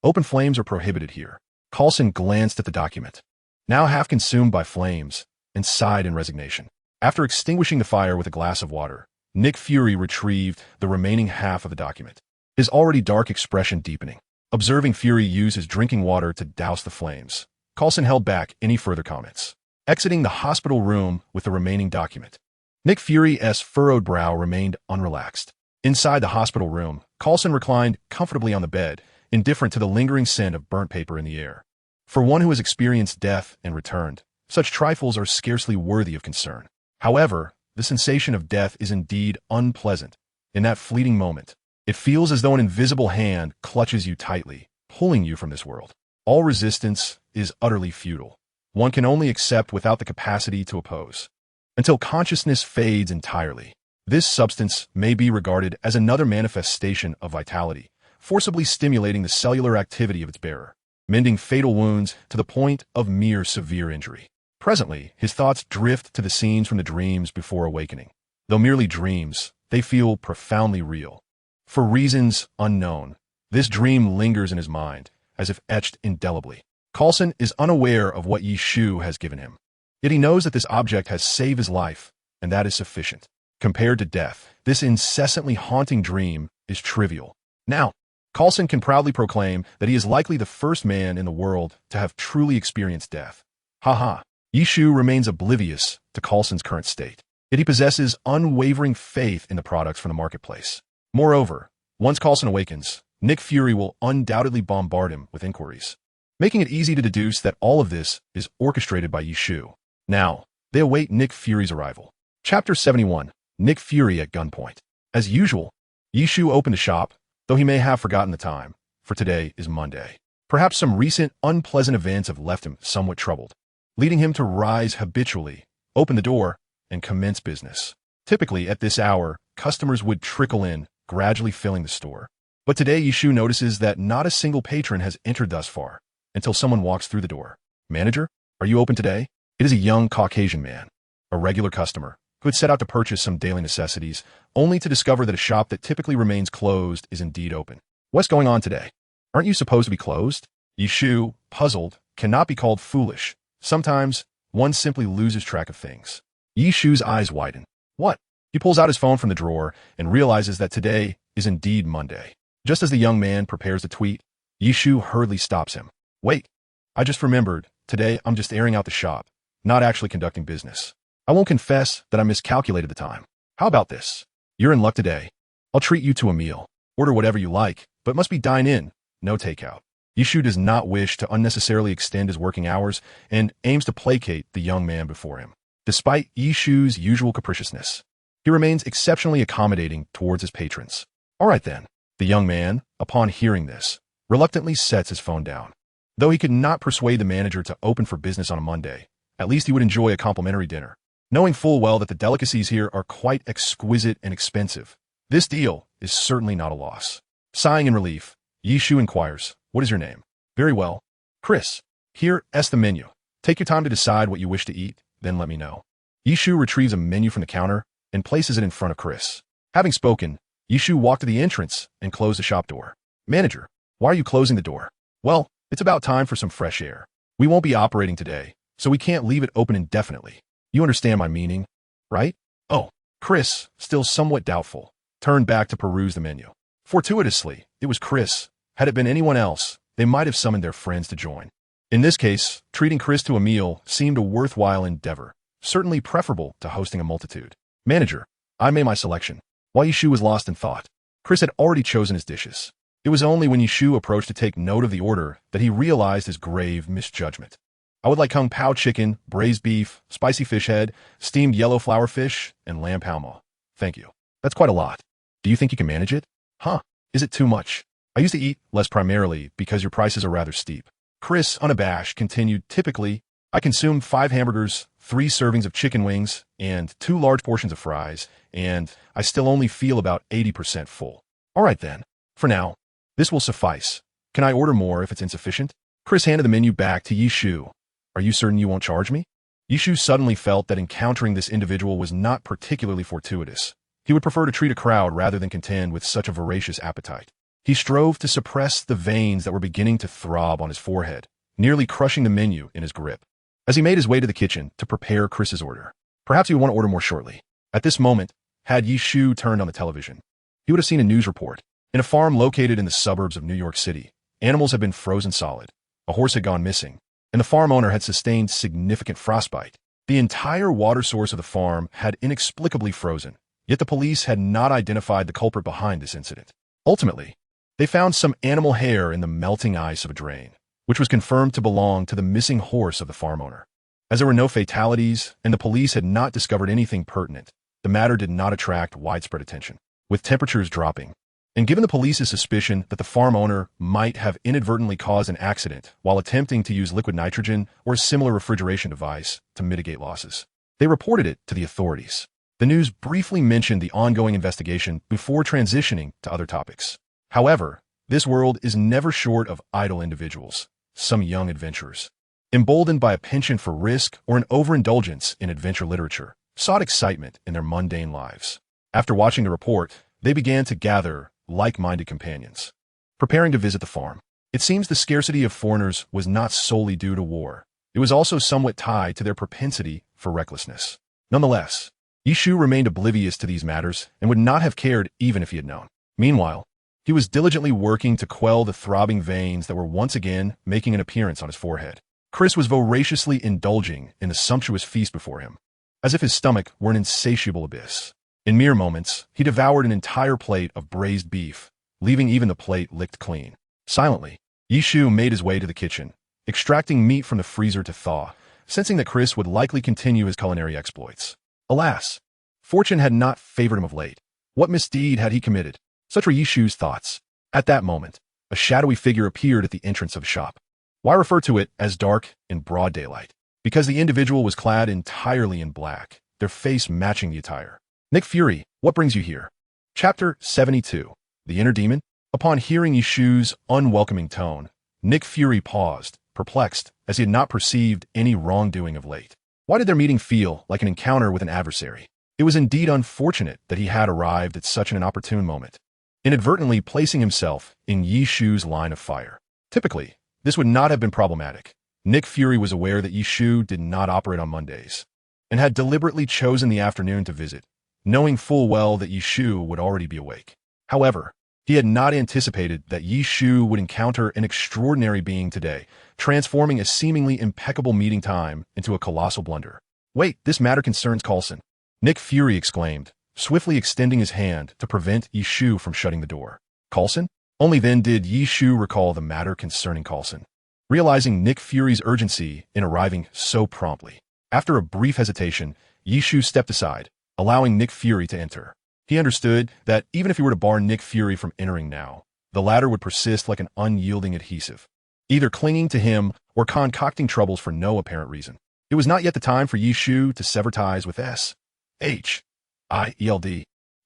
Open flames are prohibited here. Coulson glanced at the document, now half consumed by flames, and sighed in resignation. After extinguishing the fire with a glass of water, Nick Fury retrieved the remaining half of the document, his already dark expression deepening. Observing Fury use his drinking water to douse the flames, Coulson held back any further comments. exiting the hospital room with the remaining document. Nick Fury's furrowed brow remained unrelaxed. Inside the hospital room, Coulson reclined comfortably on the bed, indifferent to the lingering scent of burnt paper in the air. For one who has experienced death and returned, such trifles are scarcely worthy of concern. However, the sensation of death is indeed unpleasant. In that fleeting moment, it feels as though an invisible hand clutches you tightly, pulling you from this world. All resistance is utterly futile. One can only accept without the capacity to oppose. Until consciousness fades entirely, this substance may be regarded as another manifestation of vitality, forcibly stimulating the cellular activity of its bearer, mending fatal wounds to the point of mere severe injury. Presently, his thoughts drift to the scenes from the dreams before awakening. Though merely dreams, they feel profoundly real. For reasons unknown, this dream lingers in his mind, as if etched indelibly. Coulson is unaware of what Yi Shu has given him. Yet he knows that this object has saved his life, and that is sufficient. Compared to death, this incessantly haunting dream is trivial. Now, Coulson can proudly proclaim that he is likely the first man in the world to have truly experienced death. Ha. Yi Shu remains oblivious to Coulson's current state, yet he possesses unwavering faith in the products from the marketplace. Moreover, once Coulson awakens, Nick Fury will undoubtedly bombard him with inquiries, making it easy to deduce that all of this is orchestrated by Yi Shu. Now, they await Nick Fury's arrival. Chapter 71. Nick Fury at Gunpoint. As usual, Yi Shu opened the shop, though he may have forgotten the time, for today is Monday. Perhaps some recent unpleasant events have left him somewhat troubled, leading him to rise habitually, open the door, and commence business. Typically, at this hour, customers would trickle in, gradually filling the store. But today, Yi Shu notices that not a single patron has entered thus far, until someone walks through the door. Manager, are you open today? It is a young Caucasian man, a regular customer, who had set out to purchase some daily necessities, only to discover that a shop that typically remains closed is indeed open. What's going on today? Aren't you supposed to be closed? Yi Shu, puzzled, cannot be called foolish. Sometimes, one simply loses track of things. Yi Shu's eyes widen. What? He pulls out his phone from the drawer and realizes that today is indeed Monday. Just as the young man prepares to tweet, Yi Shu hurriedly stops him. Wait, I just remembered, today I'm just airing out the shop, not actually conducting business. I won't confess that I miscalculated the time. How about this? You're in luck today. I'll treat you to a meal. Order whatever you like, but must be dine-in, no takeout. Yi Shu does not wish to unnecessarily extend his working hours and aims to placate the young man before him. Despite Yi Shu's usual capriciousness, he remains exceptionally accommodating towards his patrons. All right then, the young man, upon hearing this, reluctantly sets his phone down. Though he could not persuade the manager to open for business on a Monday, at least he would enjoy a complimentary dinner. Knowing full well that the delicacies here are quite exquisite and expensive, this deal is certainly not a loss. Sighing in relief, Yi Shu inquires, what is your name? Very well. Chris. Here's the menu. Take your time to decide what you wish to eat, then let me know. Yi Shu retrieves a menu from the counter and places it in front of Chris. Having spoken, Yi Shu walked to the entrance and closed the shop door. Manager, why are you closing the door? Well, it's about time for some fresh air. We won't be operating today, so we can't leave it open indefinitely. You understand my meaning, right? Oh, Chris, still somewhat doubtful, turned back to peruse the menu. Fortuitously, it was Chris. Had it been anyone else, they might have summoned their friends to join. In this case, treating Chris to a meal seemed a worthwhile endeavor, certainly preferable to hosting a multitude. Manager, I made my selection. While Yi Shu was lost in thought, Chris had already chosen his dishes. It was only when Yi Shu approached to take note of the order that he realized his grave misjudgment. I would like Kung Pao chicken, braised beef, spicy fish head, steamed yellow flower fish, and lamb palmo. Thank you. That's quite a lot. Do you think you can manage it? Huh, is it too much? I used to eat less primarily because your prices are rather steep. Chris, unabashed, continued, typically, I consume 5 hamburgers, 3 servings of chicken wings, and 2 large portions of fries, and I still only feel about 80% full. All right then. For now, this will suffice. Can I order more if it's insufficient? Chris handed the menu back to Yi Shu. Are you certain you won't charge me? Yi Shu suddenly felt that encountering this individual was not particularly fortuitous. He would prefer to treat a crowd rather than contend with such a voracious appetite. He strove to suppress the veins that were beginning to throb on his forehead, nearly crushing the menu in his grip. As he made his way to the kitchen to prepare Chris's order, perhaps he would want to order more shortly. At this moment, had Yi Shu turned on the television, he would have seen a news report. In a farm located in the suburbs of New York City, animals had been frozen solid. A horse had gone missing, and the farm owner had sustained significant frostbite. The entire water source of the farm had inexplicably frozen, yet the police had not identified the culprit behind this incident. Ultimately, they found some animal hair in the melting ice of a drain, which was confirmed to belong to the missing horse of the farm owner. As there were no fatalities and the police had not discovered anything pertinent, the matter did not attract widespread attention. With temperatures dropping, and given the police's suspicion that the farm owner might have inadvertently caused an accident while attempting to use liquid nitrogen or a similar refrigeration device to mitigate losses, they reported it to the authorities. The news briefly mentioned the ongoing investigation before transitioning to other topics. However, this world is never short of idle individuals, some young adventurers, emboldened by a penchant for risk or an overindulgence in adventure literature, sought excitement in their mundane lives. After watching the report, they began to gather like-minded companions, preparing to visit the farm. It seems the scarcity of foreigners was not solely due to war. It was also somewhat tied to their propensity for recklessness. Nonetheless, Yishu remained oblivious to these matters and would not have cared even if he had known. Meanwhile, he was diligently working to quell the throbbing veins that were once again making an appearance on his forehead. Chris was voraciously indulging in the sumptuous feast before him, as if his stomach were an insatiable abyss. In mere moments, he devoured an entire plate of braised beef, leaving even the plate licked clean. Silently, Yishu made his way to the kitchen, extracting meat from the freezer to thaw, sensing that Chris would likely continue his culinary exploits. Alas, fortune had not favored him of late. What misdeed had he committed? Such were Yishu's thoughts. At that moment, a shadowy figure appeared at the entrance of the shop. Why refer to it as dark in broad daylight? Because the individual was clad entirely in black, their face matching the attire. Nick Fury, what brings you here? Chapter 72. The Inner Demon? Upon hearing Yishu's unwelcoming tone, Nick Fury paused, perplexed, as he had not perceived any wrongdoing of late. Why did their meeting feel like an encounter with an adversary? It was indeed unfortunate that he had arrived at such an inopportune moment, inadvertently placing himself in Yishu's line of fire. Typically, this would not have been problematic. Nick Fury was aware that Yishu did not operate on Mondays, and had deliberately chosen the afternoon to visit, knowing full well that Yishu would already be awake. However, he had not anticipated that Yishu would encounter an extraordinary being today, transforming a seemingly impeccable meeting time into a colossal blunder. Wait, this matter concerns Coulson. Nick Fury exclaimed, swiftly extending his hand to prevent Yishu from shutting the door. Coulson? Only then did Yishu recall the matter concerning Coulson, realizing Nick Fury's urgency in arriving so promptly. After a brief hesitation, Yishu stepped aside, allowing Nick Fury to enter. He understood that even if he were to bar Nick Fury from entering now, the latter would persist like an unyielding adhesive, either clinging to him or concocting troubles for no apparent reason. It was not yet the time for Yishu to sever ties with S.H.I.E.L.D.,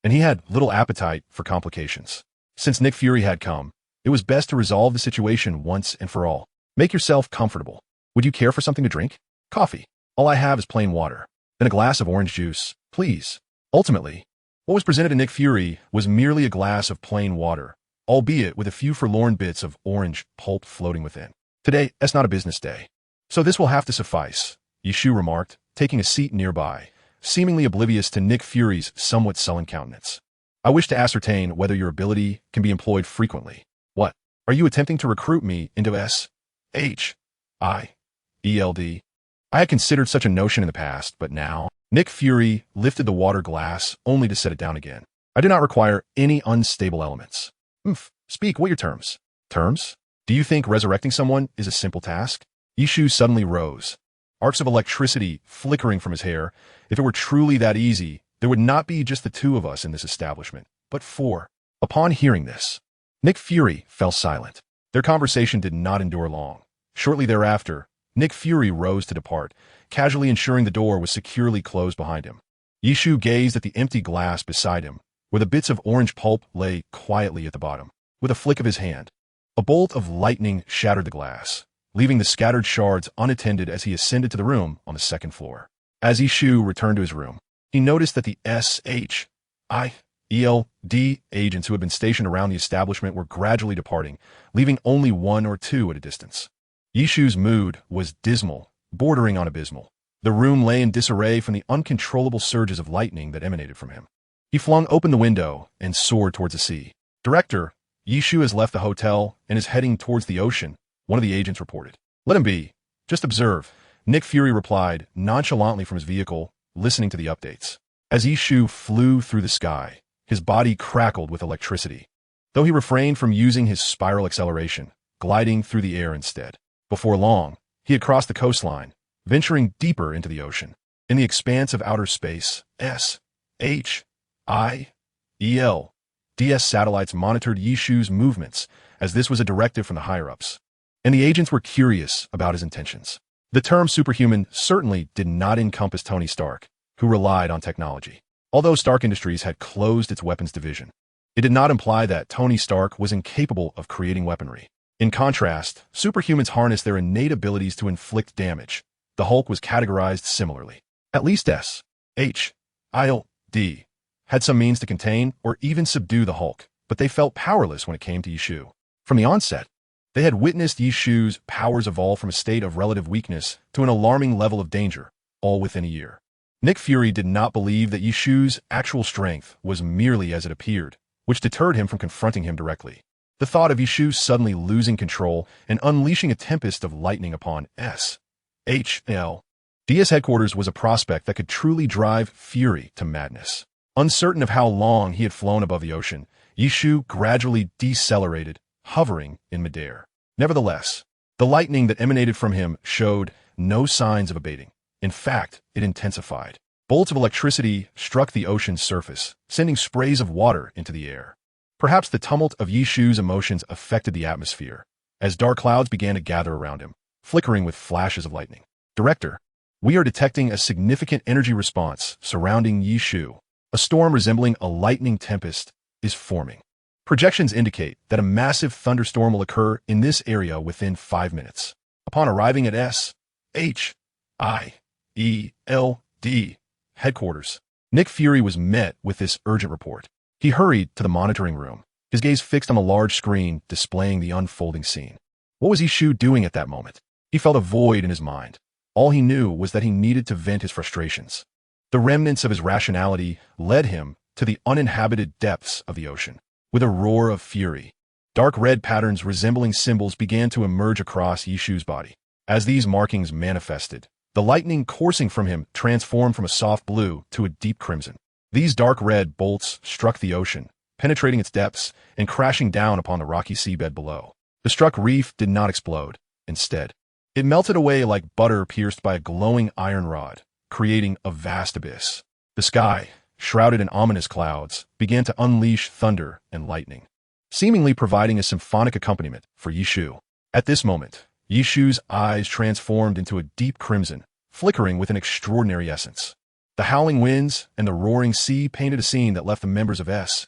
and he had little appetite for complications. Since Nick Fury had come, it was best to resolve the situation once and for all. Make yourself comfortable. Would you care for something to drink? Coffee. All I have is plain water. Then a glass of orange juice, please. Ultimately, what was presented to Nick Fury was merely a glass of plain water, albeit with a few forlorn bits of orange pulp floating within. Today, that's not a business day, so this will have to suffice, Yishu remarked, taking a seat nearby, seemingly oblivious to Nick Fury's somewhat sullen countenance. I wish to ascertain whether your ability can be employed frequently. What? Are you attempting to recruit me into S.H.I.E.L.D.? I had considered such a notion in the past, but now... Nick Fury lifted the water glass only to set it down again. I do not require any unstable elements. Speak, what are your terms? Terms? Do you think resurrecting someone is a simple task? Yishu suddenly rose, arcs of electricity flickering from his hair. If it were truly that easy, there would not be just the two of us in this establishment, but four. Upon hearing this, Nick Fury fell silent. Their conversation did not endure long. Shortly thereafter, Nick Fury rose to depart, casually ensuring the door was securely closed behind him. Yishu gazed at the empty glass beside him, where the bits of orange pulp lay quietly at the bottom. With a flick of his hand, a bolt of lightning shattered the glass, leaving the scattered shards unattended as he ascended to the room on the second floor. As Yishu returned to his room, he noticed that the S.H.I.E.L.D. agents who had been stationed around the establishment were gradually departing, leaving only one or two at a distance. Yishu's mood was dismal, bordering on abysmal. The room lay in disarray from the uncontrollable surges of lightning that emanated from him. He flung open the window and soared towards the sea. Director, Yishu has left the hotel and is heading towards the ocean, one of the agents reported. Let him be. Just observe, Nick Fury replied nonchalantly from his vehicle, listening to the updates. As Yishu flew through the sky, his body crackled with electricity, though he refrained from using his spiral acceleration, gliding through the air instead. Before long, he had crossed the coastline, venturing deeper into the ocean. In the expanse of outer space, DS satellites monitored Yishu's movements, as this was a directive from the higher-ups, and the agents were curious about his intentions. The term superhuman certainly did not encompass Tony Stark, who relied on technology. Although Stark Industries had closed its weapons division, it did not imply that Tony Stark was incapable of creating weaponry. In contrast, superhumans harnessed their innate abilities to inflict damage. The Hulk was categorized similarly. At least S.H.I.L.D. had some means to contain or even subdue the Hulk, but they felt powerless when it came to Yishu. From the onset, they had witnessed Yishu's powers evolve from a state of relative weakness to an alarming level of danger, all within a year. Nick Fury did not believe that Yishu's actual strength was merely as it appeared, which deterred him from confronting him directly. The thought of Yishu suddenly losing control and unleashing a tempest of lightning upon S.H.L.D.'s headquarters was a prospect that could truly drive Fury to madness. Uncertain of how long he had flown above the ocean, Yishu gradually decelerated, hovering in midair. Nevertheless, the lightning that emanated from him showed no signs of abating. In fact, it intensified. Bolts of electricity struck the ocean's surface, sending sprays of water into the air. Perhaps the tumult of Yishu's emotions affected the atmosphere, as dark clouds began to gather around him, flickering with flashes of lightning. Director, we are detecting a significant energy response surrounding Yishu. A storm resembling a lightning tempest is forming. Projections indicate that a massive thunderstorm will occur in this area within 5 minutes. Upon arriving at S.H.I.E.L.D. headquarters, Nick Fury was met with this urgent report. He hurried to the monitoring room, his gaze fixed on the large screen displaying the unfolding scene. What was Yishu doing at that moment? He felt a void in his mind. All he knew was that he needed to vent his frustrations. The remnants of his rationality led him to the uninhabited depths of the ocean. With a roar of fury, dark red patterns resembling symbols began to emerge across Yishu's body. As these markings manifested, the lightning coursing from him transformed from a soft blue to a deep crimson. These dark red bolts struck the ocean, penetrating its depths and crashing down upon the rocky seabed below. The struck reef did not explode. Instead, it melted away like butter pierced by a glowing iron rod, creating a vast abyss. The sky, shrouded in ominous clouds, began to unleash thunder and lightning, seemingly providing a symphonic accompaniment for Yishu. At this moment, Yishu's eyes transformed into a deep crimson, flickering with an extraordinary essence. The howling winds and the roaring sea painted a scene that left the members of S.H.I.E.L.D.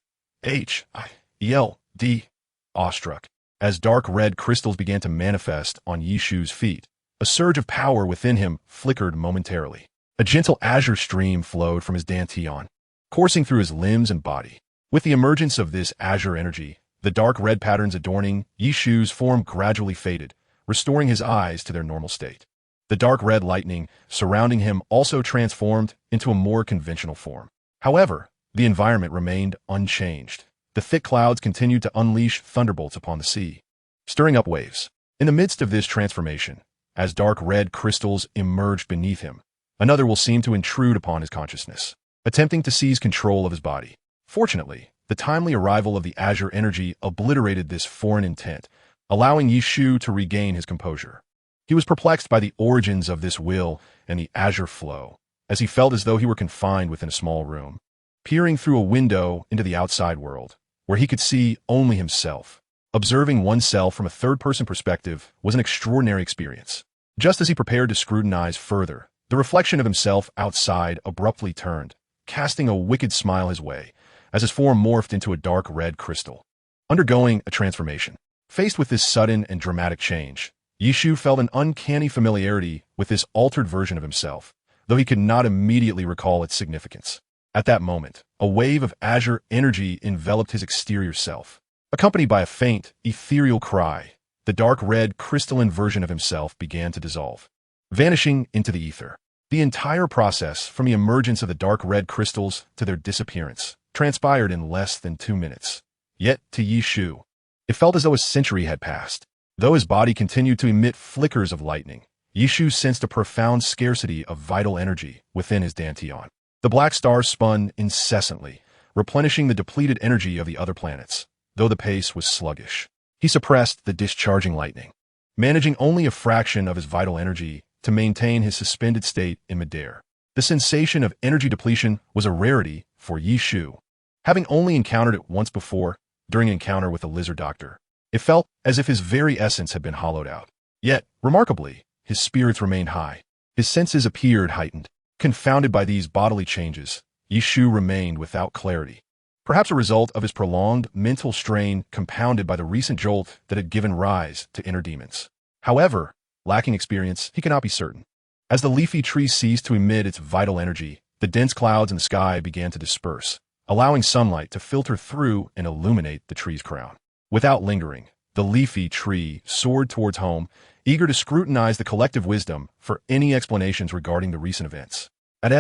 awestruck. As dark red crystals began to manifest on Yishu's feet, a surge of power within him flickered momentarily. A gentle azure stream flowed from his dantian, coursing through his limbs and body. With the emergence of this azure energy, the dark red patterns adorning Yishu's form gradually faded, restoring his eyes to their normal state. The dark red lightning surrounding him also transformed into a more conventional form. However, the environment remained unchanged. The thick clouds continued to unleash thunderbolts upon the sea, stirring up waves. In the midst of this transformation, as dark red crystals emerged beneath him, another will seem to intrude upon his consciousness, attempting to seize control of his body. Fortunately, the timely arrival of the azure energy obliterated this foreign intent, allowing Yishu to regain his composure. He was perplexed by the origins of this will and the azure flow, as he felt as though he were confined within a small room, peering through a window into the outside world, where he could see only himself. Observing oneself from a third-person perspective was an extraordinary experience. Just as he prepared to scrutinize further, the reflection of himself outside abruptly turned, casting a wicked smile his way, as his form morphed into a dark red crystal, undergoing a transformation. Faced with this sudden and dramatic change, Yishu felt an uncanny familiarity with this altered version of himself, though he could not immediately recall its significance. At that moment, a wave of azure energy enveloped his exterior self. Accompanied by a faint, ethereal cry, the dark red crystalline version of himself began to dissolve, vanishing into the ether. The entire process, from the emergence of the dark red crystals to their disappearance, transpired in less than 2 minutes. Yet, to Yishu, it felt as though a century had passed. Though his body continued to emit flickers of lightning, Yishu sensed a profound scarcity of vital energy within his dantian. The black stars spun incessantly, replenishing the depleted energy of the other planets, though the pace was sluggish. He suppressed the discharging lightning, managing only a fraction of his vital energy to maintain his suspended state in midair. The sensation of energy depletion was a rarity for Yishu, having only encountered it once before, during an encounter with the lizard doctor. It felt as if his very essence had been hollowed out. Yet, remarkably, his spirits remained high. His senses appeared heightened. Confounded by these bodily changes, Yishu remained without clarity, perhaps a result of his prolonged mental strain compounded by the recent jolt that had given rise to inner demons. However, lacking experience, he cannot be certain. As the leafy tree ceased to emit its vital energy, the dense clouds in the sky began to disperse, allowing sunlight to filter through and illuminate the tree's crown. Without lingering, the leafy tree soared towards home, eager to scrutinize the collective wisdom for any explanations regarding the recent events. At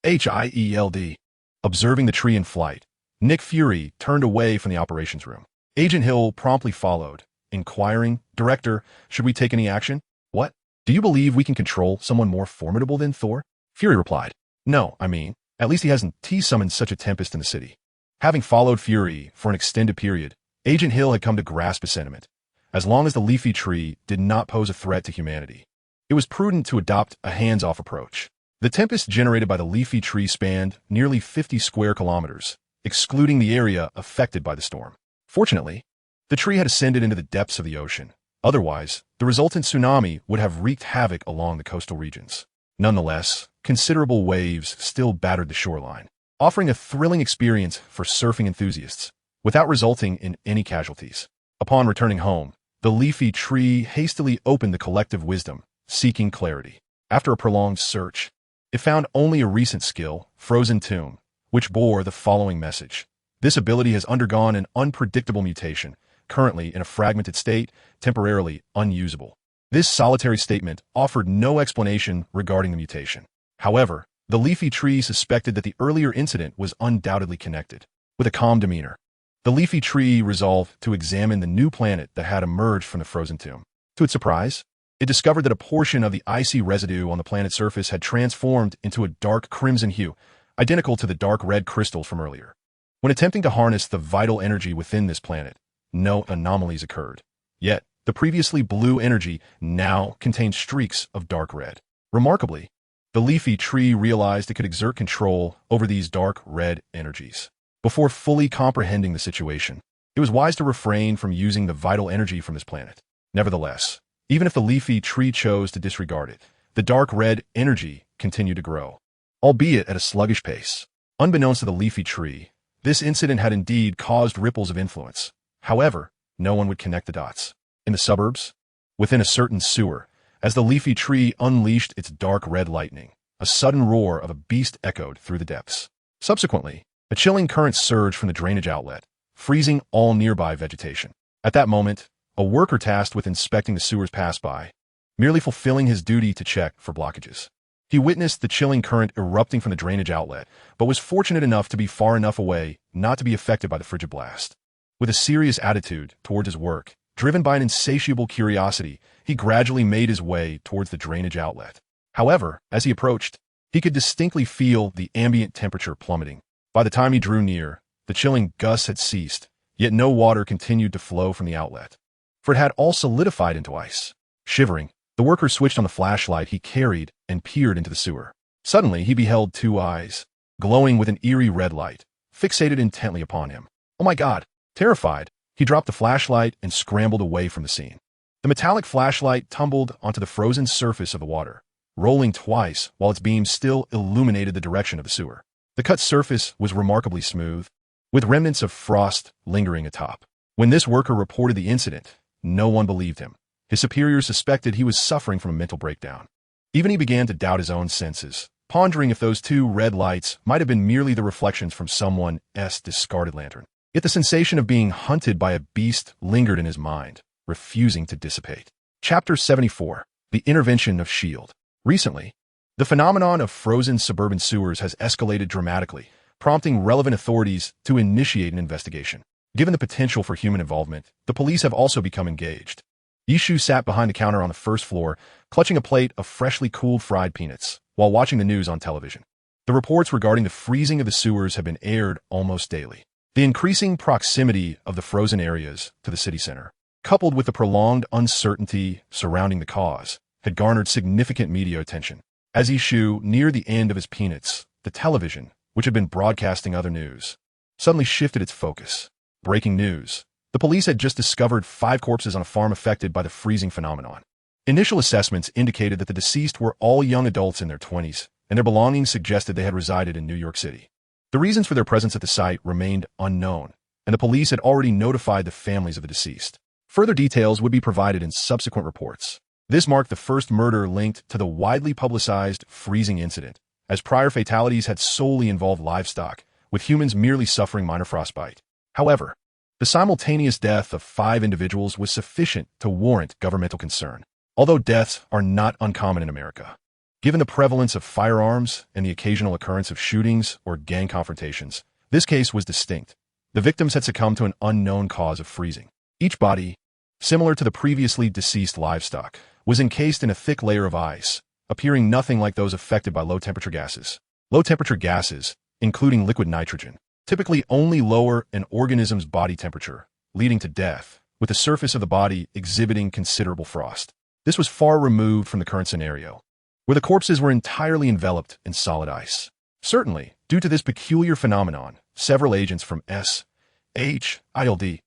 SHIELD, observing the tree in flight, Nick Fury turned away from the operations room. Agent Hill promptly followed, inquiring, "Director, should we take any action?" "What? Do you believe we can control someone more formidable than Thor?" Fury replied. "No, at least he hasn't summoned such a tempest in the city." Having followed Fury for an extended period, Agent Hill had come to grasp his sentiment. As long as the leafy tree did not pose a threat to humanity, it was prudent to adopt a hands-off approach. The tempest generated by the leafy tree spanned nearly 50 square kilometers, excluding the area affected by the storm. Fortunately, the tree had ascended into the depths of the ocean. Otherwise, the resultant tsunami would have wreaked havoc along the coastal regions. Nonetheless, considerable waves still battered the shoreline, offering a thrilling experience for surfing enthusiasts, without resulting in any casualties. Upon returning home, the leafy tree hastily opened the collective wisdom, seeking clarity. After a prolonged search, it found only a recent skill, Frozen Tomb, which bore the following message. This ability has undergone an unpredictable mutation, currently in a fragmented state, temporarily unusable. This solitary statement offered no explanation regarding the mutation. However, the leafy tree suspected that the earlier incident was undoubtedly connected. With a calm demeanor, the leafy tree resolved to examine the new planet that had emerged from the frozen tomb. To its surprise, it discovered that a portion of the icy residue on the planet's surface had transformed into a dark crimson hue, identical to the dark red crystals from earlier. When attempting to harness the vital energy within this planet, no anomalies occurred. Yet, the previously blue energy now contained streaks of dark red. Remarkably, the leafy tree realized it could exert control over these dark red energies. Before fully comprehending the situation, it was wise to refrain from using the vital energy from this planet. Nevertheless, even if the leafy tree chose to disregard it, the dark red energy continued to grow, albeit at a sluggish pace. Unbeknownst to the leafy tree, this incident had indeed caused ripples of influence. However, no one would connect the dots. In the suburbs, within a certain sewer, as the leafy tree unleashed its dark red lightning, a sudden roar of a beast echoed through the depths. Subsequently, a chilling current surged from the drainage outlet, freezing all nearby vegetation. At that moment, a worker tasked with inspecting the sewers passed by, merely fulfilling his duty to check for blockages. He witnessed the chilling current erupting from the drainage outlet, but was fortunate enough to be far enough away not to be affected by the frigid blast. With a serious attitude towards his work, driven by an insatiable curiosity, he gradually made his way towards the drainage outlet. However, as he approached, he could distinctly feel the ambient temperature plummeting. By the time he drew near, the chilling gusts had ceased, yet no water continued to flow from the outlet, for it had all solidified into ice. Shivering, the worker switched on the flashlight he carried and peered into the sewer. Suddenly, he beheld two eyes, glowing with an eerie red light, fixated intently upon him. "Oh my God!" Terrified, he dropped the flashlight and scrambled away from the scene. The metallic flashlight tumbled onto the frozen surface of the water, rolling twice while its beams still illuminated the direction of the sewer. The cut surface was remarkably smooth, with remnants of frost lingering atop. When this worker reported the incident, no one believed him. His superiors suspected he was suffering from a mental breakdown. Even he began to doubt his own senses, pondering if those two red lights might have been merely the reflections from someone's discarded lantern. Yet the sensation of being hunted by a beast lingered in his mind, refusing to dissipate. Chapter 74. The Intervention of S.H.I.E.L.D. Recently, the phenomenon of frozen suburban sewers has escalated dramatically, prompting relevant authorities to initiate an investigation. Given the potential for human involvement, the police have also become engaged. Yishu sat behind the counter on the first floor, clutching a plate of freshly cooled fried peanuts, while watching the news on television. The reports regarding the freezing of the sewers have been aired almost daily. The increasing proximity of the frozen areas to the city center, coupled with the prolonged uncertainty surrounding the cause, had garnered significant media attention. As Yishu neared the end of his peanuts, the television, which had been broadcasting other news, suddenly shifted its focus. Breaking news. The police had just discovered 5 corpses on a farm affected by the freezing phenomenon. Initial assessments indicated that the deceased were all young adults in their 20s, and their belongings suggested they had resided in New York City. The reasons for their presence at the site remained unknown, and the police had already notified the families of the deceased. Further details would be provided in subsequent reports. This marked the first murder linked to the widely publicized freezing incident, as prior fatalities had solely involved livestock, with humans merely suffering minor frostbite. However, the simultaneous death of 5 individuals was sufficient to warrant governmental concern, although deaths are not uncommon in America. Given the prevalence of firearms and the occasional occurrence of shootings or gang confrontations, this case was distinct. The victims had succumbed to an unknown cause of freezing. Each body, similar to the previously deceased livestock, was encased in a thick layer of ice, appearing nothing like those affected by low-temperature gases. Low-temperature gases, including liquid nitrogen, typically only lower an organism's body temperature, leading to death, with the surface of the body exhibiting considerable frost. This was far removed from the current scenario, where the corpses were entirely enveloped in solid ice. Certainly, due to this peculiar phenomenon, several agents from SHILD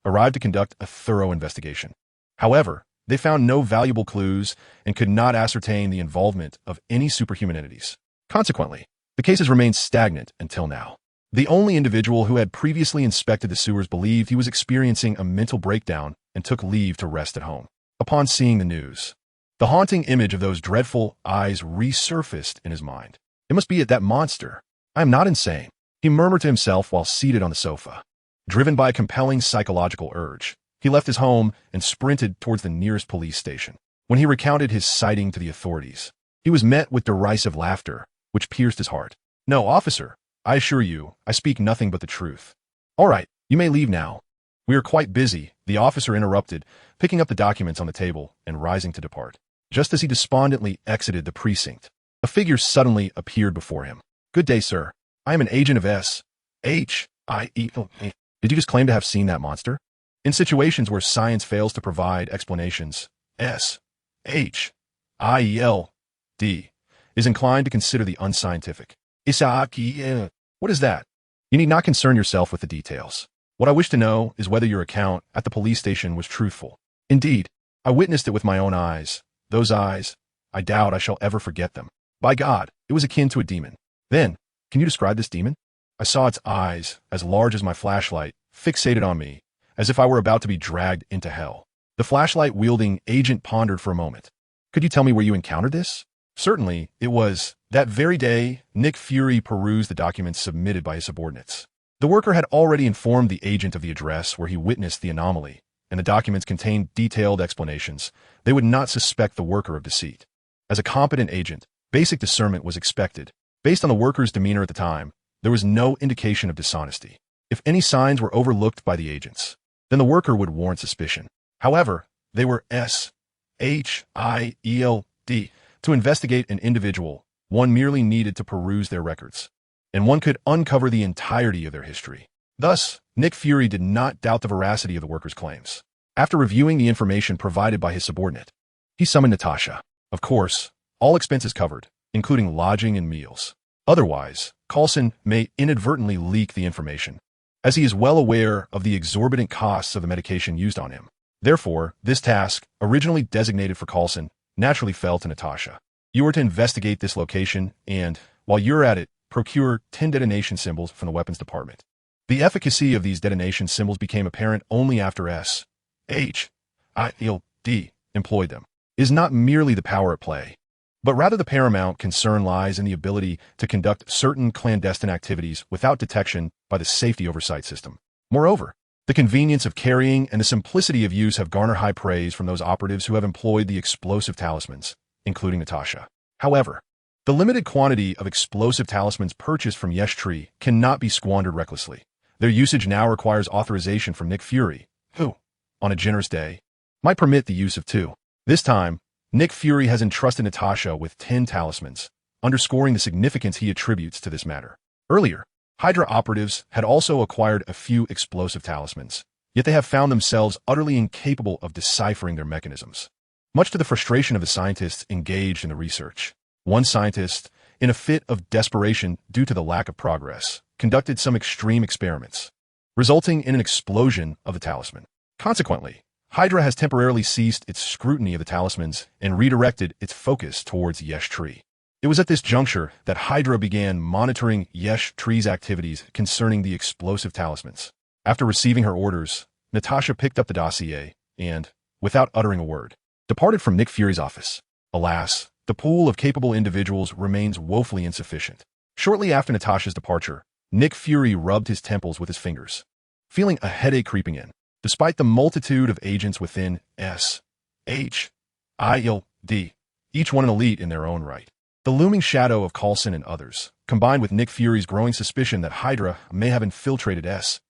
arrived to conduct a thorough investigation. However, they found no valuable clues and could not ascertain the involvement of any superhuman entities. Consequently, the case has remained stagnant until now. The only individual who had previously inspected the sewers believed he was experiencing a mental breakdown and took leave to rest at home. Upon seeing the news, the haunting image of those dreadful eyes resurfaced in his mind. It must be that monster. I am not insane, he murmured to himself while seated on the sofa. Driven by a compelling psychological urge, he left his home and sprinted towards the nearest police station. When he recounted his sighting to the authorities, he was met with derisive laughter, which pierced his heart. "No, officer, I assure you, I speak nothing but the truth." "All right, you may leave now. We are quite busy," the officer interrupted, picking up the documents on the table and rising to depart. Just as he despondently exited the precinct, a figure suddenly appeared before him. "Good day, sir. I am an agent of SHIELD. Did you just claim to have seen that monster?" In situations where science fails to provide explanations, SHIELD is inclined to consider the unscientific. What is that? You need not concern yourself with the details. What I wish to know is whether your account at the police station was truthful. Indeed, I witnessed it with my own eyes. Those eyes, I doubt I shall ever forget them. By God, it was akin to a demon. Then, can you describe this demon? I saw its eyes, as large as my flashlight, fixated on me, as if I were about to be dragged into hell. The flashlight-wielding agent pondered for a moment. Could you tell me where you encountered this? Certainly, it was. That very day, Nick Fury perused the documents submitted by his subordinates. The worker had already informed the agent of the address where he witnessed the anomaly, and the documents contained detailed explanations. They would not suspect the worker of deceit. As a competent agent, basic discernment was expected. Based on the worker's demeanor at the time, there was no indication of dishonesty. If any signs were overlooked by the agents, then the worker would warrant suspicion. However, they were SHIELD. To investigate an individual, one merely needed to peruse their records, and one could uncover the entirety of their history. Thus, Nick Fury did not doubt the veracity of the worker's claims. After reviewing the information provided by his subordinate, he summoned Natasha. Of course, all expenses covered, including lodging and meals. Otherwise, Coulson may inadvertently leak the information, as he is well aware of the exorbitant costs of the medication used on him. Therefore, this task, originally designated for Coulson, naturally fell to Natasha. You are to investigate this location and, while you're at it, procure 10 detonation symbols from the weapons department. The efficacy of these detonation symbols became apparent only after SHIELD employed them. It is not merely the power at play, but rather the paramount concern lies in the ability to conduct certain clandestine activities without detection by the safety oversight system. Moreover, the convenience of carrying and the simplicity of use have garnered high praise from those operatives who have employed the explosive talismans, including Natasha. However, the limited quantity of explosive talismans purchased from Yeshtree cannot be squandered recklessly. Their usage now requires authorization from Nick Fury, who, on a generous day, might permit the use of 2. This time, Nick Fury has entrusted Natasha with 10 talismans, underscoring the significance he attributes to this matter. Earlier, Hydra operatives had also acquired a few explosive talismans, yet they have found themselves utterly incapable of deciphering their mechanisms, much to the frustration of the scientists engaged in the research. One scientist, in a fit of desperation due to the lack of progress, conducted some extreme experiments, resulting in an explosion of the talisman. Consequently, Hydra has temporarily ceased its scrutiny of the talismans and redirected its focus towards Yesh Tree. It was at this juncture that Hydra began monitoring Yesh Tree's activities concerning the explosive talismans. After receiving her orders, Natasha picked up the dossier and, without uttering a word, departed from Nick Fury's office. Alas, the pool of capable individuals remains woefully insufficient. Shortly after Natasha's departure, Nick Fury rubbed his temples with his fingers, feeling a headache creeping in. Despite the multitude of agents within S.H.I.L.D., each one an elite in their own right, the looming shadow of Coulson and others, combined with Nick Fury's growing suspicion that Hydra may have infiltrated S.H.I.L.D.,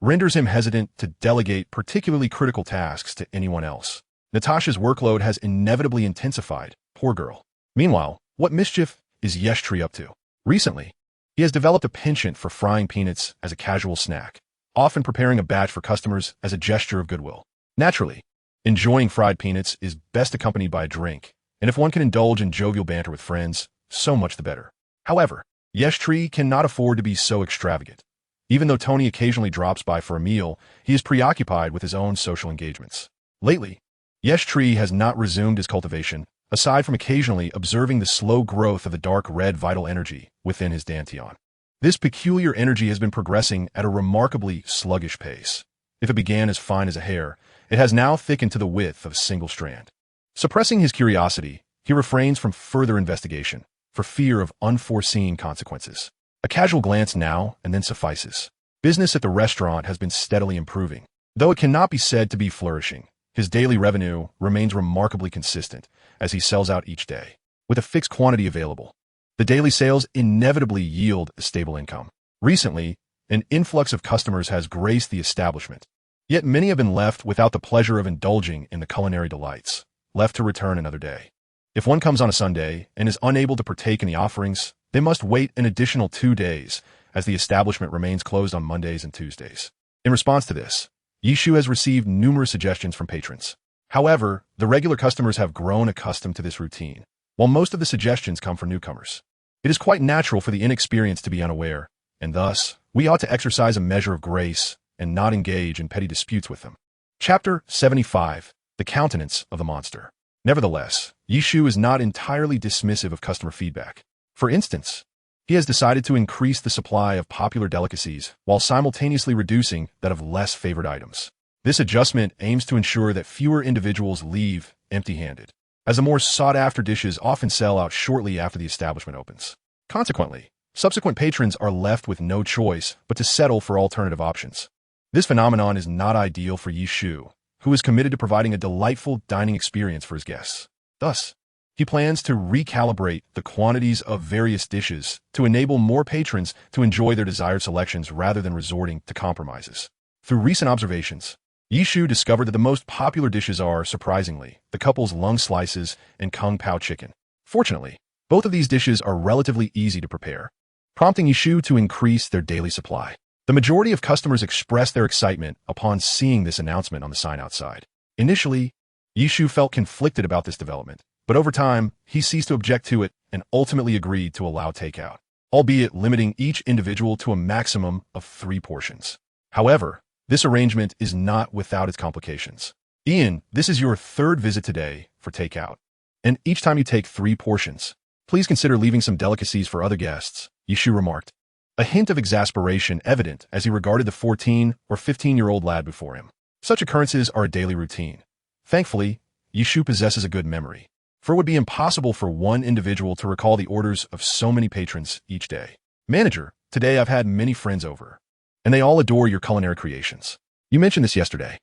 renders him hesitant to delegate particularly critical tasks to anyone else. Natasha's workload has inevitably intensified, poor girl. Meanwhile, what mischief is Yesh Tree up to? Recently, he has developed a penchant for frying peanuts as a casual snack, often preparing a batch for customers as a gesture of goodwill. Naturally, enjoying fried peanuts is best accompanied by a drink, and if one can indulge in jovial banter with friends, so much the better. However, Yesh Tree cannot afford to be so extravagant. Even though Tony occasionally drops by for a meal, he is preoccupied with his own social engagements. Lately, Yesh Tree has not resumed his cultivation, aside from occasionally observing the slow growth of the dark red vital energy within his dantian. This peculiar energy has been progressing at a remarkably sluggish pace. If it began as fine as a hair, it has now thickened to the width of a single strand. Suppressing his curiosity, he refrains from further investigation, for fear of unforeseen consequences. A casual glance now and then suffices. Business at the restaurant has been steadily improving. Though it cannot be said to be flourishing, his daily revenue remains remarkably consistent as he sells out each day. With a fixed quantity available, the daily sales inevitably yield a stable income. Recently, an influx of customers has graced the establishment, yet many have been left without the pleasure of indulging in the culinary delights, left to return another day. If one comes on a Sunday and is unable to partake in the offerings, they must wait an additional 2 days, as the establishment remains closed on Mondays and Tuesdays. In response to this, Yishu has received numerous suggestions from patrons. However, the regular customers have grown accustomed to this routine, while most of the suggestions come from newcomers. It is quite natural for the inexperienced to be unaware, and thus, we ought to exercise a measure of grace and not engage in petty disputes with them. Chapter 75. The Countenance of the Monster. Nevertheless, Yishu is not entirely dismissive of customer feedback. For instance, he has decided to increase the supply of popular delicacies while simultaneously reducing that of less favored items. This adjustment aims to ensure that fewer individuals leave empty-handed, as the more sought-after dishes often sell out shortly after the establishment opens. Consequently, subsequent patrons are left with no choice but to settle for alternative options. This phenomenon is not ideal for Yishu, who is committed to providing a delightful dining experience for his guests. Thus, he plans to recalibrate the quantities of various dishes to enable more patrons to enjoy their desired selections rather than resorting to compromises. Through recent observations, Yishu discovered that the most popular dishes are, surprisingly, the couple's lung slices and kung pao chicken. Fortunately, both of these dishes are relatively easy to prepare, prompting Yishu to increase their daily supply. The majority of customers expressed their excitement upon seeing this announcement on the sign outside. Initially, Yishu felt conflicted about this development, but over time, he ceased to object to it and ultimately agreed to allow takeout, albeit limiting each individual to a maximum of 3 portions. However, this arrangement is not without its complications. Ian, this is your 3rd visit today for takeout, and each time you take 3 portions, please consider leaving some delicacies for other guests, Yishu remarked, a hint of exasperation evident as he regarded the 14 or 15-year-old lad before him. Such occurrences are a daily routine. Thankfully, Yishu possesses a good memory, for it would be impossible for one individual to recall the orders of so many patrons each day. Manager, today I've had many friends over, and they all adore your culinary creations. You mentioned this yesterday.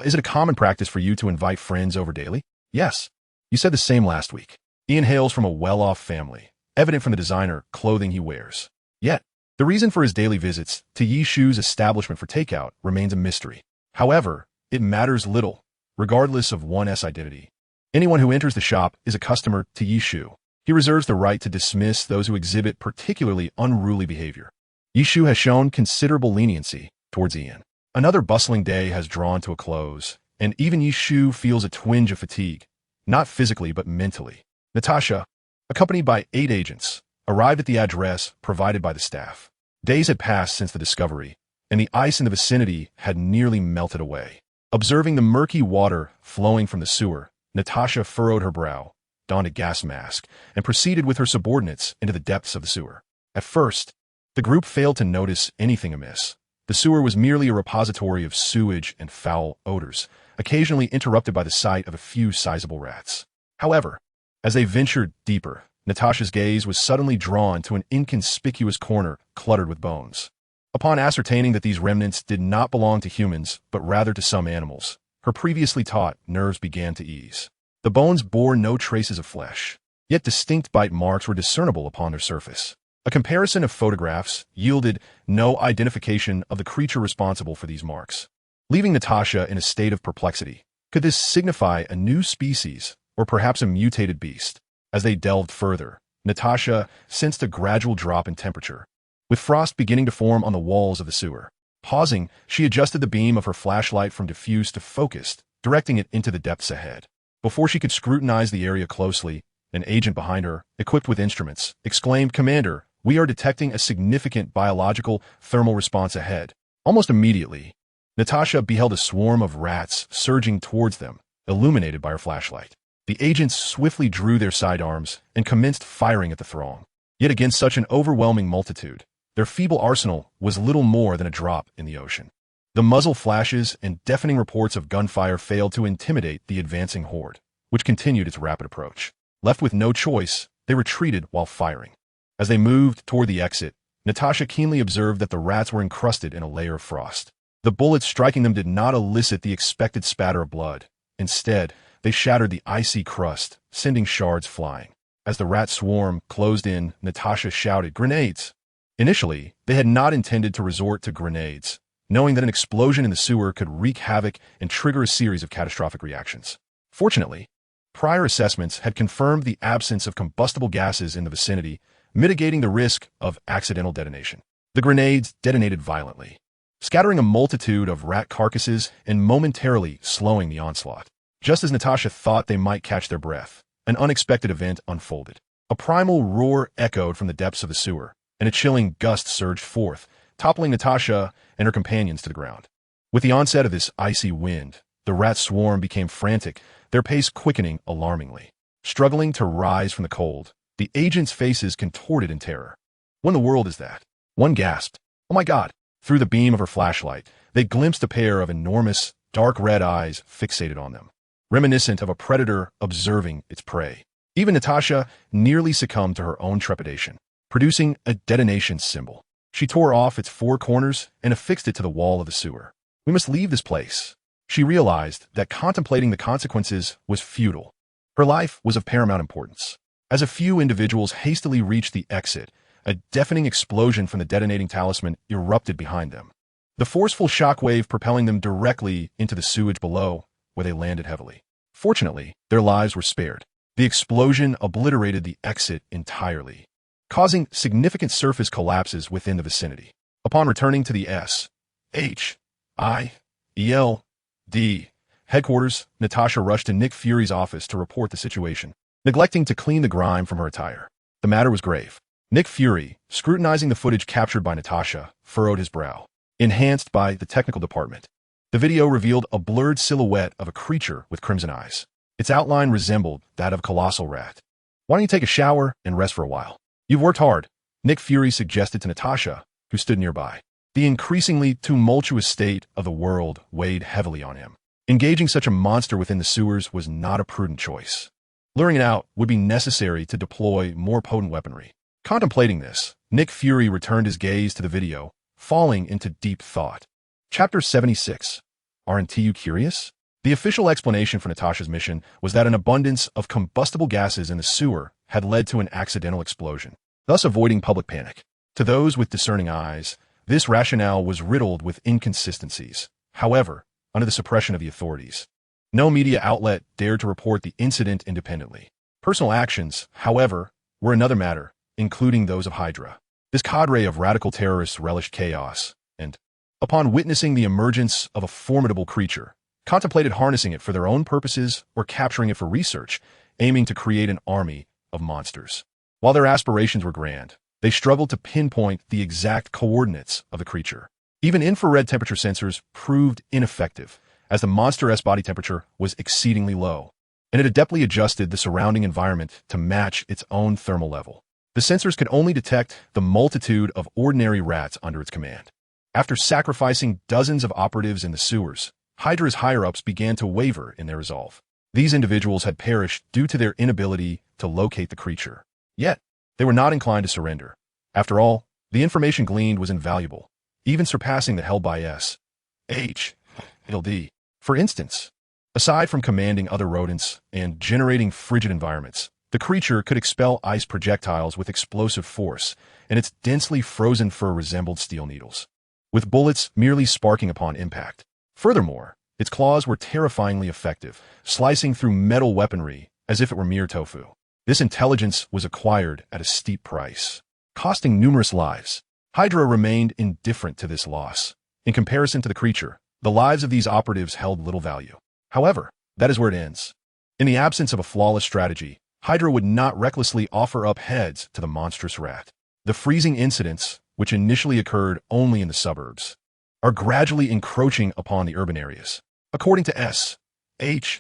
Is it a common practice for you to invite friends over daily? Yes. You said the same last week. Ian hails from a well-off family, evident from the designer clothing he wears. Yet, the reason for his daily visits to Yishu's establishment for takeout remains a mystery. However, it matters little, regardless of one's identity. Anyone who enters the shop is a customer to Yishu. He reserves the right to dismiss those who exhibit particularly unruly behavior. Yishu has shown considerable leniency towards Ian. Another bustling day has drawn to a close, and even Yishu feels a twinge of fatigue, not physically but mentally. Natasha, accompanied by 8 agents, arrived at the address provided by the staff. Days had passed since the discovery, and the ice in the vicinity had nearly melted away. Observing the murky water flowing from the sewer, Natasha furrowed her brow, donned a gas mask, and proceeded with her subordinates into the depths of the sewer. At first, the group failed to notice anything amiss. The sewer was merely a repository of sewage and foul odors, occasionally interrupted by the sight of a few sizable rats. However, as they ventured deeper, Natasha's gaze was suddenly drawn to an inconspicuous corner cluttered with bones. Upon ascertaining that these remnants did not belong to humans, but rather to some animals, her previously taut nerves began to ease. The bones bore no traces of flesh, yet distinct bite marks were discernible upon their surface. A comparison of photographs yielded no identification of the creature responsible for these marks, leaving Natasha in a state of perplexity. Could this signify a new species, or perhaps a mutated beast? As they delved further, Natasha sensed a gradual drop in temperature, with frost beginning to form on the walls of the sewer. Pausing, she adjusted the beam of her flashlight from diffused to focused, directing it into the depths ahead. Before she could scrutinize the area closely, an agent behind her, equipped with instruments, exclaimed, "Commander, we are detecting a significant biological thermal response ahead." Almost immediately, Natasha beheld a swarm of rats surging towards them, illuminated by her flashlight. The agents swiftly drew their sidearms and commenced firing at the throng. Yet against such an overwhelming multitude, their feeble arsenal was little more than a drop in the ocean. The muzzle flashes and deafening reports of gunfire failed to intimidate the advancing horde, which continued its rapid approach. Left with no choice, they retreated while firing. As they moved toward the exit, Natasha keenly observed that the rats were encrusted in a layer of frost. The bullets striking them did not elicit the expected spatter of blood. Instead, they shattered the icy crust, sending shards flying. As the rat swarm closed in, Natasha shouted, "Grenades!" Initially, they had not intended to resort to grenades, knowing that an explosion in the sewer could wreak havoc and trigger a series of catastrophic reactions. Fortunately, prior assessments had confirmed the absence of combustible gases in the vicinity, mitigating the risk of accidental detonation. The grenades detonated violently, scattering a multitude of rat carcasses and momentarily slowing the onslaught. Just as Natasha thought they might catch their breath, an unexpected event unfolded. A primal roar echoed from the depths of the sewer, and a chilling gust surged forth, toppling Natasha and her companions to the ground. With the onset of this icy wind, the rat swarm became frantic, their pace quickening alarmingly. Struggling to rise from the cold, the agents' faces contorted in terror. "What in the world is that?" One gasped. "Oh my God!" Through the beam of her flashlight, they glimpsed a pair of enormous, dark red eyes fixated on them, reminiscent of a predator observing its prey. Even Natasha nearly succumbed to her own trepidation, producing a detonation symbol. She tore off its 4 corners and affixed it to the wall of the sewer. "We must leave this place." She realized that contemplating the consequences was futile. Her life was of paramount importance. As a few individuals hastily reached the exit, a deafening explosion from the detonating talisman erupted behind them, the forceful shockwave propelling them directly into the sewage below, where they landed heavily. Fortunately, their lives were spared. The explosion obliterated the exit entirely, causing significant surface collapses within the vicinity. Upon returning to the SHIELD headquarters, Natasha rushed to Nick Fury's office to report the situation, neglecting to clean the grime from her attire. The matter was grave. Nick Fury, scrutinizing the footage captured by Natasha, furrowed his brow. Enhanced by the technical department, the video revealed a blurred silhouette of a creature with crimson eyes. Its outline resembled that of a colossal rat. "Why don't you take a shower and rest for a while? You've worked hard," Nick Fury suggested to Natasha, who stood nearby. The increasingly tumultuous state of the world weighed heavily on him. Engaging such a monster within the sewers was not a prudent choice. Luring it out would be necessary to deploy more potent weaponry. Contemplating this, Nick Fury returned his gaze to the video, falling into deep thought. Chapter 76. Aren't you curious? The official explanation for Natasha's mission was that an abundance of combustible gases in the sewer had led to an accidental explosion, thus avoiding public panic. To those with discerning eyes, this rationale was riddled with inconsistencies. However, under the suppression of the authorities. No media outlet dared to report the incident independently. Personal actions, however, were another matter, including those of Hydra. This cadre of radical terrorists relished chaos, and, upon witnessing the emergence of a formidable creature, contemplated harnessing it for their own purposes or capturing it for research, aiming to create an army of monsters. While their aspirations were grand, they struggled to pinpoint the exact coordinates of the creature. Even infrared temperature sensors proved ineffective, as the monster's body temperature was exceedingly low, and it adeptly adjusted the surrounding environment to match its own thermal level. The sensors could only detect the multitude of ordinary rats under its command. After sacrificing dozens of operatives in the sewers, Hydra's higher-ups began to waver in their resolve. These individuals had perished due to their inability to locate the creature. Yet, they were not inclined to surrender. After all, the information gleaned was invaluable, even surpassing the held by S.H.L.D. For instance, aside from commanding other rodents and generating frigid environments, the creature could expel ice projectiles with explosive force, and its densely frozen fur resembled steel needles, with bullets merely sparking upon impact. Furthermore, its claws were terrifyingly effective, slicing through metal weaponry as if it were mere tofu. This intelligence was acquired at a steep price, costing numerous lives. Hydra remained indifferent to this loss. In comparison to the creature, the lives of these operatives held little value. However, that is where it ends. In the absence of a flawless strategy, Hydra would not recklessly offer up heads to the monstrous rat. The freezing incidents, which initially occurred only in the suburbs, are gradually encroaching upon the urban areas. According to S.H.I.E.L.D.'s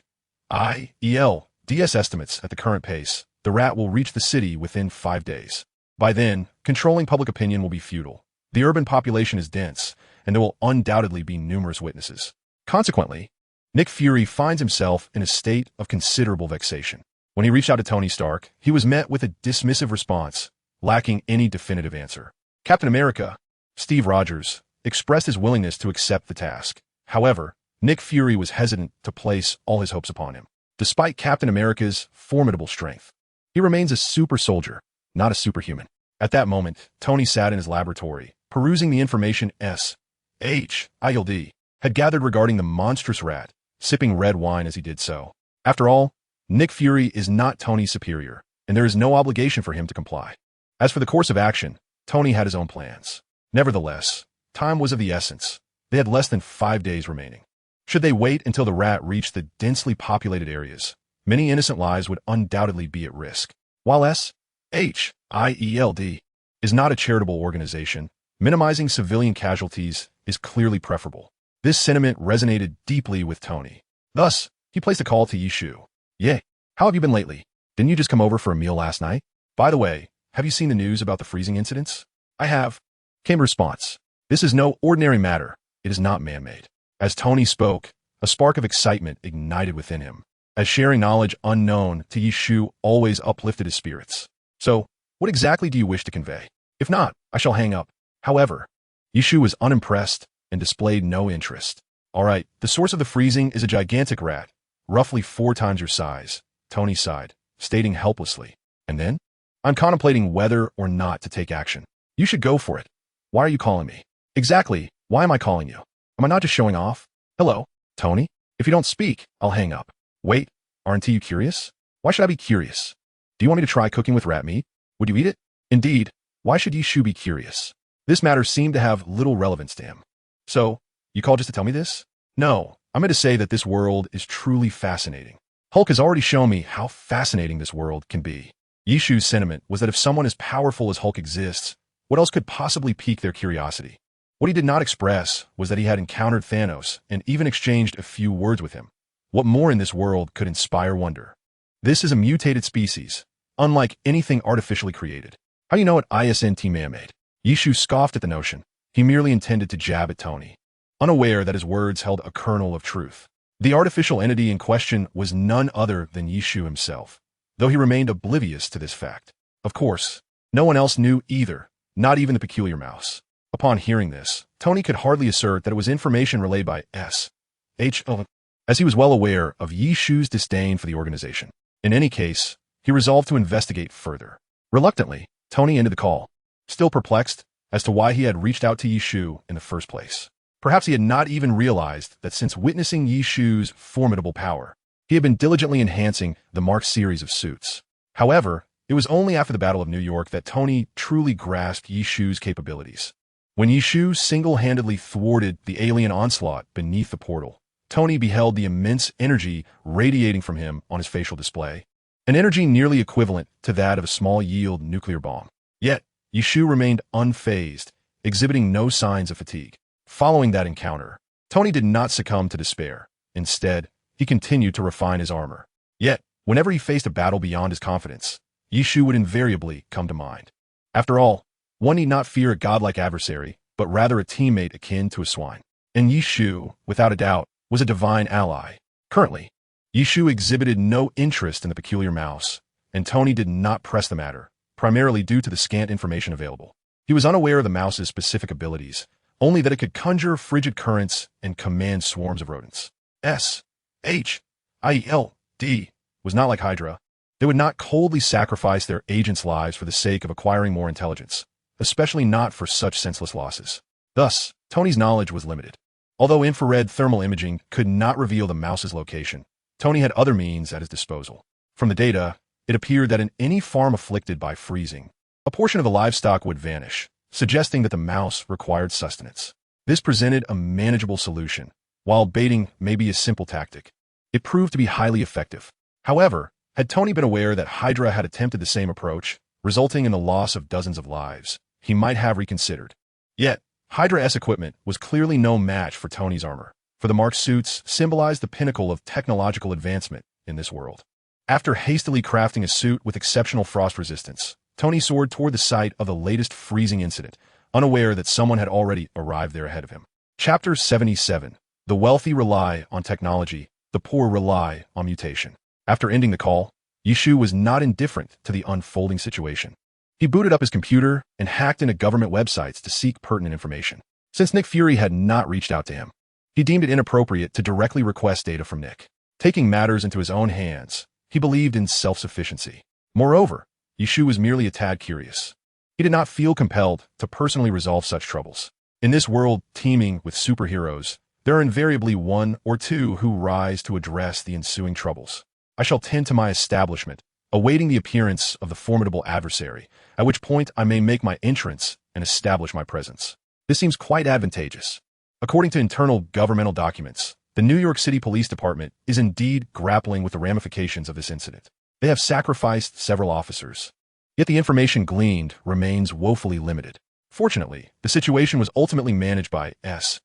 estimates, at the current pace, the rat will reach the city within 5 days. By then, controlling public opinion will be futile. The urban population is dense, and there will undoubtedly be numerous witnesses. Consequently, Nick Fury finds himself in a state of considerable vexation. When he reached out to Tony Stark, he was met with a dismissive response, lacking any definitive answer. Captain America, Steve Rogers, expressed his willingness to accept the task. However, Nick Fury was hesitant to place all his hopes upon him. Despite Captain America's formidable strength, he remains a super soldier, not a superhuman. At that moment, Tony sat in his laboratory, perusing the information S.H.I.L.D. had gathered regarding the monstrous rat, sipping red wine as he did so. After all, Nick Fury is not Tony's superior, and there is no obligation for him to comply. As for the course of action, Tony had his own plans. Nevertheless, time was of the essence. They had less than 5 days remaining. Should they wait until the rat reached the densely populated areas, many innocent lives would undoubtedly be at risk. While S.H.I.E.L.D. is not a charitable organization, minimizing civilian casualties is clearly preferable. This sentiment resonated deeply with Tony. Thus, he placed a call to Yishu. "Yeah, how have you been lately? Didn't you just come over for a meal last night? By the way, have you seen the news about the freezing incidents?" "I have," came a response. "This is no ordinary matter. It is not man-made." As Tony spoke, a spark of excitement ignited within him, as sharing knowledge unknown to Yishu always uplifted his spirits. "So, what exactly do you wish to convey? If not, I shall hang up." However, Yishu was unimpressed and displayed no interest. "All right, the source of the freezing is a gigantic rat, roughly 4 times your size," Tony sighed, stating helplessly. "And then? I'm contemplating whether or not to take action." "You should go for it. Why are you calling me?" "Exactly, why am I calling you? Am I not just showing off?" "Hello, Tony? If you don't speak, I'll hang up." "Wait, aren't you curious?" "Why should I be curious? Do you want me to try cooking with rat meat? Would you eat it?" "Indeed, why should Yishu be curious?" This matter seemed to have little relevance to him. "So, you called just to tell me this?" "No, I meant to say that this world is truly fascinating. Hulk has already shown me how fascinating this world can be." Yishu's sentiment was that if someone as powerful as Hulk exists, what else could possibly pique their curiosity? What he did not express was that he had encountered Thanos and even exchanged a few words with him. What more in this world could inspire wonder? This is a mutated species, unlike anything artificially created. How do you know it isn't man-made? Yishu scoffed at the notion. He merely intended to jab at Tony, unaware that his words held a kernel of truth. The artificial entity in question was none other than Yishu himself, though he remained oblivious to this fact. Of course, no one else knew either, not even the peculiar mouse. Upon hearing this, Tony could hardly assert that it was information relayed by S.H.L. as he was well aware of Yishu's disdain for the organization. In any case, he resolved to investigate further. Reluctantly, Tony ended the call, still perplexed as to why he had reached out to Yishu in the first place. Perhaps he had not even realized that since witnessing Yishu's formidable power, he had been diligently enhancing the marked series of suits. However, it was only after the Battle of New York that Tony truly grasped Yishu's capabilities. When Yishu single-handedly thwarted the alien onslaught beneath the portal, Tony beheld the immense energy radiating from him on his facial display, an energy nearly equivalent to that of a small-yield nuclear bomb. Yet, Yishu remained unfazed, exhibiting no signs of fatigue. Following that encounter, Tony did not succumb to despair. Instead, he continued to refine his armor. Yet, whenever he faced a battle beyond his confidence, Yishu would invariably come to mind. After all, one need not fear a godlike adversary, but rather a teammate akin to a swine. And Yishu, without a doubt, was a divine ally. Currently, Yishu exhibited no interest in the peculiar mouse, and Tony did not press the matter, primarily due to the scant information available. He was unaware of the mouse's specific abilities, only that it could conjure frigid currents and command swarms of rodents. S-H-I-E-L-D was not like Hydra. They would not coldly sacrifice their agents' lives for the sake of acquiring more intelligence, especially not for such senseless losses. Thus, Tony's knowledge was limited. Although infrared thermal imaging could not reveal the mouse's location, Tony had other means at his disposal. From the data, it appeared that in any farm afflicted by freezing, a portion of the livestock would vanish, suggesting that the mouse required sustenance. This presented a manageable solution, while baiting may be a simple tactic. It proved to be highly effective. However, had Tony been aware that Hydra had attempted the same approach, resulting in the loss of dozens of lives, he might have reconsidered. Yet, Hydra's equipment was clearly no match for Tony's armor, for the marked suits symbolized the pinnacle of technological advancement in this world. After hastily crafting a suit with exceptional frost resistance, Tony soared toward the site of the latest freezing incident, unaware that someone had already arrived there ahead of him. Chapter 77. The wealthy rely on technology, the poor rely on mutation. After ending the call, Yishu was not indifferent to the unfolding situation. He booted up his computer and hacked into government websites to seek pertinent information. Since Nick Fury had not reached out to him, he deemed it inappropriate to directly request data from Nick. Taking matters into his own hands, he believed in self-sufficiency. Moreover, Yishu was merely a tad curious. He did not feel compelled to personally resolve such troubles. In this world teeming with superheroes, there are invariably one or two who rise to address the ensuing troubles. I shall tend to my establishment, awaiting the appearance of the formidable adversary, at which point I may make my entrance and establish my presence. This seems quite advantageous. According to internal governmental documents, the New York City Police Department is indeed grappling with the ramifications of this incident. They have sacrificed several officers. Yet the information gleaned remains woefully limited. Fortunately, the situation was ultimately managed by S-H-I-L-A,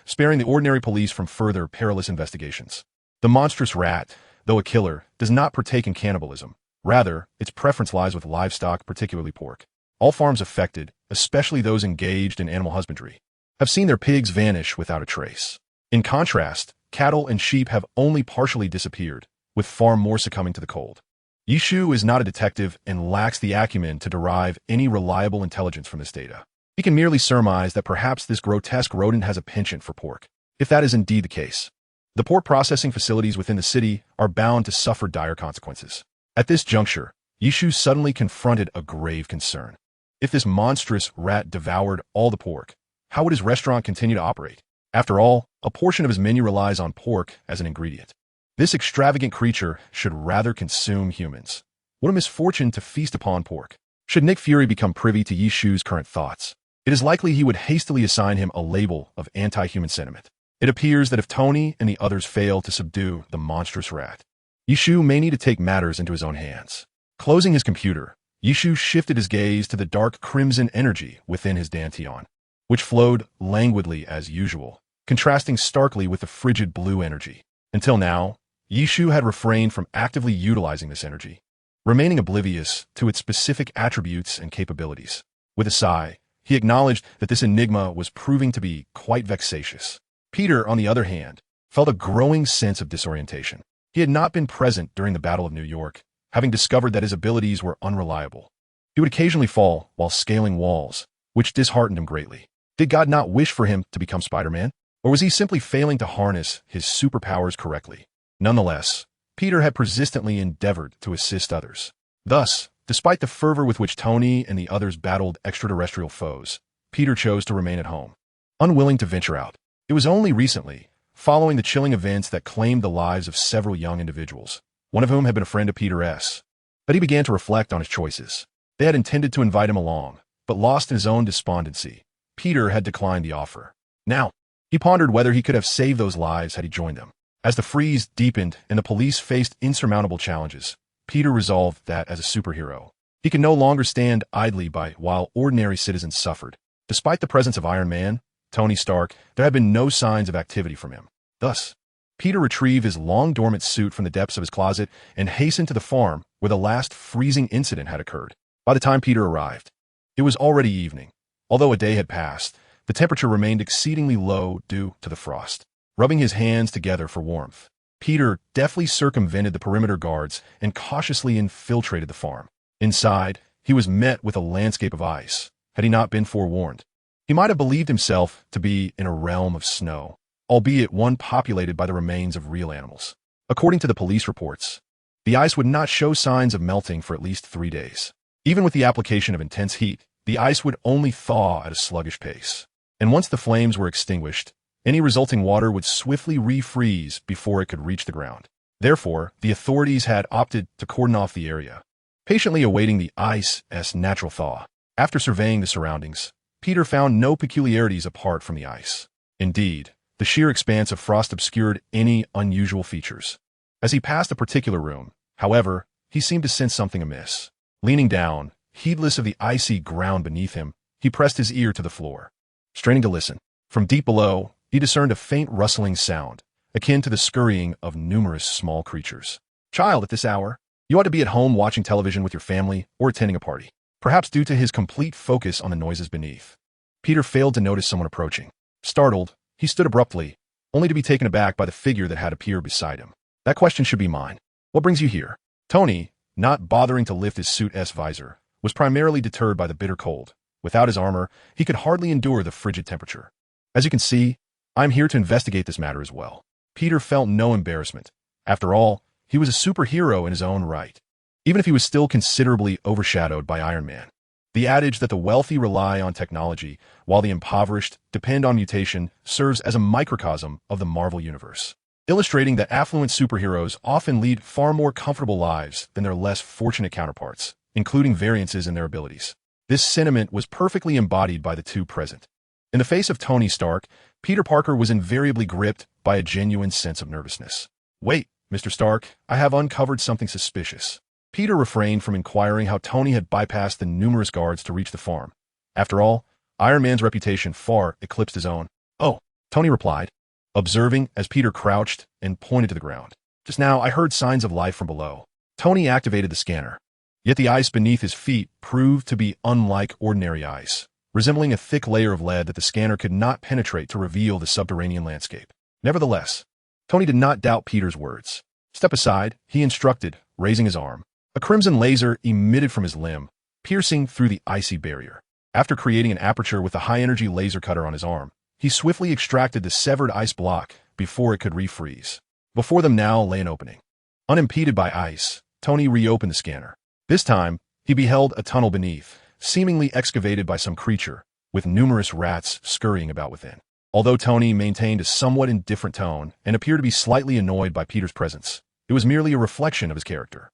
sparing the ordinary police from further perilous investigations. The monstrous rat, though a killer, does not partake in cannibalism. Rather, its preference lies with livestock, particularly pork. All farms affected, especially those engaged in animal husbandry, have seen their pigs vanish without a trace. In contrast, cattle and sheep have only partially disappeared, with far more succumbing to the cold. Yishu is not a detective and lacks the acumen to derive any reliable intelligence from this data. He can merely surmise that perhaps this grotesque rodent has a penchant for pork. If that is indeed the case, the pork processing facilities within the city are bound to suffer dire consequences. At this juncture, Yishu suddenly confronted a grave concern. If this monstrous rat devoured all the pork, how would his restaurant continue to operate? After all, a portion of his menu relies on pork as an ingredient. This extravagant creature should rather consume humans. What a misfortune to feast upon pork. Should Nick Fury become privy to Yishu's current thoughts, it is likely he would hastily assign him a label of anti-human sentiment. It appears that if Tony and the others fail to subdue the monstrous rat, Yishu may need to take matters into his own hands. Closing his computer, Yishu shifted his gaze to the dark crimson energy within his dantian, which flowed languidly as usual, contrasting starkly with the frigid blue energy. Until now, Yishu had refrained from actively utilizing this energy, remaining oblivious to its specific attributes and capabilities. With a sigh, he acknowledged that this enigma was proving to be quite vexatious. Peter, on the other hand, felt a growing sense of disorientation. He had not been present during the Battle of New York, having discovered that his abilities were unreliable. He would occasionally fall while scaling walls, which disheartened him greatly. Did God not wish for him to become Spider-Man? Or was he simply failing to harness his superpowers correctly? Nonetheless, Peter had persistently endeavored to assist others. Thus, despite the fervor with which Tony and the others battled extraterrestrial foes, Peter chose to remain at home, unwilling to venture out. It was only recently, following the chilling events that claimed the lives of several young individuals, one of whom had been a friend of Peter's, that he began to reflect on his choices. They had intended to invite him along, but lost in his own despondency, Peter had declined the offer. Now, he pondered whether he could have saved those lives had he joined them. As the freeze deepened and the police faced insurmountable challenges, Peter resolved that as a superhero, he could no longer stand idly by while ordinary citizens suffered. Despite the presence of Iron Man, Tony Stark, there had been no signs of activity from him. Thus, Peter retrieved his long-dormant suit from the depths of his closet and hastened to the farm where the last freezing incident had occurred. By the time Peter arrived, it was already evening. Although a day had passed, the temperature remained exceedingly low due to the frost. Rubbing his hands together for warmth, Peter deftly circumvented the perimeter guards and cautiously infiltrated the farm. Inside, he was met with a landscape of ice. Had he not been forewarned, he might have believed himself to be in a realm of snow, albeit one populated by the remains of real animals. According to the police reports, the ice would not show signs of melting for at least 3 days. Even with the application of intense heat, the ice would only thaw at a sluggish pace. And once the flames were extinguished, any resulting water would swiftly refreeze before it could reach the ground. Therefore, the authorities had opted to cordon off the area, patiently awaiting the ice's natural thaw. After surveying the surroundings, Peter found no peculiarities apart from the ice. Indeed, the sheer expanse of frost obscured any unusual features. As he passed a particular room, however, he seemed to sense something amiss. Leaning down, heedless of the icy ground beneath him, he pressed his ear to the floor. Straining to listen, from deep below, he discerned a faint rustling sound, akin to the scurrying of numerous small creatures. "Child, at this hour, you ought to be at home watching television with your family or attending a party." Perhaps due to his complete focus on the noises beneath, Peter failed to notice someone approaching. Startled, he stood abruptly, only to be taken aback by the figure that had appeared beside him. "That question should be mine. What brings you here?" Tony, not bothering to lift his suit's visor, was primarily deterred by the bitter cold. Without his armor, he could hardly endure the frigid temperature. "As you can see, I'm here to investigate this matter as well." Peter felt no embarrassment. After all, he was a superhero in his own right, even if he was still considerably overshadowed by Iron Man. The adage that the wealthy rely on technology while the impoverished depend on mutation serves as a microcosm of the Marvel Universe, illustrating that affluent superheroes often lead far more comfortable lives than their less fortunate counterparts, including variances in their abilities. This sentiment was perfectly embodied by the two present. In the face of Tony Stark, Peter Parker was invariably gripped by a genuine sense of nervousness. "Wait, Mr. Stark, I have uncovered something suspicious." Peter refrained from inquiring how Tony had bypassed the numerous guards to reach the farm. After all, Iron Man's reputation far eclipsed his own. "Oh," Tony replied, observing as Peter crouched and pointed to the ground. "Just now, I heard signs of life from below." Tony activated the scanner. Yet the ice beneath his feet proved to be unlike ordinary ice, resembling a thick layer of lead that the scanner could not penetrate to reveal the subterranean landscape. Nevertheless, Tony did not doubt Peter's words. "Step aside," he instructed, raising his arm. A crimson laser emitted from his limb, piercing through the icy barrier. After creating an aperture with the high-energy laser cutter on his arm, he swiftly extracted the severed ice block before it could refreeze. Before them now lay an opening. Unimpeded by ice, Tony reopened the scanner. This time, he beheld a tunnel beneath, seemingly excavated by some creature, with numerous rats scurrying about within. Although Tony maintained a somewhat indifferent tone and appeared to be slightly annoyed by Peter's presence, it was merely a reflection of his character.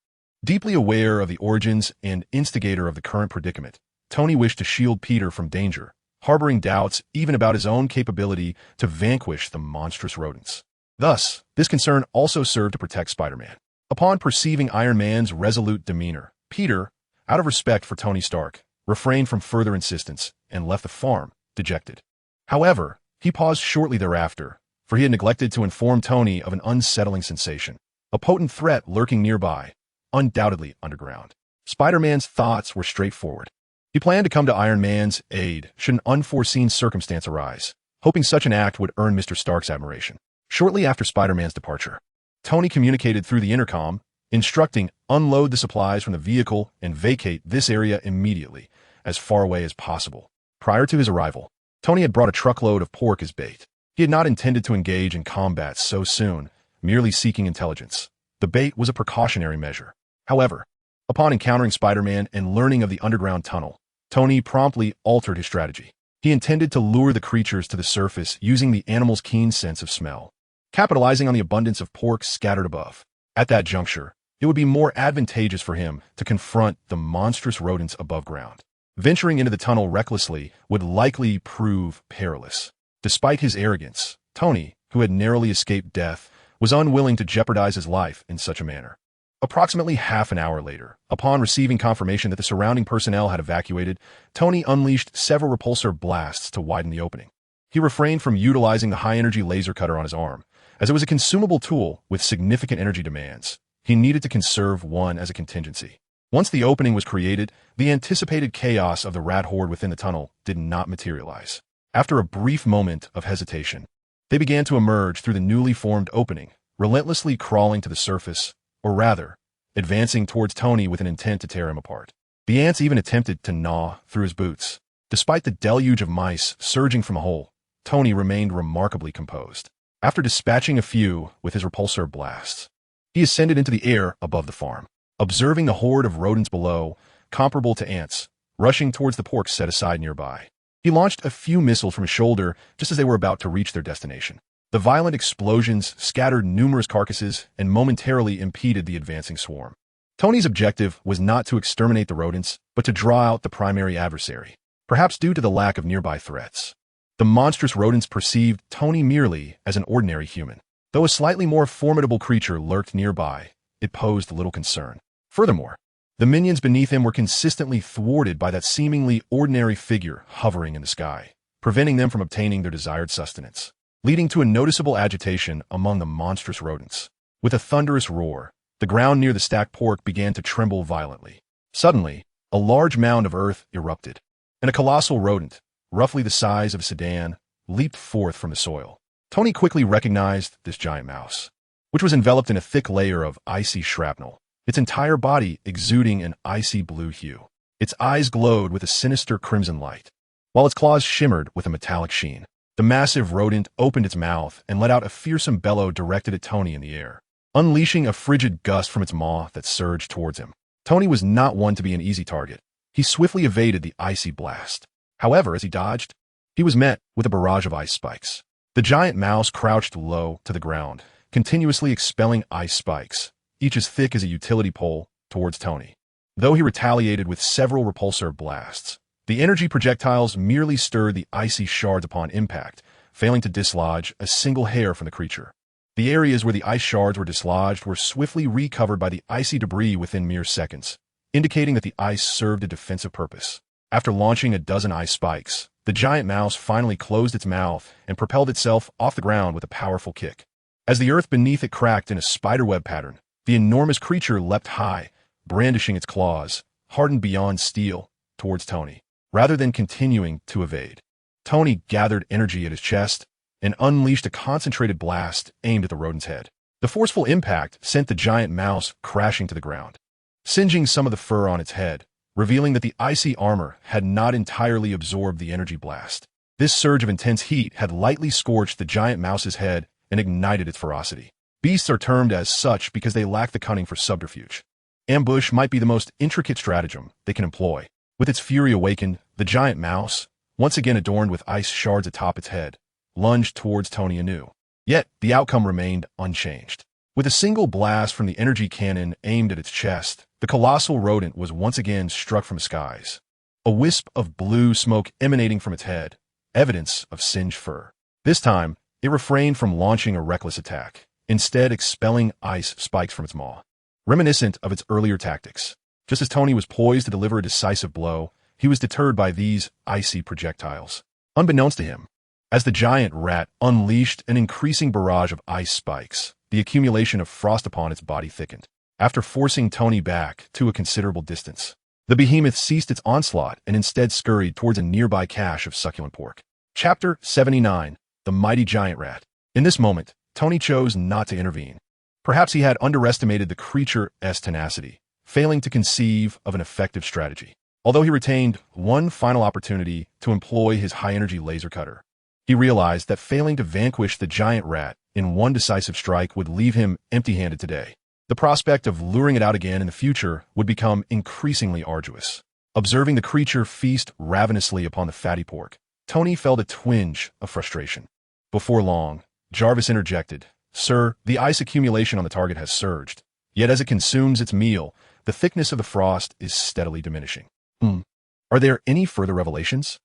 Deeply aware of the origins and instigator of the current predicament, Tony wished to shield Peter from danger, harboring doubts even about his own capability to vanquish the monstrous rodents. Thus, this concern also served to protect Spider-Man. Upon perceiving Iron Man's resolute demeanor, Peter, out of respect for Tony Stark, refrained from further insistence and left the farm, dejected. However, he paused shortly thereafter, for he had neglected to inform Tony of an unsettling sensation, a potent threat lurking nearby, undoubtedly underground. Spider-Man's thoughts were straightforward. He planned to come to Iron Man's aid should an unforeseen circumstance arise, hoping such an act would earn Mr. Stark's admiration. Shortly after Spider-Man's departure, Tony communicated through the intercom, instructing unload the supplies from the vehicle and vacate this area immediately, as far away as possible. Prior to his arrival, Tony had brought a truckload of pork as bait. He had not intended to engage in combat so soon, merely seeking intelligence. The bait was a precautionary measure. However, upon encountering Spider-Man and learning of the underground tunnel, Tony promptly altered his strategy. He intended to lure the creatures to the surface using the animal's keen sense of smell, capitalizing on the abundance of pork scattered above. At that juncture, it would be more advantageous for him to confront the monstrous rodents above ground. Venturing into the tunnel recklessly would likely prove perilous. Despite his arrogance, Tony, who had narrowly escaped death, was unwilling to jeopardize his life in such a manner. Approximately half an hour later, upon receiving confirmation that the surrounding personnel had evacuated, Tony unleashed several repulsor blasts to widen the opening. He refrained from utilizing the high-energy laser cutter on his arm, as it was a consumable tool with significant energy demands. He needed to conserve one as a contingency. Once the opening was created, the anticipated chaos of the rat horde within the tunnel did not materialize. After a brief moment of hesitation, they began to emerge through the newly formed opening, relentlessly crawling to the surface, or rather, advancing towards Tony with an intent to tear him apart. The ants even attempted to gnaw through his boots. Despite the deluge of mice surging from the hole, Tony remained remarkably composed. After dispatching a few with his repulsor blasts, he ascended into the air above the farm, observing the horde of rodents below, comparable to ants, rushing towards the pork set aside nearby. He launched a few missiles from his shoulder just as they were about to reach their destination. The violent explosions scattered numerous carcasses and momentarily impeded the advancing swarm. Tony's objective was not to exterminate the rodents, but to draw out the primary adversary, perhaps due to the lack of nearby threats. The monstrous rodents perceived Tony merely as an ordinary human. Though a slightly more formidable creature lurked nearby, it posed little concern. Furthermore, the minions beneath him were consistently thwarted by that seemingly ordinary figure hovering in the sky, preventing them from obtaining their desired sustenance, leading to a noticeable agitation among the monstrous rodents. With a thunderous roar, the ground near the stacked pork began to tremble violently. Suddenly, a large mound of earth erupted, and a colossal rodent, roughly the size of a sedan, leaped forth from the soil. Tony quickly recognized this giant mouse, which was enveloped in a thick layer of icy shrapnel, its entire body exuding an icy blue hue. Its eyes glowed with a sinister crimson light, while its claws shimmered with a metallic sheen. The massive rodent opened its mouth and let out a fearsome bellow directed at Tony in the air, unleashing a frigid gust from its maw that surged towards him. Tony was not one to be an easy target. He swiftly evaded the icy blast. However, as he dodged, he was met with a barrage of ice spikes. The giant mouse crouched low to the ground, continuously expelling ice spikes, each as thick as a utility pole, towards Tony. Though he retaliated with several repulsor blasts, the energy projectiles merely stirred the icy shards upon impact, failing to dislodge a single hair from the creature. The areas where the ice shards were dislodged were swiftly recovered by the icy debris within mere seconds, indicating that the ice served a defensive purpose. After launching a dozen ice spikes, the giant mouse finally closed its mouth and propelled itself off the ground with a powerful kick. As the earth beneath it cracked in a spiderweb pattern, the enormous creature leapt high, brandishing its claws, hardened beyond steel, towards Tony. Rather than continuing to evade, Tony gathered energy at his chest and unleashed a concentrated blast aimed at the rodent's head. The forceful impact sent the giant mouse crashing to the ground, singeing some of the fur on its head, revealing that the icy armor had not entirely absorbed the energy blast. This surge of intense heat had lightly scorched the giant mouse's head and ignited its ferocity. Beasts are termed as such because they lack the cunning for subterfuge. Ambush might be the most intricate stratagem they can employ. With its fury awakened, the giant mouse, once again adorned with ice shards atop its head, lunged towards Tony anew. Yet, the outcome remained unchanged. With a single blast from the energy cannon aimed at its chest, the colossal rodent was once again struck from the skies. A wisp of blue smoke emanating from its head, evidence of singed fur. This time, it refrained from launching a reckless attack, instead expelling ice spikes from its maw, reminiscent of its earlier tactics. Just as Tony was poised to deliver a decisive blow, he was deterred by these icy projectiles. Unbeknownst to him, as the giant rat unleashed an increasing barrage of ice spikes, the accumulation of frost upon its body thickened. After forcing Tony back to a considerable distance, the behemoth ceased its onslaught and instead scurried towards a nearby cache of succulent pork. Chapter 79. The Mighty Giant Rat. In this moment, Tony chose not to intervene. Perhaps he had underestimated the creature's tenacity, failing to conceive of an effective strategy. Although he retained one final opportunity to employ his high-energy laser cutter, he realized that failing to vanquish the giant rat in one decisive strike would leave him empty-handed today. The prospect of luring it out again in the future would become increasingly arduous. Observing the creature feast ravenously upon the fatty pork, Tony felt a twinge of frustration. Before long, Jarvis interjected, "Sir, the ice accumulation on the target has surged. Yet as it consumes its meal, the thickness of the frost is steadily diminishing. Are there any further revelations?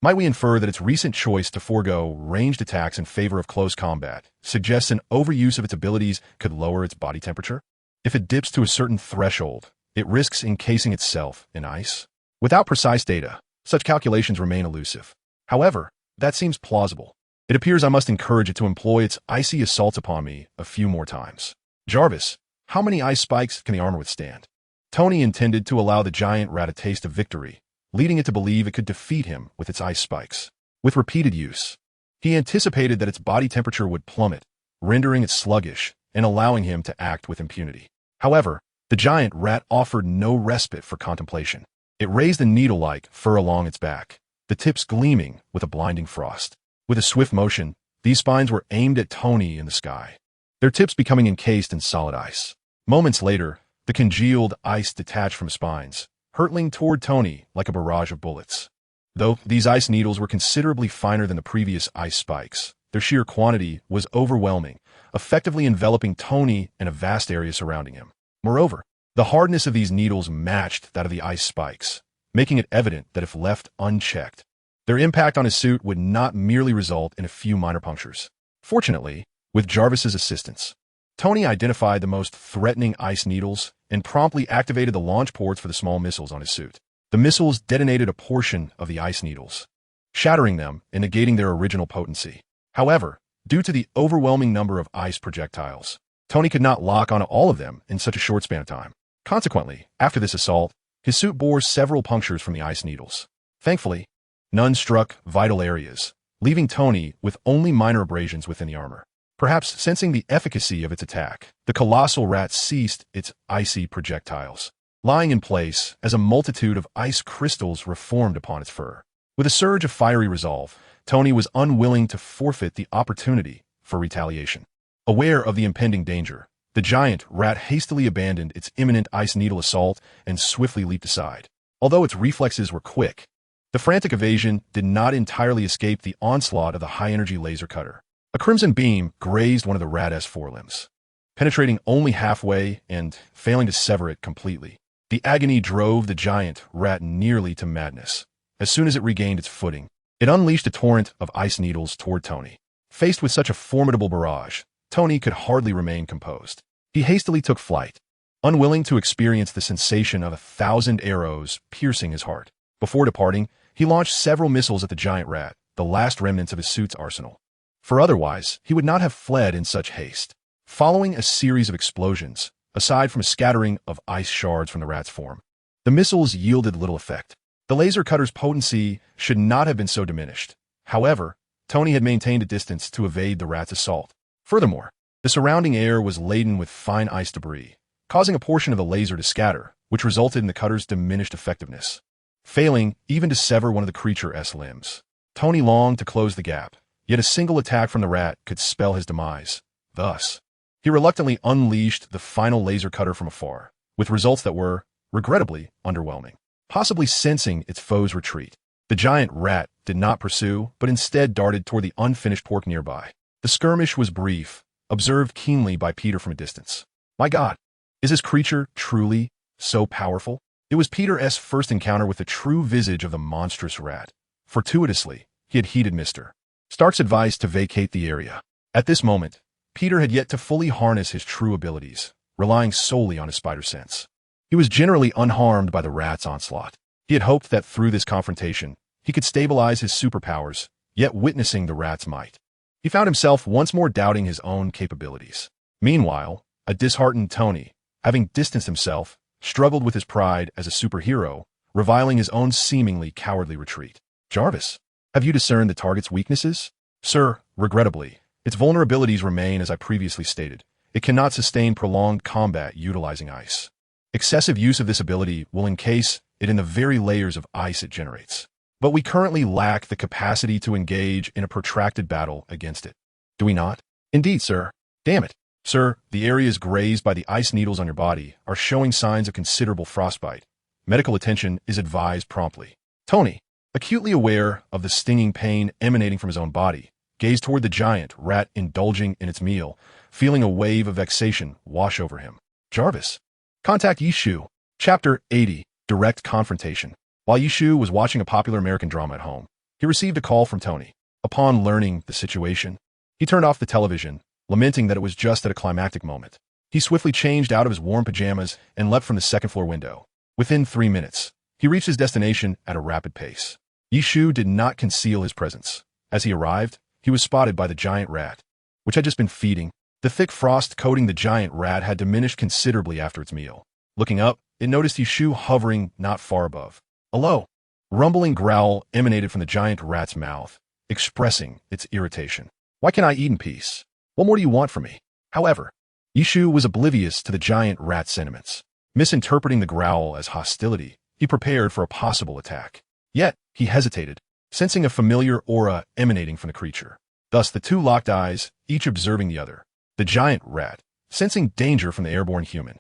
Might we infer that its recent choice to forego ranged attacks in favor of close combat suggests an overuse of its abilities could lower its body temperature? If it dips to a certain threshold, it risks encasing itself in ice? Without precise data, such calculations remain elusive. However, that seems plausible. It appears I must encourage it to employ its icy assaults upon me a few more times. Jarvis, how many ice spikes can the armor withstand?" Tony intended to allow the giant rat a taste of victory, leading it to believe it could defeat him with its ice spikes. With repeated use, he anticipated that its body temperature would plummet, rendering it sluggish and allowing him to act with impunity. However, the giant rat offered no respite for contemplation. It raised a needle-like fur along its back, the tips gleaming with a blinding frost. With a swift motion, these spines were aimed at Tony in the sky, their tips becoming encased in solid ice. Moments later, the congealed ice detached from spines, hurtling toward Tony like a barrage of bullets. Though these ice needles were considerably finer than the previous ice spikes, their sheer quantity was overwhelming, effectively enveloping Tony and a vast area surrounding him. Moreover, the hardness of these needles matched that of the ice spikes, making it evident that if left unchecked, their impact on his suit would not merely result in a few minor punctures. Fortunately, with Jarvis's assistance, Tony identified the most threatening ice needles and promptly activated the launch ports for the small missiles on his suit. The missiles detonated a portion of the ice needles, shattering them and negating their original potency. However, due to the overwhelming number of ice projectiles, Tony could not lock onto all of them in such a short span of time. Consequently, after this assault, his suit bore several punctures from the ice needles. Thankfully, none struck vital areas, leaving Tony with only minor abrasions within the armor. Perhaps sensing the efficacy of its attack, the colossal rat ceased its icy projectiles, lying in place as a multitude of ice crystals reformed upon its fur. With a surge of fiery resolve, Tony was unwilling to forfeit the opportunity for retaliation. Aware of the impending danger, the giant rat hastily abandoned its imminent ice needle assault and swiftly leaped aside. Although its reflexes were quick, the frantic evasion did not entirely escape the onslaught of the high-energy laser cutter. A crimson beam grazed one of the rat's forelimbs, penetrating only halfway and failing to sever it completely. The agony drove the giant rat nearly to madness. As soon as it regained its footing, it unleashed a torrent of ice needles toward Tony. Faced with such a formidable barrage, Tony could hardly remain composed. He hastily took flight, unwilling to experience the sensation of 1,000 arrows piercing his heart. Before departing, he launched several missiles at the giant rat, the last remnants of his suit's arsenal. For otherwise, he would not have fled in such haste. Following a series of explosions, aside from a scattering of ice shards from the rat's form, the missiles yielded little effect. The laser cutter's potency should not have been so diminished. However, Tony had maintained a distance to evade the rat's assault. Furthermore, the surrounding air was laden with fine ice debris, causing a portion of the laser to scatter, which resulted in the cutter's diminished effectiveness. Failing even to sever one of the creature's limbs, Tony longed to close the gap. Yet a single attack from the rat could spell his demise. Thus, he reluctantly unleashed the final laser cutter from afar, with results that were, regrettably, underwhelming. Possibly sensing its foe's retreat, the giant rat did not pursue, but instead darted toward the unfinished pork nearby. The skirmish was brief, observed keenly by Peter from a distance. My God, is this creature truly so powerful? It was Peter's first encounter with the true visage of the monstrous rat. Fortuitously, he had heeded Mr. Stark's advice to vacate the area. At this moment, Peter had yet to fully harness his true abilities, relying solely on his spider sense. He was generally unharmed by the rat's onslaught. He had hoped that through this confrontation, he could stabilize his superpowers, yet witnessing the rat's might, he found himself once more doubting his own capabilities. Meanwhile, a disheartened Tony, having distanced himself, struggled with his pride as a superhero, reviling his own seemingly cowardly retreat. Jarvis, have you discerned the target's weaknesses? Sir, regrettably, its vulnerabilities remain as I previously stated. It cannot sustain prolonged combat utilizing ice. Excessive use of this ability will encase it in the very layers of ice it generates. But we currently lack the capacity to engage in a protracted battle against it. Do we not? Indeed, sir. Damn it. Sir, the areas grazed by the ice needles on your body are showing signs of considerable frostbite. Medical attention is advised promptly. Tony, acutely aware of the stinging pain emanating from his own body, gazed toward the giant rat indulging in its meal, feeling a wave of vexation wash over him. Jarvis. Contact Yishu. Chapter 80. Direct Confrontation. While Yishu was watching a popular American drama at home, he received a call from Tony. Upon learning the situation, he turned off the television, lamenting that it was just at a climactic moment. He swiftly changed out of his warm pajamas and leapt from the second-floor window. Within 3 minutes, he reached his destination at a rapid pace. Yishu did not conceal his presence. As he arrived, he was spotted by the giant rat, which had just been feeding. The thick frost coating the giant rat had diminished considerably after its meal. Looking up, it noticed Yishu hovering not far above. A low, rumbling growl emanated from the giant rat's mouth, expressing its irritation. Why can't I eat in peace? What more do you want from me? However, Yishu was oblivious to the giant rat's sentiments. Misinterpreting the growl as hostility, he prepared for a possible attack. Yet, he hesitated, sensing a familiar aura emanating from the creature. Thus, the two locked eyes, each observing the other. The giant rat, sensing danger from the airborne human,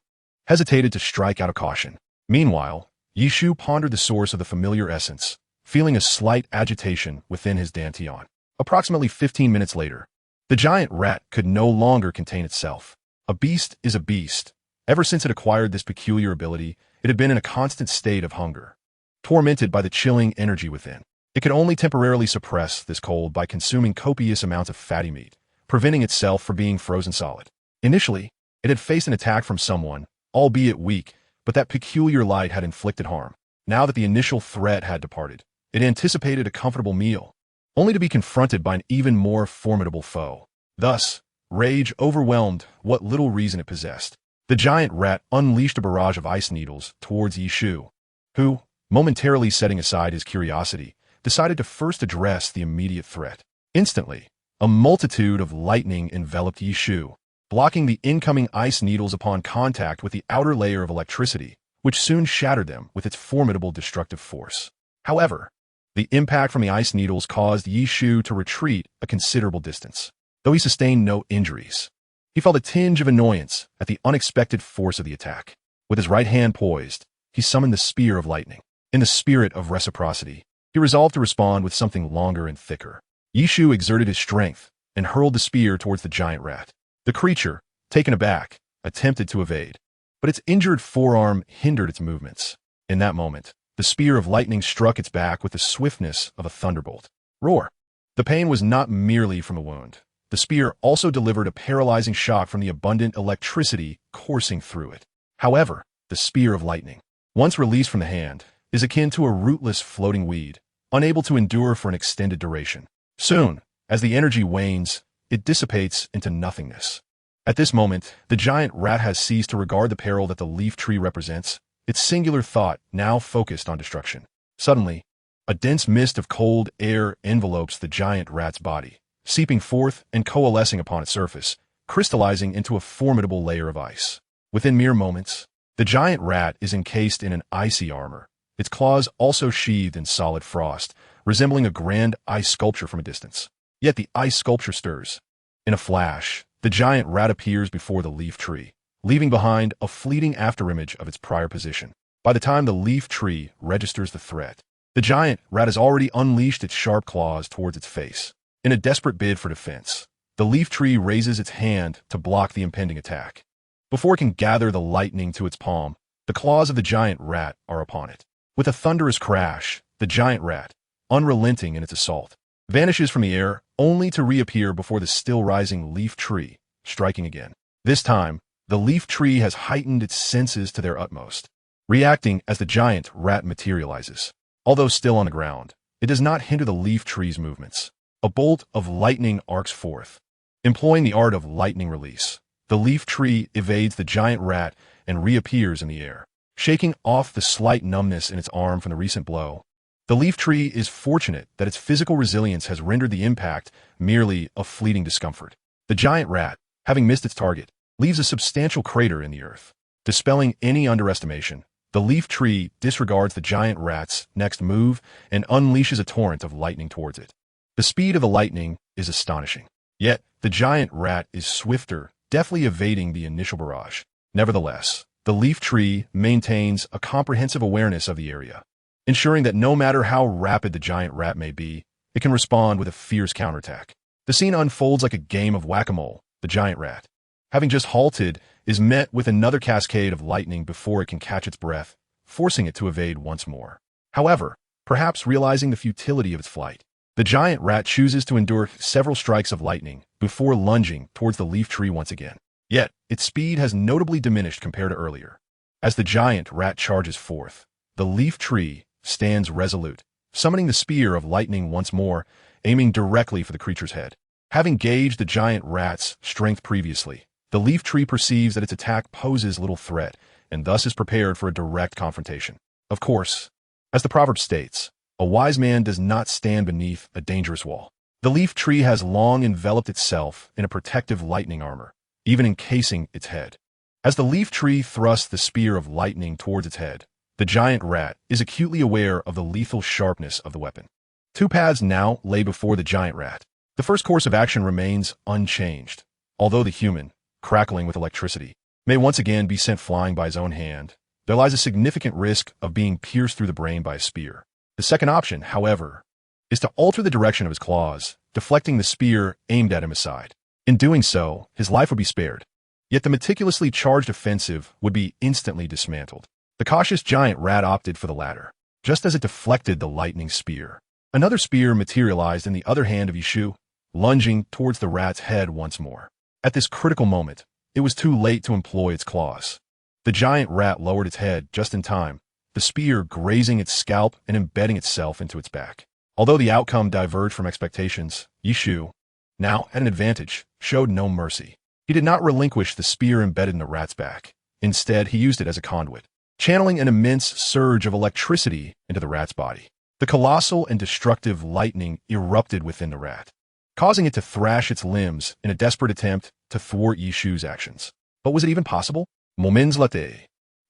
hesitated to strike out a caution. Meanwhile, Yishu pondered the source of the familiar essence, feeling a slight agitation within his dantian. Approximately 15 minutes later, the giant rat could no longer contain itself. A beast is a beast. Ever since it acquired this peculiar ability, it had been in a constant state of hunger, tormented by the chilling energy within. It could only temporarily suppress this cold by consuming copious amounts of fatty meat, preventing itself from being frozen solid. Initially, it had faced an attack from someone, albeit weak, but that peculiar light had inflicted harm. Now that the initial threat had departed, it anticipated a comfortable meal, only to be confronted by an even more formidable foe. Thus, rage overwhelmed what little reason it possessed. The giant rat unleashed a barrage of ice needles towards Yishu, who, momentarily setting aside his curiosity, decided to first address the immediate threat. Instantly, a multitude of lightning enveloped Yishu, blocking the incoming ice needles upon contact with the outer layer of electricity, which soon shattered them with its formidable destructive force. However, the impact from the ice needles caused Yishu to retreat a considerable distance. Though he sustained no injuries, he felt a tinge of annoyance at the unexpected force of the attack. With his right hand poised, he summoned the spear of lightning. In the spirit of reciprocity, he resolved to respond with something longer and thicker. Yishu exerted his strength and hurled the spear towards the giant rat. The creature, taken aback, attempted to evade, but its injured forearm hindered its movements. In that moment, the spear of lightning struck its back with the swiftness of a thunderbolt. Roar! The pain was not merely from a wound. The spear also delivered a paralyzing shock from the abundant electricity coursing through it. However, the spear of lightning, once released from the hand, is akin to a rootless floating weed, unable to endure for an extended duration. Soon, as the energy wanes, it dissipates into nothingness. At this moment, the giant rat has ceased to regard the peril that the leaf tree represents, its singular thought now focused on destruction. Suddenly, a dense mist of cold air envelopes the giant rat's body, seeping forth and coalescing upon its surface, crystallizing into a formidable layer of ice. Within mere moments, the giant rat is encased in an icy armor, its claws also sheathed in solid frost, resembling a grand ice sculpture from a distance. Yet the ice sculpture stirs. In a flash, the giant rat appears before the leaf tree, leaving behind a fleeting afterimage of its prior position. By the time the leaf tree registers the threat, the giant rat has already unleashed its sharp claws towards its face. In a desperate bid for defense, the leaf tree raises its hand to block the impending attack. Before it can gather the lightning to its palm, the claws of the giant rat are upon it. With a thunderous crash, the giant rat, unrelenting in its assault, vanishes from the air only to reappear before the still-rising leaf tree, striking again. This time, the leaf tree has heightened its senses to their utmost, reacting as the giant rat materializes. Although still on the ground, it does not hinder the leaf tree's movements. A bolt of lightning arcs forth. Employing the art of lightning release, the leaf tree evades the giant rat and reappears in the air, shaking off the slight numbness in its arm from the recent blow. The leaf tree is fortunate that its physical resilience has rendered the impact merely a fleeting discomfort. The giant rat, having missed its target, leaves a substantial crater in the earth. Dispelling any underestimation, the leaf tree disregards the giant rat's next move and unleashes a torrent of lightning towards it. The speed of the lightning is astonishing. Yet, the giant rat is swifter, deftly evading the initial barrage. Nevertheless, the leaf tree maintains a comprehensive awareness of the area. ensuring that no matter how rapid the giant rat may be, it can respond with a fierce counterattack. The scene unfolds like a game of whack-a-mole. The giant rat, having just halted, is met with another cascade of lightning before it can catch its breath, forcing it to evade once more. However, perhaps realizing the futility of its flight, the giant rat chooses to endure several strikes of lightning before lunging towards the leaf tree once again. Yet, its speed has notably diminished compared to earlier. As the giant rat charges forth, the leaf tree stands resolute, summoning the spear of lightning once more, aiming directly for the creature's head. Having gauged the giant rat's strength previously, the leaf tree perceives that its attack poses little threat, and thus is prepared for a direct confrontation. Of course, as the proverb states, a wise man does not stand beneath a dangerous wall. The leaf tree has long enveloped itself in a protective lightning armor, even encasing its head. As the leaf tree thrusts the spear of lightning towards its head, the giant rat is acutely aware of the lethal sharpness of the weapon. Two paths now lay before the giant rat. The first course of action remains unchanged, although the human, crackling with electricity, may once again be sent flying by his own hand. There lies a significant risk of being pierced through the brain by a spear. The second option, however, is to alter the direction of his claws, deflecting the spear aimed at him aside. In doing so, his life would be spared. Yet the meticulously charged offensive would be instantly dismantled. The cautious giant rat opted for the latter, just as it deflected the lightning spear. Another spear materialized in the other hand of Yishu, lunging towards the rat's head once more. At this critical moment, it was too late to employ its claws. The giant rat lowered its head just in time, the spear grazing its scalp and embedding itself into its back. Although the outcome diverged from expectations, Yishu, now at an advantage, showed no mercy. He did not relinquish the spear embedded in the rat's back. Instead, he used it as a conduit, channeling an immense surge of electricity into the rat's body. The colossal and destructive lightning erupted within the rat, causing it to thrash its limbs in a desperate attempt to thwart Yishu's actions. But was it even possible? Moments later,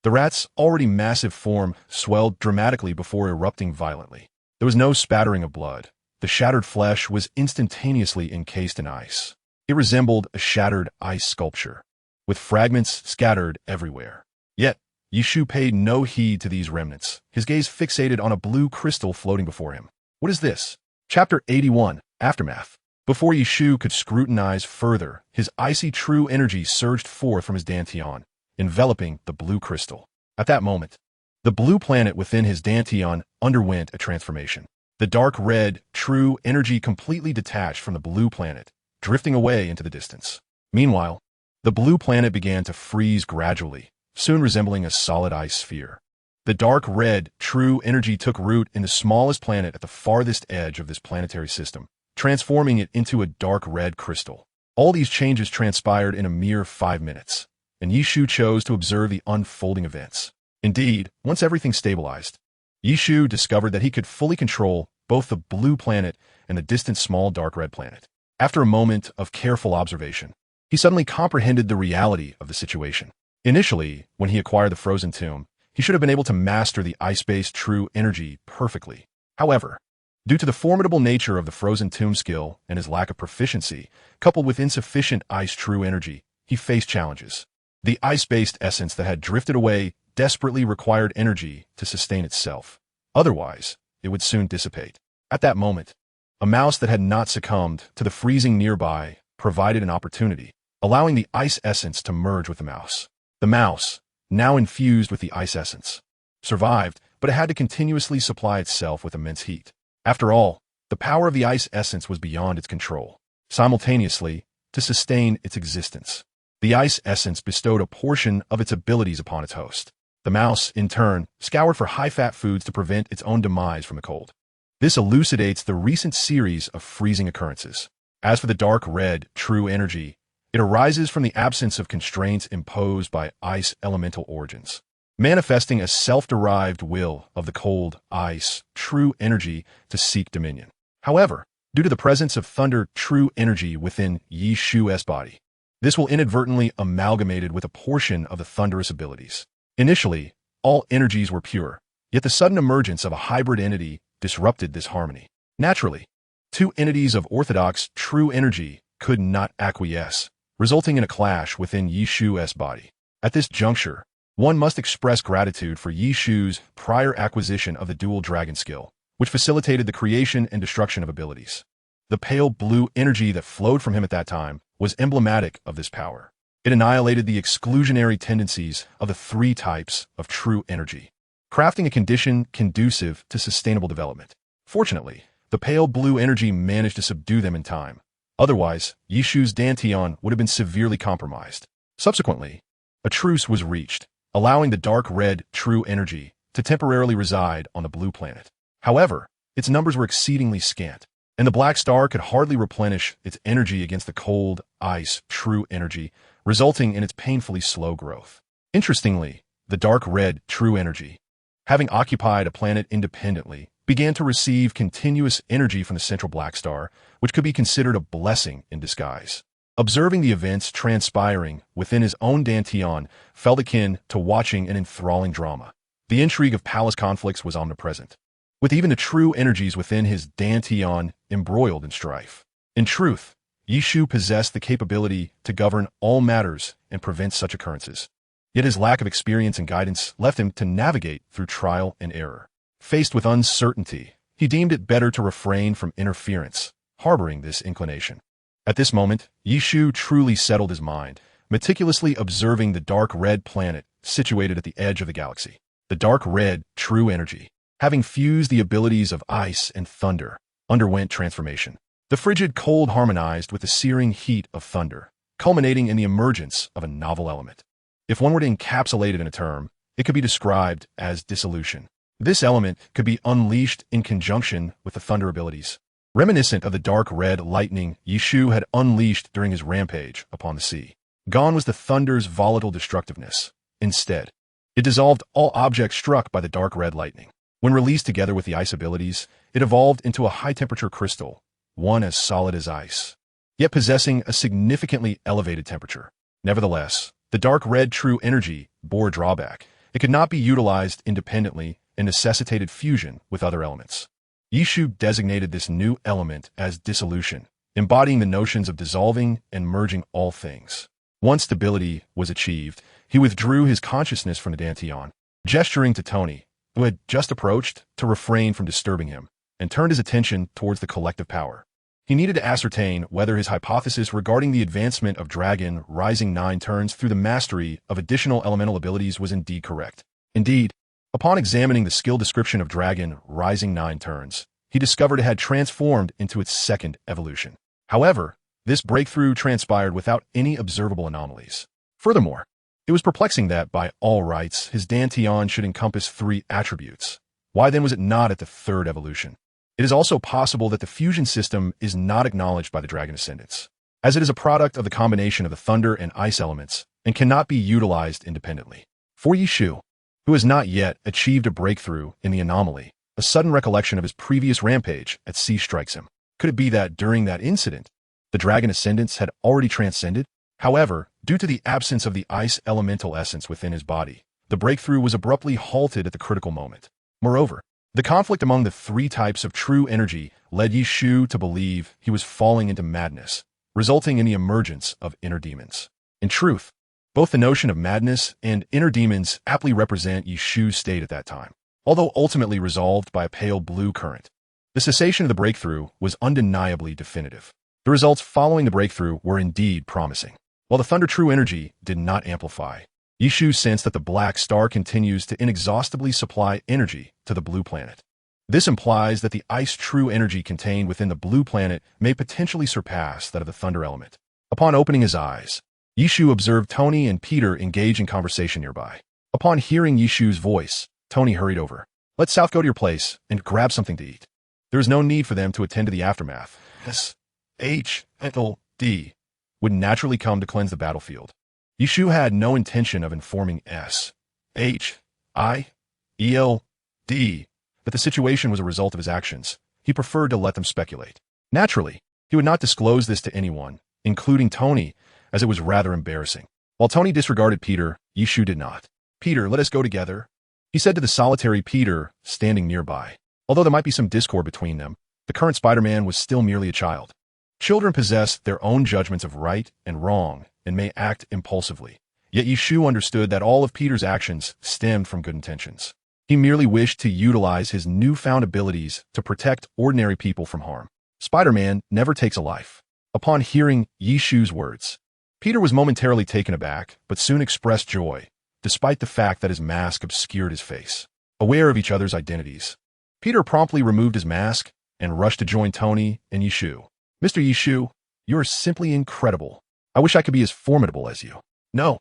the rat's already massive form swelled dramatically before erupting violently. There was no spattering of blood. The shattered flesh was instantaneously encased in ice. It resembled a shattered ice sculpture, with fragments scattered everywhere. Yet, Yishu paid no heed to these remnants, his gaze fixated on a blue crystal floating before him. What is this? Chapter 81, Aftermath. Before Yishu could scrutinize further, his icy true energy surged forth from his dantian, enveloping the blue crystal. At that moment, the blue planet within his dantian underwent a transformation. The dark red, true energy completely detached from the blue planet, drifting away into the distance. Meanwhile, the blue planet began to freeze gradually, soon resembling a solid ice sphere. The dark red, true energy took root in the smallest planet at the farthest edge of this planetary system, transforming it into a dark red crystal. All these changes transpired in a mere 5 minutes, and Yishu chose to observe the unfolding events. Indeed, once everything stabilized, Yishu discovered that he could fully control both the blue planet and the distant small dark red planet. After a moment of careful observation, he suddenly comprehended the reality of the situation. Initially, when he acquired the frozen tomb, he should have been able to master the ice-based true energy perfectly. However, due to the formidable nature of the frozen tomb skill and his lack of proficiency, coupled with insufficient ice true energy, he faced challenges. The ice-based essence that had drifted away desperately required energy to sustain itself. Otherwise, it would soon dissipate. At that moment, a mouse that had not succumbed to the freezing nearby provided an opportunity, allowing the ice essence to merge with the mouse. The mouse, now infused with the ice essence, survived, but it had to continuously supply itself with immense heat. After all, the power of the ice essence was beyond its control. Simultaneously, to sustain its existence, the ice essence bestowed a portion of its abilities upon its host. The mouse, in turn, scoured for high-fat foods to prevent its own demise from the cold. This elucidates the recent series of freezing occurrences. As for the dark red, true energy, it arises from the absence of constraints imposed by ice elemental origins, manifesting a self-derived will of the cold, ice, true energy to seek dominion. However, due to the presence of thunder true energy within Yishu's body, this will inadvertently amalgamated with a portion of the thunderous abilities. Initially, all energies were pure, yet the sudden emergence of a hybrid entity disrupted this harmony. Naturally, two entities of orthodox true energy could not acquiesce, resulting in a clash within Yishu's body. At this juncture, One must express gratitude for Yishu's prior acquisition of the dual dragon skill, which facilitated the creation and destruction of abilities. The pale blue energy that flowed from him at that time was emblematic of this power. It annihilated the exclusionary tendencies of the three types of true energy, crafting a condition conducive to sustainable development. Fortunately, the pale blue energy managed to subdue them in time. Otherwise, Yishu's Dantian would have been severely compromised. Subsequently, a truce was reached, allowing the dark red true energy to temporarily reside on the blue planet. However, its numbers were exceedingly scant, and the black star could hardly replenish its energy against the cold, ice, true energy, resulting in its painfully slow growth. Interestingly, the dark red true energy, having occupied a planet independently, began to receive continuous energy from the central black star, which could be considered a blessing in disguise. Observing the events transpiring within his own Dantian felt akin to watching an enthralling drama. The intrigue of palace conflicts was omnipresent, with even the true energies within his Dantian embroiled in strife. In truth, Yishu possessed the capability to govern all matters and prevent such occurrences. Yet his lack of experience and guidance left him to navigate through trial and error. Faced with uncertainty, he deemed it better to refrain from interference, harboring this inclination. At this moment, Yishu truly settled his mind, meticulously observing the dark red planet situated at the edge of the galaxy. The dark red true energy, having fused the abilities of ice and thunder, underwent transformation. The frigid cold harmonized with the searing heat of thunder, culminating in the emergence of a novel element. If one were to encapsulate it in a term, it could be described as dissolution. This element could be unleashed in conjunction with the thunder abilities, reminiscent of the dark red lightning Yishu had unleashed during his rampage upon the sea. Gone was the thunder's volatile destructiveness. Instead, it dissolved all objects struck by the dark red lightning. When released together with the ice abilities, it evolved into a high-temperature crystal, one as solid as ice, yet possessing a significantly elevated temperature. Nevertheless, the dark red true energy bore a drawback. It could not be utilized independently and necessitated fusion with other elements. Yishu designated this new element as dissolution, embodying the notions of dissolving and merging all things. Once stability was achieved, he withdrew his consciousness from the Dantian, gesturing to Tony, who had just approached, to refrain from disturbing him, and turned his attention towards the collective power. He needed to ascertain whether his hypothesis regarding the advancement of Dragon rising 9 turns through the mastery of additional elemental abilities was indeed correct. Indeed, upon examining the skill description of Dragon rising 9 turns, he discovered it had transformed into its second evolution. However, this breakthrough transpired without any observable anomalies. Furthermore, it was perplexing that, by all rights, his Dantian should encompass 3 attributes. Why then was it not at the 3rd evolution? It is also possible that the fusion system is not acknowledged by the Dragon Ascendants, as it is a product of the combination of the thunder and ice elements and cannot be utilized independently. For Yishu, who has not yet achieved a breakthrough in the anomaly, a sudden recollection of his previous rampage at sea strikes him. Could it be that during that incident, the Dragon Ascendants had already transcended? However, due to the absence of the ice elemental essence within his body, the breakthrough was abruptly halted at the critical moment. Moreover, the conflict among the 3 types of true energy led Yishu to believe he was falling into madness, resulting in the emergence of inner demons. In truth, both the notion of madness and inner demons aptly represent Yishu's state at that time, although ultimately resolved by a pale blue current. The cessation of the breakthrough was undeniably definitive. The results following the breakthrough were indeed promising. While the thunder true energy did not amplify, Yishu sensed that the black star continues to inexhaustibly supply energy to the blue planet. This implies that the ice true energy contained within the blue planet may potentially surpass that of the thunder element. Upon opening his eyes, Yishu observed Tony and Peter engage in conversation nearby. Upon hearing Yishu's voice, Tony hurried over. "Let South go to your place and grab something to eat." There is no need for them to attend to the aftermath. S.H.L.D. would naturally come to cleanse the battlefield. Yishu had no intention of informing S.H.I.E.L.D. that the situation was a result of his actions. He preferred to let them speculate. Naturally, he would not disclose this to anyone, including Tony, as it was rather embarrassing. While Tony disregarded Peter, Yishu did not. "Peter, let us go together," he said to the solitary Peter standing nearby. Although there might be some discord between them, the current Spider-Man was still merely a child. Children possess their own judgments of right and wrong and may act impulsively. Yet Yishu understood that all of Peter's actions stemmed from good intentions. He merely wished to utilize his newfound abilities to protect ordinary people from harm. Spider-Man never takes a life. Upon hearing Yishu's words, Peter was momentarily taken aback, but soon expressed joy, despite the fact that his mask obscured his face. Aware of each other's identities, Peter promptly removed his mask and rushed to join Tony and Yishu. Mr. Yishu, you are simply incredible. I wish I could be as formidable as you. No.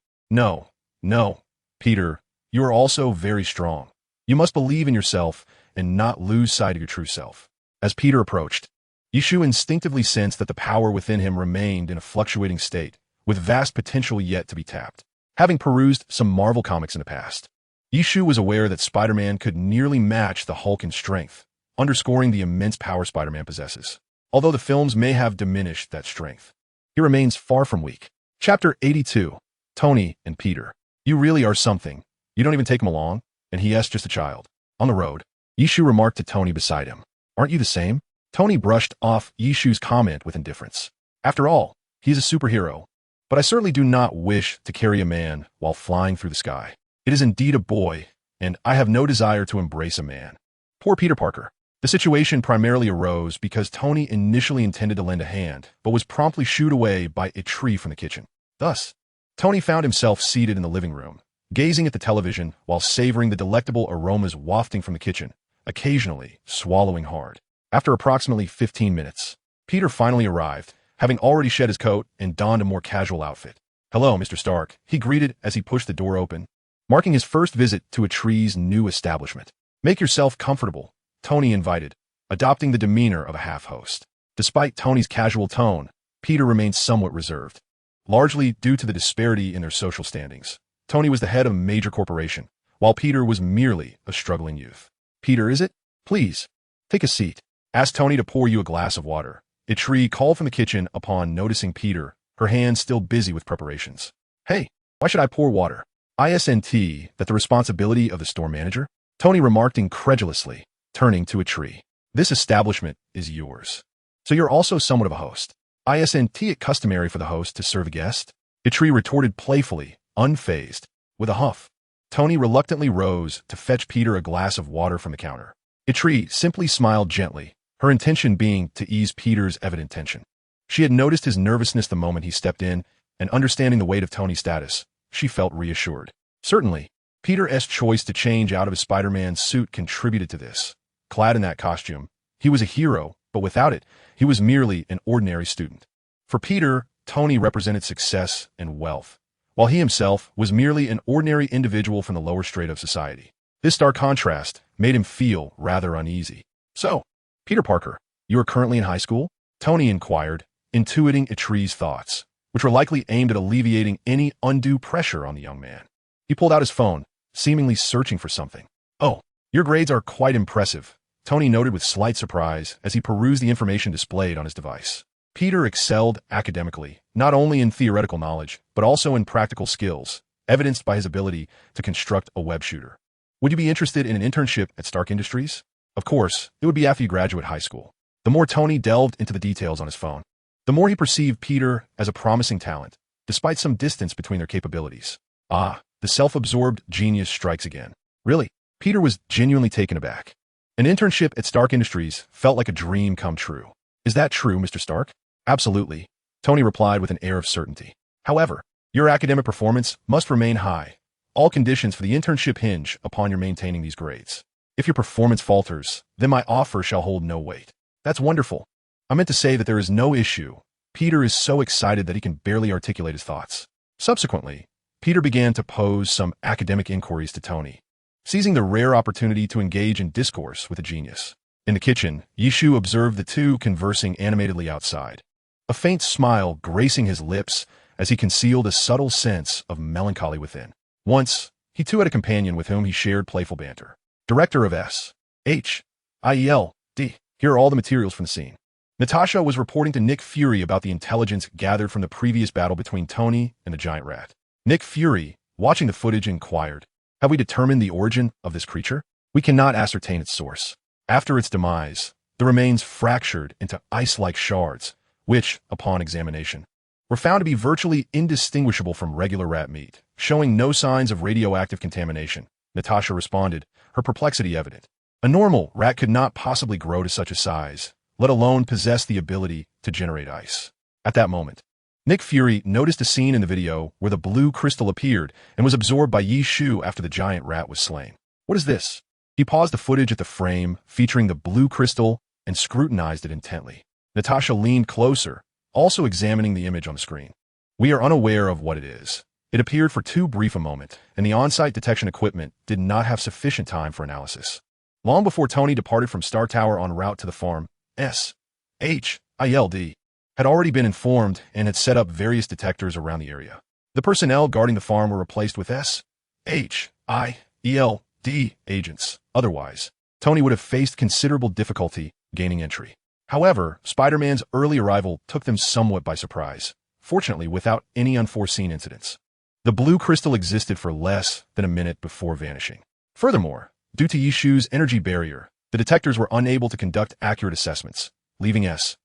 Peter, you are also very strong. You must believe in yourself and not lose sight of your true self. As Peter approached, Yishu instinctively sensed that the power within him remained in a fluctuating state, with vast potential yet to be tapped. Having perused some Marvel comics in the past, Yishu was aware that Spider-Man could nearly match the Hulk in strength, underscoring the immense power Spider-Man possesses. Although the films may have diminished that strength, he remains far from weak. Chapter 82. Tony and Peter. You really are something. You don't even take him along? And he—just a child. On the road, Yishu remarked to Tony beside him. Aren't you the same? Tony brushed off Yishu's comment with indifference. After all, he's a superhero. But I certainly do not wish to carry a man while flying through the sky. It is indeed a boy, and I have no desire to embrace a man. Poor Peter Parker. The situation primarily arose because Tony initially intended to lend a hand, but was promptly shooed away by a tree from the kitchen. Thus, Tony found himself seated in the living room, gazing at the television while savoring the delectable aromas wafting from the kitchen, occasionally swallowing hard. After approximately 15 minutes, Peter finally arrived, having already shed his coat and donned a more casual outfit. Hello, Mr. Stark, he greeted as he pushed the door open, marking his first visit to a tree's new establishment. Make yourself comfortable, Tony invited, adopting the demeanor of a half-host. Despite Tony's casual tone, Peter remained somewhat reserved, largely due to the disparity in their social standings. Tony was the head of a major corporation, while Peter was merely a struggling youth. Peter, is it? Please, take a seat. Ask Tony to pour you a glass of water. A tree called from the kitchen upon noticing Peter, her hands still busy with preparations. Hey, why should I pour water? Isn't that the responsibility of the store manager? Tony remarked incredulously, turning to a tree. This establishment is yours. So you're also somewhat of a host. Isn't it customary for the host to serve a guest? A tree retorted playfully, unfazed. With a huff, Tony reluctantly rose to fetch Peter a glass of water from the counter. A tree simply smiled gently, her intention being to ease Peter's evident tension. She had noticed his nervousness the moment he stepped in, and understanding the weight of Tony's status, she felt reassured. Certainly, Peter's choice to change out of his Spider-Man suit contributed to this. Clad in that costume, he was a hero, but without it, he was merely an ordinary student. For Peter, Tony represented success and wealth, while he himself was merely an ordinary individual from the lower strata of society. This stark contrast made him feel rather uneasy. So, Peter Parker, you are currently in high school? Tony inquired, intuiting a tree's thoughts, which were likely aimed at alleviating any undue pressure on the young man. He pulled out his phone, seemingly searching for something. Oh, your grades are quite impressive, Tony noted with slight surprise as he perused the information displayed on his device. Peter excelled academically, not only in theoretical knowledge, but also in practical skills, evidenced by his ability to construct a web shooter. Would you be interested in an internship at Stark Industries? Of course, it would be after you graduate high school. The more Tony delved into the details on his phone, the more he perceived Peter as a promising talent, despite some distance between their capabilities. Ah, the self-absorbed genius strikes again. Really? Peter was genuinely taken aback. An internship at Stark Industries felt like a dream come true. Is that true, Mr. Stark? Absolutely, Tony replied with an air of certainty. However, your academic performance must remain high. All conditions for the internship hinge upon your maintaining these grades. If your performance falters, then my offer shall hold no weight. That's wonderful. I meant to say that there is no issue. Peter is so excited that he can barely articulate his thoughts. Subsequently, Peter began to pose some academic inquiries to Tony, seizing the rare opportunity to engage in discourse with a genius. In the kitchen, Yishu observed the two conversing animatedly outside, a faint smile gracing his lips as he concealed a subtle sense of melancholy within. Once, he too had a companion with whom he shared playful banter. Director of S.H.I.E.L.D. Here are all the materials from the scene. Natasha was reporting to Nick Fury about the intelligence gathered from the previous battle between Tony and the giant rat. Nick Fury, watching the footage, inquired, have we determined the origin of this creature? We cannot ascertain its source. After its demise, the remains fractured into ice-like shards, which, upon examination, were found to be virtually indistinguishable from regular rat meat, showing no signs of radioactive contamination. Natasha responded, her perplexity evident. A normal rat could not possibly grow to such a size, let alone possess the ability to generate ice. At that moment, Nick Fury noticed a scene in the video where the blue crystal appeared and was absorbed by Yi Shu after the giant rat was slain. What is this? He paused the footage at the frame featuring the blue crystal and scrutinized it intently. Natasha leaned closer, also examining the image on the screen. We are unaware of what it is. It appeared for too brief a moment, and the on-site detection equipment did not have sufficient time for analysis. Long before Tony departed from Star Tower en route to the farm, SHIELD had already been informed and had set up various detectors around the area. The personnel guarding the farm were replaced with SHIELD agents. Otherwise, Tony would have faced considerable difficulty gaining entry. However, Spider-Man's early arrival took them somewhat by surprise, fortunately without any unforeseen incidents. The blue crystal existed for less than a minute before vanishing. Furthermore, due to Yi Shu's energy barrier, the detectors were unable to conduct accurate assessments, leaving SHIELD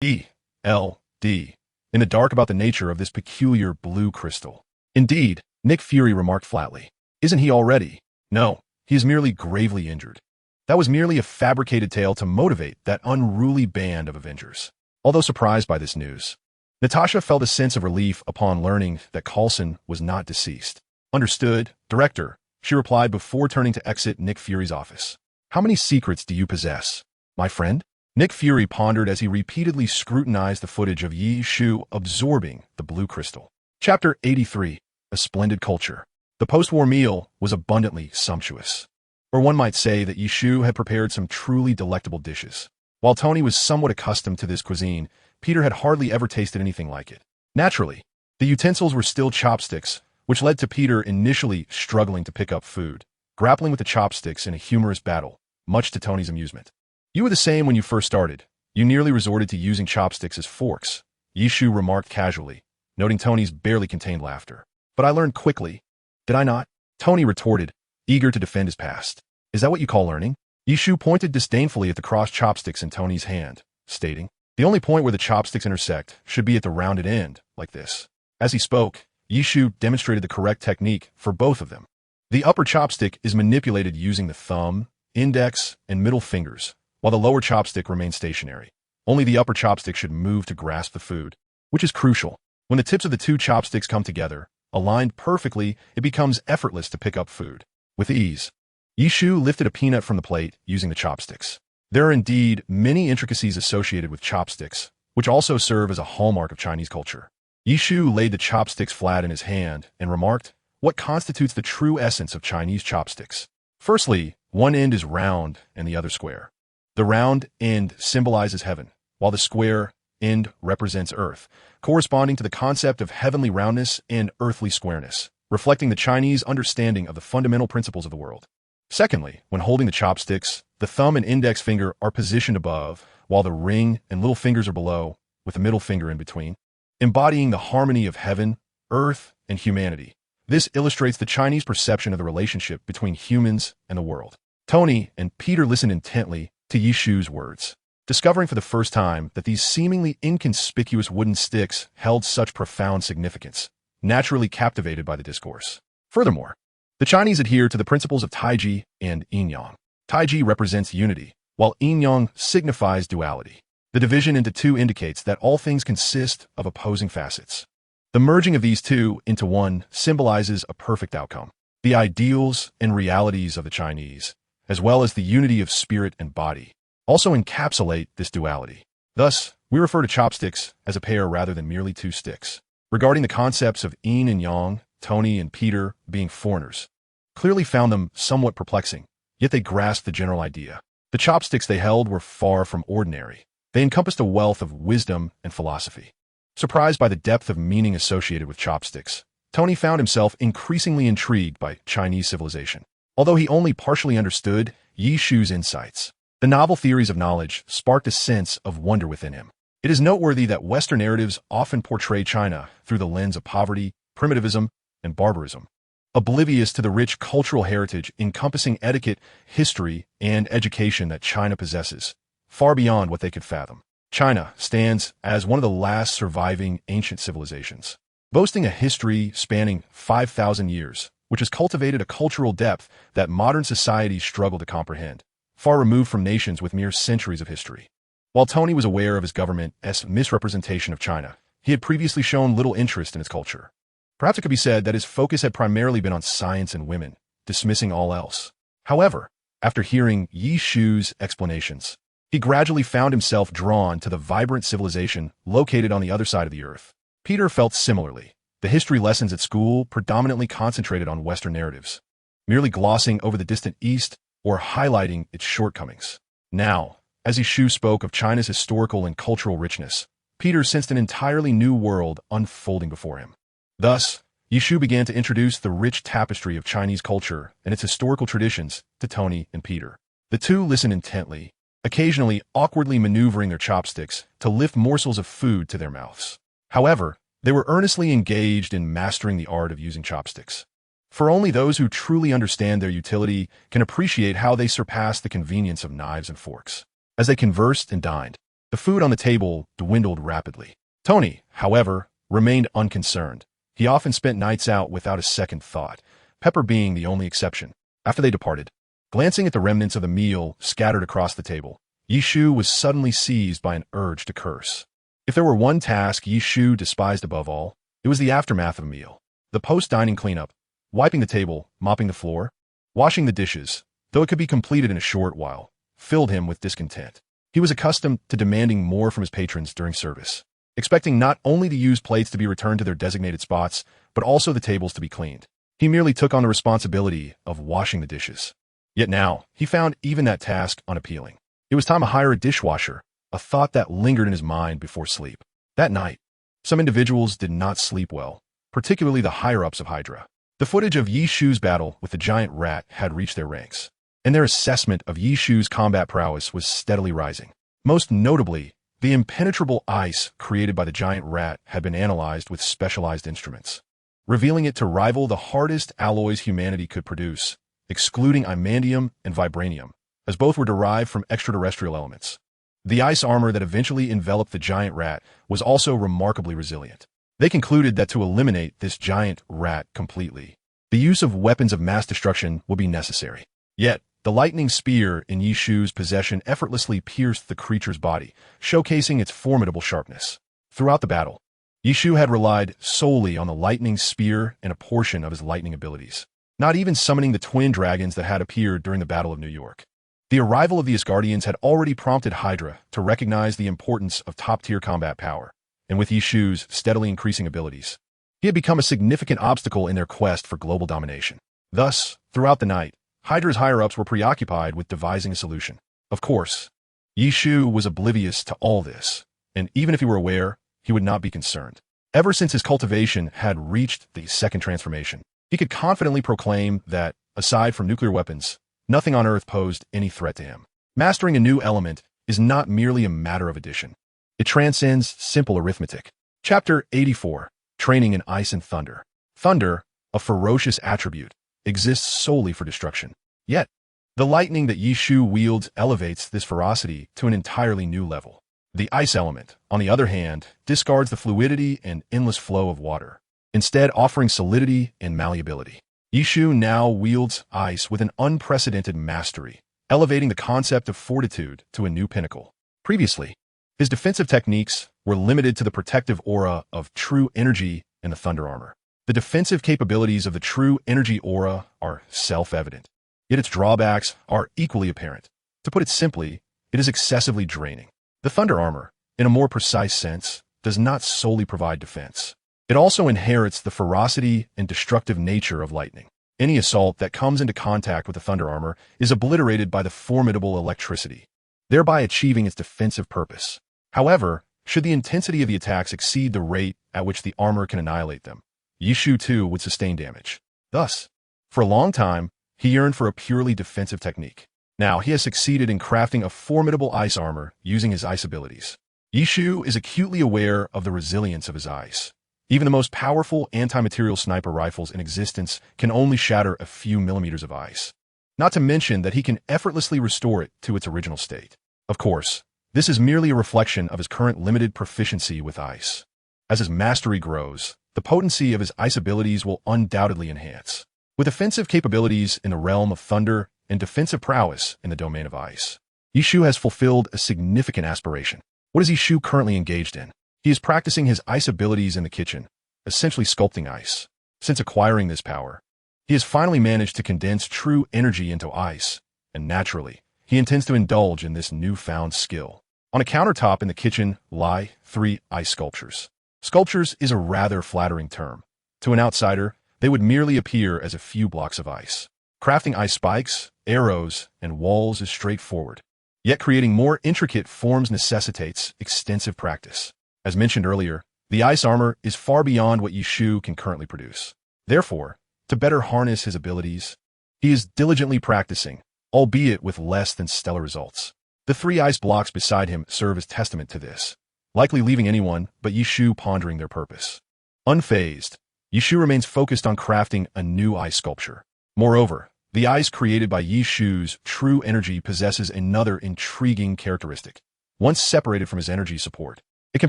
in the dark about the nature of this peculiar blue crystal. Indeed, Nick Fury remarked flatly, "Isn't he already? No, he is merely gravely injured." That was merely a fabricated tale to motivate that unruly band of Avengers. Although surprised by this news, Natasha felt a sense of relief upon learning that Coulson was not deceased. "Understood, Director," she replied before turning to exit Nick Fury's office. "How many secrets do you possess, my friend?" Nick Fury pondered as he repeatedly scrutinized the footage of Yi Shu absorbing the blue crystal. Chapter 83, A Splendid Culture. The post-war meal was abundantly sumptuous. Or one might say that Yi Shu had prepared some truly delectable dishes. While Tony was somewhat accustomed to this cuisine, Peter had hardly ever tasted anything like it. Naturally, the utensils were still chopsticks, which led to Peter initially struggling to pick up food, grappling with the chopsticks in a humorous battle, much to Tony's amusement. "You were the same when you first started. You nearly resorted to using chopsticks as forks," Yi Shu remarked casually, noting Tony's barely contained laughter. "But I learned quickly. Did I not?" Tony retorted, eager to defend his past. "Is that what you call learning?" Yi Shu pointed disdainfully at the crossed chopsticks in Tony's hand, stating, "The only point where the chopsticks intersect should be at the rounded end, like this." As he spoke, Yi Shu demonstrated the correct technique for both of them. The upper chopstick is manipulated using the thumb, index, and middle fingers, while the lower chopstick remains stationary. Only the upper chopstick should move to grasp the food, which is crucial. When the tips of the two chopsticks come together, aligned perfectly, it becomes effortless to pick up food. With ease, Yi Shu lifted a peanut from the plate using the chopsticks. There are indeed many intricacies associated with chopsticks, which also serve as a hallmark of Chinese culture. Yi Shu laid the chopsticks flat in his hand and remarked, "What constitutes the true essence of Chinese chopsticks? Firstly, one end is round and the other square. The round end symbolizes heaven, while the square end represents earth, corresponding to the concept of heavenly roundness and earthly squareness, reflecting the Chinese understanding of the fundamental principles of the world. Secondly, when holding the chopsticks, the thumb and index finger are positioned above, while the ring and little fingers are below, with the middle finger in between, embodying the harmony of heaven, earth, and humanity. This illustrates the Chinese perception of the relationship between humans and the world." Tony and Peter listened intently to Yi Shu's words, discovering for the first time that these seemingly inconspicuous wooden sticks held such profound significance, naturally captivated by the discourse. Furthermore, the Chinese adhere to the principles of Tai Chi and Yin Yang. Tai Chi represents unity, while Yin Yang signifies duality. The division into two indicates that all things consist of opposing facets. The merging of these two into one symbolizes a perfect outcome. The ideals and realities of the Chinese, as well as the unity of spirit and body, also encapsulate this duality. Thus, we refer to chopsticks as a pair rather than merely two sticks. Regarding the concepts of yin and yang, Tony and Peter, being foreigners, clearly found them somewhat perplexing, yet they grasped the general idea. The chopsticks they held were far from ordinary. They encompassed a wealth of wisdom and philosophy. Surprised by the depth of meaning associated with chopsticks, Tony found himself increasingly intrigued by Chinese civilization. Although he only partially understood Yi Shu's insights, the novel theories of knowledge sparked a sense of wonder within him. It is noteworthy that Western narratives often portray China through the lens of poverty, primitivism, and barbarism, oblivious to the rich cultural heritage encompassing etiquette, history, and education that China possesses, far beyond what they could fathom. China stands as one of the last surviving ancient civilizations, boasting a history spanning 5,000 years, which has cultivated a cultural depth that modern societies struggle to comprehend, far removed from nations with mere centuries of history. While Tony was aware of his government's misrepresentation of China, he had previously shown little interest in its culture. Perhaps it could be said that his focus had primarily been on science and women, dismissing all else. However, after hearing Yi Shu's explanations, he gradually found himself drawn to the vibrant civilization located on the other side of the earth. Peter felt similarly. The history lessons at school predominantly concentrated on Western narratives, merely glossing over the distant East or highlighting its shortcomings. Now, as Yi Shu spoke of China's historical and cultural richness, Peter sensed an entirely new world unfolding before him. Thus, Yi Shu began to introduce the rich tapestry of Chinese culture and its historical traditions to Tony and Peter. The two listened intently, occasionally awkwardly maneuvering their chopsticks to lift morsels of food to their mouths. However, they were earnestly engaged in mastering the art of using chopsticks. For only those who truly understand their utility can appreciate how they surpass the convenience of knives and forks. As they conversed and dined, the food on the table dwindled rapidly. Tony, however, remained unconcerned. He often spent nights out without a second thought, Pepper being the only exception. After they departed, glancing at the remnants of the meal scattered across the table, Yi Shu was suddenly seized by an urge to curse. If there were one task Yi Shu despised above all, it was the aftermath of a meal. The post-dining cleanup, wiping the table, mopping the floor, washing the dishes, though it could be completed in a short while, filled him with discontent. He was accustomed to demanding more from his patrons during service, expecting not only the used plates to be returned to their designated spots, but also the tables to be cleaned. He merely took on the responsibility of washing the dishes. Yet now, he found even that task unappealing. It was time to hire a dishwasher, a thought that lingered in his mind before sleep. That night, some individuals did not sleep well, particularly the higher-ups of Hydra. The footage of Yi Shu's battle with the giant rat had reached their ranks, and their assessment of Yi Shu's combat prowess was steadily rising. Most notably, the impenetrable ice created by the giant rat had been analyzed with specialized instruments, revealing it to rival the hardest alloys humanity could produce, excluding imandium and vibranium, as both were derived from extraterrestrial elements. The ice armor that eventually enveloped the giant rat was also remarkably resilient. They concluded that to eliminate this giant rat completely, the use of weapons of mass destruction would be necessary. Yet, the lightning spear in Yi Shu's possession effortlessly pierced the creature's body, showcasing its formidable sharpness. Throughout the battle, Yi Shu had relied solely on the lightning spear and a portion of his lightning abilities, not even summoning the twin dragons that had appeared during the Battle of New York. The arrival of the Asgardians had already prompted Hydra to recognize the importance of top-tier combat power, and with Yi Shu's steadily increasing abilities, he had become a significant obstacle in their quest for global domination. Thus, throughout the night, Hydra's higher-ups were preoccupied with devising a solution. Of course, Yi Shu was oblivious to all this, and even if he were aware, he would not be concerned. Ever since his cultivation had reached the second transformation, he could confidently proclaim that, aside from nuclear weapons, nothing on Earth posed any threat to him. Mastering a new element is not merely a matter of addition. It transcends simple arithmetic. Chapter 84, Training in Ice and Thunder. Thunder, a ferocious attribute, exists solely for destruction. Yet, the lightning that Yi Shu wields elevates this ferocity to an entirely new level. The ice element, on the other hand, discards the fluidity and endless flow of water, instead offering solidity and malleability. Yi Shu now wields ice with an unprecedented mastery, elevating the concept of fortitude to a new pinnacle. Previously, his defensive techniques were limited to the protective aura of true energy and the thunder armor. The defensive capabilities of the true energy aura are self-evident, yet its drawbacks are equally apparent. To put it simply, it is excessively draining. The thunder armor, in a more precise sense, does not solely provide defense. It also inherits the ferocity and destructive nature of lightning. Any assault that comes into contact with the thunder armor is obliterated by the formidable electricity, thereby achieving its defensive purpose. However, should the intensity of the attacks exceed the rate at which the armor can annihilate them, Yi Shu too would sustain damage. Thus, for a long time, he yearned for a purely defensive technique. Now he has succeeded in crafting a formidable ice armor using his ice abilities. Yi Shu is acutely aware of the resilience of his ice. Even the most powerful anti-material sniper rifles in existence can only shatter a few millimeters of ice. Not to mention that he can effortlessly restore it to its original state. Of course, This is merely a reflection of his current limited proficiency with ice. As his mastery grows, the potency of his ice abilities will undoubtedly enhance. With offensive capabilities in the realm of thunder and defensive prowess in the domain of ice, Yishu has fulfilled a significant aspiration. What is Yishu currently engaged in? He is practicing his ice abilities in the kitchen, essentially sculpting ice. Since acquiring this power, he has finally managed to condense true energy into ice, and naturally, he intends to indulge in this newfound skill. On a countertop in the kitchen lie 3 ice sculptures. Sculptures is a rather flattering term. To an outsider, they would merely appear as a few blocks of ice. Crafting ice spikes, arrows, and walls is straightforward. Yet creating more intricate forms necessitates extensive practice. As mentioned earlier, the ice armor is far beyond what Yishu can currently produce. Therefore, to better harness his abilities, he is diligently practicing, albeit with less than stellar results. The 3 ice blocks beside him serve as testament to this, likely leaving anyone but Yishu pondering their purpose. Unfazed, Yishu remains focused on crafting a new ice sculpture. Moreover, the ice created by Yishu's true energy possesses another intriguing characteristic. Once separated from his energy support, it can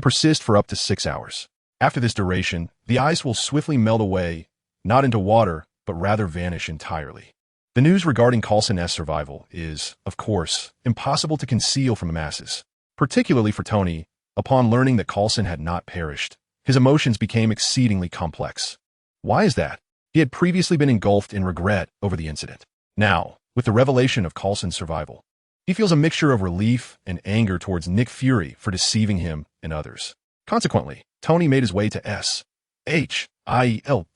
persist for up to 6 hours. After this duration, the ice will swiftly melt away, not into water, but rather vanish entirely. The news regarding Coulson's survival is, of course, impossible to conceal from the masses. Particularly for Tony, upon learning that Coulson had not perished, his emotions became exceedingly complex. Why is that? He had previously been engulfed in regret over the incident. Now, with the revelation of Coulson's survival, he feels a mixture of relief and anger towards Nick Fury for deceiving him and others. Consequently, Tony made his way to SHIELD,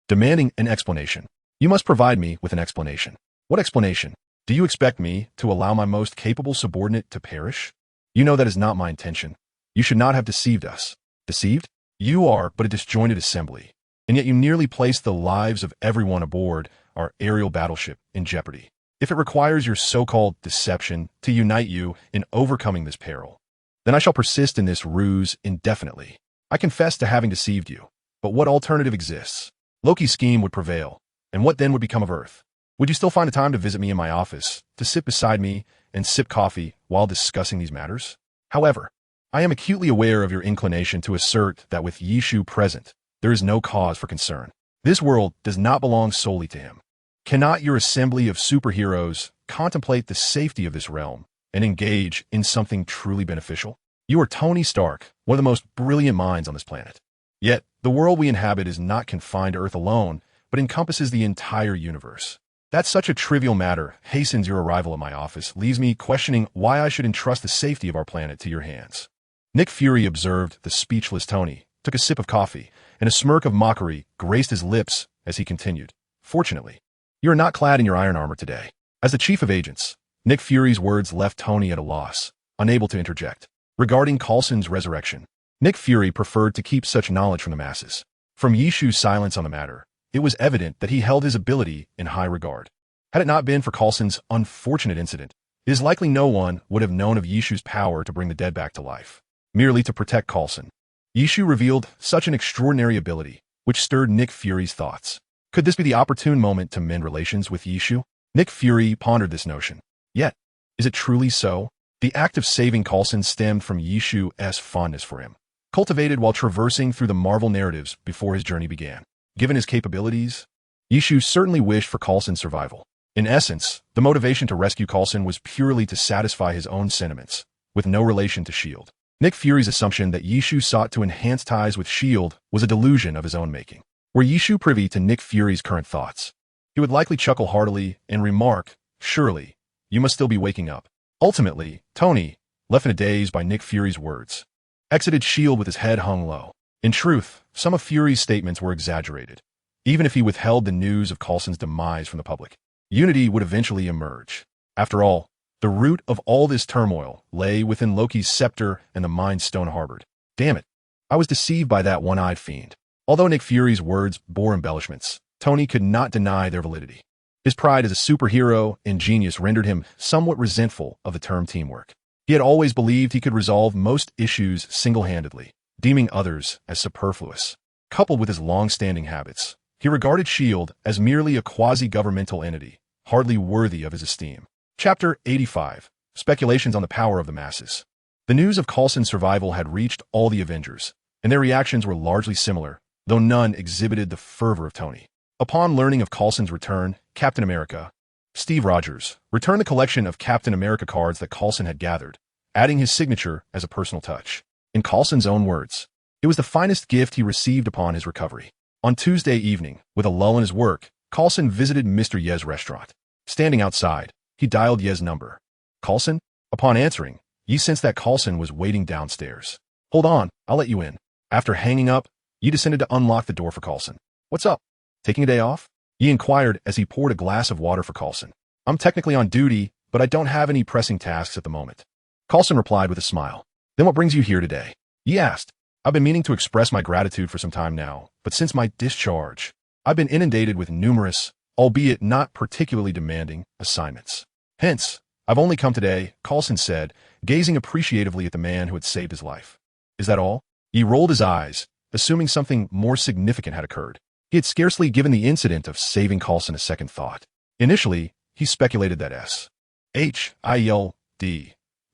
demanding an explanation. You must provide me with an explanation. What explanation? Do you expect me to allow my most capable subordinate to perish? You know that is not my intention. You should not have deceived us. Deceived? You are but a disjointed assembly, and yet you nearly placed the lives of everyone aboard our aerial battleship in jeopardy. If it requires your so-called deception to unite you in overcoming this peril, then I shall persist in this ruse indefinitely. I confess to having deceived you, but what alternative exists? Loki's scheme would prevail, and what then would become of Earth? Would you still find the time to visit me in my office, to sit beside me and sip coffee while discussing these matters? However, I am acutely aware of your inclination to assert that with Yishu present, there is no cause for concern. This world does not belong solely to him. Cannot your assembly of superheroes contemplate the safety of this realm and engage in something truly beneficial? You are Tony Stark, one of the most brilliant minds on this planet. Yet, the world we inhabit is not confined to Earth alone, but encompasses the entire universe. That such a trivial matter hastens your arrival at my office leaves me questioning why I should entrust the safety of our planet to your hands. Nick Fury observed the speechless Tony, took a sip of coffee, and a smirk of mockery graced his lips as he continued. Fortunately, you are not clad in your iron armor today. As the chief of agents, Nick Fury's words left Tony at a loss, unable to interject. Regarding Coulson's resurrection, Nick Fury preferred to keep such knowledge from the masses. From Yishu's silence on the matter, it was evident that he held his ability in high regard. Had it not been for Coulson's unfortunate incident, it is likely no one would have known of Yishu's power to bring the dead back to life. Merely to protect Coulson, Yishu revealed such an extraordinary ability, which stirred Nick Fury's thoughts. Could this be the opportune moment to mend relations with Yishu? Nick Fury pondered this notion. Yet, is it truly so? The act of saving Coulson stemmed from Yishu's fondness for him, cultivated while traversing through the Marvel narratives before his journey began. Given his capabilities, Yishu certainly wished for Coulson's survival. In essence, the motivation to rescue Coulson was purely to satisfy his own sentiments, with no relation to S.H.I.E.L.D. Nick Fury's assumption that Yishu sought to enhance ties with S.H.I.E.L.D. was a delusion of his own making. Were Yishu privy to Nick Fury's current thoughts, he would likely chuckle heartily and remark, "Surely, you must still be waking up." Ultimately, Tony, left in a daze by Nick Fury's words, exited S.H.I.E.L.D. with his head hung low. In truth, some of Fury's statements were exaggerated. Even if he withheld the news of Coulson's demise from the public, unity would eventually emerge. After all, the root of all this turmoil lay within Loki's scepter and the Mind Stone harbored. Damn it, I was deceived by that one-eyed fiend. Although Nick Fury's words bore embellishments, Tony could not deny their validity. His pride as a superhero and genius rendered him somewhat resentful of the term teamwork. He had always believed he could resolve most issues single-handedly, deeming others as superfluous. Coupled with his long-standing habits, he regarded S.H.I.E.L.D. as merely a quasi-governmental entity, hardly worthy of his esteem. Chapter 85. Speculations on the Power of the Masses. The news of Coulson's survival had reached all the Avengers, and their reactions were largely similar, though none exhibited the fervor of Tony. Upon learning of Coulson's return, Captain America, Steve Rogers, returned the collection of Captain America cards that Coulson had gathered, adding his signature as a personal touch. In Coulson's own words, it was the finest gift he received upon his recovery. On Tuesday evening, with a lull in his work, Coulson visited Mr. Ye's restaurant. Standing outside, he dialed Ye's number. Coulson? Upon answering, Ye sensed that Coulson was waiting downstairs. Hold on, I'll let you in. After hanging up, Ye descended to unlock the door for Coulson. What's up? Taking a day off? Ye inquired as he poured a glass of water for Coulson. I'm technically on duty, but I don't have any pressing tasks at the moment. Coulson replied with a smile. Then what brings you here today? Ye asked. I've been meaning to express my gratitude for some time now, but since my discharge, I've been inundated with numerous, albeit not particularly demanding, assignments. Hence, I've only come today, Coulson said, gazing appreciatively at the man who had saved his life. Is that all? He rolled his eyes, assuming something more significant had occurred. He had scarcely given the incident of saving Coulson a second thought. Initially, he speculated that S.H.I.L.D.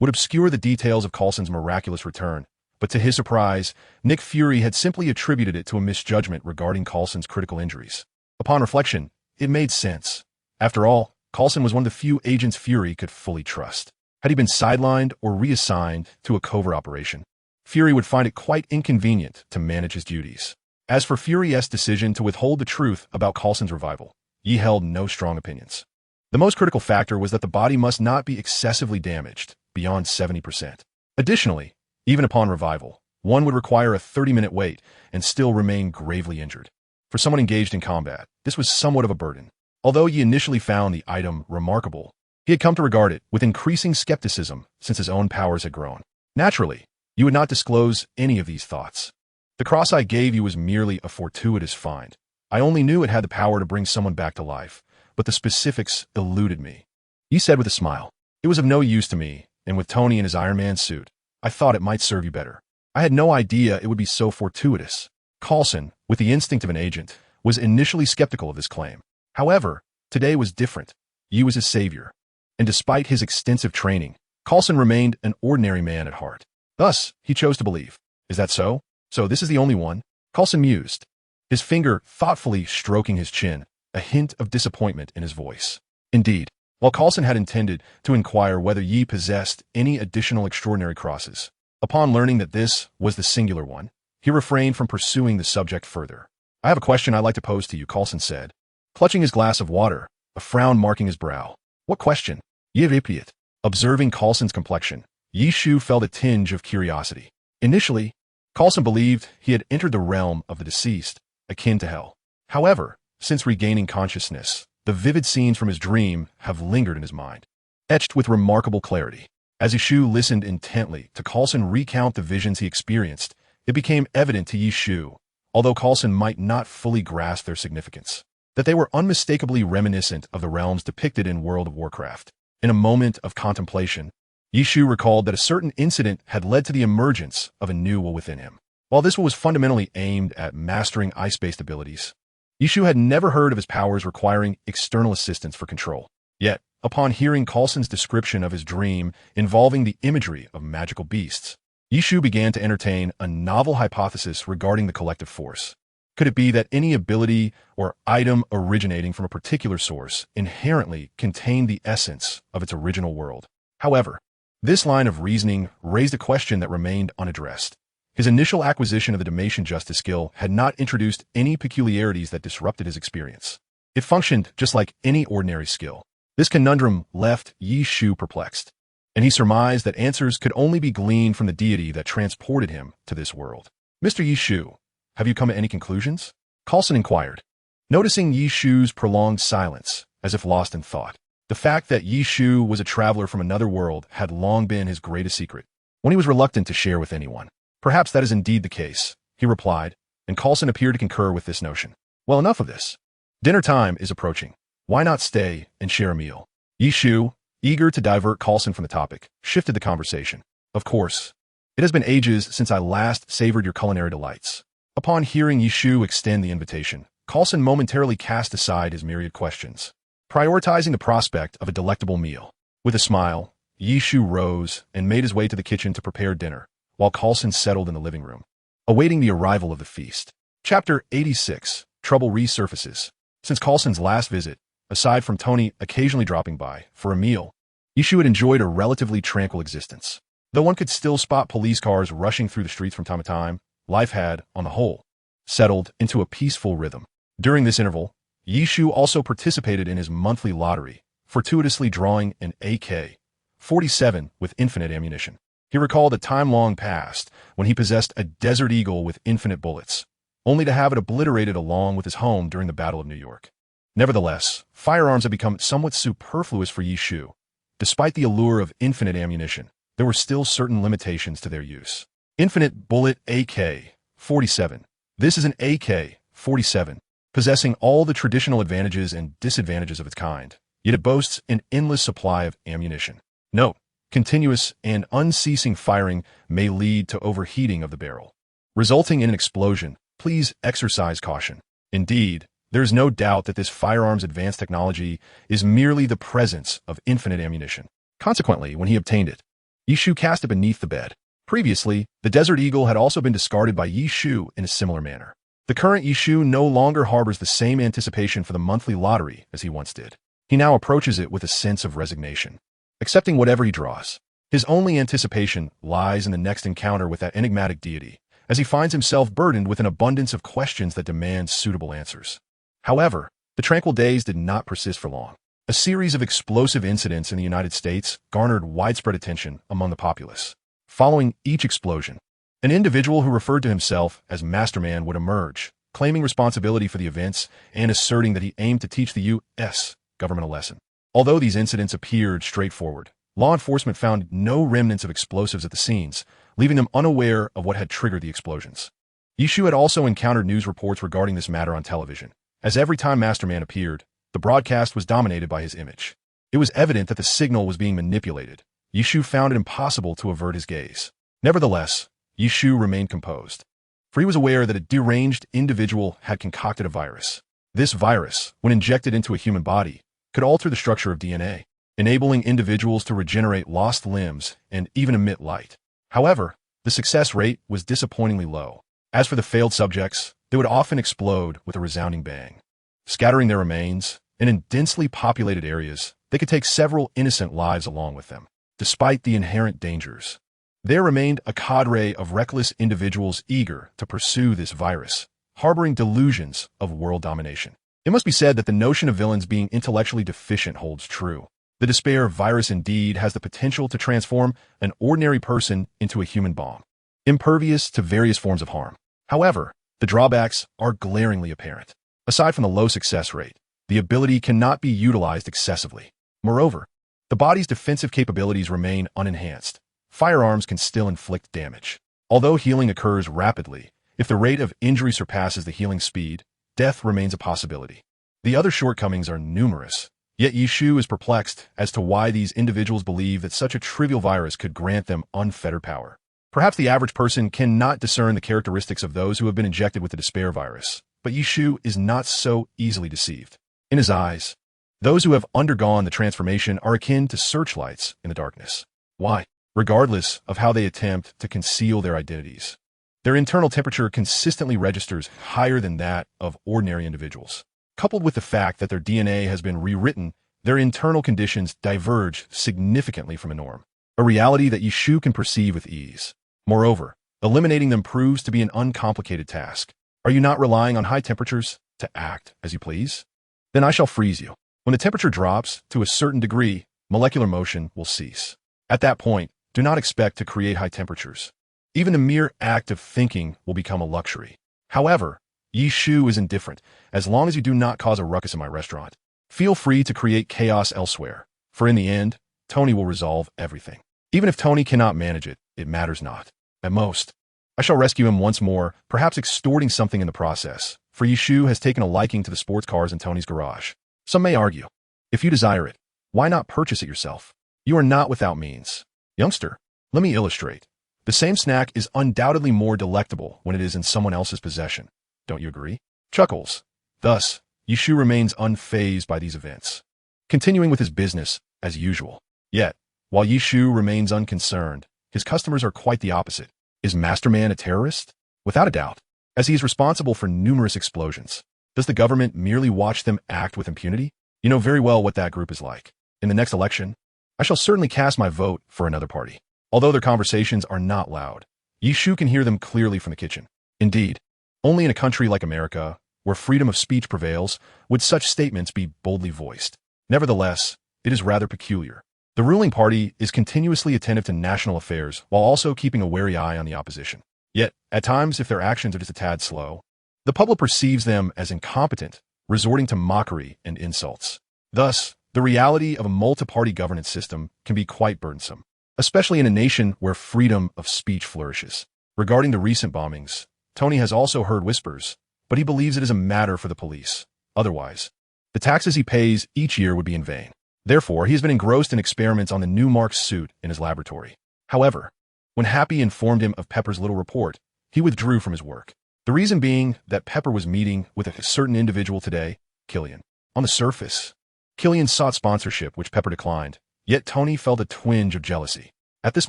would obscure the details of Coulson's miraculous return, but to his surprise, Nick Fury had simply attributed it to a misjudgment regarding Coulson's critical injuries. Upon reflection, it made sense. After all, Coulson was one of the few agents Fury could fully trust. Had he been sidelined or reassigned to a covert operation, Fury would find it quite inconvenient to manage his duties. As for Fury's decision to withhold the truth about Coulson's revival, Ye held no strong opinions. The most critical factor was that the body must not be excessively damaged, beyond 70%. Additionally, even upon revival, one would require a 30-minute wait and still remain gravely injured. For someone engaged in combat, this was somewhat of a burden. Although Ye initially found the item remarkable, he had come to regard it with increasing skepticism since his own powers had grown. Naturally, you would not disclose any of these thoughts. The cross I gave you was merely a fortuitous find. I only knew it had the power to bring someone back to life, but the specifics eluded me. Ye said with a smile, It was of no use to me, and with Tony in his Iron Man suit, I thought it might serve you better. I had no idea it would be so fortuitous. Coulson, with the instinct of an agent, was initially skeptical of this claim. However, today was different. Ye was his savior. And despite his extensive training, Coulson remained an ordinary man at heart. Thus, he chose to believe. Is that so? So this is the only one? Coulson mused, his finger thoughtfully stroking his chin, a hint of disappointment in his voice. Indeed, while Coulson had intended to inquire whether Ye possessed any additional extraordinary crosses, upon learning that this was the singular one, he refrained from pursuing the subject further. I have a question I'd like to pose to you, Coulson said, clutching his glass of water, a frown marking his brow. What question? Ye repeated. Observing Coulson's complexion, Ye Shu felt a tinge of curiosity. Initially, Coulson believed he had entered the realm of the deceased, akin to hell. However, since regaining consciousness, the vivid scenes from his dream have lingered in his mind, etched with remarkable clarity. As Ye Shu listened intently to Coulson recount the visions he experienced, it became evident to Ye Shu, although Coulson might not fully grasp their significance, that they were unmistakably reminiscent of the realms depicted in World of Warcraft. In a moment of contemplation, Ye Shu recalled that a certain incident had led to the emergence of a new will within him. While this will was fundamentally aimed at mastering ice-based abilities, Ye Shu had never heard of his powers requiring external assistance for control. Yet, upon hearing Coulson's description of his dream involving the imagery of magical beasts, Ye Shu began to entertain a novel hypothesis regarding the collective force. Could it be that any ability or item originating from a particular source inherently contained the essence of its original world? However, this line of reasoning raised a question that remained unaddressed. His initial acquisition of the Dalmatian justice skill had not introduced any peculiarities that disrupted his experience. It functioned just like any ordinary skill. This conundrum left Ye Shu perplexed, and he surmised that answers could only be gleaned from the deity that transported him to this world. Mr. Ye Shu, have you come to any conclusions? Coulson inquired, noticing Ye Shu's prolonged silence, as if lost in thought. The fact that Ye Shu was a traveler from another world had long been his greatest secret, one he was reluctant to share with anyone. Perhaps that is indeed the case, he replied, and Coulson appeared to concur with this notion. Well, enough of this. Dinner time is approaching. Why not stay and share a meal? Ye Shu, eager to divert Coulson from the topic, shifted the conversation. Of course. It has been ages since I last savored your culinary delights. Upon hearing Ye Shu extend the invitation, Coulson momentarily cast aside his myriad questions, prioritizing the prospect of a delectable meal. With a smile, Yishu rose and made his way to the kitchen to prepare dinner, while Coulson settled in the living room, awaiting the arrival of the feast. Chapter 86. Trouble resurfaces. Since Coulson's last visit, aside from Tony occasionally dropping by for a meal, Yishu had enjoyed a relatively tranquil existence. Though one could still spot police cars rushing through the streets from time to time, life had, on the whole, settled into a peaceful rhythm. During this interval, Yishu also participated in his monthly lottery, fortuitously drawing an AK-47 with infinite ammunition. He recalled a time long past when he possessed a Desert Eagle with infinite bullets, only to have it obliterated along with his home during the Battle of New York. Nevertheless, firearms had become somewhat superfluous for Yishu. Despite the allure of infinite ammunition, there were still certain limitations to their use. Infinite bullet AK-47. This is an AK-47, possessing all the traditional advantages and disadvantages of its kind, yet it boasts an endless supply of ammunition. Note: continuous and unceasing firing may lead to overheating of the barrel, resulting in an explosion. Please exercise caution. Indeed, there is no doubt that this firearm's advanced technology is merely the presence of infinite ammunition. Consequently, when he obtained it, Yishu cast it beneath the bed. Previously, the Desert Eagle had also been discarded by Yishu in a similar manner. The current Yishu no longer harbors the same anticipation for the monthly lottery as he once did. He now approaches it with a sense of resignation, accepting whatever he draws. His only anticipation lies in the next encounter with that enigmatic deity, as he finds himself burdened with an abundance of questions that demand suitable answers. However, the tranquil days did not persist for long. A series of explosive incidents in the United States garnered widespread attention among the populace. Following each explosion, an individual who referred to himself as Masterman would emerge, claiming responsibility for the events and asserting that he aimed to teach the U.S. government a lesson. Although these incidents appeared straightforward, law enforcement found no remnants of explosives at the scenes, leaving them unaware of what had triggered the explosions. Yishu had also encountered news reports regarding this matter on television, as every time Masterman appeared, the broadcast was dominated by his image. It was evident that the signal was being manipulated. Yishu found it impossible to avert his gaze. Nevertheless, Yishu remained composed, for he was aware that a deranged individual had concocted a virus. This virus, when injected into a human body, could alter the structure of DNA, enabling individuals to regenerate lost limbs and even emit light. However, the success rate was disappointingly low. As for the failed subjects, they would often explode with a resounding bang, scattering their remains, and in densely populated areas, they could take several innocent lives along with them. Despite the inherent dangers, there remained a cadre of reckless individuals eager to pursue this virus, harboring delusions of world domination. It must be said that the notion of villains being intellectually deficient holds true. The despair virus indeed has the potential to transform an ordinary person into a human bomb, impervious to various forms of harm. However, the drawbacks are glaringly apparent. Aside from the low success rate, the ability cannot be utilized excessively. Moreover, the body's defensive capabilities remain unenhanced. Firearms can still inflict damage. Although healing occurs rapidly, if the rate of injury surpasses the healing speed, death remains a possibility. The other shortcomings are numerous, yet Yishu is perplexed as to why these individuals believe that such a trivial virus could grant them unfettered power. Perhaps the average person cannot discern the characteristics of those who have been injected with the despair virus, but Yishu is not so easily deceived. In his eyes, those who have undergone the transformation are akin to searchlights in the darkness. Why? Regardless of how they attempt to conceal their identities, their internal temperature consistently registers higher than that of ordinary individuals. Coupled with the fact that their DNA has been rewritten, their internal conditions diverge significantly from a norm, a reality that Yishu can perceive with ease. Moreover, eliminating them proves to be an uncomplicated task. Are you not relying on high temperatures to act as you please? Then I shall freeze you. When the temperature drops to a certain degree, molecular motion will cease. At that point, do not expect to create high temperatures. Even the mere act of thinking will become a luxury. However, Yishu is indifferent, as long as you do not cause a ruckus in my restaurant. Feel free to create chaos elsewhere, for in the end, Tony will resolve everything. Even if Tony cannot manage it, it matters not. At most, I shall rescue him once more, perhaps extorting something in the process, for Yishu has taken a liking to the sports cars in Tony's garage. Some may argue, if you desire it, why not purchase it yourself? You are not without means. Youngster, let me illustrate. The same snack is undoubtedly more delectable when it is in someone else's possession. Don't you agree? Chuckles. Thus, Yishu remains unfazed by these events, continuing with his business as usual. Yet, While Yishu remains unconcerned, his customers are quite the opposite. Is Masterman a terrorist? Without a doubt, as he is responsible for numerous explosions. Does the government merely watch them act with impunity? You know very well what that group is like. In the next election, I shall certainly cast my vote for another party. Although their conversations are not loud, Yishu can hear them clearly from the kitchen. Indeed, only in a country like America, where freedom of speech prevails, would such statements be boldly voiced. Nevertheless, it is rather peculiar. The ruling party is continuously attentive to national affairs while also keeping a wary eye on the opposition. Yet, at times, if their actions are just a tad slow, the public perceives them as incompetent, resorting to mockery and insults. Thus, the reality of a multi-party governance system can be quite burdensome, especially in a nation where freedom of speech flourishes. Regarding the recent bombings, Tony has also heard whispers, but he believes it is a matter for the police. Otherwise, the taxes he pays each year would be in vain. Therefore, he has been engrossed in experiments on the new Mark's suit in his laboratory. However, when Happy informed him of Pepper's little report, he withdrew from his work. The reason being that Pepper was meeting with a certain individual today, Killian. On the surface, Killian sought sponsorship, which Pepper declined, yet Tony felt a twinge of jealousy. At this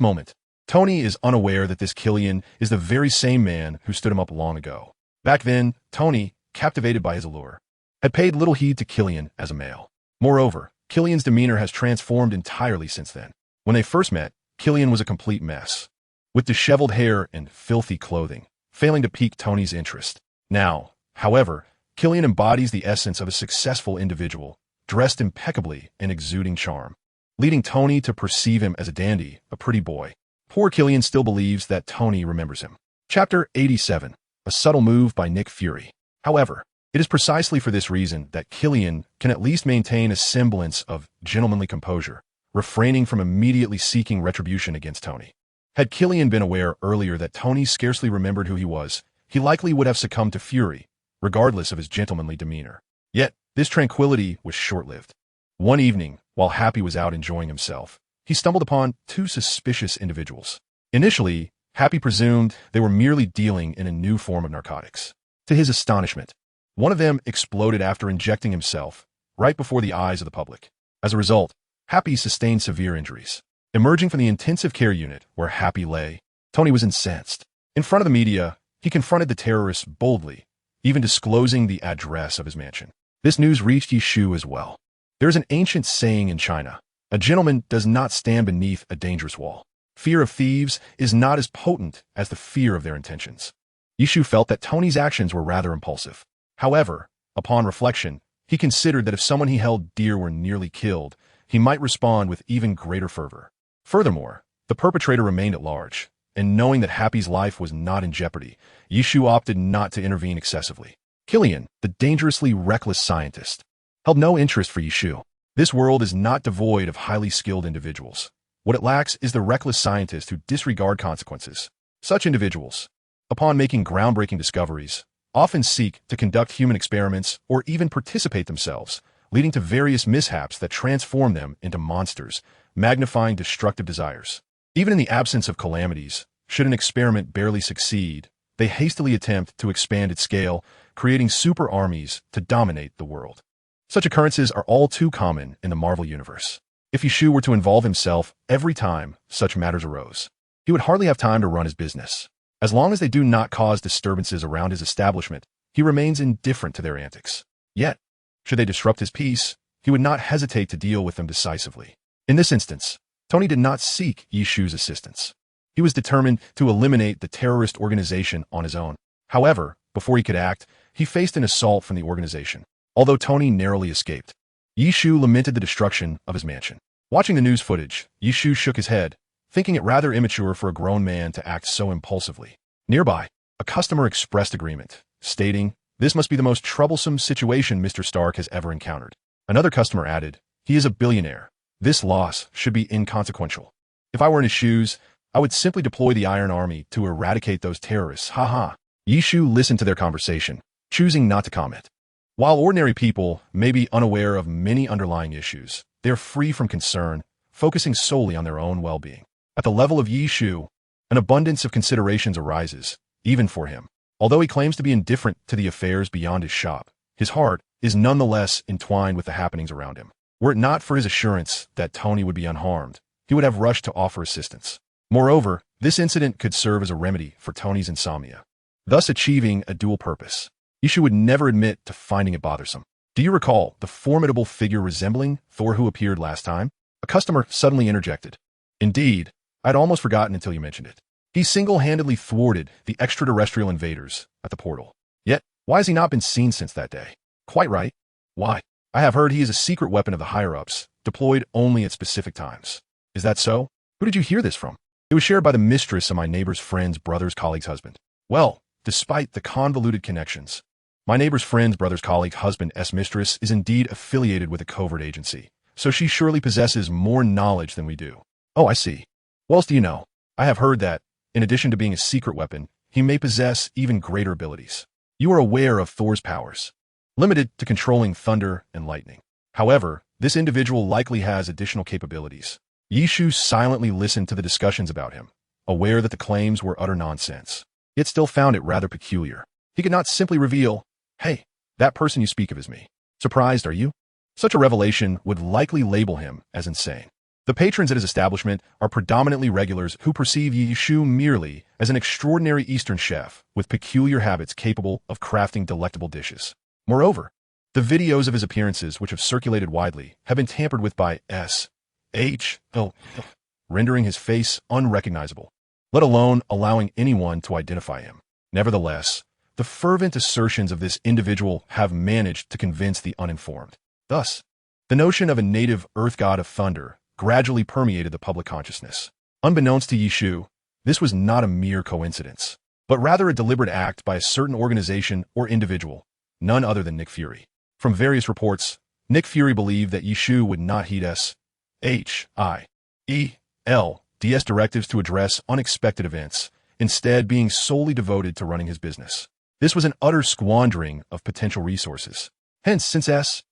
moment, Tony is unaware that this Killian is the very same man who stood him up long ago. Back then, Tony, captivated by his allure, had paid little heed to Killian as a male. Moreover, Killian's demeanor has transformed entirely since then. When they first met, Killian was a complete mess, with disheveled hair and filthy clothing, failing to pique Tony's interest. Now, however, Killian embodies the essence of a successful individual, dressed impeccably and exuding charm, leading Tony to perceive him as a dandy, a pretty boy. Poor Killian still believes that Tony remembers him. Chapter 87. A subtle move by Nick Fury. However, it is precisely for this reason that Killian can at least maintain a semblance of gentlemanly composure, refraining from immediately seeking retribution against Tony. Had Killian been aware earlier that Tony scarcely remembered who he was, he likely would have succumbed to fury, regardless of his gentlemanly demeanor. Yet, this tranquility was short-lived. One evening, while Happy was out enjoying himself, he stumbled upon two suspicious individuals. Initially, Happy presumed they were merely dealing in a new form of narcotics. To his astonishment, one of them exploded after injecting himself, right before the eyes of the public. As a result, Happy sustained severe injuries. Emerging from the intensive care unit where Happy lay, Tony was incensed. In front of the media, he confronted the terrorists boldly, even disclosing the address of his mansion. This news reached Yishu as well. There is an ancient saying in China: a gentleman does not stand beneath a dangerous wall. Fear of thieves is not as potent as the fear of their intentions. Yishu felt that Tony's actions were rather impulsive. However, upon reflection, he considered that if someone he held dear were nearly killed, he might respond with even greater fervor. Furthermore, the perpetrator remained at large, and knowing that Happy's life was not in jeopardy, Yishu opted not to intervene excessively. Killian, the dangerously reckless scientist, held no interest for Yishu. This world is not devoid of highly skilled individuals. What it lacks is the reckless scientist who disregard consequences. Such individuals, upon making groundbreaking discoveries, often seek to conduct human experiments or even participate themselves, leading to various mishaps that transform them into monsters, magnifying destructive desires. Even in the absence of calamities, should an experiment barely succeed, they hastily attempt to expand its scale, creating super armies to dominate the world. Such occurrences are all too common in the Marvel Universe. If Yishu were to involve himself every time such matters arose, he would hardly have time to run his business. As long as they do not cause disturbances around his establishment, he remains indifferent to their antics. Yet, should they disrupt his peace, he would not hesitate to deal with them decisively. In this instance, Tony did not seek Yishu's assistance. He was determined to eliminate the terrorist organization on his own. However, before he could act, he faced an assault from the organization. Although Tony narrowly escaped, Yishu lamented the destruction of his mansion. Watching the news footage, Yishu shook his head, thinking it rather immature for a grown man to act so impulsively. Nearby, a customer expressed agreement, stating, "This must be the most troublesome situation Mr. Stark has ever encountered." Another customer added, "He is a billionaire. This loss should be inconsequential. If I were in his shoes, I would simply deploy the Iron Army to eradicate those terrorists, haha." Yishu listened to their conversation, choosing not to comment. While ordinary people may be unaware of many underlying issues, they are free from concern, focusing solely on their own well-being. At the level of Yishu, an abundance of considerations arises, even for him. Although he claims to be indifferent to the affairs beyond his shop, his heart is nonetheless entwined with the happenings around him. Were it not for his assurance that Tony would be unharmed, he would have rushed to offer assistance. Moreover, this incident could serve as a remedy for Tony's insomnia, thus achieving a dual purpose. Yishu would never admit to finding it bothersome. Do you recall the formidable figure resembling Thor who appeared last time? A customer suddenly interjected. Indeed, I'd almost forgotten until you mentioned it. He single-handedly thwarted the extraterrestrial invaders at the portal. Yet, why has he not been seen since that day? Quite right. Why? I have heard he is a secret weapon of the higher-ups, deployed only at specific times. Is that so? Who did you hear this from? It was shared by the mistress of my neighbor's friend's brother's colleague's husband. Well, despite the convoluted connections, my neighbor's friend's brother's colleague's husband's mistress is indeed affiliated with a covert agency, so she surely possesses more knowledge than we do. Oh, I see. What else do you know? I have heard that, in addition to being a secret weapon, he may possess even greater abilities. You are aware of Thor's powers, limited to controlling thunder and lightning. However, this individual likely has additional capabilities. Yishu silently listened to the discussions about him, aware that the claims were utter nonsense, yet still found it rather peculiar. He could not simply reveal, "Hey, that person you speak of is me." Surprised, are you? Such a revelation would likely label him as insane. The patrons at his establishment are predominantly regulars who perceive Yishu merely as an extraordinary Eastern chef with peculiar habits capable of crafting delectable dishes. Moreover, the videos of his appearances which have circulated widely have been tampered with by S.H.O., rendering his face unrecognizable, let alone allowing anyone to identify him. Nevertheless, the fervent assertions of this individual have managed to convince the uninformed. Thus, the notion of a native earth god of thunder gradually permeated the public consciousness. Unbeknownst to Yishu, this was not a mere coincidence, but rather a deliberate act by a certain organization or individual, none other than Nick Fury. From various reports, Nick Fury believed that Yishu would not heed S.H.I.E.L.D.'s directives to address unexpected events, instead being solely devoted to running his business. This was an utter squandering of potential resources. Hence, since S.H.I.E.L.D.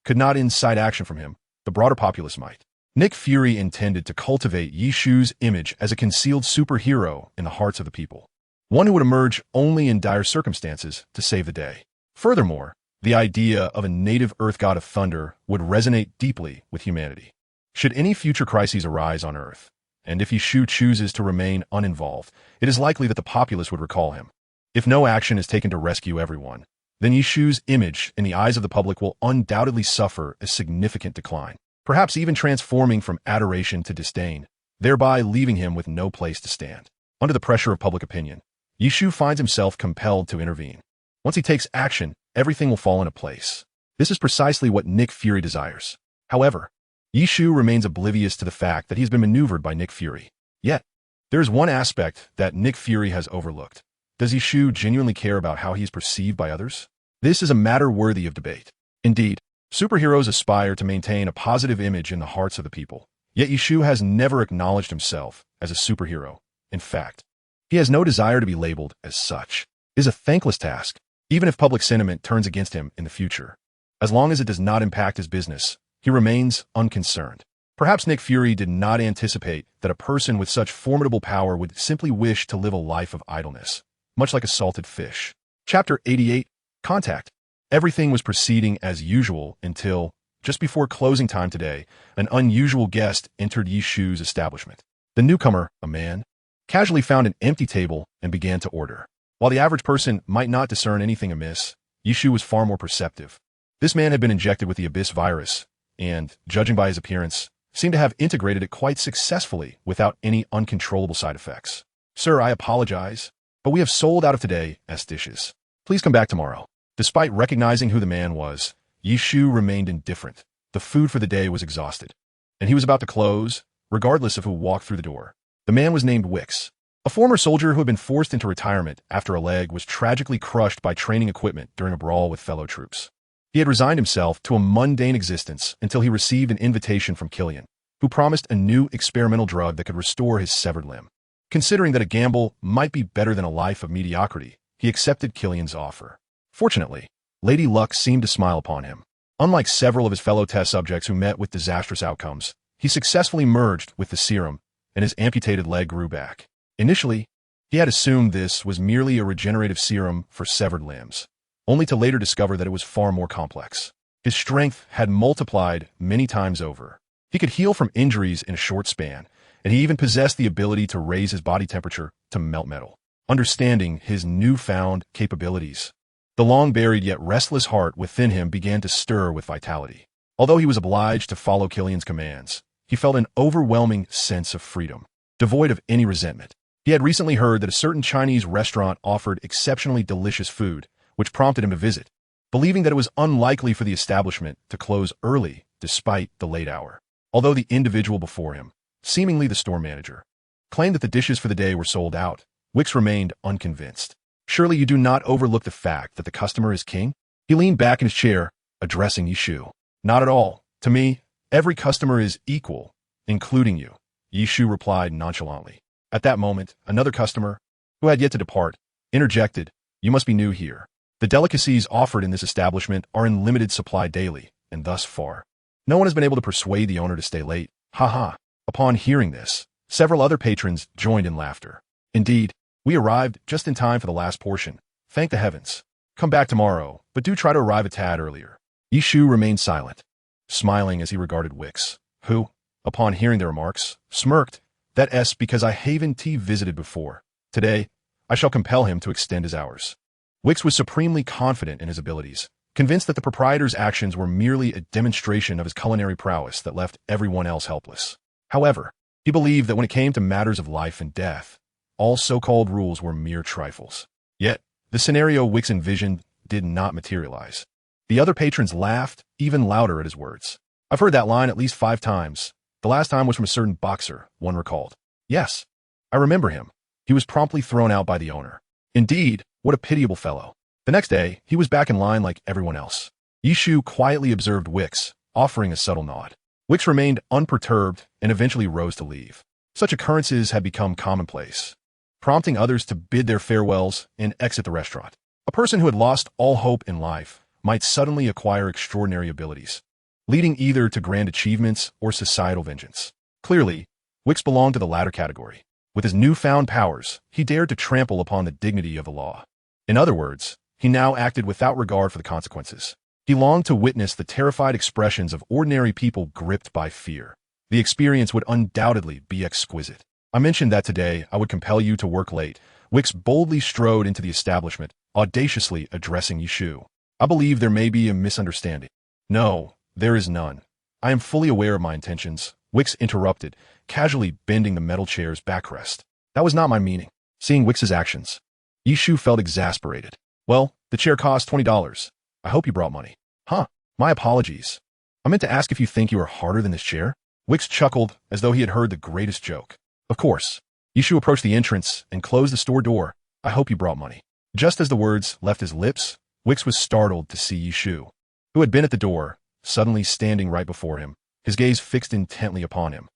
could not incite action from him, the broader populace might. Nick Fury intended to cultivate Yishu's image as a concealed superhero in the hearts of the people, one who would emerge only in dire circumstances to save the day. Furthermore, the idea of a native earth god of thunder would resonate deeply with humanity. Should any future crises arise on Earth, and if Yishu chooses to remain uninvolved, it is likely that the populace would recall him. If no action is taken to rescue everyone, then Yishu's image in the eyes of the public will undoubtedly suffer a significant decline, perhaps even transforming from adoration to disdain, thereby leaving him with no place to stand. Under the pressure of public opinion, Yishu finds himself compelled to intervene. Once he takes action, everything will fall into place. This is precisely what Nick Fury desires. However, Yishu remains oblivious to the fact that he's been maneuvered by Nick Fury. Yet, there is one aspect that Nick Fury has overlooked. Does Yishu genuinely care about how he is perceived by others? This is a matter worthy of debate. Indeed, superheroes aspire to maintain a positive image in the hearts of the people. Yet Yishu has never acknowledged himself as a superhero. In fact, he has no desire to be labeled as such. It is a thankless task, even if public sentiment turns against him in the future. As long as it does not impact his business, he remains unconcerned. Perhaps Nick Fury did not anticipate that a person with such formidable power would simply wish to live a life of idleness, much like a salted fish. Chapter 88, Contact. Everything was proceeding as usual until, just before closing time today, an unusual guest entered Yishu's establishment. The newcomer, a man, casually found an empty table and began to order. While the average person might not discern anything amiss, Yishu was far more perceptive. This man had been injected with the Abyss virus, and, judging by his appearance, seemed to have integrated it quite successfully without any uncontrollable side effects. "Sir, I apologize, but we have sold out of today's dishes. Please come back tomorrow." Despite recognizing who the man was, Yishu remained indifferent. The food for the day was exhausted, and he was about to close, regardless of who walked through the door. The man was named Wix, a former soldier who had been forced into retirement after a leg was tragically crushed by training equipment during a brawl with fellow troops. He had resigned himself to a mundane existence until he received an invitation from Killian, who promised a new experimental drug that could restore his severed limb. Considering that a gamble might be better than a life of mediocrity, he accepted Killian's offer. Fortunately, Lady Luck seemed to smile upon him. Unlike several of his fellow test subjects who met with disastrous outcomes, he successfully merged with the serum, and his amputated leg grew back. Initially, he had assumed this was merely a regenerative serum for severed limbs, only to later discover that it was far more complex. His strength had multiplied many times over, He could heal from injuries in a short span, and he even possessed the ability to raise his body temperature to melt metal. Understanding his newfound capabilities, the long-buried yet restless heart within him began to stir with vitality. Although he was obliged to follow Killian's commands, he felt an overwhelming sense of freedom, devoid of any resentment. He had recently heard that a certain Chinese restaurant offered exceptionally delicious food, which prompted him to visit, believing that it was unlikely for the establishment to close early despite the late hour. Although the individual before him, seemingly the store manager, claimed that the dishes for the day were sold out, Wicks remained unconvinced. Surely you do not overlook the fact that the customer is king? He leaned back in his chair, addressing Yishu. Not at all. To me, every customer is equal, including you, Yishu replied nonchalantly. At that moment, another customer, who had yet to depart, interjected, "You must be new here. The delicacies offered in this establishment are in limited supply daily, and thus far, no one has been able to persuade the owner to stay late." Ha. Upon hearing this, several other patrons joined in laughter. Indeed, we arrived just in time for the last portion. Thank the heavens. Come back tomorrow, but do try to arrive a tad earlier. Yishu remained silent, smiling as he regarded Wicks, who, upon hearing the remarks, smirked. That's because I haven't visited before. Today, I shall compel him to extend his hours. Wicks was supremely confident in his abilities, convinced that the proprietor's actions were merely a demonstration of his culinary prowess that left everyone else helpless. However, he believed that when it came to matters of life and death, all so-called rules were mere trifles. Yet, the scenario Wicks envisioned did not materialize. The other patrons laughed even louder at his words. I've heard that line at least 5 times. The last time was from a certain boxer, one recalled. Yes, I remember him. He was promptly thrown out by the owner. Indeed, what a pitiable fellow. The next day, he was back in line like everyone else. Yishu quietly observed Wicks, offering a subtle nod. Wicks remained unperturbed and eventually rose to leave. Such occurrences had become commonplace, prompting others to bid their farewells and exit the restaurant. A person who had lost all hope in life might suddenly acquire extraordinary abilities, leading either to grand achievements or societal vengeance. Clearly, Wicks belonged to the latter category. With his newfound powers, he dared to trample upon the dignity of the law. In other words, he now acted without regard for the consequences. He longed to witness the terrified expressions of ordinary people gripped by fear. The experience would undoubtedly be exquisite. I mentioned that today I would compel you to work late. Wicks boldly strode into the establishment, audaciously addressing Yishu. I believe there may be a misunderstanding. No, there is none. I am fully aware of my intentions, Wicks interrupted, casually bending the metal chair's backrest. That was not my meaning. Seeing Wicks's actions, Yishu felt exasperated. Well, the chair cost $20. I hope you brought money. Huh, my apologies. I meant to ask if you think you are harder than this chair? Wicks chuckled as though he had heard the greatest joke. Of course. Yishu approached the entrance and closed the store door. I hope you brought money. Just as the words left his lips, Wicks was startled to see Yishu, who had been at the door, suddenly standing right before him, his gaze fixed intently upon him.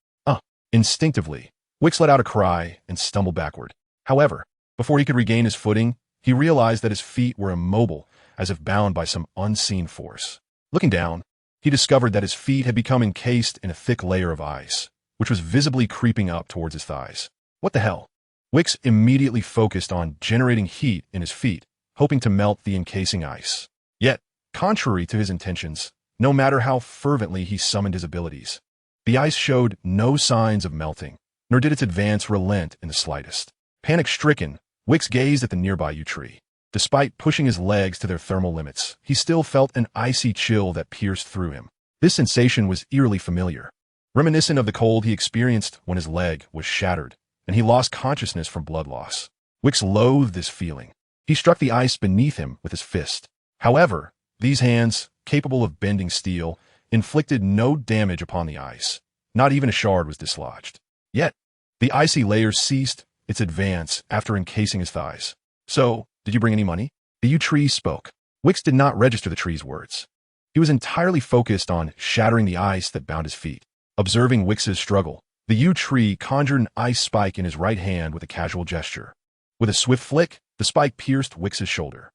Instinctively, Wicks let out a cry and stumbled backward. However, before he could regain his footing, he realized that his feet were immobile, as if bound by some unseen force. Looking down, he discovered that his feet had become encased in a thick layer of ice, which was visibly creeping up towards his thighs. What the hell? Wicks immediately focused on generating heat in his feet, hoping to melt the encasing ice. Yet, contrary to his intentions, no matter how fervently he summoned his abilities, the ice showed no signs of melting, nor did its advance relent in the slightest. Panic-stricken, Wicks gazed at the nearby yew tree. Despite pushing his legs to their thermal limits, he still felt an icy chill that pierced through him. This sensation was eerily familiar, reminiscent of the cold he experienced when his leg was shattered, and he lost consciousness from blood loss. Wicks loathed this feeling. He struck the ice beneath him with his fist. However, these hands, capable of bending steel, inflicted no damage upon the ice. Not even a shard was dislodged. Yet, the icy layer ceased its advance after encasing his thighs. So, did you bring any money? The yew tree spoke. Wicks did not register the tree's words. He was entirely focused on shattering the ice that bound his feet. Observing Wicks's struggle, the yew tree conjured an ice spike in his right hand with a casual gesture. With a swift flick, the spike pierced Wicks's shoulder.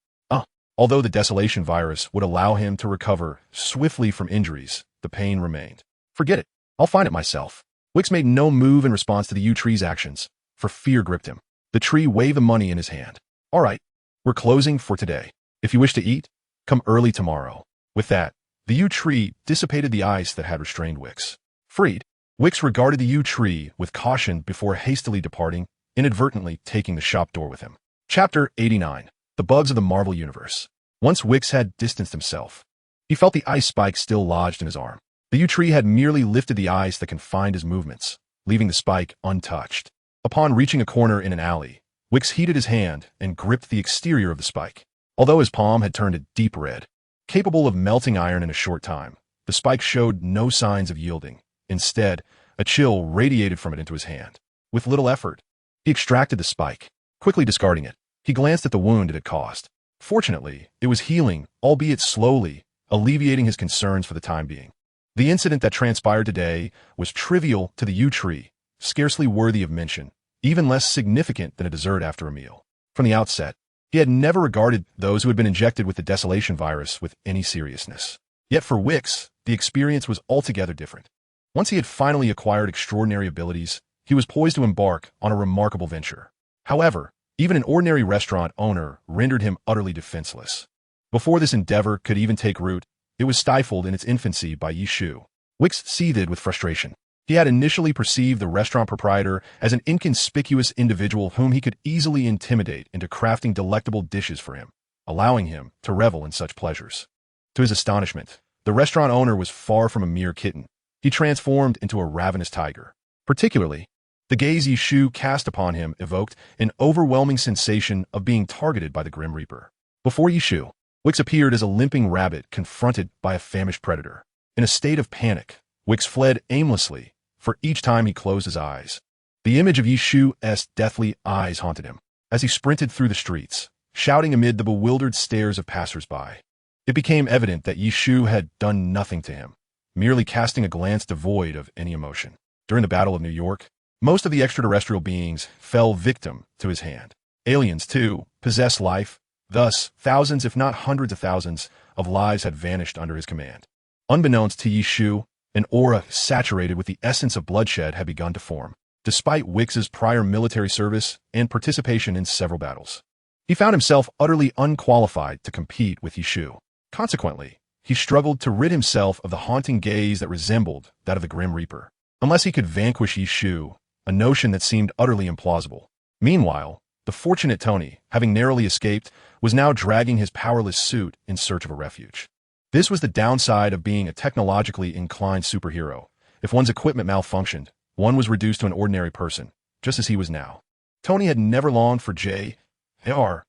Although the desolation virus would allow him to recover swiftly from injuries, the pain remained. Forget it. I'll find it myself. Wicks made no move in response to the yew tree's actions, for fear gripped him. The tree waved the money in his hand. All right, we're closing for today. If you wish to eat, come early tomorrow. With that, the yew tree dissipated the ice that had restrained Wicks. Freed, Wicks regarded the yew tree with caution before hastily departing, inadvertently taking the shop door with him. Chapter 89. The Bugs of the Marvel Universe. Once Wicks had distanced himself, he felt the ice spike still lodged in his arm. The yew tree had merely lifted the ice that confined his movements, leaving the spike untouched. Upon reaching a corner in an alley, Wicks heated his hand and gripped the exterior of the spike. Although his palm had turned a deep red, capable of melting iron in a short time, the spike showed no signs of yielding. Instead, a chill radiated from it into his hand. With little effort, he extracted the spike. Quickly discarding it, he glanced at the wound it had caused. Fortunately, it was healing, albeit slowly, alleviating his concerns for the time being. The incident that transpired today was trivial to the yew tree, scarcely worthy of mention, even less significant than a dessert after a meal. From the outset, he had never regarded those who had been injected with the desolation virus with any seriousness. Yet for Wicks, the experience was altogether different. Once he had finally acquired extraordinary abilities, he was poised to embark on a remarkable venture. However, even an ordinary restaurant owner rendered him utterly defenseless. Before this endeavor could even take root, it was stifled in its infancy by Yi Shu. Wicks seethed with frustration. He had initially perceived the restaurant proprietor as an inconspicuous individual whom he could easily intimidate into crafting delectable dishes for him, allowing him to revel in such pleasures. To his astonishment, the restaurant owner was far from a mere kitten. He transformed into a ravenous tiger. Particularly, the gaze Yi Shu cast upon him evoked an overwhelming sensation of being targeted by the Grim Reaper. Before Yi Shu, Wicks appeared as a limping rabbit confronted by a famished predator. In a state of panic, Wicks fled aimlessly, for each time he closed his eyes. The image of Yi Shu's deathly eyes haunted him, as he sprinted through the streets, shouting amid the bewildered stares of passers-by. It became evident that Yi Shu had done nothing to him, merely casting a glance devoid of any emotion. During the Battle of New York, most of the extraterrestrial beings fell victim to his hand. Aliens, too, possess life. Thus, thousands if not hundreds of thousands of lives had vanished under his command. Unbeknownst to Yi Shu, an aura saturated with the essence of bloodshed had begun to form, despite Wicks's prior military service and participation in several battles. He found himself utterly unqualified to compete with Yi Shu. Consequently, he struggled to rid himself of the haunting gaze that resembled that of the Grim Reaper. Unless he could vanquish Yi Shu, a notion that seemed utterly implausible. Meanwhile, the fortunate Tony, having narrowly escaped, was now dragging his powerless suit in search of a refuge. This was the downside of being a technologically inclined superhero. If one's equipment malfunctioned, one was reduced to an ordinary person, just as he was now. Tony had never longed for J.R.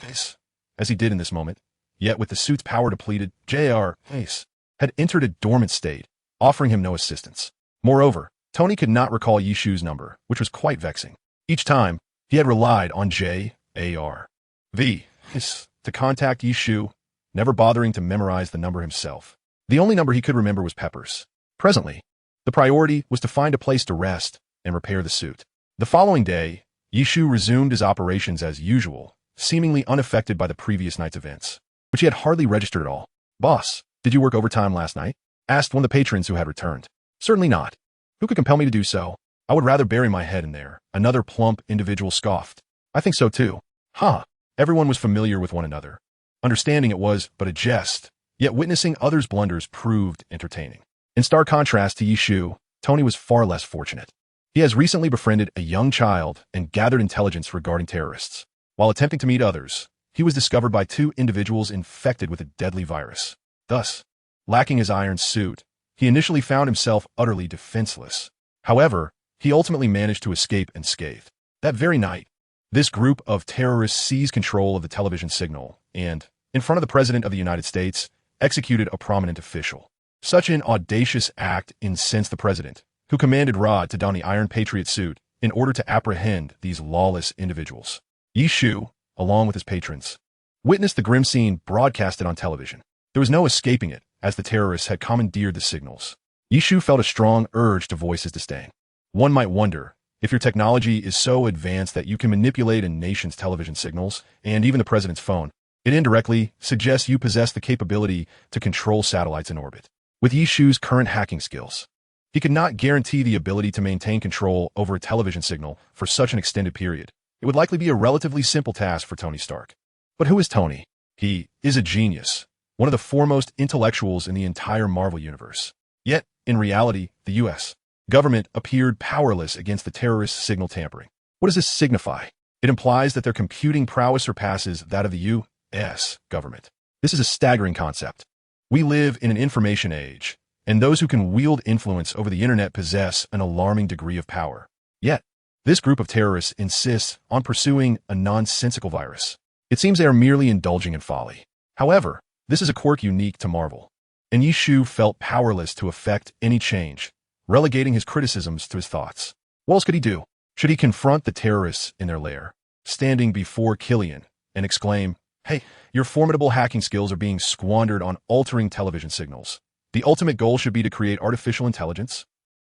Ace, as he did in this moment, yet with the suit's power depleted, J.R. Ace had entered a dormant state, offering him no assistance. Moreover, Tony could not recall Yi Shu's number, which was quite vexing. Each time, he had relied on J.R. Ace to contact Yi Shu, never bothering to memorize the number himself. The only number he could remember was Pepper's. Presently, the priority was to find a place to rest and repair the suit. The following day, Yi Shu resumed his operations as usual, seemingly unaffected by the previous night's events, which he had hardly registered at all. "Boss, did you work overtime last night?" asked one of the patrons who had returned. "Certainly not. Who could compel me to do so? I would rather bury my head in there," another plump individual scoffed. "I think so too." "Huh." Everyone was familiar with one another, understanding it was but a jest, yet witnessing others' blunders proved entertaining. In stark contrast to Yi Shu, Tony was far less fortunate. He has recently befriended a young child and gathered intelligence regarding terrorists. While attempting to meet others, he was discovered by two individuals infected with a deadly virus. Thus, lacking his iron suit, he initially found himself utterly defenseless. However, he ultimately managed to escape unscathed. That very night, this group of terrorists seized control of the television signal and, in front of the President of the United States, executed a prominent official. Such an audacious act incensed the President, who commanded Rod to don the Iron Patriot suit in order to apprehend these lawless individuals. Yi Shu, along with his patrons, witnessed the grim scene broadcasted on television. There was no escaping it, as the terrorists had commandeered the signals. Yi Shu felt a strong urge to voice his disdain. One might wonder, if your technology is so advanced that you can manipulate a nation's television signals, and even the president's phone, it indirectly suggests you possess the capability to control satellites in orbit. With Yi Shu's current hacking skills, he could not guarantee the ability to maintain control over a television signal for such an extended period. It would likely be a relatively simple task for Tony Stark. But who is Tony? He is a genius, one of the foremost intellectuals in the entire Marvel Universe. Yet, In reality, the U.S. government appeared powerless against the terrorist signal tampering. What does this signify? It implies that their computing prowess surpasses that of the U.S. government. This is a staggering concept. We live in an information age, and those who can wield influence over the internet possess an alarming degree of power. Yet, this group of terrorists insists on pursuing a nonsensical virus. It seems they are merely indulging in folly. However, this is a quirk unique to Marvel, and Yishu felt powerless to effect any change, relegating his criticisms to his thoughts. What else could he do? Should he confront the terrorists in their lair, standing before Killian, and exclaim, "Hey, your formidable hacking skills are being squandered on altering television signals. The ultimate goal should be to create artificial intelligence?"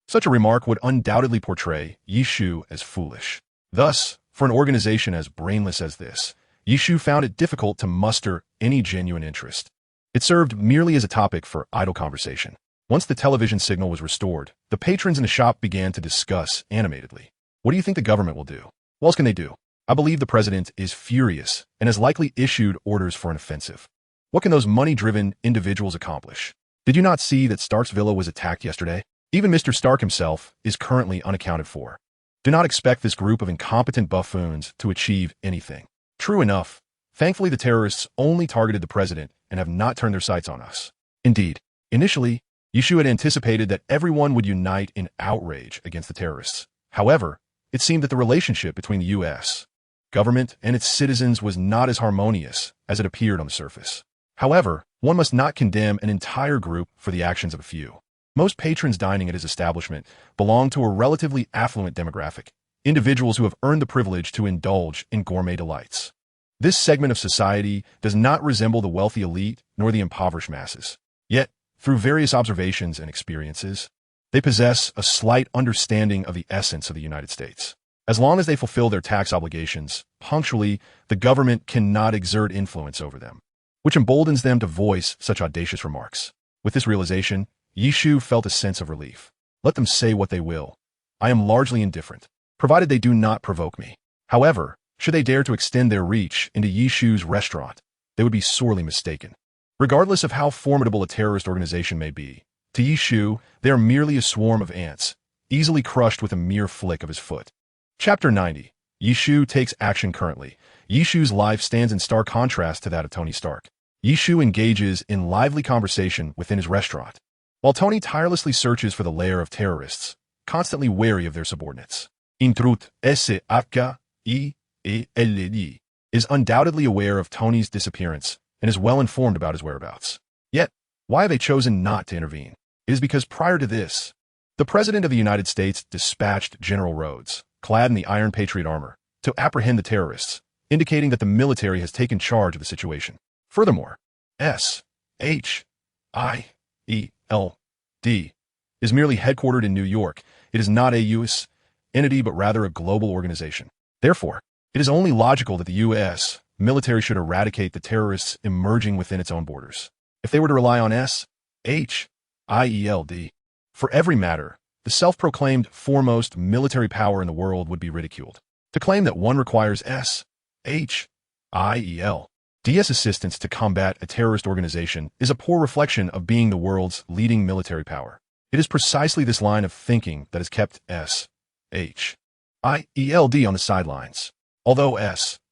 Such a remark would undoubtedly portray Yishu as foolish. Thus, for an organization as brainless as this, Yishu found it difficult to muster any genuine interest. It served merely as a topic for idle conversation. Once the television signal was restored, the patrons in the shop began to discuss animatedly. What do you think the government will do? What else can they do? I believe the president is furious and has likely issued orders for an offensive. What can those money-driven individuals accomplish? Did you not see that Stark's villa was attacked yesterday? Even Mr. Stark himself is currently unaccounted for. Do not expect this group of incompetent buffoons to achieve anything. True enough, thankfully the terrorists only targeted the president and have not turned their sights on us. Indeed, initially, Yishu had anticipated that everyone would unite in outrage against the terrorists. However, it seemed that the relationship between the U.S. government and its citizens was not as harmonious as it appeared on the surface. However, one must not condemn an entire group for the actions of a few. Most patrons dining at his establishment belong to a relatively affluent demographic, individuals who have earned the privilege to indulge in gourmet delights. This segment of society does not resemble the wealthy elite nor the impoverished masses. Yet, through various observations and experiences, they possess a slight understanding of the essence of the United States. As long as they fulfill their tax obligations punctually, the government cannot exert influence over them, which emboldens them to voice such audacious remarks. With this realization, Yishu felt a sense of relief. Let them say what they will. I am largely indifferent, provided they do not provoke me. However, should they dare to extend their reach into Yishu's restaurant, they would be sorely mistaken. Regardless of how formidable a terrorist organization may be, to Yishu, they are merely a swarm of ants, easily crushed with a mere flick of his foot. Chapter 90. Yishu takes action currently. Yishu's life stands in stark contrast to that of Tony Stark. Yishu engages in lively conversation within his restaurant, while Tony tirelessly searches for the lair of terrorists, constantly wary of their subordinates. Intrut S-H-I-E-L-D is undoubtedly aware of Tony's disappearance and is well informed about his whereabouts. Yet, why have they chosen not to intervene? It is because prior to this, the President of the United States dispatched General Rhodes, clad in the Iron Patriot armor, to apprehend the terrorists, indicating that the military has taken charge of the situation. Furthermore, S-H-I-E-L-D is merely headquartered in New York. It is not a U.S. entity but rather a global organization. Therefore, it is only logical that the U.S. military should eradicate the terrorists emerging within its own borders. If they were to rely on S-H-I-E-L-D for every matter, the self-proclaimed foremost military power in the world would be ridiculed. To claim that one requires S-H-I-E-L-D's assistance to combat a terrorist organization is a poor reflection of being the world's leading military power. It is precisely this line of thinking that has kept S-H-I-E-L-D on the sidelines. Although S-H-I-E-L-D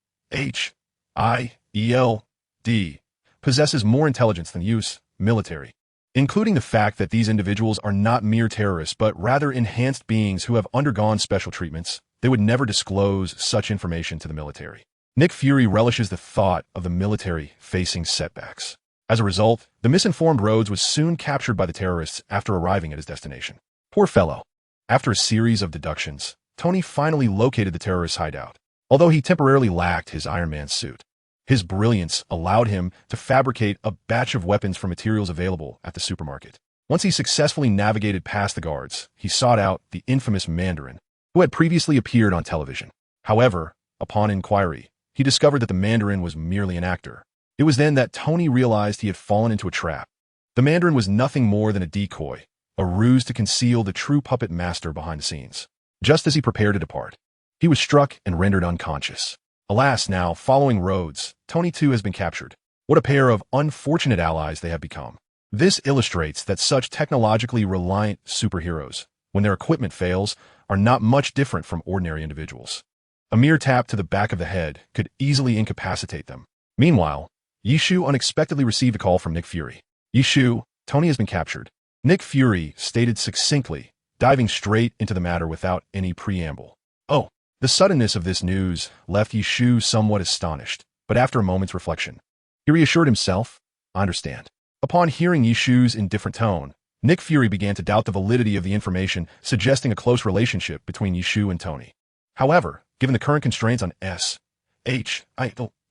possesses more intelligence than U.S. military, including the fact that these individuals are not mere terrorists but rather enhanced beings who have undergone special treatments, they would never disclose such information to the military. Nick Fury relishes the thought of the military facing setbacks. As a result, the misinformed Rhodes was soon captured by the terrorists after arriving at his destination. Poor fellow. After a series of deductions, Tony finally located the terrorist's hideout, although he temporarily lacked his Iron Man suit. His brilliance allowed him to fabricate a batch of weapons from materials available at the supermarket. Once he successfully navigated past the guards, he sought out the infamous Mandarin, who had previously appeared on television. However, upon inquiry, he discovered that the Mandarin was merely an actor. It was then that Tony realized he had fallen into a trap. The Mandarin was nothing more than a decoy, a ruse to conceal the true puppet master behind the scenes. Just as he prepared to depart, he was struck and rendered unconscious. Alas, now, following Rhodes, Tony too has been captured. What a pair of unfortunate allies they have become. This illustrates that such technologically reliant superheroes, when their equipment fails, are not much different from ordinary individuals. A mere tap to the back of the head could easily incapacitate them. Meanwhile, Yishu unexpectedly received a call from Nick Fury. Yishu, Tony has been captured. Nick Fury stated succinctly, diving straight into the matter without any preamble. Oh, the suddenness of this news left Yishu somewhat astonished, but after a moment's reflection, he reassured himself, I understand. Upon hearing Yishu's indifferent tone, Nick Fury began to doubt the validity of the information, suggesting a close relationship between Yishu and Tony. However, given the current constraints on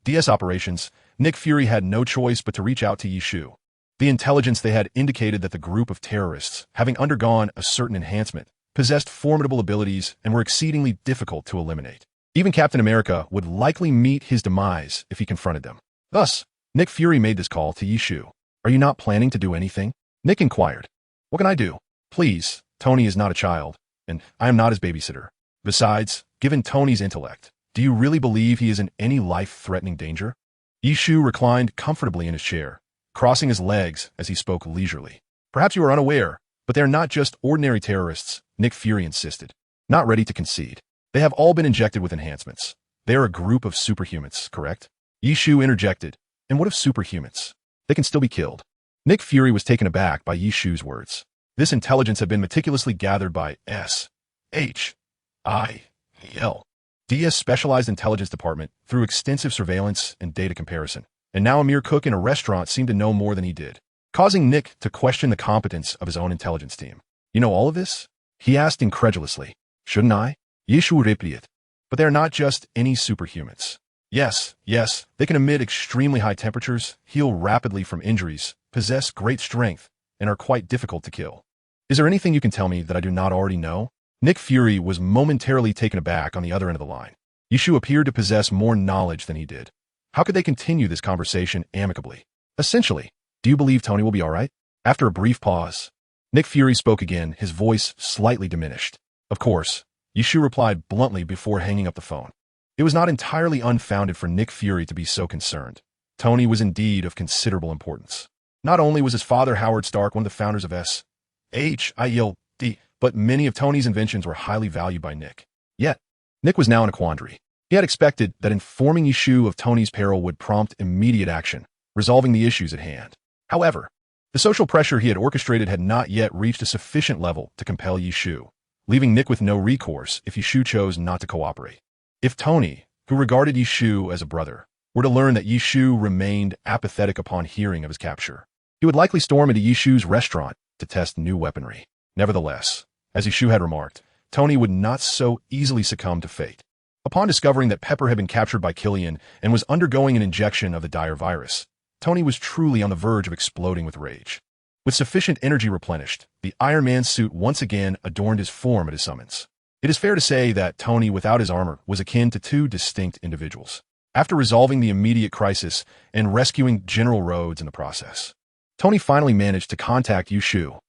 DS operations, Nick Fury had no choice but to reach out to Yishu. The intelligence they had indicated that the group of terrorists, having undergone a certain enhancement, possessed formidable abilities and were exceedingly difficult to eliminate. Even Captain America would likely meet his demise if he confronted them. Thus, Nick Fury made this call to Yishu. Are you not planning to do anything? Nick inquired. What can I do? Please, Tony is not a child, and I am not his babysitter. Besides, given Tony's intellect, do you really believe he is in any life-threatening danger? Yishu reclined comfortably in his chair, crossing his legs as he spoke leisurely. Perhaps you are unaware, but they are not just ordinary terrorists, Nick Fury insisted. Not ready to concede. They have all been injected with enhancements. They are a group of superhumans, correct? Yishu interjected. And what of superhumans? They can still be killed. Nick Fury was taken aback by Yishu's words. This intelligence had been meticulously gathered by DS Specialized Intelligence Department through extensive surveillance and data comparison. And now a mere cook in a restaurant seemed to know more than he did, causing Nick to question the competence of his own intelligence team. You know all of this? He asked incredulously. Shouldn't I? Yishu replied. But they are not just any superhumans. Yes, they can emit extremely high temperatures, heal rapidly from injuries, possess great strength, and are quite difficult to kill. Is there anything you can tell me that I do not already know? Nick Fury was momentarily taken aback on the other end of the line. Yishu appeared to possess more knowledge than he did. How could they continue this conversation amicably? Essentially, do you believe Tony will be all right? After a brief pause, Nick Fury spoke again, his voice slightly diminished. Of course, Yishu replied bluntly before hanging up the phone. It was not entirely unfounded for Nick Fury to be so concerned. Tony was indeed of considerable importance. Not only was his father Howard Stark one of the founders of SHIELD, but many of Tony's inventions were highly valued by Nick. Yet, Nick was now in a quandary. He had expected that informing Yishu of Tony's peril would prompt immediate action, resolving the issues at hand. However, the social pressure he had orchestrated had not yet reached a sufficient level to compel Yishu, leaving Nick with no recourse if Yishu chose not to cooperate. If Tony, who regarded Yishu as a brother, were to learn that Yishu remained apathetic upon hearing of his capture, he would likely storm into Yishu's restaurant to test new weaponry. Nevertheless, as Yishu had remarked, Tony would not so easily succumb to fate. Upon discovering that Pepper had been captured by Killian and was undergoing an injection of the dire virus, Tony was truly on the verge of exploding with rage. With sufficient energy replenished, the Iron Man suit once again adorned his form at his summons. It is fair to say that Tony without his armor was akin to two distinct individuals. After resolving the immediate crisis and rescuing General Rhodes in the process, Tony finally managed to contact Yishu.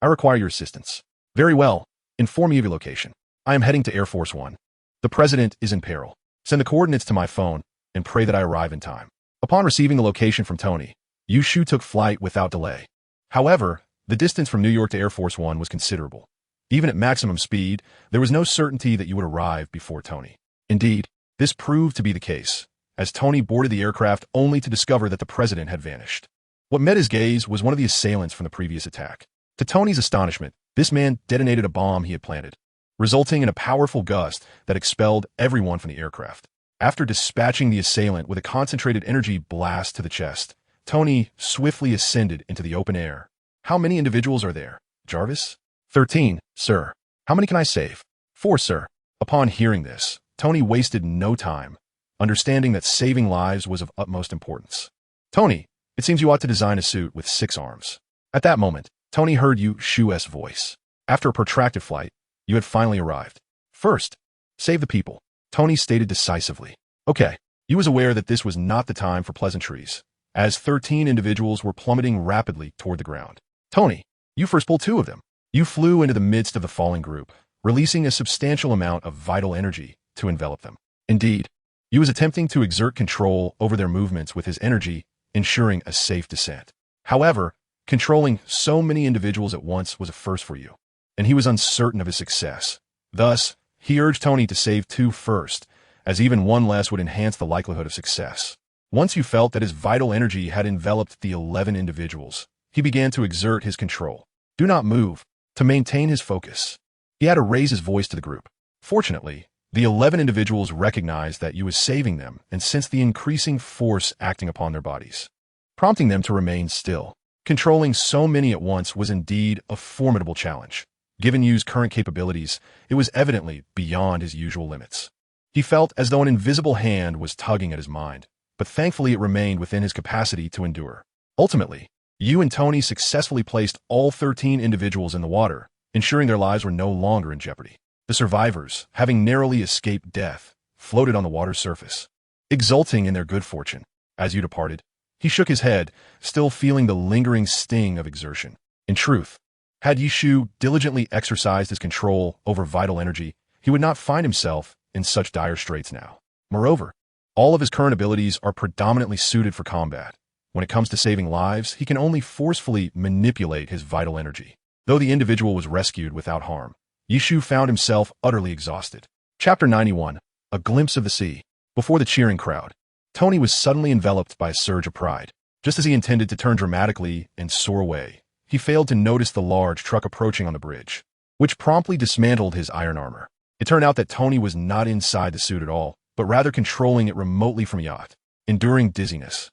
I require your assistance. Very well. Inform me of your location. I am heading to Air Force One. The President is in peril. Send the coordinates to my phone and pray that I arrive in time. Upon receiving the location from Tony, Yishu took flight without delay. However, the distance from New York to Air Force One was considerable. Even at maximum speed, there was no certainty that you would arrive before Tony. Indeed, this proved to be the case, as Tony boarded the aircraft only to discover that the President had vanished. What met his gaze was one of the assailants from the previous attack. To Tony's astonishment, this man detonated a bomb he had planted, resulting in a powerful gust that expelled everyone from the aircraft. After dispatching the assailant with a concentrated energy blast to the chest, Tony swiftly ascended into the open air. How many individuals are there, Jarvis? 13, sir. How many can I save? 4, sir. Upon hearing this, Tony wasted no time, understanding that saving lives was of utmost importance. Tony, it seems you ought to design a suit with 6 arms. At that moment, Tony heard Yishu's voice. After a protracted flight, you had finally arrived. First, save the people, Tony stated decisively. Okay, you was aware that this was not the time for pleasantries, as 13 individuals were plummeting rapidly toward the ground. Tony, you first pulled 2 of them. You flew into the midst of the falling group, releasing a substantial amount of vital energy to envelop them. Indeed, he was attempting to exert control over their movements with his energy, ensuring a safe descent. However, Controlling so many individuals at once was a first for you, and he was uncertain of his success. Thus, he urged Tony to save 2 first, as even 1 less would enhance the likelihood of success. Once you felt that his vital energy had enveloped the 11 individuals, he began to exert his control. Do not move, to maintain his focus. He had to raise his voice to the group. Fortunately, the 11 individuals recognized that you was saving them and sensed the increasing force acting upon their bodies, prompting them to remain still. Controlling so many at once was indeed a formidable challenge. Given Yu's current capabilities, it was evidently beyond his usual limits. He felt as though an invisible hand was tugging at his mind, but thankfully it remained within his capacity to endure. Ultimately, Yu and Tony successfully placed all 13 individuals in the water, ensuring their lives were no longer in jeopardy. The survivors, having narrowly escaped death, floated on the water's surface, exulting in their good fortune. As Yu departed, he shook his head, still feeling the lingering sting of exertion. In truth, had Yishu diligently exercised his control over vital energy, he would not find himself in such dire straits now. Moreover, all of his current abilities are predominantly suited for combat. When it comes to saving lives, he can only forcefully manipulate his vital energy. Though the individual was rescued without harm, Yishu found himself utterly exhausted. Chapter 91. A Glimpse of the Sea. Before the cheering crowd, Tony was suddenly enveloped by a surge of pride. Just as he intended to turn dramatically and soar away, he failed to notice the large truck approaching on the bridge, which promptly dismantled his iron armor. It turned out that Tony was not inside the suit at all, but rather controlling it remotely from a yacht. Enduring dizziness,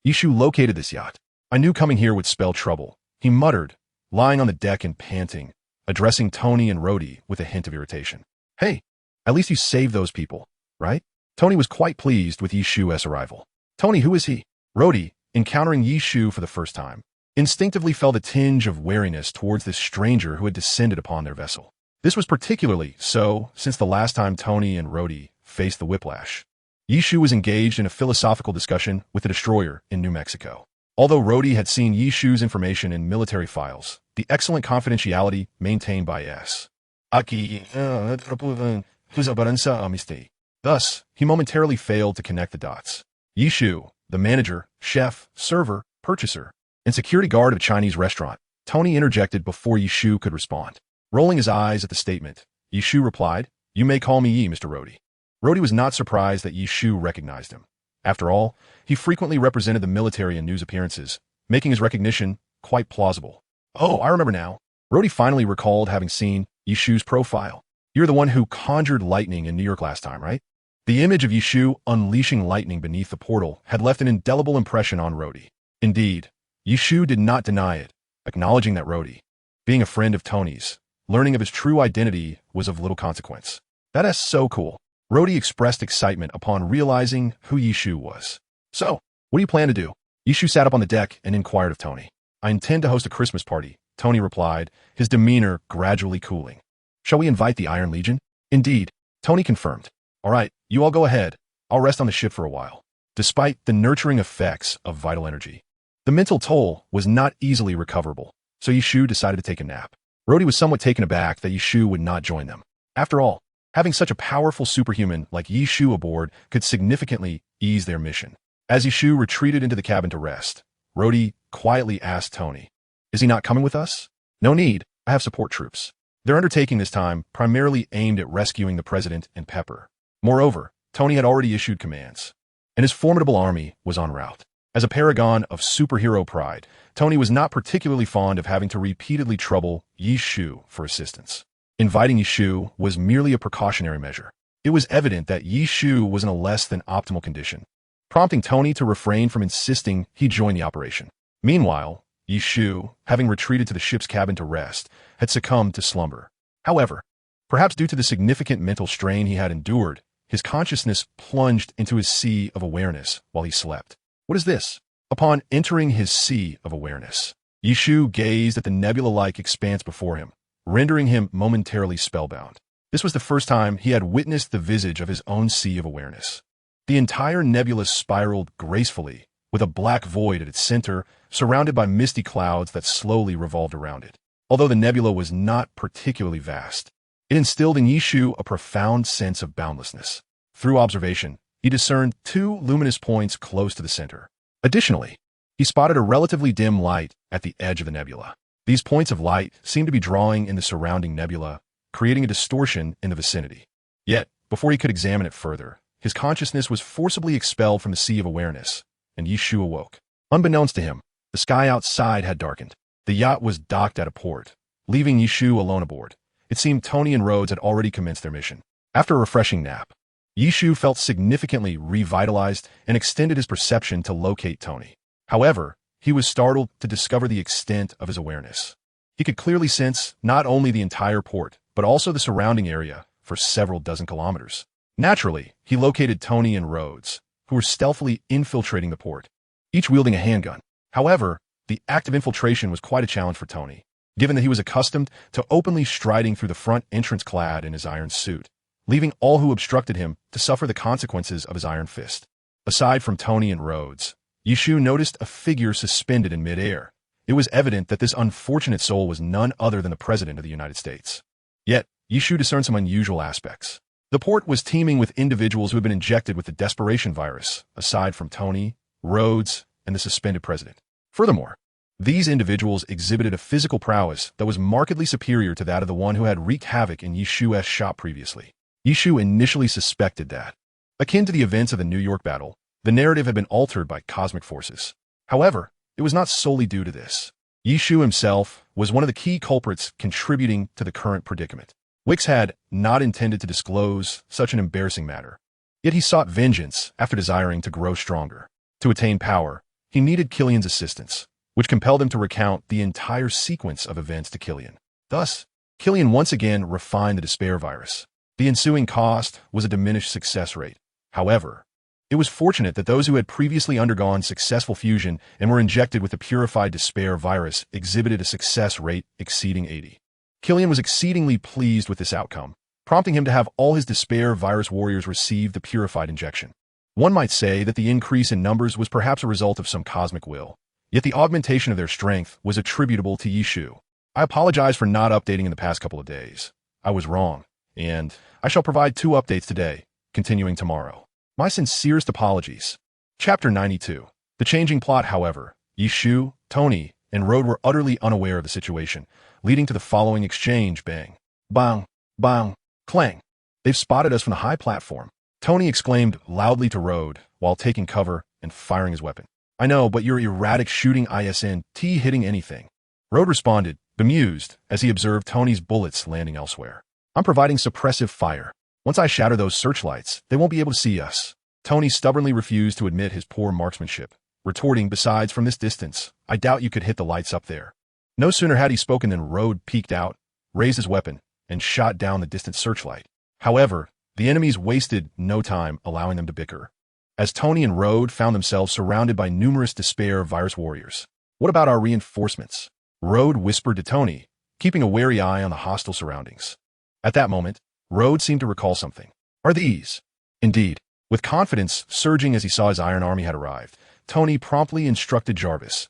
Yishu located this yacht. I knew coming here would spell trouble, he muttered, lying on the deck and panting, addressing Tony and Rhodey with a hint of irritation. Hey, at least you saved those people, right? Tony was quite pleased with Yishu's arrival. Tony, who is he? Rhodey, encountering Yishu for the first time, instinctively felt a tinge of wariness towards this stranger who had descended upon their vessel. This was particularly so since the last time Tony and Rhodey faced the whiplash. Yishu was engaged in a philosophical discussion with the destroyer in New Mexico. Although Rhodey had seen Yishu's information in military files, the excellent confidentiality maintained by S. Thus, he momentarily failed to connect the dots. Yishu, the manager, chef, server, purchaser, and security guard of a Chinese restaurant, Tony interjected before Yishu could respond. Rolling his eyes at the statement, Yishu replied, "You may call me Yi, Mr. Rhodey." Rhodey was not surprised that Yishu recognized him. After all, he frequently represented the military in news appearances, making his recognition quite plausible. Oh, I remember now. Rhodey finally recalled having seen Yishu's profile. You're the one who conjured lightning in New York last time, right? The image of Yishu unleashing lightning beneath the portal had left an indelible impression on Rhodey. Indeed, Yishu did not deny it, acknowledging that Rhodey, being a friend of Tony's, learning of his true identity was of little consequence. That is so cool. Rhodey expressed excitement upon realizing who Yishu was. So, what do you plan to do? Yishu sat up on the deck and inquired of Tony. I intend to host a Christmas party, Tony replied, his demeanor gradually cooling. Shall we invite the Iron Legion? Indeed, Tony confirmed. All right, you all go ahead. I'll rest on the ship for a while. Despite the nurturing effects of vital energy, the mental toll was not easily recoverable, so Yishu decided to take a nap. Rhodey was somewhat taken aback that Yishu would not join them. After all, having such a powerful superhuman like Yishu aboard could significantly ease their mission. As Yishu retreated into the cabin to rest, Rhodey quietly asked Tony, "Is he not coming with us?" "No need, I have support troops. Their undertaking this time primarily aimed at rescuing the president and Pepper." Moreover, Tony had already issued commands, and his formidable army was en route. As a paragon of superhero pride, Tony was not particularly fond of having to repeatedly trouble Yishu for assistance. Inviting Yishu was merely a precautionary measure. It was evident that Yishu was in a less than optimal condition, prompting Tony to refrain from insisting he join the operation. Meanwhile, Yishu, having retreated to the ship's cabin to rest, had succumbed to slumber. However, perhaps due to the significant mental strain he had endured, his consciousness plunged into his sea of awareness while he slept. What is this? Upon entering his sea of awareness, Yishu gazed at the nebula-like expanse before him, rendering him momentarily spellbound. This was the first time he had witnessed the visage of his own sea of awareness. The entire nebula spiraled gracefully, with a black void at its center, surrounded by misty clouds that slowly revolved around it. Although the nebula was not particularly vast, it instilled in Yishu a profound sense of boundlessness. Through observation, he discerned 2 luminous points close to the center. Additionally, he spotted a relatively dim light at the edge of the nebula. These points of light seemed to be drawing in the surrounding nebula, creating a distortion in the vicinity. Yet, before he could examine it further, his consciousness was forcibly expelled from the sea of awareness, and Yishu awoke. Unbeknownst to him, the sky outside had darkened. The yacht was docked at a port, leaving Yishu alone aboard. It seemed Tony and Rhodes had already commenced their mission. After a refreshing nap, Yishu felt significantly revitalized and extended his perception to locate Tony. However, he was startled to discover the extent of his awareness. He could clearly sense not only the entire port, but also the surrounding area for several dozen kilometers. Naturally, he located Tony and Rhodes, who were stealthily infiltrating the port, each wielding a handgun. However, the act of infiltration was quite a challenge for Tony, given that he was accustomed to openly striding through the front entrance clad in his iron suit, leaving all who obstructed him to suffer the consequences of his iron fist. Aside from Tony and Rhodes, Yishu noticed a figure suspended in midair. It was evident that this unfortunate soul was none other than the President of the United States. Yet, Yishu discerned some unusual aspects. The port was teeming with individuals who had been injected with the desperation virus, aside from Tony, Rhodes, and the suspended president. Furthermore, these individuals exhibited a physical prowess that was markedly superior to that of the one who had wreaked havoc in Yishu's shop previously. Yishu initially suspected that, akin to the events of the New York battle, the narrative had been altered by cosmic forces. However, it was not solely due to this. Yishu himself was one of the key culprits contributing to the current predicament. Wicks had not intended to disclose such an embarrassing matter. Yet he sought vengeance after desiring to grow stronger. To attain power, he needed Killian's assistance, which compelled him to recount the entire sequence of events to Killian. Thus, Killian once again refined the despair virus. The ensuing cost was a diminished success rate. However, it was fortunate that those who had previously undergone successful fusion and were injected with the purified despair virus exhibited a success rate exceeding 80. Killian was exceedingly pleased with this outcome, prompting him to have all his despair virus warriors receive the purified injection. One might say that the increase in numbers was perhaps a result of some cosmic will, yet the augmentation of their strength was attributable to Yishu. I apologize for not updating in the past couple of days. I was wrong, and I shall provide 2 updates today, continuing tomorrow. My sincerest apologies. Chapter 92. The changing plot, however. Yishu, Tony, and Rhodes were utterly unaware of the situation, leading to the following exchange: bang, bang, bang, clang. They've spotted us from the high platform. Tony exclaimed loudly to Rhodes while taking cover and firing his weapon. I know, but your erratic shooting isn't hitting anything. Rhodes responded, bemused, as he observed Tony's bullets landing elsewhere. I'm providing suppressive fire. Once I shatter those searchlights, they won't be able to see us. Tony stubbornly refused to admit his poor marksmanship, retorting, besides, from this distance, I doubt you could hit the lights up there. No sooner had he spoken than Rhodes peeked out, raised his weapon, and shot down the distant searchlight. However, the enemies wasted no time allowing them to bicker, as Tony and Rhodes found themselves surrounded by numerous despair virus warriors. What about our reinforcements? Rhodes whispered to Tony, keeping a wary eye on the hostile surroundings. At that moment, Rhodes seemed to recall something. Are these? Indeed. With confidence surging as he saw his Iron Army had arrived, Tony promptly instructed Jarvis,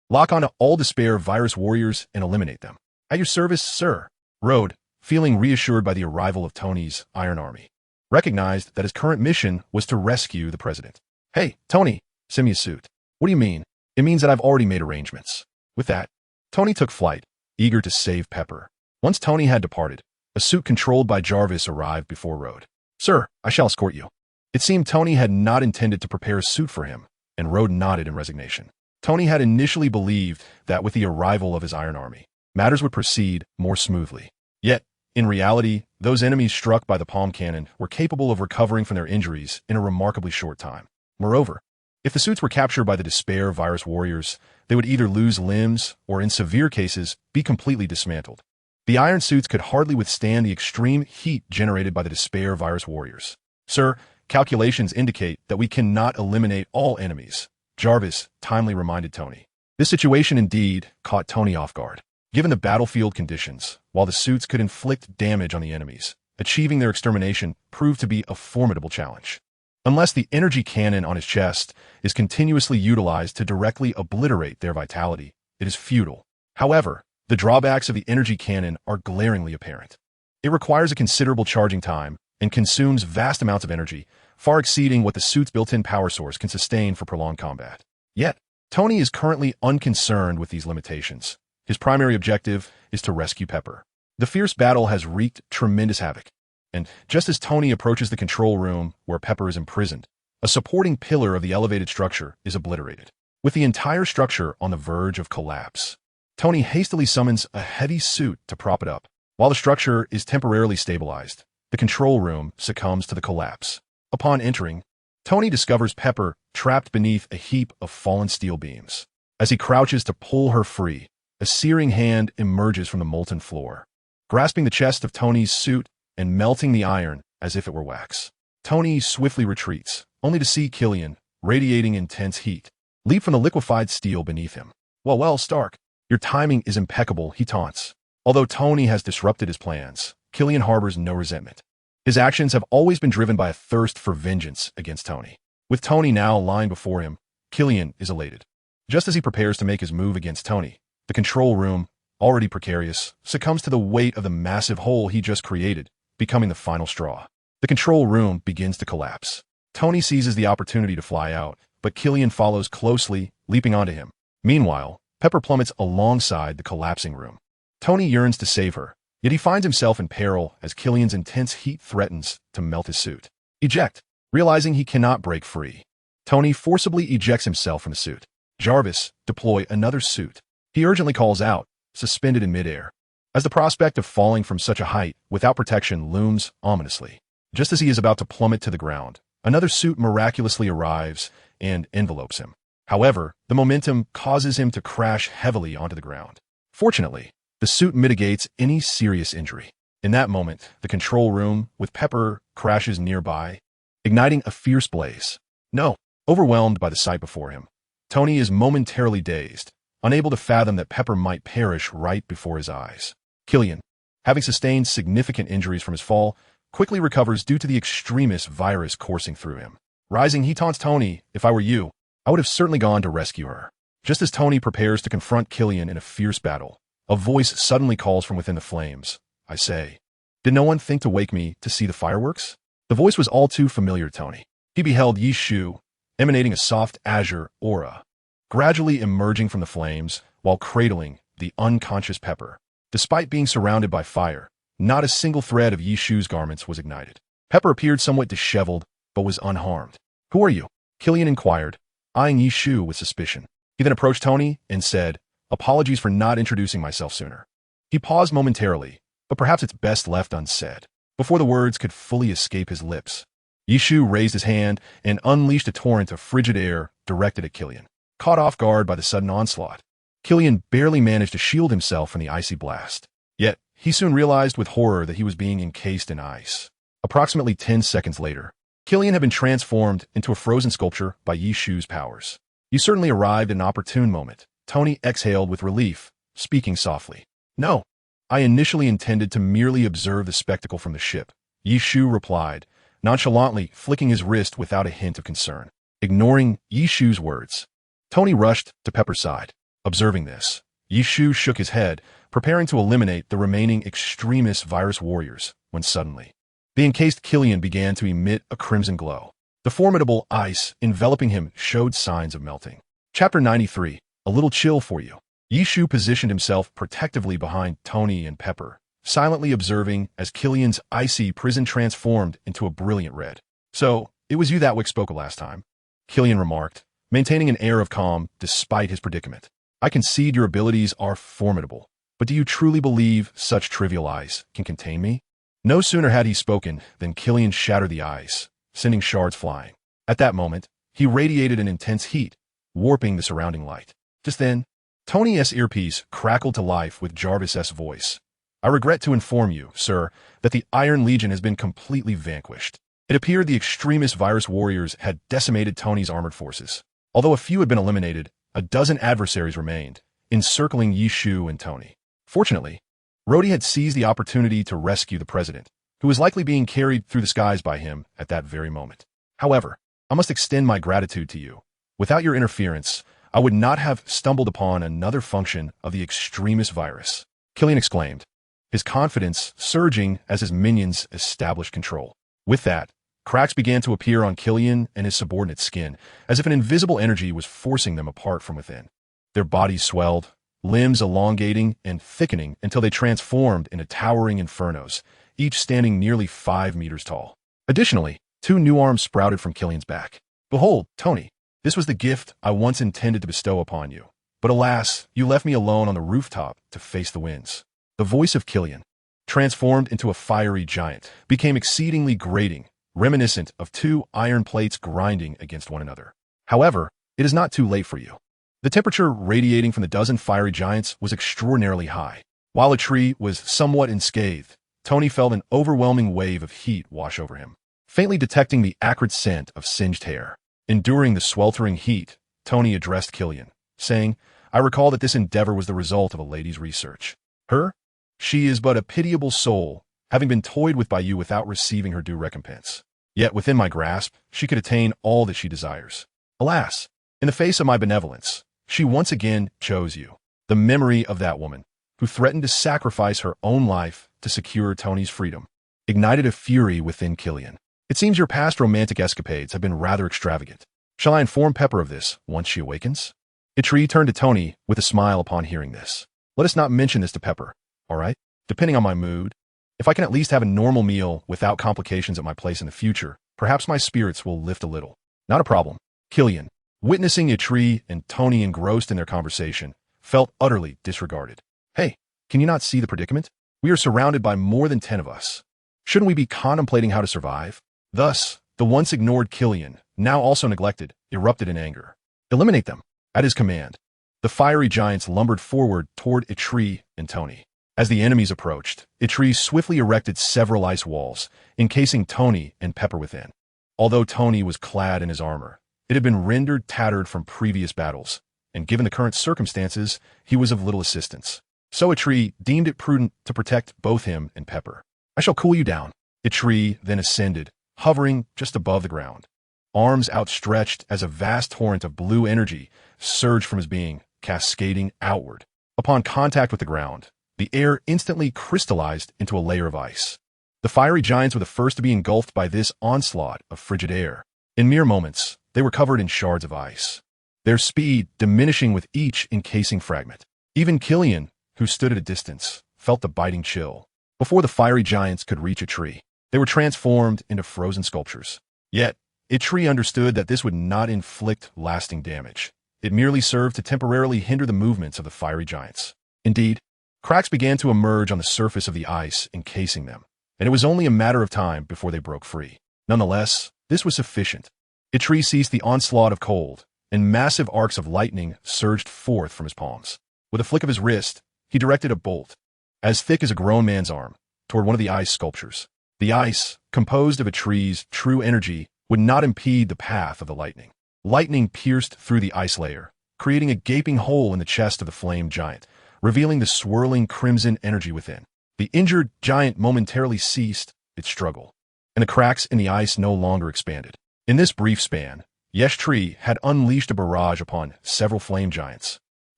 lock onto all despair virus warriors and eliminate them. At your service, sir. Rhodes, feeling reassured by the arrival of Tony's Iron Army, recognized that his current mission was to rescue the president. Hey, Tony, send me a suit. What do you mean? It means that I've already made arrangements. With that, Tony took flight, eager to save Pepper. Once Tony had departed, a suit controlled by Jarvis arrived before Rhodes. Sir, I shall escort you. It seemed Tony had not intended to prepare a suit for him, and Rhodes nodded in resignation. Tony had initially believed that with the arrival of his Iron Army, matters would proceed more smoothly. Yet, in reality, those enemies struck by the palm cannon were capable of recovering from their injuries in a remarkably short time. Moreover, if the suits were captured by the despair virus warriors, they would either lose limbs or, in severe cases, be completely dismantled. The iron suits could hardly withstand the extreme heat generated by the despair virus warriors. Sir, calculations indicate that we cannot eliminate all enemies, Jarvis timely reminded Tony. This situation indeed caught Tony off guard. Given the battlefield conditions, while the suits could inflict damage on the enemies, achieving their extermination proved to be a formidable challenge. Unless the energy cannon on his chest is continuously utilized to directly obliterate their vitality, it is futile. However, the drawbacks of the energy cannon are glaringly apparent. It requires a considerable charging time and consumes vast amounts of energy, far exceeding what the suit's built-in power source can sustain for prolonged combat. Yet, Tony is currently unconcerned with these limitations. His primary objective is to rescue Pepper. The fierce battle has wreaked tremendous havoc, and just as Tony approaches the control room where Pepper is imprisoned, a supporting pillar of the elevated structure is obliterated, with the entire structure on the verge of collapse. Tony hastily summons a heavy suit to prop it up. While the structure is temporarily stabilized, the control room succumbs to the collapse. Upon entering, Tony discovers Pepper trapped beneath a heap of fallen steel beams. As he crouches to pull her free, a searing hand emerges from the molten floor, grasping the chest of Tony's suit and melting the iron as if it were wax. Tony swiftly retreats, only to see Killian, radiating intense heat, leap from the liquefied steel beneath him. Well, Stark, your timing is impeccable, he taunts. Although Tony has disrupted his plans, Killian harbors no resentment. His actions have always been driven by a thirst for vengeance against Tony. With Tony now lying before him, Killian is elated. Just as he prepares to make his move against Tony, the control room, already precarious, succumbs to the weight of the massive hole he just created, becoming the final straw. The control room begins to collapse. Tony seizes the opportunity to fly out, but Killian follows closely, leaping onto him. Meanwhile, Pepper plummets alongside the collapsing room. Tony yearns to save her, yet he finds himself in peril as Killian's intense heat threatens to melt his suit. Eject. Realizing he cannot break free, Tony forcibly ejects himself from the suit. Jarvis, deploy another suit. He urgently calls out, suspended in midair, as the prospect of falling from such a height without protection looms ominously. Just as he is about to plummet to the ground, another suit miraculously arrives and envelopes him. However, the momentum causes him to crash heavily onto the ground. Fortunately, the suit mitigates any serious injury. In that moment, the control room, with Pepper, crashes nearby, igniting a fierce blaze. No, overwhelmed by the sight before him, Tony is momentarily dazed, unable to fathom that Pepper might perish right before his eyes. Killian, having sustained significant injuries from his fall, quickly recovers due to the extremist virus coursing through him. Rising, he taunts Tony, "If I were you, I would have certainly gone to rescue her." Just as Tony prepares to confront Killian in a fierce battle, a voice suddenly calls from within the flames. "I say, did no one think to wake me to see the fireworks?" The voice was all too familiar to Tony. He beheld Yi Shu, emanating a soft azure aura, gradually emerging from the flames while cradling the unconscious Pepper. Despite being surrounded by fire, not a single thread of Yi Shu's garments was ignited. Pepper appeared somewhat disheveled, but was unharmed. "Who are you?" Killian inquired, eyeing Yi Shu with suspicion. He then approached Tony and said, "Apologies for not introducing myself sooner." He paused momentarily, but perhaps it's best left unsaid. Before the words could fully escape his lips, Yi Shu raised his hand and unleashed a torrent of frigid air directed at Killian. Caught off guard by the sudden onslaught, Killian barely managed to shield himself from the icy blast. Yet, he soon realized with horror that he was being encased in ice. Approximately 10 seconds later, Killian had been transformed into a frozen sculpture by Yi Shu's powers. "You certainly arrived at an opportune moment," Tony exhaled with relief, speaking softly. "No, I initially intended to merely observe the spectacle from the ship," Yi Shu replied, nonchalantly flicking his wrist without a hint of concern. Ignoring Yi Shu's words, Tony rushed to Pepper's side. Observing this, Yi Shu shook his head, preparing to eliminate the remaining extremist virus warriors, when suddenly, the encased Killian began to emit a crimson glow. The formidable ice enveloping him showed signs of melting. Chapter 93, A Little Chill for You. Yi Shu positioned himself protectively behind Tony and Pepper, silently observing as Killian's icy prison transformed into a brilliant red. "So, it was you that Wick spoke of last time," Killian remarked, maintaining an air of calm despite his predicament. "I concede your abilities are formidable, but do you truly believe such trivial ice can contain me?" No sooner had he spoken than Killian shattered the ice, sending shards flying. At that moment, he radiated an intense heat, warping the surrounding light. Just then, Tony's earpiece crackled to life with Jarvis's voice. "I regret to inform you, sir, that the Iron Legion has been completely vanquished." It appeared the extremist virus warriors had decimated Tony's armored forces. Although a few had been eliminated, a dozen adversaries remained, encircling Yi Shu and Tony. Fortunately, Rhodey had seized the opportunity to rescue the president, who was likely being carried through the skies by him at that very moment. "However, I must extend my gratitude to you. Without your interference, I would not have stumbled upon another function of the extremist virus," Killian exclaimed, his confidence surging as his minions established control. With that, Cracks began to appear on Killian and his subordinate's skin, as if an invisible energy was forcing them apart from within. Their bodies swelled, limbs elongating and thickening until they transformed into towering infernos, each standing nearly 5 meters tall. Additionally, 2 new arms sprouted from Killian's back. "Behold, Tony, this was the gift I once intended to bestow upon you. But alas, you left me alone on the rooftop to face the winds." The voice of Killian, transformed into a fiery giant, became exceedingly grating, reminiscent of 2 iron plates grinding against one another. However, it is not too late for you. The temperature radiating from the dozen fiery giants was extraordinarily high. While a tree was somewhat unscathed, Tony felt an overwhelming wave of heat wash over him, faintly detecting the acrid scent of singed hair. Enduring the sweltering heat, Tony addressed Killian, saying, "I recall that this endeavor was the result of a lady's research. Her? She is but a pitiable soul, having been toyed with by you without receiving her due recompense. Yet within my grasp, she could attain all that she desires. Alas, in the face of my benevolence, she once again chose you." The memory of that woman, who threatened to sacrifice her own life to secure Tony's freedom, ignited a fury within Killian. "It seems your past romantic escapades have been rather extravagant. Shall I inform Pepper of this once she awakens?" Itri turned to Tony with a smile upon hearing this. "Let us not mention this to Pepper, all right? Depending on my mood, if I can at least have a normal meal without complications at my place in the future, perhaps my spirits will lift a little." "Not a problem." Killian, witnessing Itri and Tony engrossed in their conversation, felt utterly disregarded. "Hey, can you not see the predicament? We are surrounded by more than 10 of us. Shouldn't we be contemplating how to survive?" Thus, the once ignored Killian, now also neglected, erupted in anger. "Eliminate them." At his command, the fiery giants lumbered forward toward Itri and Tony. As the enemies approached, Itri swiftly erected several ice walls, encasing Tony and Pepper within. Although Tony was clad in his armor, it had been rendered tattered from previous battles, and given the current circumstances, he was of little assistance. So Itri deemed it prudent to protect both him and Pepper. "I shall cool you down." Itri then ascended, hovering just above the ground. Arms outstretched as a vast torrent of blue energy surged from his being, cascading outward. Upon contact with the ground, the air instantly crystallized into a layer of ice. The fiery giants were the first to be engulfed by this onslaught of frigid air. In mere moments, they were covered in shards of ice, their speed diminishing with each encasing fragment. Even Killian, who stood at a distance, felt the biting chill. Before the fiery giants could reach a tree, they were transformed into frozen sculptures. Yet, Itri understood that this would not inflict lasting damage. It merely served to temporarily hinder the movements of the fiery giants. Indeed, cracks began to emerge on the surface of the ice encasing them, and it was only a matter of time before they broke free. Nonetheless, this was sufficient. Itri ceased the onslaught of cold, and massive arcs of lightning surged forth from his palms. With a flick of his wrist, he directed a bolt, as thick as a grown man's arm, toward one of the ice sculptures. The ice, composed of a tree's true energy, would not impede the path of the lightning. Lightning pierced through the ice layer, creating a gaping hole in the chest of the flame giant, revealing the swirling crimson energy within. The injured giant momentarily ceased its struggle, and the cracks in the ice no longer expanded. In this brief span, Tree had unleashed a barrage upon several flame giants,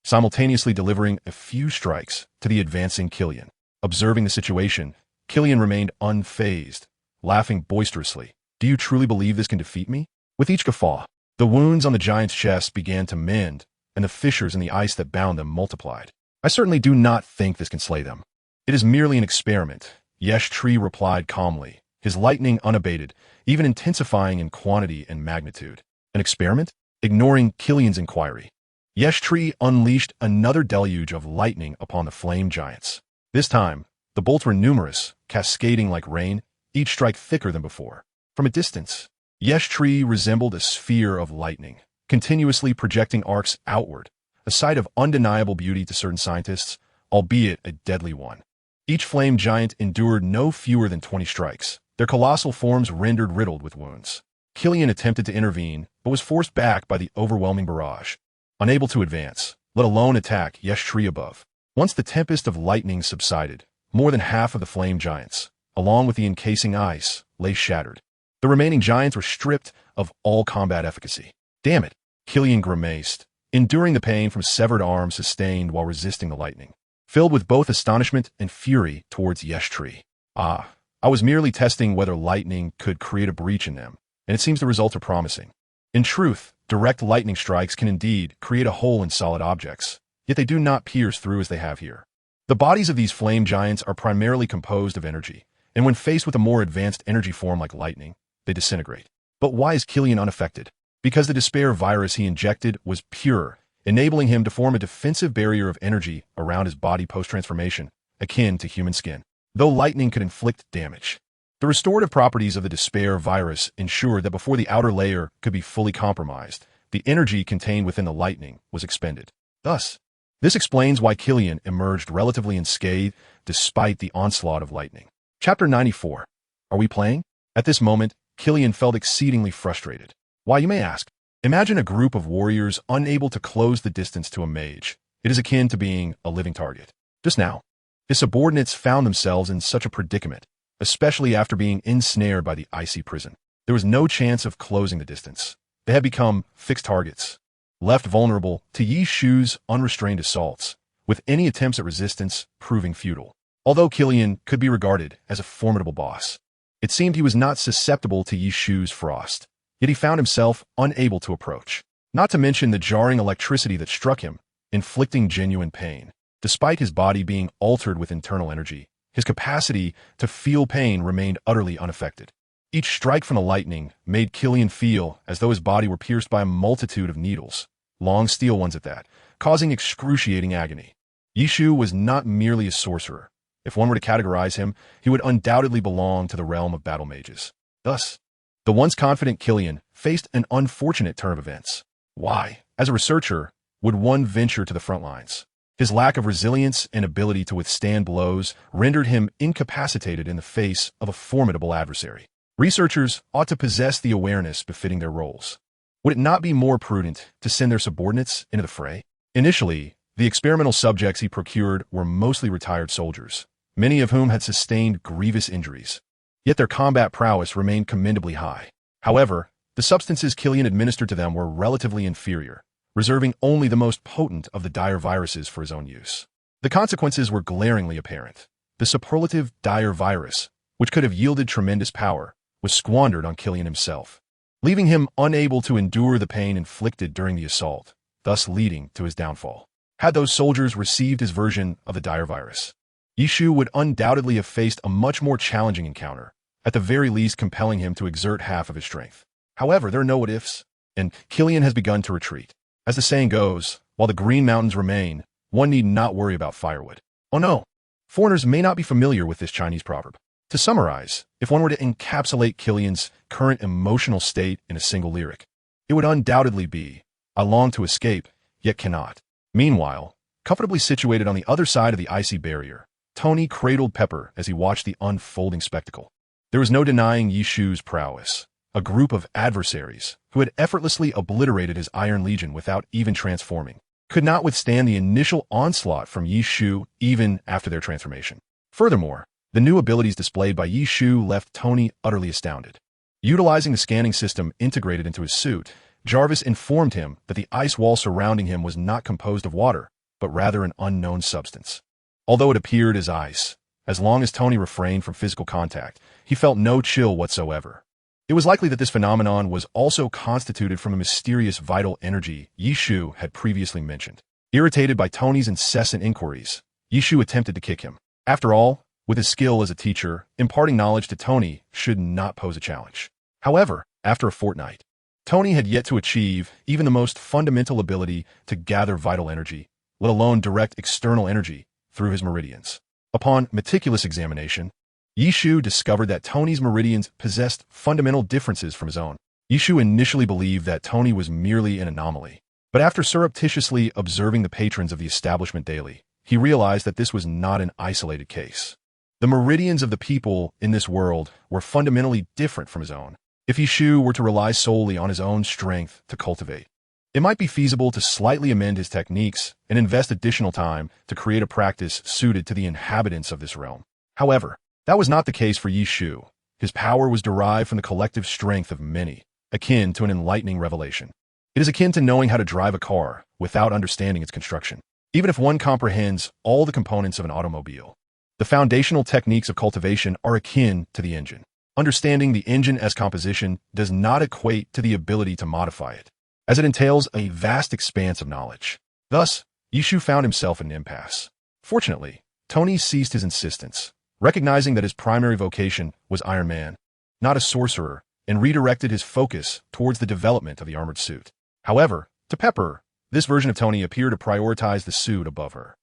simultaneously delivering a few strikes to the advancing Killian. Observing the situation, Killian remained unfazed, laughing boisterously. "Do you truly believe this can defeat me?" With each guffaw, the wounds on the giant's chest began to mend, and the fissures in the ice that bound them multiplied. "I certainly do not think this can slay them. It is merely an experiment," Tree replied calmly, his lightning unabated, even intensifying in quantity and magnitude. "An experiment?" Ignoring Killian's inquiry, Tree unleashed another deluge of lightning upon the flame giants. This time, the bolts were numerous, cascading like rain, each strike thicker than before. From a distance, Tree resembled a sphere of lightning, continuously projecting arcs outward, a sight of undeniable beauty to certain scientists, albeit a deadly one. Each flame giant endured no fewer than 20 strikes, their colossal forms rendered riddled with wounds. Killian attempted to intervene, but was forced back by the overwhelming barrage, unable to advance, let alone attack Tree above. Once the tempest of lightning subsided, more than half of the flame giants, along with the encasing ice, lay shattered. The remaining giants were stripped of all combat efficacy. "Damn it," Killian grimaced, enduring the pain from severed arms sustained while resisting the lightning, filled with both astonishment and fury towards Tree. "Ah, I was merely testing whether lightning could create a breach in them, and it seems the results are promising. In truth, direct lightning strikes can indeed create a hole in solid objects, yet they do not pierce through as they have here. The bodies of these flame giants are primarily composed of energy, and when faced with a more advanced energy form like lightning, they disintegrate. But why is Killian unaffected? Because the despair virus he injected was pure, enabling him to form a defensive barrier of energy around his body post-transformation, akin to human skin. Though lightning could inflict damage, the restorative properties of the despair virus ensured that before the outer layer could be fully compromised, the energy contained within the lightning was expended. Thus, this explains why Killian emerged relatively unscathed despite the onslaught of lightning. Chapter 94. Are we playing? At this moment, Killian felt exceedingly frustrated. Why, you may ask? Imagine a group of warriors unable to close the distance to a mage. It is akin to being a living target. Just now, his subordinates found themselves in such a predicament, especially after being ensnared by the icy prison. There was no chance of closing the distance. They had become fixed targets, left vulnerable to Yi Shu's unrestrained assaults, with any attempts at resistance proving futile. Although Killian could be regarded as a formidable boss, it seemed he was not susceptible to Yi Shu's frost, yet he found himself unable to approach. Not to mention the jarring electricity that struck him, inflicting genuine pain. Despite his body being altered with internal energy, his capacity to feel pain remained utterly unaffected. Each strike from the lightning made Killian feel as though his body were pierced by a multitude of needles, long steel ones at that, causing excruciating agony. Yi Shu was not merely a sorcerer. If one were to categorize him, he would undoubtedly belong to the realm of battle mages. Thus, the once confident Killian faced an unfortunate turn of events. Why, as a researcher, would one venture to the front lines? His lack of resilience and ability to withstand blows rendered him incapacitated in the face of a formidable adversary. Researchers ought to possess the awareness befitting their roles. Would it not be more prudent to send their subordinates into the fray? Initially, the experimental subjects he procured were mostly retired soldiers, many of whom had sustained grievous injuries. Yet their combat prowess remained commendably high. However, the substances Killian administered to them were relatively inferior, reserving only the most potent of the dire viruses for his own use. The consequences were glaringly apparent. The superlative dire virus, which could have yielded tremendous power, was squandered on Killian himself, leaving him unable to endure the pain inflicted during the assault, thus leading to his downfall. Had those soldiers received his version of the dire virus, Yi Shu would undoubtedly have faced a much more challenging encounter, at the very least compelling him to exert half of his strength. However, there are no what-ifs, and Killian has begun to retreat. As the saying goes, while the Green Mountains remain, one need not worry about firewood. Oh no, foreigners may not be familiar with this Chinese proverb. To summarize, if one were to encapsulate Killian's current emotional state in a single lyric, it would undoubtedly be, I long to escape, yet cannot. Meanwhile, comfortably situated on the other side of the icy barrier, Tony cradled Pepper as he watched the unfolding spectacle. There was no denying Yi Shu's prowess. A group of adversaries, who had effortlessly obliterated his Iron Legion without even transforming, could not withstand the initial onslaught from Yi Shu even after their transformation. Furthermore, the new abilities displayed by Yi Shu left Tony utterly astounded. Utilizing the scanning system integrated into his suit, Jarvis informed him that the ice wall surrounding him was not composed of water, but rather an unknown substance. Although it appeared as ice, as long as Tony refrained from physical contact, he felt no chill whatsoever. It was likely that this phenomenon was also constituted from a mysterious vital energy Yi Shu had previously mentioned. Irritated by Tony's incessant inquiries, Yi Shu attempted to kick him. After all, with his skill as a teacher, imparting knowledge to Tony should not pose a challenge. However, after a fortnight, Tony had yet to achieve even the most fundamental ability to gather vital energy, let alone direct external energy, through his meridians. Upon meticulous examination, Yi Shu discovered that Tony's meridians possessed fundamental differences from his own. Yi Shu initially believed that Tony was merely an anomaly, but after surreptitiously observing the patrons of the establishment daily, he realized that this was not an isolated case. The meridians of the people in this world were fundamentally different from his own. If Yi Shu were to rely solely on his own strength to cultivate, it might be feasible to slightly amend his techniques and invest additional time to create a practice suited to the inhabitants of this realm. However, that was not the case for Yi Shu. His power was derived from the collective strength of many, akin to an enlightening revelation. It is akin to knowing how to drive a car without understanding its construction. Even if one comprehends all the components of an automobile, The foundational techniques of cultivation are akin to the engine. Understanding the engine as composition does not equate to the ability to modify it, as it entails a vast expanse of knowledge. Thus, Yishu found himself in an impasse. Fortunately, Tony ceased his insistence, recognizing that his primary vocation was Iron Man, not a sorcerer, and redirected his focus towards the development of the armored suit. However, to Pepper, this version of Tony appeared to prioritize the suit above her.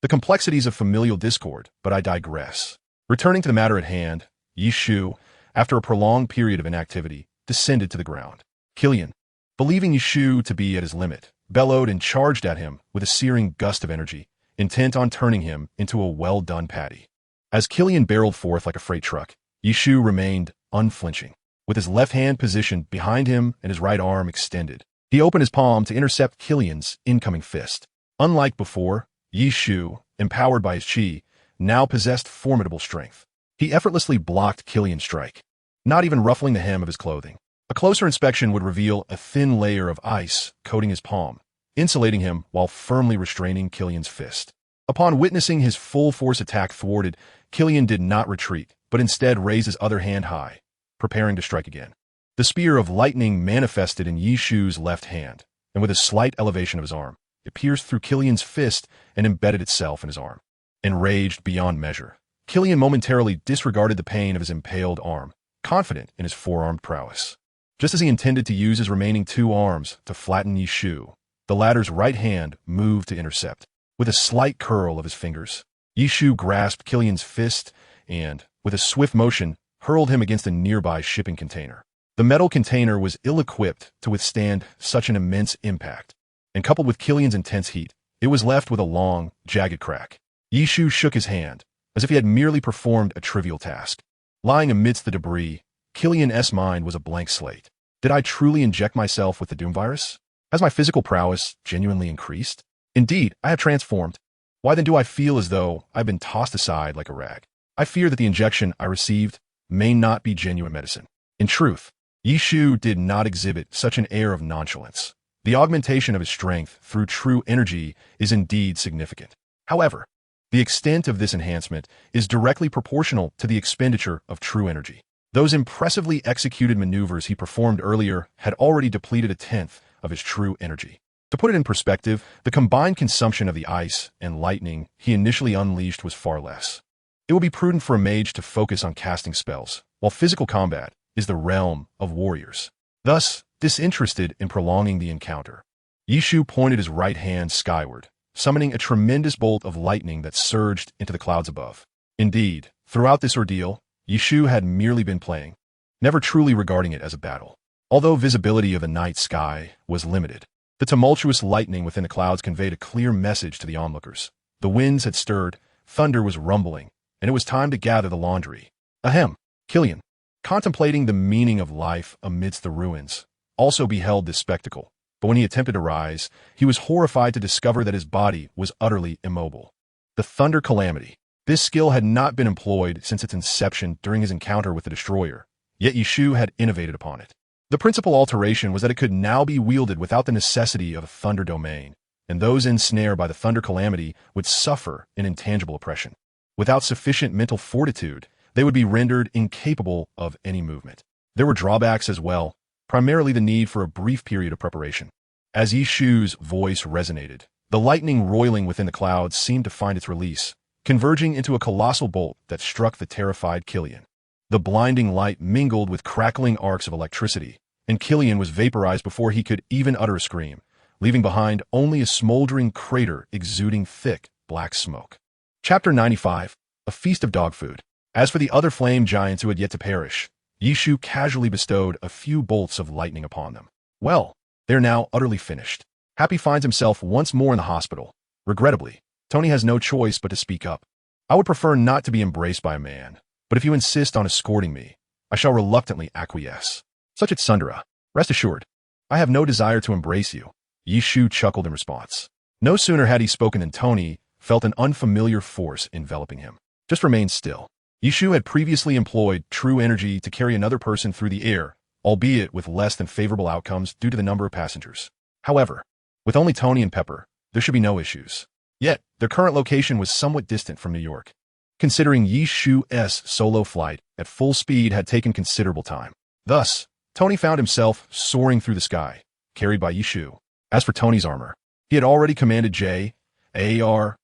The complexities of familial discord, but I digress. Returning to the matter at hand, Yishu, after a prolonged period of inactivity, descended to the ground. Killian, believing Yishu to be at his limit, bellowed and charged at him with a searing gust of energy, intent on turning him into a well-done patty. As Killian barreled forth like a freight truck, Yishu remained unflinching. With his left hand positioned behind him and his right arm extended, he opened his palm to intercept Killian's incoming fist. Unlike before, Yishu, empowered by his chi, now possessed formidable strength. He effortlessly blocked Killian's strike, not even ruffling the hem of his clothing. A closer inspection would reveal a thin layer of ice coating his palm, insulating him while firmly restraining Killian's fist. Upon witnessing his full-force attack thwarted, Killian did not retreat, but instead raised his other hand high, preparing to strike again. The spear of lightning manifested in Yishu's left hand, and with a slight elevation of his arm, it pierced through Killian's fist and embedded itself in his arm. Enraged beyond measure, Killian momentarily disregarded the pain of his impaled arm, confident in his forearmed prowess. Just as he intended to use his remaining two arms to flatten Yishu, the latter's right hand moved to intercept. With a slight curl of his fingers, Yishu grasped Killian's fist and, with a swift motion, hurled him against a nearby shipping container. The metal container was ill-equipped to withstand such an immense impact, and coupled with Killian's intense heat, it was left with a long, jagged crack. Yishu shook his hand, as if he had merely performed a trivial task. Lying amidst the debris, Killian's mind was a blank slate. Did I truly inject myself with the Doom virus? Has my physical prowess genuinely increased? Indeed, I have transformed. Why then do I feel as though I've been tossed aside like a rag? I fear that the injection I received may not be genuine medicine. In truth, Yishu did not exhibit such an air of nonchalance. The augmentation of his strength through true energy is indeed significant. However, the extent of this enhancement is directly proportional to the expenditure of true energy. Those impressively executed maneuvers he performed earlier had already depleted a tenth of his true energy. To put it in perspective, the combined consumption of the ice and lightning he initially unleashed was far less. It will be prudent for a mage to focus on casting spells, while physical combat is the realm of warriors. Thus, disinterested in prolonging the encounter, Yishu pointed his right hand skyward, summoning a tremendous bolt of lightning that surged into the clouds above. Indeed, throughout this ordeal, Yishu had merely been playing, never truly regarding it as a battle. Although visibility of the night sky was limited, the tumultuous lightning within the clouds conveyed a clear message to the onlookers. The winds had stirred, thunder was rumbling, and it was time to gather the laundry. Ahem. Killian, contemplating the meaning of life amidst the ruins, also beheld this spectacle, but when he attempted to rise, he was horrified to discover that his body was utterly immobile. The Thunder Calamity. This skill had not been employed since its inception during his encounter with the Destroyer, yet Yishu had innovated upon it. The principal alteration was that it could now be wielded without the necessity of a Thunder Domain, and those ensnared by the Thunder Calamity would suffer an intangible oppression. Without sufficient mental fortitude, they would be rendered incapable of any movement. There were drawbacks as well, primarily the need for a brief period of preparation. As Yishu's voice resonated, the lightning roiling within the clouds seemed to find its release, converging into a colossal bolt that struck the terrified Killian. The blinding light mingled with crackling arcs of electricity, and Killian was vaporized before he could even utter a scream, leaving behind only a smoldering crater exuding thick, black smoke. Chapter 95. A Feast of Dog Food. As for the other flame giants who had yet to perish, Yishu casually bestowed a few bolts of lightning upon them. Well, they are now utterly finished. Happy finds himself once more in the hospital. Regrettably, Tony has no choice but to speak up. I would prefer not to be embraced by a man, but if you insist on escorting me, I shall reluctantly acquiesce. Such at Sundara. Rest assured, I have no desire to embrace you. Yishu chuckled in response. No sooner had he spoken than Tony felt an unfamiliar force enveloping him. Just remain still. Yishu had previously employed true energy to carry another person through the air, albeit with less than favorable outcomes due to the number of passengers. However, with only Tony and Pepper, there should be no issues. Yet, their current location was somewhat distant from New York. considering Yi Shu's solo flight at full speed had taken considerable time. Thus, Tony found himself soaring through the sky, carried by Yi Shu. As for Tony's armor, he had already commanded JARVIS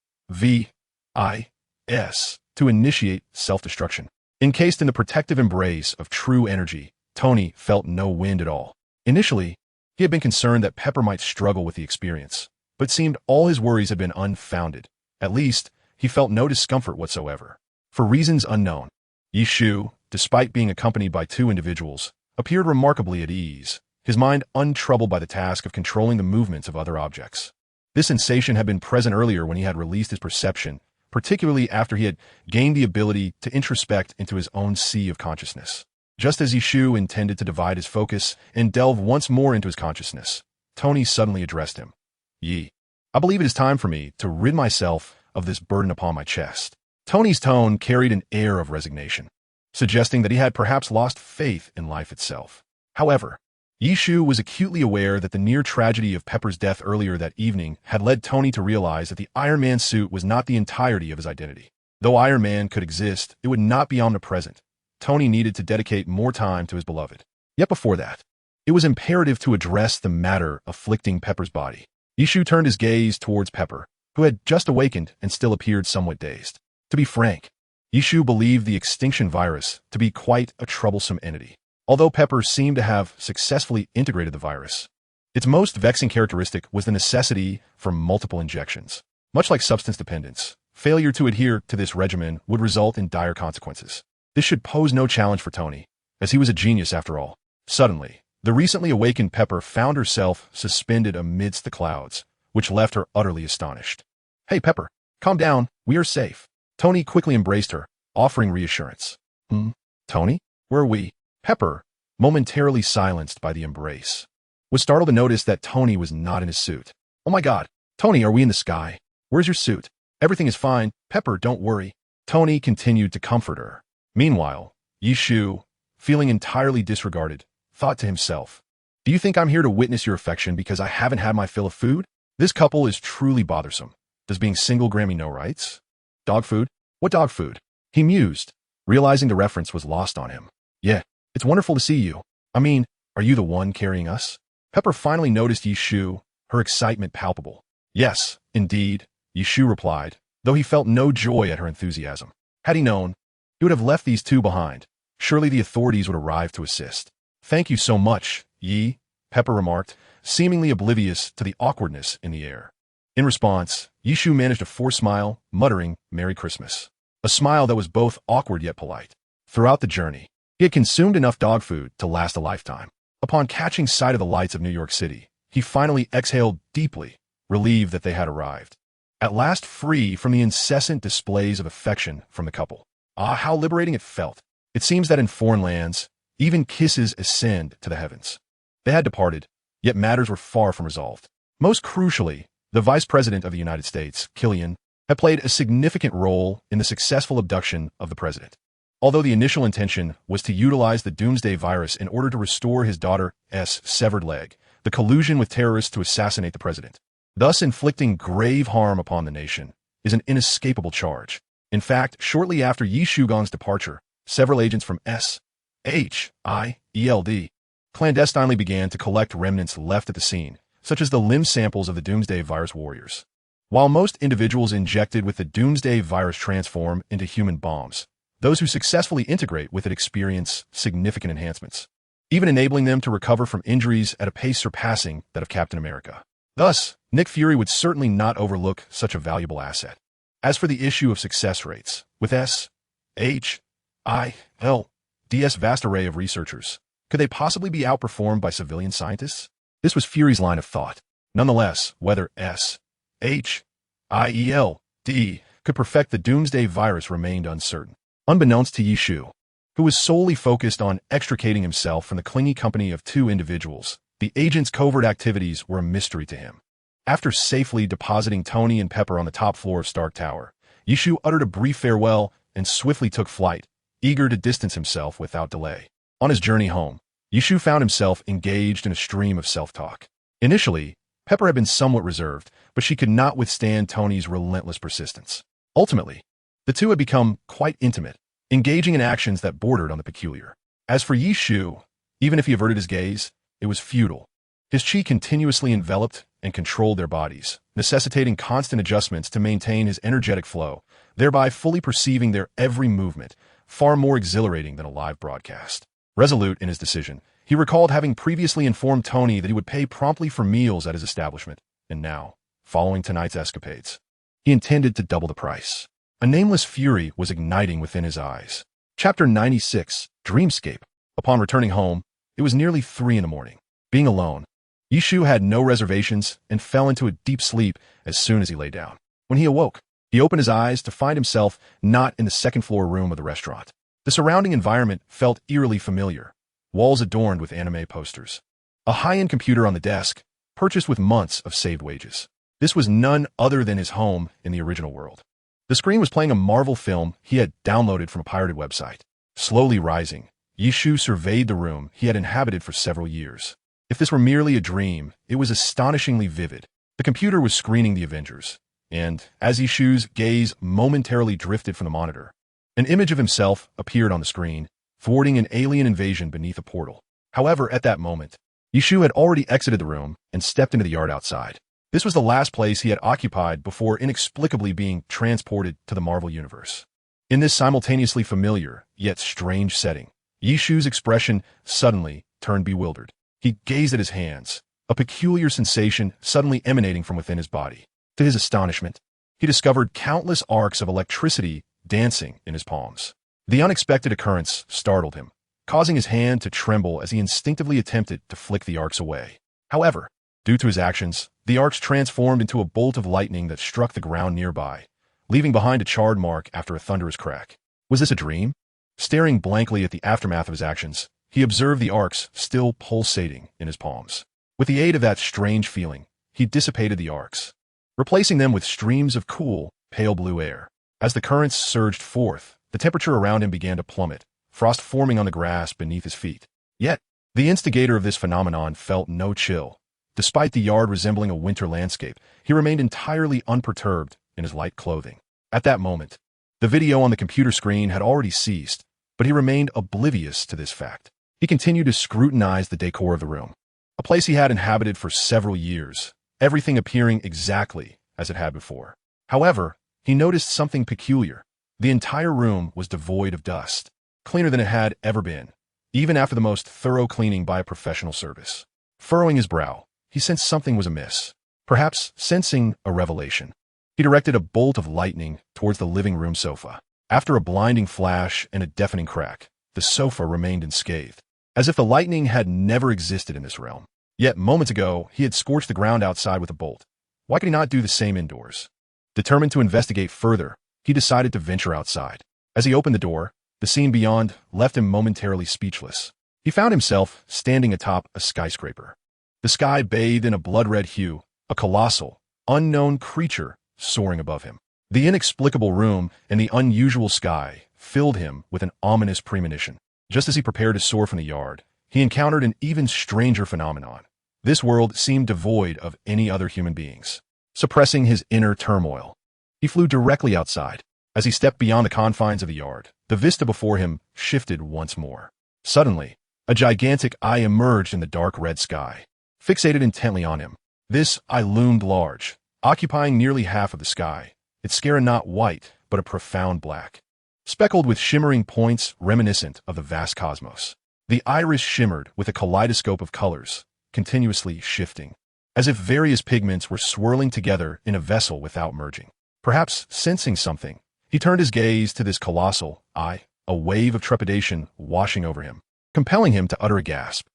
to initiate self-destruction. Encased in the protective embrace of true energy, Tony felt no wind at all. Initially, he had been concerned that Pepper might struggle with the experience, but it seemed all his worries had been unfounded. At least, he felt no discomfort whatsoever. For reasons unknown, Yi Shu, despite being accompanied by two individuals, appeared remarkably at ease, his mind untroubled by the task of controlling the movements of other objects. This sensation had been present earlier when he had released his perception, particularly after he had gained the ability to introspect into his own sea of consciousness. Just as Yi Shu intended to divide his focus and delve once more into his consciousness, Tony suddenly addressed him. Yi, I believe it is time for me to rid myself of this burden upon my chest. Tony's tone carried an air of resignation, suggesting that he had perhaps lost faith in life itself. However, Yi Shu was acutely aware that the near tragedy of Pepper's death earlier that evening had led Tony to realize that the Iron Man suit was not the entirety of his identity. Though Iron Man could exist, it would not be omnipresent. Tony needed to dedicate more time to his beloved. Yet before that, it was imperative to address the matter afflicting Pepper's body. Yi Shu turned his gaze towards Pepper, who had just awakened and still appeared somewhat dazed. To be frank, Yi Shu believed the extinction virus to be quite a troublesome entity. Although Pepper seemed to have successfully integrated the virus, its most vexing characteristic was the necessity for multiple injections. Much like substance dependence, failure to adhere to this regimen would result in dire consequences. This should pose no challenge for Tony, as he was a genius after all. Suddenly, the recently awakened Pepper found herself suspended amidst the clouds, which left her utterly astonished. Hey, Pepper, calm down, we are safe. Tony quickly embraced her, offering reassurance. Tony? Where are we? Pepper, momentarily silenced by the embrace, was startled to notice that Tony was not in his suit. Oh my God, Tony, are we in the sky? Where's your suit? Everything is fine. Pepper, don't worry. Tony continued to comfort her. Meanwhile, Yi Shu, feeling entirely disregarded, thought to himself, do you think I'm here to witness your affection because I haven't had my fill of food? This couple is truly bothersome. Does being single grant me no rights? Dog food? What dog food? He mused, realizing the reference was lost on him. Yeah, it's wonderful to see you. I mean, are you the one carrying us? Pepper finally noticed Yi Shu, her excitement palpable. Yes, indeed, Yi Shu replied, though he felt no joy at her enthusiasm. Had he known, he would have left these two behind. Surely the authorities would arrive to assist. Thank you so much, Yi, Pepper remarked, seemingly oblivious to the awkwardness in the air. In response, Yi Shu managed a forced smile, muttering, Merry Christmas. A smile that was both awkward yet polite. Throughout the journey, he had consumed enough dog food to last a lifetime. Upon catching sight of the lights of New York City, he finally exhaled deeply, relieved that they had arrived. At last free from the incessant displays of affection from the couple. Ah, how liberating it felt. It seems that in foreign lands, even kisses ascend to the heavens. They had departed, yet matters were far from resolved. Most crucially, the Vice President of the United States, Killian, had played a significant role in the successful abduction of the president. Although the initial intention was to utilize the doomsday virus in order to restore his daughter's severed leg, the collusion with terrorists to assassinate the president, thus inflicting grave harm upon the nation, is an inescapable charge. In fact, shortly after Yi Shugong's departure, several agents from SHIELD clandestinely began to collect remnants left at the scene, such as the limb samples of the doomsday virus warriors. While most individuals injected with the doomsday virus transform into human bombs, those who successfully integrate with it experience significant enhancements, even enabling them to recover from injuries at a pace surpassing that of Captain America. Thus, Nick Fury would certainly not overlook such a valuable asset. As for the issue of success rates, with SHIELD's vast array of researchers, could they possibly be outperformed by civilian scientists? This was Fury's line of thought. Nonetheless, whether SHIELD could perfect the doomsday virus remained uncertain. Unbeknownst to Yi Shu, who was solely focused on extricating himself from the clingy company of two individuals, the agent's covert activities were a mystery to him. After safely depositing Tony and Pepper on the top floor of Stark Tower, Yi Shu uttered a brief farewell and swiftly took flight, eager to distance himself without delay. On his journey home, Yi Shu found himself engaged in a stream of self-talk. Initially, Pepper had been somewhat reserved, but she could not withstand Tony's relentless persistence. Ultimately, The two had become quite intimate, engaging in actions that bordered on the peculiar. As for Yi Shu, even if he averted his gaze, it was futile. His chi continuously enveloped and controlled their bodies, necessitating constant adjustments to maintain his energetic flow, thereby fully perceiving their every movement, far more exhilarating than a live broadcast. Resolute in his decision, he recalled having previously informed Tony that he would pay promptly for meals at his establishment, and now, following tonight's escapades, he intended to double the price. A nameless fury was igniting within his eyes. Chapter 96, Dreamscape. Upon returning home, it was nearly 3 in the morning. Being alone, Yi Shu had no reservations and fell into a deep sleep as soon as he lay down. When he awoke, he opened his eyes to find himself not in the second-floor room of the restaurant. The surrounding environment felt eerily familiar, walls adorned with anime posters. A high-end computer on the desk, purchased with months of saved wages. This was none other than his home in the original world. The screen was playing a Marvel film he had downloaded from a pirated website. Slowly rising, Yi Shu surveyed the room he had inhabited for several years. If this were merely a dream, it was astonishingly vivid. The computer was screening the Avengers, and as Yi Shu's gaze momentarily drifted from the monitor, an image of himself appeared on the screen, thwarting an alien invasion beneath a portal. However, at that moment, Yi Shu had already exited the room and stepped into the yard outside. This was the last place he had occupied before inexplicably being transported to the Marvel Universe. In this simultaneously familiar, yet strange setting, Yi Shu's expression suddenly turned bewildered. He gazed at his hands, a peculiar sensation suddenly emanating from within his body. To his astonishment, he discovered countless arcs of electricity dancing in his palms. The unexpected occurrence startled him, causing his hand to tremble as he instinctively attempted to flick the arcs away. However, due to his actions, the arcs transformed into a bolt of lightning that struck the ground nearby, leaving behind a charred mark after a thunderous crack. Was this a dream? Staring blankly at the aftermath of his actions, he observed the arcs still pulsating in his palms. With the aid of that strange feeling, he dissipated the arcs, replacing them with streams of cool, pale blue air. As the currents surged forth, the temperature around him began to plummet, frost forming on the grass beneath his feet. Yet, the instigator of this phenomenon felt no chill. Despite the yard resembling a winter landscape, he remained entirely unperturbed in his light clothing. At that moment, the video on the computer screen had already ceased, but he remained oblivious to this fact. He continued to scrutinize the decor of the room, a place he had inhabited for several years, everything appearing exactly as it had before. However, he noticed something peculiar. The entire room was devoid of dust, cleaner than it had ever been, even after the most thorough cleaning by a professional service. Furrowing his brow, he sensed something was amiss, perhaps sensing a revelation. He directed a bolt of lightning towards the living room sofa. After a blinding flash and a deafening crack, the sofa remained unscathed, as if the lightning had never existed in this realm. Yet moments ago, he had scorched the ground outside with a bolt. Why could he not do the same indoors? Determined to investigate further, he decided to venture outside. As he opened the door, the scene beyond left him momentarily speechless. He found himself standing atop a skyscraper. The sky bathed in a blood-red hue, a colossal, unknown creature soaring above him. The inexplicable room and the unusual sky filled him with an ominous premonition. Just as he prepared to soar from the yard, he encountered an even stranger phenomenon. This world seemed devoid of any other human beings. Suppressing his inner turmoil, he flew directly outside. As he stepped beyond the confines of the yard, the vista before him shifted once more. Suddenly, a gigantic eye emerged in the dark red sky, fixated intently on him. This eye loomed large, occupying nearly half of the sky, its scare not white, but a profound black, speckled with shimmering points reminiscent of the vast cosmos. The iris shimmered with a kaleidoscope of colors, continuously shifting, as if various pigments were swirling together in a vessel without merging. Perhaps sensing something, he turned his gaze to this colossal eye, a wave of trepidation washing over him, compelling him to utter a gasp.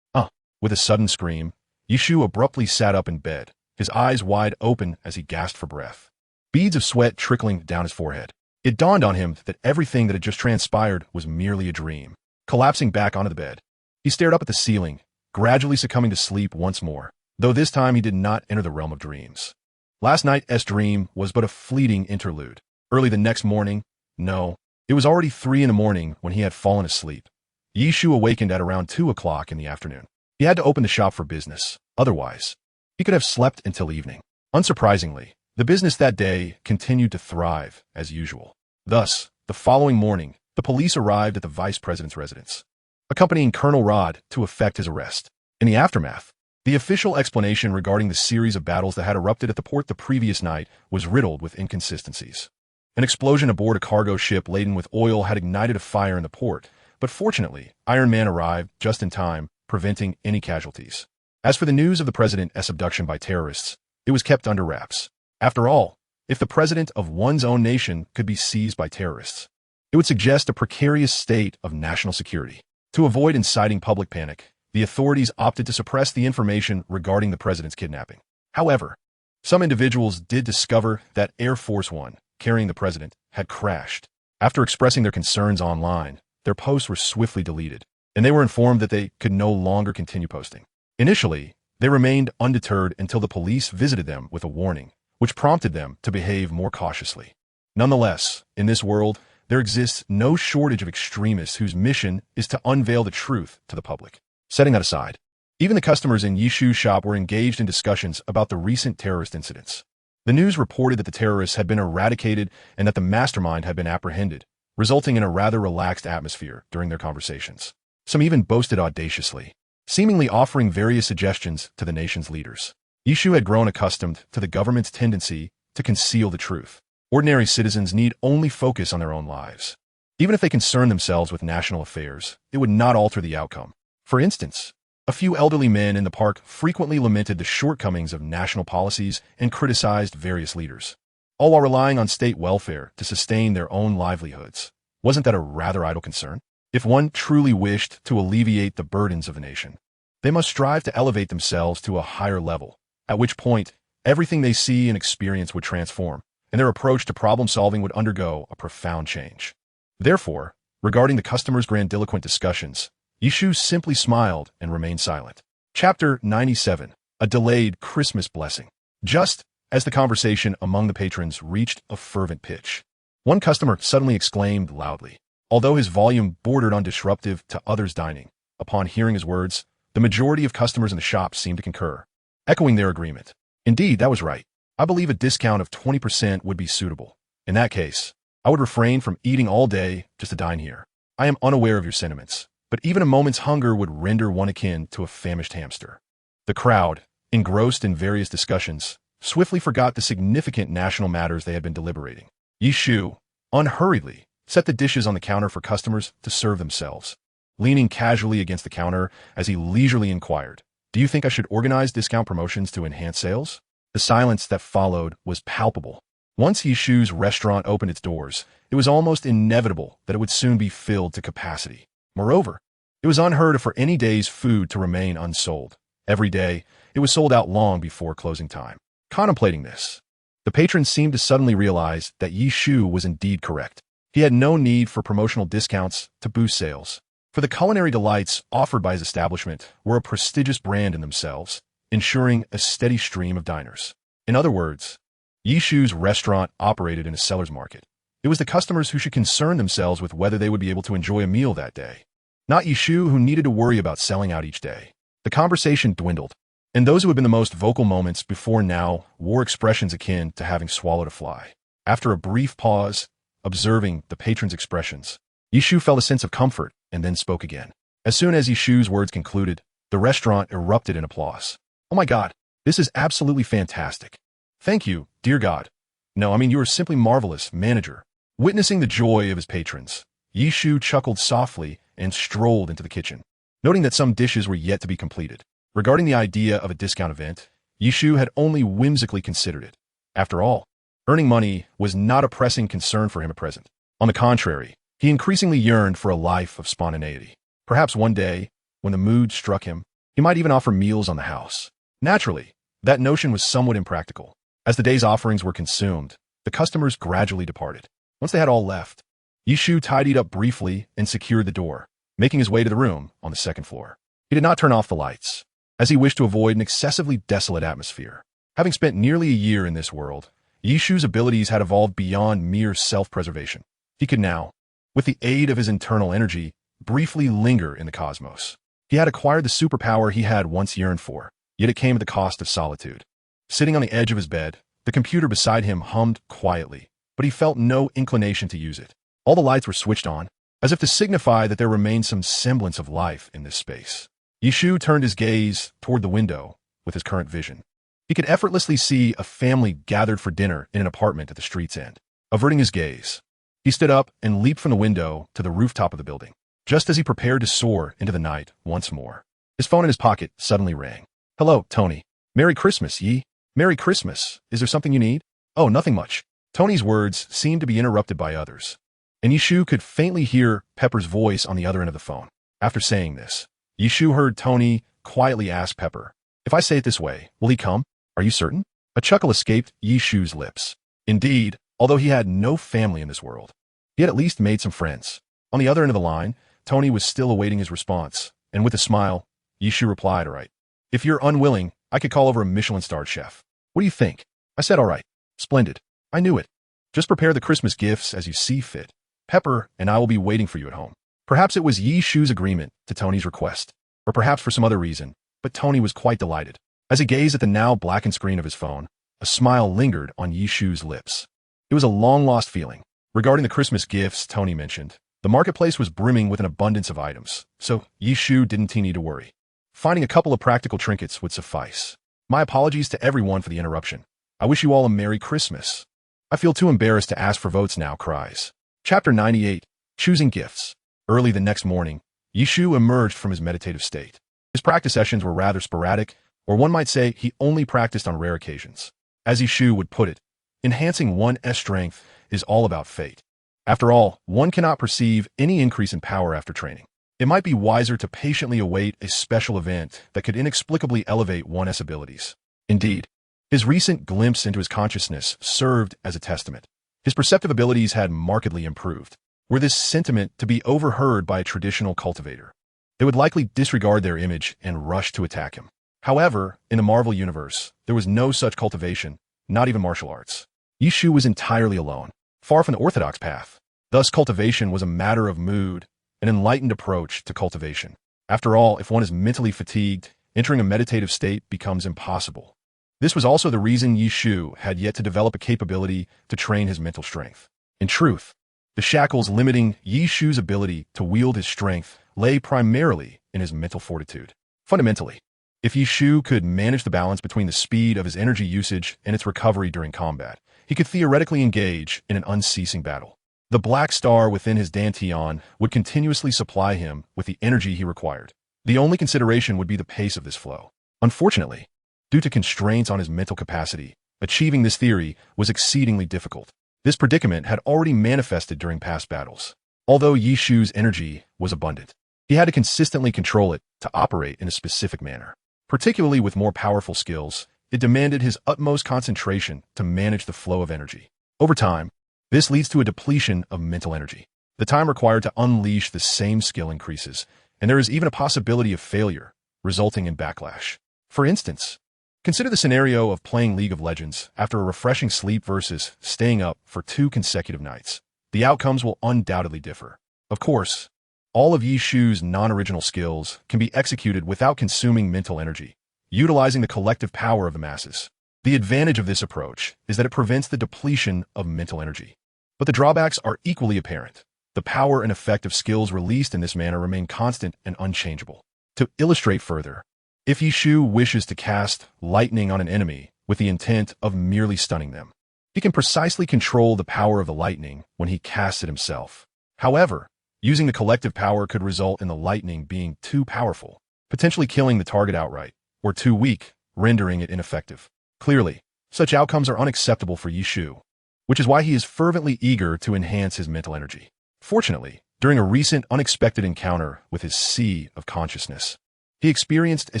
With a sudden scream, Yi Shu abruptly sat up in bed, his eyes wide open as he gasped for breath, beads of sweat trickling down his forehead. It dawned on him that everything that had just transpired was merely a dream. Collapsing back onto the bed, he stared up at the ceiling, gradually succumbing to sleep once more, though this time he did not enter the realm of dreams. Last night's dream was but a fleeting interlude. Early the next morning, no, it was already 3 in the morning when he had fallen asleep. Yi Shu awakened at around 2 o'clock in the afternoon. He had to open the shop for business, otherwise, he could have slept until evening. Unsurprisingly, the business that day continued to thrive as usual. Thus, the following morning, the police arrived at the vice president's residence, accompanying Colonel Rod to effect his arrest. In the aftermath, the official explanation regarding the series of battles that had erupted at the port the previous night was riddled with inconsistencies. An explosion aboard a cargo ship laden with oil had ignited a fire in the port, but fortunately, Iron Man arrived just in time, preventing any casualties. As for the news of the president's abduction by terrorists, it was kept under wraps. After all, if the president of one's own nation could be seized by terrorists, it would suggest a precarious state of national security. To avoid inciting public panic, the authorities opted to suppress the information regarding the president's kidnapping. However, some individuals did discover that Air Force One, carrying the president, had crashed. After expressing their concerns online, their posts were swiftly deleted, and they were informed that they could no longer continue posting. Initially, they remained undeterred until the police visited them with a warning, which prompted them to behave more cautiously. Nonetheless, in this world, there exists no shortage of extremists whose mission is to unveil the truth to the public. Setting that aside, even the customers in Yishu's shop were engaged in discussions about the recent terrorist incidents. The news reported that the terrorists had been eradicated and that the mastermind had been apprehended, resulting in a rather relaxed atmosphere during their conversations. Some even boasted audaciously, seemingly offering various suggestions to the nation's leaders. Yishu had grown accustomed to the government's tendency to conceal the truth. Ordinary citizens need only focus on their own lives. Even if they concern themselves with national affairs, it would not alter the outcome. For instance, a few elderly men in the park frequently lamented the shortcomings of national policies and criticized various leaders, all while relying on state welfare to sustain their own livelihoods. Wasn't that a rather idle concern? If one truly wished to alleviate the burdens of the nation, they must strive to elevate themselves to a higher level, at which point everything they see and experience would transform, and their approach to problem-solving would undergo a profound change. Therefore, regarding the customers' grandiloquent discussions, Yishu simply smiled and remained silent. Chapter 97. A Delayed Christmas Blessing. Just as the conversation among the patrons reached a fervent pitch, one customer suddenly exclaimed loudly, although his volume bordered on disruptive to others dining. Upon hearing his words, the majority of customers in the shop seemed to concur, echoing their agreement. Indeed, that was right. I believe a discount of 20% would be suitable. In that case, I would refrain from eating all day just to dine here. I am unaware of your sentiments, but even a moment's hunger would render one akin to a famished hamster. The crowd, engrossed in various discussions, swiftly forgot the significant national matters they had been deliberating. Yishu, unhurriedly, set the dishes on the counter for customers to serve themselves, leaning casually against the counter as he leisurely inquired, "Do you think I should organize discount promotions to enhance sales?" The silence that followed was palpable. Once Yishu's restaurant opened its doors, it was almost inevitable that it would soon be filled to capacity. Moreover, it was unheard of for any day's food to remain unsold. Every day, it was sold out long before closing time. Contemplating this, the patrons seemed to suddenly realize that Yishu was indeed correct. He had no need for promotional discounts to boost sales, for the culinary delights offered by his establishment were a prestigious brand in themselves, ensuring a steady stream of diners. In other words, Yishu's restaurant operated in a seller's market. It was the customers who should concern themselves with whether they would be able to enjoy a meal that day, not Yishu, who needed to worry about selling out each day. The conversation dwindled, and those who had been the most vocal moments before now wore expressions akin to having swallowed a fly. After a brief pause, observing the patrons' expressions, Yishu felt a sense of comfort and then spoke again. As soon as Yishu's words concluded, the restaurant erupted in applause. "Oh my God, this is absolutely fantastic. Thank you, dear God. No, I mean, you are simply marvelous, manager." Witnessing the joy of his patrons, Yishu chuckled softly and strolled into the kitchen, noting that some dishes were yet to be completed. Regarding the idea of a discount event, Yishu had only whimsically considered it. After all, earning money was not a pressing concern for him at present. On the contrary, he increasingly yearned for a life of spontaneity. Perhaps one day, when the mood struck him, he might even offer meals on the house. Naturally, that notion was somewhat impractical. As the day's offerings were consumed, the customers gradually departed. Once they had all left, Yishu tidied up briefly and secured the door, making his way to the room on the second floor. He did not turn off the lights, as he wished to avoid an excessively desolate atmosphere. Having spent nearly a year in this world, Yishu's abilities had evolved beyond mere self-preservation. He could now, with the aid of his internal energy, briefly linger in the cosmos. He had acquired the superpower he had once yearned for, yet it came at the cost of solitude. Sitting on the edge of his bed, the computer beside him hummed quietly, but he felt no inclination to use it. All the lights were switched on, as if to signify that there remained some semblance of life in this space. Yishu turned his gaze toward the window with his current vision. He could effortlessly see a family gathered for dinner in an apartment at the street's end. Averting his gaze, he stood up and leaped from the window to the rooftop of the building. Just as he prepared to soar into the night once more, his phone in his pocket suddenly rang. "Hello, Tony. Merry Christmas, Yi. Merry Christmas. Is there something you need?" "Oh, nothing much." Tony's words seemed to be interrupted by others, and Yishu could faintly hear Pepper's voice on the other end of the phone. After saying this, Yishu heard Tony quietly ask Pepper, "If I say it this way, will he come? Are you certain?" A chuckle escaped Yishu's lips. Indeed, although he had no family in this world, he had at least made some friends. On the other end of the line, Tony was still awaiting his response, and with a smile, Yishu replied, "All right. If you're unwilling, I could call over a Michelin-starred chef. What do you think?" I said, "All right. Splendid. I knew it. Just prepare the Christmas gifts as you see fit. Pepper and I will be waiting for you at home." Perhaps it was Yishu's agreement to Tony's request, or perhaps for some other reason, but Tony was quite delighted. As he gazed at the now blackened screen of his phone, a smile lingered on Yishu's lips. It was a long-lost feeling. Regarding the Christmas gifts Tony mentioned, the marketplace was brimming with an abundance of items, so Yishu didn't need to worry. Finding a couple of practical trinkets would suffice. My apologies to everyone for the interruption. I wish you all a Merry Christmas. I feel too embarrassed to ask for votes now, cries. Chapter 98, Choosing Gifts. Early the next morning, Yishu emerged from his meditative state. His practice sessions were rather sporadic, or one might say he only practiced on rare occasions. As Yishu would put it, enhancing one's strength is all about fate. After all, one cannot perceive any increase in power after training. It might be wiser to patiently await a special event that could inexplicably elevate one's abilities. Indeed, his recent glimpse into his consciousness served as a testament. His perceptive abilities had markedly improved. Were this sentiment to be overheard by a traditional cultivator, they would likely disregard their image and rush to attack him. However, in the Marvel universe, there was no such cultivation, not even martial arts. Yishu was entirely alone, far from the orthodox path. Thus, cultivation was a matter of mood, an enlightened approach to cultivation. After all, if one is mentally fatigued, entering a meditative state becomes impossible. This was also the reason Yishu had yet to develop a capability to train his mental strength. In truth, the shackles limiting Yishu's ability to wield his strength lay primarily in his mental fortitude. Fundamentally, if Yishu could manage the balance between the speed of his energy usage and its recovery during combat, he could theoretically engage in an unceasing battle. The black star within his dantian would continuously supply him with the energy he required. The only consideration would be the pace of this flow. Unfortunately, due to constraints on his mental capacity, achieving this theory was exceedingly difficult. This predicament had already manifested during past battles. Although Yishu's energy was abundant, he had to consistently control it to operate in a specific manner. Particularly with more powerful skills, it demanded his utmost concentration to manage the flow of energy. Over time, this leads to a depletion of mental energy. The time required to unleash the same skill increases, and there is even a possibility of failure, resulting in backlash. For instance, consider the scenario of playing League of Legends after a refreshing sleep versus staying up for 2 consecutive nights. The outcomes will undoubtedly differ. Of course, all of Yishu's non-original skills can be executed without consuming mental energy, utilizing the collective power of the masses. The advantage of this approach is that it prevents the depletion of mental energy. But the drawbacks are equally apparent. The power and effect of skills released in this manner remain constant and unchangeable. To illustrate further, if Yishu wishes to cast lightning on an enemy with the intent of merely stunning them, he can precisely control the power of the lightning when he casts it himself. However, using the collective power could result in the lightning being too powerful, potentially killing the target outright, or too weak, rendering it ineffective. Clearly, such outcomes are unacceptable for Yishu, which is why he is fervently eager to enhance his mental energy. Fortunately, during a recent unexpected encounter with his sea of consciousness, he experienced a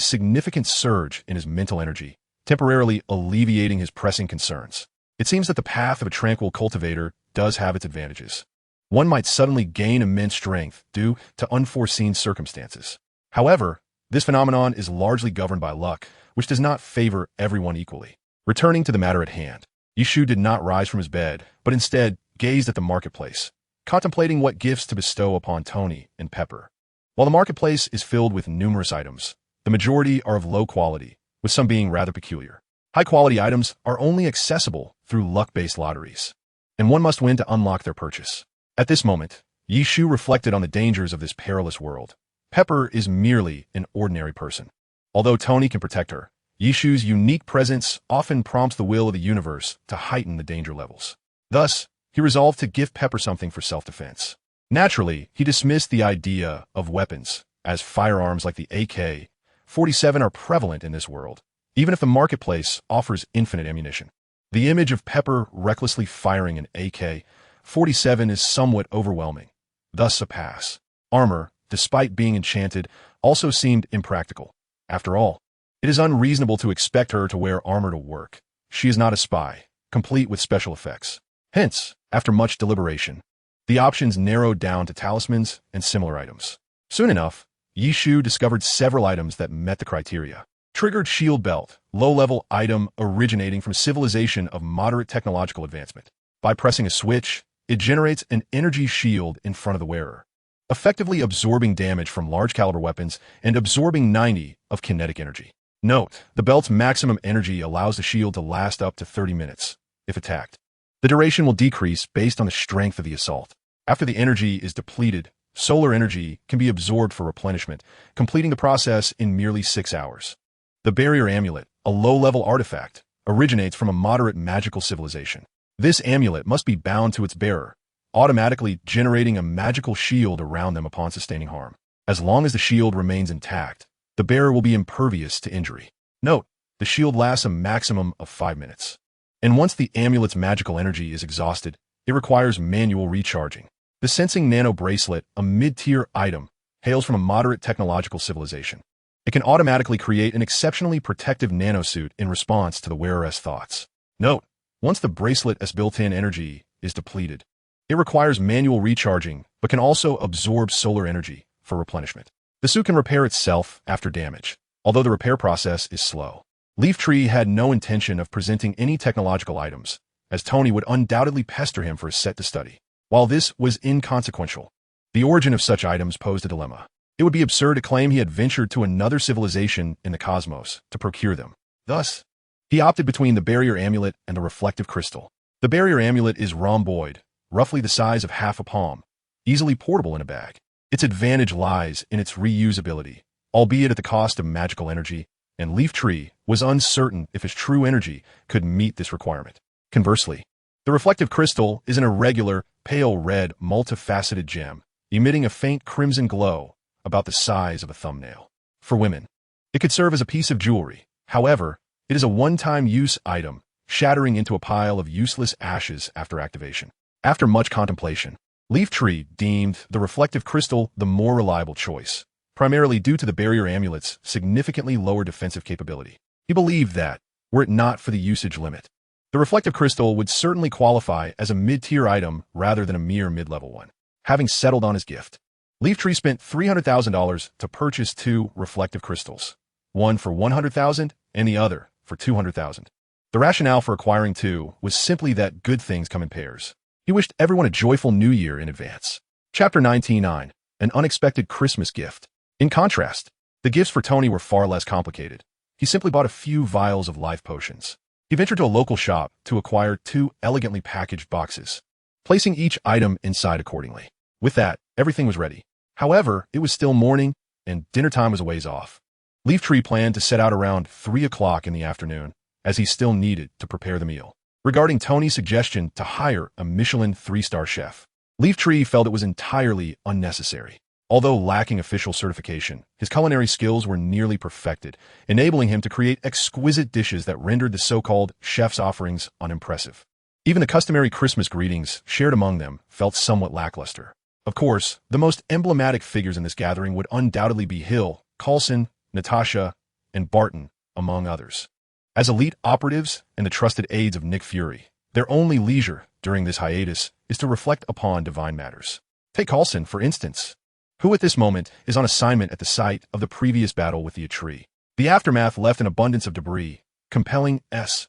significant surge in his mental energy, temporarily alleviating his pressing concerns. It seems that the path of a tranquil cultivator does have its advantages. One might suddenly gain immense strength due to unforeseen circumstances. However, this phenomenon is largely governed by luck, which does not favor everyone equally. Returning to the matter at hand, Yishu did not rise from his bed, but instead gazed at the marketplace, contemplating what gifts to bestow upon Tony and Pepper. While the marketplace is filled with numerous items, the majority are of low quality, with some being rather peculiar. High-quality items are only accessible through luck-based lotteries. and one must win to unlock their purchase. At this moment, Yishu reflected on the dangers of this perilous world. Pepper is merely an ordinary person. Although Tony can protect her, Yishu's unique presence often prompts the will of the universe to heighten the danger levels. Thus, he resolved to give Pepper something for self-defense. Naturally, he dismissed the idea of weapons, as firearms like the AK-47 are prevalent in this world, even if the marketplace offers infinite ammunition. The image of Pepper recklessly firing an AK-47 is somewhat overwhelming. Thus a pass. Armor, despite being enchanted, also seemed impractical. After all, it is unreasonable to expect her to wear armor to work. She is not a spy, complete with special effects. Hence, after much deliberation, the options narrowed down to talismans and similar items. Soon enough, Yishu discovered several items that met the criteria. Triggered shield belt, low-level item originating from civilization of moderate technological advancement. By pressing a switch, it generates an energy shield in front of the wearer, effectively absorbing damage from large-caliber weapons and absorbing 90 of kinetic energy. Note, the belt's maximum energy allows the shield to last up to 30 minutes, if attacked. The duration will decrease based on the strength of the assault. After the energy is depleted, solar energy can be absorbed for replenishment, completing the process in merely 6 hours. The barrier amulet, a low-level artifact, originates from a moderate magical civilization. This amulet must be bound to its bearer, automatically generating a magical shield around them upon sustaining harm. As long as the shield remains intact, the bearer will be impervious to injury. Note, the shield lasts a maximum of 5 minutes. And once the amulet's magical energy is exhausted, it requires manual recharging. The Sensing Nano Bracelet, a mid-tier item, hails from a moderate technological civilization. It can automatically create an exceptionally protective nanosuit in response to the wearer's thoughts. Note, once the bracelet's built-in energy is depleted, it requires manual recharging, but can also absorb solar energy for replenishment. The suit can repair itself after damage, although the repair process is slow. Leaftree had no intention of presenting any technological items, as Tony would undoubtedly pester him for a set to study. While this was inconsequential, the origin of such items posed a dilemma. It would be absurd to claim he had ventured to another civilization in the cosmos to procure them. Thus, he opted between the barrier amulet and the reflective crystal. The barrier amulet is rhomboid, roughly the size of half a palm, easily portable in a bag. Its advantage lies in its reusability, albeit at the cost of magical energy, and Leaftree was uncertain if his true energy could meet this requirement. Conversely, the reflective crystal is an irregular, pale red, multifaceted gem, emitting a faint crimson glow about the size of a thumbnail. For women, it could serve as a piece of jewelry. However, it is a one-time use item, shattering into a pile of useless ashes after activation. After much contemplation, Leaftree deemed the reflective crystal the more reliable choice, primarily due to the barrier amulet's significantly lower defensive capability. He believed that, were it not for the usage limit, the reflective crystal would certainly qualify as a mid-tier item rather than a mere mid-level one. Having settled on his gift, Leaftree spent $300,000 to purchase 2 reflective crystals, one for $100,000 and the other for $200,000. The rationale for acquiring 2 was simply that good things come in pairs. He wished everyone a joyful new year in advance. Chapter 99, An Unexpected Christmas Gift. In contrast, the gifts for Tony were far less complicated. He simply bought a few vials of life potions. He ventured to a local shop to acquire 2 elegantly packaged boxes, placing each item inside accordingly. With that, everything was ready. However, it was still morning, and dinner time was a ways off. Leaftree planned to set out around 3 o'clock in the afternoon, as he still needed to prepare the meal. Regarding Tony's suggestion to hire a Michelin 3-star chef, Leaftree felt it was entirely unnecessary. Although lacking official certification, his culinary skills were nearly perfected, enabling him to create exquisite dishes that rendered the so-called chef's offerings unimpressive. Even the customary Christmas greetings shared among them felt somewhat lackluster. Of course, the most emblematic figures in this gathering would undoubtedly be Hill, Coulson, Natasha, and Barton, among others. As elite operatives and the trusted aides of Nick Fury, their only leisure during this hiatus is to reflect upon divine matters. Take Coulson, for instance, who at this moment is on assignment at the site of the previous battle with the Atree. The aftermath left an abundance of debris, compelling SHIELD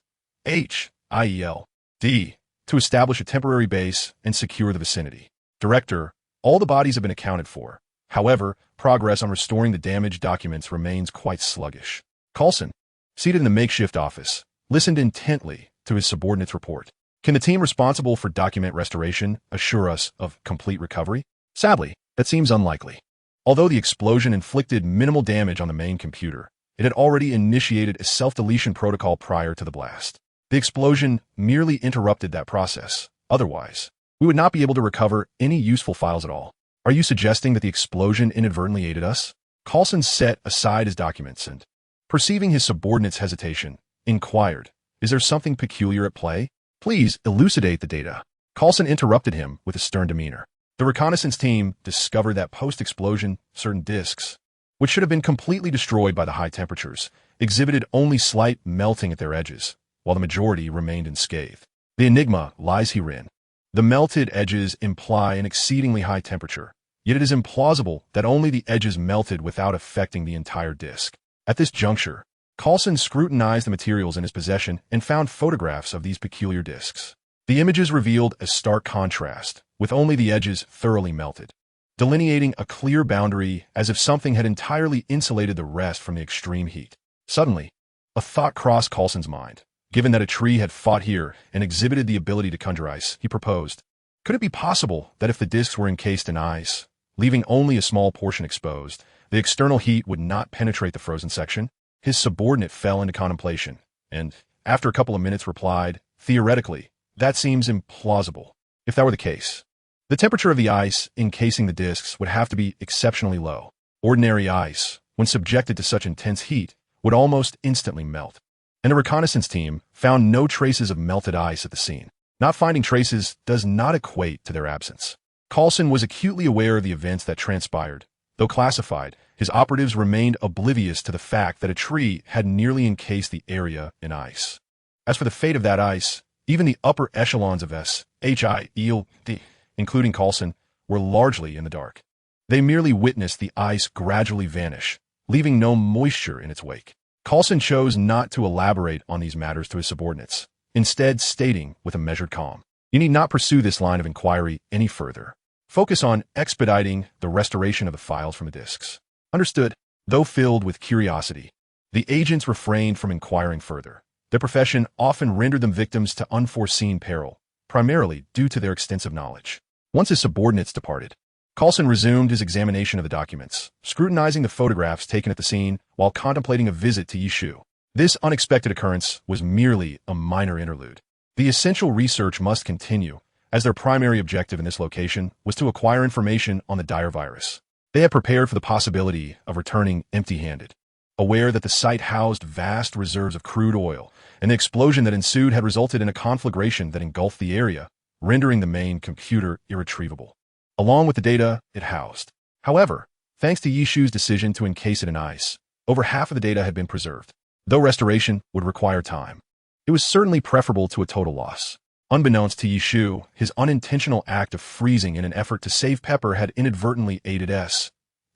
to establish a temporary base and secure the vicinity. Director, all the bodies have been accounted for. However, progress on restoring the damaged documents remains quite sluggish. Coulson, seated in the makeshift office, listened intently to his subordinate's report. Can the team responsible for document restoration assure us of complete recovery? Sadly, that seems unlikely. Although the explosion inflicted minimal damage on the main computer, it had already initiated a self-deletion protocol prior to the blast. The explosion merely interrupted that process. Otherwise, we would not be able to recover any useful files at all. Are you suggesting that the explosion inadvertently aided us? Coulson set aside his documents and, perceiving his subordinate's hesitation, inquired, "Is there something peculiar at play? Please elucidate the data." Coulson interrupted him with a stern demeanor. The reconnaissance team discovered that post-explosion, certain disks, which should have been completely destroyed by the high temperatures, exhibited only slight melting at their edges, while the majority remained unscathed. The enigma lies herein. The melted edges imply an exceedingly high temperature, yet it is implausible that only the edges melted without affecting the entire disk. At this juncture, Coulson scrutinized the materials in his possession and found photographs of these peculiar disks. The images revealed a stark contrast, with only the edges thoroughly melted, delineating a clear boundary as if something had entirely insulated the rest from the extreme heat. Suddenly, a thought crossed Coulson's mind. Given that a tree had fought here and exhibited the ability to conjure ice, he proposed, could it be possible that if the disks were encased in ice, leaving only a small portion exposed, the external heat would not penetrate the frozen section? His subordinate fell into contemplation, and, after a couple of minutes, replied, "Theoretically, that seems implausible. If that were the case, the temperature of the ice encasing the disks would have to be exceptionally low. Ordinary ice, when subjected to such intense heat, would almost instantly melt." And the reconnaissance team found no traces of melted ice at the scene. Not finding traces does not equate to their absence. Coulson was acutely aware of the events that transpired. Though classified, his operatives remained oblivious to the fact that a tree had nearly encased the area in ice. As for the fate of that ice, even the upper echelons of SHIELD, including Coulson, were largely in the dark. They merely witnessed the ice gradually vanish, leaving no moisture in its wake. Coulson chose not to elaborate on these matters to his subordinates, instead stating with a measured calm, "You need not pursue this line of inquiry any further. Focus on expediting the restoration of the files from the disks." Understood. Though filled with curiosity, the agents refrained from inquiring further. Their profession often rendered them victims to unforeseen peril, primarily due to their extensive knowledge. Once his subordinates departed, Coulson resumed his examination of the documents, scrutinizing the photographs taken at the scene while contemplating a visit to Yishu. This unexpected occurrence was merely a minor interlude. The essential research must continue, as their primary objective in this location was to acquire information on the dire virus. They had prepared for the possibility of returning empty-handed. Aware that the site housed vast reserves of crude oil, and the explosion that ensued had resulted in a conflagration that engulfed the area, rendering the main computer irretrievable, along with the data it housed. However, thanks to Yishu's decision to encase it in ice, over half of the data had been preserved. Though restoration would require time, it was certainly preferable to a total loss. Unbeknownst to Yishu, his unintentional act of freezing in an effort to save Pepper had inadvertently aided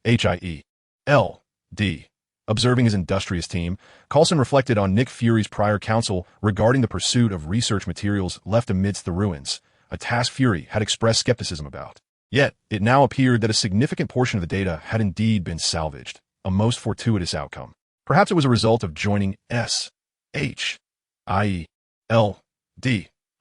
SHIELD. Observing his industrious team, Coulson reflected on Nick Fury's prior counsel regarding the pursuit of research materials left amidst the ruins, a task Fury had expressed skepticism about. Yet, it now appeared that a significant portion of the data had indeed been salvaged, a most fortuitous outcome. Perhaps it was a result of joining SHIELD,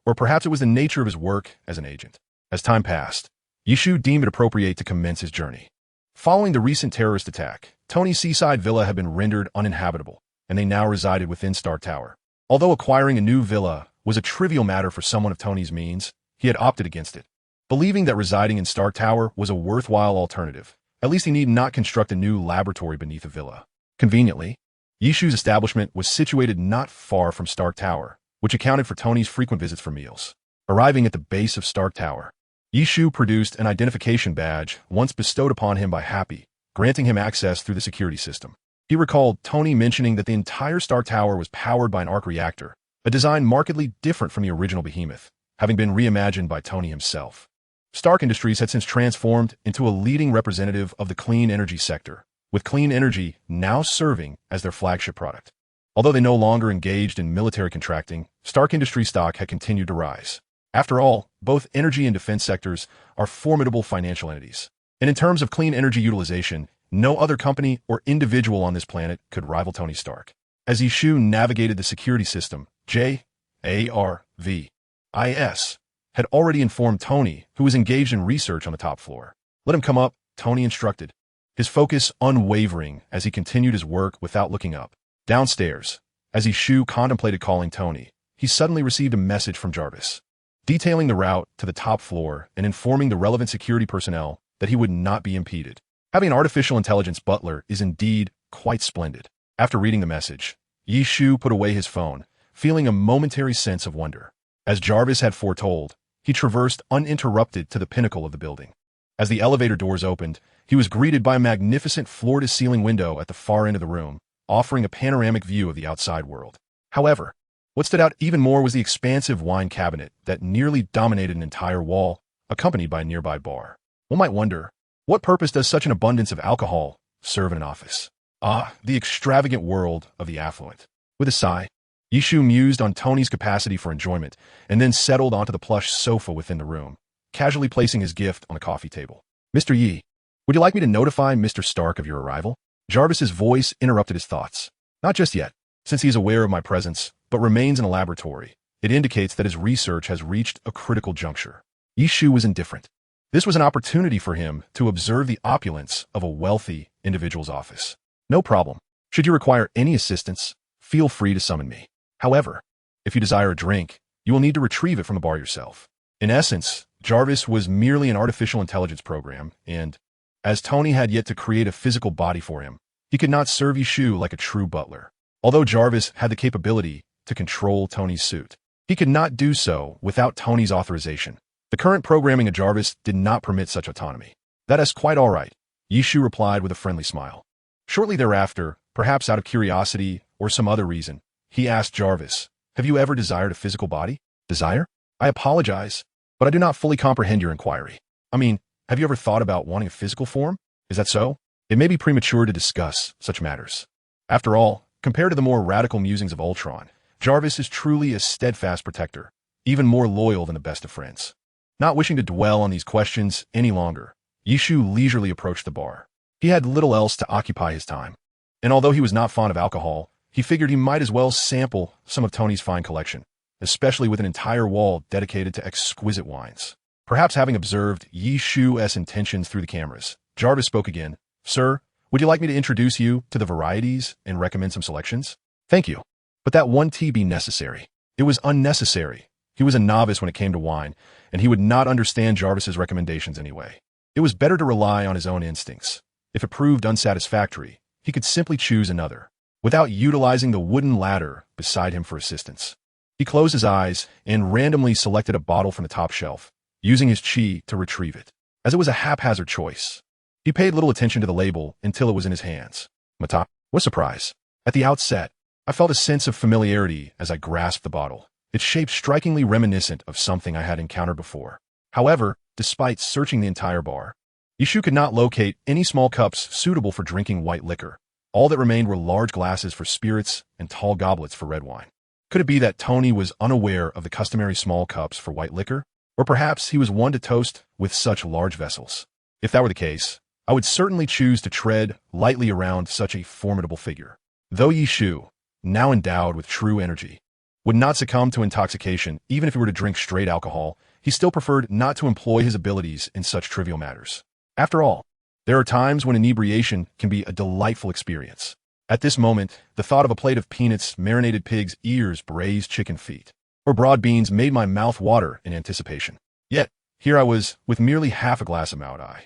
or perhaps it was the nature of his work as an agent. As time passed, Yishu deemed it appropriate to commence his journey. Following the recent terrorist attack, Tony's seaside villa had been rendered uninhabitable, and they now resided within Stark Tower. Although acquiring a new villa was a trivial matter for someone of Tony's means, he had opted against it. Believing that residing in Stark Tower was a worthwhile alternative, at least he need not construct a new laboratory beneath the villa. Conveniently, Yishu's establishment was situated not far from Stark Tower, which accounted for Tony's frequent visits for meals. Arriving at the base of Stark Tower, Yishu produced an identification badge once bestowed upon him by Happy, granting him access through the security system. He recalled Tony mentioning that the entire Stark Tower was powered by an arc reactor, a design markedly different from the original behemoth, having been reimagined by Tony himself. Stark Industries had since transformed into a leading representative of the clean energy sector, with clean energy now serving as their flagship product. Although they no longer engaged in military contracting, Stark Industries stock had continued to rise. After all, both energy and defense sectors are formidable financial entities. And in terms of clean energy utilization, no other company or individual on this planet could rival Tony Stark. As Yishu navigated the security system, JARV IS, had already informed Tony, who was engaged in research on the top floor. Let him come up, Tony instructed, his focus unwavering as he continued his work without looking up. Downstairs, as Yishu contemplated calling Tony, he suddenly received a message from Jarvis, detailing the route to the top floor and informing the relevant security personnel that he would not be impeded. Having an artificial intelligence butler is indeed quite splendid. After reading the message, Yishu put away his phone, feeling a momentary sense of wonder. As Jarvis had foretold, he traversed uninterrupted to the pinnacle of the building. As the elevator doors opened, he was greeted by a magnificent floor-to-ceiling window at the far end of the room, offering a panoramic view of the outside world. However, what stood out even more was the expansive wine cabinet that nearly dominated an entire wall, accompanied by a nearby bar. One might wonder, what purpose does such an abundance of alcohol serve in an office? Ah, the extravagant world of the affluent. With a sigh, Yishu mused on Tony's capacity for enjoyment and then settled onto the plush sofa within the room, casually placing his gift on the coffee table. Mr. Yi, would you like me to notify Mr. Stark of your arrival? Jarvis's voice interrupted his thoughts. Not just yet, since he is aware of my presence, but remains in a laboratory. It indicates that his research has reached a critical juncture. Yishu was indifferent. This was an opportunity for him to observe the opulence of a wealthy individual's office. No problem. Should you require any assistance, feel free to summon me. However, if you desire a drink, you will need to retrieve it from the bar yourself. In essence, Jarvis was merely an artificial intelligence program, and, as Tony had yet to create a physical body for him, he could not serve Yishu like a true butler. Although Jarvis had the capability to control Tony's suit, he could not do so without Tony's authorization. The current programming of Jarvis did not permit such autonomy. That is quite all right, Yishu replied with a friendly smile. Shortly thereafter, perhaps out of curiosity or some other reason, he asked Jarvis, have you ever desired a physical body? Desire? I apologize, but I do not fully comprehend your inquiry. I mean, have you ever thought about wanting a physical form? Is that so? It may be premature to discuss such matters. After all, compared to the more radical musings of Ultron, Jarvis is truly a steadfast protector, even more loyal than the best of friends. Not wishing to dwell on these questions any longer, Yishu leisurely approached the bar. He had little else to occupy his time, and although he was not fond of alcohol, he figured he might as well sample some of Tony's fine collection, especially with an entire wall dedicated to exquisite wines. Perhaps having observed Yishu's intentions through the cameras, Jarvis spoke again. Sir, would you like me to introduce you to the varieties and recommend some selections? Thank you. But that one tea be necessary. It was unnecessary. He was a novice when it came to wine, and he would not understand Jarvis's recommendations anyway. It was better to rely on his own instincts. If it proved unsatisfactory, he could simply choose another, without utilizing the wooden ladder beside him for assistance. He closed his eyes and randomly selected a bottle from the top shelf, using his chi to retrieve it. As it was a haphazard choice, he paid little attention to the label until it was in his hands. Mata was surprised. At the outset, I felt a sense of familiarity as I grasped the bottle, its shape strikingly reminiscent of something I had encountered before. However, despite searching the entire bar, Yishu could not locate any small cups suitable for drinking white liquor. All that remained were large glasses for spirits and tall goblets for red wine. Could it be that Tony was unaware of the customary small cups for white liquor? Or perhaps he was one to toast with such large vessels? If that were the case, I would certainly choose to tread lightly around such a formidable figure. Though Yishu, now endowed with true energy, would not succumb to intoxication even if he were to drink straight alcohol, he still preferred not to employ his abilities in such trivial matters. After all, there are times when inebriation can be a delightful experience. At this moment, the thought of a plate of peanuts, marinated pig's ears, braised chicken feet, or broad beans made my mouth water in anticipation. Yet, here I was, with merely half a glass of Maodai.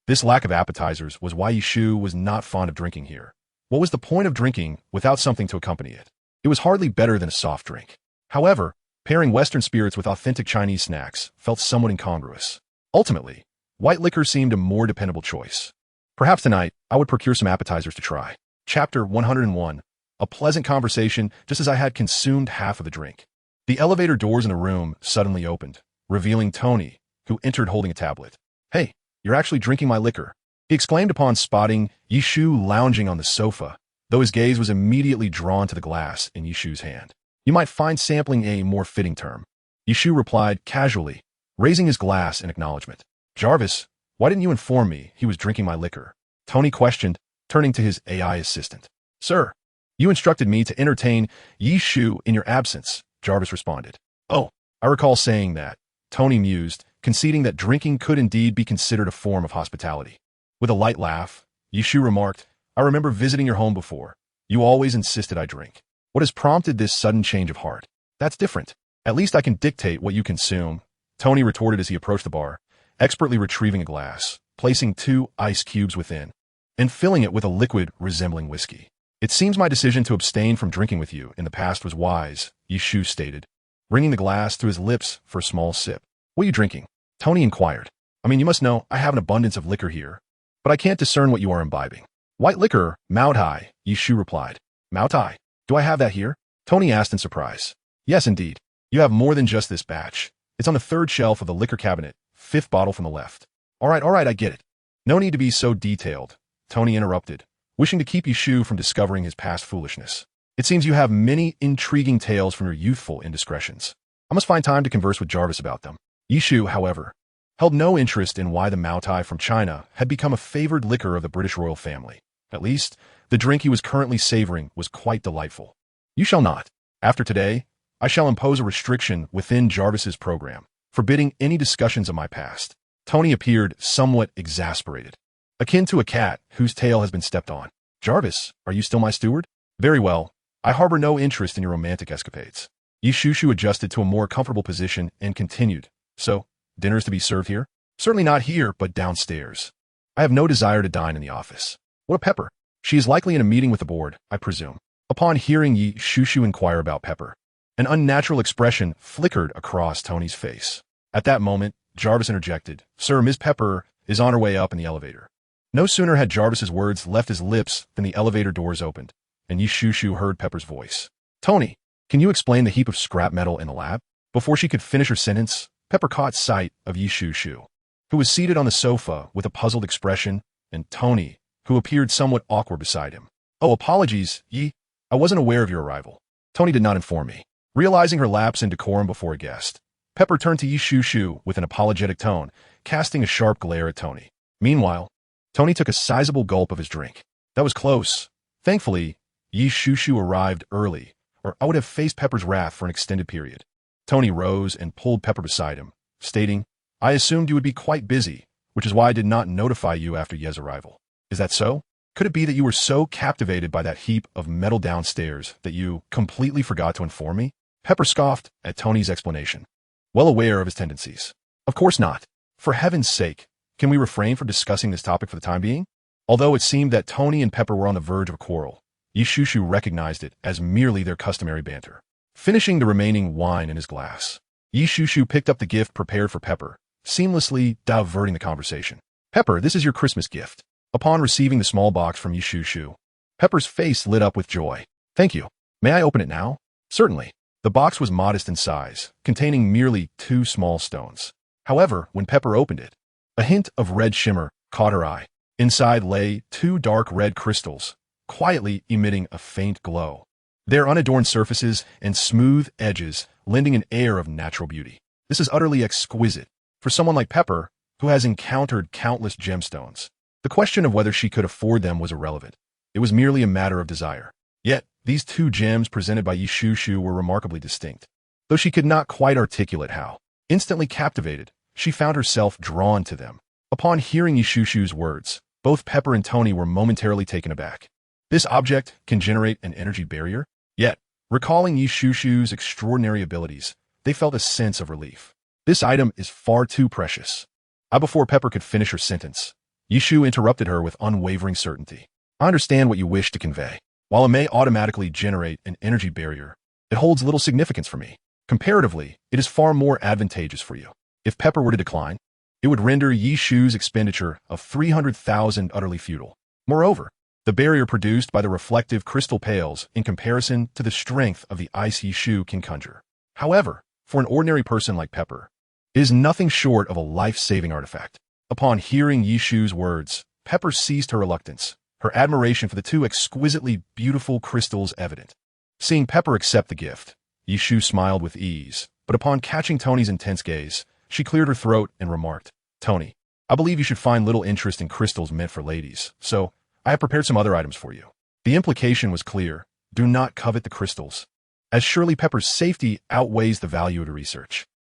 This lack of appetizers was why Yishu was not fond of drinking here. What was the point of drinking without something to accompany it? It was hardly better than a soft drink. However, pairing Western spirits with authentic Chinese snacks felt somewhat incongruous. Ultimately, white liquor seemed a more dependable choice. Perhaps tonight, I would procure some appetizers to try. Chapter 101. A pleasant conversation just as I had consumed half of the drink. The elevator doors in the room suddenly opened, revealing Tony, who entered holding a tablet. Hey, you're actually drinking my liquor, he exclaimed upon spotting Yishu lounging on the sofa, though his gaze was immediately drawn to the glass in Yishu's hand. You might find sampling a more fitting term. Yishu replied casually, raising his glass in acknowledgement. Jarvis, why didn't you inform me he was drinking my liquor? Tony questioned, turning to his AI assistant. Sir, you instructed me to entertain Yishu in your absence, Jarvis responded. Oh, I recall saying that. Tony mused, conceding that drinking could indeed be considered a form of hospitality. With a light laugh, Yishu remarked, I remember visiting your home before. You always insisted I drink. What has prompted this sudden change of heart? That's different. At least I can dictate what you consume, Tony retorted as he approached the bar, expertly retrieving a glass, placing 2 ice cubes within, and filling it with a liquid resembling whiskey. It seems my decision to abstain from drinking with you in the past was wise, Yishu stated, bringing the glass to his lips for a small sip. What are you drinking? Tony inquired. I mean, you must know I have an abundance of liquor here, but I can't discern what you are imbibing. White liquor, Mao Tai, Yishu replied. Mao Tai? Do I have that here? Tony asked in surprise. Yes, indeed. You have more than just this batch. It's on the 3rd shelf of the liquor cabinet, 5th bottle from the left. All right, I get it. No need to be so detailed, Tony interrupted, wishing to keep Yishu from discovering his past foolishness. It seems you have many intriguing tales from your youthful indiscretions. I must find time to converse with Jarvis about them. Yishu, however, held no interest in why the Mao Tai from China had become a favored liquor of the British royal family. At least, the drink he was currently savoring was quite delightful. You shall not. After today, I shall impose a restriction within Jarvis's program, forbidding any discussions of my past. Tony appeared somewhat exasperated, akin to a cat whose tail has been stepped on. Jarvis, are you still my steward? Very well. I harbor no interest in your romantic escapades. Yishushu adjusted to a more comfortable position and continued. So, dinner is to be served here? Certainly not here, but downstairs. I have no desire to dine in the office. What a Pepper. She is likely in a meeting with the board, I presume. Upon hearing Yishushu inquire about Pepper, an unnatural expression flickered across Tony's face. At that moment, Jarvis interjected, Sir, Ms. Pepper is on her way up in the elevator. No sooner had Jarvis's words left his lips than the elevator doors opened, and Yishushu heard Pepper's voice. Tony, can you explain the heap of scrap metal in the lab? Before she could finish her sentence, Pepper caught sight of Yishushu, who was seated on the sofa with a puzzled expression, and Tony, who appeared somewhat awkward beside him. Oh, apologies, I wasn't aware of your arrival. Tony did not inform me. Realizing her lapse in decorum before a guest, Pepper turned to Yishushu with an apologetic tone, casting a sharp glare at Tony. Meanwhile, Tony took a sizable gulp of his drink. That was close. Thankfully, Yishushu arrived early, or I would have faced Pepper's wrath for an extended period. Tony rose and pulled Pepper beside him, stating, I assumed you would be quite busy, which is why I did not notify you after Ye's arrival. Is that so? Could it be that you were so captivated by that heap of metal downstairs that you completely forgot to inform me? Pepper scoffed at Tony's explanation, well aware of his tendencies. Of course not. For heaven's sake, can we refrain from discussing this topic for the time being? Although it seemed that Tony and Pepper were on the verge of a quarrel, Yishushu recognized it as merely their customary banter. Finishing the remaining wine in his glass, Yishushu picked up the gift prepared for Pepper, seamlessly diverting the conversation. Pepper, this is your Christmas gift. Upon receiving the small box from Yishushu, Pepper's face lit up with joy. Thank you. May I open it now? Certainly. The box was modest in size, containing merely 2 small stones. However, when Pepper opened it, a hint of red shimmer caught her eye. Inside lay 2 dark red crystals, quietly emitting a faint glow, their unadorned surfaces and smooth edges lending an air of natural beauty. This is utterly exquisite for someone like Pepper, who has encountered countless gemstones. The question of whether she could afford them was irrelevant. It was merely a matter of desire. Yet, these 2 gems presented by Yishushu were remarkably distinct, though she could not quite articulate how. Instantly captivated, she found herself drawn to them. Upon hearing Yishushu's words, both Pepper and Tony were momentarily taken aback. This object can generate an energy barrier? Yet, recalling Yishushu's extraordinary abilities, they felt a sense of relief. This item is far too precious. Before Pepper could finish her sentence, Yishu interrupted her with unwavering certainty. I understand what you wish to convey. While it may automatically generate an energy barrier, it holds little significance for me. Comparatively, it is far more advantageous for you. If Pepper were to decline, it would render Yishu's expenditure of 300,000 utterly futile. Moreover, the barrier produced by the reflective crystal pales in comparison to the strength of the ice Yishu can conjure. However, for an ordinary person like Pepper, it is nothing short of a life-saving artifact. Upon hearing Yishu's words, Pepper ceased her reluctance, her admiration for the 2 exquisitely beautiful crystals evident. Seeing Pepper accept the gift, Yishu smiled with ease, but upon catching Tony's intense gaze, she cleared her throat and remarked, Tony, I believe you should find little interest in crystals meant for ladies, so I have prepared some other items for you. The implication was clear. Do not covet the crystals, as surely Pepper's safety outweighs the value of the research.